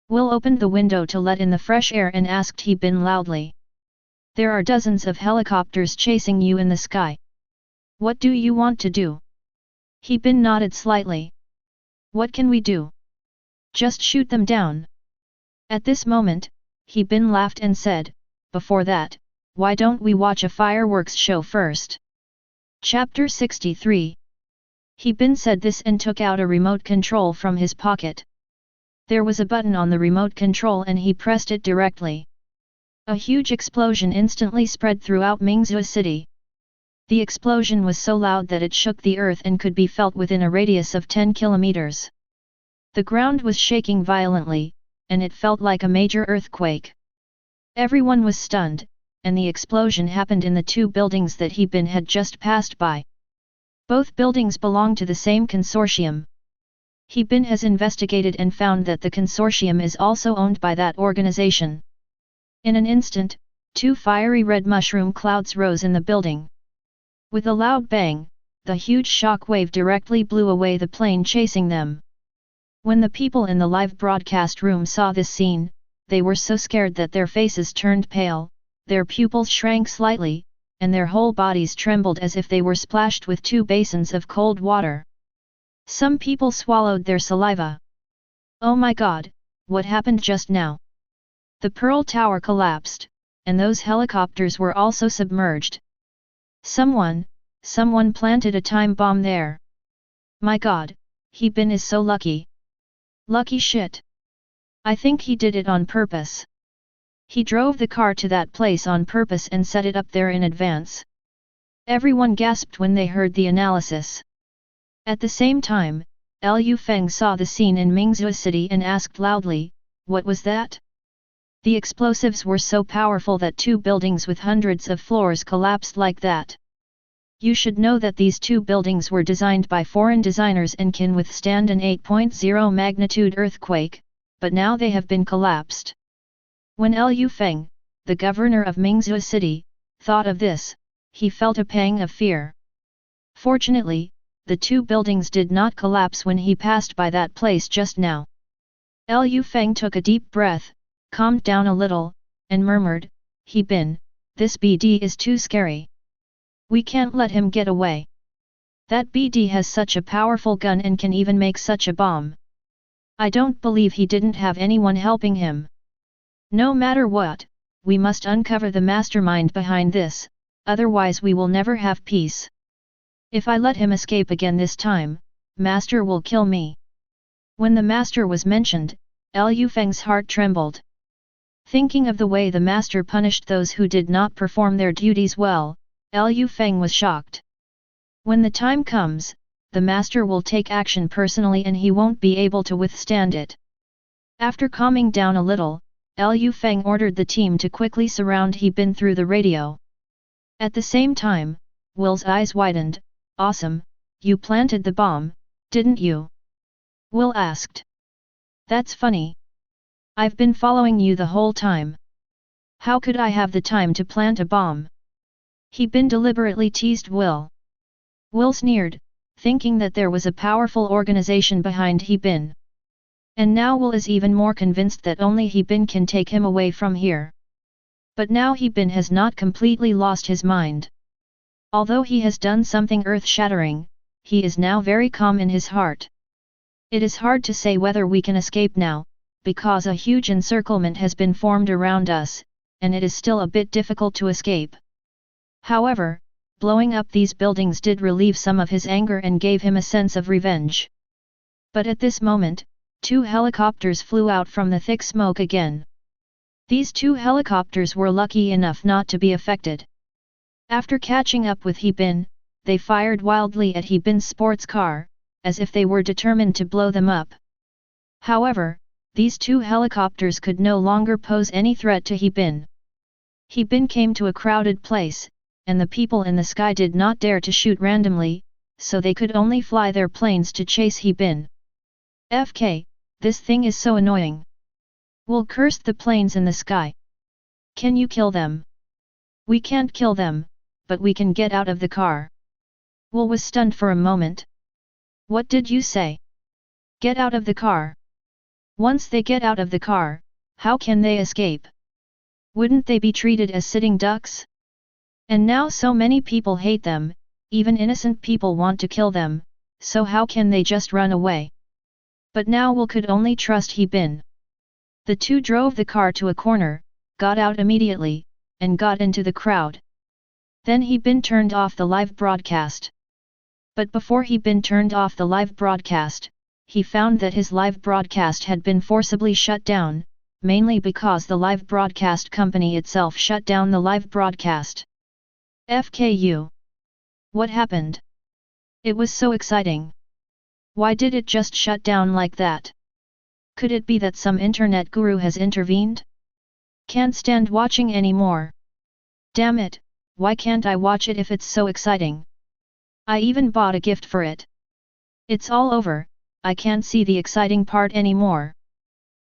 Will opened the window to let in the fresh air and asked He Bin loudly. There are dozens of helicopters chasing you in the sky. What do you want to do? He Bin nodded slightly. What can we do? Just shoot them down. At this moment, He Bin laughed and said, before that, why don't we watch a fireworks show first? Chapter 63. He Bin said this and took out a remote control from his pocket. There was a button on the remote control and he pressed it directly. A huge explosion instantly spread throughout Mingzhou city. The explosion was so loud that it shook the earth and could be felt within a radius of 10 kilometers. The ground was shaking violently, and it felt like a major earthquake. Everyone was stunned, and the explosion happened in the two buildings that He Bin had just passed by. Both buildings belong to the same consortium. He Bin has investigated and found that the consortium is also owned by that organization. In an instant, two fiery red mushroom clouds rose in the building. With a loud bang, the huge shock wave directly blew away the plane chasing them. When the people in the live broadcast room saw this scene, they were so scared that their faces turned pale, their pupils shrank slightly, and their whole bodies trembled as if they were splashed with 2 basins of cold water. Some people swallowed their saliva. Oh my God, what happened just now? The Pearl Tower collapsed, and those helicopters were also submerged. Someone planted a time bomb there. My God, He Bin is so lucky. Lucky shit. I think he did it on purpose. He drove the car to that place on purpose and set it up there in advance. Everyone gasped when they heard the analysis. At the same time, Liu Feng saw the scene in Mingzhou city and asked loudly, what was that? The explosives were so powerful that 2 buildings with hundreds of floors collapsed like that. You should know that these 2 buildings were designed by foreign designers and can withstand an 8.0 magnitude earthquake, but now they have been collapsed. When Liu Feng, the governor of Mingzhou city, thought of this, he felt a pang of fear. Fortunately, the 2 buildings did not collapse when he passed by that place just now. Liu Feng took a deep breath, calmed down a little, and murmured, He Bin, this BD is too scary. We can't let him get away. That BD has such a powerful gun and can even make such a bomb. I don't believe he didn't have anyone helping him. No matter what, we must uncover the mastermind behind this, otherwise we will never have peace. If I let him escape again this time, Master will kill me. When the Master was mentioned, Liu Feng's heart trembled. Thinking of the way the Master punished those who did not perform their duties well, Liu Feng was shocked. When the time comes, the Master will take action personally and he won't be able to withstand it. After calming down a little, Liu Feng ordered the team to quickly surround He Bin through the radio. At the same time, Will's eyes widened. Awesome, you planted the bomb, didn't you? Will asked. That's funny. I've been following you the whole time. How could I have the time to plant a bomb? He Bin deliberately teased Will. Will sneered, thinking that there was a powerful organization behind He Bin. And now Will is even more convinced that only He Bin can take him away from here. But now He Bin has not completely lost his mind. Although he has done something earth-shattering, he is now very calm in his heart. It is hard to say whether we can escape now, because a huge encirclement has been formed around us, and it is still a bit difficult to escape. However, blowing up these buildings did relieve some of his anger and gave him a sense of revenge. But at this moment, 2 helicopters flew out from the thick smoke again. These 2 helicopters were lucky enough not to be affected. After catching up with He Bin, they fired wildly at He Bin's sports car, as if they were determined to blow them up. However, these 2 helicopters could no longer pose any threat to He Bin. He Bin came to a crowded place, and the people in the sky did not dare to shoot randomly, so they could only fly their planes to chase He Bin. FK, this thing is so annoying. Will cursed the planes in the sky. Can you kill them? We can't kill them, but we can get out of the car. Will was stunned for a moment. What did you say? Get out of the car. Once they get out of the car, how can they escape? Wouldn't they be treated as sitting ducks? And now so many people hate them, even innocent people want to kill them, so how can they just run away? But now Will could only trust He Bin. The two drove the car to a corner, got out immediately, and got into the crowd. Then He Bin turned off the live broadcast. But before He Bin turned off the live broadcast, he found that his live broadcast had been forcibly shut down, mainly because the live broadcast company itself shut down the live broadcast. FKU. What happened? It was so exciting. Why did it just shut down like that? Could it be that some internet guru has intervened? Can't stand watching anymore. Damn it, why can't I watch it if it's so exciting? I even bought a gift for it. It's all over, I can't see the exciting part anymore.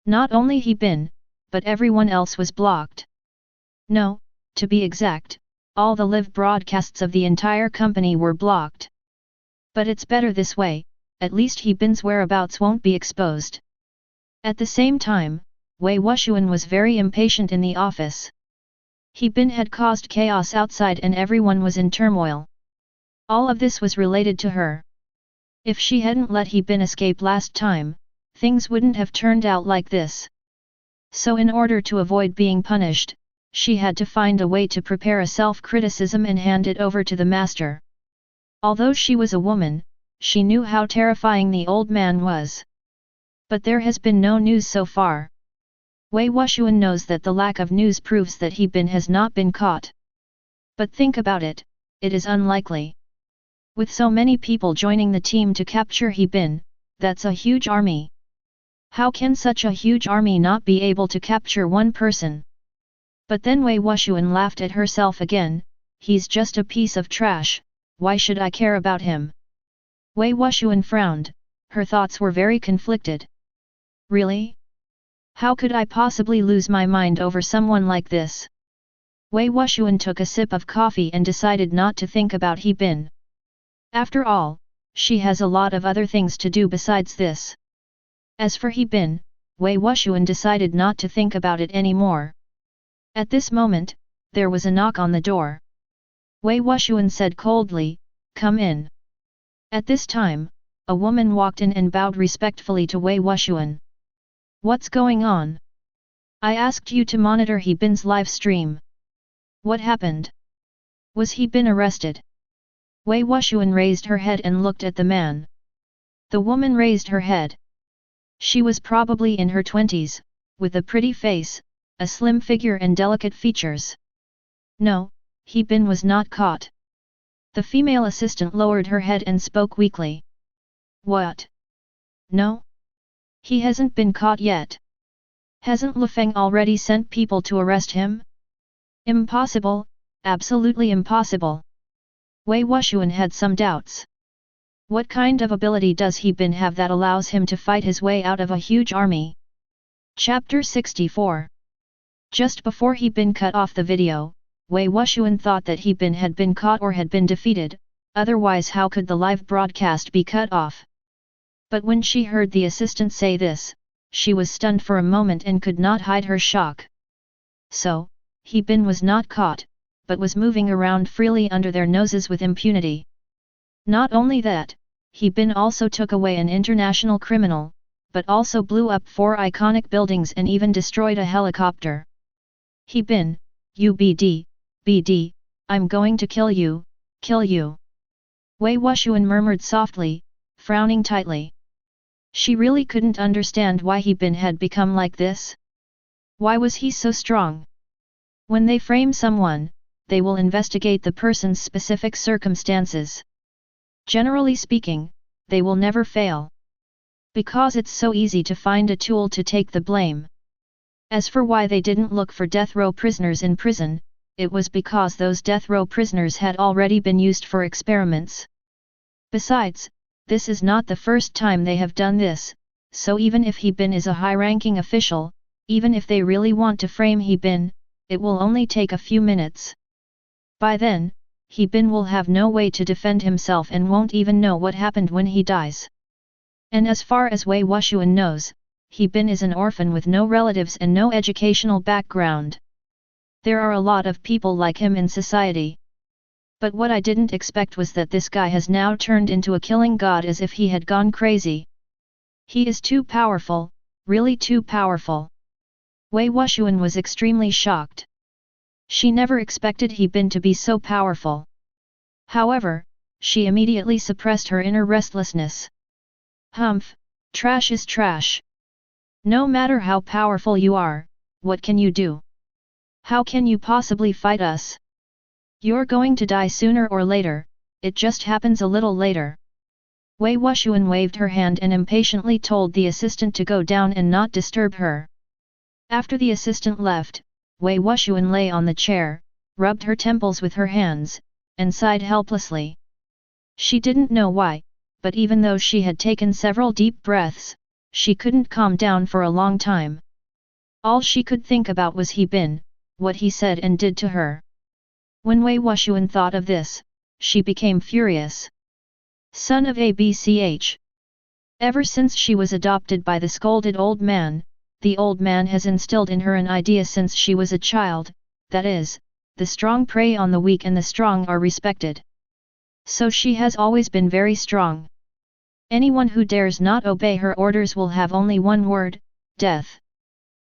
Not only He Bin, but everyone else was blocked. No, to be exact, all the live broadcasts of the entire company were blocked. But it's better this way, at least He Bin's whereabouts won't be exposed. At the same time, Wei Wuxian was very impatient in the office. He Bin had caused chaos outside and everyone was in turmoil. All of this was related to her. If she hadn't let He Bin escape last time, things wouldn't have turned out like this. So in order to avoid being punished, she had to find a way to prepare a self-criticism and hand it over to the master. Although she was a woman, she knew how terrifying the old man was. But there has been no news so far. Wei Wuxian knows that the lack of news proves that He Bin has not been caught. But think about it, it is unlikely. With so many people joining the team to capture He Bin, that's a huge army. How can such a huge army not be able to capture one person? But then Wei Wuxian laughed at herself again, he's just a piece of trash, why should I care about him? Wei Wuxian frowned, her thoughts were very conflicted. Really? How could I possibly lose my mind over someone like this? Wei Wuxian took a sip of coffee and decided not to think about He Bin. After all, she has a lot of other things to do besides this. As for He Bin, Wei Wuxian decided not to think about it anymore. At this moment, there was a knock on the door. Wei Wuxian said coldly, "Come in." At this time, a woman walked in and bowed respectfully to Wei Wuxian. "What's going on? I asked you to monitor He Bin's live stream. What happened? Was He Bin arrested?" Wei Wuxian raised her head and looked at the man. The woman raised her head. She was probably in her 20s, with a pretty face, a slim figure and delicate features. "No, He Bin was not caught." The female assistant lowered her head and spoke weakly. "What? No? He hasn't been caught yet. Hasn't Lu Feng already sent people to arrest him?" "Impossible, absolutely impossible." Wei Wuxian had some doubts. What kind of ability does He Bin have that allows him to fight his way out of a huge army? Chapter 64. Just before He Bin cut off the video, Wei Wuxian thought that He Bin had been caught or had been defeated, otherwise how could the live broadcast be cut off? But when she heard the assistant say this, she was stunned for a moment and could not hide her shock. So, He Bin was not caught, but was moving around freely under their noses with impunity. Not only that, He Bin also took away an international criminal, but also blew up 4 iconic buildings and even destroyed a helicopter. "He Bin, you BD, I'm going to kill you, kill you." Wei Wuxian murmured softly, frowning tightly. She really couldn't understand why He Bin had become like this. Why was he so strong? When they frame someone, they will investigate the person's specific circumstances. Generally speaking, they will never fail. Because it's so easy to find a tool to take the blame. As for why they didn't look for death row prisoners in prison, it was because those death row prisoners had already been used for experiments. Besides, this is not the first time they have done this, so even if He Bin is a high-ranking official, even if they really want to frame He Bin, it will only take a few minutes. By then, He Bin will have no way to defend himself and won't even know what happened when he dies. And as far as Wei Wuxian knows, He Bin is an orphan with no relatives and no educational background. There are a lot of people like him in society. But what I didn't expect was that this guy has now turned into a killing god as if he had gone crazy. He is too powerful, really too powerful. Wei Wuxian was extremely shocked. She never expected He Bin to be so powerful. However, she immediately suppressed her inner restlessness. Humph, trash is trash. No matter how powerful you are, what can you do? How can you possibly fight us? You're going to die sooner or later, it just happens a little later. Wei Wuxian waved her hand and impatiently told the assistant to go down and not disturb her. After the assistant left, Wei Wuxian lay on the chair, rubbed her temples with her hands, and sighed helplessly. She didn't know why, but even though she had taken several deep breaths, she couldn't calm down for a long time. All she could think about was He Bin, what he said and did to her. When Wei Wuxian thought of this, she became furious. Son of ABCH. Ever since she was adopted by the scolded old man, the old man has instilled in her an idea since she was a child, that is, the strong prey on the weak and the strong are respected. So she has always been very strong. Anyone who dares not obey her orders will have only one word, death.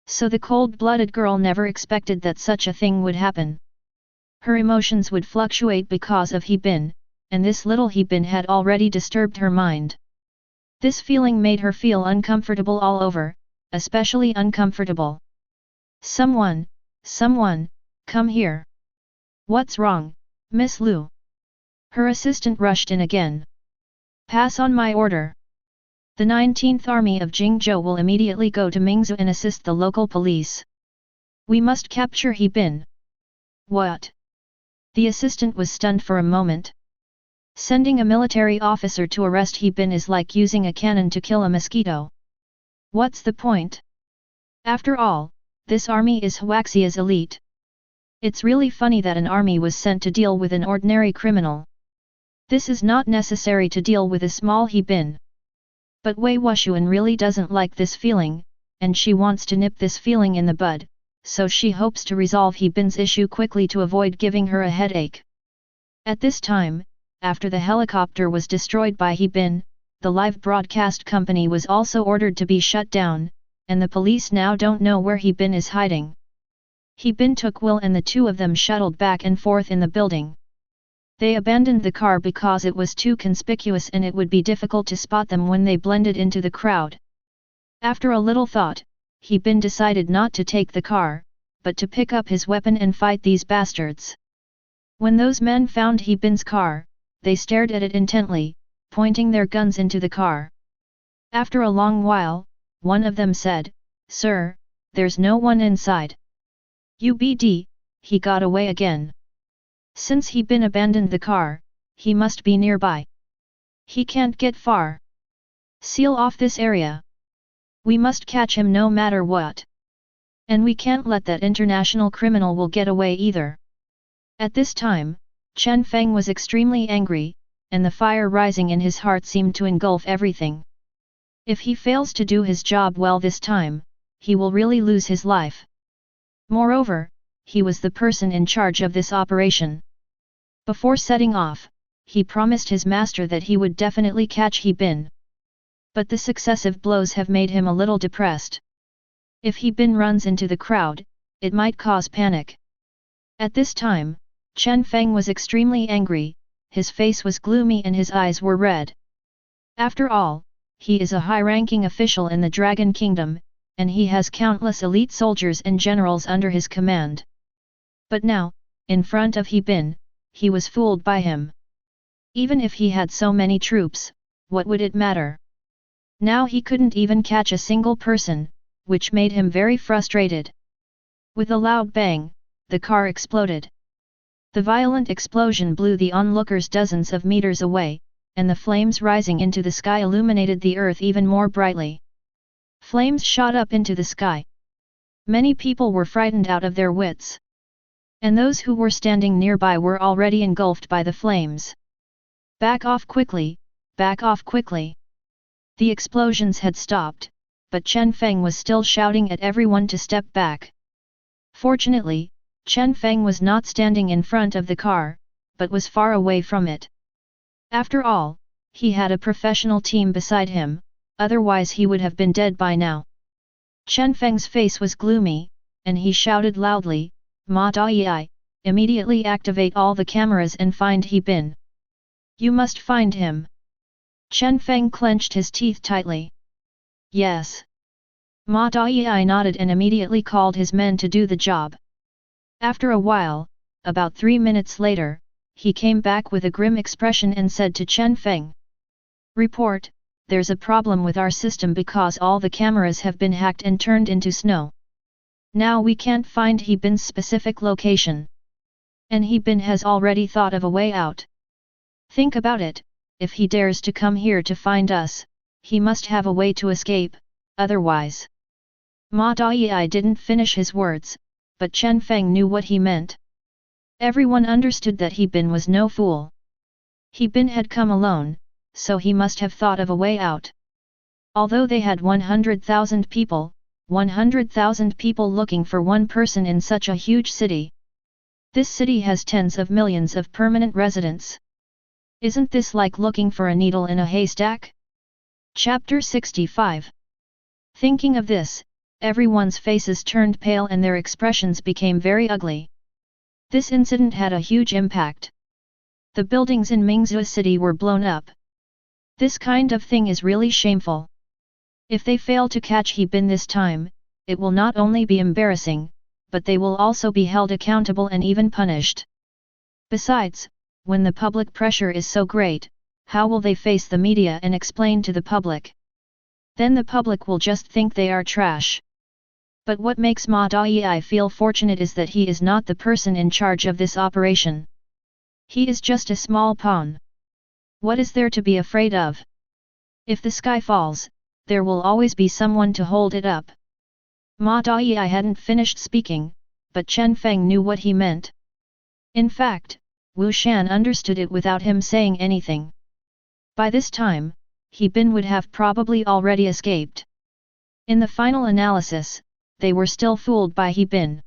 So the cold-blooded girl never expected that such a thing would happen. Her emotions would fluctuate because of He Bin, and this little He Bin had already disturbed her mind. This feeling made her feel uncomfortable all over, especially uncomfortable. Someone, come here. What's wrong, Miss Lu? Her assistant rushed in again. Pass on my order. The 19th Army of Jingzhou will immediately go to Mingzhou and assist the local police. We must capture He Bin. What? The assistant was stunned for a moment. Sending a military officer to arrest He Bin is like using a cannon to kill a mosquito. What's the point? After all, this army is Huaxia's elite. It's really funny that an army was sent to deal with an ordinary criminal. This is not necessary to deal with a small He Bin. But Wei Wuxian really doesn't like this feeling, and she wants to nip this feeling in the bud, so she hopes to resolve He Bin's issue quickly to avoid giving her a headache. At this time, after the helicopter was destroyed by He Bin, the live broadcast company was also ordered to be shut down, and the police now don't know where He Bin is hiding. He Bin took Will and the two of them shuttled back and forth in the building. They abandoned the car because it was too conspicuous and it would be difficult to spot them when they blended into the crowd. After a little thought, He Bin decided not to take the car, but to pick up his weapon and fight these bastards. When those men found He Bin's car, they stared at it intently, pointing their guns into the car. After a long while, one of them said, "Sir, there's no one inside." "UBD, he got away again. Since He Bin abandoned the car, he must be nearby. He can't get far. Seal off this area. We must catch him no matter what. And we can't let that international criminal will get away either." At this time, Chen Feng was extremely angry, and the fire rising in his heart seemed to engulf everything. If he fails to do his job well this time, he will really lose his life. Moreover, he was the person in charge of this operation. Before setting off, he promised his master that he would definitely catch He Bin. But the successive blows have made him a little depressed. If He Bin runs into the crowd, it might cause panic. At this time, Chen Feng was extremely angry, his face was gloomy and his eyes were red. After all, he is a high-ranking official in the Dragon Kingdom, and he has countless elite soldiers and generals under his command. But now, in front of He Bin, he was fooled by him. Even if he had so many troops, what would it matter? Now he couldn't even catch a single person, which made him very frustrated. With a loud bang, the car exploded. The violent explosion blew the onlookers dozens of meters away, and the flames rising into the sky illuminated the earth even more brightly. Flames shot up into the sky. Many people were frightened out of their wits. And those who were standing nearby were already engulfed by the flames. Back off quickly, back off quickly. The explosions had stopped, but Chen Feng was still shouting at everyone to step back. Fortunately, Chen Feng was not standing in front of the car, but was far away from it. After all, he had a professional team beside him, otherwise he would have been dead by now. Chen Feng's face was gloomy, and he shouted loudly, "Ma Dai, immediately activate all the cameras and find He Bin. You must find him." Chen Feng clenched his teeth tightly. "Yes." Ma Dai nodded and immediately called his men to do the job. After a while, about 3 minutes later, he came back with a grim expression and said to Chen Feng, "Report, there's a problem with our system because all the cameras have been hacked and turned into snow. Now we can't find He Bin's specific location. And He Bin has already thought of a way out. Think about it, if he dares to come here to find us, he must have a way to escape, otherwise." Ma Dai didn't finish his words, but Chen Feng knew what he meant. Everyone understood that He Bin was no fool. He Bin had come alone, so he must have thought of a way out. Although they had 100,000 people, 100,000 people looking for one person in such a huge city. This city has tens of millions of permanent residents. Isn't this like looking for a needle in a haystack? Chapter 65. Thinking of this, everyone's faces turned pale and their expressions became very ugly. This incident had a huge impact. The buildings in Mingzhou City were blown up. This kind of thing is really shameful. If they fail to catch He Bin this time, it will not only be embarrassing, but they will also be held accountable and even punished. Besides, when the public pressure is so great, how will they face the media and explain to the public? Then the public will just think they are trash. But what makes Ma Dai feel fortunate is that he is not the person in charge of this operation. He is just a small pawn. What is there to be afraid of? If the sky falls, there will always be someone to hold it up. Ma Dai hadn't finished speaking, but Chen Feng knew what he meant. In fact, Wu Shan understood it without him saying anything. By this time, He Bin would have probably already escaped. In the final analysis, they were still fooled by He Bin.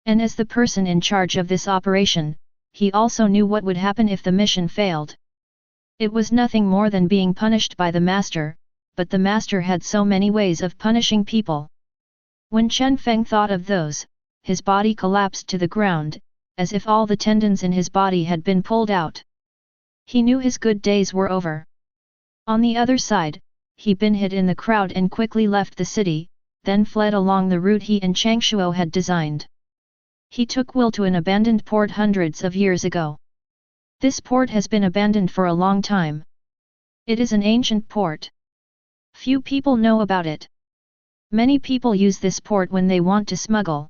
And as the person in charge of this operation, he also knew what would happen if the mission failed. It was nothing more than being punished by the master, but the master had so many ways of punishing people. When Chen Feng thought of those, his body collapsed to the ground, as if all the tendons in his body had been pulled out. He knew his good days were over. On the other side, He Bin hid in the crowd and quickly left the city, then fled along the route he and Changshuo had designed. He took Will to an abandoned port hundreds of years ago. This port has been abandoned for a long time. It is an ancient port. Few people know about it. Many people use this port when they want to smuggle.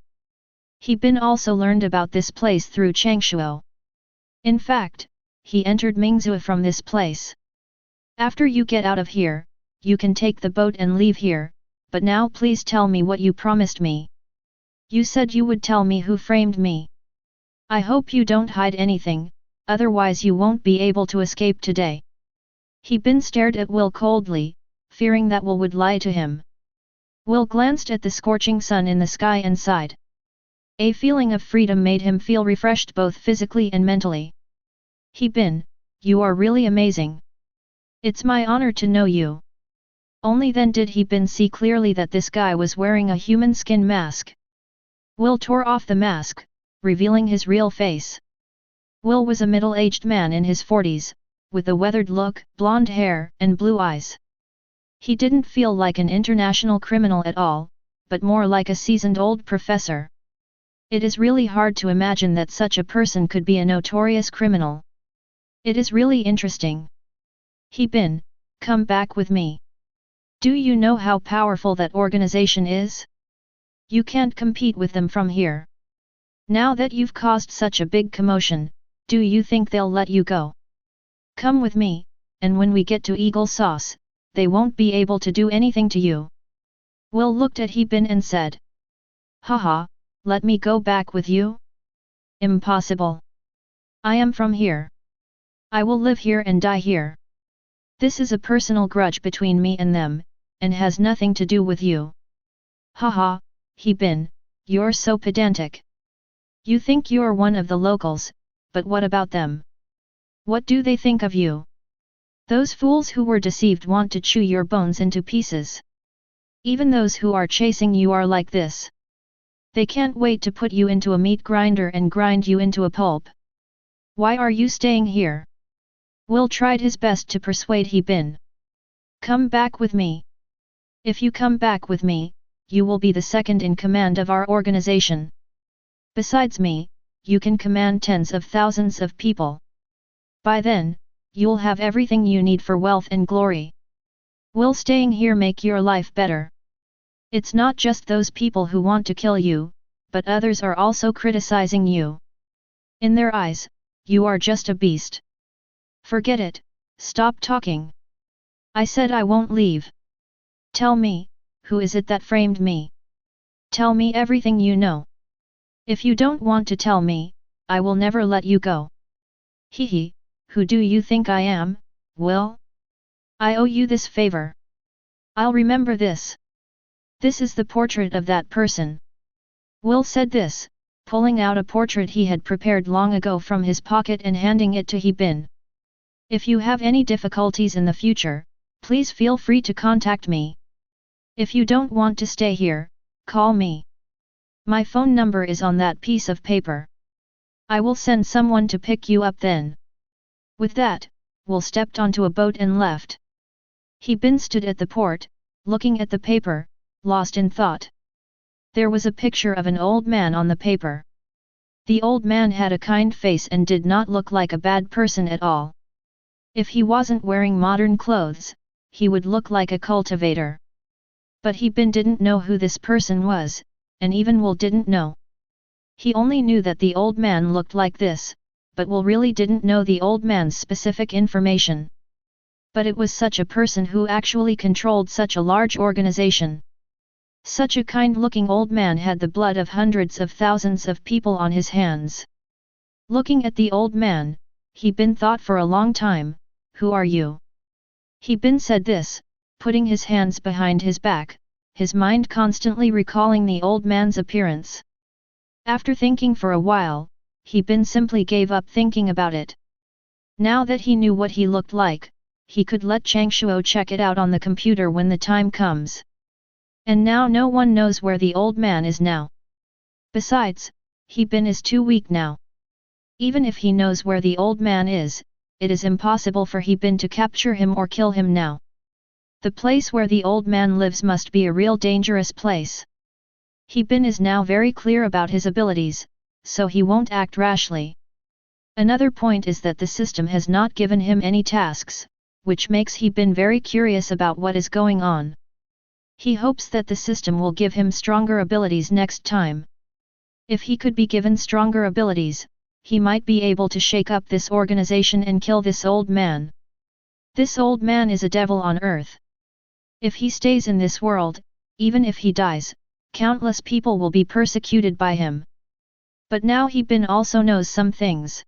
He Bin also learned about this place through Changshuo. In fact, he entered Mingzhou from this place. After you get out of here, you can take the boat and leave here, but now please tell me what you promised me. You said you would tell me who framed me. I hope you don't hide anything, otherwise you won't be able to escape today. He Bin stared at Will coldly, fearing that Will would lie to him. Will glanced at the scorching sun in the sky and sighed. A feeling of freedom made him feel refreshed both physically and mentally. He Bin, you are really amazing. It's my honor to know you. Only then did He Bin see clearly that this guy was wearing a human skin mask. Will tore off the mask, revealing his real face. Will was a middle-aged man in his 40s, with a weathered look, blonde hair, and blue eyes. He didn't feel like an international criminal at all, but more like a seasoned old professor. It is really hard to imagine that such a person could be a notorious criminal. It is really interesting. He Bin, come back with me. Do you know how powerful that organization is? You can't compete with them from here. Now that you've caused such a big commotion, do you think they'll let you go? Come with me, and when we get to Eagle Sauce, they won't be able to do anything to you. Will looked at He Bin and said. Haha, let me go back with you? Impossible. I am from here. I will live here and die here. This is a personal grudge between me and them, and has nothing to do with you. Haha, He Bin, you're so pedantic. You think you're one of the locals, but what about them? What do they think of you? Those fools who were deceived want to chew your bones into pieces. Even those who are chasing you are like this. They can't wait to put you into a meat grinder and grind you into a pulp. Why are you staying here? Will tried his best to persuade He Bin. Come back with me. If you come back with me, you will be the second in command of our organization. Besides me, you can command tens of thousands of people. By then, you'll have everything you need for wealth and glory. Will staying here make your life better? It's not just those people who want to kill you, but others are also criticizing you. In their eyes, you are just a beast. Forget it, stop talking. I said I won't leave. Tell me, who is it that framed me? Tell me everything you know. If you don't want to tell me, I will never let you go. Hehe, who do you think I am, Will? I owe you this favor. I'll remember this. This is the portrait of that person. Will said this, pulling out a portrait he had prepared long ago from his pocket and handing it to He Bin. If you have any difficulties in the future, please feel free to contact me. If you don't want to stay here, call me. My phone number is on that piece of paper. I will send someone to pick you up then. With that, Will stepped onto a boat and left. He Bin stood at the port, looking at the paper, lost in thought. There was a picture of an old man on the paper. The old man had a kind face and did not look like a bad person at all. If he wasn't wearing modern clothes, he would look like a cultivator. But He Bin didn't know who this person was, and even Will didn't know. He only knew that the old man looked like this, but Will really didn't know the old man's specific information. But it was such a person who actually controlled such a large organization. Such a kind-looking old man had the blood of hundreds of thousands of people on his hands. Looking at the old man, He Bin thought for a long time, who are you? He Bin said this, putting his hands behind his back, his mind constantly recalling the old man's appearance. After thinking for a while, He Bin simply gave up thinking about it. Now that he knew what he looked like, he could let Changshuo check it out on the computer when the time comes. And now no one knows where the old man is now. Besides, He Bin is too weak now. Even if he knows where the old man is, it is impossible for He Bin to capture him or kill him now. The place where the old man lives must be a real dangerous place. He Bin is now very clear about his abilities, so he won't act rashly. Another point is that the system has not given him any tasks, which makes He Bin very curious about what is going on. He hopes that the system will give him stronger abilities next time. If he could be given stronger abilities, he might be able to shake up this organization and kill this old man. This old man is a devil on earth. If he stays in this world, even if he dies, countless people will be persecuted by him. But now He Bin also knows some things.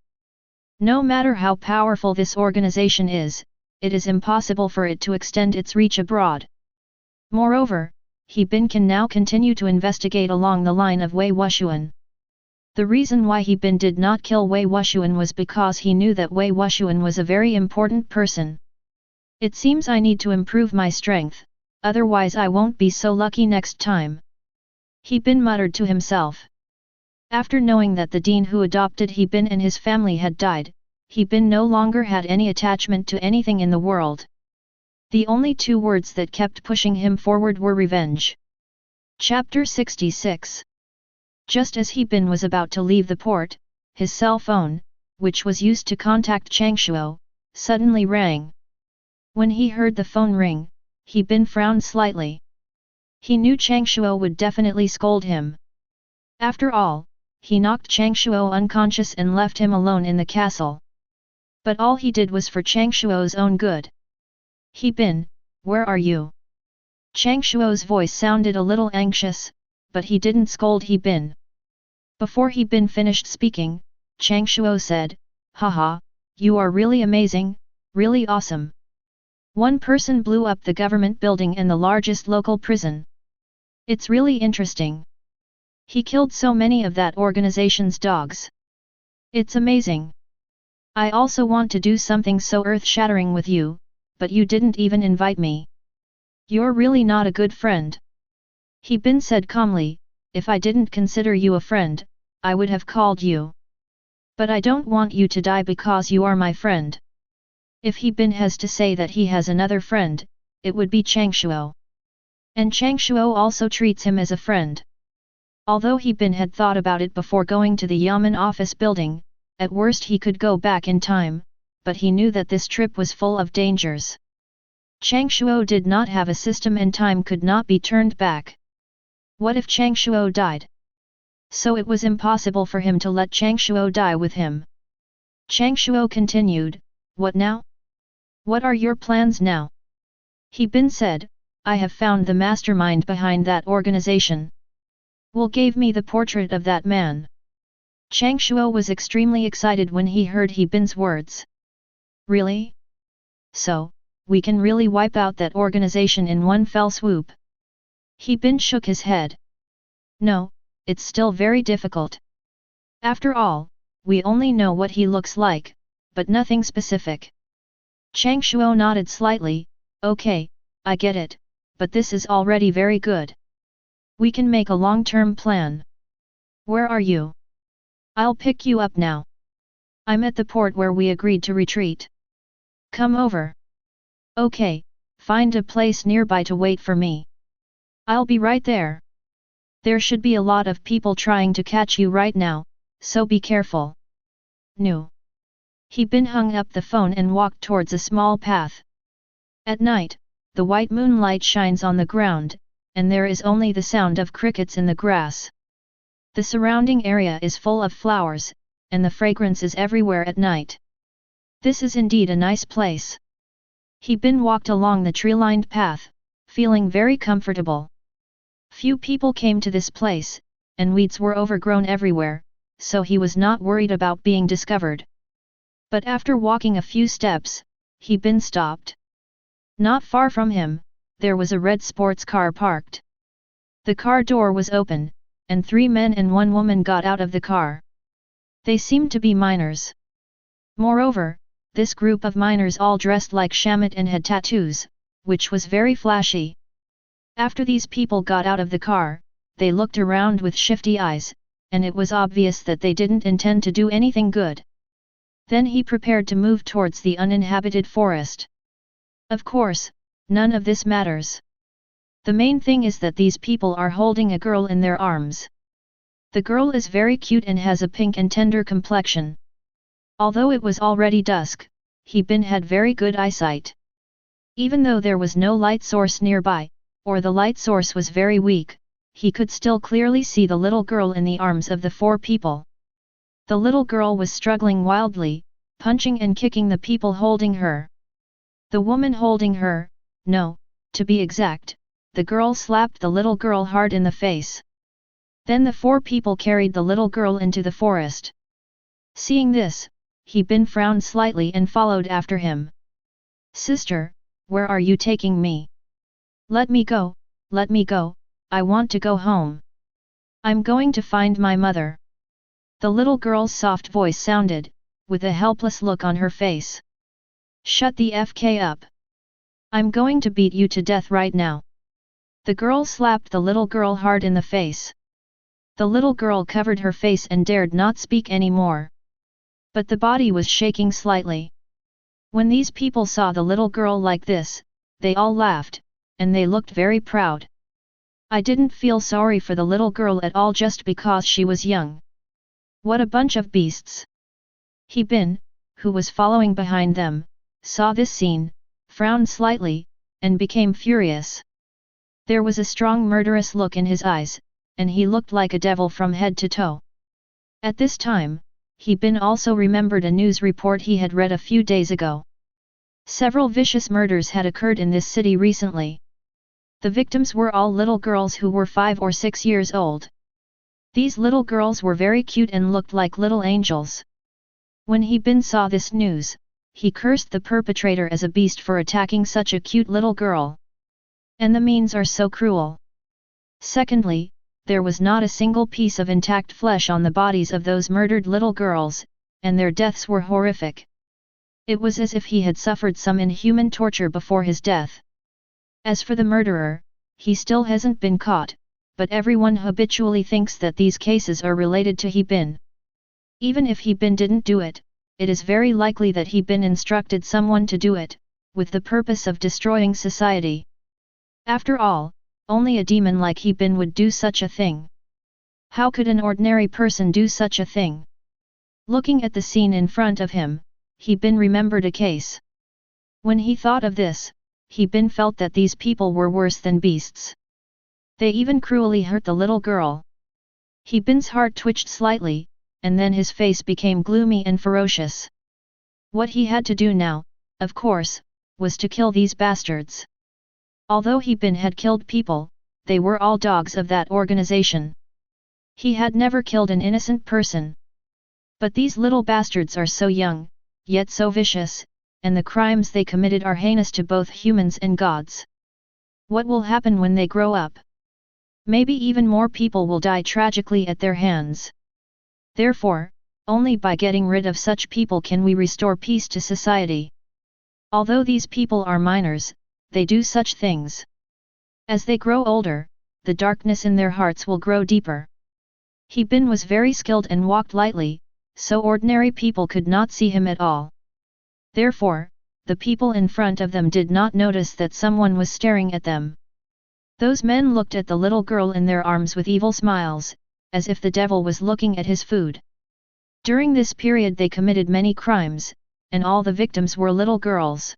No matter how powerful this organization is, it is impossible for it to extend its reach abroad. Moreover, He Bin can now continue to investigate along the line of Wei Wuxian. The reason why He Bin did not kill Wei Wuxian was because he knew that Wei Wuxian was a very important person. It seems I need to improve my strength, otherwise I won't be so lucky next time. He Bin muttered to himself. After knowing that the dean who adopted He Bin and his family had died, He Bin no longer had any attachment to anything in the world. The only two words that kept pushing him forward were revenge. Chapter 66. Just as He Bin was about to leave the port, his cell phone, which was used to contact Changshuo, suddenly rang. When he heard the phone ring, He Bin frowned slightly. He knew Changshuo would definitely scold him. After all, he knocked Changshuo unconscious and left him alone in the castle. But all he did was for Changshuo's own good. He Bin, where are you? Changshuo's voice sounded a little anxious, but he didn't scold He Bin. Before He Bin finished speaking, Changshuo said, "Haha, you are really amazing, really awesome. One person blew up the government building and the largest local prison. It's really interesting. He killed so many of that organization's dogs. It's amazing. I also want to do something so earth-shattering with you, but you didn't even invite me. You're really not a good friend. He Bin said calmly, if I didn't consider you a friend, I would have called you. But I don't want you to die because you are my friend. If He Bin has to say that he has another friend, it would be Changshuo. And Changshuo also treats him as a friend. Although He Bin had thought about it before going to the Yamen office building, at worst he could go back in time, but he knew that this trip was full of dangers. Changshuo did not have a system and time could not be turned back. What if Changshuo died? So it was impossible for him to let Changshuo die with him. Changshuo continued, what now? What are your plans now? He Bin said, I have found the mastermind behind that organization. Will gave me the portrait of that man. Changshuo was extremely excited when he heard He Bin's words. Really? So, we can really wipe out that organization in one fell swoop? He Bin shook his head. No, it's still very difficult. After all, we only know what he looks like, but nothing specific. Changshuo nodded slightly, okay, I get it, but this is already very good. We can make a long-term plan. Where are you? I'll pick you up now. I'm at the port where we agreed to retreat. Come over. Okay, find a place nearby to wait for me. I'll be right there. There should be a lot of people trying to catch you right now, so be careful. No. He Bin hung up the phone and walked towards a small path. At night, the white moonlight shines on the ground, and there is only the sound of crickets in the grass. The surrounding area is full of flowers, and the fragrance is everywhere at night. This is indeed a nice place. He Bin walked along the tree-lined path, feeling very comfortable. Few people came to this place, and weeds were overgrown everywhere, so he was not worried about being discovered. But after walking a few steps, He Bin stopped. Not far from him, there was a red sports car parked. The car door was open, and 3 men and 1 woman got out of the car. They seemed to be miners. Moreover, this group of miners all dressed like shaman and had tattoos, which was very flashy. After these people got out of the car, they looked around with shifty eyes, and it was obvious that they didn't intend to do anything good. Then he prepared to move towards the uninhabited forest. Of course, none of this matters. The main thing is that these people are holding a girl in their arms. The girl is very cute and has a pink and tender complexion. Although it was already dusk, He Bin had very good eyesight. Even though there was no light source nearby, or the light source was very weak, he could still clearly see the little girl in the arms of the 4 people. The little girl was struggling wildly, punching and kicking the people holding her. The woman holding her, no, to be exact, the girl slapped the little girl hard in the face. Then the 4 people carried the little girl into the forest. Seeing this, He Bin frowned slightly and followed after him. Sister, where are you taking me? Let me go, I want to go home. I'm going to find my mother. The little girl's soft voice sounded, with a helpless look on her face. Shut the FK up. I'm going to beat you to death right now. The girl slapped the little girl hard in the face. The little girl covered her face and dared not speak anymore. But the body was shaking slightly. When these people saw the little girl like this, they all laughed, and they looked very proud. I didn't feel sorry for the little girl at all just because she was young. What a bunch of beasts! He Bin, who was following behind them, saw this scene, frowned slightly, and became furious. There was a strong murderous look in his eyes, and he looked like a devil from head to toe. At this time, He Bin also remembered a news report he had read a few days ago. Several vicious murders had occurred in this city recently. The victims were all little girls who were 5 or 6 years old. These little girls were very cute and looked like little angels. When He Bin saw this news, he cursed the perpetrator as a beast for attacking such a cute little girl. And the means are so cruel. Secondly, there was not a single piece of intact flesh on the bodies of those murdered little girls, and their deaths were horrific. It was as if he had suffered some inhuman torture before his death. As for the murderer, he still hasn't been caught, but everyone habitually thinks that these cases are related to He Bin. Even if He Bin didn't do it, it is very likely that He Bin instructed someone to do it, with the purpose of destroying society. After all, only a demon like He Bin would do such a thing. How could an ordinary person do such a thing? Looking at the scene in front of him, He Bin remembered a case. When he thought of this, He Bin felt that these people were worse than beasts. They even cruelly hurt the little girl. He Bin's heart twitched slightly, and then his face became gloomy and ferocious. What he had to do now, of course, was to kill these bastards. Although He Bin had killed people, they were all dogs of that organization. He had never killed an innocent person. But these little bastards are so young, yet so vicious, and the crimes they committed are heinous to both humans and gods. What will happen when they grow up? Maybe even more people will die tragically at their hands. Therefore, only by getting rid of such people can we restore peace to society. Although these people are minors, they do such things. As they grow older, the darkness in their hearts will grow deeper. He Bin was very skilled and walked lightly, so ordinary people could not see him at all. Therefore, the people in front of them did not notice that someone was staring at them. Those men looked at the little girl in their arms with evil smiles, as if the devil was looking at his food. During this period they committed many crimes, and all the victims were little girls.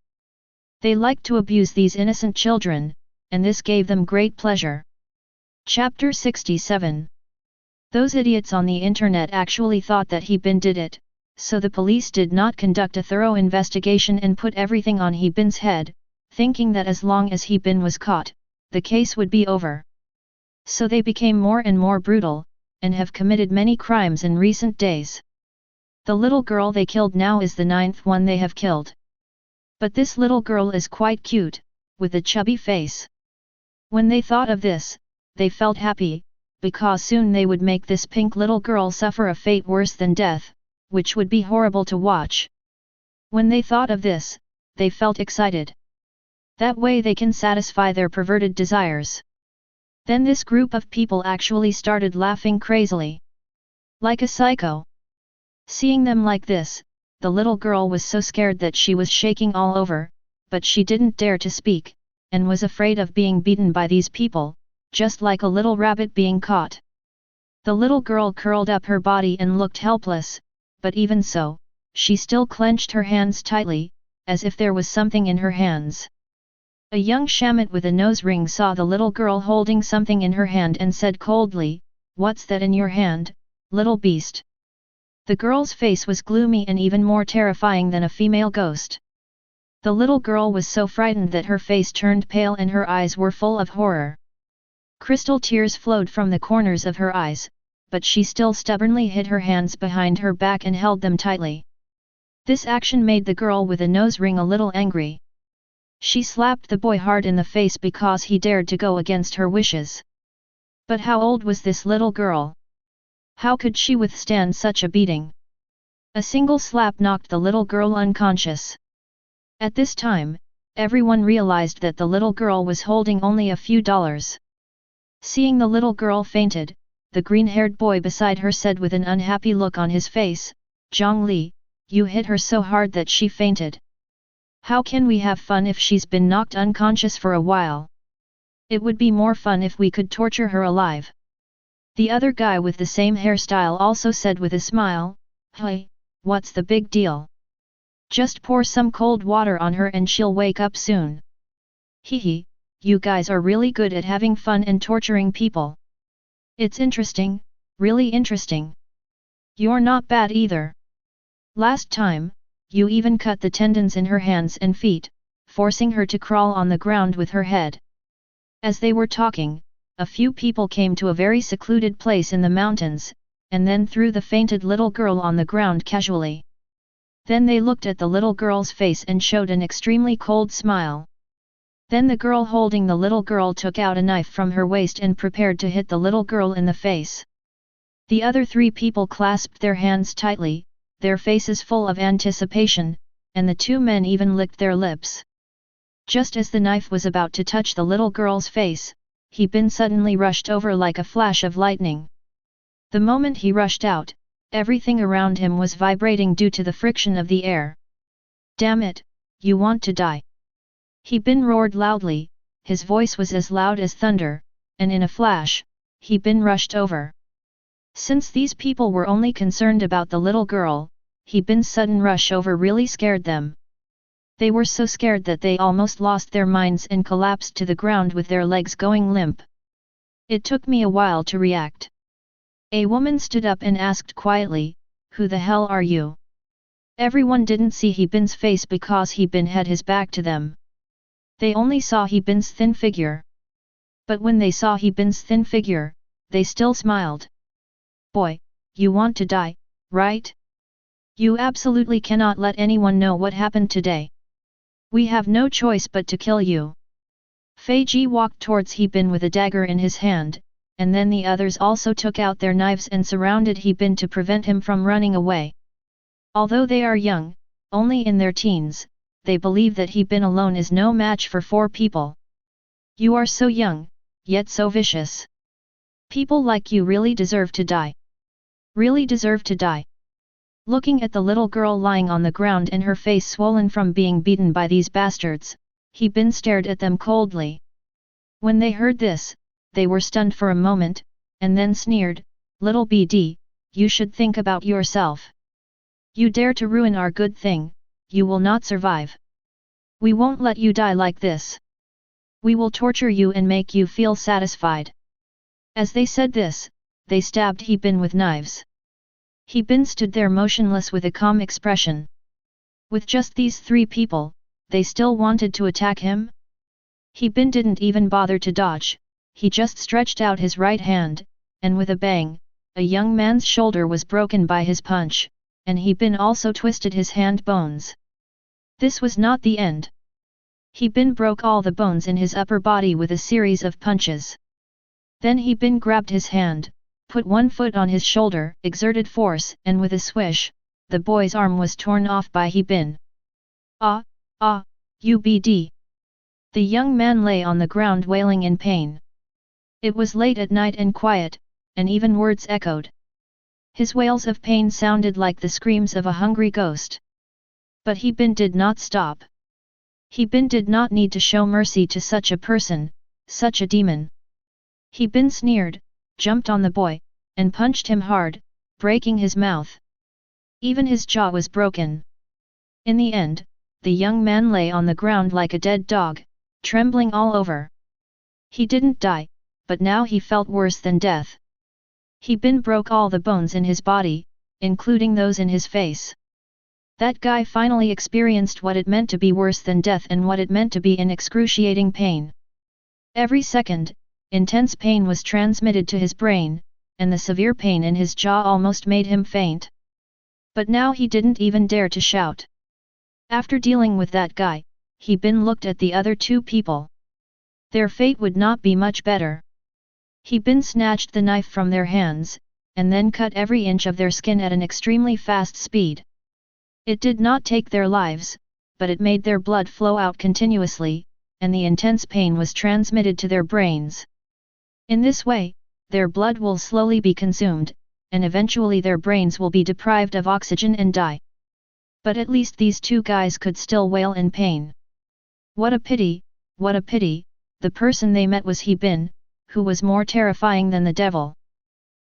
They liked to abuse these innocent children, and this gave them great pleasure. Chapter 67. Those idiots on the internet actually thought that He Bin did it, so the police did not conduct a thorough investigation and put everything on He Bin's head, thinking that as long as He Bin was caught, the case would be over. So they became more and more brutal, and have committed many crimes in recent days. The little girl they killed now is the 9th one they have killed. But this little girl is quite cute, with a chubby face. When they thought of this, they felt happy, because soon they would make this pink little girl suffer a fate worse than death, which would be horrible to watch. When they thought of this, they felt excited. That way they can satisfy their perverted desires. Then this group of people actually started laughing crazily. Like a psycho. Seeing them like this, the little girl was so scared that she was shaking all over, but she didn't dare to speak, and was afraid of being beaten by these people, just like a little rabbit being caught. The little girl curled up her body and looked helpless, but even so, she still clenched her hands tightly, as if there was something in her hands. A young shaman with a nose ring saw the little girl holding something in her hand and said coldly, "What's that in your hand, little beast?" The girl's face was gloomy and even more terrifying than a female ghost. The little girl was so frightened that her face turned pale and her eyes were full of horror. Crystal tears flowed from the corners of her eyes, but she still stubbornly hid her hands behind her back and held them tightly. This action made the girl with a nose ring a little angry. She slapped the boy hard in the face because he dared to go against her wishes. But how old was this little girl? How could she withstand such a beating? A single slap knocked the little girl unconscious. At this time, everyone realized that the little girl was holding only a few dollars. Seeing the little girl fainted, the green-haired boy beside her said with an unhappy look on his face, "Zhongli, you hit her so hard that she fainted. How can we have fun if she's been knocked unconscious for a while? It would be more fun if we could torture her alive." The other guy with the same hairstyle also said with a smile, "Hey, what's the big deal? Just pour some cold water on her and she'll wake up soon." Hee, you guys are really good at having fun and torturing people. It's interesting, really interesting. You're not bad either. Last time, you even cut the tendons in her hands and feet, forcing her to crawl on the ground with her head. As they were talking, a few people came to a very secluded place in the mountains, and then threw the fainted little girl on the ground casually. Then they looked at the little girl's face and showed an extremely cold smile. Then the girl holding the little girl took out a knife from her waist and prepared to hit the little girl in the face. The other three people clasped their hands tightly, their faces full of anticipation, and the two men even licked their lips. Just as the knife was about to touch the little girl's face, He Bin suddenly rushed over like a flash of lightning. The moment he rushed out, everything around him was vibrating due to the friction of the air. "Damn it, you want to die!" He Bin roared loudly, his voice was as loud as thunder, and in a flash, He Bin rushed over. Since these people were only concerned about the little girl, He Bin's sudden rush over really scared them. They were so scared that they almost lost their minds and collapsed to the ground with their legs going limp. It took me a while to react. A woman stood up and asked quietly, "Who the hell are you?" Everyone didn't see He Bin's face because He Bin had his back to them. They only saw He Bin's thin figure. But when they saw He Bin's thin figure, they still smiled. "Boy, you want to die, right? You absolutely cannot let anyone know what happened today. We have no choice but to kill you." Fei Ji walked towards He Bin with a dagger in his hand, and then the others also took out their knives and surrounded He Bin to prevent him from running away. Although they are young, only in their teens, they believe that He Bin alone is no match for four people. "You are so young, yet so vicious. People like you really deserve to die. Really deserve to die." Looking at the little girl lying on the ground and her face swollen from being beaten by these bastards, He Bin stared at them coldly. When they heard this, they were stunned for a moment, and then sneered, "Little BD, you should think about yourself. You dare to ruin our good thing, you will not survive. We won't let you die like this. We will torture you and make you feel satisfied." As they said this, they stabbed He Bin with knives. He Bin stood there motionless with a calm expression. With just these three people, they still wanted to attack him? He Bin didn't even bother to dodge, he just stretched out his right hand, and with a bang, a young man's shoulder was broken by his punch, and He Bin also twisted his hand bones. This was not the end. He Bin broke all the bones in his upper body with a series of punches. Then He Bin grabbed his hand, put one foot on his shoulder, exerted force, and with a swish, the boy's arm was torn off by He Bin. "Ah, ah, UBD!" The young man lay on the ground wailing in pain. It was late at night and quiet, and even words echoed. His wails of pain sounded like the screams of a hungry ghost. But He Bin did not stop. He Bin did not need to show mercy to such a person, such a demon. He Bin sneered, jumped on the boy, and punched him hard, breaking his mouth. Even his jaw was broken. In the end, the young man lay on the ground like a dead dog, trembling all over. He didn't die, but now he felt worse than death. He Bin broke all the bones in his body, including those in his face. That guy finally experienced what it meant to be worse than death and what it meant to be in excruciating pain. Every second, intense pain was transmitted to his brain, and the severe pain in his jaw almost made him faint. But now he didn't even dare to shout. After dealing with that guy, He Bin looked at the other two people. Their fate would not be much better. He Bin snatched the knife from their hands, and then cut every inch of their skin at an extremely fast speed. It did not take their lives, but it made their blood flow out continuously, and the intense pain was transmitted to their brains. In this way, their blood will slowly be consumed, and eventually their brains will be deprived of oxygen and die. But at least these two guys could still wail in pain. What a pity, what a pity, the person they met was He Bin, who was more terrifying than the devil.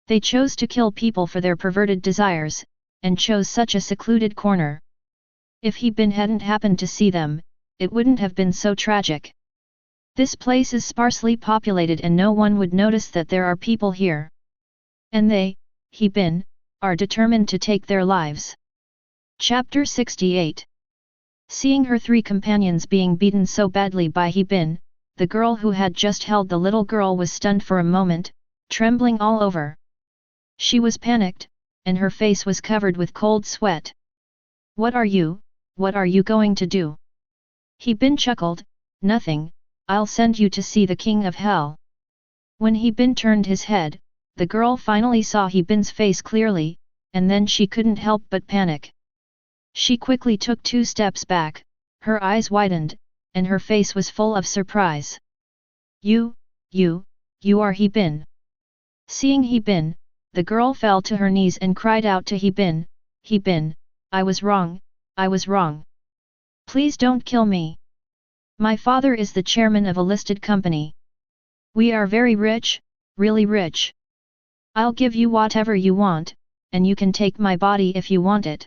They chose to kill people for their perverted desires, and chose such a secluded corner. If He Bin hadn't happened to see them, it wouldn't have been so tragic. This place is sparsely populated and no one would notice that there are people here. And they, He Bin, are determined to take their lives. Chapter 68. Seeing her three companions being beaten so badly by He Bin, the girl who had just held the little girl was stunned for a moment, trembling all over. She was panicked, and her face was covered with cold sweat. What are you going to do? He Bin chuckled, nothing, I'll send you to see the king of hell. When He Bin turned his head, the girl finally saw He Bin's face clearly, and then she couldn't help but panic. She quickly took 2 steps back, her eyes widened, and her face was full of surprise. You are He Bin. Seeing He Bin, the girl fell to her knees and cried out to He Bin, I was wrong, I was wrong. Please don't kill me. My father is the chairman of a listed company. We are very rich, really rich. I'll give you whatever you want, and you can take my body if you want it.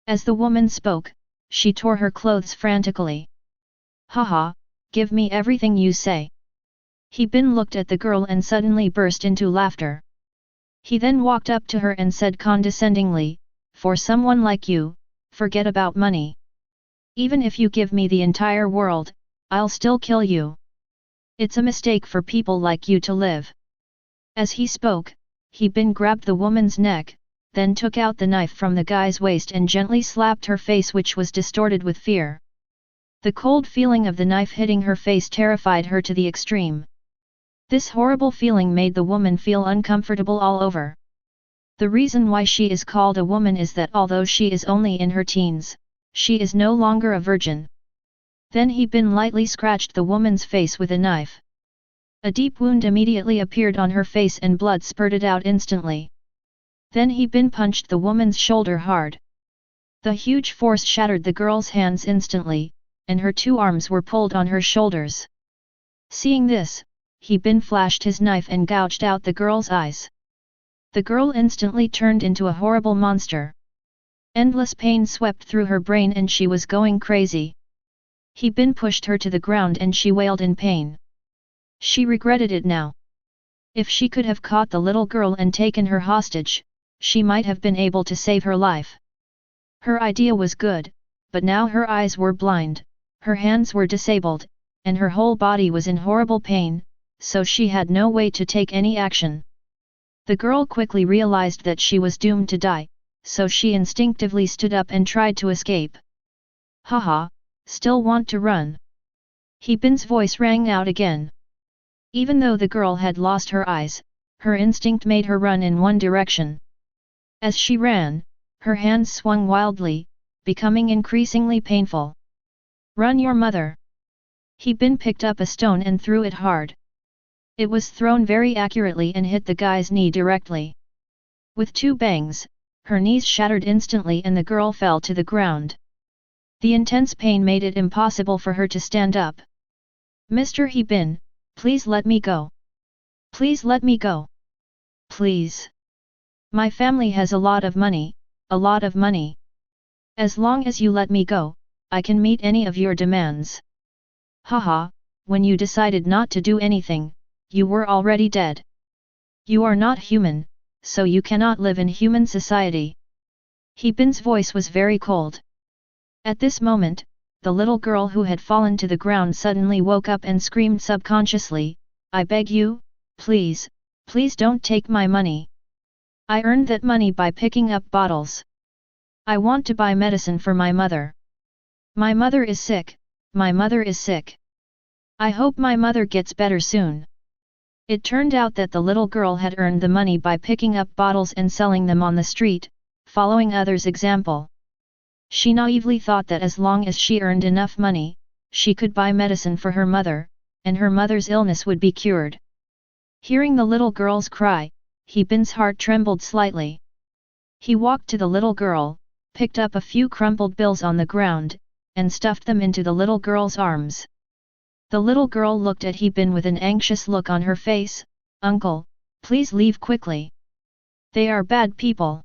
As the woman spoke, she tore her clothes frantically. Haha, give me everything you say. He Bin looked at the girl and suddenly burst into laughter. He then walked up to her and said condescendingly, for someone like you, forget about money. Even if you give me the entire world, I'll still kill you. It's a mistake for people like you to live. As he spoke, He Bin grabbed the woman's neck, then took out the knife from the guy's waist and gently slapped her face, which was distorted with fear. The cold feeling of the knife hitting her face terrified her to the extreme. This horrible feeling made the woman feel uncomfortable all over. The reason why she is called a woman is that although she is only in her teens, she is no longer a virgin. Then He Bin lightly scratched the woman's face with a knife. A deep wound immediately appeared on her face and blood spurted out instantly. Then He Bin punched the woman's shoulder hard. The huge force shattered the girl's hands instantly, and her 2 arms were pulled on her shoulders. Seeing this, He Bin flashed his knife and gouged out the girl's eyes. The girl instantly turned into a horrible monster. Endless pain swept through her brain and she was going crazy. He Bin pushed her to the ground and she wailed in pain. She regretted it now. If she could have caught the little girl and taken her hostage, she might have been able to save her life. Her idea was good, but now her eyes were blind, her hands were disabled, and her whole body was in horrible pain, so she had no way to take any action. The girl quickly realized that she was doomed to die, so she instinctively stood up and tried to escape. Haha, still want to run? He Bin's voice rang out again. Even though the girl had lost her eyes, her instinct made her run in one direction. As she ran, her hands swung wildly, becoming increasingly painful. Run your mother! He Bin picked up a stone and threw it hard. It was thrown very accurately and hit the guy's knee directly. With 2 bangs, her knees shattered instantly and the girl fell to the ground. The intense pain made it impossible for her to stand up. Mr. He Bin, please let me go. Please let me go. Please. My family has a lot of money, a lot of money. As long as you let me go, I can meet any of your demands. Haha, when you decided not to do anything, you were already dead. You are not human, so you cannot live in human society. He Bin's voice was very cold. At this moment, the little girl who had fallen to the ground suddenly woke up and screamed subconsciously, I beg you, please, please don't take my money. I earned that money by picking up bottles. I want to buy medicine for my mother. My mother is sick, my mother is sick. I hope my mother gets better soon. It turned out that the little girl had earned the money by picking up bottles and selling them on the street, following others' example. She naively thought that as long as she earned enough money, she could buy medicine for her mother, and her mother's illness would be cured. Hearing the little girl's cry, He Bin's heart trembled slightly. He walked to the little girl, picked up a few crumpled bills on the ground, and stuffed them into the little girl's arms. The little girl looked at He Bin with an anxious look on her face. Uncle, please leave quickly. They are bad people.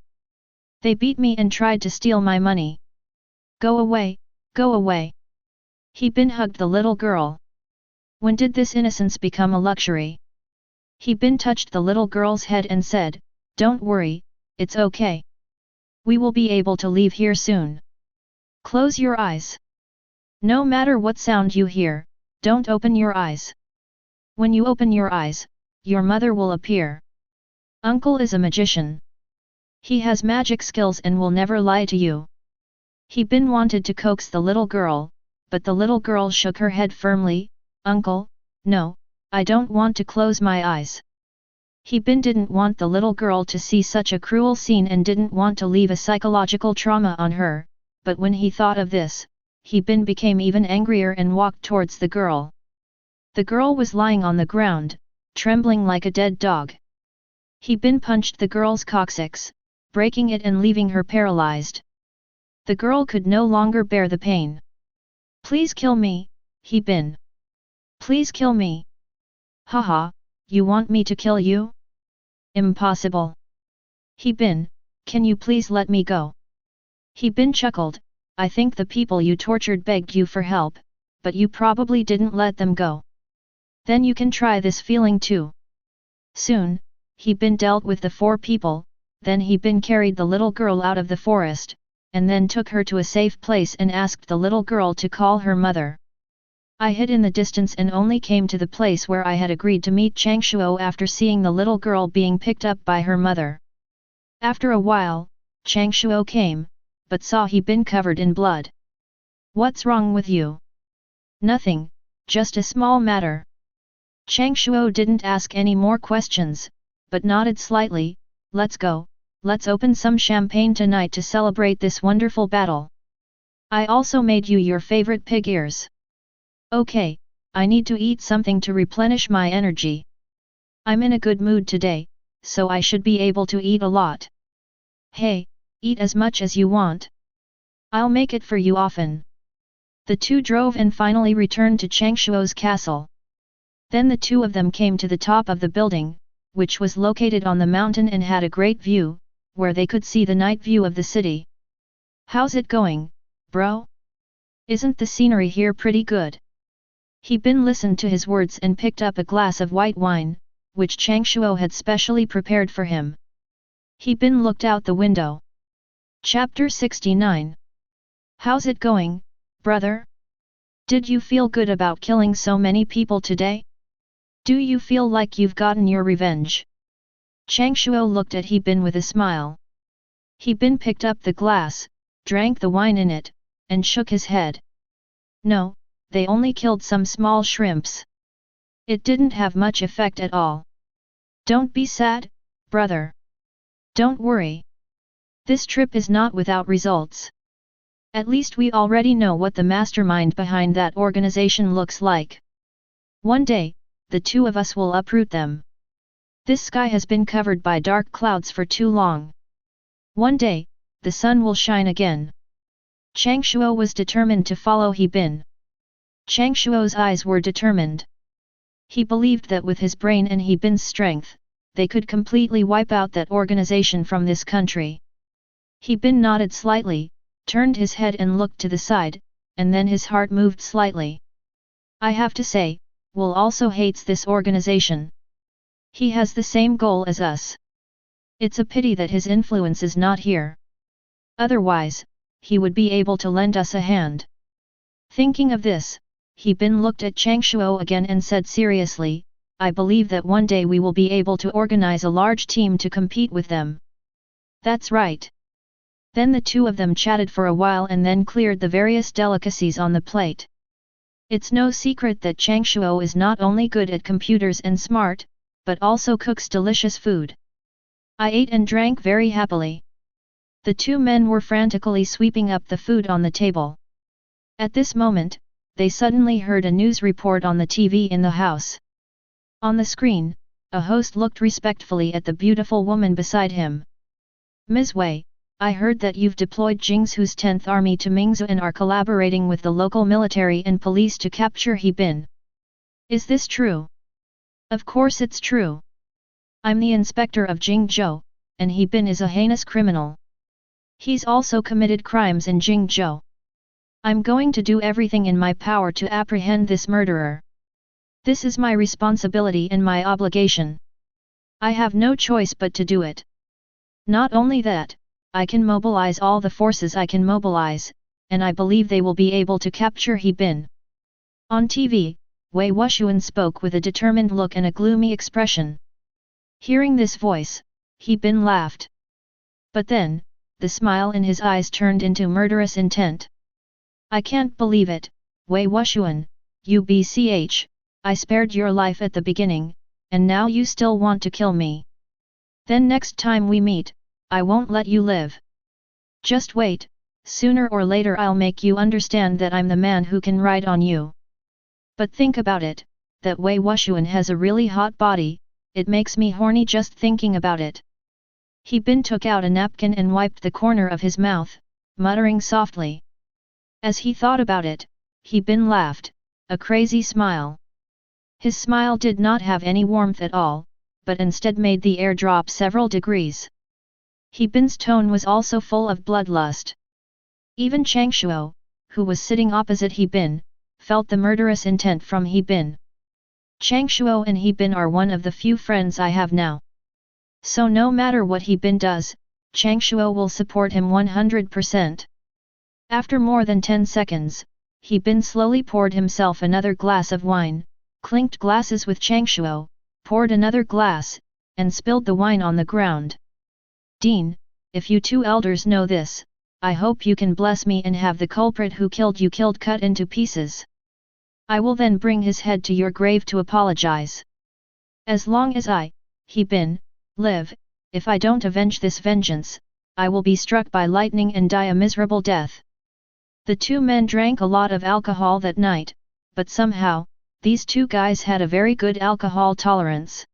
They beat me and tried to steal my money. Go away, go away. He Bin hugged the little girl. When did this innocence become a luxury? He Bin touched the little girl's head and said, don't worry, it's okay. We will be able to leave here soon. Close your eyes. No matter what sound you hear, don't open your eyes. When you open your eyes, your mother will appear. Uncle is a magician. He has magic skills and will never lie to you. He Bin wanted to coax the little girl, but the little girl shook her head firmly. Uncle, no, I don't want to close my eyes. He Bin didn't want the little girl to see such a cruel scene and didn't want to leave a psychological trauma on her, but when he thought of this, He Bin became even angrier and walked towards the girl. The girl was lying on the ground, trembling like a dead dog. He Bin punched the girl's coccyx, breaking it and leaving her paralyzed. The girl could no longer bear the pain. Please kill me, He Bin. Please kill me. Haha, you want me to kill you? Impossible. He Bin, can you please let me go? He Bin chuckled, I think the people you tortured begged you for help, but you probably didn't let them go. Then you can try this feeling too. Soon, He Bin dealt with the 4 people, then He Bin carried the little girl out of the forest, and then took her to a safe place and asked the little girl to call her mother. I hid in the distance and only came to the place where I had agreed to meet Changshuo after seeing the little girl being picked up by her mother. After a while, Changshuo came, but saw He Bin covered in blood. What's wrong with you? Nothing, just a small matter. Changshuo didn't ask any more questions, but nodded slightly. Let's go, let's open some champagne tonight to celebrate this wonderful battle. I also made you your favorite pig ears. Okay, I need to eat something to replenish my energy. I'm in a good mood today, so I should be able to eat a lot. Hey, eat as much as you want. I'll make it for you often. The 2 drove and finally returned to Changshuo's castle. Then the 2 of them came to the top of the building, which was located on the mountain and had a great view, where they could see the night view of the city. How's it going, bro? Isn't the scenery here pretty good? He Bin listened to his words and picked up a glass of white wine, which Changshuo had specially prepared for him. He Bin looked out the window. Chapter 69. How's it going, brother? Did you feel good about killing so many people today? Do you feel like you've gotten your revenge? Changshuo looked at He Bin with a smile. He Bin picked up the glass, drank the wine in it, and shook his head. No, they only killed some small shrimps. It didn't have much effect at all. Don't be sad, brother. Don't worry. This trip is not without results. At least we already know what the mastermind behind that organization looks like. One day, the 2 of us will uproot them. This sky has been covered by dark clouds for too long. One day, the sun will shine again. Changshuo was determined to follow He Bin. Changshuo's eyes were determined. He believed that with his brain and He Bin's strength, they could completely wipe out that organization from this country. He Bin nodded slightly, turned his head and looked to the side, and then his heart moved slightly. I have to say, Will also hates this organization. He has the same goal as us. It's a pity that his influence is not here. Otherwise, he would be able to lend us a hand. Thinking of this, He Bin looked at Changshuo again and said seriously, I believe that one day we will be able to organize a large team to compete with them. That's right. Then the 2 of them chatted for a while and then cleared the various delicacies on the plate. It's no secret that Changshuo is not only good at computers and smart, but also cooks delicious food. I ate and drank very happily. The 2 men were frantically sweeping up the food on the table. At this moment, they suddenly heard a news report on the TV in the house. On the screen, a host looked respectfully at the beautiful woman beside him. Ms. Wei, I heard that you've deployed Jingzhu's 10th Army to Mingzhou and are collaborating with the local military and police to capture He Bin. Is this true? Of course it's true. I'm the inspector of Jingzhou, and He Bin is a heinous criminal. He's also committed crimes in Jingzhou. I'm going to do everything in my power to apprehend this murderer. This is my responsibility and my obligation. I have no choice but to do it. Not only that, I can mobilize all the forces I can mobilize, and I believe they will be able to capture He Bin. On TV, Wei Wuxian spoke with a determined look and a gloomy expression. Hearing this voice, He Bin laughed. But then, the smile in his eyes turned into murderous intent. I can't believe it, Wei Wuxian, UBCH, I spared your life at the beginning, and now you still want to kill me. Then next time we meet, I won't let you live. Just wait, sooner or later I'll make you understand that I'm the man who can ride on you. But think about it, that Wei Wuxian has a really hot body, it makes me horny just thinking about it. He Bin took out a napkin and wiped the corner of his mouth, muttering softly. As he thought about it, He Bin laughed, a crazy smile. His smile did not have any warmth at all, but instead made the air drop several degrees. He Bin's tone was also full of bloodlust. Even Changshuo, who was sitting opposite He Bin, felt the murderous intent from He Bin. Changshuo and He Bin are one of the few friends I have now. So no matter what He Bin does, Changshuo will support him 100%. After more than 10 seconds, He Bin slowly poured himself another glass of wine, clinked glasses with Changshuo, poured another glass, and spilled the wine on the ground. Dean, if you two elders know this, I hope you can bless me and have the culprit who killed you killed cut into pieces. I will then bring his head to your grave to apologize. As long as I, He Bin, live, if I don't avenge this vengeance, I will be struck by lightning and die a miserable death. The two men drank a lot of alcohol that night, but somehow, these two guys had a very good alcohol tolerance.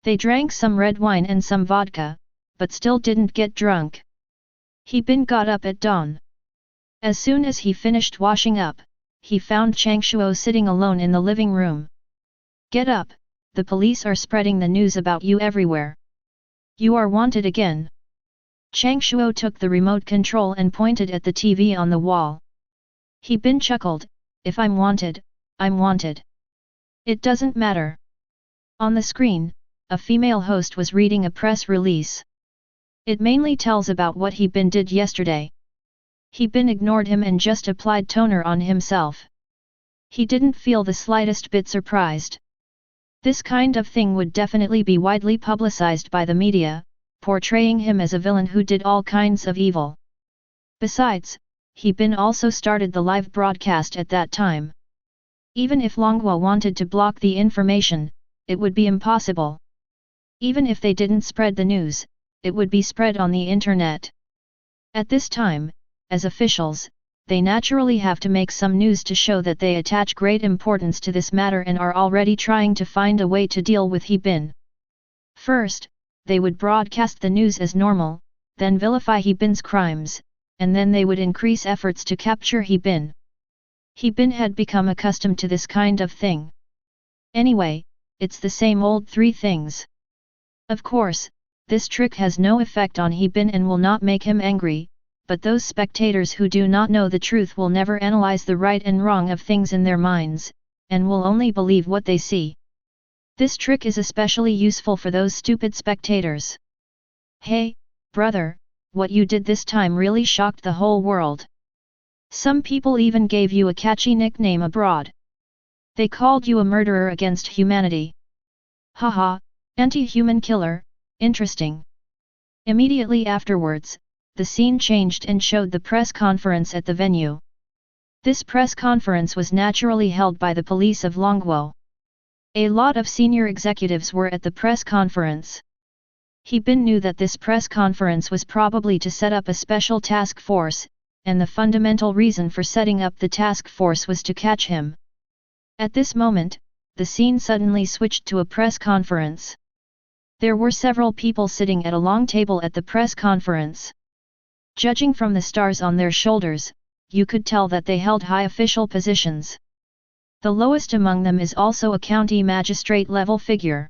They drank some red wine and some vodka, but still didn't get drunk. He Bin got up at dawn. As soon as he finished washing up, he found Changshuo sitting alone in the living room. Get up, the police are spreading the news about you everywhere. You are wanted again. Changshuo took the remote control and pointed at the TV on the wall. He Bin chuckled, if I'm wanted, I'm wanted. It doesn't matter. On the screen, a female host was reading a press release. It mainly tells about what He Bin did yesterday. He Bin ignored him and just applied toner on himself. He didn't feel the slightest bit surprised. This kind of thing would definitely be widely publicized by the media, portraying him as a villain who did all kinds of evil. Besides, He Bin also started the live broadcast at that time. Even if Longguo wanted to block the information, it would be impossible. Even if they didn't spread the news, it would be spread on the internet. At this time, as officials, they naturally have to make some news to show that they attach great importance to this matter and are already trying to find a way to deal with He Bin. First, they would broadcast the news as normal, then vilify He Bin's crimes, and then they would increase efforts to capture He Bin. He Bin had become accustomed to this kind of thing. Anyway, it's the same old three things. Of course, this trick has no effect on He Bin and will not make him angry, but those spectators who do not know the truth will never analyze the right and wrong of things in their minds, and will only believe what they see. This trick is especially useful for those stupid spectators. Hey, brother, what you did this time really shocked the whole world. Some people even gave you a catchy nickname abroad. They called you a murderer against humanity. Haha, anti-human killer, interesting. Immediately afterwards, the scene changed and showed the press conference at the venue. This press conference was naturally held by the police of Longguo. A lot of senior executives were at the press conference. He Bin knew that this press conference was probably to set up a special task force, and the fundamental reason for setting up the task force was to catch him. At this moment, the scene suddenly switched to a press conference. There were several people sitting at a long table at the press conference. Judging from the stars on their shoulders, you could tell that they held high official positions. The lowest among them is also a county magistrate level figure.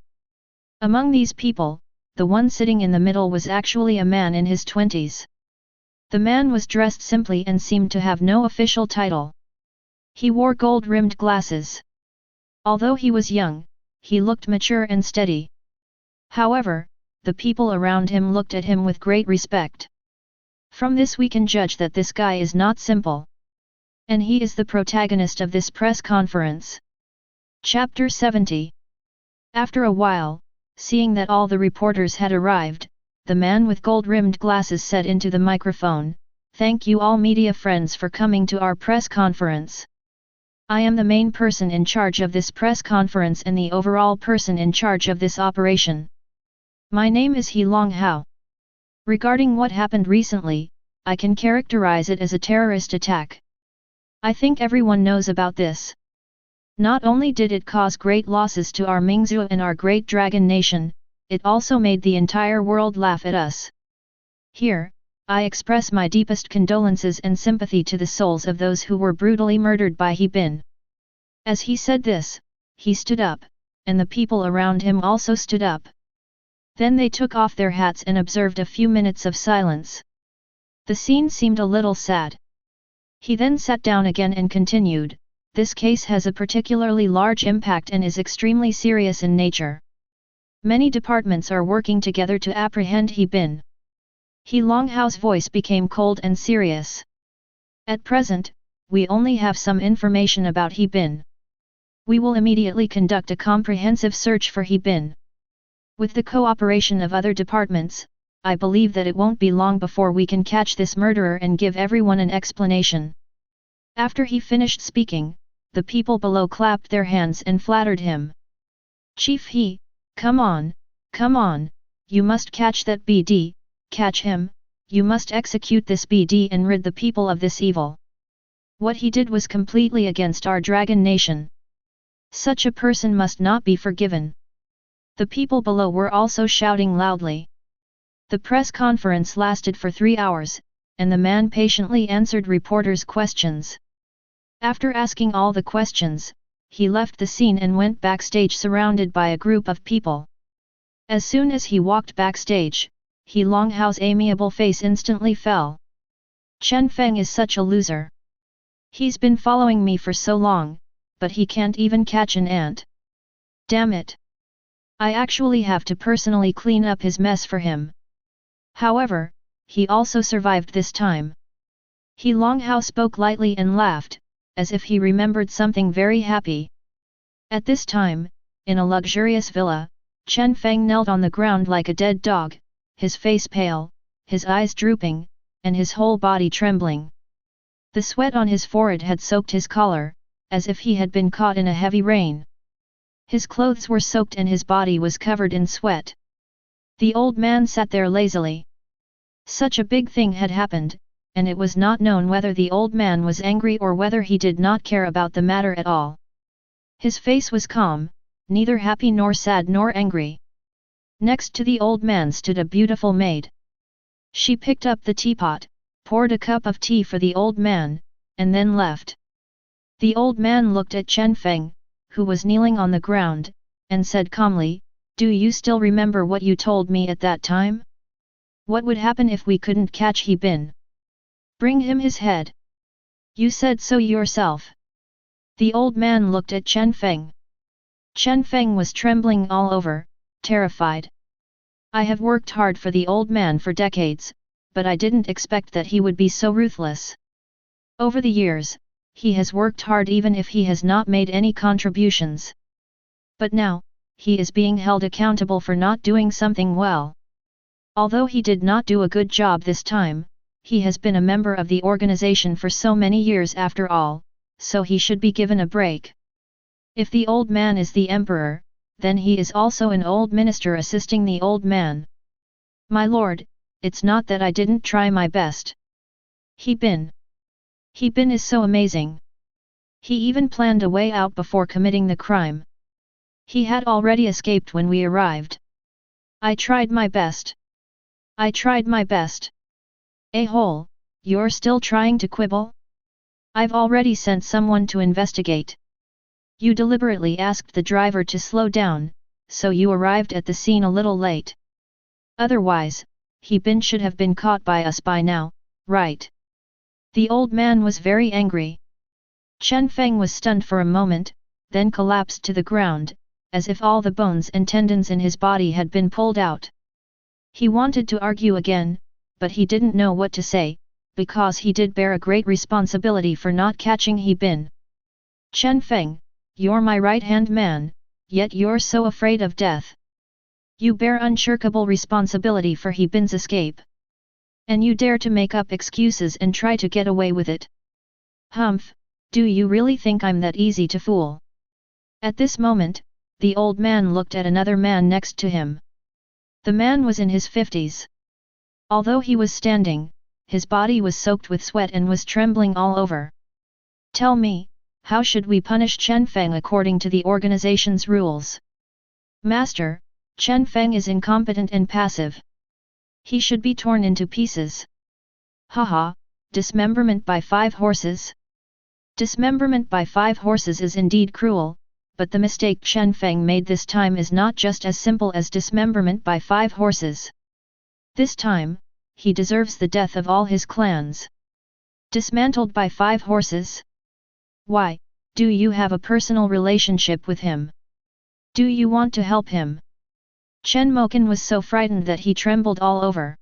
Among these people, the one sitting in the middle was actually a man in his 20s. The man was dressed simply and seemed to have no official title. He wore gold-rimmed glasses. Although he was young, he looked mature and steady. However, the people around him looked at him with great respect. From this we can judge that this guy is not simple. And he is the protagonist of this press conference. Chapter 70. After a while, seeing that all the reporters had arrived, the man with gold-rimmed glasses said into the microphone, "Thank you all media friends for coming to our press conference. I am the main person in charge of this press conference and the overall person in charge of this operation. My name is He Long Hao. Regarding what happened recently, I can characterize it as a terrorist attack. I think everyone knows about this. Not only did it cause great losses to our Mingzhu and our great dragon nation, it also made the entire world laugh at us. Here, I express my deepest condolences and sympathy to the souls of those who were brutally murdered by He Bin." As he said this, he stood up, and the people around him also stood up. Then they took off their hats and observed a few minutes of silence. The scene seemed a little sad. He then sat down again and continued, "This case has a particularly large impact and is extremely serious in nature. Many departments are working together to apprehend He Bin." He Long Hao's voice became cold and serious. "At present, we only have some information about He Bin. We will immediately conduct a comprehensive search for He Bin. With the cooperation of other departments, I believe that it won't be long before we can catch this murderer and give everyone an explanation." After he finished speaking, the people below clapped their hands and flattered him. "Chief He, come on, you must catch that BD, catch him, you must execute this BD and rid the people of this evil. What he did was completely against our dragon nation. Such a person must not be forgiven." The people below were also shouting loudly. The press conference lasted for 3 hours, and the man patiently answered reporters' questions. After asking all the questions, he left the scene and went backstage surrounded by a group of people. As soon as he walked backstage, He Long Hao's amiable face instantly fell. "Chen Feng is such a loser. He's been following me for so long, but he can't even catch an ant. Damn it! I actually have to personally clean up his mess for him." However, he also survived this time. He Long Hao spoke lightly and laughed, as if he remembered something very happy. At this time, in a luxurious villa, Chen Feng knelt on the ground like a dead dog, his face pale, his eyes drooping, and his whole body trembling. The sweat on his forehead had soaked his collar, as if he had been caught in a heavy rain. His clothes were soaked and his body was covered in sweat. The old man sat there lazily. Such a big thing had happened, and it was not known whether the old man was angry or whether he did not care about the matter at all. His face was calm, neither happy nor sad nor angry. Next to the old man stood a beautiful maid. She picked up the teapot, poured a cup of tea for the old man, and then left. The old man looked at Chen Feng, who was kneeling on the ground, and said calmly, "Do you still remember what you told me at that time? What would happen if we couldn't catch He Bin? Bring him his head. You said so yourself." The old man looked at Chen Feng. Chen Feng was trembling all over, terrified. "I have worked hard for the old man for decades, but I didn't expect that he would be so ruthless. Over the years, he has worked hard even if he has not made any contributions. But now, he is being held accountable for not doing something well. Although he did not do a good job this time, he has been a member of the organization for so many years after all, so he should be given a break. If the old man is the emperor, then he is also an old minister assisting the old man. My lord, it's not that I didn't try my best. He Bin is so amazing. He even planned a way out before committing the crime. He had already escaped when we arrived. I tried my best. A-hole, you're still trying to quibble? I've already sent someone to investigate. You deliberately asked the driver to slow down, so you arrived at the scene a little late. Otherwise, He Bin should have been caught by us by now, right?" The old man was very angry. Chen Feng was stunned for a moment, then collapsed to the ground, as if all the bones and tendons in his body had been pulled out. He wanted to argue again, but he didn't know what to say, because he did bear a great responsibility for not catching He Bin. "Chen Feng, you're my right-hand man, yet you're so afraid of death. You bear unshirkable responsibility for He Bin's escape. And you dare to make up excuses and try to get away with it. Humph, do you really think I'm that easy to fool? At this moment, the old man looked at another man next to him. The man was in his 50s. Although he was standing, his body was soaked with sweat and was trembling all over. Tell me, how should we punish Chen Feng according to the organization's rules? Master, Chen Feng is incompetent and passive. He should be torn into pieces. Haha, dismemberment by 5 horses? Dismemberment by 5 horses is indeed cruel, but the mistake Chen Feng made this time is not just as simple as dismemberment by 5 horses. This time, he deserves the death of all his clans. Dismantled by 5 horses? Why, do you have a personal relationship with him? Do you want to help him? Chen Moken was so frightened that he trembled all over.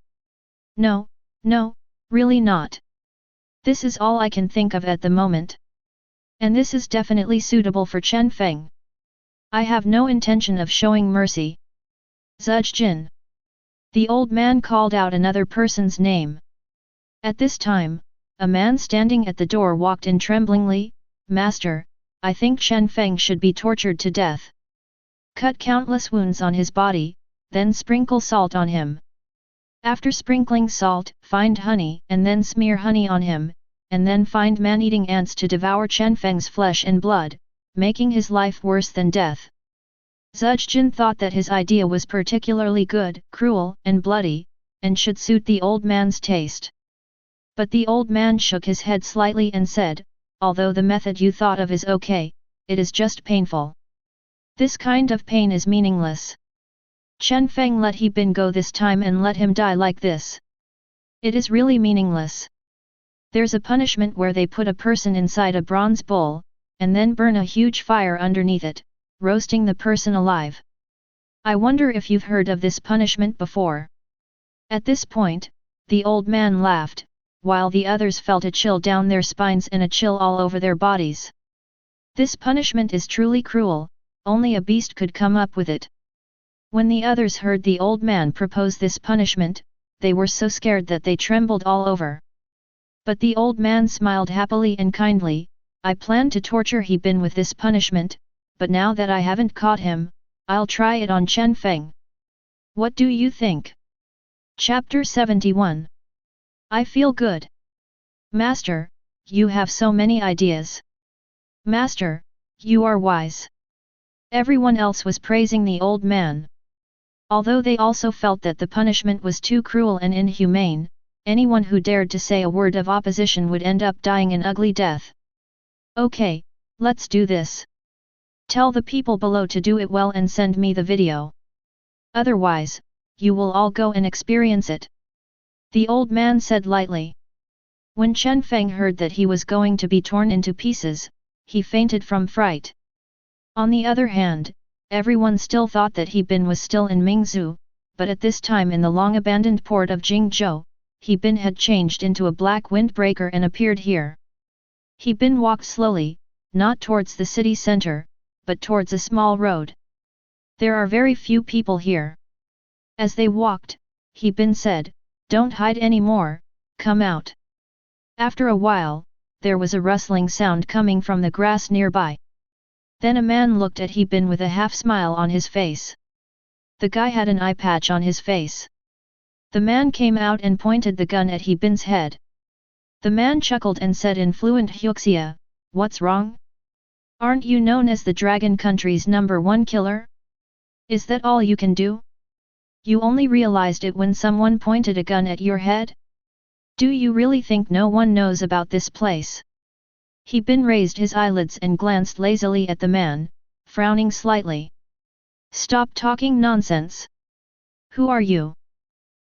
No, no, really not. This is all I can think of at the moment. And this is definitely suitable for Chen Feng. I have no intention of showing mercy. Zhujin. The old man called out another person's name. At this time, a man standing at the door walked in tremblingly. Master, I think Chen Feng should be tortured to death. Cut countless wounds on his body, then sprinkle salt on him. After sprinkling salt, find honey and then smear honey on him, and then find man-eating ants to devour Chen Feng's flesh and blood, making his life worse than death. Zhujin thought that his idea was particularly good, cruel, and bloody, and should suit the old man's taste. But the old man shook his head slightly and said, although the method you thought of is okay, it is just painful. This kind of pain is meaningless. Chen Feng let He Bin go this time and let him die like this. It is really meaningless. There's a punishment where they put a person inside a bronze bowl, and then burn a huge fire underneath it, roasting the person alive. I wonder if you've heard of this punishment before. At this point, the old man laughed, while the others felt a chill down their spines and a chill all over their bodies. This punishment is truly cruel, only a beast could come up with it. When the others heard the old man propose this punishment, they were so scared that they trembled all over. But the old man smiled happily and kindly. I planned to torture He Bin with this punishment, but now that I haven't caught him, I'll try it on Chen Feng. What do you think? Chapter 71. I feel good. Master, you have so many ideas. Master, you are wise. Everyone else was praising the old man. Although they also felt that the punishment was too cruel and inhumane, anyone who dared to say a word of opposition would end up dying an ugly death. Okay, let's do this. Tell the people below to do it well and send me the video. Otherwise, you will all go and experience it. The old man said lightly. When Chen Feng heard that he was going to be torn into pieces, he fainted from fright. On the other hand, everyone still thought that He Bin was still in Mingzhou, but at this time in the long-abandoned port of Jingzhou, He Bin had changed into a black windbreaker and appeared here. He Bin walked slowly, not towards the city center, but towards a small road. There are very few people here. As they walked, He Bin said, don't hide anymore, come out. After a while, there was a rustling sound coming from the grass nearby. Then a man looked at He Bin with a half-smile on his face. The guy had an eye patch on his face. The man came out and pointed the gun at He Bin's head. The man chuckled and said in fluent Huxia, what's wrong? Aren't you known as the Dragon Country's #1 killer? Is that all you can do? You only realized it when someone pointed a gun at your head? Do you really think no one knows about this place? He Bin raised his eyelids and glanced lazily at the man, frowning slightly. Stop talking nonsense. Who are you?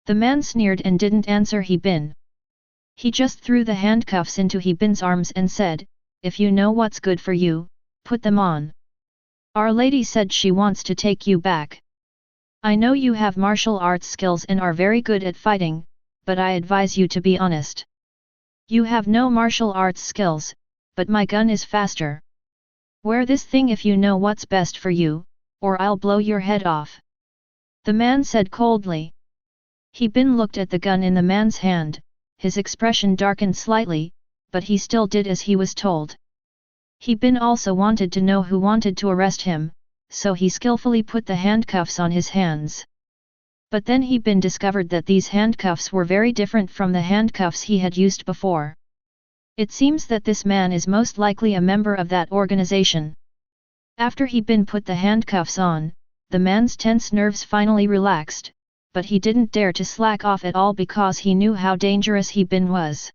The man sneered and didn't answer He Bin. He just threw the handcuffs into He Bin's arms and said, if you know what's good for you, put them on. Our Lady said she wants to take you back. I know you have martial arts skills and are very good at fighting, but I advise you to be honest. You have no martial arts skills, but my gun is faster. Wear this thing if you know what's best for you, or I'll blow your head off. the man said coldly. He Bin looked at the gun in the man's hand, his expression darkened slightly, but he still did as he was told. He Bin also wanted to know who wanted to arrest him, so he skillfully put the handcuffs on his hands. But then He Bin discovered that these handcuffs were very different from the handcuffs he had used before. It seems that this man is most likely a member of that organization. After He Bin put the handcuffs on, the man's tense nerves finally relaxed, but he didn't dare to slack off at all because he knew how dangerous He Bin was.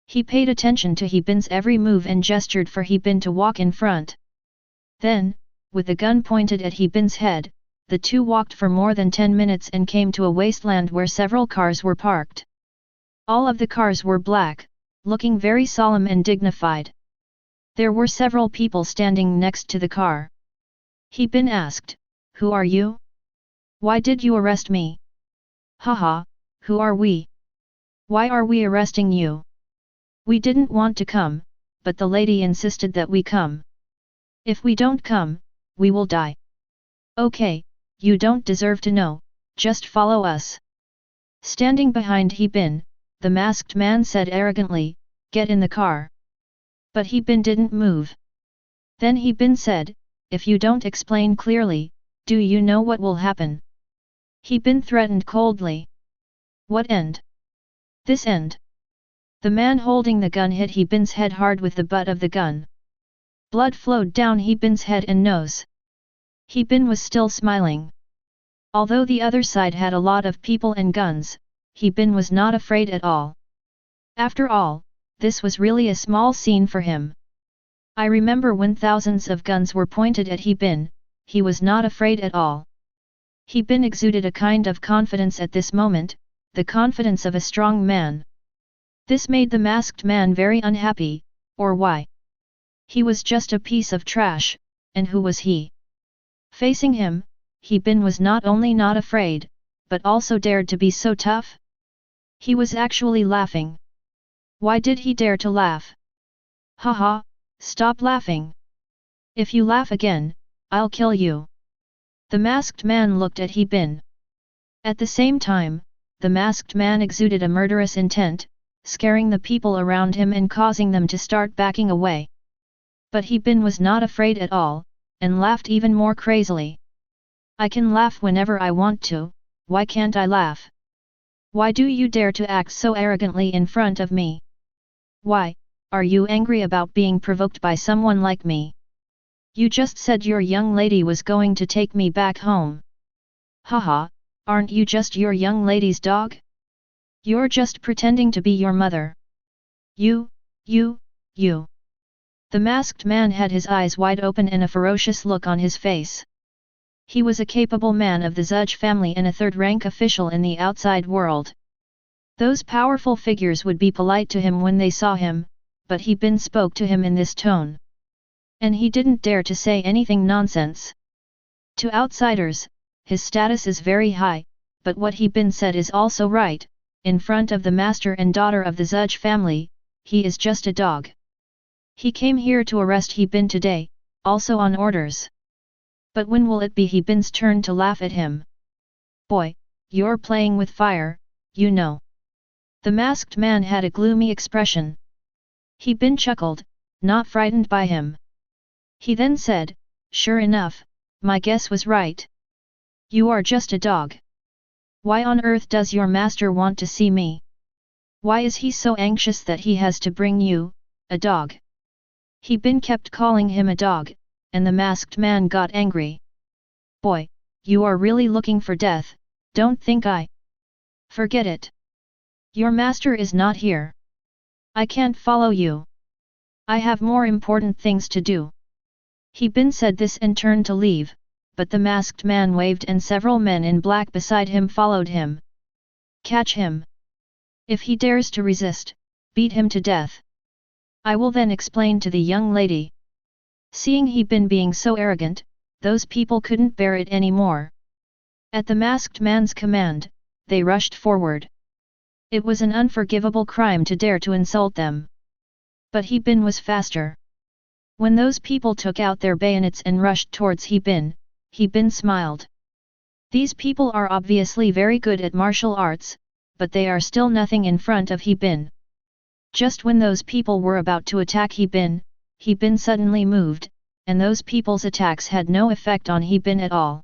He paid attention to He Bin's every move and gestured for He Bin to walk in front. Then, with the gun pointed at He Bin's head, the two walked for more than 10 minutes and came to a wasteland where several cars were parked. All of the cars were black, looking very solemn and dignified. There were several people standing next to the car. He Bin asked, "Who are you? Why did you arrest me?" "Haha, who are we? Why are we arresting you? We didn't want to come, but the lady insisted that we come. If we don't come, we will die." "Okay, you don't deserve to know, just follow us." Standing behind He Bin, the masked man said arrogantly, "Get in the car." But He Bin didn't move. Then He Bin said, "If you don't explain clearly, do you know what will happen?" He Bin threatened coldly. "What end?" "This end." The man holding the gun hit He Bin's head hard with the butt of the gun. Blood flowed down He Bin's head and nose. He Bin was still smiling. Although the other side had a lot of people and guns, He Bin was not afraid at all. After all, this was really a small scene for him. I remember when thousands of guns were pointed at He Bin, he was not afraid at all. He Bin exuded a kind of confidence at this moment, the confidence of a strong man. This made the masked man very unhappy, or why? He was just a piece of trash, and who was he? Facing him, He Bin was not only not afraid, but also dared to be so tough. He was actually laughing. Why did he dare to laugh? "Haha, stop laughing. If you laugh again, I'll kill you." The masked man looked at He Bin. At the same time, the masked man exuded a murderous intent, scaring the people around him and causing them to start backing away. But He Bin was not afraid at all, and laughed even more crazily. "I can laugh whenever I want to, why can't I laugh? Why do you dare to act so arrogantly in front of me? Why, are you angry about being provoked by someone like me? You just said your young lady was going to take me back home. Haha, aren't you just your young lady's dog? You're just pretending to be your mother. You. The masked man had his eyes wide open and a ferocious look on his face. He was a capable man of the Zudge family and a third-rank official in the outside world. Those powerful figures would be polite to him when they saw him, but He Bin spoke to him in this tone. And he didn't dare to say anything nonsense. To outsiders, his status is very high, but what He Bin said is also right. In front of the master and daughter of the Zudge family, he is just a dog. He came here to arrest He Bin today, also on orders. But when will it be He Bin's turn to laugh at him? Boy, you're playing with fire, you know. The masked man had a gloomy expression. He Bin chuckled, not frightened by him. He then said, "Sure enough, my guess was right. You are just a dog. Why on earth does your master want to see me? Why is he so anxious that he has to bring you, a dog?" He Bin kept calling him a dog, and the masked man got angry. "Boy, you are really looking for death, don't think I... Forget it. Your master is not here. I can't follow you. I have more important things to do." He Bin said this and turned to leave, but the masked man waved and several men in black beside him followed him. "Catch him. If he dares to resist, beat him to death. I will then explain to the young lady." Seeing He Bin being so arrogant, those people couldn't bear it anymore. At the masked man's command, they rushed forward. It was an unforgivable crime to dare to insult them. But He Bin was faster. When those people took out their bayonets and rushed towards He Bin smiled. These people are obviously very good at martial arts, but they are still nothing in front of He Bin. Just when those people were about to attack He Bin suddenly moved, and those people's attacks had no effect on He Bin at all.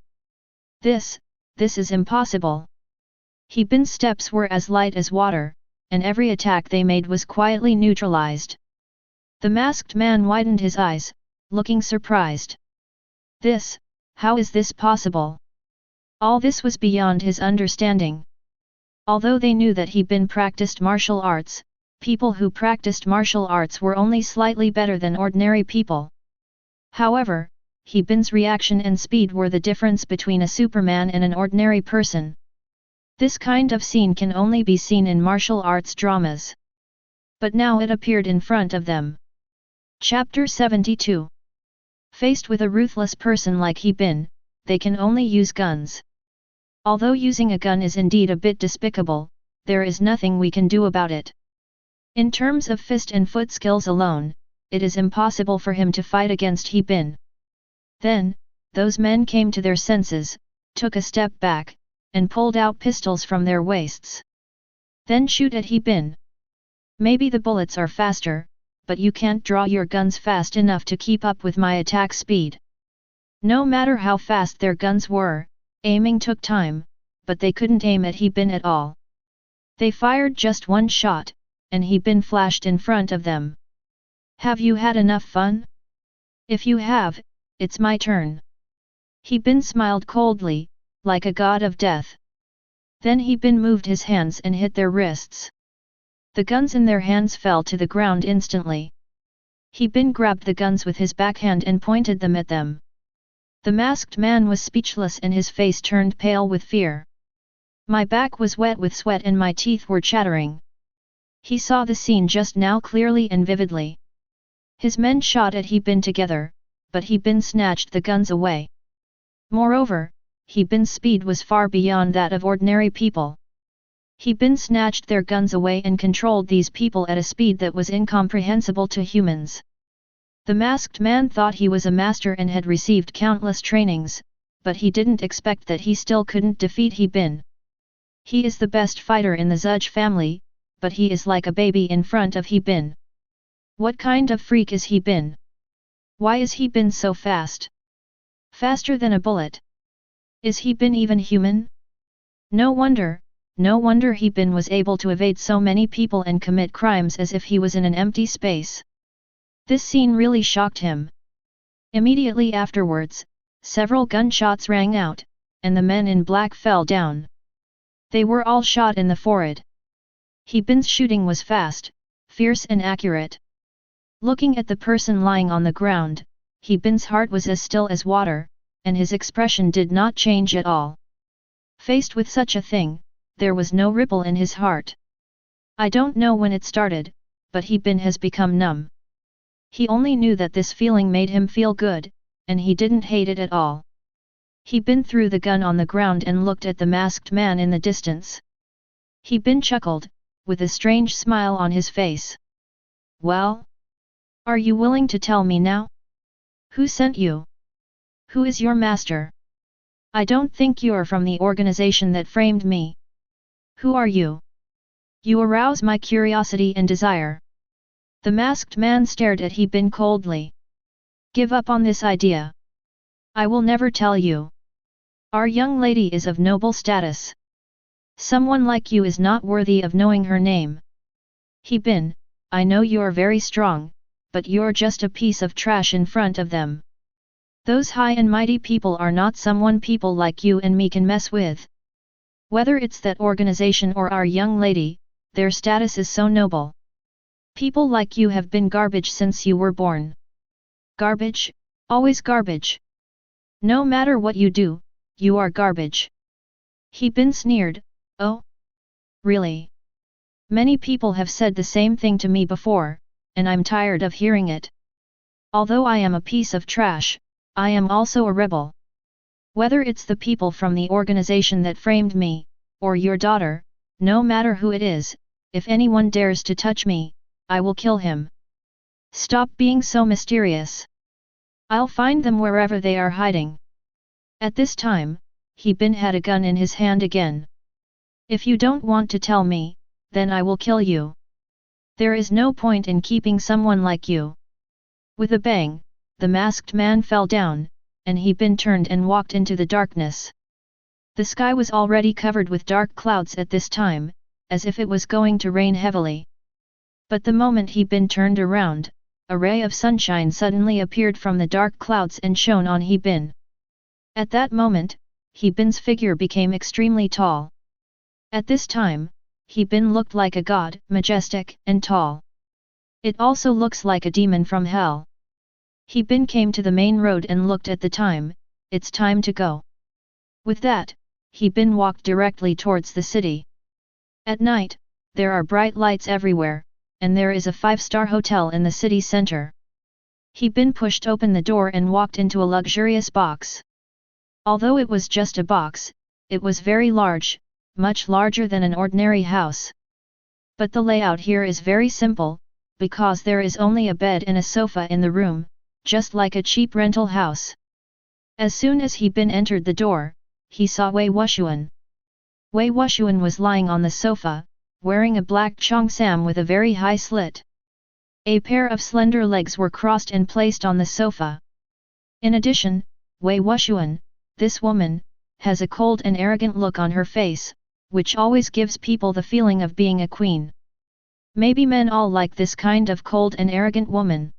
This is impossible. He Bin's steps were as light as water, and every attack they made was quietly neutralized. The masked man widened his eyes, looking surprised. How is this possible? All this was beyond his understanding. Although they knew that He Bin practiced martial arts, people who practiced martial arts were only slightly better than ordinary people. However, He Bin's reaction and speed were the difference between a Superman and an ordinary person. This kind of scene can only be seen in martial arts dramas. But now it appeared in front of them. Chapter 72. Faced with a ruthless person like He Bin, they can only use guns. Although using a gun is indeed a bit despicable, there is nothing we can do about it. In terms of fist and foot skills alone, it is impossible for him to fight against He Bin. Then, those men came to their senses, took a step back, and pulled out pistols from their waists. Then shoot at He Bin. Maybe the bullets are faster, but you can't draw your guns fast enough to keep up with my attack speed. No matter how fast their guns were, aiming took time, but they couldn't aim at He Bin at all. They fired just one shot, and He Bin flashed in front of them. Have you had enough fun? If you have, it's my turn. He Bin smiled coldly, like a god of death. Then He Bin moved his hands and hit their wrists. The guns in their hands fell to the ground instantly. He Bin grabbed the guns with his backhand and pointed them at them. The masked man was speechless and his face turned pale with fear. My back was wet with sweat and my teeth were chattering. He saw the scene just now clearly and vividly. His men shot at He Bin together, but He Bin snatched the guns away. Moreover, He Bin's speed was far beyond that of ordinary people. He Bin snatched their guns away and controlled these people at a speed that was incomprehensible to humans. The masked man thought he was a master and had received countless trainings, but he didn't expect that he still couldn't defeat He Bin. He is the best fighter in the Zudge family, but he is like a baby in front of He Bin. What kind of freak is He Bin? Why is He Bin so fast? Faster than a bullet. Is He Bin even human? No wonder He Bin was able to evade so many people and commit crimes as if he was in an empty space. This scene really shocked him. Immediately afterwards, several gunshots rang out, and the men in black fell down. They were all shot in the forehead. He Bin's shooting was fast, fierce and accurate. Looking at the person lying on the ground, He Bin's heart was as still as water, and his expression did not change at all. Faced with such a thing, there was no ripple in his heart. I don't know when it started, but He Bin has become numb. He only knew that this feeling made him feel good, and he didn't hate it at all. He Bin threw the gun on the ground and looked at the masked man in the distance. He Bin chuckled, with a strange smile on his face. Well? Are you willing to tell me now? Who sent you? Who is your master? I don't think you're from the organization that framed me. Who are you? You arouse my curiosity and desire. The masked man stared at He Bin coldly. Give up on this idea. I will never tell you. Our young lady is of noble status. Someone like you is not worthy of knowing her name. He Bin, I know you're very strong, but you're just a piece of trash in front of them. Those high and mighty people are not someone people like you and me can mess with. Whether it's that organization or our young lady, their status is so noble. People like you have been garbage since you were born. Garbage, always garbage. No matter what you do, you are garbage. He Bin sneered, oh? Really? Many people have said the same thing to me before, and I'm tired of hearing it. Although I am a piece of trash, I am also a rebel. Whether it's the people from the organization that framed me, or your daughter, no matter who it is, if anyone dares to touch me, I will kill him. Stop being so mysterious. I'll find them wherever they are hiding. At this time, He Bin had a gun in his hand again. If you don't want to tell me, then I will kill you. There is no point in keeping someone like you. With a bang, the masked man fell down, and He Bin turned and walked into the darkness. The sky was already covered with dark clouds at this time, as if it was going to rain heavily. But the moment He Bin turned around, a ray of sunshine suddenly appeared from the dark clouds and shone on He Bin. At that moment, He Bin's figure became extremely tall. At this time, He Bin looked like a god, majestic and tall. It also looks like a demon from hell. He Bin came to the main road and looked at the time. It's time to go. With that, He Bin walked directly towards the city. At night, there are bright lights everywhere, and there is a 5-star hotel in the city center. He Bin pushed open the door and walked into a luxurious box. Although it was just a box, it was very large, much larger than an ordinary house. But the layout here is very simple, because there is only a bed and a sofa in the room, just like a cheap rental house. As soon as He Bin entered the door, he saw Wei Wuxian. Wei Wuxian was lying on the sofa, wearing a black cheongsam with a very high slit. A pair of slender legs were crossed and placed on the sofa. In addition, Wei Wuxian, this woman, has a cold and arrogant look on her face, which always gives people the feeling of being a queen. Maybe men all like this kind of cold and arrogant woman.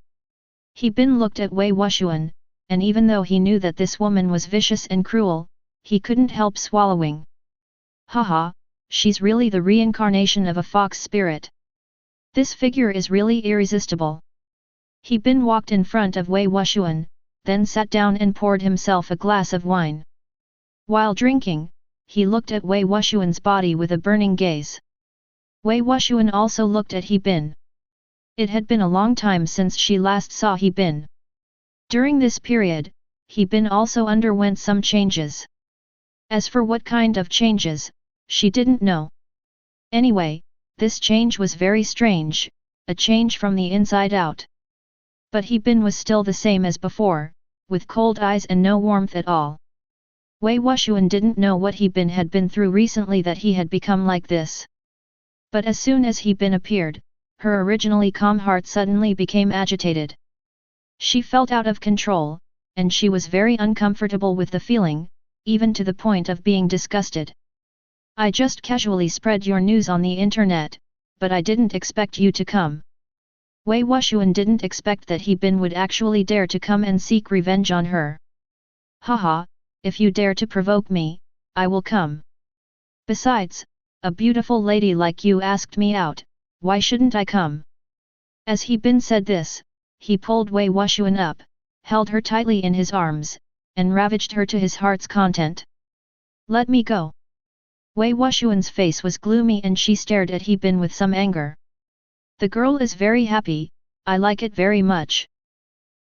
He Bin looked at Wei Wuxian, and even though he knew that this woman was vicious and cruel, he couldn't help swallowing. Haha, she's really the reincarnation of a fox spirit. This figure is really irresistible. He Bin walked in front of Wei Wuxian, then sat down and poured himself a glass of wine. While drinking, he looked at Wei Wuxian's body with a burning gaze. Wei Wuxian also looked at He Bin. It had been a long time since she last saw He Bin. During this period, He Bin also underwent some changes. As for what kind of changes, she didn't know. Anyway, this change was very strange, a change from the inside out. But He Bin was still the same as before, with cold eyes and no warmth at all. Wei Wuxian didn't know what He Bin had been through recently that he had become like this. But as soon as He Bin appeared, her originally calm heart suddenly became agitated. She felt out of control, and she was very uncomfortable with the feeling, even to the point of being disgusted. I just casually spread your news on the internet, but I didn't expect you to come. Wei Wuxian didn't expect that He Bin would actually dare to come and seek revenge on her. Haha, if you dare to provoke me, I will come. Besides, a beautiful lady like you asked me out, why shouldn't I come? As He Bin said this, he pulled Wei Wuxian up, held her tightly in his arms, and ravaged her to his heart's content. Let me go. Wei Wuxian's face was gloomy and she stared at He Bin with some anger. The girl is very happy, I like it very much.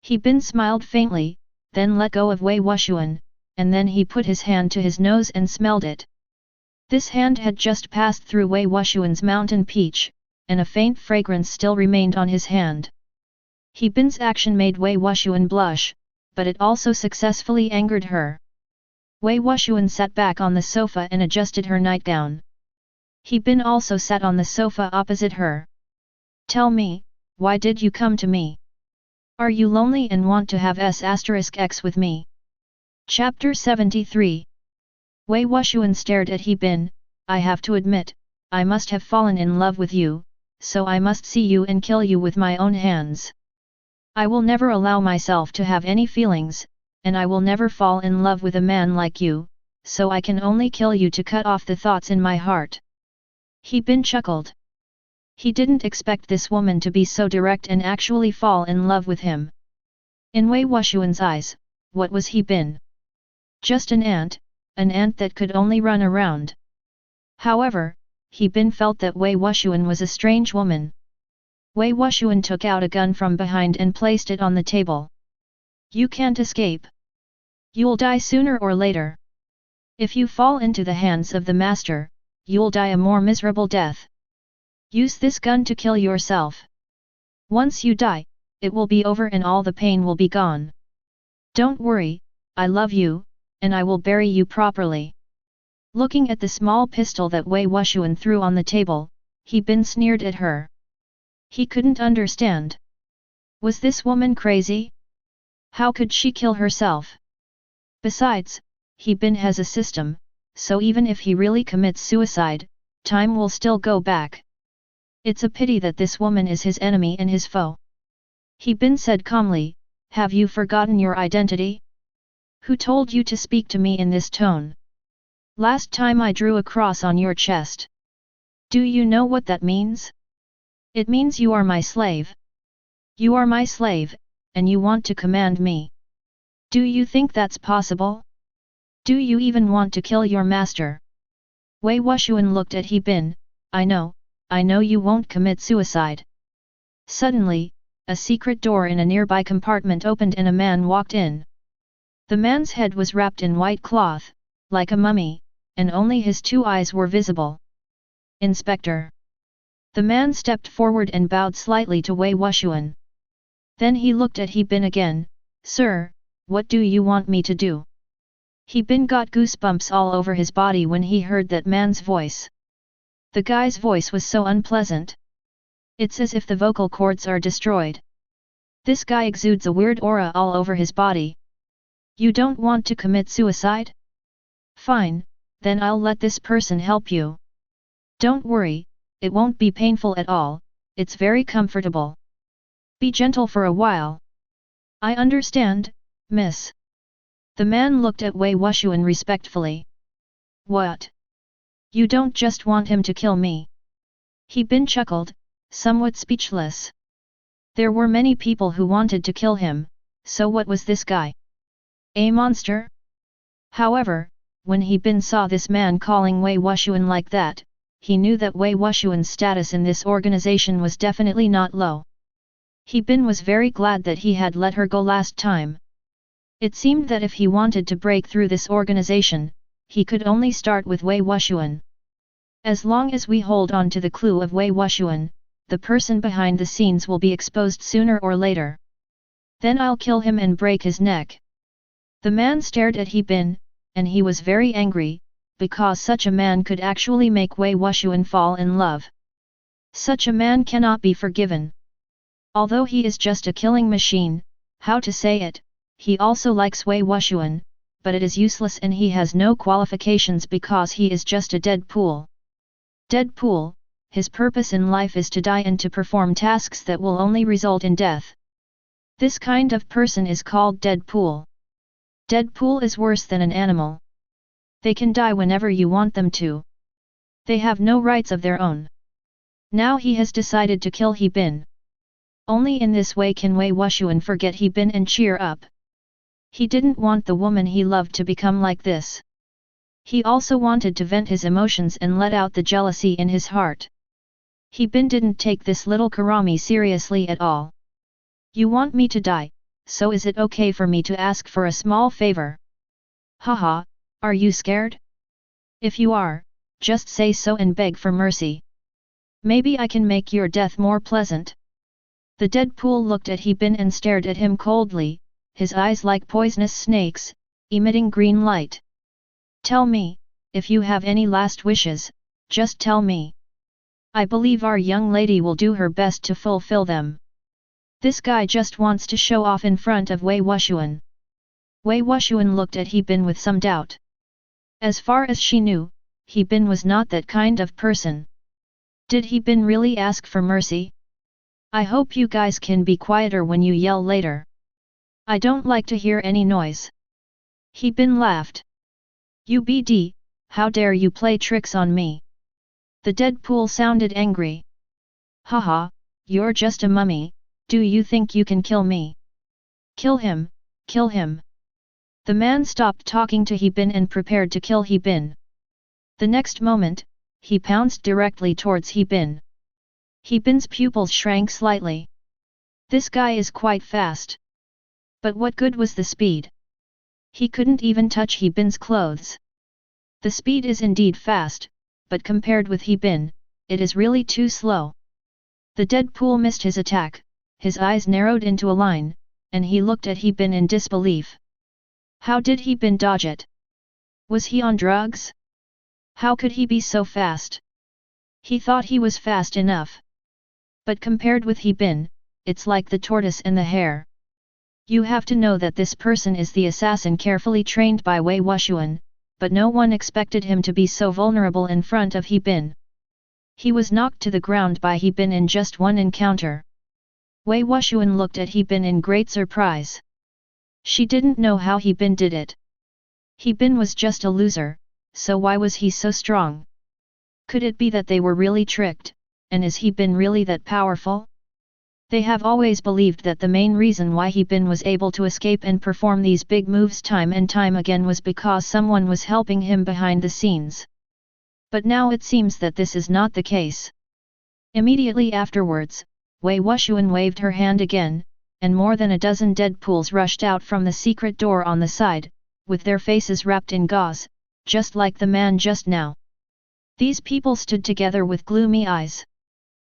He Bin smiled faintly, then let go of Wei Wuxian, and then he put his hand to his nose and smelled it. This hand had just passed through Wei Wuxian's mountain peach, and a faint fragrance still remained on his hand. He Bin's action made Wei Wuxian blush, but it also successfully angered her. Wei Wuxian sat back on the sofa and adjusted her nightgown. He Bin also sat on the sofa opposite her. Tell me, why did you come to me? Are you lonely and want to have s*x with me? Chapter 73. Wei Wuxian stared at He Bin. I have to admit, I must have fallen in love with you, so I must see you and kill you with my own hands. I will never allow myself to have any feelings, and I will never fall in love with a man like you, so I can only kill you to cut off the thoughts in my heart. He Bin chuckled. He didn't expect this woman to be so direct and actually fall in love with him. In Wei Wuxian's eyes, what was He Bin? Just an ant that could only run around. However, He Bin felt that Wei Wuxian was a strange woman. Wei Wuxian took out a gun from behind and placed it on the table. You can't escape. You'll die sooner or later. If you fall into the hands of the master, you'll die a more miserable death. Use this gun to kill yourself. Once you die, it will be over and all the pain will be gone. Don't worry, I love you, and I will bury you properly." Looking at the small pistol that Wei Wuxian threw on the table, He Bin sneered at her. He couldn't understand. Was this woman crazy? How could she kill herself? Besides, He Bin has a system, so even if he really commits suicide, time will still go back. It's a pity that this woman is his enemy and his foe. He Bin said calmly, "Have you forgotten your identity? Who told you to speak to me in this tone? Last time I drew a cross on your chest. Do you know what that means? It means you are my slave. You are my slave, and you want to command me. Do you think that's possible? Do you even want to kill your master?" Wei Wuxian looked at He Bin. I know you won't commit suicide." Suddenly, a secret door in a nearby compartment opened and a man walked in. The man's head was wrapped in white cloth, like a mummy, and only his 2 eyes were visible. "Inspector." The man stepped forward and bowed slightly to Wei Wuxian. Then he looked at He Bin again. "Sir, what do you want me to do?" He Bin got goosebumps all over his body when he heard that man's voice. The guy's voice was so unpleasant. It's as if the vocal cords are destroyed. This guy exudes a weird aura all over his body. "You don't want to commit suicide? Fine, then I'll let this person help you. Don't worry, it won't be painful at all, it's very comfortable. Be gentle for a while." "I understand, miss." The man looked at Wei Wuxian respectfully. "What? You don't just want him to kill me?" He Bin chuckled, somewhat speechless. There were many people who wanted to kill him, so what was this guy? A monster? However, when He Bin saw this man calling Wei Wuxian like that, he knew that Wei Wuxian's status in this organization was definitely not low. He Bin was very glad that he had let her go last time. It seemed that if he wanted to break through this organization, he could only start with Wei Wuxian. As long as we hold on to the clue of Wei Wuxian, the person behind the scenes will be exposed sooner or later. Then I'll kill him and break his neck. The man stared at He Bin, and he was very angry, because such a man could actually make Wei Wuxian fall in love. Such a man cannot be forgiven. Although he is just a killing machine, how to say it, he also likes Wei Wuxian, but it is useless and he has no qualifications because he is just a dead pool. Dead pool, his purpose in life is to die and to perform tasks that will only result in death. This kind of person is called dead pool. Dead pool is worse than an animal. They can die whenever you want them to. They have no rights of their own. Now he has decided to kill He Bin. Only in this way can Wei Wuxian forget He Bin and cheer up. He didn't want the woman he loved to become like this. He also wanted to vent his emotions and let out the jealousy in his heart. He Bin didn't take this little Karami seriously at all. "You want me to die, so is it okay for me to ask for a small favor?" "Haha, are you scared? If you are, just say so and beg for mercy. Maybe I can make your death more pleasant." The dead pool looked at He Bin and stared at him coldly, his eyes like poisonous snakes, emitting green light. "Tell me, if you have any last wishes, just tell me. I believe our young lady will do her best to fulfill them." This guy just wants to show off in front of Wei Wuxian. Wei Wuxian looked at He Bin with some doubt. As far as she knew, He Bin was not that kind of person. Did He Bin really ask for mercy? "I hope you guys can be quieter when you yell later. I don't like to hear any noise." He Bin laughed. "UBD, how dare you play tricks on me?" The dead pool sounded angry. "Haha, you're just a mummy, do you think you can kill me? Kill him, kill him." The man stopped talking to He Bin and prepared to kill He Bin. The next moment, he pounced directly towards He Bin. He Bin's pupils shrank slightly. This guy is quite fast. But what good was the speed? He couldn't even touch He Bin's clothes. The speed is indeed fast, but compared with He Bin, it is really too slow. The dead pool missed his attack, his eyes narrowed into a line, and he looked at He Bin in disbelief. How did He Bin dodge it? Was he on drugs? How could he be so fast? He thought he was fast enough. But compared with He Bin, it's like the tortoise and the hare. You have to know that this person is the assassin carefully trained by Wei Wuxian, but no one expected him to be so vulnerable in front of He Bin. He was knocked to the ground by He Bin in just one encounter. Wei Wuxian looked at He Bin in great surprise. She didn't know how He Bin did it. He Bin was just a loser, so why was he so strong? Could it be that they were really tricked, and is He Bin really that powerful? They have always believed that the main reason why He Bin was able to escape and perform these big moves time and time again was because someone was helping him behind the scenes. But now it seems that this is not the case. Immediately afterwards, Wei Wuxian waved her hand again, and more than a dozen Deadpools rushed out from the secret door on the side, with their faces wrapped in gauze, just like the man just now. These people stood together with gloomy eyes.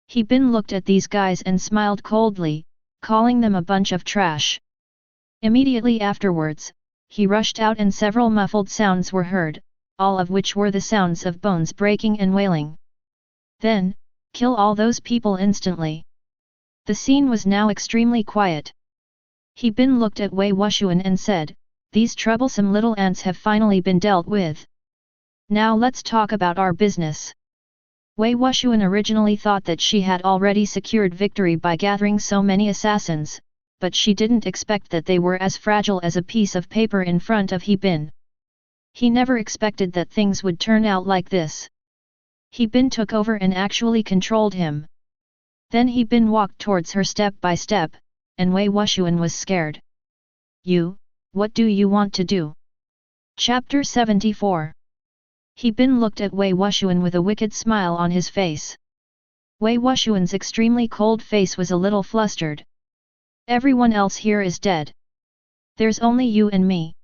He Bin looked at these guys and smiled coldly, calling them a bunch of trash. Immediately afterwards, he rushed out and several muffled sounds were heard, all of which were the sounds of bones breaking and wailing. Then, kill all those people instantly. The scene was now extremely quiet. He Bin looked at Wei Wuxian and said, "These troublesome little ants have finally been dealt with. Now let's talk about our business." Wei Wuxian originally thought that she had already secured victory by gathering so many assassins, but she didn't expect that they were as fragile as a piece of paper in front of He Bin. He never expected that things would turn out like this. He Bin took over and actually controlled him. Then He Bin walked towards her step by step, and Wei Wuxian was scared. "You, what do you want to do?" Chapter 74. He Bin looked at Wei Wuxian with a wicked smile on his face. Wei Wuxian's extremely cold face was a little flustered. "Everyone else here is dead. There's only you and me.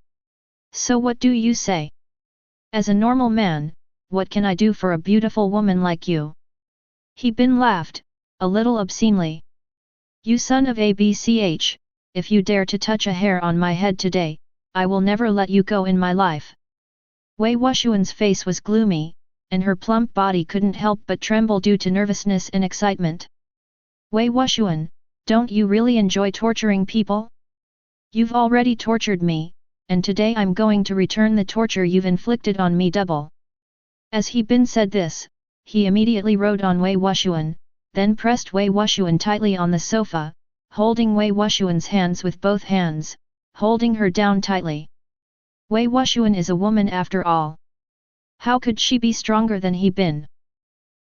So what do you say? As a normal man, what can I do for a beautiful woman like you?" He Bin laughed, a little obscenely. "You son of a bch, if you dare to touch a hair on my head today, I will never let you go in my life." Wei Wuxian's face was gloomy, and her plump body couldn't help but tremble due to nervousness and excitement. "Wei Wuxian, don't you really enjoy torturing people? You've already tortured me, and today I'm going to return the torture you've inflicted on me double." As He Bin said this, he immediately rode on Wei Wuxian, then pressed Wei Wuxian tightly on the sofa, holding Wei Wuxian's hands with both hands, holding her down tightly. Wei Wuxian is a woman after all. How could she be stronger than He Bin?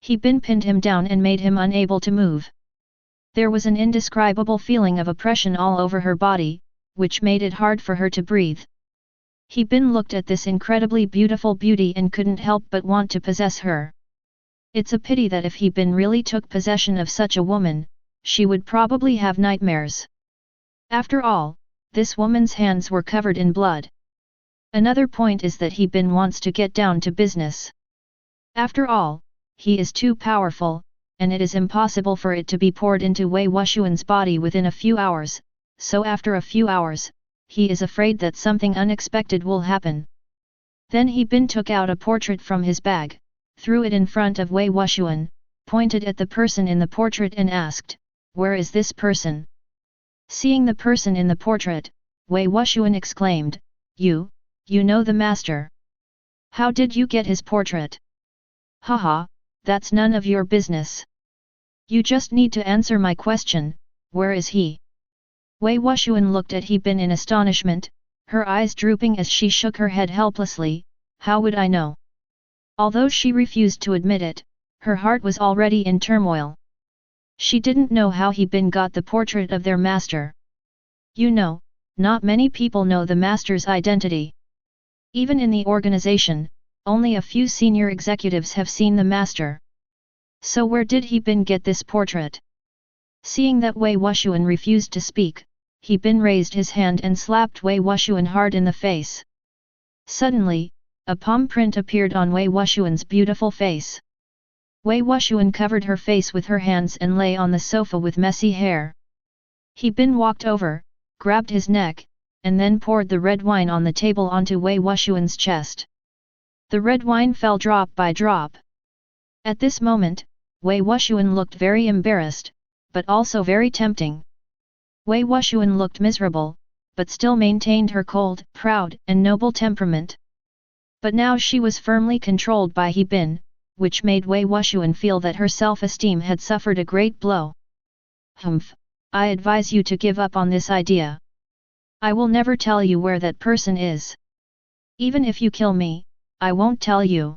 He Bin pinned him down and made him unable to move. There was an indescribable feeling of oppression all over her body, which made it hard for her to breathe. He Bin looked at this incredibly beautiful beauty and couldn't help but want to possess her. It's a pity that if He Bin really took possession of such a woman, she would probably have nightmares. After all, this woman's hands were covered in blood. Another point is that He Bin wants to get down to business. After all, he is too powerful, and it is impossible for it to be poured into Wei Wuxian's body within a few hours, so after a few hours, he is afraid that something unexpected will happen. Then He Bin took out a portrait from his bag, threw it in front of Wei Wuxian, pointed at the person in the portrait and asked, "Where is this person?" Seeing the person in the portrait, Wei Wuxian exclaimed, You know the master. How did you get his portrait?" "Haha, that's none of your business. You just need to answer my question, where is he?" Wei Wuxian looked at He Bin in astonishment, her eyes drooping as she shook her head helplessly. "How would I know?" Although she refused to admit it, her heart was already in turmoil. She didn't know how He Bin got the portrait of their master. You know, not many people know the master's identity. Even in the organization, only a few senior executives have seen the master. So where did He Bin get this portrait? Seeing that Wei Wuxian refused to speak, He Bin raised his hand and slapped Wei Wuxian hard in the face. Suddenly, a palm print appeared on Wei Wuxian's beautiful face. Wei Wuxian covered her face with her hands and lay on the sofa with messy hair. He Bin walked over, grabbed his neck, and then poured the red wine on the table onto Wei Wuxian's chest. The red wine fell drop by drop. At this moment, Wei Wuxian looked very embarrassed, but also very tempting. Wei Wuxian looked miserable, but still maintained her cold, proud, and noble temperament. But now she was firmly controlled by He Bin, which made Wei Wuxian feel that her self-esteem had suffered a great blow. Humph, I advise you to give up on this idea. I will never tell you where that person is. Even if you kill me, I won't tell you.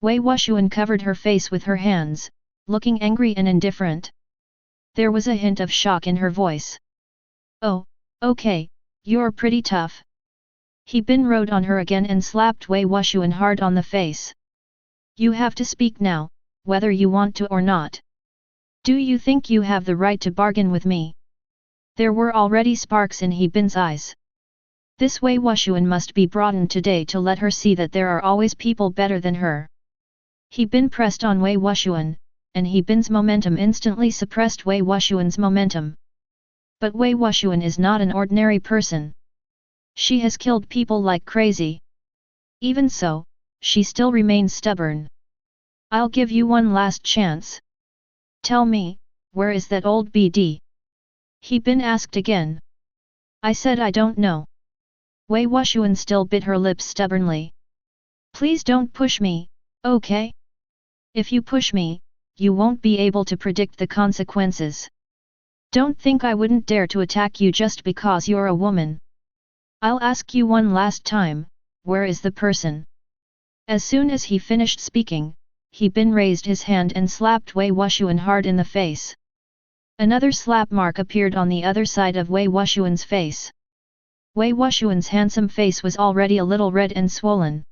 Wei Wuxian covered her face with her hands, looking angry and indifferent. There was a hint of shock in her voice. Oh, okay, you're pretty tough. He Bin rode on her again and slapped Wei Wuxian hard on the face. You have to speak now, whether you want to or not. Do you think you have the right to bargain with me? There were already sparks in He Bin's eyes. This Wei Wuxian must be broadened today to let her see that there are always people better than her. He Bin pressed on Wei Wuxian, and He Bin's momentum instantly suppressed Wei Wuxian's momentum. But Wei Wuxian is not an ordinary person. She has killed people like crazy. Even so, she still remains stubborn. I'll give you one last chance. Tell me, where is that old BD? He Bin asked again. I said I don't know. Wei Wuxian still bit her lips stubbornly. Please don't push me, okay? If you push me, you won't be able to predict the consequences. Don't think I wouldn't dare to attack you just because you're a woman. I'll ask you one last time, where is the person? As soon as he finished speaking, He Bin raised his hand and slapped Wei Wuxian hard in the face. Another slap mark appeared on the other side of Wei Wuxian's face. Wei Wuxian's handsome face was already a little red and swollen.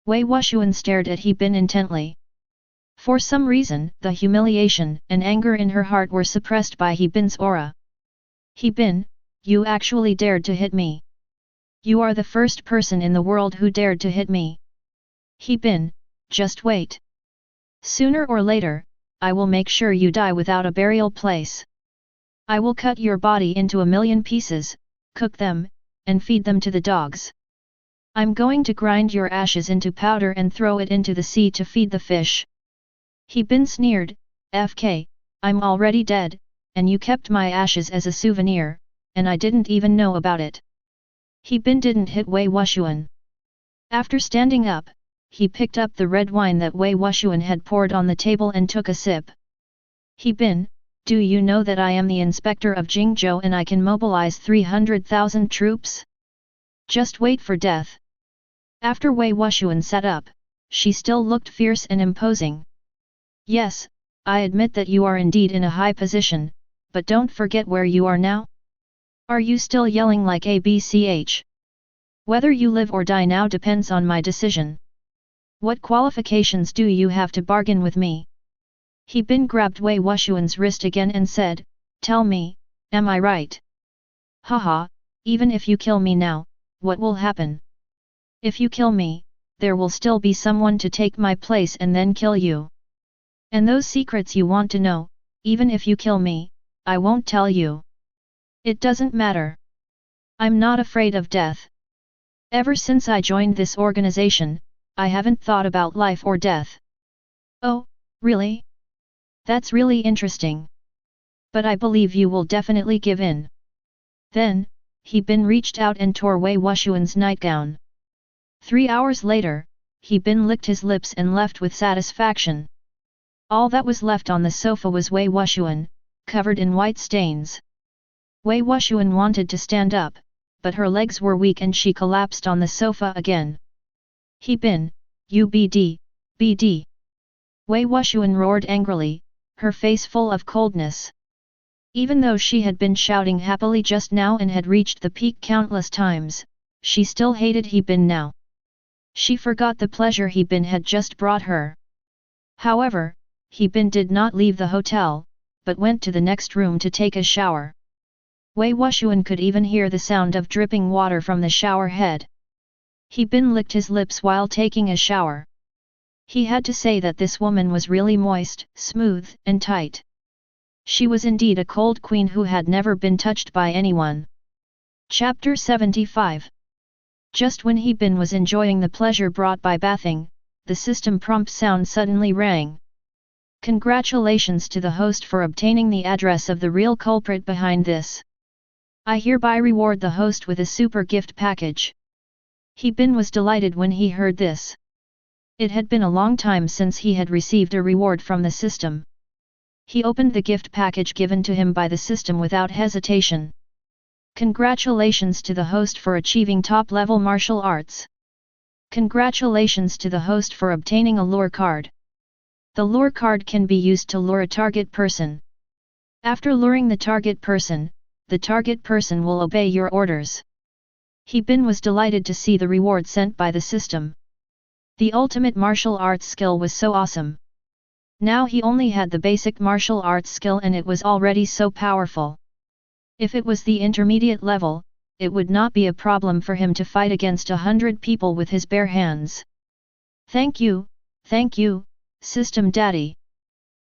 Wei Wuxian stared at He Bin intently. For some reason, the humiliation and anger in her heart were suppressed by He Bin's aura. He Bin, you actually dared to hit me. You are the first person in the world who dared to hit me. He Bin, just wait. Sooner or later, I will make sure you die without a burial place. I will cut your body into 1,000,000 pieces, cook them, and feed them to the dogs. I'm going to grind your ashes into powder and throw it into the sea to feed the fish. He Bin sneered, FK, I'm already dead, and you kept my ashes as a souvenir, and I didn't even know about it. He Bin didn't hit Wei Wuxian. After standing up, he picked up the red wine that Wei Wuxian had poured on the table and took a sip. He Bin, do you know that I am the inspector of Jingzhou and I can mobilize 300,000 troops? Just wait for death. After Wei Wuxian sat up, she still looked fierce and imposing. Yes, I admit that you are indeed in a high position, but don't forget where you are now. Are you still yelling like ABCH? Whether you live or die now depends on my decision. What qualifications do you have to bargain with me? He Bin grabbed Wei Wuxian's wrist again and said, tell me, am I right? Haha, even if you kill me now, what will happen? If you kill me, there will still be someone to take my place and then kill you. And those secrets you want to know, even if you kill me, I won't tell you. It doesn't matter. I'm not afraid of death. Ever since I joined this organization, I haven't thought about life or death. Oh, really? That's really interesting. But I believe you will definitely give in. Then, He Bin reached out and tore Wei Wuxian's nightgown. 3 hours later, He Bin licked his lips and left with satisfaction. All that was left on the sofa was Wei Wuxian, covered in white stains. Wei Wuxian wanted to stand up, but her legs were weak and she collapsed on the sofa again. He Bin, you BD, BD. Wei Wuxian roared angrily, her face full of coldness. Even though she had been shouting happily just now and had reached the peak countless times, she still hated He Bin now. She forgot the pleasure He Bin had just brought her. However, He Bin did not leave the hotel, but went to the next room to take a shower. Wei Wuxian could even hear the sound of dripping water from the shower head. He Bin licked his lips while taking a shower. He had to say that this woman was really moist, smooth, and tight. She was indeed a cold queen who had never been touched by anyone. Chapter 75 Just when He Bin was enjoying the pleasure brought by bathing, the system prompt sound suddenly rang. Congratulations to the host for obtaining the address of the real culprit behind this. I hereby reward the host with a super gift package. He Bin was delighted when he heard this. It had been a long time since he had received a reward from the system. He opened the gift package given to him by the system without hesitation. Congratulations to the host for achieving top-level martial arts. Congratulations to the host for obtaining a lure card. The lure card can be used to lure a target person. After luring the target person will obey your orders. He Bin was delighted to see the reward sent by the system. The ultimate martial arts skill was so awesome. Now he only had the basic martial arts skill and it was already so powerful. If it was the intermediate level, it would not be a problem for him to fight against 100 people with his bare hands. Thank you, System Daddy.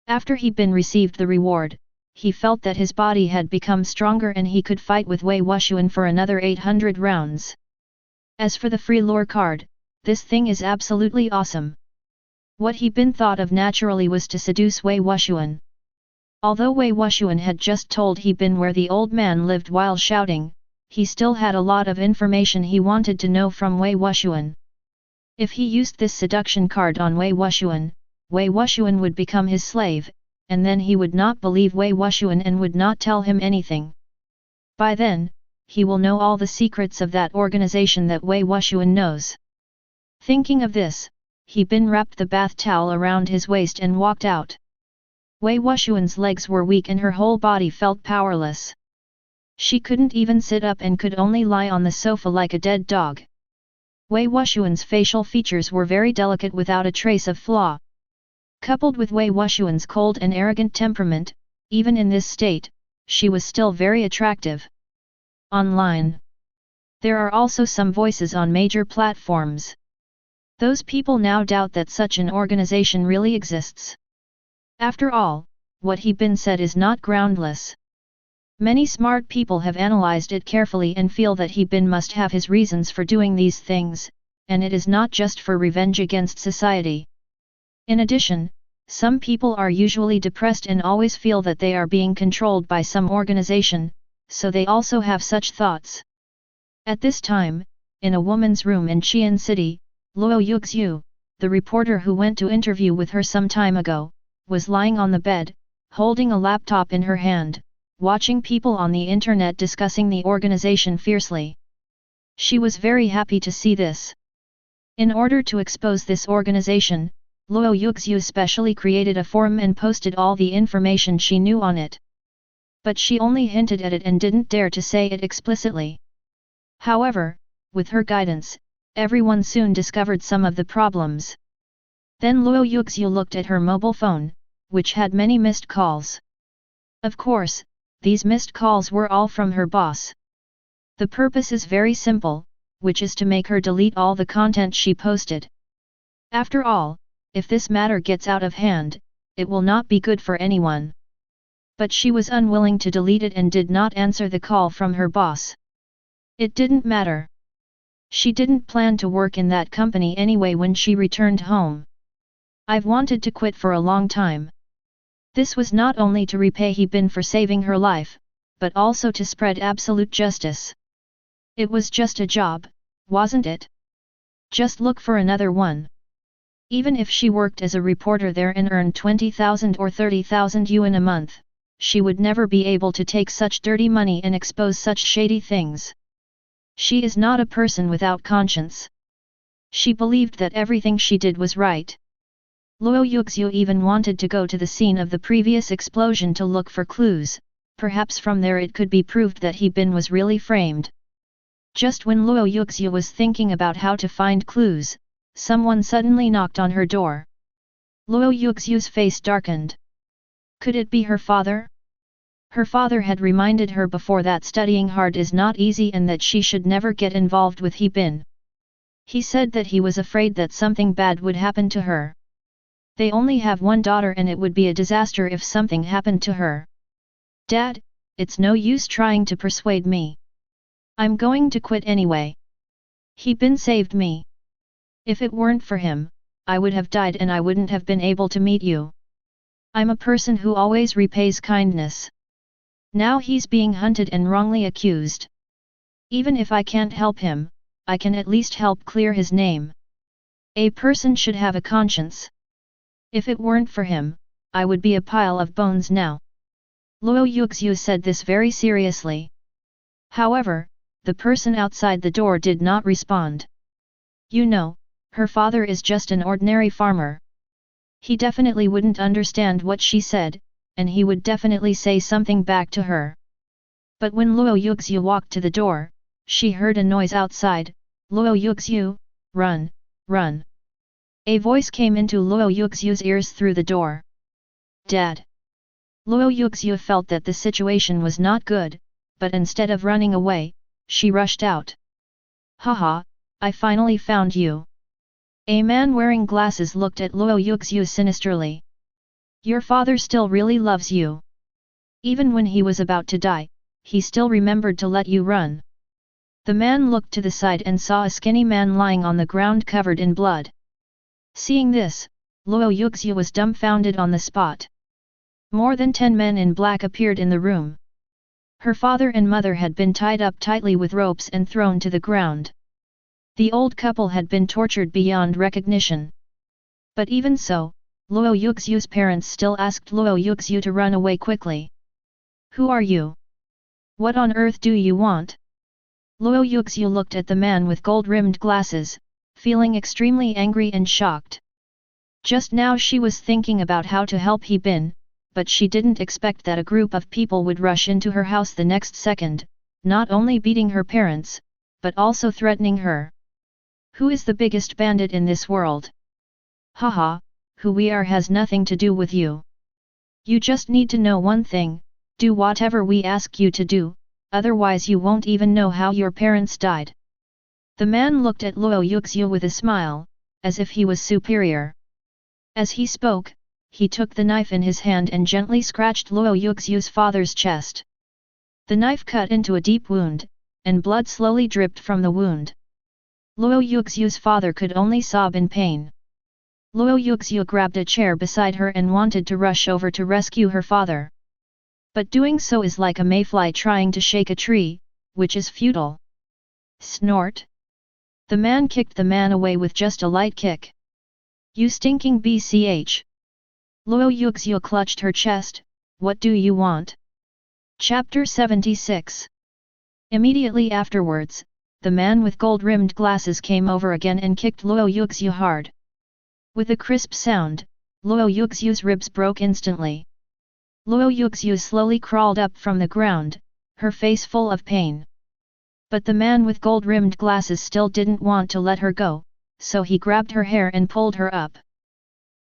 After He Bin received the reward, he felt that his body had become stronger and he could fight with Wei Wuxian for another 800 rounds. As for the free lore card, this thing is absolutely awesome. What He Bin thought of naturally was to seduce Wei Wuxian. Although Wei Wuxian had just told He Bin where the old man lived while shouting, he still had a lot of information he wanted to know from Wei Wuxian. If he used this seduction card on Wei Wuxian would become his slave, and then he would not believe Wei Wuxian and would not tell him anything. By then, he will know all the secrets of that organization that Wei Wuxian knows. Thinking of this, He Bin wrapped the bath towel around his waist and walked out. Wei Wuxian's legs were weak and her whole body felt powerless. She couldn't even sit up and could only lie on the sofa like a dead dog. Wei Wuxian's facial features were very delicate without a trace of flaw. Coupled with Wei Wuxian's cold and arrogant temperament, even in this state, she was still very attractive. Online. There are also some voices on major platforms. Those people now doubt that such an organization really exists. After all, what He Bin said is not groundless. Many smart people have analyzed it carefully and feel that He Bin must have his reasons for doing these things, and it is not just for revenge against society. In addition, some people are usually depressed and always feel that they are being controlled by some organization, so they also have such thoughts. At this time, in a woman's room in Qian City, Luo Yuxiu, the reporter who went to interview with her some time ago, was lying on the bed, holding a laptop in her hand, watching people on the internet discussing the organization fiercely. She was very happy to see this. In order to expose this organization, Luo Yuxiu specially created a forum and posted all the information she knew on it. But she only hinted at it and didn't dare to say it explicitly. However, with her guidance, everyone soon discovered some of the problems. Then Luo Yuxiu looked at her mobile phone, which had many missed calls. Of course, these missed calls were all from her boss. The purpose is very simple, which is to make her delete all the content she posted. After all, if this matter gets out of hand, it will not be good for anyone. But she was unwilling to delete it and did not answer the call from her boss. It didn't matter. She didn't plan to work in that company anyway when she returned home. I've wanted to quit for a long time. This was not only to repay He Bin for saving her life, but also to spread absolute justice. It was just a job, wasn't it? Just look for another one. Even if she worked as a reporter there and earned 20,000 or 30,000 yuan a month, she would never be able to take such dirty money and expose such shady things. She is not a person without conscience. She believed that everything she did was right. Luo Yuxiu even wanted to go to the scene of the previous explosion to look for clues, perhaps from there it could be proved that He Bin was really framed. Just when Luo Yuxiu was thinking about how to find clues, someone suddenly knocked on her door. Luo Yuxiu's face darkened. Could it be her father? Her father had reminded her before that studying hard is not easy and that she should never get involved with He Bin. He said that he was afraid that something bad would happen to her. They only have one daughter and it would be a disaster if something happened to her. Dad, it's no use trying to persuade me. I'm going to quit anyway. He Bin saved me. If it weren't for him, I would have died and I wouldn't have been able to meet you. I'm a person who always repays kindness. Now he's being hunted and wrongly accused. Even if I can't help him, I can at least help clear his name. A person should have a conscience. If it weren't for him, I would be a pile of bones now. Luo Yuxiu said this very seriously. However, the person outside the door did not respond. You know, her father is just an ordinary farmer. He definitely wouldn't understand what she said, and he would definitely say something back to her. But when Luo Yuxiu walked to the door, she heard a noise outside. Luo Yuxiu, run, run. A voice came into Luo Yuxiu's ears through the door. Dad. Luo Yuxiu felt that the situation was not good, but instead of running away, she rushed out. Haha, I finally found you. A man wearing glasses looked at Luo Yuxiu sinisterly. Your father still really loves you. Even when he was about to die, he still remembered to let you run. The man looked to the side and saw a skinny man lying on the ground covered in blood. Seeing this, Luo Yuxiu was dumbfounded on the spot. More than 10 men in black appeared in the room. Her father and mother had been tied up tightly with ropes and thrown to the ground. The old couple had been tortured beyond recognition. But even so, Luo Yuxiu's parents still asked Luo Yuxiu to run away quickly. Who are you? What on earth do you want? Luo Yuxiu looked at the man with gold-rimmed glasses, feeling extremely angry and shocked. Just now she was thinking about how to help He Bin, but she didn't expect that a group of people would rush into her house the next second, not only beating her parents, but also threatening her. Who is the biggest bandit in this world? Haha, who we are has nothing to do with you. You just need to know one thing, do whatever we ask you to do, otherwise you won't even know how your parents died. The man looked at Luo Yuxiu with a smile, as if he was superior. As he spoke, he took the knife in his hand and gently scratched Luo Yuxiu's father's chest. The knife cut into a deep wound, and blood slowly dripped from the wound. Luo Yuxiu's father could only sob in pain. Luo Yuxiu grabbed a chair beside her and wanted to rush over to rescue her father. But doing so is like a mayfly trying to shake a tree, which is futile. Snort! The man kicked the man away with just a light kick. You stinking BCH! Luo Yuxiu clutched her chest, what do you want? Chapter 76. Immediately afterwards, the man with gold-rimmed glasses came over again and kicked Luo Yuxiu hard. With a crisp sound, Luo Yuxiu's ribs broke instantly. Luo Yuxiu slowly crawled up from the ground, her face full of pain. But the man with gold-rimmed glasses still didn't want to let her go, so he grabbed her hair and pulled her up.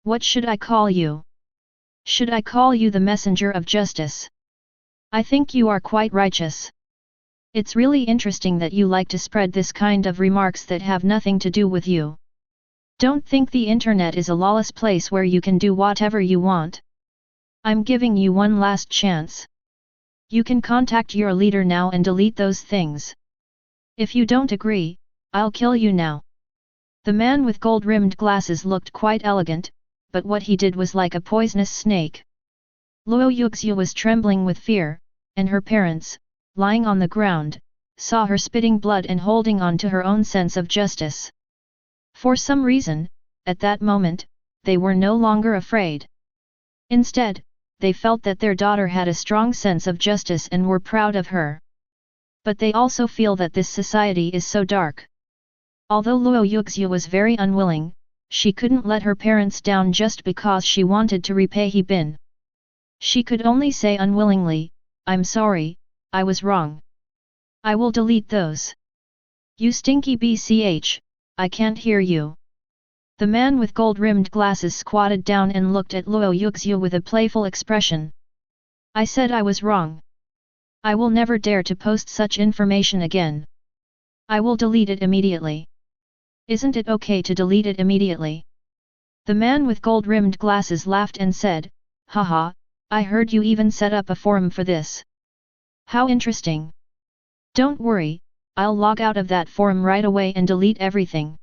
What should I call you? Should I call you the messenger of justice? I think you are quite righteous. It's really interesting that you like to spread this kind of remarks that have nothing to do with you. Don't think the internet is a lawless place where you can do whatever you want. I'm giving you one last chance. You can contact your leader now and delete those things. If you don't agree, I'll kill you now. The man with gold-rimmed glasses looked quite elegant, but what he did was like a poisonous snake. Luo Yuxiu was trembling with fear, and her parents, lying on the ground, saw her spitting blood and holding on to her own sense of justice. For some reason, at that moment, they were no longer afraid. Instead, they felt that their daughter had a strong sense of justice and were proud of her. But they also feel that this society is so dark. Although Luo Yuxiu was very unwilling, she couldn't let her parents down just because she wanted to repay He Bin. She could only say unwillingly, I'm sorry, I was wrong. I will delete those. You stinky BCH, I can't hear you. The man with gold-rimmed glasses squatted down and looked at Luo Yuxiu with a playful expression. I said I was wrong. I will never dare to post such information again. I will delete it immediately. Isn't it okay to delete it immediately? The man with gold-rimmed glasses laughed and said, haha, I heard you even set up a forum for this. How interesting. Don't worry, I'll log out of that forum right away and delete everything.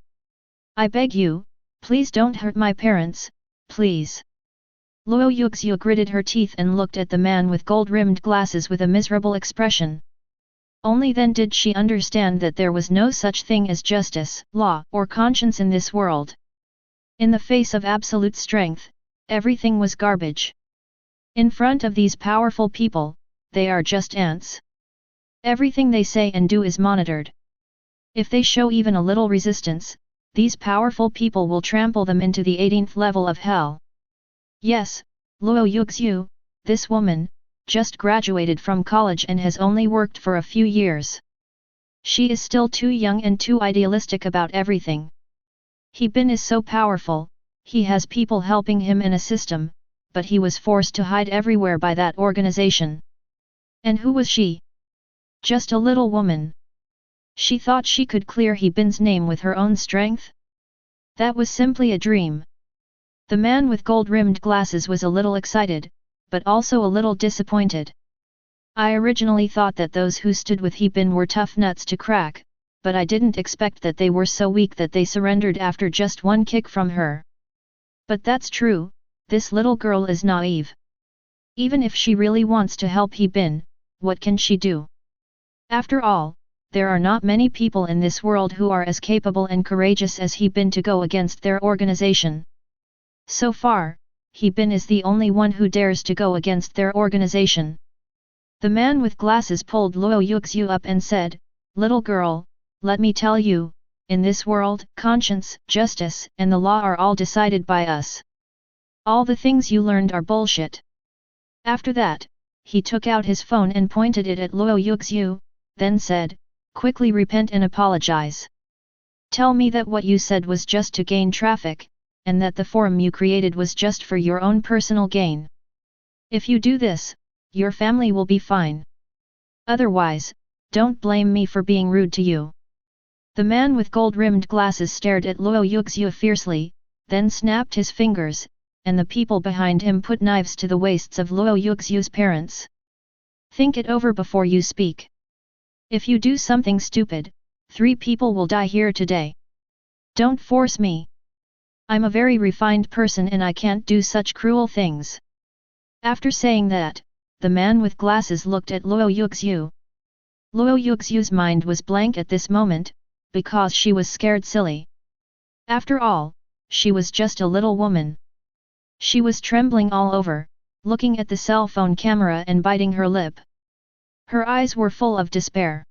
I beg you, please don't hurt my parents, please. Luo Yuxiu gritted her teeth and looked at the man with gold-rimmed glasses with a miserable expression. Only then did she understand that there was no such thing as justice, law, or conscience in this world. In the face of absolute strength, everything was garbage. In front of these powerful people, they are just ants. Everything they say and do is monitored. If they show even a little resistance, these powerful people will trample them into the 18th level of hell. Yes, Luo Yuxiu, this woman, just graduated from college and has only worked for a few years. She is still too young and too idealistic about everything. He Bin is so powerful, he has people helping him in a system, but he was forced to hide everywhere by that organization. And who was she? Just a little woman. She thought she could clear He Bin's name with her own strength? That was simply a dream. The man with gold-rimmed glasses was a little excited, but also a little disappointed. I originally thought that those who stood with He Bin were tough nuts to crack, but I didn't expect that they were so weak that they surrendered after just one kick from her. But that's true, this little girl is naive. Even if she really wants to help He Bin, what can she do? After all, there are not many people in this world who are as capable and courageous as He Bin to go against their organization. So far, He Bin is the only one who dares to go against their organization. The man with glasses pulled Luo Yuxiu up and said, "Little girl, let me tell you, in this world, conscience, justice, and the law are all decided by us. All the things you learned are bullshit." After that, he took out his phone and pointed it at Luo Yuxiu, then said, "Quickly repent and apologize. Tell me that what you said was just to gain traffic, and that the forum you created was just for your own personal gain. If you do this, your family will be fine. Otherwise, don't blame me for being rude to you." The man with gold-rimmed glasses stared at Luo Yuxiu fiercely, then snapped his fingers, and the people behind him put knives to the waists of Luo Yuxiu's parents. "Think it over before you speak. If you do something stupid, 3 people will die here today. Don't force me. I'm a very refined person and I can't do such cruel things." After saying that, the man with glasses looked at Luo Yuxiu. Luo Yuxiu's mind was blank at this moment, because she was scared silly. After all, she was just a little woman. She was trembling all over, looking at the cell phone camera and biting her lip. Her eyes were full of despair.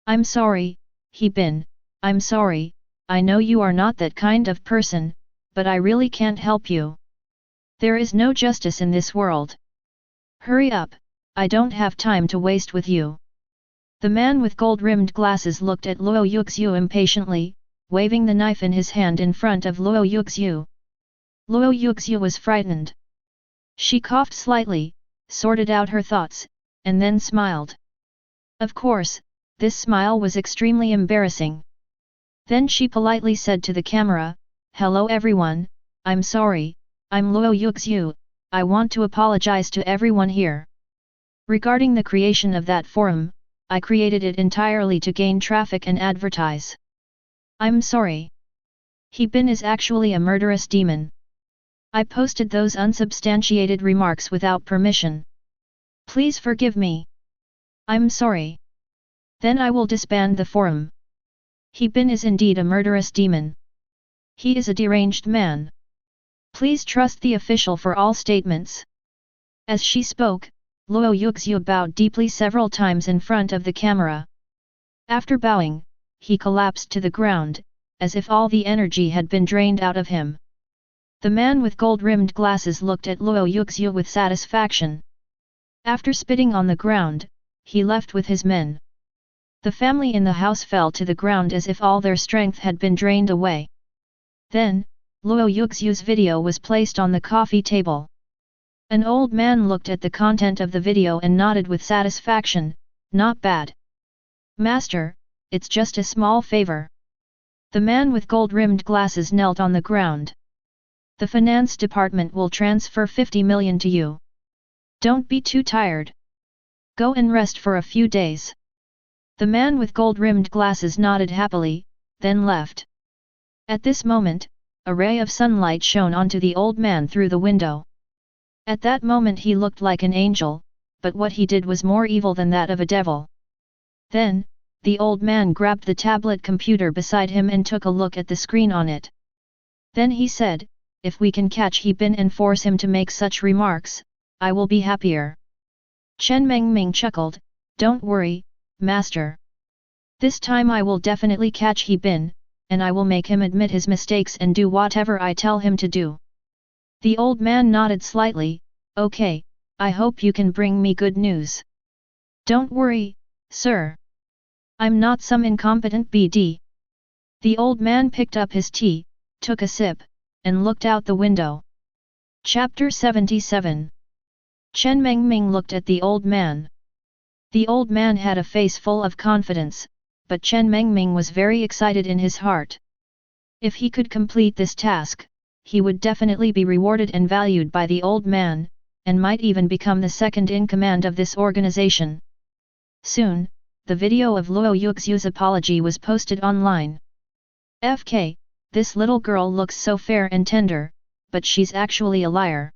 "I'm sorry, He Bin, I'm sorry, I know you are not that kind of person, but I really can't help you. There is no justice in this world. Hurry up, I don't have time to waste with you." The man with gold-rimmed glasses looked at Luo Yuxiu impatiently, waving the knife in his hand in front of Luo Yuxiu. Luo Yuxiu was frightened. She coughed slightly, sorted out her thoughts, and then smiled. Of course, this smile was extremely embarrassing. Then she politely said to the camera, "Hello everyone, I'm sorry, I'm Luo Yuxiu, I want to apologize to everyone here. Regarding the creation of that forum, I created it entirely to gain traffic and advertise. I'm sorry. He Bin is actually a murderous demon. I posted those unsubstantiated remarks without permission. Please forgive me. I'm sorry. Then I will disband the forum. He Bin is indeed a murderous demon. He is a deranged man. Please trust the official for all statements." As she spoke, Luo Yuxiu bowed deeply several times in front of the camera. After bowing, he collapsed to the ground, as if all the energy had been drained out of him. The man with gold-rimmed glasses looked at Luo Yuxiu with satisfaction. After spitting on the ground, he left with his men. The family in the house fell to the ground as if all their strength had been drained away. Then, Luo Yuxiu's video was placed on the coffee table. An old man looked at the content of the video and nodded with satisfaction, "Not bad. Master, it's just a small favor." The man with gold-rimmed glasses knelt on the ground. "The finance department will transfer 50 million to you. Don't be too tired. Go and rest for a few days. The man with gold-rimmed glasses nodded happily, then left. At this moment, a ray of sunlight shone onto the old man through the window. At that moment he looked like an angel, but what he did was more evil than that of a devil. Then, the old man grabbed the tablet computer beside him and took a look at the screen on it. Then he said, "If we can catch He Bin and force him to make such remarks, I will be happier." Chen Mengming chuckled, "Don't worry, master. This time I will definitely catch He Bin, and I will make him admit his mistakes and do whatever I tell him to do." The old man nodded slightly, "Okay, I hope you can bring me good news." "Don't worry, sir. I'm not some incompetent BD." The old man picked up his tea, took a sip, and looked out the window. Chapter 77. Chen Mengming looked at the old man. The old man had a face full of confidence, but Chen Mengming was very excited in his heart. If he could complete this task, he would definitely be rewarded and valued by the old man, and might even become the second in command of this organization. Soon, the video of Luo Yuxiu's apology was posted online. "FK, this little girl looks so fair and tender, but she's actually a liar.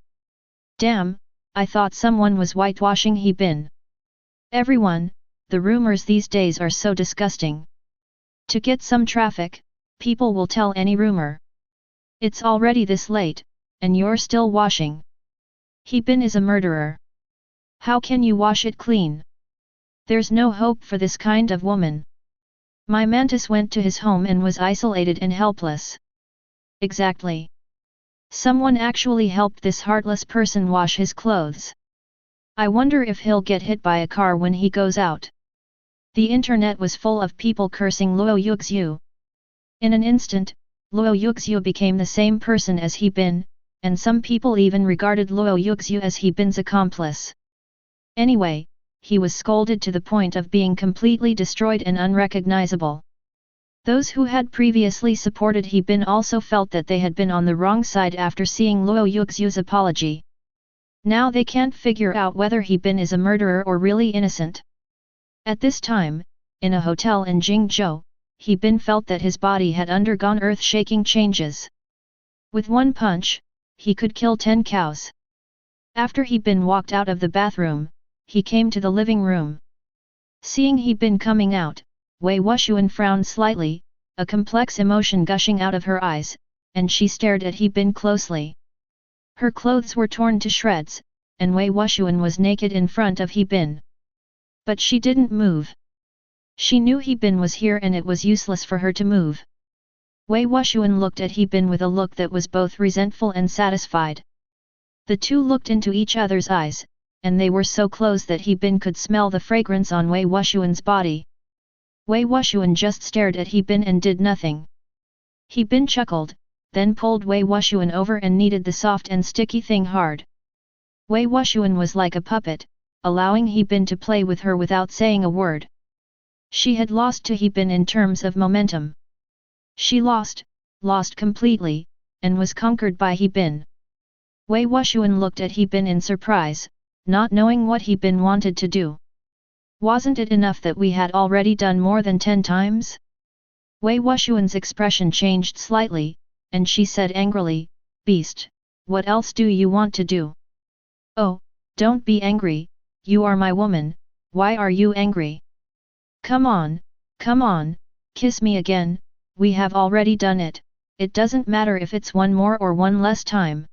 Damn, I thought someone was whitewashing He Bin. Everyone, the rumors these days are so disgusting. To get some traffic, people will tell any rumor. It's already this late, and you're still washing. He Bin is a murderer. How can you wash it clean? There's no hope for this kind of woman." My mantis went to his home and was isolated and helpless. Exactly. Someone actually helped this heartless person wash his clothes. I wonder if he'll get hit by a car when he goes out. The internet was full of people cursing Luo Yuxiu. In an instant, Luo Yuxiu became the same person as He Bin, and some people even regarded Luo Yuxiu as He Bin's accomplice. Anyway, he was scolded to the point of being completely destroyed and unrecognizable. Those who had previously supported He Bin also felt that they had been on the wrong side after seeing Luo Yuxiu's apology. Now they can't figure out whether He Bin is a murderer or really innocent. At this time, in a hotel in Jingzhou, He Bin felt that his body had undergone earth-shaking changes. With one punch, he could kill 10 cows. After He Bin walked out of the bathroom, he came to the living room. Seeing He Bin coming out, Wei Wuxian frowned slightly, a complex emotion gushing out of her eyes, and she stared at He Bin closely. Her clothes were torn to shreds, and Wei Wuxian was naked in front of He Bin. But she didn't move. She knew He Bin was here and it was useless for her to move. Wei Wuxian looked at He Bin with a look that was both resentful and satisfied. The two looked into each other's eyes, and they were so close that He Bin could smell the fragrance on Wei Wuxian's body. Wei Wuxian just stared at He Bin and did nothing. He Bin chuckled, then pulled Wei Wuxian over and kneaded the soft and sticky thing hard. Wei Wuxian was like a puppet, allowing He Bin to play with her without saying a word. She had lost to He Bin in terms of momentum. She lost completely, and was conquered by He Bin. Wei Wuxian looked at He Bin in surprise, not knowing what He Bin wanted to do. Wasn't it enough that we had already done more than 10 times? Wei Wuxian's expression changed slightly, and she said angrily, "Beast, what else do you want to do?" "Oh, don't be angry, you are my woman, why are you angry? Come on, kiss me again, we have already done it, it doesn't matter if it's one more or one less time."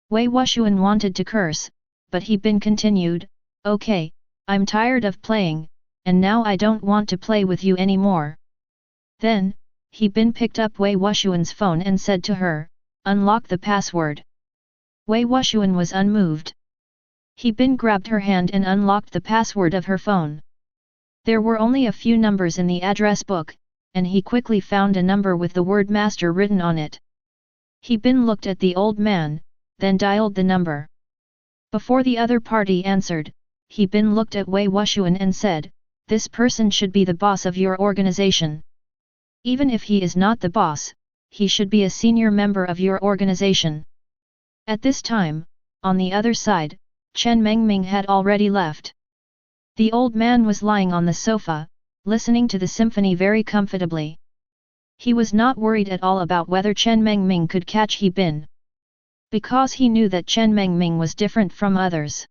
Wei Wuxian wanted to curse, but He Bin continued, "Okay, I'm tired of playing, and now I don't want to play with you anymore." Then, He Bin picked up Wei Wuxian's phone and said to her, "Unlock the password." Wei Wuxian was unmoved. He Bin grabbed her hand and unlocked the password of her phone. There were only a few numbers in the address book, and he quickly found a number with the word master written on it. He Bin looked at the old man, then dialed the number. Before the other party answered, He Bin looked at Wei Wuxian and said, "This person should be the boss of your organization. Even if he is not the boss, he should be a senior member of your organization." At this time, on the other side, Chen Mengming had already left. The old man was lying on the sofa, listening to the symphony very comfortably. He was not worried at all about whether Chen Mengming could catch He Bin. Because he knew that Chen Mengming was different from others.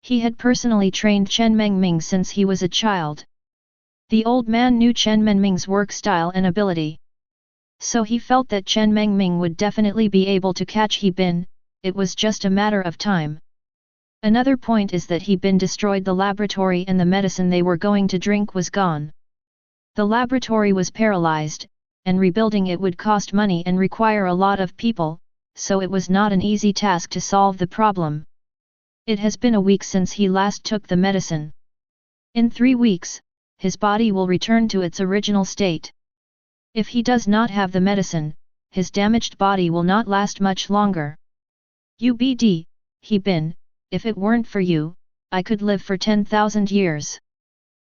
He had personally trained Chen Mengming since he was a child. The old man knew Chen Mengming's work style and ability. So he felt that Chen Mengming would definitely be able to catch He Bin, it was just a matter of time. Another point is that He Bin destroyed the laboratory and the medicine they were going to drink was gone. The laboratory was paralyzed, and rebuilding it would cost money and require a lot of people, so it was not an easy task to solve the problem. It has been a week since he last took the medicine. In 3 weeks, his body will return to its original state. If he does not have the medicine, his damaged body will not last much longer. Ubd, He Bin, if it weren't for you, I could live for 10,000 years.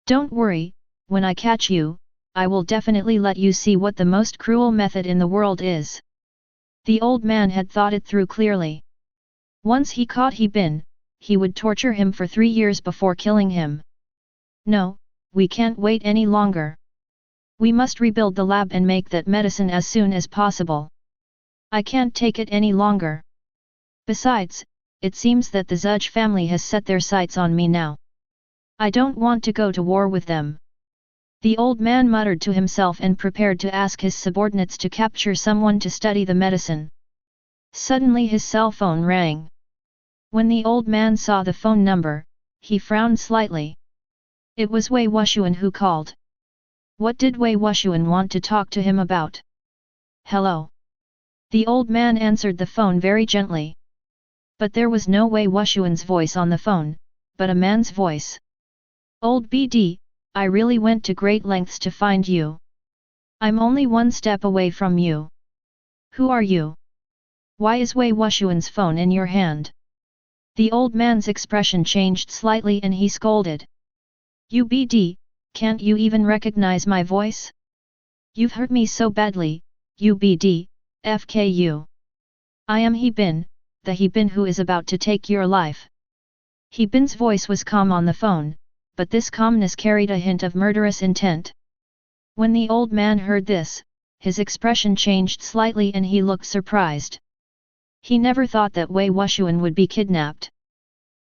Don't worry, when I catch you, I will definitely let you see what the most cruel method in the world is. The old man had thought it through clearly. Once he caught He Bin, he would torture him for 3 years before killing him. No, we can't wait any longer. We must rebuild the lab and make that medicine as soon as possible. I can't take it any longer. Besides, it seems that the Zhuzh family has set their sights on me now. I don't want to go to war with them. The old man muttered to himself and prepared to ask his subordinates to capture someone to study the medicine. Suddenly his cell phone rang. When the old man saw the phone number, he frowned slightly. It was Wei Wushuan who called. What did Wei Wushuan want to talk to him about? Hello. The old man answered the phone very gently. But there was no Wei Wushuan's voice on the phone, but a man's voice. Old BD, I really went to great lengths to find you. I'm only 1 step away from you. Who are you? Why is Wei Wushuan's phone in your hand? The old man's expression changed slightly and he scolded. Ubd, can't you even recognize my voice? You've hurt me so badly, Ubd, FKU. I am He Bin, the He Bin who is about to take your life. He Bin's voice was calm on the phone, but this calmness carried a hint of murderous intent. When the old man heard this, his expression changed slightly and he looked surprised. He never thought that Wei Wushuan would be kidnapped.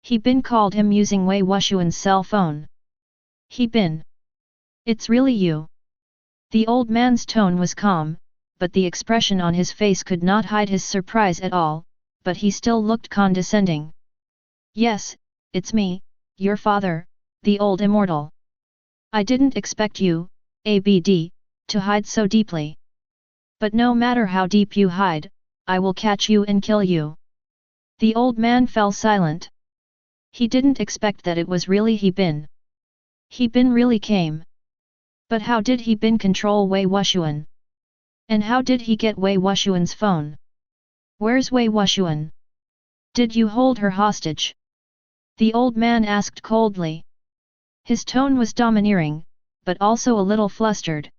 He Bin called him using Wei Wushuan's cell phone. He Bin. It's really you. The old man's tone was calm, but the expression on his face could not hide his surprise at all, but he still looked condescending. Yes, it's me, your father, the old immortal. I didn't expect you, ABD, to hide so deeply. But no matter how deep you hide, I will catch you and kill you. The old man fell silent. He didn't expect that it was really He Bin. He Bin really came. But how did He Bin control Wei Wushuan? And how did he get Wei Wushuan's phone? Where's Wei Wushuan? Did you hold her hostage? The old man asked coldly. His tone was domineering, but also a little flustered.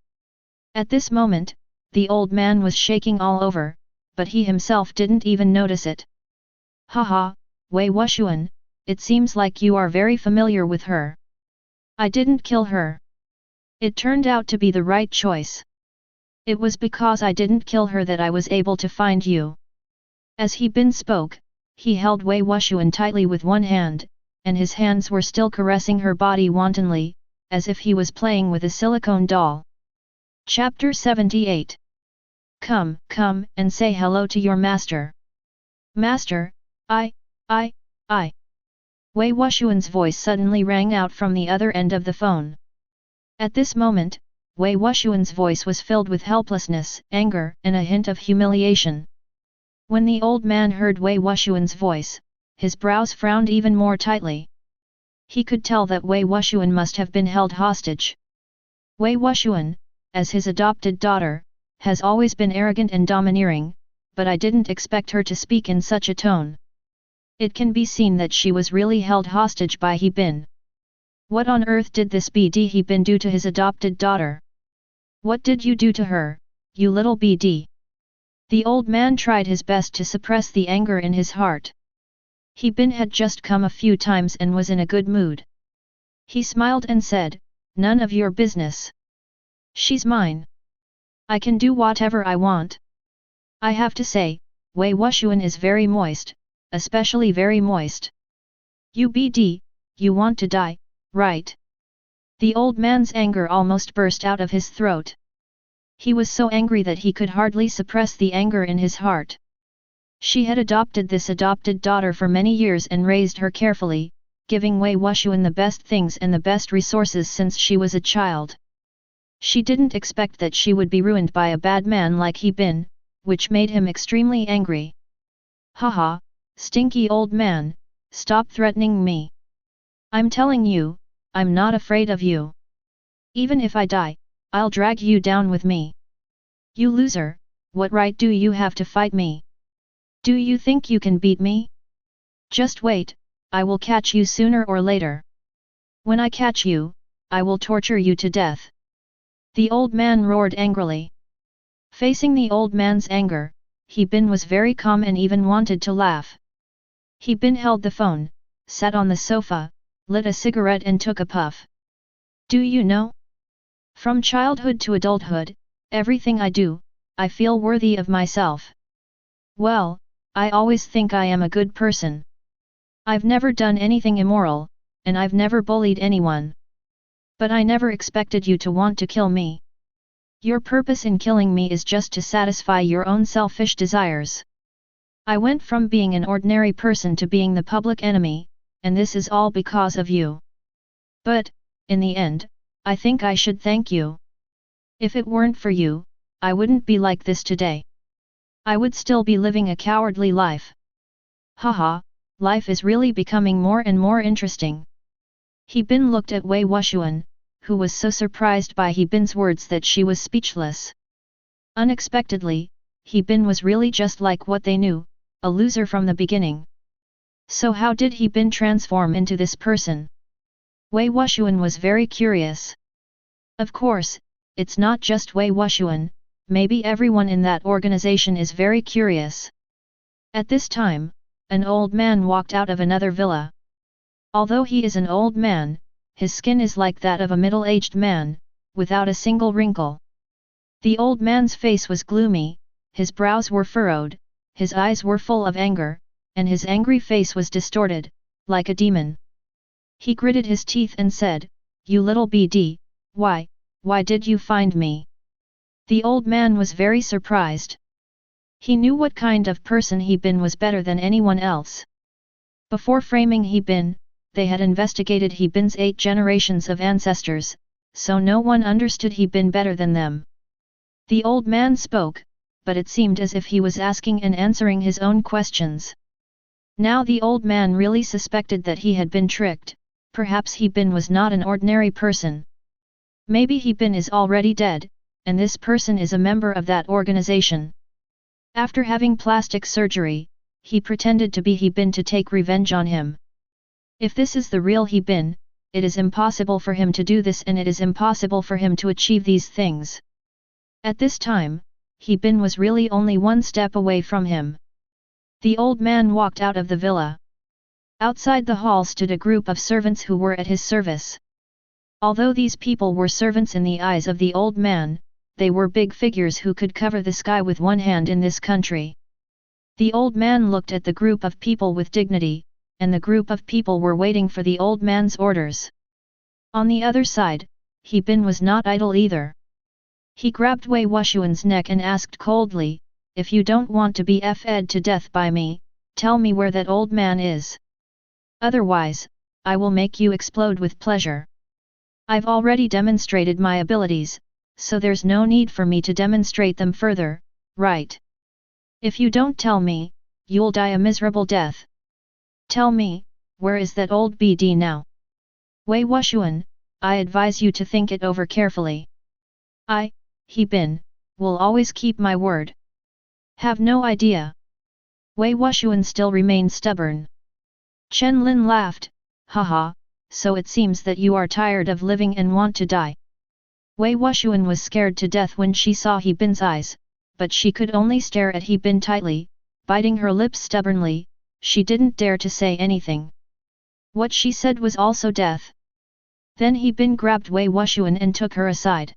At this moment, the old man was shaking all over, but he himself didn't even notice it. Haha, Wei Wushuan, it seems like you are very familiar with her. I didn't kill her. It turned out to be the right choice. It was because I didn't kill her that I was able to find you. As He Bin spoke, he held Wei Wushuan tightly with one hand, and his hands were still caressing her body wantonly, as if he was playing with a silicone doll. Chapter 78. Come, and say hello to your master. Master, I. Wei Wushuan's voice suddenly rang out from the other end of the phone. At this moment, Wei Wushuan's voice was filled with helplessness, anger, and a hint of humiliation. When the old man heard Wei Wushuan's voice, his brows frowned even more tightly. He could tell that Wei Wushuan must have been held hostage. Wei Wushuan, as his adopted daughter, has always been arrogant and domineering, but I didn't expect her to speak in such a tone. It can be seen that she was really held hostage by He Bin. What on earth did this BD He Bin do to his adopted daughter? What did you do to her, you little BD? The old man tried his best to suppress the anger in his heart. He Bin had just come a few times and was in a good mood. He smiled and said, none of your business. She's mine. I can do whatever I want. I have to say, Wei Wuxian is very moist, especially very moist. You want to die, right? The old man's anger almost burst out of his throat. He was so angry that he could hardly suppress the anger in his heart. She had adopted this adopted daughter for many years and raised her carefully, giving Wei Wuxian the best things and the best resources since she was a child. She didn't expect that she would be ruined by a bad man like He Bin, which made him extremely angry. Haha, stinky old man, stop threatening me. I'm telling you, I'm not afraid of you. Even if I die, I'll drag you down with me. You loser, what right do you have to fight me? Do you think you can beat me? Just wait, I will catch you sooner or later. When I catch you, I will torture you to death. The old man roared angrily. Facing the old man's anger, He Bin was very calm and even wanted to laugh. He Bin held the phone, sat on the sofa, lit a cigarette and took a puff. Do you know? From childhood to adulthood, everything I do, I feel worthy of myself. Well, I always think I am a good person. I've never done anything immoral, and I've never bullied anyone. But I never expected you to want to kill me. Your purpose in killing me is just to satisfy your own selfish desires. I went from being an ordinary person to being the public enemy, and this is all because of you. But, in the end, I think I should thank you. If it weren't for you, I wouldn't be like this today. I would still be living a cowardly life. Haha, life is really becoming more and more interesting. He Bin looked at Wei Wuxian, who was so surprised by He Bin's words that she was speechless. Unexpectedly, He Bin was really just like what they knew, a loser from the beginning. So how did He Bin transform into this person? Wei Wuxian was very curious. Of course, it's not just Wei Wuxian, maybe everyone in that organization is very curious. At this time, an old man walked out of another villa. Although he is an old man, his skin is like that of a middle-aged man, without a single wrinkle. The old man's face was gloomy, his brows were furrowed, his eyes were full of anger, and his angry face was distorted, like a demon. He gritted his teeth and said, "You little BD, why did you find me?" The old man was very surprised. He knew what kind of person He Bin was better than anyone else. Before framing He Bin, they had investigated He Bin's 8 generations of ancestors, so no one understood He Bin better than them. The old man spoke, but it seemed as if he was asking and answering his own questions. Now the old man really suspected that he had been tricked, perhaps He Bin was not an ordinary person. Maybe He Bin is already dead, and this person is a member of that organization. After having plastic surgery, he pretended to be He Bin to take revenge on him. If this is the real He Bin, it is impossible for him to do this and it is impossible for him to achieve these things. At this time, He Bin was really only one step away from him. The old man walked out of the villa. Outside the hall stood a group of servants who were at his service. Although these people were servants in the eyes of the old man, they were big figures who could cover the sky with one hand in this country. The old man looked at the group of people with dignity, and the group of people were waiting for the old man's orders. On the other side, He Bin was not idle either. He grabbed Wei Wuxian's neck and asked coldly, "If you don't want to be fed to death by me, tell me where that old man is. Otherwise, I will make you explode with pleasure. I've already demonstrated my abilities, so there's no need for me to demonstrate them further, right? If you don't tell me, you'll die a miserable death. Tell me, where is that old BD now?" Wei Wuxian, I advise you to think it over carefully. He Bin, will always keep my word. Have no idea. Wei Wuxian still remained stubborn. Chen Lin laughed, "Haha, so it seems that you are tired of living and want to die." Wei Wuxian was scared to death when she saw He Bin's eyes, but she could only stare at He Bin tightly, biting her lips stubbornly, she didn't dare to say anything. What she said was also death. Then He Bin grabbed Wei Wuxian and took her aside.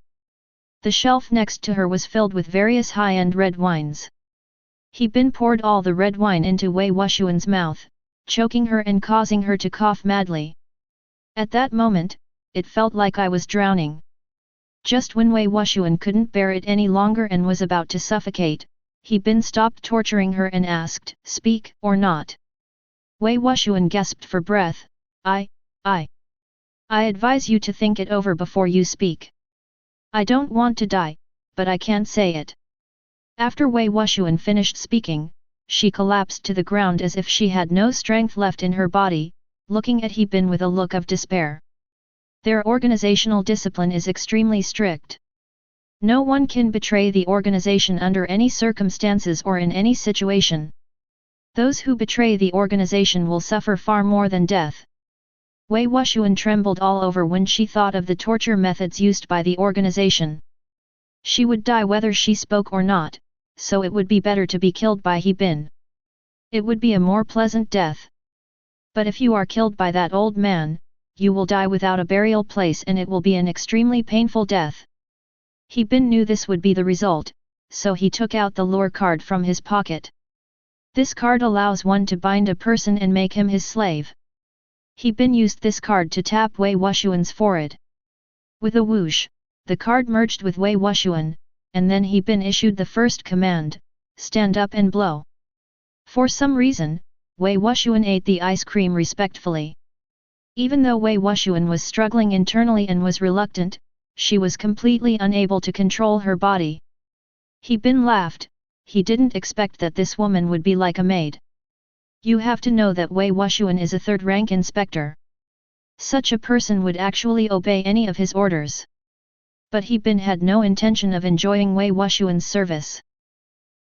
The shelf next to her was filled with various high-end red wines. He Bin poured all the red wine into Wei Wuxian's mouth, choking her and causing her to cough madly. At that moment, it felt like I was drowning. Just when Wei Wuxian couldn't bear it any longer and was about to suffocate, He Bin stopped torturing her and asked, "Speak or not?" Wei Wuxian gasped for breath. I advise you to think it over before you speak. I don't want to die, but I can't say it." After Wei Wuxian finished speaking, she collapsed to the ground as if she had no strength left in her body, looking at He Bin with a look of despair. Their organizational discipline is extremely strict. No one can betray the organization under any circumstances or in any situation. Those who betray the organization will suffer far more than death. Wei Wuxian trembled all over when she thought of the torture methods used by the organization. She would die whether she spoke or not, so it would be better to be killed by He Bin. It would be a more pleasant death. But if you are killed by that old man, you will die without a burial place and it will be an extremely painful death. He Bin knew this would be the result, so he took out the lure card from his pocket. This card allows one to bind a person and make him his slave. He Bin used this card to tap Wei Wuxian's forehead. With a whoosh, the card merged with Wei Wuxian, and then He Bin issued the first command, "Stand up and blow." For some reason, Wei Wuxian ate the ice cream respectfully. Even though Wei Wuxian was struggling internally and was reluctant, she was completely unable to control her body. He Bin laughed. He didn't expect that this woman would be like a maid. You have to know that Wei Wuxian is a third-rank inspector. Such a person would actually obey any of his orders. But He Bin had no intention of enjoying Wei Wuxian's service.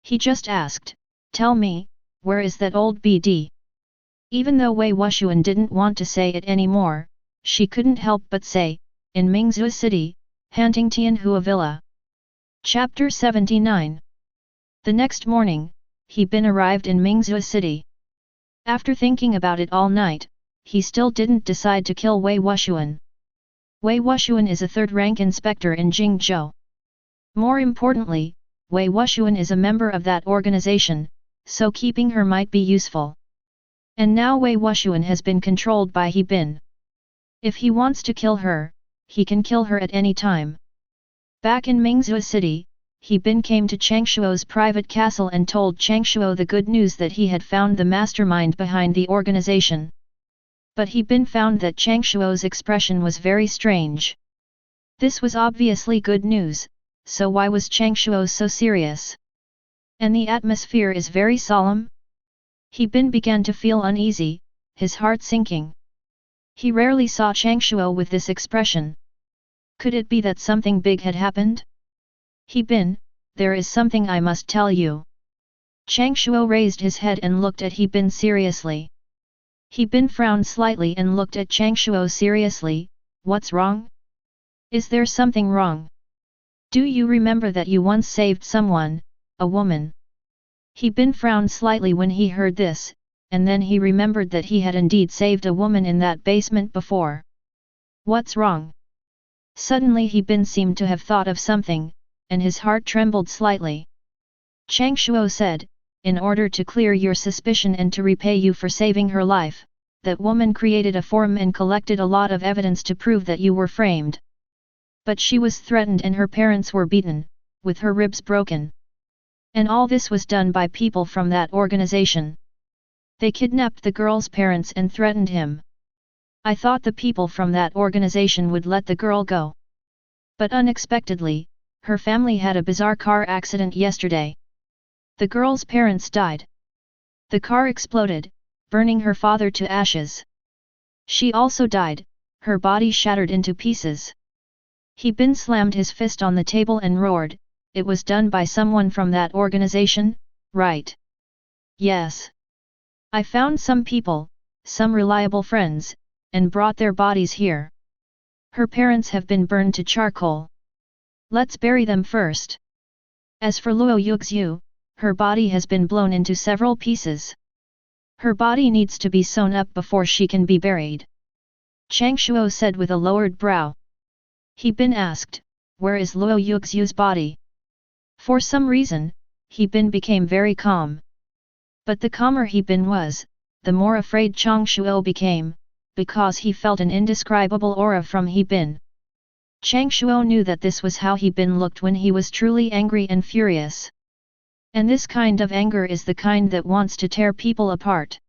He just asked, "Tell me, where is that old BD?" Even though Wei Wuxian didn't want to say it anymore, she couldn't help but say, "In Mingzhou City, Hanting Tianhua Villa." Chapter 79. The next morning, He Bin arrived in Mingzhou City. After thinking about it all night, he still didn't decide to kill Wei Wuxian. Wei Wuxian is a third-rank inspector in Jingzhou. More importantly, Wei Wuxian is a member of that organization, so keeping her might be useful. And now Wei Wuxian has been controlled by He Bin. If he wants to kill her, he can kill her at any time. Back in Mingzhou City, He Bin came to Changshuo's private castle and told Changshuo the good news that he had found the mastermind behind the organization. But He Bin found that Changshuo's expression was very strange. This was obviously good news, so why was Changshuo so serious? And the atmosphere is very solemn? He Bin began to feel uneasy, his heart sinking. He rarely saw Changshuo with this expression. Could it be that something big had happened? He Bin, there is something I must tell you. Changshuo raised his head and looked at He Bin seriously. He Bin frowned slightly and looked at Changshuo seriously. What's wrong? Is there something wrong? Do you remember that you once saved someone, a woman? He Bin frowned slightly when he heard this, and then he remembered that he had indeed saved a woman in that basement before. What's wrong? Suddenly He Bin seemed to have thought of something, and his heart trembled slightly. Changshuo said, "In order to clear your suspicion and to repay you for saving her life, that woman created a forum and collected a lot of evidence to prove that you were framed. But she was threatened and her parents were beaten, with her ribs broken. And all this was done by people from that organization. They kidnapped the girl's parents and threatened him. I thought the people from that organization would let the girl go. But unexpectedly, her family had a bizarre car accident yesterday. The girl's parents died. The car exploded, burning her father to ashes. She also died, her body shattered into pieces." He Bin slammed his fist on the table and roared, "It was done by someone from that organization, right? Yes. I found some people, some reliable friends, and brought their bodies here. Her parents have been burned to charcoal. Let's bury them first. As for Luo Yuxiu, her body has been blown into several pieces. Her body needs to be sewn up before she can be buried. Chang Shuo said with a lowered brow. He Bin asked, where is Luo Yuxiu's body? For some reason, He Bin became very calm. But the calmer He Bin was, the more afraid Chang Shuo became, because he felt an indescribable aura from He Bin. Chang Shuo knew that this was how He Bin looked when he was truly angry and furious. And this kind of anger is the kind that wants to tear people apart.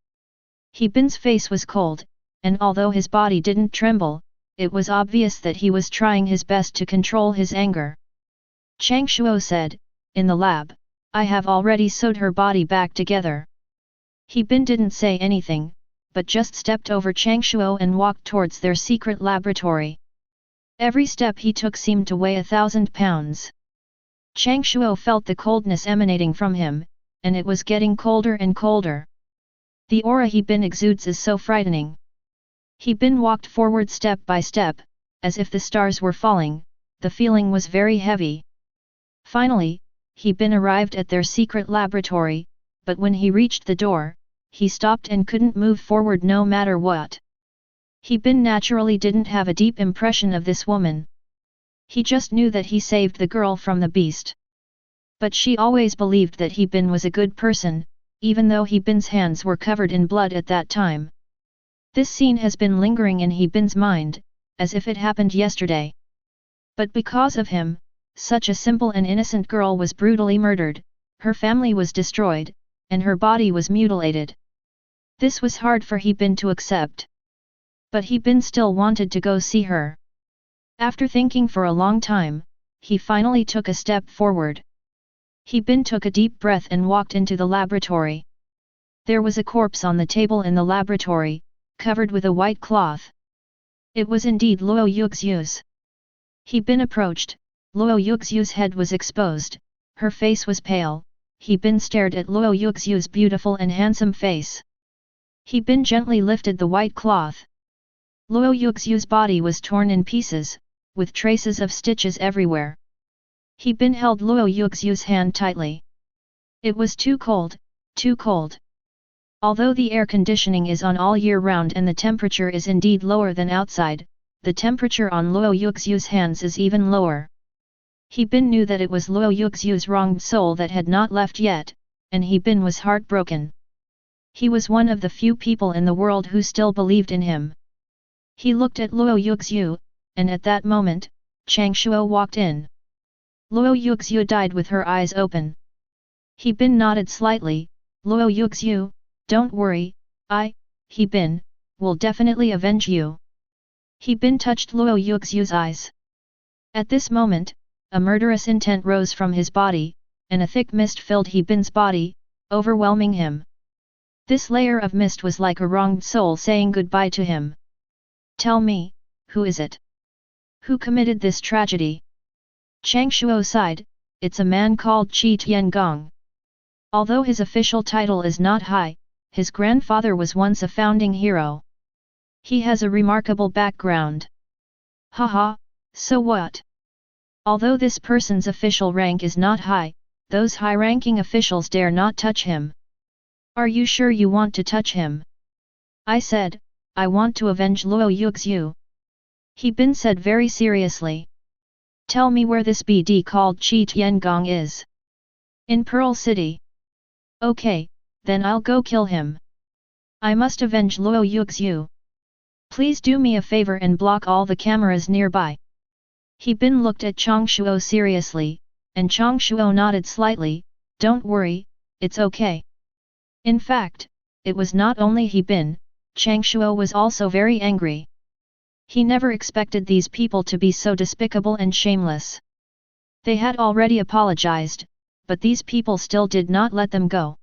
He Bin's face was cold, and although his body didn't tremble, it was obvious that he was trying his best to control his anger. Chang Shuo said, in the lab, I have already sewed her body back together. He Bin didn't say anything, but just stepped over Chang Shuo and walked towards their secret laboratory. Every step he took seemed to weigh 1,000 pounds. Chang Shuo felt the coldness emanating from him, and it was getting colder and colder. The aura He Bin exudes is so frightening. He Bin walked forward step by step, as if the stars were falling, the feeling was very heavy. Finally, He Bin arrived at their secret laboratory, but when he reached the door, he stopped and couldn't move forward no matter what. He Bin naturally didn't have a deep impression of this woman. He just knew that he saved the girl from the beast. But she always believed that He Bin was a good person, even though He Bin's hands were covered in blood at that time. This scene has been lingering in He Bin's mind, as if it happened yesterday. But because of him, such a simple and innocent girl was brutally murdered, her family was destroyed, and her body was mutilated. This was hard for He Bin to accept. But He Bin still wanted to go see her. After thinking for a long time, he finally took a step forward. He Bin took a deep breath and walked into the laboratory. There was a corpse on the table in the laboratory, covered with a white cloth. It was indeed Luo Yuxiu's. He Bin approached, Luo Yuxiu's head was exposed, her face was pale. He Bin stared at Luo Yuxiu's beautiful and handsome face. He Bin gently lifted the white cloth. Luo Yuxiu's body was torn in pieces, with traces of stitches everywhere. He Bin held Luo Yuxiu's hand tightly. It was too cold, too cold. Although the air conditioning is on all year round and the temperature is indeed lower than outside, the temperature on Luo Yuxiu's hands is even lower. He Bin knew that it was Luo Yuxiu's wronged soul that had not left yet, and He Bin was heartbroken. He was one of the few people in the world who still believed in him. He looked at Luo Yuxiu, and at that moment, Chang Shuo walked in. Luo Yuxiu died with her eyes open. He Bin nodded slightly, Luo Yuxiu, don't worry, He Bin, will definitely avenge you. He Bin touched Luo Yuxiu's eyes. At this moment, a murderous intent rose from his body, and a thick mist filled He Bin's body, overwhelming him. This layer of mist was like a wronged soul saying goodbye to him. Tell me, who is it? Who committed this tragedy? Chang Shuo sighed, it's a man called Qi Tiangong. Although his official title is not high, his grandfather was once a founding hero. He has a remarkable background. Haha, so what? Although this person's official rank is not high, those high-ranking officials dare not touch him. Are you sure you want to touch him? I said, I want to avenge Luo Yuxiu. He Bin said very seriously. Tell me where this BD called Qi Tiangong is. In Pearl City. Okay, then I'll go kill him. I must avenge Luo Yuxiu. Please do me a favor and block all the cameras nearby. He Bin looked at Chang Shuo seriously, and Chang Shuo nodded slightly, don't worry, it's okay. In fact, it was not only He Bin, Chang Shuo was also very angry. He never expected these people to be so despicable and shameless. They had already apologized, but these people still did not let them go.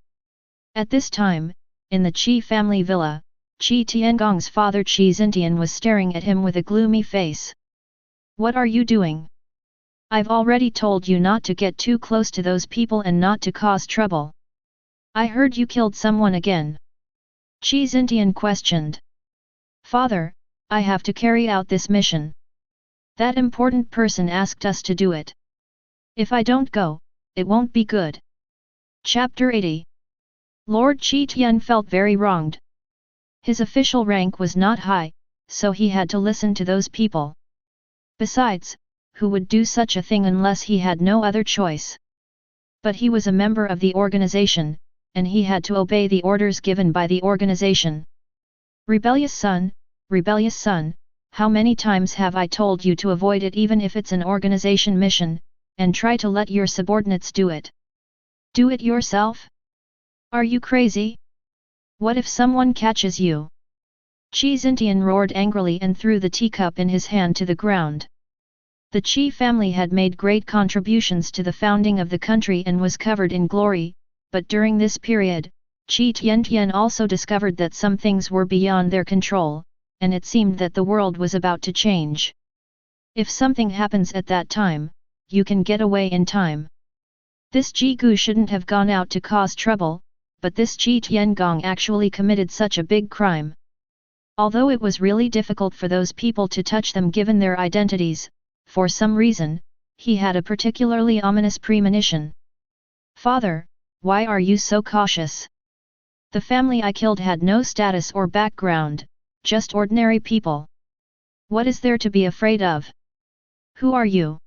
At this time, in the Qi family villa, Qi Tiangong's father Qi Xintian was staring at him with a gloomy face. What are you doing? I've already told you not to get too close to those people and not to cause trouble. I heard you killed someone again. Qi Xintian questioned. Father, I have to carry out this mission. That important person asked us to do it. If I don't go, it won't be good. Chapter 80. Lord Qi Tian felt very wronged. His official rank was not high, so he had to listen to those people. Besides, who would do such a thing unless he had no other choice? But he was a member of the organization, and he had to obey the orders given by the organization. Rebellious son, how many times have I told you to avoid it even if it's an organization mission, and try to let your subordinates do it? Do it yourself? Are you crazy? What if someone catches you? Qi Xintian roared angrily and threw the teacup in his hand to the ground. The Qi family had made great contributions to the founding of the country and was covered in glory, but during this period, Qi Tiantian also discovered that some things were beyond their control, and it seemed that the world was about to change. If something happens at that time, you can get away in time. This Ji Gu shouldn't have gone out to cause trouble, but this Qi Tiangong actually committed such a big crime. Although it was really difficult for those people to touch them given their identities, for some reason, he had a particularly ominous premonition. Father, why are you so cautious? The family I killed had no status or background, just ordinary people. What is there to be afraid of? Who are you?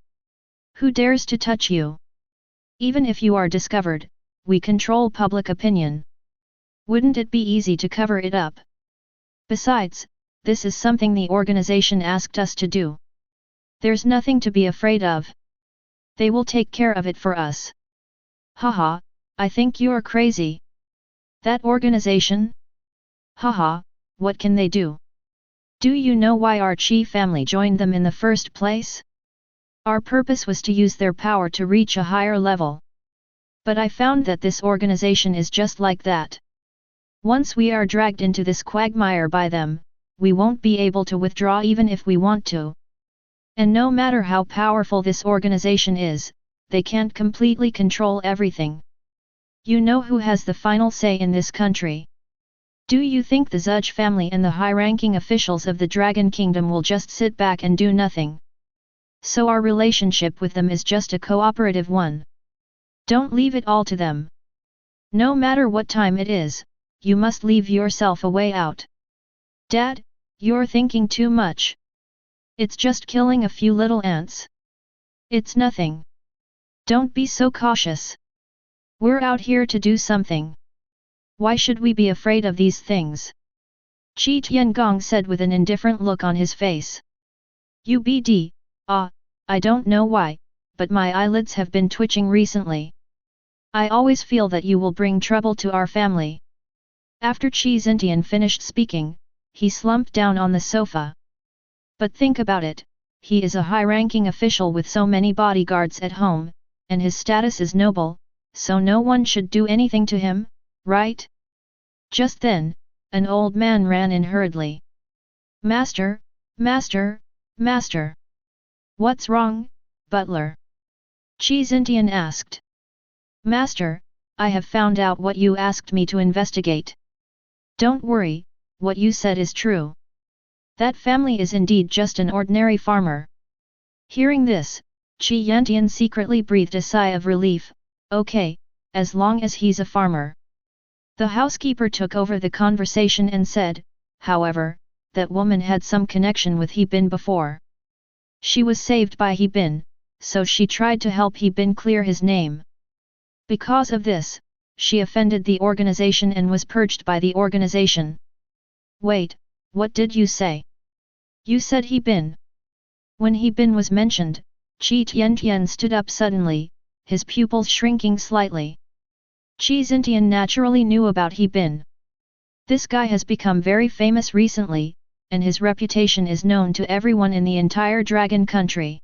Who dares to touch you? Even if you are discovered, we control public opinion. Wouldn't it be easy to cover it up? Besides, this is something the organization asked us to do. There's nothing to be afraid of. They will take care of it for us. Haha, I think you're crazy. That organization? Haha, what can they do? Do you know why our Qi family joined them in the first place? Our purpose was to use their power to reach a higher level. But I found that this organization is just like that. Once we are dragged into this quagmire by them, we won't be able to withdraw even if we want to. And no matter how powerful this organization is, they can't completely control everything. You know who has the final say in this country? Do you think the Zhuge family and the high-ranking officials of the Dragon Kingdom will just sit back and do nothing? So our relationship with them is just a cooperative one. Don't leave it all to them. No matter what time it is, you must leave yourself a way out. Dad, you're thinking too much. It's just killing a few little ants. It's nothing. Don't be so cautious. We're out here to do something. Why should we be afraid of these things? Qi Tiangong said with an indifferent look on his face. UBD, I don't know why, but my eyelids have been twitching recently. I always feel that you will bring trouble to our family. After Qi Xintian finished speaking, he slumped down on the sofa. But think about it, he is a high-ranking official with so many bodyguards at home, and his status is noble, so no one should do anything to him, right? Just then, an old man ran in hurriedly. Master, Master, Master! What's wrong, butler? Qi Xintian asked. Master, I have found out what you asked me to investigate. Don't worry, what you said is true. That family is indeed just an ordinary farmer. Hearing this, Qi Yantian secretly breathed a sigh of relief. Okay, as long as he's a farmer. The housekeeper took over the conversation and said, however, that woman had some connection with He Bin before. She was saved by He Bin, so she tried to help He Bin clear his name. Because of this, she offended the organization and was purged by the organization. Wait, what did you say? You said He Bin. When He Bin was mentioned, Qi Tiantian stood up suddenly, his pupils shrinking slightly. Qi Xintian naturally knew about He Bin. This guy has become very famous recently, and his reputation is known to everyone in the entire Dragon Country.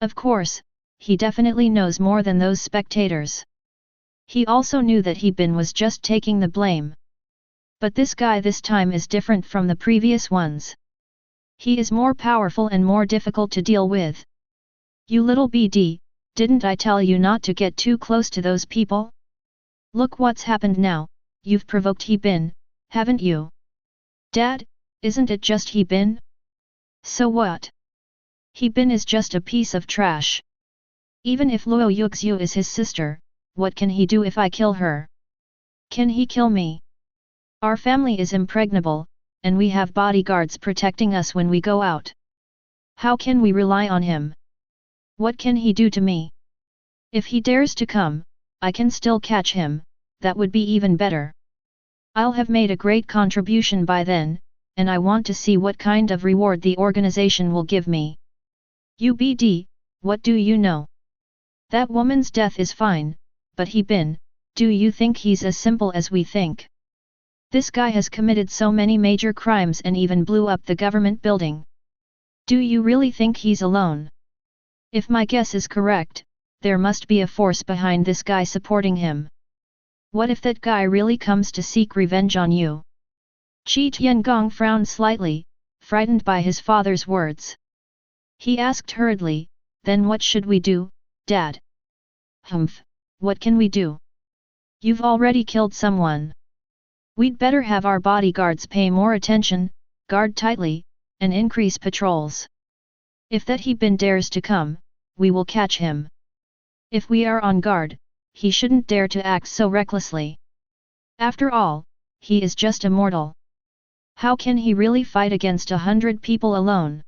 Of course, he definitely knows more than those spectators. He also knew that He Bin was just taking the blame. But this guy this time is different from the previous ones. He is more powerful and more difficult to deal with. You little BD, didn't I tell you not to get too close to those people? Look what's happened now, you've provoked He Bin, haven't you? Dad, isn't it just He Bin? So what? He Bin is just a piece of trash. Even if Luo Yuxiu is his sister, what can he do if I kill her? Can he kill me? Our family is impregnable, and we have bodyguards protecting us when we go out. How can we rely on him? What can he do to me? If he dares to come, I can still catch him, that would be even better. I'll have made a great contribution by then, and I want to see what kind of reward the organization will give me. UBD, what do you know? That woman's death is fine, but do you think he's as simple as we think? This guy has committed so many major crimes and even blew up the government building. Do you really think he's alone? If my guess is correct, there must be a force behind this guy supporting him. What if that guy really comes to seek revenge on you? Qi Tiangong frowned slightly, frightened by his father's words. He asked hurriedly, then what should we do, Dad? Humph, what can we do? You've already killed someone. We'd better have our bodyguards pay more attention, guard tightly, and increase patrols. If that Bin dares to come, we will catch him. If we are on guard, he shouldn't dare to act so recklessly. After all, he is just a mortal. How can he really fight against 100 people alone?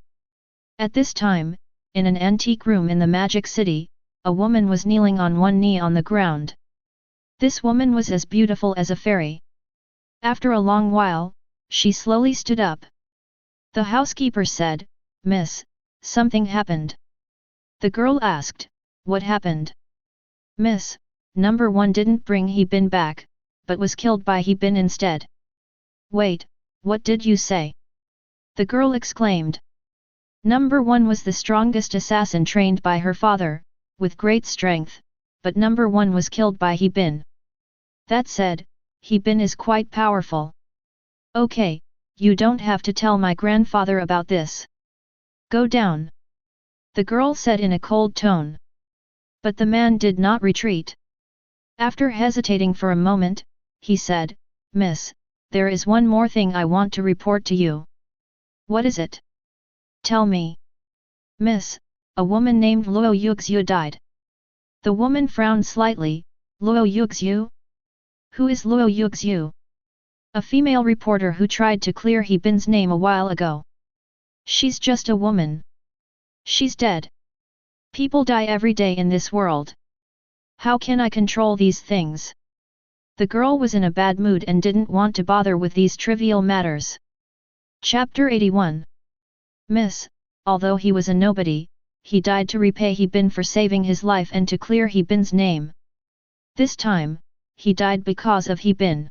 At this time, in an antique room in the Magic City, a woman was kneeling on one knee on the ground. This woman was as beautiful as a fairy. After a long while, she slowly stood up. The housekeeper said, "Miss, something happened." The girl asked, "What happened?" "Miss, number 1 didn't bring Bin back, but was killed by Bin instead." "Wait, what did you say?" the girl exclaimed. Number 1 was the strongest assassin trained by her father, with great strength, but number 1 was killed by Bin. That said, Bin is quite powerful. Okay, you don't have to tell my grandfather about this. Go down. The girl said in a cold tone. But the man did not retreat. After hesitating for a moment, he said, "Miss, there is one more thing I want to report to you." "What is it?" "Tell me." "Miss, a woman named Luo Yuxiu died." The woman frowned slightly. "Luo Yuxiu? Who is Luo Yuxiu?" "A female reporter who tried to clear Bin's name a while ago." "She's just a woman. She's dead. People die every day in this world. How can I control these things?" The girl was in a bad mood and didn't want to bother with these trivial matters. Chapter 81. Miss, although he was a nobody, he died to repay Bin for saving his life and to clear Bin's name. This time, he died because of Bin.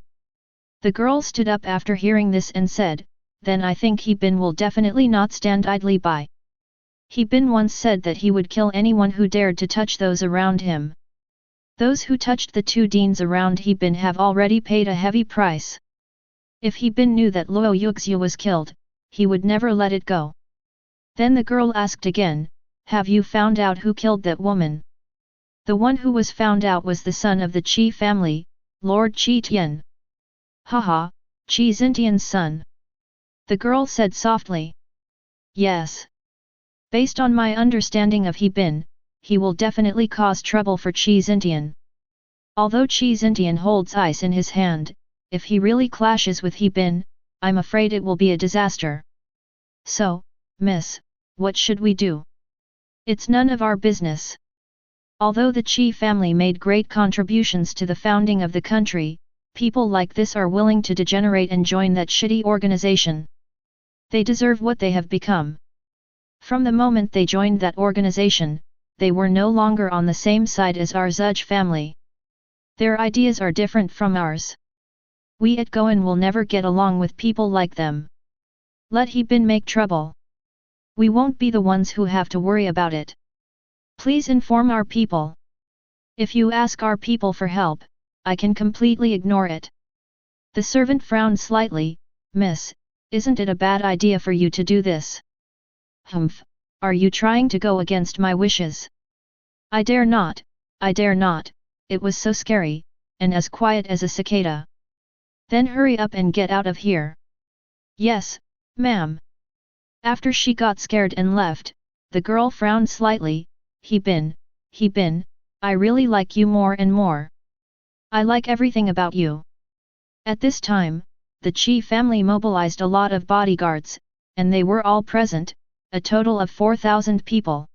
The girl stood up after hearing this and said, "Then I think Bin will definitely not stand idly by. Bin once said that he would kill anyone who dared to touch those around him. Those who touched the 2 deans around Bin have already paid a heavy price. If Bin knew that Luo Yuxiu was killed, he would never let it go." Then the girl asked again, "Have you found out who killed that woman?" The one who was found out was the son of the Qi family, Lord Qi Tian. "Haha, Qi Xintian's son." The girl said softly. "Yes. Based on my understanding of Bin, he will definitely cause trouble for Qi Xintian. Although Qi Xintian holds ice in his hand, if he really clashes with Bin, I'm afraid it will be a disaster. So, miss, what should we do?" "It's none of our business. Although the Qi family made great contributions to the founding of the country, people like this are willing to degenerate and join that shitty organization. They deserve what they have become. From the moment they joined that organization, they were no longer on the same side as our Zhuge family. Their ideas are different from ours. We at Goan will never get along with people like them. Let Bin make trouble. We won't be the ones who have to worry about it. Please inform our people. If you ask our people for help, I can completely ignore it." The servant frowned slightly. "Miss, isn't it a bad idea for you to do this?" "Humph, are you trying to go against my wishes?" I dare not, it was so scary, and as quiet as a cicada." "Then hurry up and get out of here." "Yes, ma'am." After she got scared and left, the girl frowned slightly. Bin, I really like you more and more. I like everything about you." At this time, the Qi family mobilized a lot of bodyguards, and they were all present, a total of 4,000 people.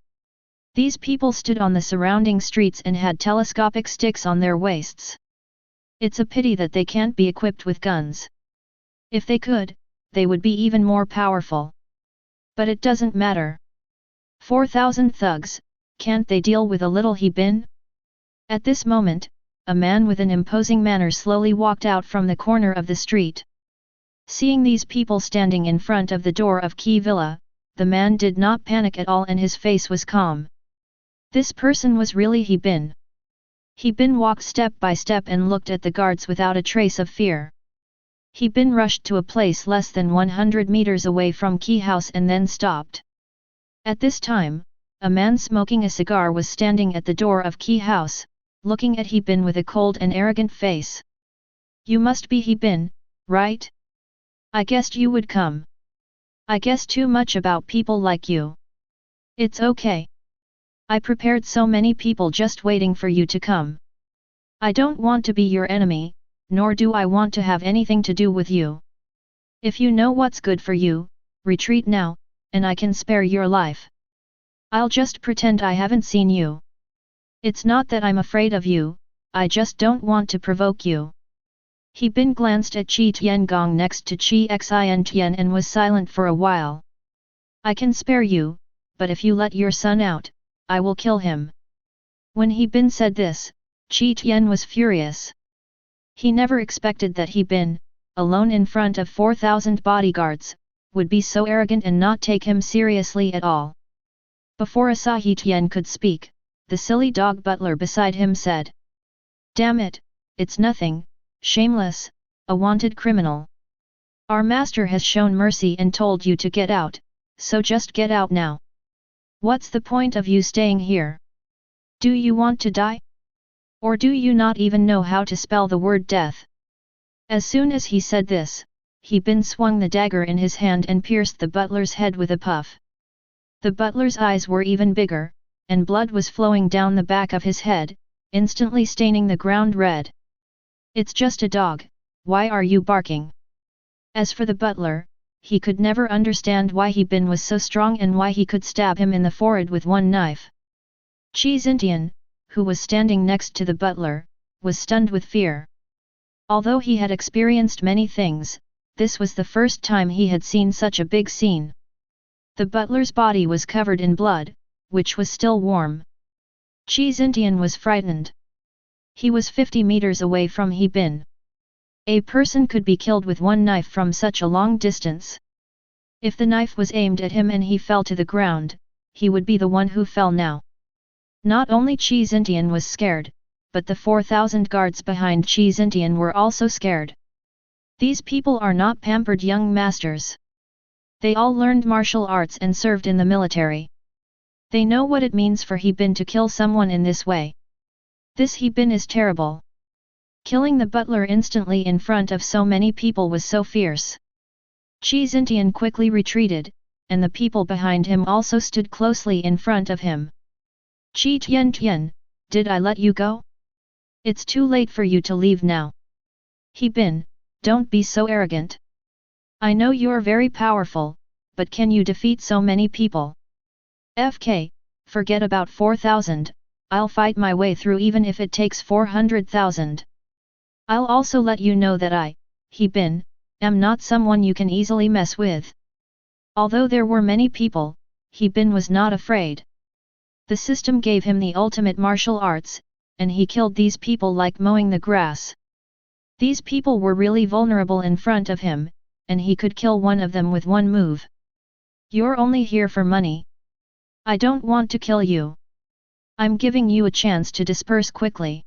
These people stood on the surrounding streets and had telescopic sticks on their waists. It's a pity that they can't be equipped with guns. If they could, they would be even more powerful. But it doesn't matter. 4,000 thugs, can't they deal with a little He Bin? At this moment, a man with an imposing manner slowly walked out from the corner of the street. Seeing these people standing in front of the door of Qi Villa, the man did not panic at all and his face was calm. This person was really He Bin. He Bin walked step by step and looked at the guards without a trace of fear. He Bin rushed to a place less than 100 meters away from Qi House and then stopped. At this time, a man smoking a cigar was standing at the door of Qi House, looking at He Bin with a cold and arrogant face. You must be He Bin, right? I guessed you would come. I guess too much about people like you. It's okay. I prepared so many people just waiting for you to come. I don't want to be your enemy, nor do I want to have anything to do with you. If you know what's good for you, retreat now, and I can spare your life. I'll just pretend I haven't seen you. It's not that I'm afraid of you, I just don't want to provoke you. He Bin glanced at Qi Tiangong next to Qi Xin Tian and was silent for a while. I can spare you, but if you let your son out, I will kill him. When He Bin said this, Qi Tian was furious. He never expected that He Bin, alone in front of 4,000 bodyguards, would be so arrogant and not take him seriously at all. Before Asahi Tian could speak, the silly dog butler beside him said, "Damn it, it's nothing, shameless, a wanted criminal. Our master has shown mercy and told you to get out, so just get out now. What's the point of you staying here? Do you want to die? Or do you not even know how to spell the word death?" As soon as he said this, He Bin swung the dagger in his hand and pierced the butler's head with a puff. The butler's eyes were even bigger, and blood was flowing down the back of his head, instantly staining the ground red. "It's just a dog, why are you barking?" As for the butler, he could never understand why He Bin was so strong and why he could stab him in the forehead with one knife. Qi Xintian, who was standing next to the butler, was stunned with fear. Although he had experienced many things, this was the first time he had seen such a big scene. The butler's body was covered in blood, which was still warm. Qi Xintian was frightened. He was 50 meters away from He Bin. A person could be killed with one knife from such a long distance. If the knife was aimed at him and he fell to the ground, he would be the one who fell now. Not only Qi Xintian was scared, but the 4,000 guards behind Qi Xintian were also scared. These people are not pampered young masters. They all learned martial arts and served in the military. They know what it means for He Bin to kill someone in this way. This He Bin is terrible. Killing the butler instantly in front of so many people was so fierce. Qi Xintian quickly retreated, and the people behind him also stood closely in front of him. "Qi Tian, did I let you go? It's too late for you to leave now. He Bin, don't be so arrogant. I know you're very powerful, but can you defeat so many people? FK, forget about 4,000, I'll fight my way through even if it takes 400,000. I'll also let you know that I, He Bin, am not someone you can easily mess with." Although there were many people, He Bin was not afraid. The system gave him the ultimate martial arts, and he killed these people like mowing the grass. These people were really vulnerable in front of him, and he could kill one of them with one move. "You're only here for money. I don't want to kill you. I'm giving you a chance to disperse quickly.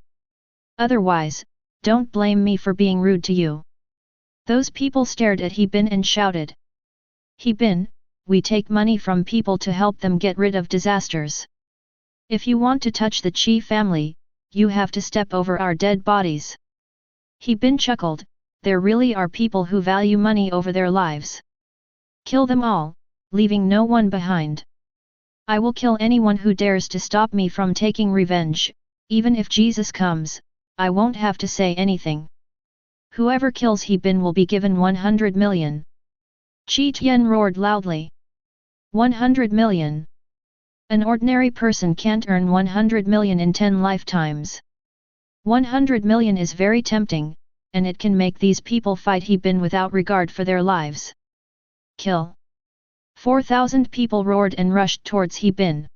Otherwise, don't blame me for being rude to you." Those people stared at He Bin and shouted, "He Bin, we take money from people to help them get rid of disasters. If you want to touch the Qi family, you have to step over our dead bodies." He Bin chuckled, "There really are people who value money over their lives. Kill them all, leaving no one behind. I will kill anyone who dares to stop me from taking revenge, even if Jesus comes, I won't have to say anything. Whoever kills He Bin will be given 100 million. Qi Tian roared loudly. 100 million. An ordinary person can't earn 100 million in 10 lifetimes. 100 million is very tempting, and it can make these people fight He Bin without regard for their lives. Kill! 4,000 people roared and rushed towards He Bin.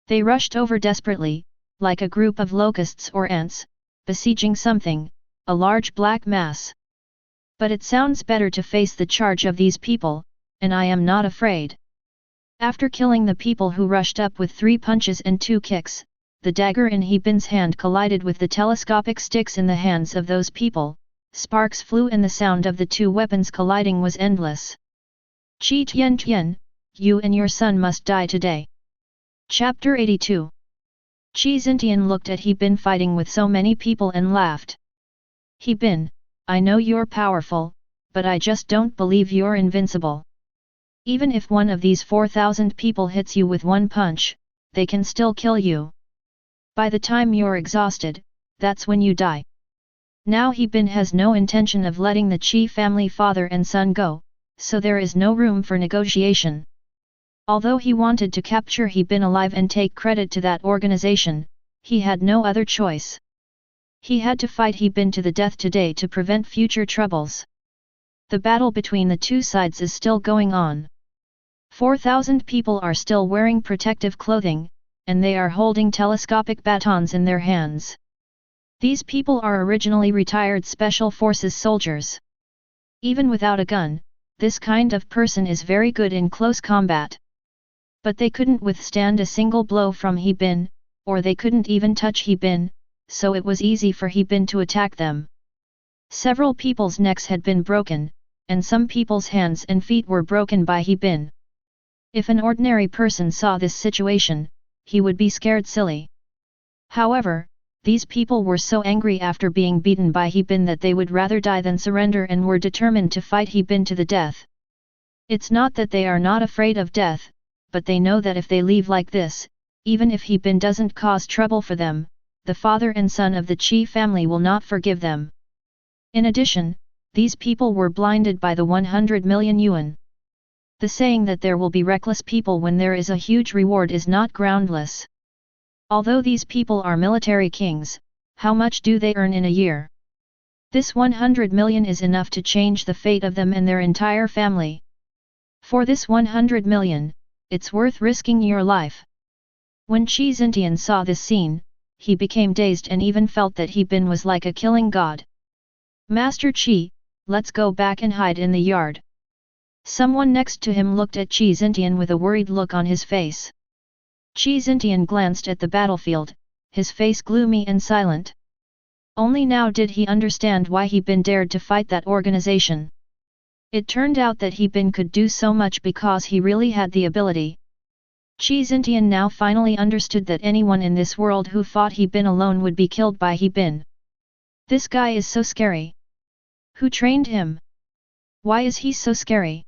They rushed over desperately, like a group of locusts or ants, besieging something, a large black mass. But it sounds better to face the charge of these people, and I am not afraid. After killing the people who rushed up with 3 punches and 2 kicks, the dagger in He Bin's hand collided with the telescopic sticks in the hands of those people, sparks flew and the sound of the 2 weapons colliding was endless. Qi Tian, you and your son must die today. Chapter 82. Qi Xintian looked at He Bin fighting with so many people and laughed. He Bin, I know you're powerful, but I just don't believe you're invincible. Even if one of these 4,000 people hits you with 1 punch, they can still kill you. By the time you're exhausted, that's when you die. Now He Bin has no intention of letting the Qi family father and son go, so there is no room for negotiation. Although he wanted to capture He Bin alive and take credit to that organization, he had no other choice. He had to fight He Bin to the death today to prevent future troubles. The battle between the 2 sides is still going on. 4,000 people are still wearing protective clothing, and they are holding telescopic batons in their hands. These people are originally retired Special Forces soldiers. Even without a gun, this kind of person is very good in close combat. But they couldn't withstand a single blow from He Bin, or they couldn't even touch He Bin, so it was easy for He Bin to attack them. Several people's necks had been broken, and some people's hands and feet were broken by He Bin. If an ordinary person saw this situation, he would be scared silly. However, these people were so angry after being beaten by He Bin that they would rather die than surrender and were determined to fight He Bin to the death. It's not that they are not afraid of death, but they know that if they leave like this, even if He Bin doesn't cause trouble for them, the father and son of the Qi family will not forgive them. In addition, these people were blinded by the 100 million yuan. The saying that there will be reckless people when there is a huge reward is not groundless. Although these people are military kings, how much do they earn in a year? This 100 million is enough to change the fate of them and their entire family. For this 100 million, it's worth risking your life. When Qi Xintian saw this scene, he became dazed and even felt that He Bin was like a killing god. Master Qi, let's go back and hide in the yard. Someone next to him looked at Qi Xintian with a worried look on his face. Qi Xintian glanced at the battlefield, his face gloomy and silent. Only now did he understand why He Bin dared to fight that organization. It turned out that He Bin could do so much because he really had the ability. Qi Xintian now finally understood that anyone in this world who fought He Bin alone would be killed by He Bin. This guy is so scary. Who trained him? Why is he so scary?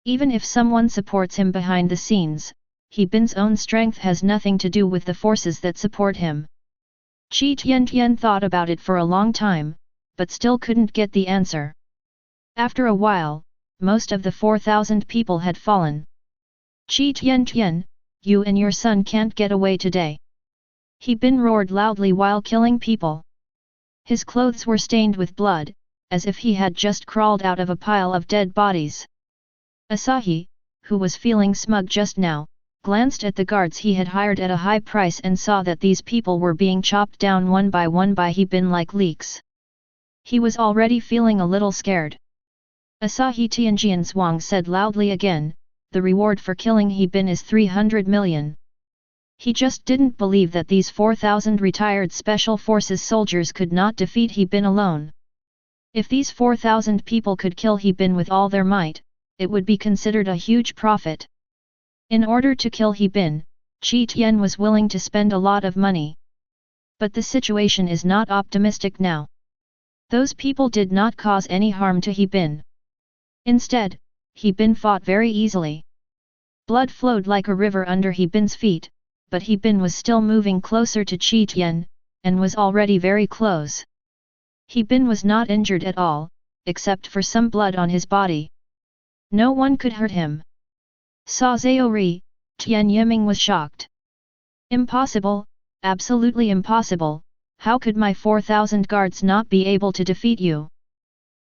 Even if someone supports him behind the scenes, He Bin's own strength has nothing to do with the forces that support him. Qi Tian thought about it for a long time, but still couldn't get the answer. After a while, most of the 4,000 people had fallen. Qi Tian, you and your son can't get away today. He Bin roared loudly while killing people. His clothes were stained with blood, as if he had just crawled out of a pile of dead bodies. Asahi, who was feeling smug just now, glanced at the guards he had hired at a high price and saw that these people were being chopped down one by He Bin like leeks. He was already feeling a little scared. Asahi Tianjian Zhuang said loudly again, the reward for killing He Bin is 300 million. He just didn't believe that these 4,000 retired Special Forces soldiers could not defeat He Bin alone. If these 4,000 people could kill He Bin with all their might, it would be considered a huge profit. In order to kill He Bin, Qi Tian was willing to spend a lot of money. But the situation is not optimistic now. Those people did not cause any harm to He Bin. Instead, He Bin fought very easily. Blood flowed like a river under He Bin's feet, but He Bin was still moving closer to Qi Tian, and was already very close. He Bin was not injured at all, except for some blood on his body. No one could hurt him. Saw Zhao Ri, Tian Yiming was shocked. Impossible, absolutely impossible, how could my 4,000 guards not be able to defeat you?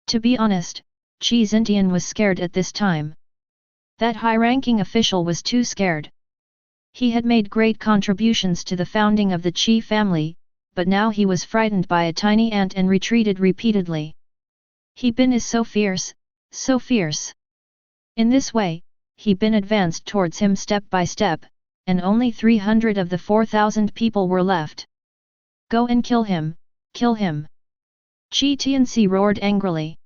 To be honest, Qi Xintian was scared at this time. That high-ranking official was too scared. He had made great contributions to the founding of the Qi family, but now he was frightened by a tiny ant and retreated repeatedly. He Bin is so fierce, so fierce. In this way, He Bin advanced towards him step by step, and only 300 of the 4,000 people were left. Go and kill him, kill him! Qi Tianxi roared angrily.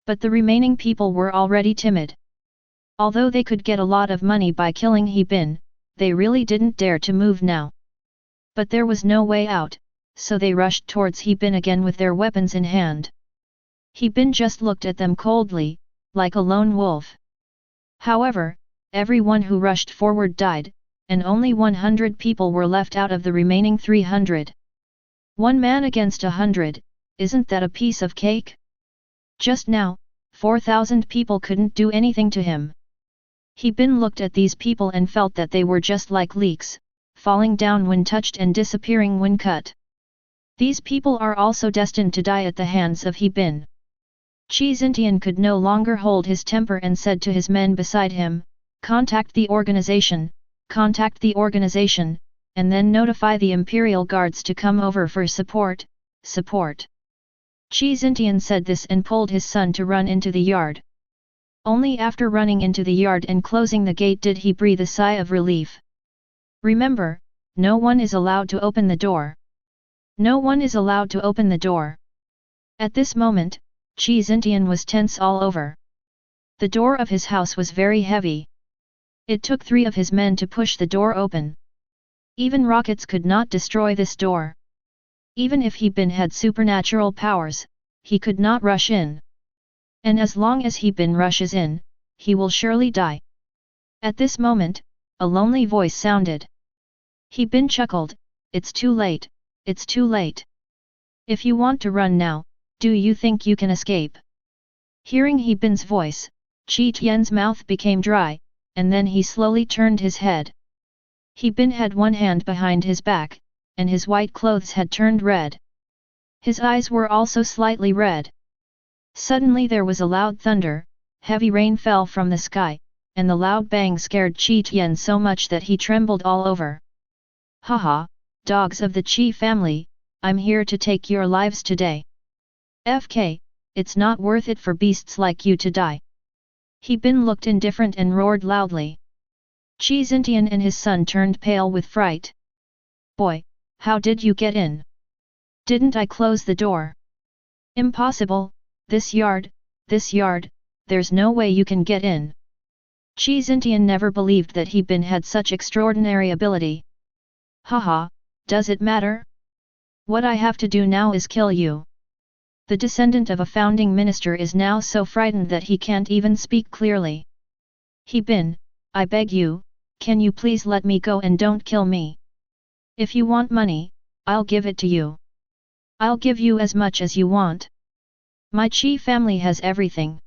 But the remaining people were already timid. Although they could get a lot of money by killing He Bin, they really didn't dare to move now. But there was no way out, so they rushed towards He Bin again with their weapons in hand. He Bin just looked at them coldly, like a lone wolf. However, everyone who rushed forward died, and only 100 people were left out of the remaining 300. 1 man against 100, isn't that a piece of cake? Just now, 4,000 people couldn't do anything to him. He Bin looked at these people and felt that they were just like leeks, falling down when touched and disappearing when cut. These people are also destined to die at the hands of He Bin. Qi Xintian could no longer hold his temper and said to his men beside him, contact the organization, and then notify the Imperial Guards to come over for support, support. Qi Xintian said this and pulled his son to run into the yard. Only after running into the yard and closing the gate did he breathe a sigh of relief. Remember, no one is allowed to open the door. No one is allowed to open the door. At this moment, Qi Xintian was tense all over. The door of his house was very heavy. It took 3 of his men to push the door open. Even rockets could not destroy this door. Even if He Bin had supernatural powers, he could not rush in. And as long as He Bin rushes in, he will surely die. At this moment, a lonely voice sounded. He Bin chuckled, it's too late, it's too late. If you want to run now, do you think you can escape? Hearing He Bin's voice, Qi Tian's mouth became dry, and then he slowly turned his head. He Bin had one hand behind his back, and his white clothes had turned red. His eyes were also slightly red. Suddenly there was a loud thunder, heavy rain fell from the sky, and the loud bang scared Qi Tian so much that he trembled all over. Haha, dogs of the Qi family, I'm here to take your lives today. FK, it's not worth it for beasts like you to die. He Bin looked indifferent and roared loudly. Qi Xintian and his son turned pale with fright. Boy, how did you get in? Didn't I close the door? Impossible, this yard, there's no way you can get in. Qi Xintian never believed that He Bin had such extraordinary ability. Haha, does it matter? What I have to do now is kill you. The descendant of a founding minister is now so frightened that he can't even speak clearly. He Bin, I beg you, can you please let me go and don't kill me? If you want money, I'll give it to you. I'll give you as much as you want. My Qi family has everything.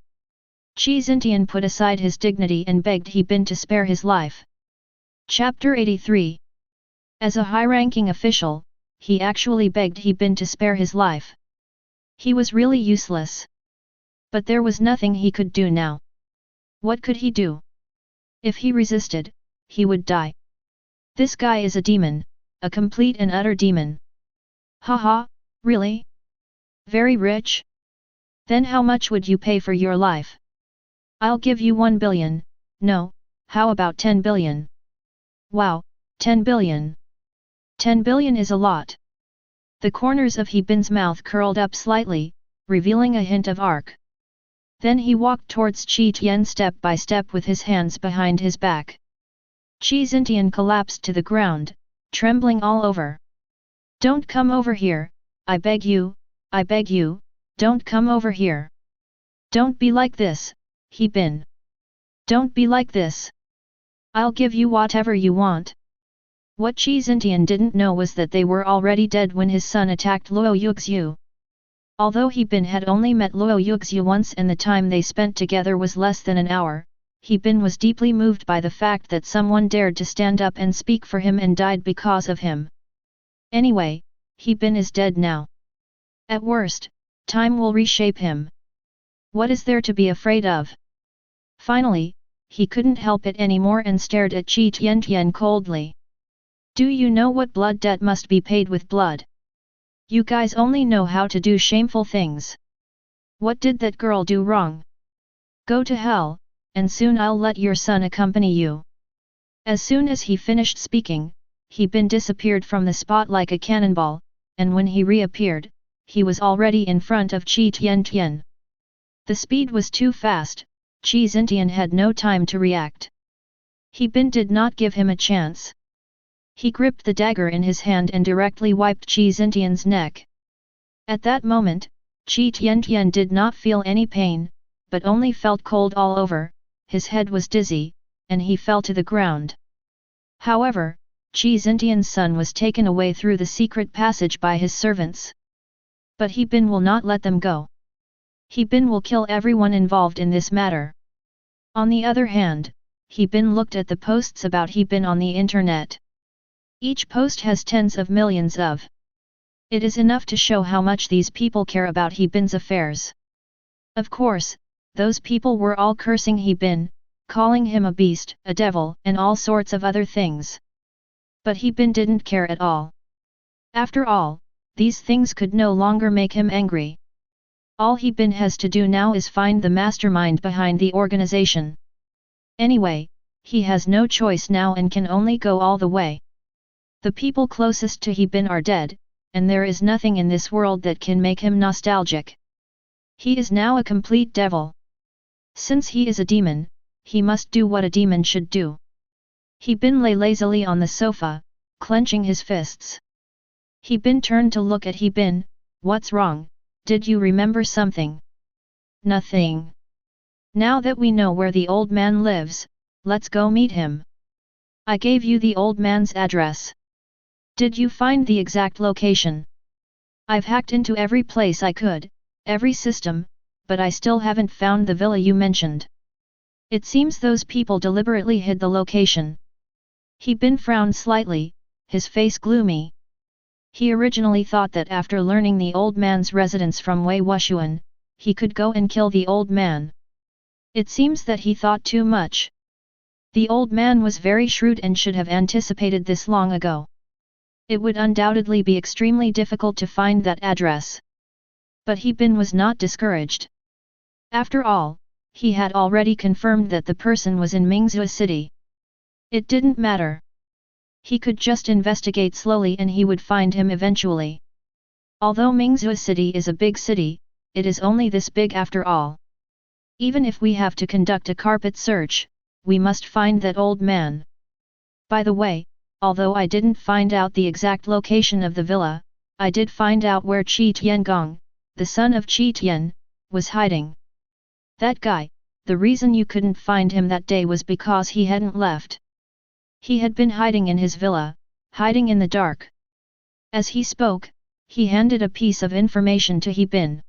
Qi Xintian put aside his dignity and begged He Bin to spare his life. Chapter 83. As a high-ranking official, he actually begged He Bin to spare his life. He was really useless. But there was nothing he could do now. What could he do? If he resisted, he would die. This guy is a demon, a complete and utter demon. Haha, really? Very rich? Then how much would you pay for your life? I'll give you 1 billion, no, how about 10 billion? Wow, 10 billion. 10 billion is a lot. The corners of He Bin's mouth curled up slightly, revealing a hint of arc. Then he walked towards Qi Tian step by step with his hands behind his back. Qi Xintian collapsed to the ground, trembling all over. Don't come over here, I beg you, don't come over here. Don't be like this, He Bin. Don't be like this. I'll give you whatever you want. What Qi Xintian didn't know was that they were already dead when his son attacked Luo Yuxiu. Although He Bin had only met Luo Yuxia once and the time they spent together was less than an hour, He Bin was deeply moved by the fact that someone dared to stand up and speak for him and died because of him. Anyway, He Bin is dead now. At worst, time will reshape him. What is there to be afraid of? Finally, he couldn't help it anymore and stared at Qi Tiantian coldly. Do you know what blood debt must be paid with blood? You guys only know how to do shameful things. What did that girl do wrong? Go to hell, and soon I'll let your son accompany you. As soon as he finished speaking, He Bin disappeared from the spot like a cannonball, and when he reappeared, he was already in front of Qi Tiantian. The speed was too fast, Qi Xintian had no time to react. He Bin did not give him a chance. He gripped the dagger in his hand and directly wiped Qi Xintian's neck. At that moment, Qi Tiantian did not feel any pain, but only felt cold all over, his head was dizzy, and he fell to the ground. However, Qi Xintian's son was taken away through the secret passage by his servants. But He Bin will not let them go. He Bin will kill everyone involved in this matter. On the other hand, He Bin looked at the posts about He Bin on the internet. Each post has tens of millions of. It is enough to show how much these people care about He Bin's affairs. Of course, those people were all cursing He Bin, calling him a beast, a devil, and all sorts of other things. But He Bin didn't care at all. After all, these things could no longer make him angry. All He Bin has to do now is find the mastermind behind the organization. Anyway, he has no choice now and can only go all the way. The people closest to He Bin are dead, and there is nothing in this world that can make him nostalgic. He is now a complete devil. Since he is a demon, he must do what a demon should do. He Bin lay lazily on the sofa, clenching his fists. He Bin turned to look at He Bin. What's wrong? Did you remember something? Nothing. Now that we know where the old man lives, let's go meet him. I gave you the old man's address. Did you find the exact location? I've hacked into every place I could, every system, but I still haven't found the villa you mentioned. It seems those people deliberately hid the location. He Bin frowned slightly, his face gloomy. He originally thought that after learning the old man's residence from Wei Wushuan, he could go and kill the old man. It seems that he thought too much. The old man was very shrewd and should have anticipated this long ago. It would undoubtedly be extremely difficult to find that address. But He Bin was not discouraged. After all, he had already confirmed that the person was in Mingzhou City. It didn't matter. He could just investigate slowly and he would find him eventually. Although Mingzhou City is a big city, it is only this big after all. Even if we have to conduct a carpet search, we must find that old man. By the way, although I didn't find out the exact location of the villa, I did find out where Qi Tiangong, the son of Qi Tian, was hiding. That guy, the reason you couldn't find him that day was because he hadn't left. He had been hiding in his villa, hiding in the dark. As he spoke, he handed a piece of information to He Bin.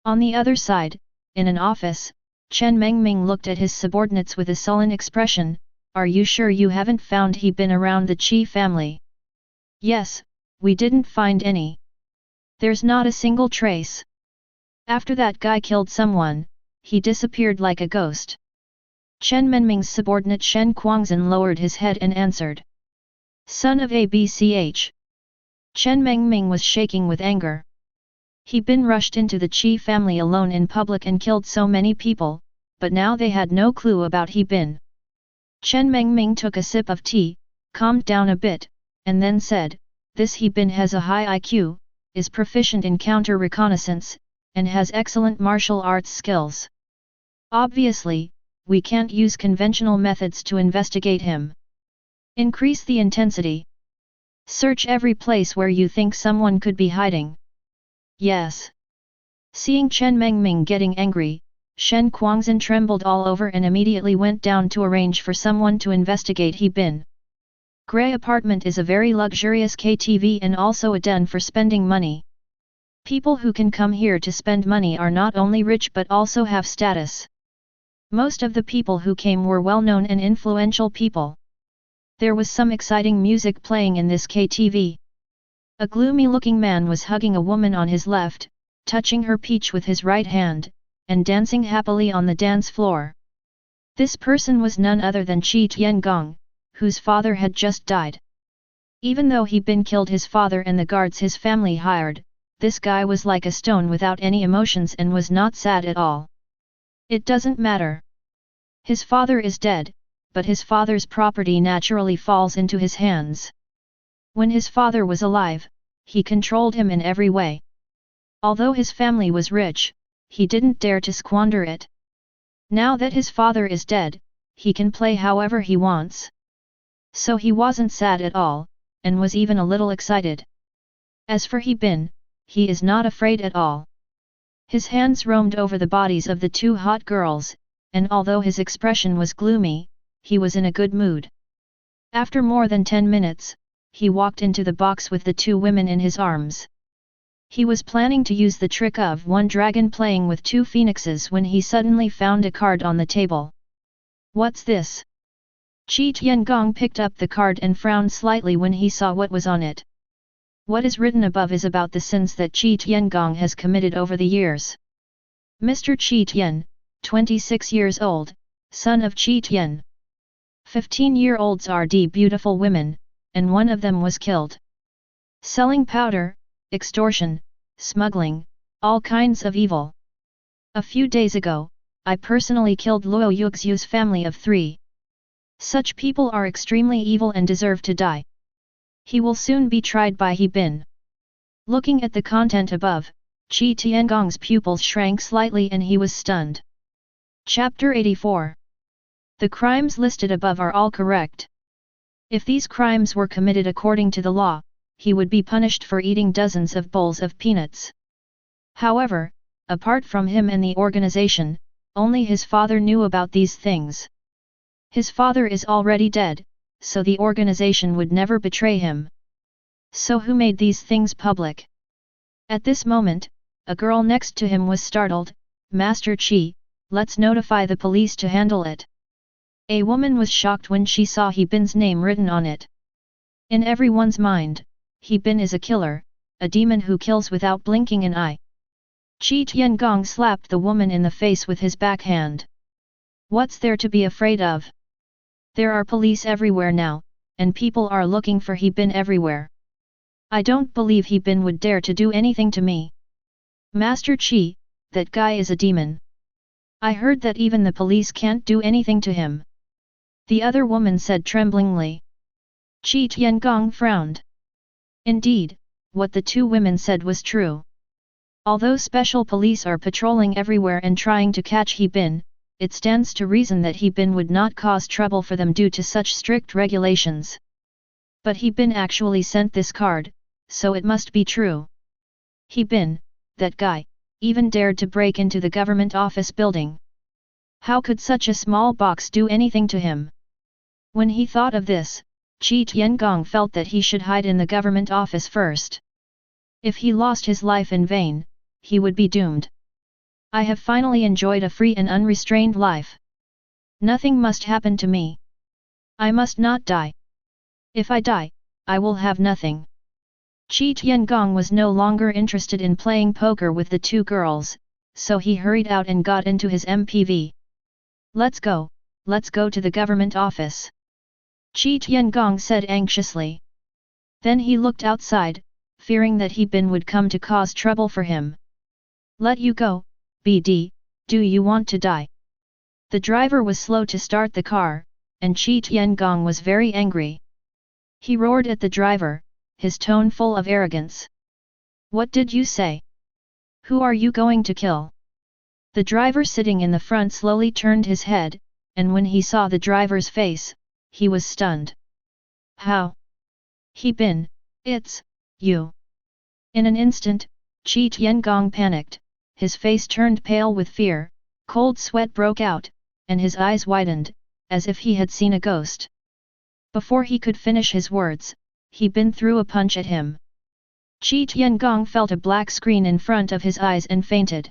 On the other side, in an office, Chen Mengming looked at his subordinates with a sullen expression. Are you sure you haven't found He Bin around the Qi family? Yes, we didn't find any. There's not a single trace. After that guy killed someone, he disappeared like a ghost. Chen Menming's subordinate Shen Kuangzhen lowered his head and answered. Son of ABCH. Chen Mengming was shaking with anger. He Bin rushed into the Qi family alone in public and killed so many people, but now they had no clue about He Bin. Chen Mengming took a sip of tea, calmed down a bit, and then said, this He Bin has a high IQ, is proficient in counter-reconnaissance, and has excellent martial arts skills. Obviously, we can't use conventional methods to investigate him. Increase the intensity. Search every place where you think someone could be hiding. Yes. Seeing Chen Mengming getting angry, Shen Kuangzhen trembled all over and immediately went down to arrange for someone to investigate He Bin. Grey apartment is a very luxurious KTV and also a den for spending money. People who can come here to spend money are not only rich but also have status. Most of the people who came were well-known and influential people. There was some exciting music playing in this KTV. A gloomy-looking man was hugging a woman on his left, touching her peach with his right hand, and dancing happily on the dance floor. This person was none other than Qi Tiangong, whose father had just died. Even though he'd been killed his father and the guards his family hired, this guy was like a stone without any emotions and was not sad at all. It doesn't matter. His father is dead, but his father's property naturally falls into his hands. When his father was alive, he controlled him in every way. Although his family was rich, he didn't dare to squander it. Now that his father is dead, he can play however he wants. So he wasn't sad at all, and was even a little excited. As for He Bin, he is not afraid at all. His hands roamed over the bodies of the two hot girls, and although his expression was gloomy, he was in a good mood. After more than 10 minutes, he walked into the box with the two women in his arms. He was planning to use the trick of one dragon playing with two phoenixes when he suddenly found a card on the table. What's this? Qi Tiangong picked up the card and frowned slightly when he saw what was on it. What is written above is about the sins that Qi Tiangong has committed over the years. Mr. Qi Tian, 26 years old, son of Qi Tian. 15-year-olds are beautiful women, and one of them was killed. Selling powder, extortion, smuggling, all kinds of evil. A few days ago, I personally killed Luo Yuxiu's family of 3. Such people are extremely evil and deserve to die. He will soon be tried by He Bin. Looking at the content above, Qi Tiangong's pupils shrank slightly and he was stunned. Chapter 84. The crimes listed above are all correct. If these crimes were committed according to the law, he would be punished for eating dozens of bowls of peanuts. However, apart from him and the organization, only his father knew about these things. His father is already dead, so the organization would never betray him. So who made these things public? At this moment, a girl next to him was startled. Master Qi, let's notify the police to handle it. A woman was shocked when she saw He Bin's name written on it. In everyone's mind, He Bin is a killer, a demon who kills without blinking an eye. Qi Tiangong slapped the woman in the face with his backhand. What's there to be afraid of? There are police everywhere now, and people are looking for He Bin everywhere. I don't believe He Bin would dare to do anything to me. Master Qi, that guy is a demon. I heard that even the police can't do anything to him. The other woman said tremblingly. Qi Tiangong frowned. Indeed, what the two women said was true. Although special police are patrolling everywhere and trying to catch He Bin, it stands to reason that He Bin would not cause trouble for them due to such strict regulations. But He Bin actually sent this card, so it must be true. He Bin, that guy, even dared to break into the government office building. How could such a small box do anything to him? When he thought of this, Qi Tiangong felt that he should hide in the government office first. If he lost his life in vain, he would be doomed. I have finally enjoyed a free and unrestrained life. Nothing must happen to me. I must not die. If I die, I will have nothing. Qi Tiangong was no longer interested in playing poker with the two girls, so he hurried out and got into his MPV. Let's go to the government office. Qi Tiangong said anxiously. Then he looked outside, fearing that He Bin would come to cause trouble for him. Let you go, BD, do you want to die? The driver was slow to start the car, and Qi Tiangong was very angry. He roared at the driver, his tone full of arrogance. What did you say? Who are you going to kill? The driver sitting in the front slowly turned his head, and when he saw the driver's face, he was stunned. How? He Bin, it's you. In an instant, Qi Tiangong panicked, his face turned pale with fear, cold sweat broke out, and his eyes widened, as if he had seen a ghost. Before he could finish his words, He Bin threw a punch at him. Qi Tiangong felt a black screen in front of his eyes and fainted.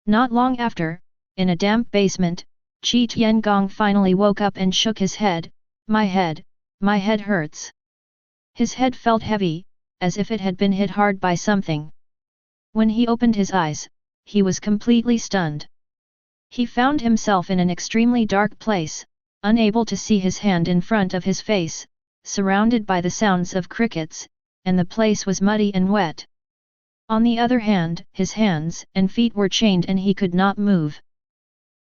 Not long after, in a damp basement, Qi Tiangong finally woke up and shook his head. My head hurts. His head felt heavy, as if it had been hit hard by something. When he opened his eyes, he was completely stunned. He found himself in an extremely dark place, unable to see his hand in front of his face, surrounded by the sounds of crickets, and the place was muddy and wet. On the other hand, his hands and feet were chained and he could not move.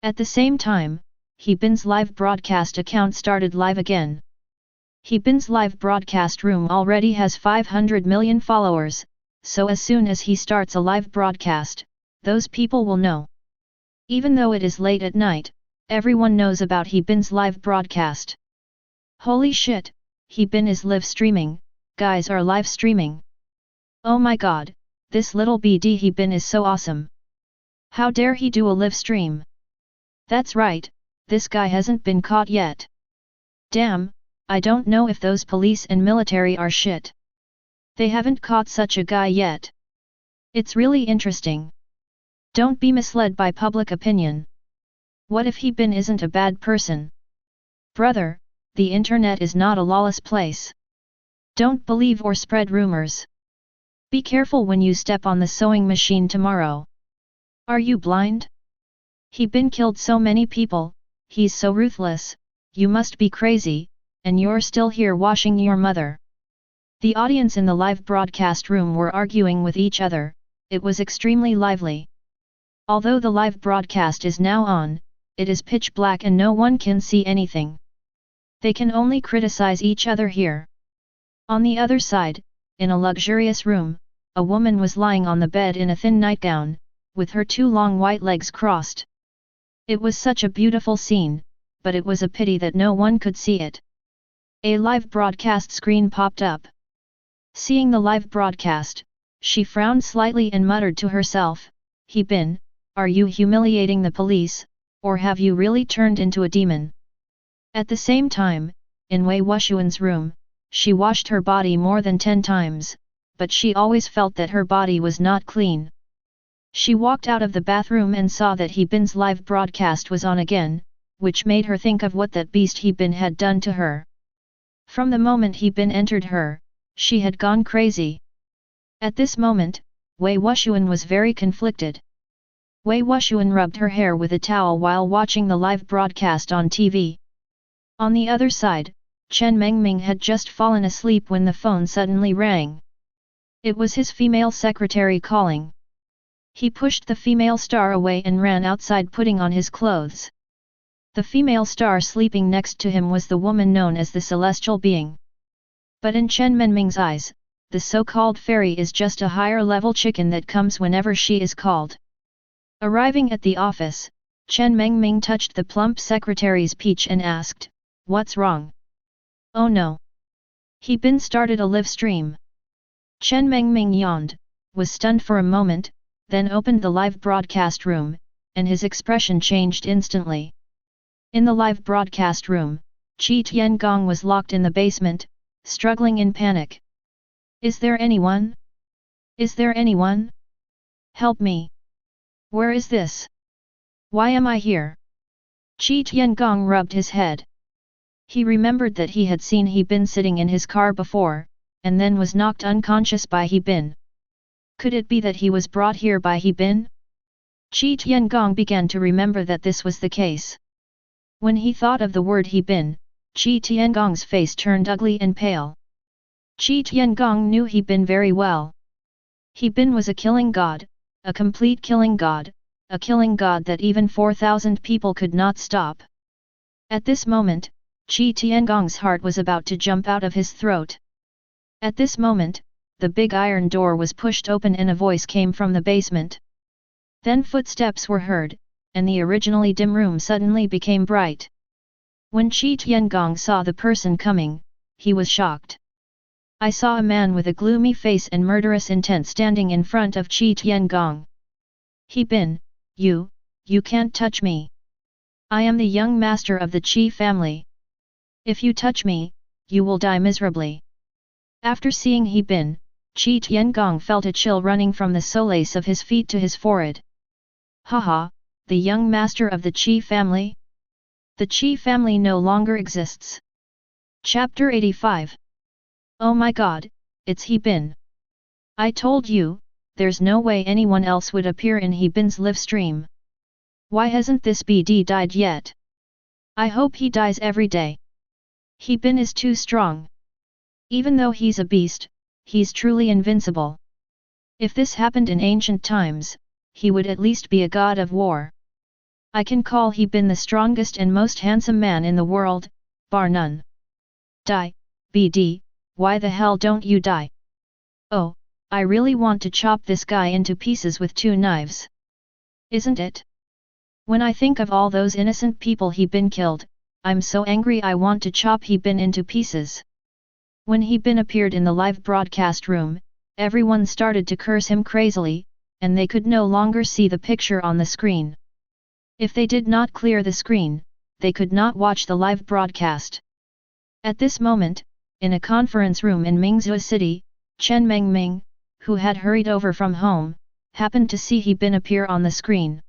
At the same time, He Bin's live broadcast account started live again. He Bin's live broadcast room already has 500 million followers, so as soon as he starts a live broadcast, those people will know. Even though it is late at night, everyone knows about He Bin's live broadcast. Holy shit, He Bin is live streaming, guys are live streaming. Oh my god, this little BD He Bin is so awesome. How dare he do a live stream? That's right, this guy hasn't been caught yet. Damn, I don't know if those police and military are shit. They haven't caught such a guy yet. It's really interesting. Don't be misled by public opinion. What if He Bin isn't a bad person? Brother, the internet is not a lawless place. Don't believe or spread rumors. Be careful when you step on the sewing machine tomorrow. Are you blind? He Bin killed so many people, he's so ruthless, you must be crazy, and you're still here washing your mother. The audience in the live broadcast room were arguing with each other, it was extremely lively. Although the live broadcast is now on, it is pitch black and no one can see anything. They can only criticize each other here. On the other side, in a luxurious room, a woman was lying on the bed in a thin nightgown, with her two long white legs crossed. It was such a beautiful scene, but it was a pity that no one could see it. A live broadcast screen popped up. Seeing the live broadcast, she frowned slightly and muttered to herself, He Bin, are you humiliating the police, or have you really turned into a demon? At the same time, in Wei Wuxian's room, she washed her body more than 10 times, but she always felt that her body was not clean. She walked out of the bathroom and saw that He Bin's live broadcast was on again, which made her think of what that beast He Bin had done to her. From the moment He Bin entered her, she had gone crazy. At this moment, Wei Wuxian was very conflicted. Wei Wuxian rubbed her hair with a towel while watching the live broadcast on TV. On the other side, Chen Mengming had just fallen asleep when the phone suddenly rang. It was his female secretary calling. He pushed the female star away and ran outside putting on his clothes. The female star sleeping next to him was the woman known as the celestial being. But in Chen Mengming's eyes, the so-called fairy is just a higher-level chicken that comes whenever she is called. Arriving at the office, Chen Mengming touched the plump secretary's peach and asked, "What's wrong?" "Oh no. He Bin started a live stream." Chen Mengming yawned, was stunned for a moment, then opened the live broadcast room, and his expression changed instantly. In the live broadcast room, Qi Tiangong was locked in the basement, struggling in panic. "Is there anyone? Is there anyone? Help me! Where is this? Why am I here?" Qi Tiangong rubbed his head. He remembered that he had seen He Bin sitting in his car before, and then was knocked unconscious by He Bin. Could it be that he was brought here by He Bin? Qi Tiangong began to remember that this was the case. When he thought of the word He Bin, Qi Tiangong's face turned ugly and pale. Qi Tiangong knew He Bin very well. He Bin was a killing god, a complete killing god, a killing god that even 4,000 people could not stop. At this moment, Qi Tiangong's heart was about to jump out of his throat. At this moment, the big iron door was pushed open and a voice came from the basement. Then footsteps were heard, and the originally dim room suddenly became bright. When Qi Tiangong saw the person coming, he was shocked. "I saw a man with a gloomy face and murderous intent standing in front of Qi Tiangong. He Bin, you can't touch me. I am the young master of the Qi family. If you touch me, you will die miserably." After seeing He Bin, Qi Tiangong felt a chill running from the solace of his feet to his forehead. Haha, the young master of the Qi family? The Qi family no longer exists. Chapter 85. Oh my god, it's He Bin. I told you, there's no way anyone else would appear in He Bin's live stream. Why hasn't this BD died yet? I hope he dies every day. He Bin is too strong. Even though he's a beast, he's truly invincible. If this happened in ancient times, he would at least be a god of war. I can call He Bin the strongest and most handsome man in the world, bar none. Die, BD, why the hell don't you die? Oh, I really want to chop this guy into pieces with 2 knives. Isn't it? When I think of all those innocent people He Bin killed, I'm so angry I want to chop He Bin into pieces. When He Bin appeared in the live broadcast room, everyone started to curse him crazily, and they could no longer see the picture on the screen. If they did not clear the screen, they could not watch the live broadcast. At this moment, in a conference room in Mingzhou City, Chen Mengming, who had hurried over from home, happened to see He Bin appear on the screen.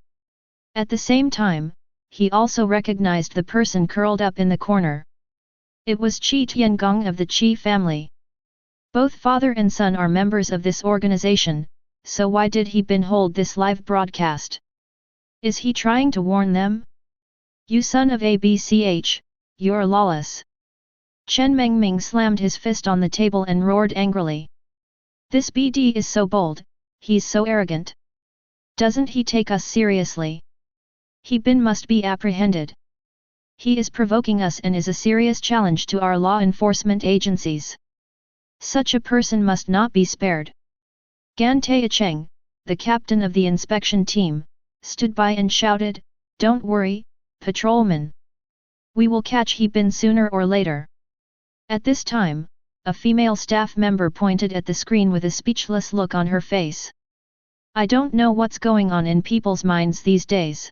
At the same time, he also recognized the person curled up in the corner. It was Qi Tiangong of the Qi family. Both father and son are members of this organization, so why did He Bin hold this live broadcast? Is he trying to warn them? You son of ABCH, you're lawless. Chen Mengming slammed his fist on the table and roared angrily. This BD is so bold, he's so arrogant. Doesn't he take us seriously? He Bin must be apprehended. He is provoking us and is a serious challenge to our law enforcement agencies. Such a person must not be spared. Gan Taecheng, the captain of the inspection team, stood by and shouted, "Don't worry, patrolman. We will catch He Bin sooner or later." At this time, a female staff member pointed at the screen with a speechless look on her face. I don't know what's going on in people's minds these days.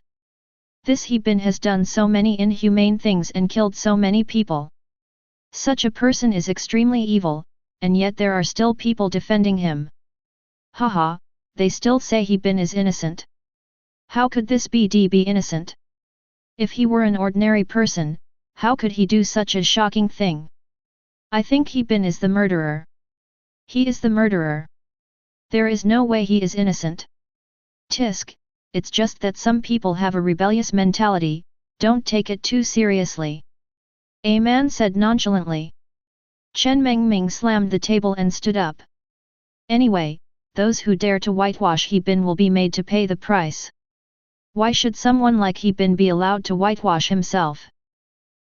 This He Bin has done so many inhumane things and killed so many people. Such a person is extremely evil, and yet there are still people defending him. Haha, they still say He Bin is innocent. How could this BD be innocent? If he were an ordinary person, how could he do such a shocking thing? I think He Bin is the murderer. He is the murderer. There is no way he is innocent. Tisk, it's just that some people have a rebellious mentality, don't take it too seriously. A man said nonchalantly. Chen Mengming slammed the table and stood up. Anyway, those who dare to whitewash He Bin will be made to pay the price. Why should someone like He Bin be allowed to whitewash himself?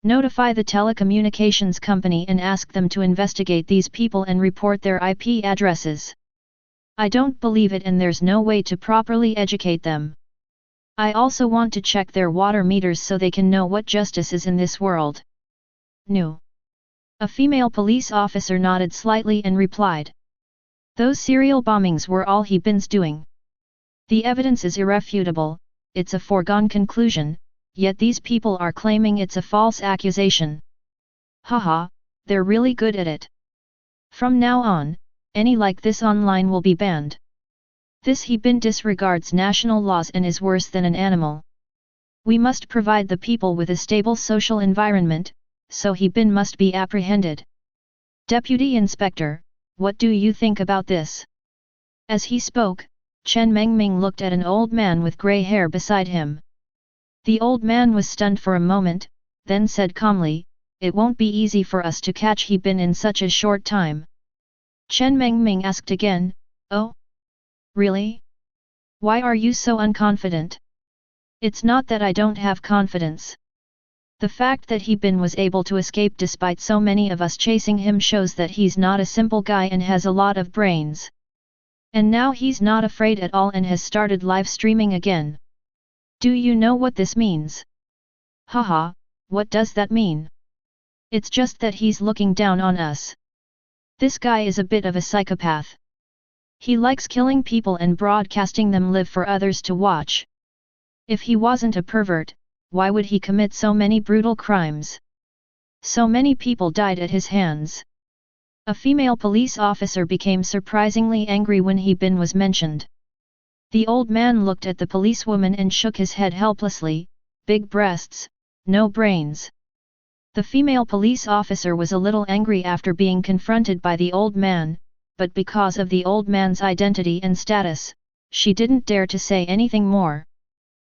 Notify the telecommunications company and ask them to investigate these people and report their IP addresses. I don't believe it and there's no way to properly educate them. I also want to check their water meters so they can know what justice is in this world. No. A female police officer nodded slightly and replied. Those serial bombings were all He Bin's doing. The evidence is irrefutable, it's a foregone conclusion, yet these people are claiming it's a false accusation. Haha, they're really good at it. From now on, any like this online will be banned. This He Bin disregards national laws and is worse than an animal. We must provide the people with a stable social environment, so He Bin must be apprehended. Deputy Inspector, what do you think about this? As he spoke, Chen Mengming looked at an old man with grey hair beside him. The old man was stunned for a moment, then said calmly, "It won't be easy for us to catch He Bin in such a short time." Chen Mengming asked again, "Oh? Really? Why are you so unconfident?" "It's not that I don't have confidence. The fact that He Bin was able to escape despite so many of us chasing him shows that he's not a simple guy and has a lot of brains. And now he's not afraid at all and has started live streaming again. Do you know what this means?" "Haha, what does that mean?" "It's just that he's looking down on us. This guy is a bit of a psychopath. He likes killing people and broadcasting them live for others to watch. If he wasn't a pervert, why would he commit so many brutal crimes? So many people died at his hands. A female police officer became surprisingly angry when He Bin was mentioned. The old man looked at the policewoman and shook his head helplessly, big breasts, no brains. The female police officer was a little angry after being confronted by the old man, but because of the old man's identity and status, she didn't dare to say anything more.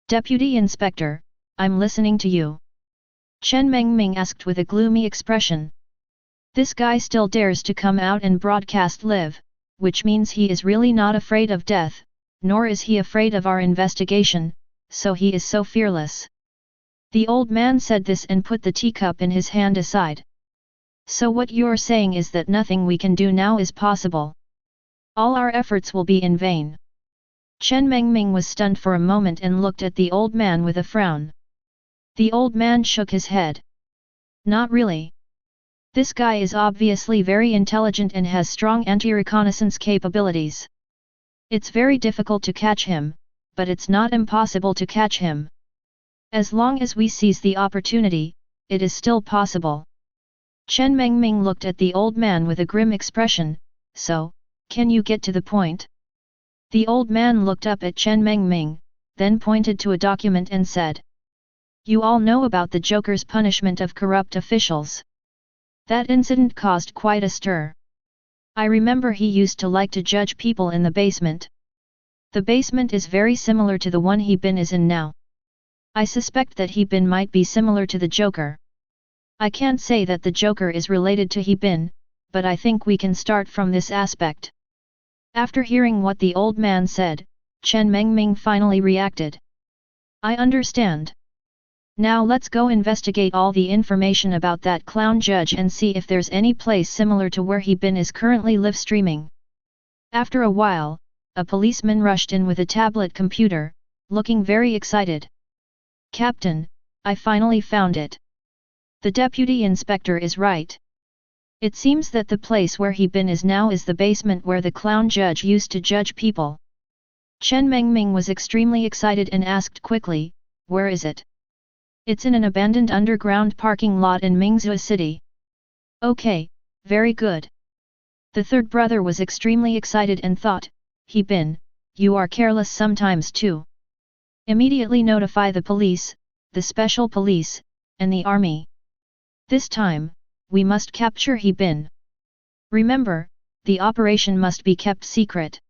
Deputy Inspector, I'm listening to you. Chen Mengming asked with a gloomy expression. This guy still dares to come out and broadcast live, which means he is really not afraid of death, nor is he afraid of our investigation, so he is so fearless. The old man said this and put the teacup in his hand aside. So what you're saying is that nothing we can do now is possible. All our efforts will be in vain. Chen Mengming was stunned for a moment and looked at the old man with a frown. The old man shook his head. Not really. This guy is obviously very intelligent and has strong anti-reconnaissance capabilities. It's very difficult to catch him, but it's not impossible to catch him. As long as we seize the opportunity, it is still possible. Chen Mengming looked at the old man with a grim expression. So, can you get to the point? The old man looked up at Chen Mengming, then pointed to a document and said. You all know about the Joker's punishment of corrupt officials. That incident caused quite a stir. I remember he used to like to judge people in the basement. The basement is very similar to the one He Bin is in now. I suspect that He Bin might be similar to the Joker. I can't say that the Joker is related to He Bin, but I think we can start from this aspect. After hearing what the old man said, Chen Mengming finally reacted. I understand. Now let's go investigate all the information about that clown judge and see if there's any place similar to where He Bin is currently live streaming. After a while, a policeman rushed in with a tablet computer, looking very excited. Captain, I finally found it. The deputy inspector is right. It seems that the place where He Bin is now is the basement where the clown judge used to judge people. Chen Mengming was extremely excited and asked quickly, where is it? It's in an abandoned underground parking lot in Mingzhou City. Okay, very good. The third brother was extremely excited and thought, He Bin, you are careless sometimes too. Immediately notify the police, the special police, and the army. This time, we must capture He Bin. Remember, the operation must be kept secret.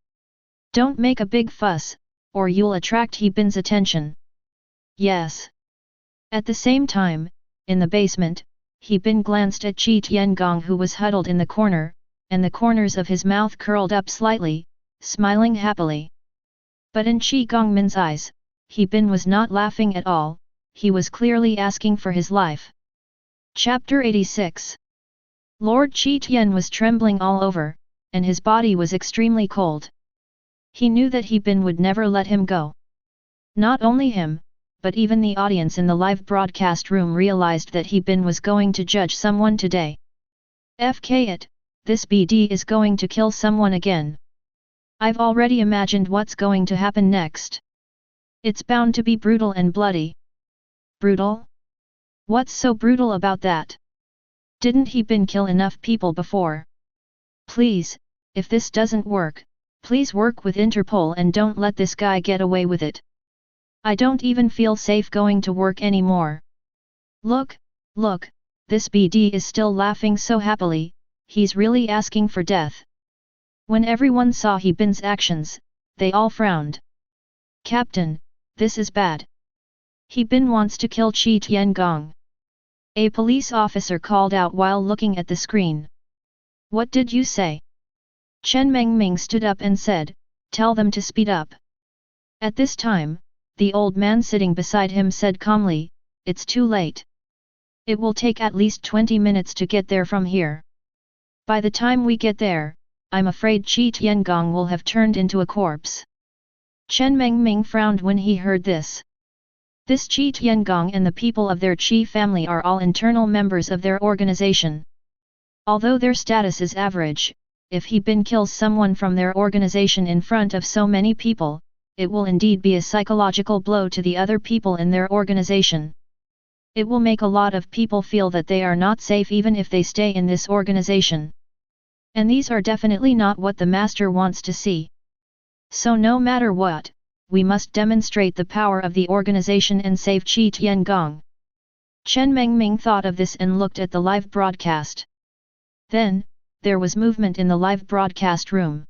Don't make a big fuss, or you'll attract He Bin's attention. Yes. At the same time, in the basement, He Bin glanced at Qi Tiangong who was huddled in the corner, and the corners of his mouth curled up slightly, smiling happily. But in Qi Gongmin's eyes, He Bin was not laughing at all, he was clearly asking for his life. Chapter 86. Lord Qi Tian was trembling all over, and his body was extremely cold. He knew that He Bin would never let him go. Not only him, but even the audience in the live broadcast room realized that He Bin was going to judge someone today. FK it, this BD is going to kill someone again. I've already imagined what's going to happen next. It's bound to be brutal and bloody. Brutal? What's so brutal about that? Didn't He Bin kill enough people before? Please, if this doesn't work, please work with Interpol and don't let this guy get away with it. I don't even feel safe going to work anymore. Look, this BD is still laughing so happily, he's really asking for death. When everyone saw He Bin's actions, they all frowned. Captain, this is bad. He Bin wants to kill Qi Tiangong. A police officer called out while looking at the screen. What did you say? Chen Mengming stood up and said, tell them to speed up. At this time, the old man sitting beside him said calmly, it's too late. It will take at least 20 minutes to get there from here. By the time we get there, I'm afraid Qi Tiangong will have turned into a corpse. Chen Mengming frowned when he heard this. This Qi Tiangong and the people of their Qi family are all internal members of their organization. Although their status is average, if He Bin kills someone from their organization in front of so many people, it will indeed be a psychological blow to the other people in their organization. It will make a lot of people feel that they are not safe even if they stay in this organization. And these are definitely not what the master wants to see. So no matter what, we must demonstrate the power of the organization and save Qi Tiangong. Chen Mengming thought of this and looked at the live broadcast. Then, there was movement in the live broadcast room.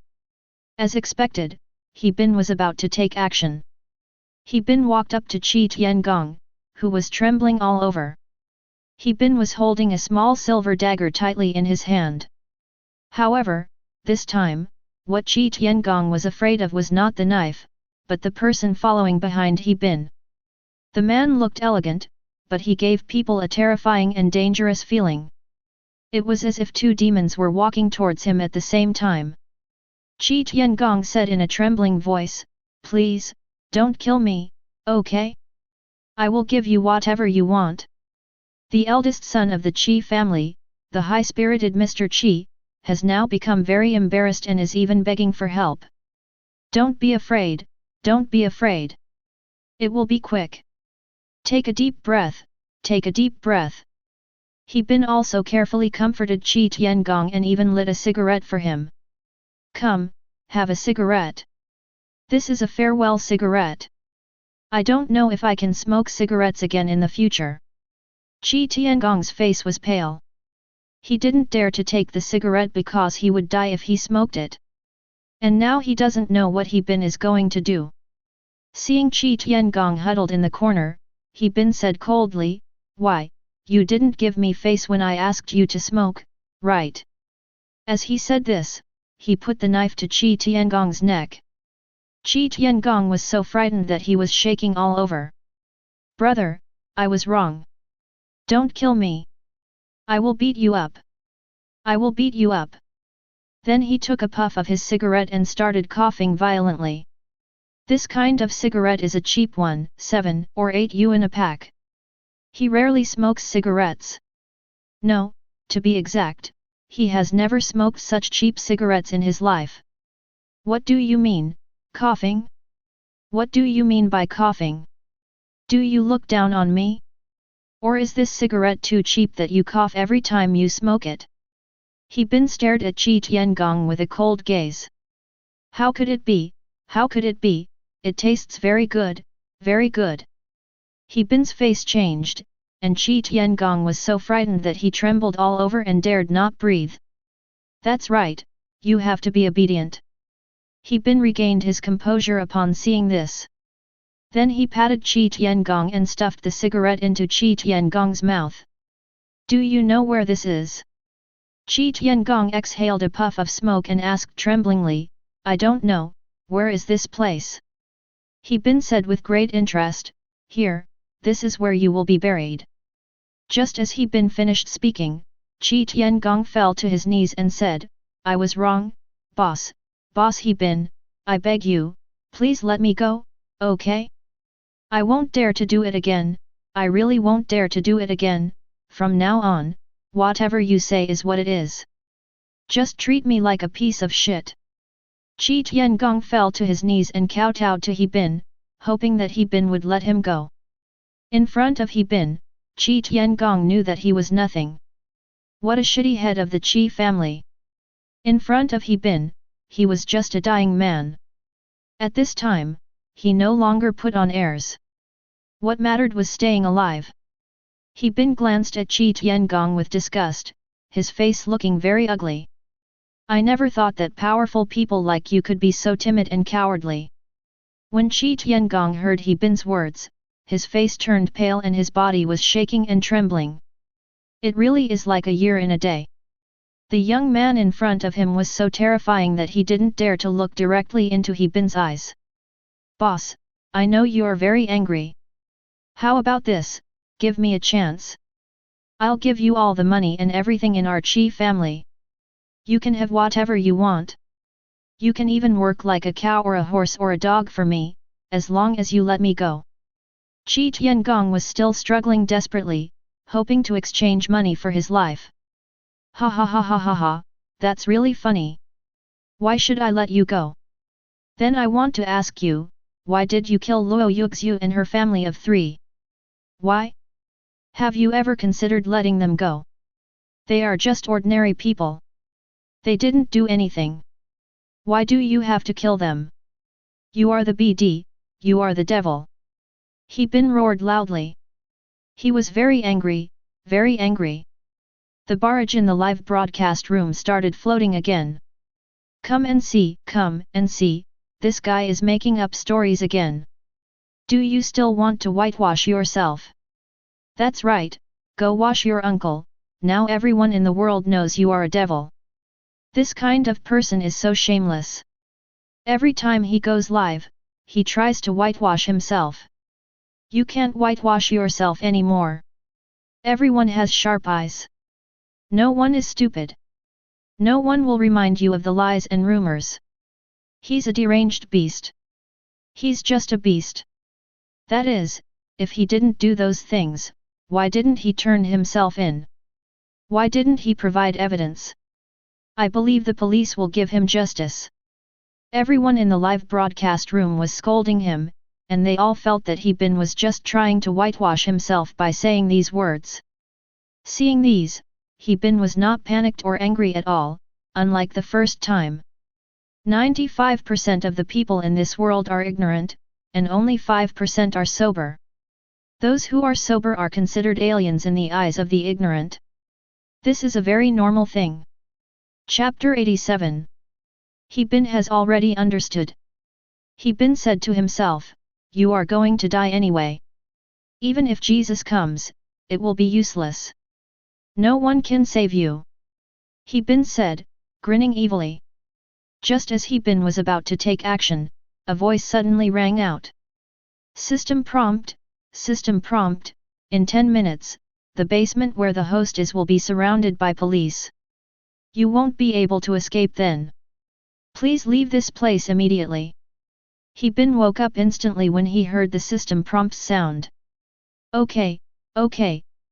As expected, He Bin was about to take action. He Bin walked up to Qi Tiangong, who was trembling all over. He Bin was holding a small silver dagger tightly in his hand. However, this time, what Qi Tiangong was afraid of was not the knife, but the person following behind He Bin. The man looked elegant, but he gave people a terrifying and dangerous feeling. It was as if two demons were walking towards him at the same time. Qi Tiangong said in a trembling voice, "Please, don't kill me, okay? I will give you whatever you want." The eldest son of the Qi family, the high-spirited Mr. Qi, has now become very embarrassed and is even begging for help. "Don't be afraid, don't be afraid. It will be quick. Take a deep breath, take a deep breath." He Bin also carefully comforted Qi Tiangong and even lit a cigarette for him. "Come, have a cigarette. This is a farewell cigarette. I don't know if I can smoke cigarettes again in the future." Qi Tiangong's face was pale. He didn't dare to take the cigarette because he would die if he smoked it. And now he doesn't know what He Bin is going to do. Seeing Qi Tiangong huddled in the corner, He Bin said coldly, "Why, you didn't give me face when I asked you to smoke, right?" As he said this, he put the knife to Qi Tiangong's neck. Qi Tiangong was so frightened that he was shaking all over. "Brother, I was wrong. Don't kill me. I will beat you up. I will beat you up." Then he took a puff of his cigarette and started coughing violently. This kind of cigarette is a cheap one, 7 or 8 yuan a pack. He rarely smokes cigarettes. No, to be exact, he has never smoked such cheap cigarettes in his life. "What do you mean, coughing? What do you mean by coughing? Do you look down on me? Or is this cigarette too cheap that you cough every time you smoke it?" He Bin stared at Qi Tiangong with a cold gaze. "How could it be, how could it be, it tastes very good, very good." He Bin's face changed, and Qi Tiangong was so frightened that he trembled all over and dared not breathe. "That's right, you have to be obedient." He Bin regained his composure upon seeing this. Then he patted Qi Tiangong and stuffed the cigarette into Qi Tiangong's mouth. "Do you know where this is?" Qi Tiangong exhaled a puff of smoke and asked tremblingly, "I don't know, where is this place?" He Bin said with great interest, "Here, this is where you will be buried." Just as He Bin finished speaking, Qi Tiangong fell to his knees and said, "I was wrong, boss, boss He Bin, I beg you, please let me go, okay? I won't dare to do it again, I really won't dare to do it again, from now on, whatever you say is what it is. Just treat me like a piece of shit." Qi Tiangong fell to his knees and kowtowed to He Bin, hoping that He Bin would let him go. In front of He Bin, Qi Tiangong knew that he was nothing. What a shitty head of the Qi family. In front of He Bin, he was just a dying man. At this time, he no longer put on airs. What mattered was staying alive. He Bin glanced at Qi Tiangong with disgust, his face looking very ugly. "I never thought that powerful people like you could be so timid and cowardly." When Qi Tiangong heard He Bin's words, his face turned pale and his body was shaking and trembling. It really is like a year in a day. The young man in front of him was so terrifying that he didn't dare to look directly into He Bin's eyes. "Boss, I know you are very angry. How about this, give me a chance. I'll give you all the money and everything in our Qi family. You can have whatever you want. You can even work like a cow or a horse or a dog for me, as long as you let me go." Qi Tiangong was still struggling desperately, hoping to exchange money for his life. "Ha ha ha ha ha ha, that's really funny. Why should I let you go? Then I want to ask you, why did you kill Luo Yuxiu and her family of 3? Why? Have you ever considered letting them go? They are just ordinary people. They didn't do anything. Why do you have to kill them? You are the BD, you are the devil. He Bin roared loudly. He was very angry, very angry. The barrage in the live broadcast room started floating again. Come and see, this guy is making up stories again. Do you still want to whitewash yourself? That's right, go wash your uncle, now everyone in the world knows you are a devil. This kind of person is so shameless. Every time he goes live, he tries to whitewash himself. You can't whitewash yourself anymore. Everyone has sharp eyes. No one is stupid. No one will remind you of the lies and rumors. He's a deranged beast. He's just a beast. That is, if he didn't do those things, why didn't he turn himself in? Why didn't he provide evidence? I believe the police will give him justice. Everyone in the live broadcast room was scolding him, and they all felt that He Bin was just trying to whitewash himself by saying these words. Seeing these, He Bin was not panicked or angry at all, unlike the first time. 95% of the people in this world are ignorant, and only 5% are sober. Those who are sober are considered aliens in the eyes of the ignorant. This is a very normal thing. Chapter 87. He Bin has already understood. He Bin said to himself, you are going to die anyway. Even if Jesus comes, it will be useless. No one can save you. He Bin said, grinning evilly. Just as He Bin was about to take action, a voice suddenly rang out. System prompt, in 10 minutes, the basement where the host is will be surrounded by police. You won't be able to escape then. Please leave this place immediately. He Bin woke up instantly when he heard the system prompt sound. Okay,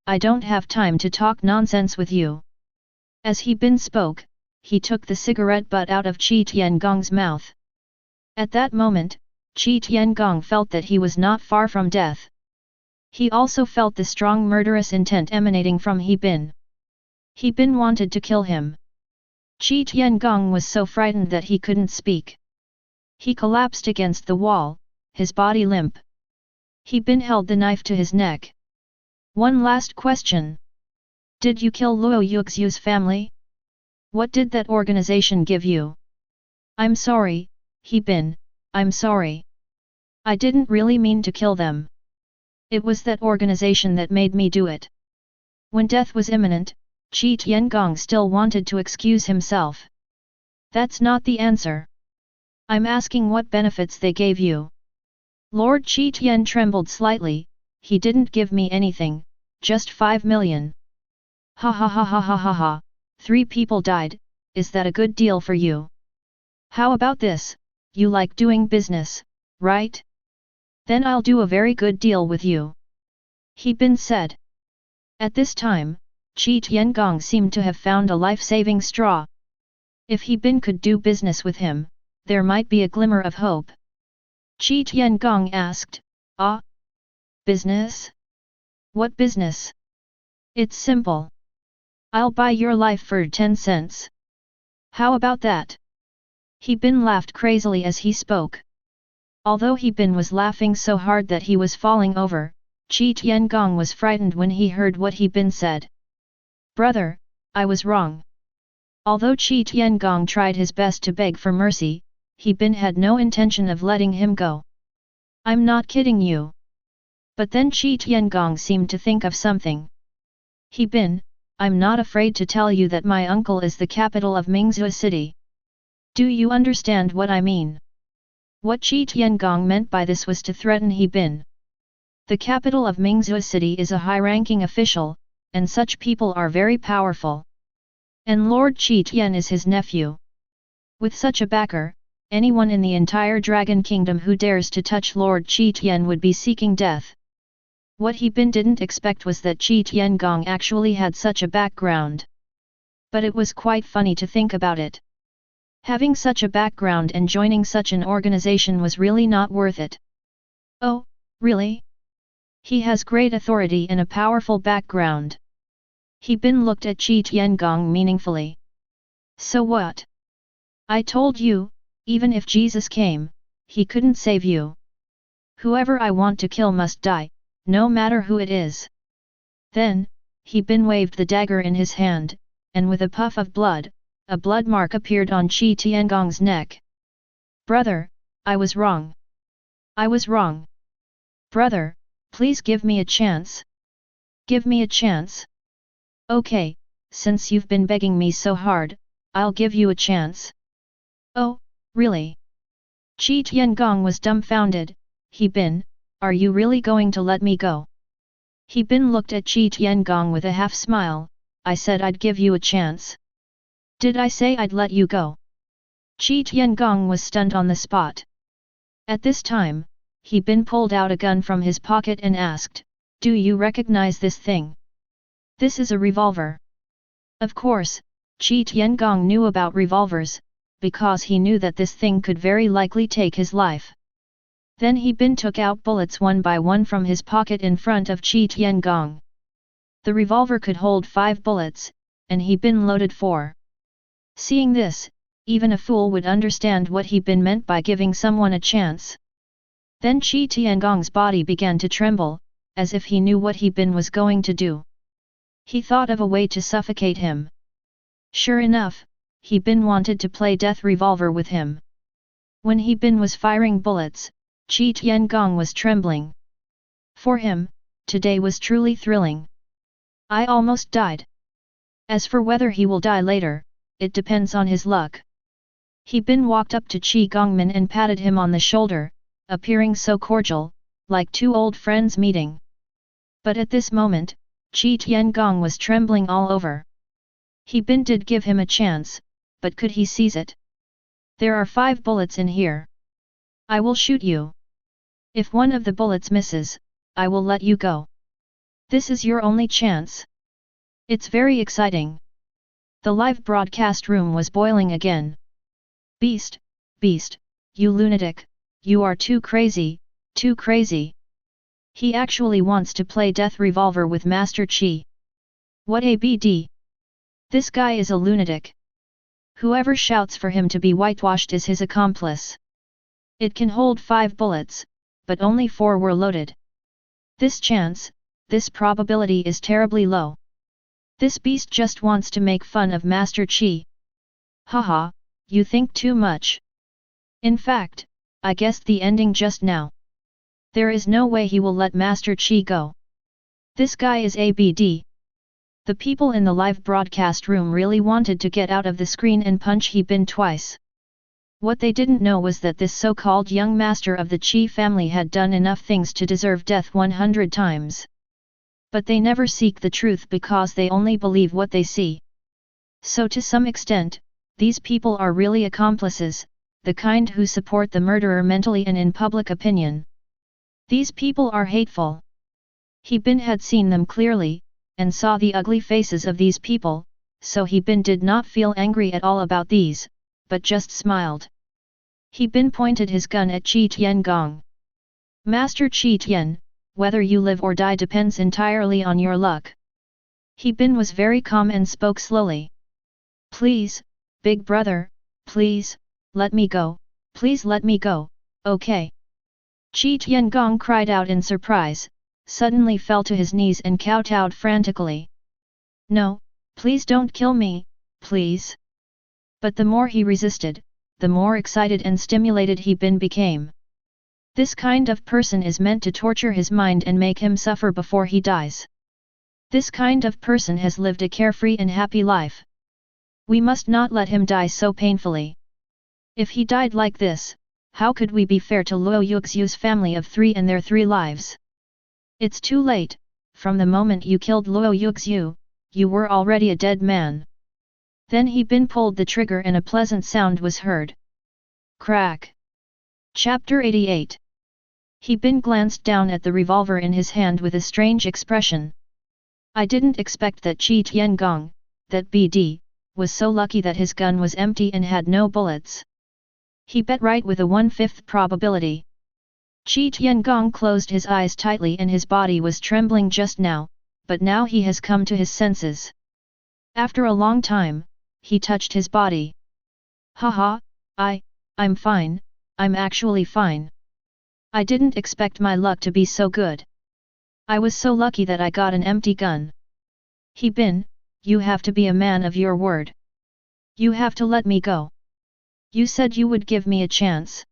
I don't have time to talk nonsense with you. As He Bin spoke, he took the cigarette butt out of Qi Tiangong's mouth. At that moment, Qi Tiangong felt that he was not far from death. He also felt the strong murderous intent emanating from He Bin. He Bin wanted to kill him. Qi Tiangong was so frightened that he couldn't speak. He collapsed against the wall, his body limp. He Bin held the knife to his neck. One last question. Did you kill Luo Yuxiu's family? What did that organization give you? I'm sorry, He Bin, I'm sorry. I didn't really mean to kill them. It was that organization that made me do it. When death was imminent, Qi Tiangong still wanted to excuse himself. That's not the answer. I'm asking what benefits they gave you. Lord Qi Tian trembled slightly. He didn't give me anything, just 5 million. Ha ha ha ha ha ha ha, 3 people died, is that a good deal for you? How about this, you like doing business, right? Then I'll do a very good deal with you. He Bin said. At this time, Qi Tiangong seemed to have found a life-saving straw. If He Bin could do business with him, there might be a glimmer of hope. Qi Tiangong asked, business? What business? It's simple. I'll buy your life for 10 cents. How about that? He Bin laughed crazily as he spoke. Although He Bin was laughing so hard that he was falling over, Qi Tiangong was frightened when he heard what He Bin said. Brother, I was wrong. Although Qi Tiangong tried his best to beg for mercy, He Bin had no intention of letting him go. I'm not kidding you. But then Qi Tiangong seemed to think of something. He Bin, I'm not afraid to tell you that my uncle is the capital of Mingzhou city. Do you understand what I mean? What Qi Tiangong meant by this was to threaten He Bin. The capital of Mingzhou city is a high-ranking official, and such people are very powerful. And Lord Qi Tian is his nephew. With such a backer, anyone in the entire Dragon Kingdom who dares to touch Lord Qi Tian would be seeking death. What He Bin didn't expect was that Qi Tiangong actually had such a background. But it was quite funny to think about it. Having such a background and joining such an organization was really not worth it. Oh, really? He has great authority and a powerful background. He Bin looked at Qi Tiangong meaningfully. So what? I told you, even if Jesus came, he couldn't save you. Whoever I want to kill must die, no matter who it is. Then, He Bin waved the dagger in his hand, and with a puff of blood, a blood mark appeared on Qi Tiangong's neck. Brother, I was wrong. I was wrong. Brother, please give me a chance. Give me a chance. Okay, since you've been begging me so hard, I'll give you a chance. Oh, really? Qi Tiangong was dumbfounded. He Bin, are you really going to let me go? He Bin looked at Qi Tiangong with a half smile. I said I'd give you a chance. Did I say I'd let you go? Qi Tiangong was stunned on the spot. At this time, He Bin pulled out a gun from his pocket and asked, do you recognize this thing? This is a revolver. Of course, Qi Tiangong knew about revolvers, because he knew that this thing could very likely take his life. Then He Bin took out bullets one by one from his pocket in front of Qi Tiangong. The revolver could hold 5 bullets, and He Bin loaded 4. Seeing this, even a fool would understand what He Bin meant by giving someone a chance. Then Qi Tiangong's body began to tremble, as if he knew what He Bin was going to do. He thought of a way to suffocate him. Sure enough, He Bin wanted to play death revolver with him. When He Bin was firing bullets, Qi Tiangong was trembling. For him, today was truly thrilling. I almost died. As for whether he will die later, it depends on his luck. He Bin walked up to Qi Gongmin and patted him on the shoulder, appearing so cordial, like two old friends meeting. But at this moment, Qi Tiangong was trembling all over. He Bin did give him a chance, but could he seize it? There are 5 bullets in here. I will shoot you. If one of the bullets misses, I will let you go. This is your only chance. It's very exciting. The live broadcast room was boiling again. Beast, beast, you lunatic, you are too crazy, too crazy. He actually wants to play death revolver with Master Qi. What a BD! This guy is a lunatic. Whoever shouts for him to be whitewashed is his accomplice. It can hold 5 bullets, but only 4 were loaded. This chance, this probability is terribly low. This beast just wants to make fun of Master Qi. Haha, you think too much. In fact, I guessed the ending just now. There is no way he will let Master Qi go. This guy is ABD. The people in the live broadcast room really wanted to get out of the screen and punch He Bin twice. What they didn't know was that this so-called young master of the Qi family had done enough things to deserve death 100 times. But they never seek the truth because they only believe what they see. So to some extent, these people are really accomplices, the kind who support the murderer mentally and in public opinion. These people are hateful. He Bin had seen them clearly, and saw the ugly faces of these people, so He Bin did not feel angry at all about these, but just smiled. He Bin pointed his gun at Qi Tiangong. Master Qi Tian, whether you live or die depends entirely on your luck. He Bin was very calm and spoke slowly. Please, big brother, please, let me go, please let me go, okay. Qi Tiangong cried out in surprise, suddenly fell to his knees and kowtowed frantically. No, please don't kill me, please. But the more he resisted, the more excited and stimulated He Bin became. This kind of person is meant to torture his mind and make him suffer before he dies. This kind of person has lived a carefree and happy life. We must not let him die so painfully. If he died like this, how could we be fair to Luo Yuxiu's family of 3 and their 3 lives? It's too late. From the moment you killed Luo Yuxiu, you were already a dead man. Then He Bin pulled the trigger and a pleasant sound was heard. Crack. Chapter 88. He Bin glanced down at the revolver in his hand with a strange expression. I didn't expect that Qi Tiangong, that BD, was so lucky that his gun was empty and had no bullets. He bet right with a 1/5 probability. Qi Tiangong closed his eyes tightly and his body was trembling just now, but now he has come to his senses. After a long time, he touched his body. Haha, I'm fine, I'm actually fine. I didn't expect my luck to be so good. I was so lucky that I got an empty gun. He Bin, you have to be a man of your word. You have to let me go. You said you would give me a chance.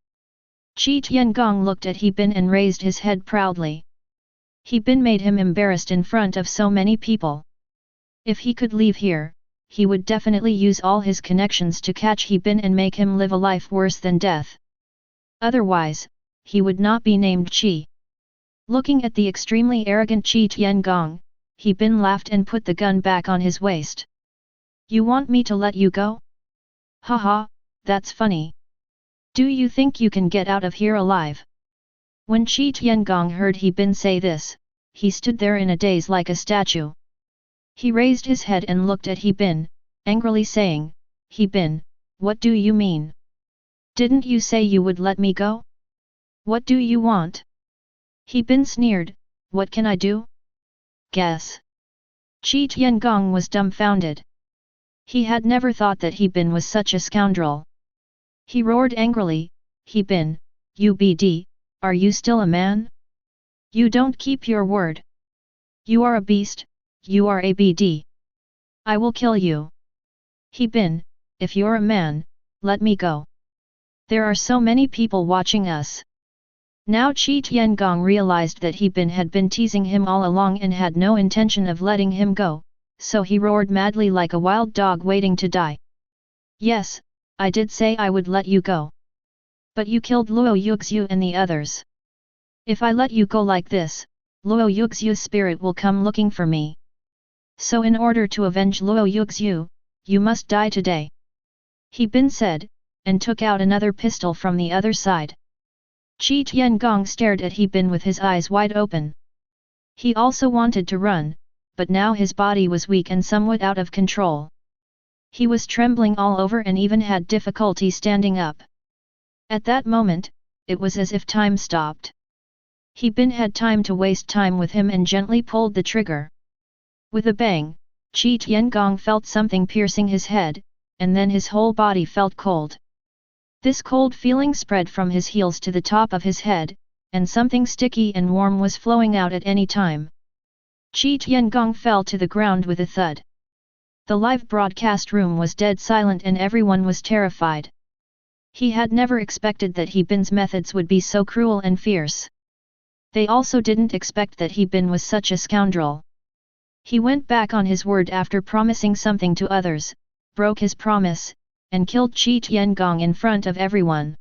Qi Tiangong looked at He Bin and raised his head proudly. He Bin made him embarrassed in front of so many people. If he could leave here, he would definitely use all his connections to catch He Bin and make him live a life worse than death. Otherwise, he would not be named Qi. Looking at the extremely arrogant Qi Tiangong, He Bin laughed and put the gun back on his waist. You want me to let you go? Haha, that's funny. Do you think you can get out of here alive? When Qi Tiangong heard He Bin say this, he stood there in a daze like a statue. He raised his head and looked at He Bin, angrily saying, He Bin, what do you mean? Didn't you say you would let me go? What do you want? He Bin sneered, what can I do? Guess. Qi Tiangong was dumbfounded. He had never thought that He Bin was such a scoundrel. He roared angrily, He Bin, you BD, are you still a man? You don't keep your word. You are a beast, you are a BD. I will kill you. He Bin, if you're a man, let me go. There are so many people watching us. Now Qi Tiangong realized that He Bin had been teasing him all along and had no intention of letting him go, so he roared madly like a wild dog waiting to die. Yes, I did say I would let you go. But you killed Luo Yuxiu and the others. If I let you go like this, Luo Yuxiu's spirit will come looking for me. So in order to avenge Luo Yuxiu, you must die today. He Bin said, and took out another pistol from the other side. Qi Tiangong stared at He Bin with his eyes wide open. He also wanted to run, but now his body was weak and somewhat out of control. He was trembling all over and even had difficulty standing up. At that moment, it was as if time stopped. He Bin had time to waste time with him and gently pulled the trigger. With a bang, Qi Tiangong felt something piercing his head, and then his whole body felt cold. This cold feeling spread from his heels to the top of his head, and something sticky and warm was flowing out at any time. Qi Tiangong fell to the ground with a thud. The live broadcast room was dead silent and everyone was terrified. He had never expected that He Bin's methods would be so cruel and fierce. They also didn't expect that He Bin was such a scoundrel. He went back on his word after promising something to others, broke his promise, and killed Qi Tiangong in front of everyone.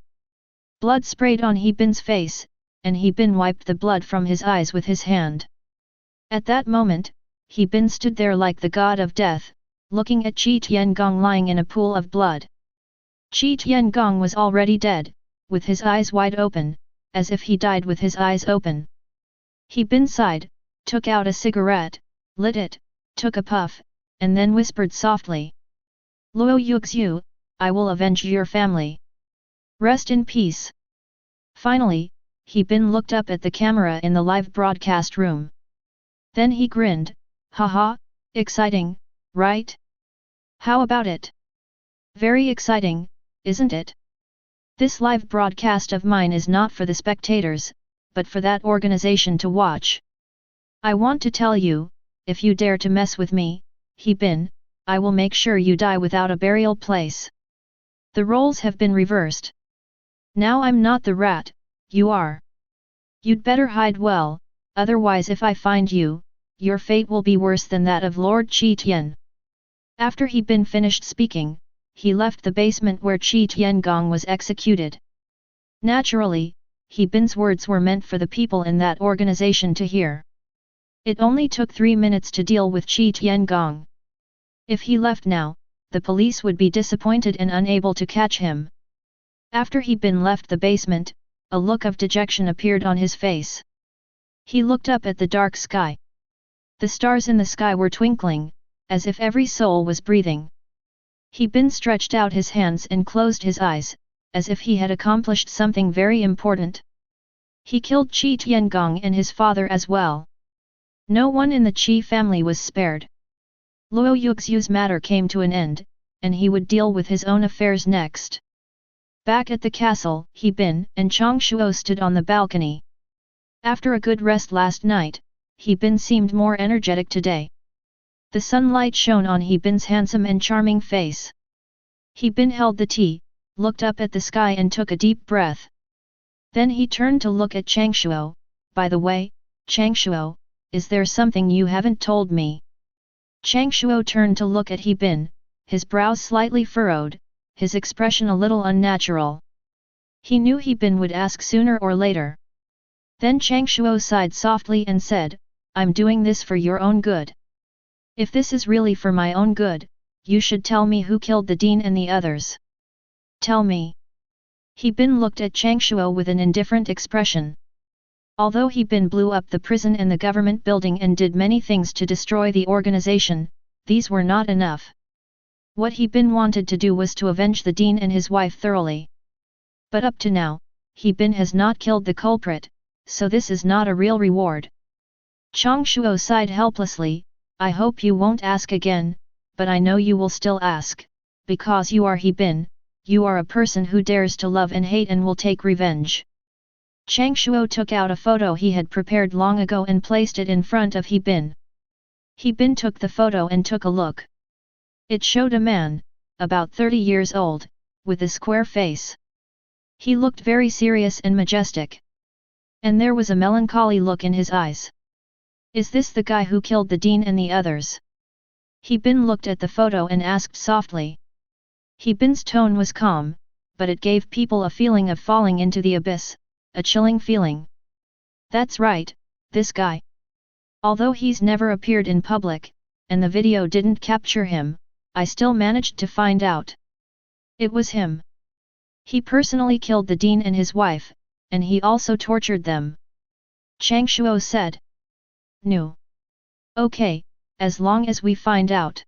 Blood sprayed on He Bin's face, and He Bin wiped the blood from his eyes with his hand. At that moment, He Bin stood there like the god of death, looking at Qi Tiangong lying in a pool of blood. Qi Tiangong was already dead, with his eyes wide open, as if he died with his eyes open. He Bin sighed, took out a cigarette, lit it, took a puff, and then whispered softly. Luo Yuxiu, I will avenge your family. Rest in peace. Finally, He Bin looked up at the camera in the live broadcast room. Then he grinned, haha, exciting, right? How about it? Very exciting, isn't it? This live broadcast of mine is not for the spectators, but for that organization to watch. I want to tell you, if you dare to mess with me, He Bin, I will make sure you die without a burial place. The roles have been reversed. Now I'm not the rat, you are. You'd better hide well, otherwise if I find you, your fate will be worse than that of Lord Qi Tian. After He Bin finished speaking, he left the basement where Qi Tiangong was executed. Naturally, He Bin's words were meant for the people in that organization to hear. It only took 3 minutes to deal with Qi Tiangong. If he left now, the police would be disappointed and unable to catch him. After He Bin left the basement, a look of dejection appeared on his face. He looked up at the dark sky. The stars in the sky were twinkling, as if every soul was breathing. He Bin stretched out his hands and closed his eyes, as if he had accomplished something very important. He killed Qi Tiangong and his father as well. No one in the Qi family was spared. Luo Yuxiu's matter came to an end, and he would deal with his own affairs next. Back at the castle, He Bin and Chang Shuo stood on the balcony. After a good rest last night, He Bin seemed more energetic today. The sunlight shone on He Bin's handsome and charming face. He Bin held the tea, looked up at the sky and took a deep breath. Then he turned to look at Chang Shuo. By the way, Chang Shuo, is there something you haven't told me? Chang Shuo turned to look at He Bin, his brows slightly furrowed, his expression a little unnatural. He knew He Bin would ask sooner or later. Then Chang Shuo sighed softly and said, I'm doing this for your own good. If this is really for my own good, you should tell me who killed the dean and the others. Tell me. He Bin looked at Chang Shuo with an indifferent expression. Although He Bin blew up the prison and the government building and did many things to destroy the organization, these were not enough. What He Bin wanted to do was to avenge the dean and his wife thoroughly. But up to now, He Bin has not killed the culprit, so this is not a real reward. Chang Shuo sighed helplessly, I hope you won't ask again, but I know you will still ask, because you are He Bin, you are a person who dares to love and hate and will take revenge. Chang Shuo took out a photo he had prepared long ago and placed it in front of He Bin. He Bin took the photo and took a look. It showed a man, about 30 years old, with a square face. He looked very serious and majestic. And there was a melancholy look in his eyes. Is this the guy who killed the dean and the others? He Bin looked at the photo and asked softly. He Bin's tone was calm, but it gave people a feeling of falling into the abyss, a chilling feeling. That's right, this guy. Although he's never appeared in public, and the video didn't capture him, I still managed to find out. It was him. He personally killed the dean and his wife, and he also tortured them. Chang Shuo said. No. Okay, as long as we find out.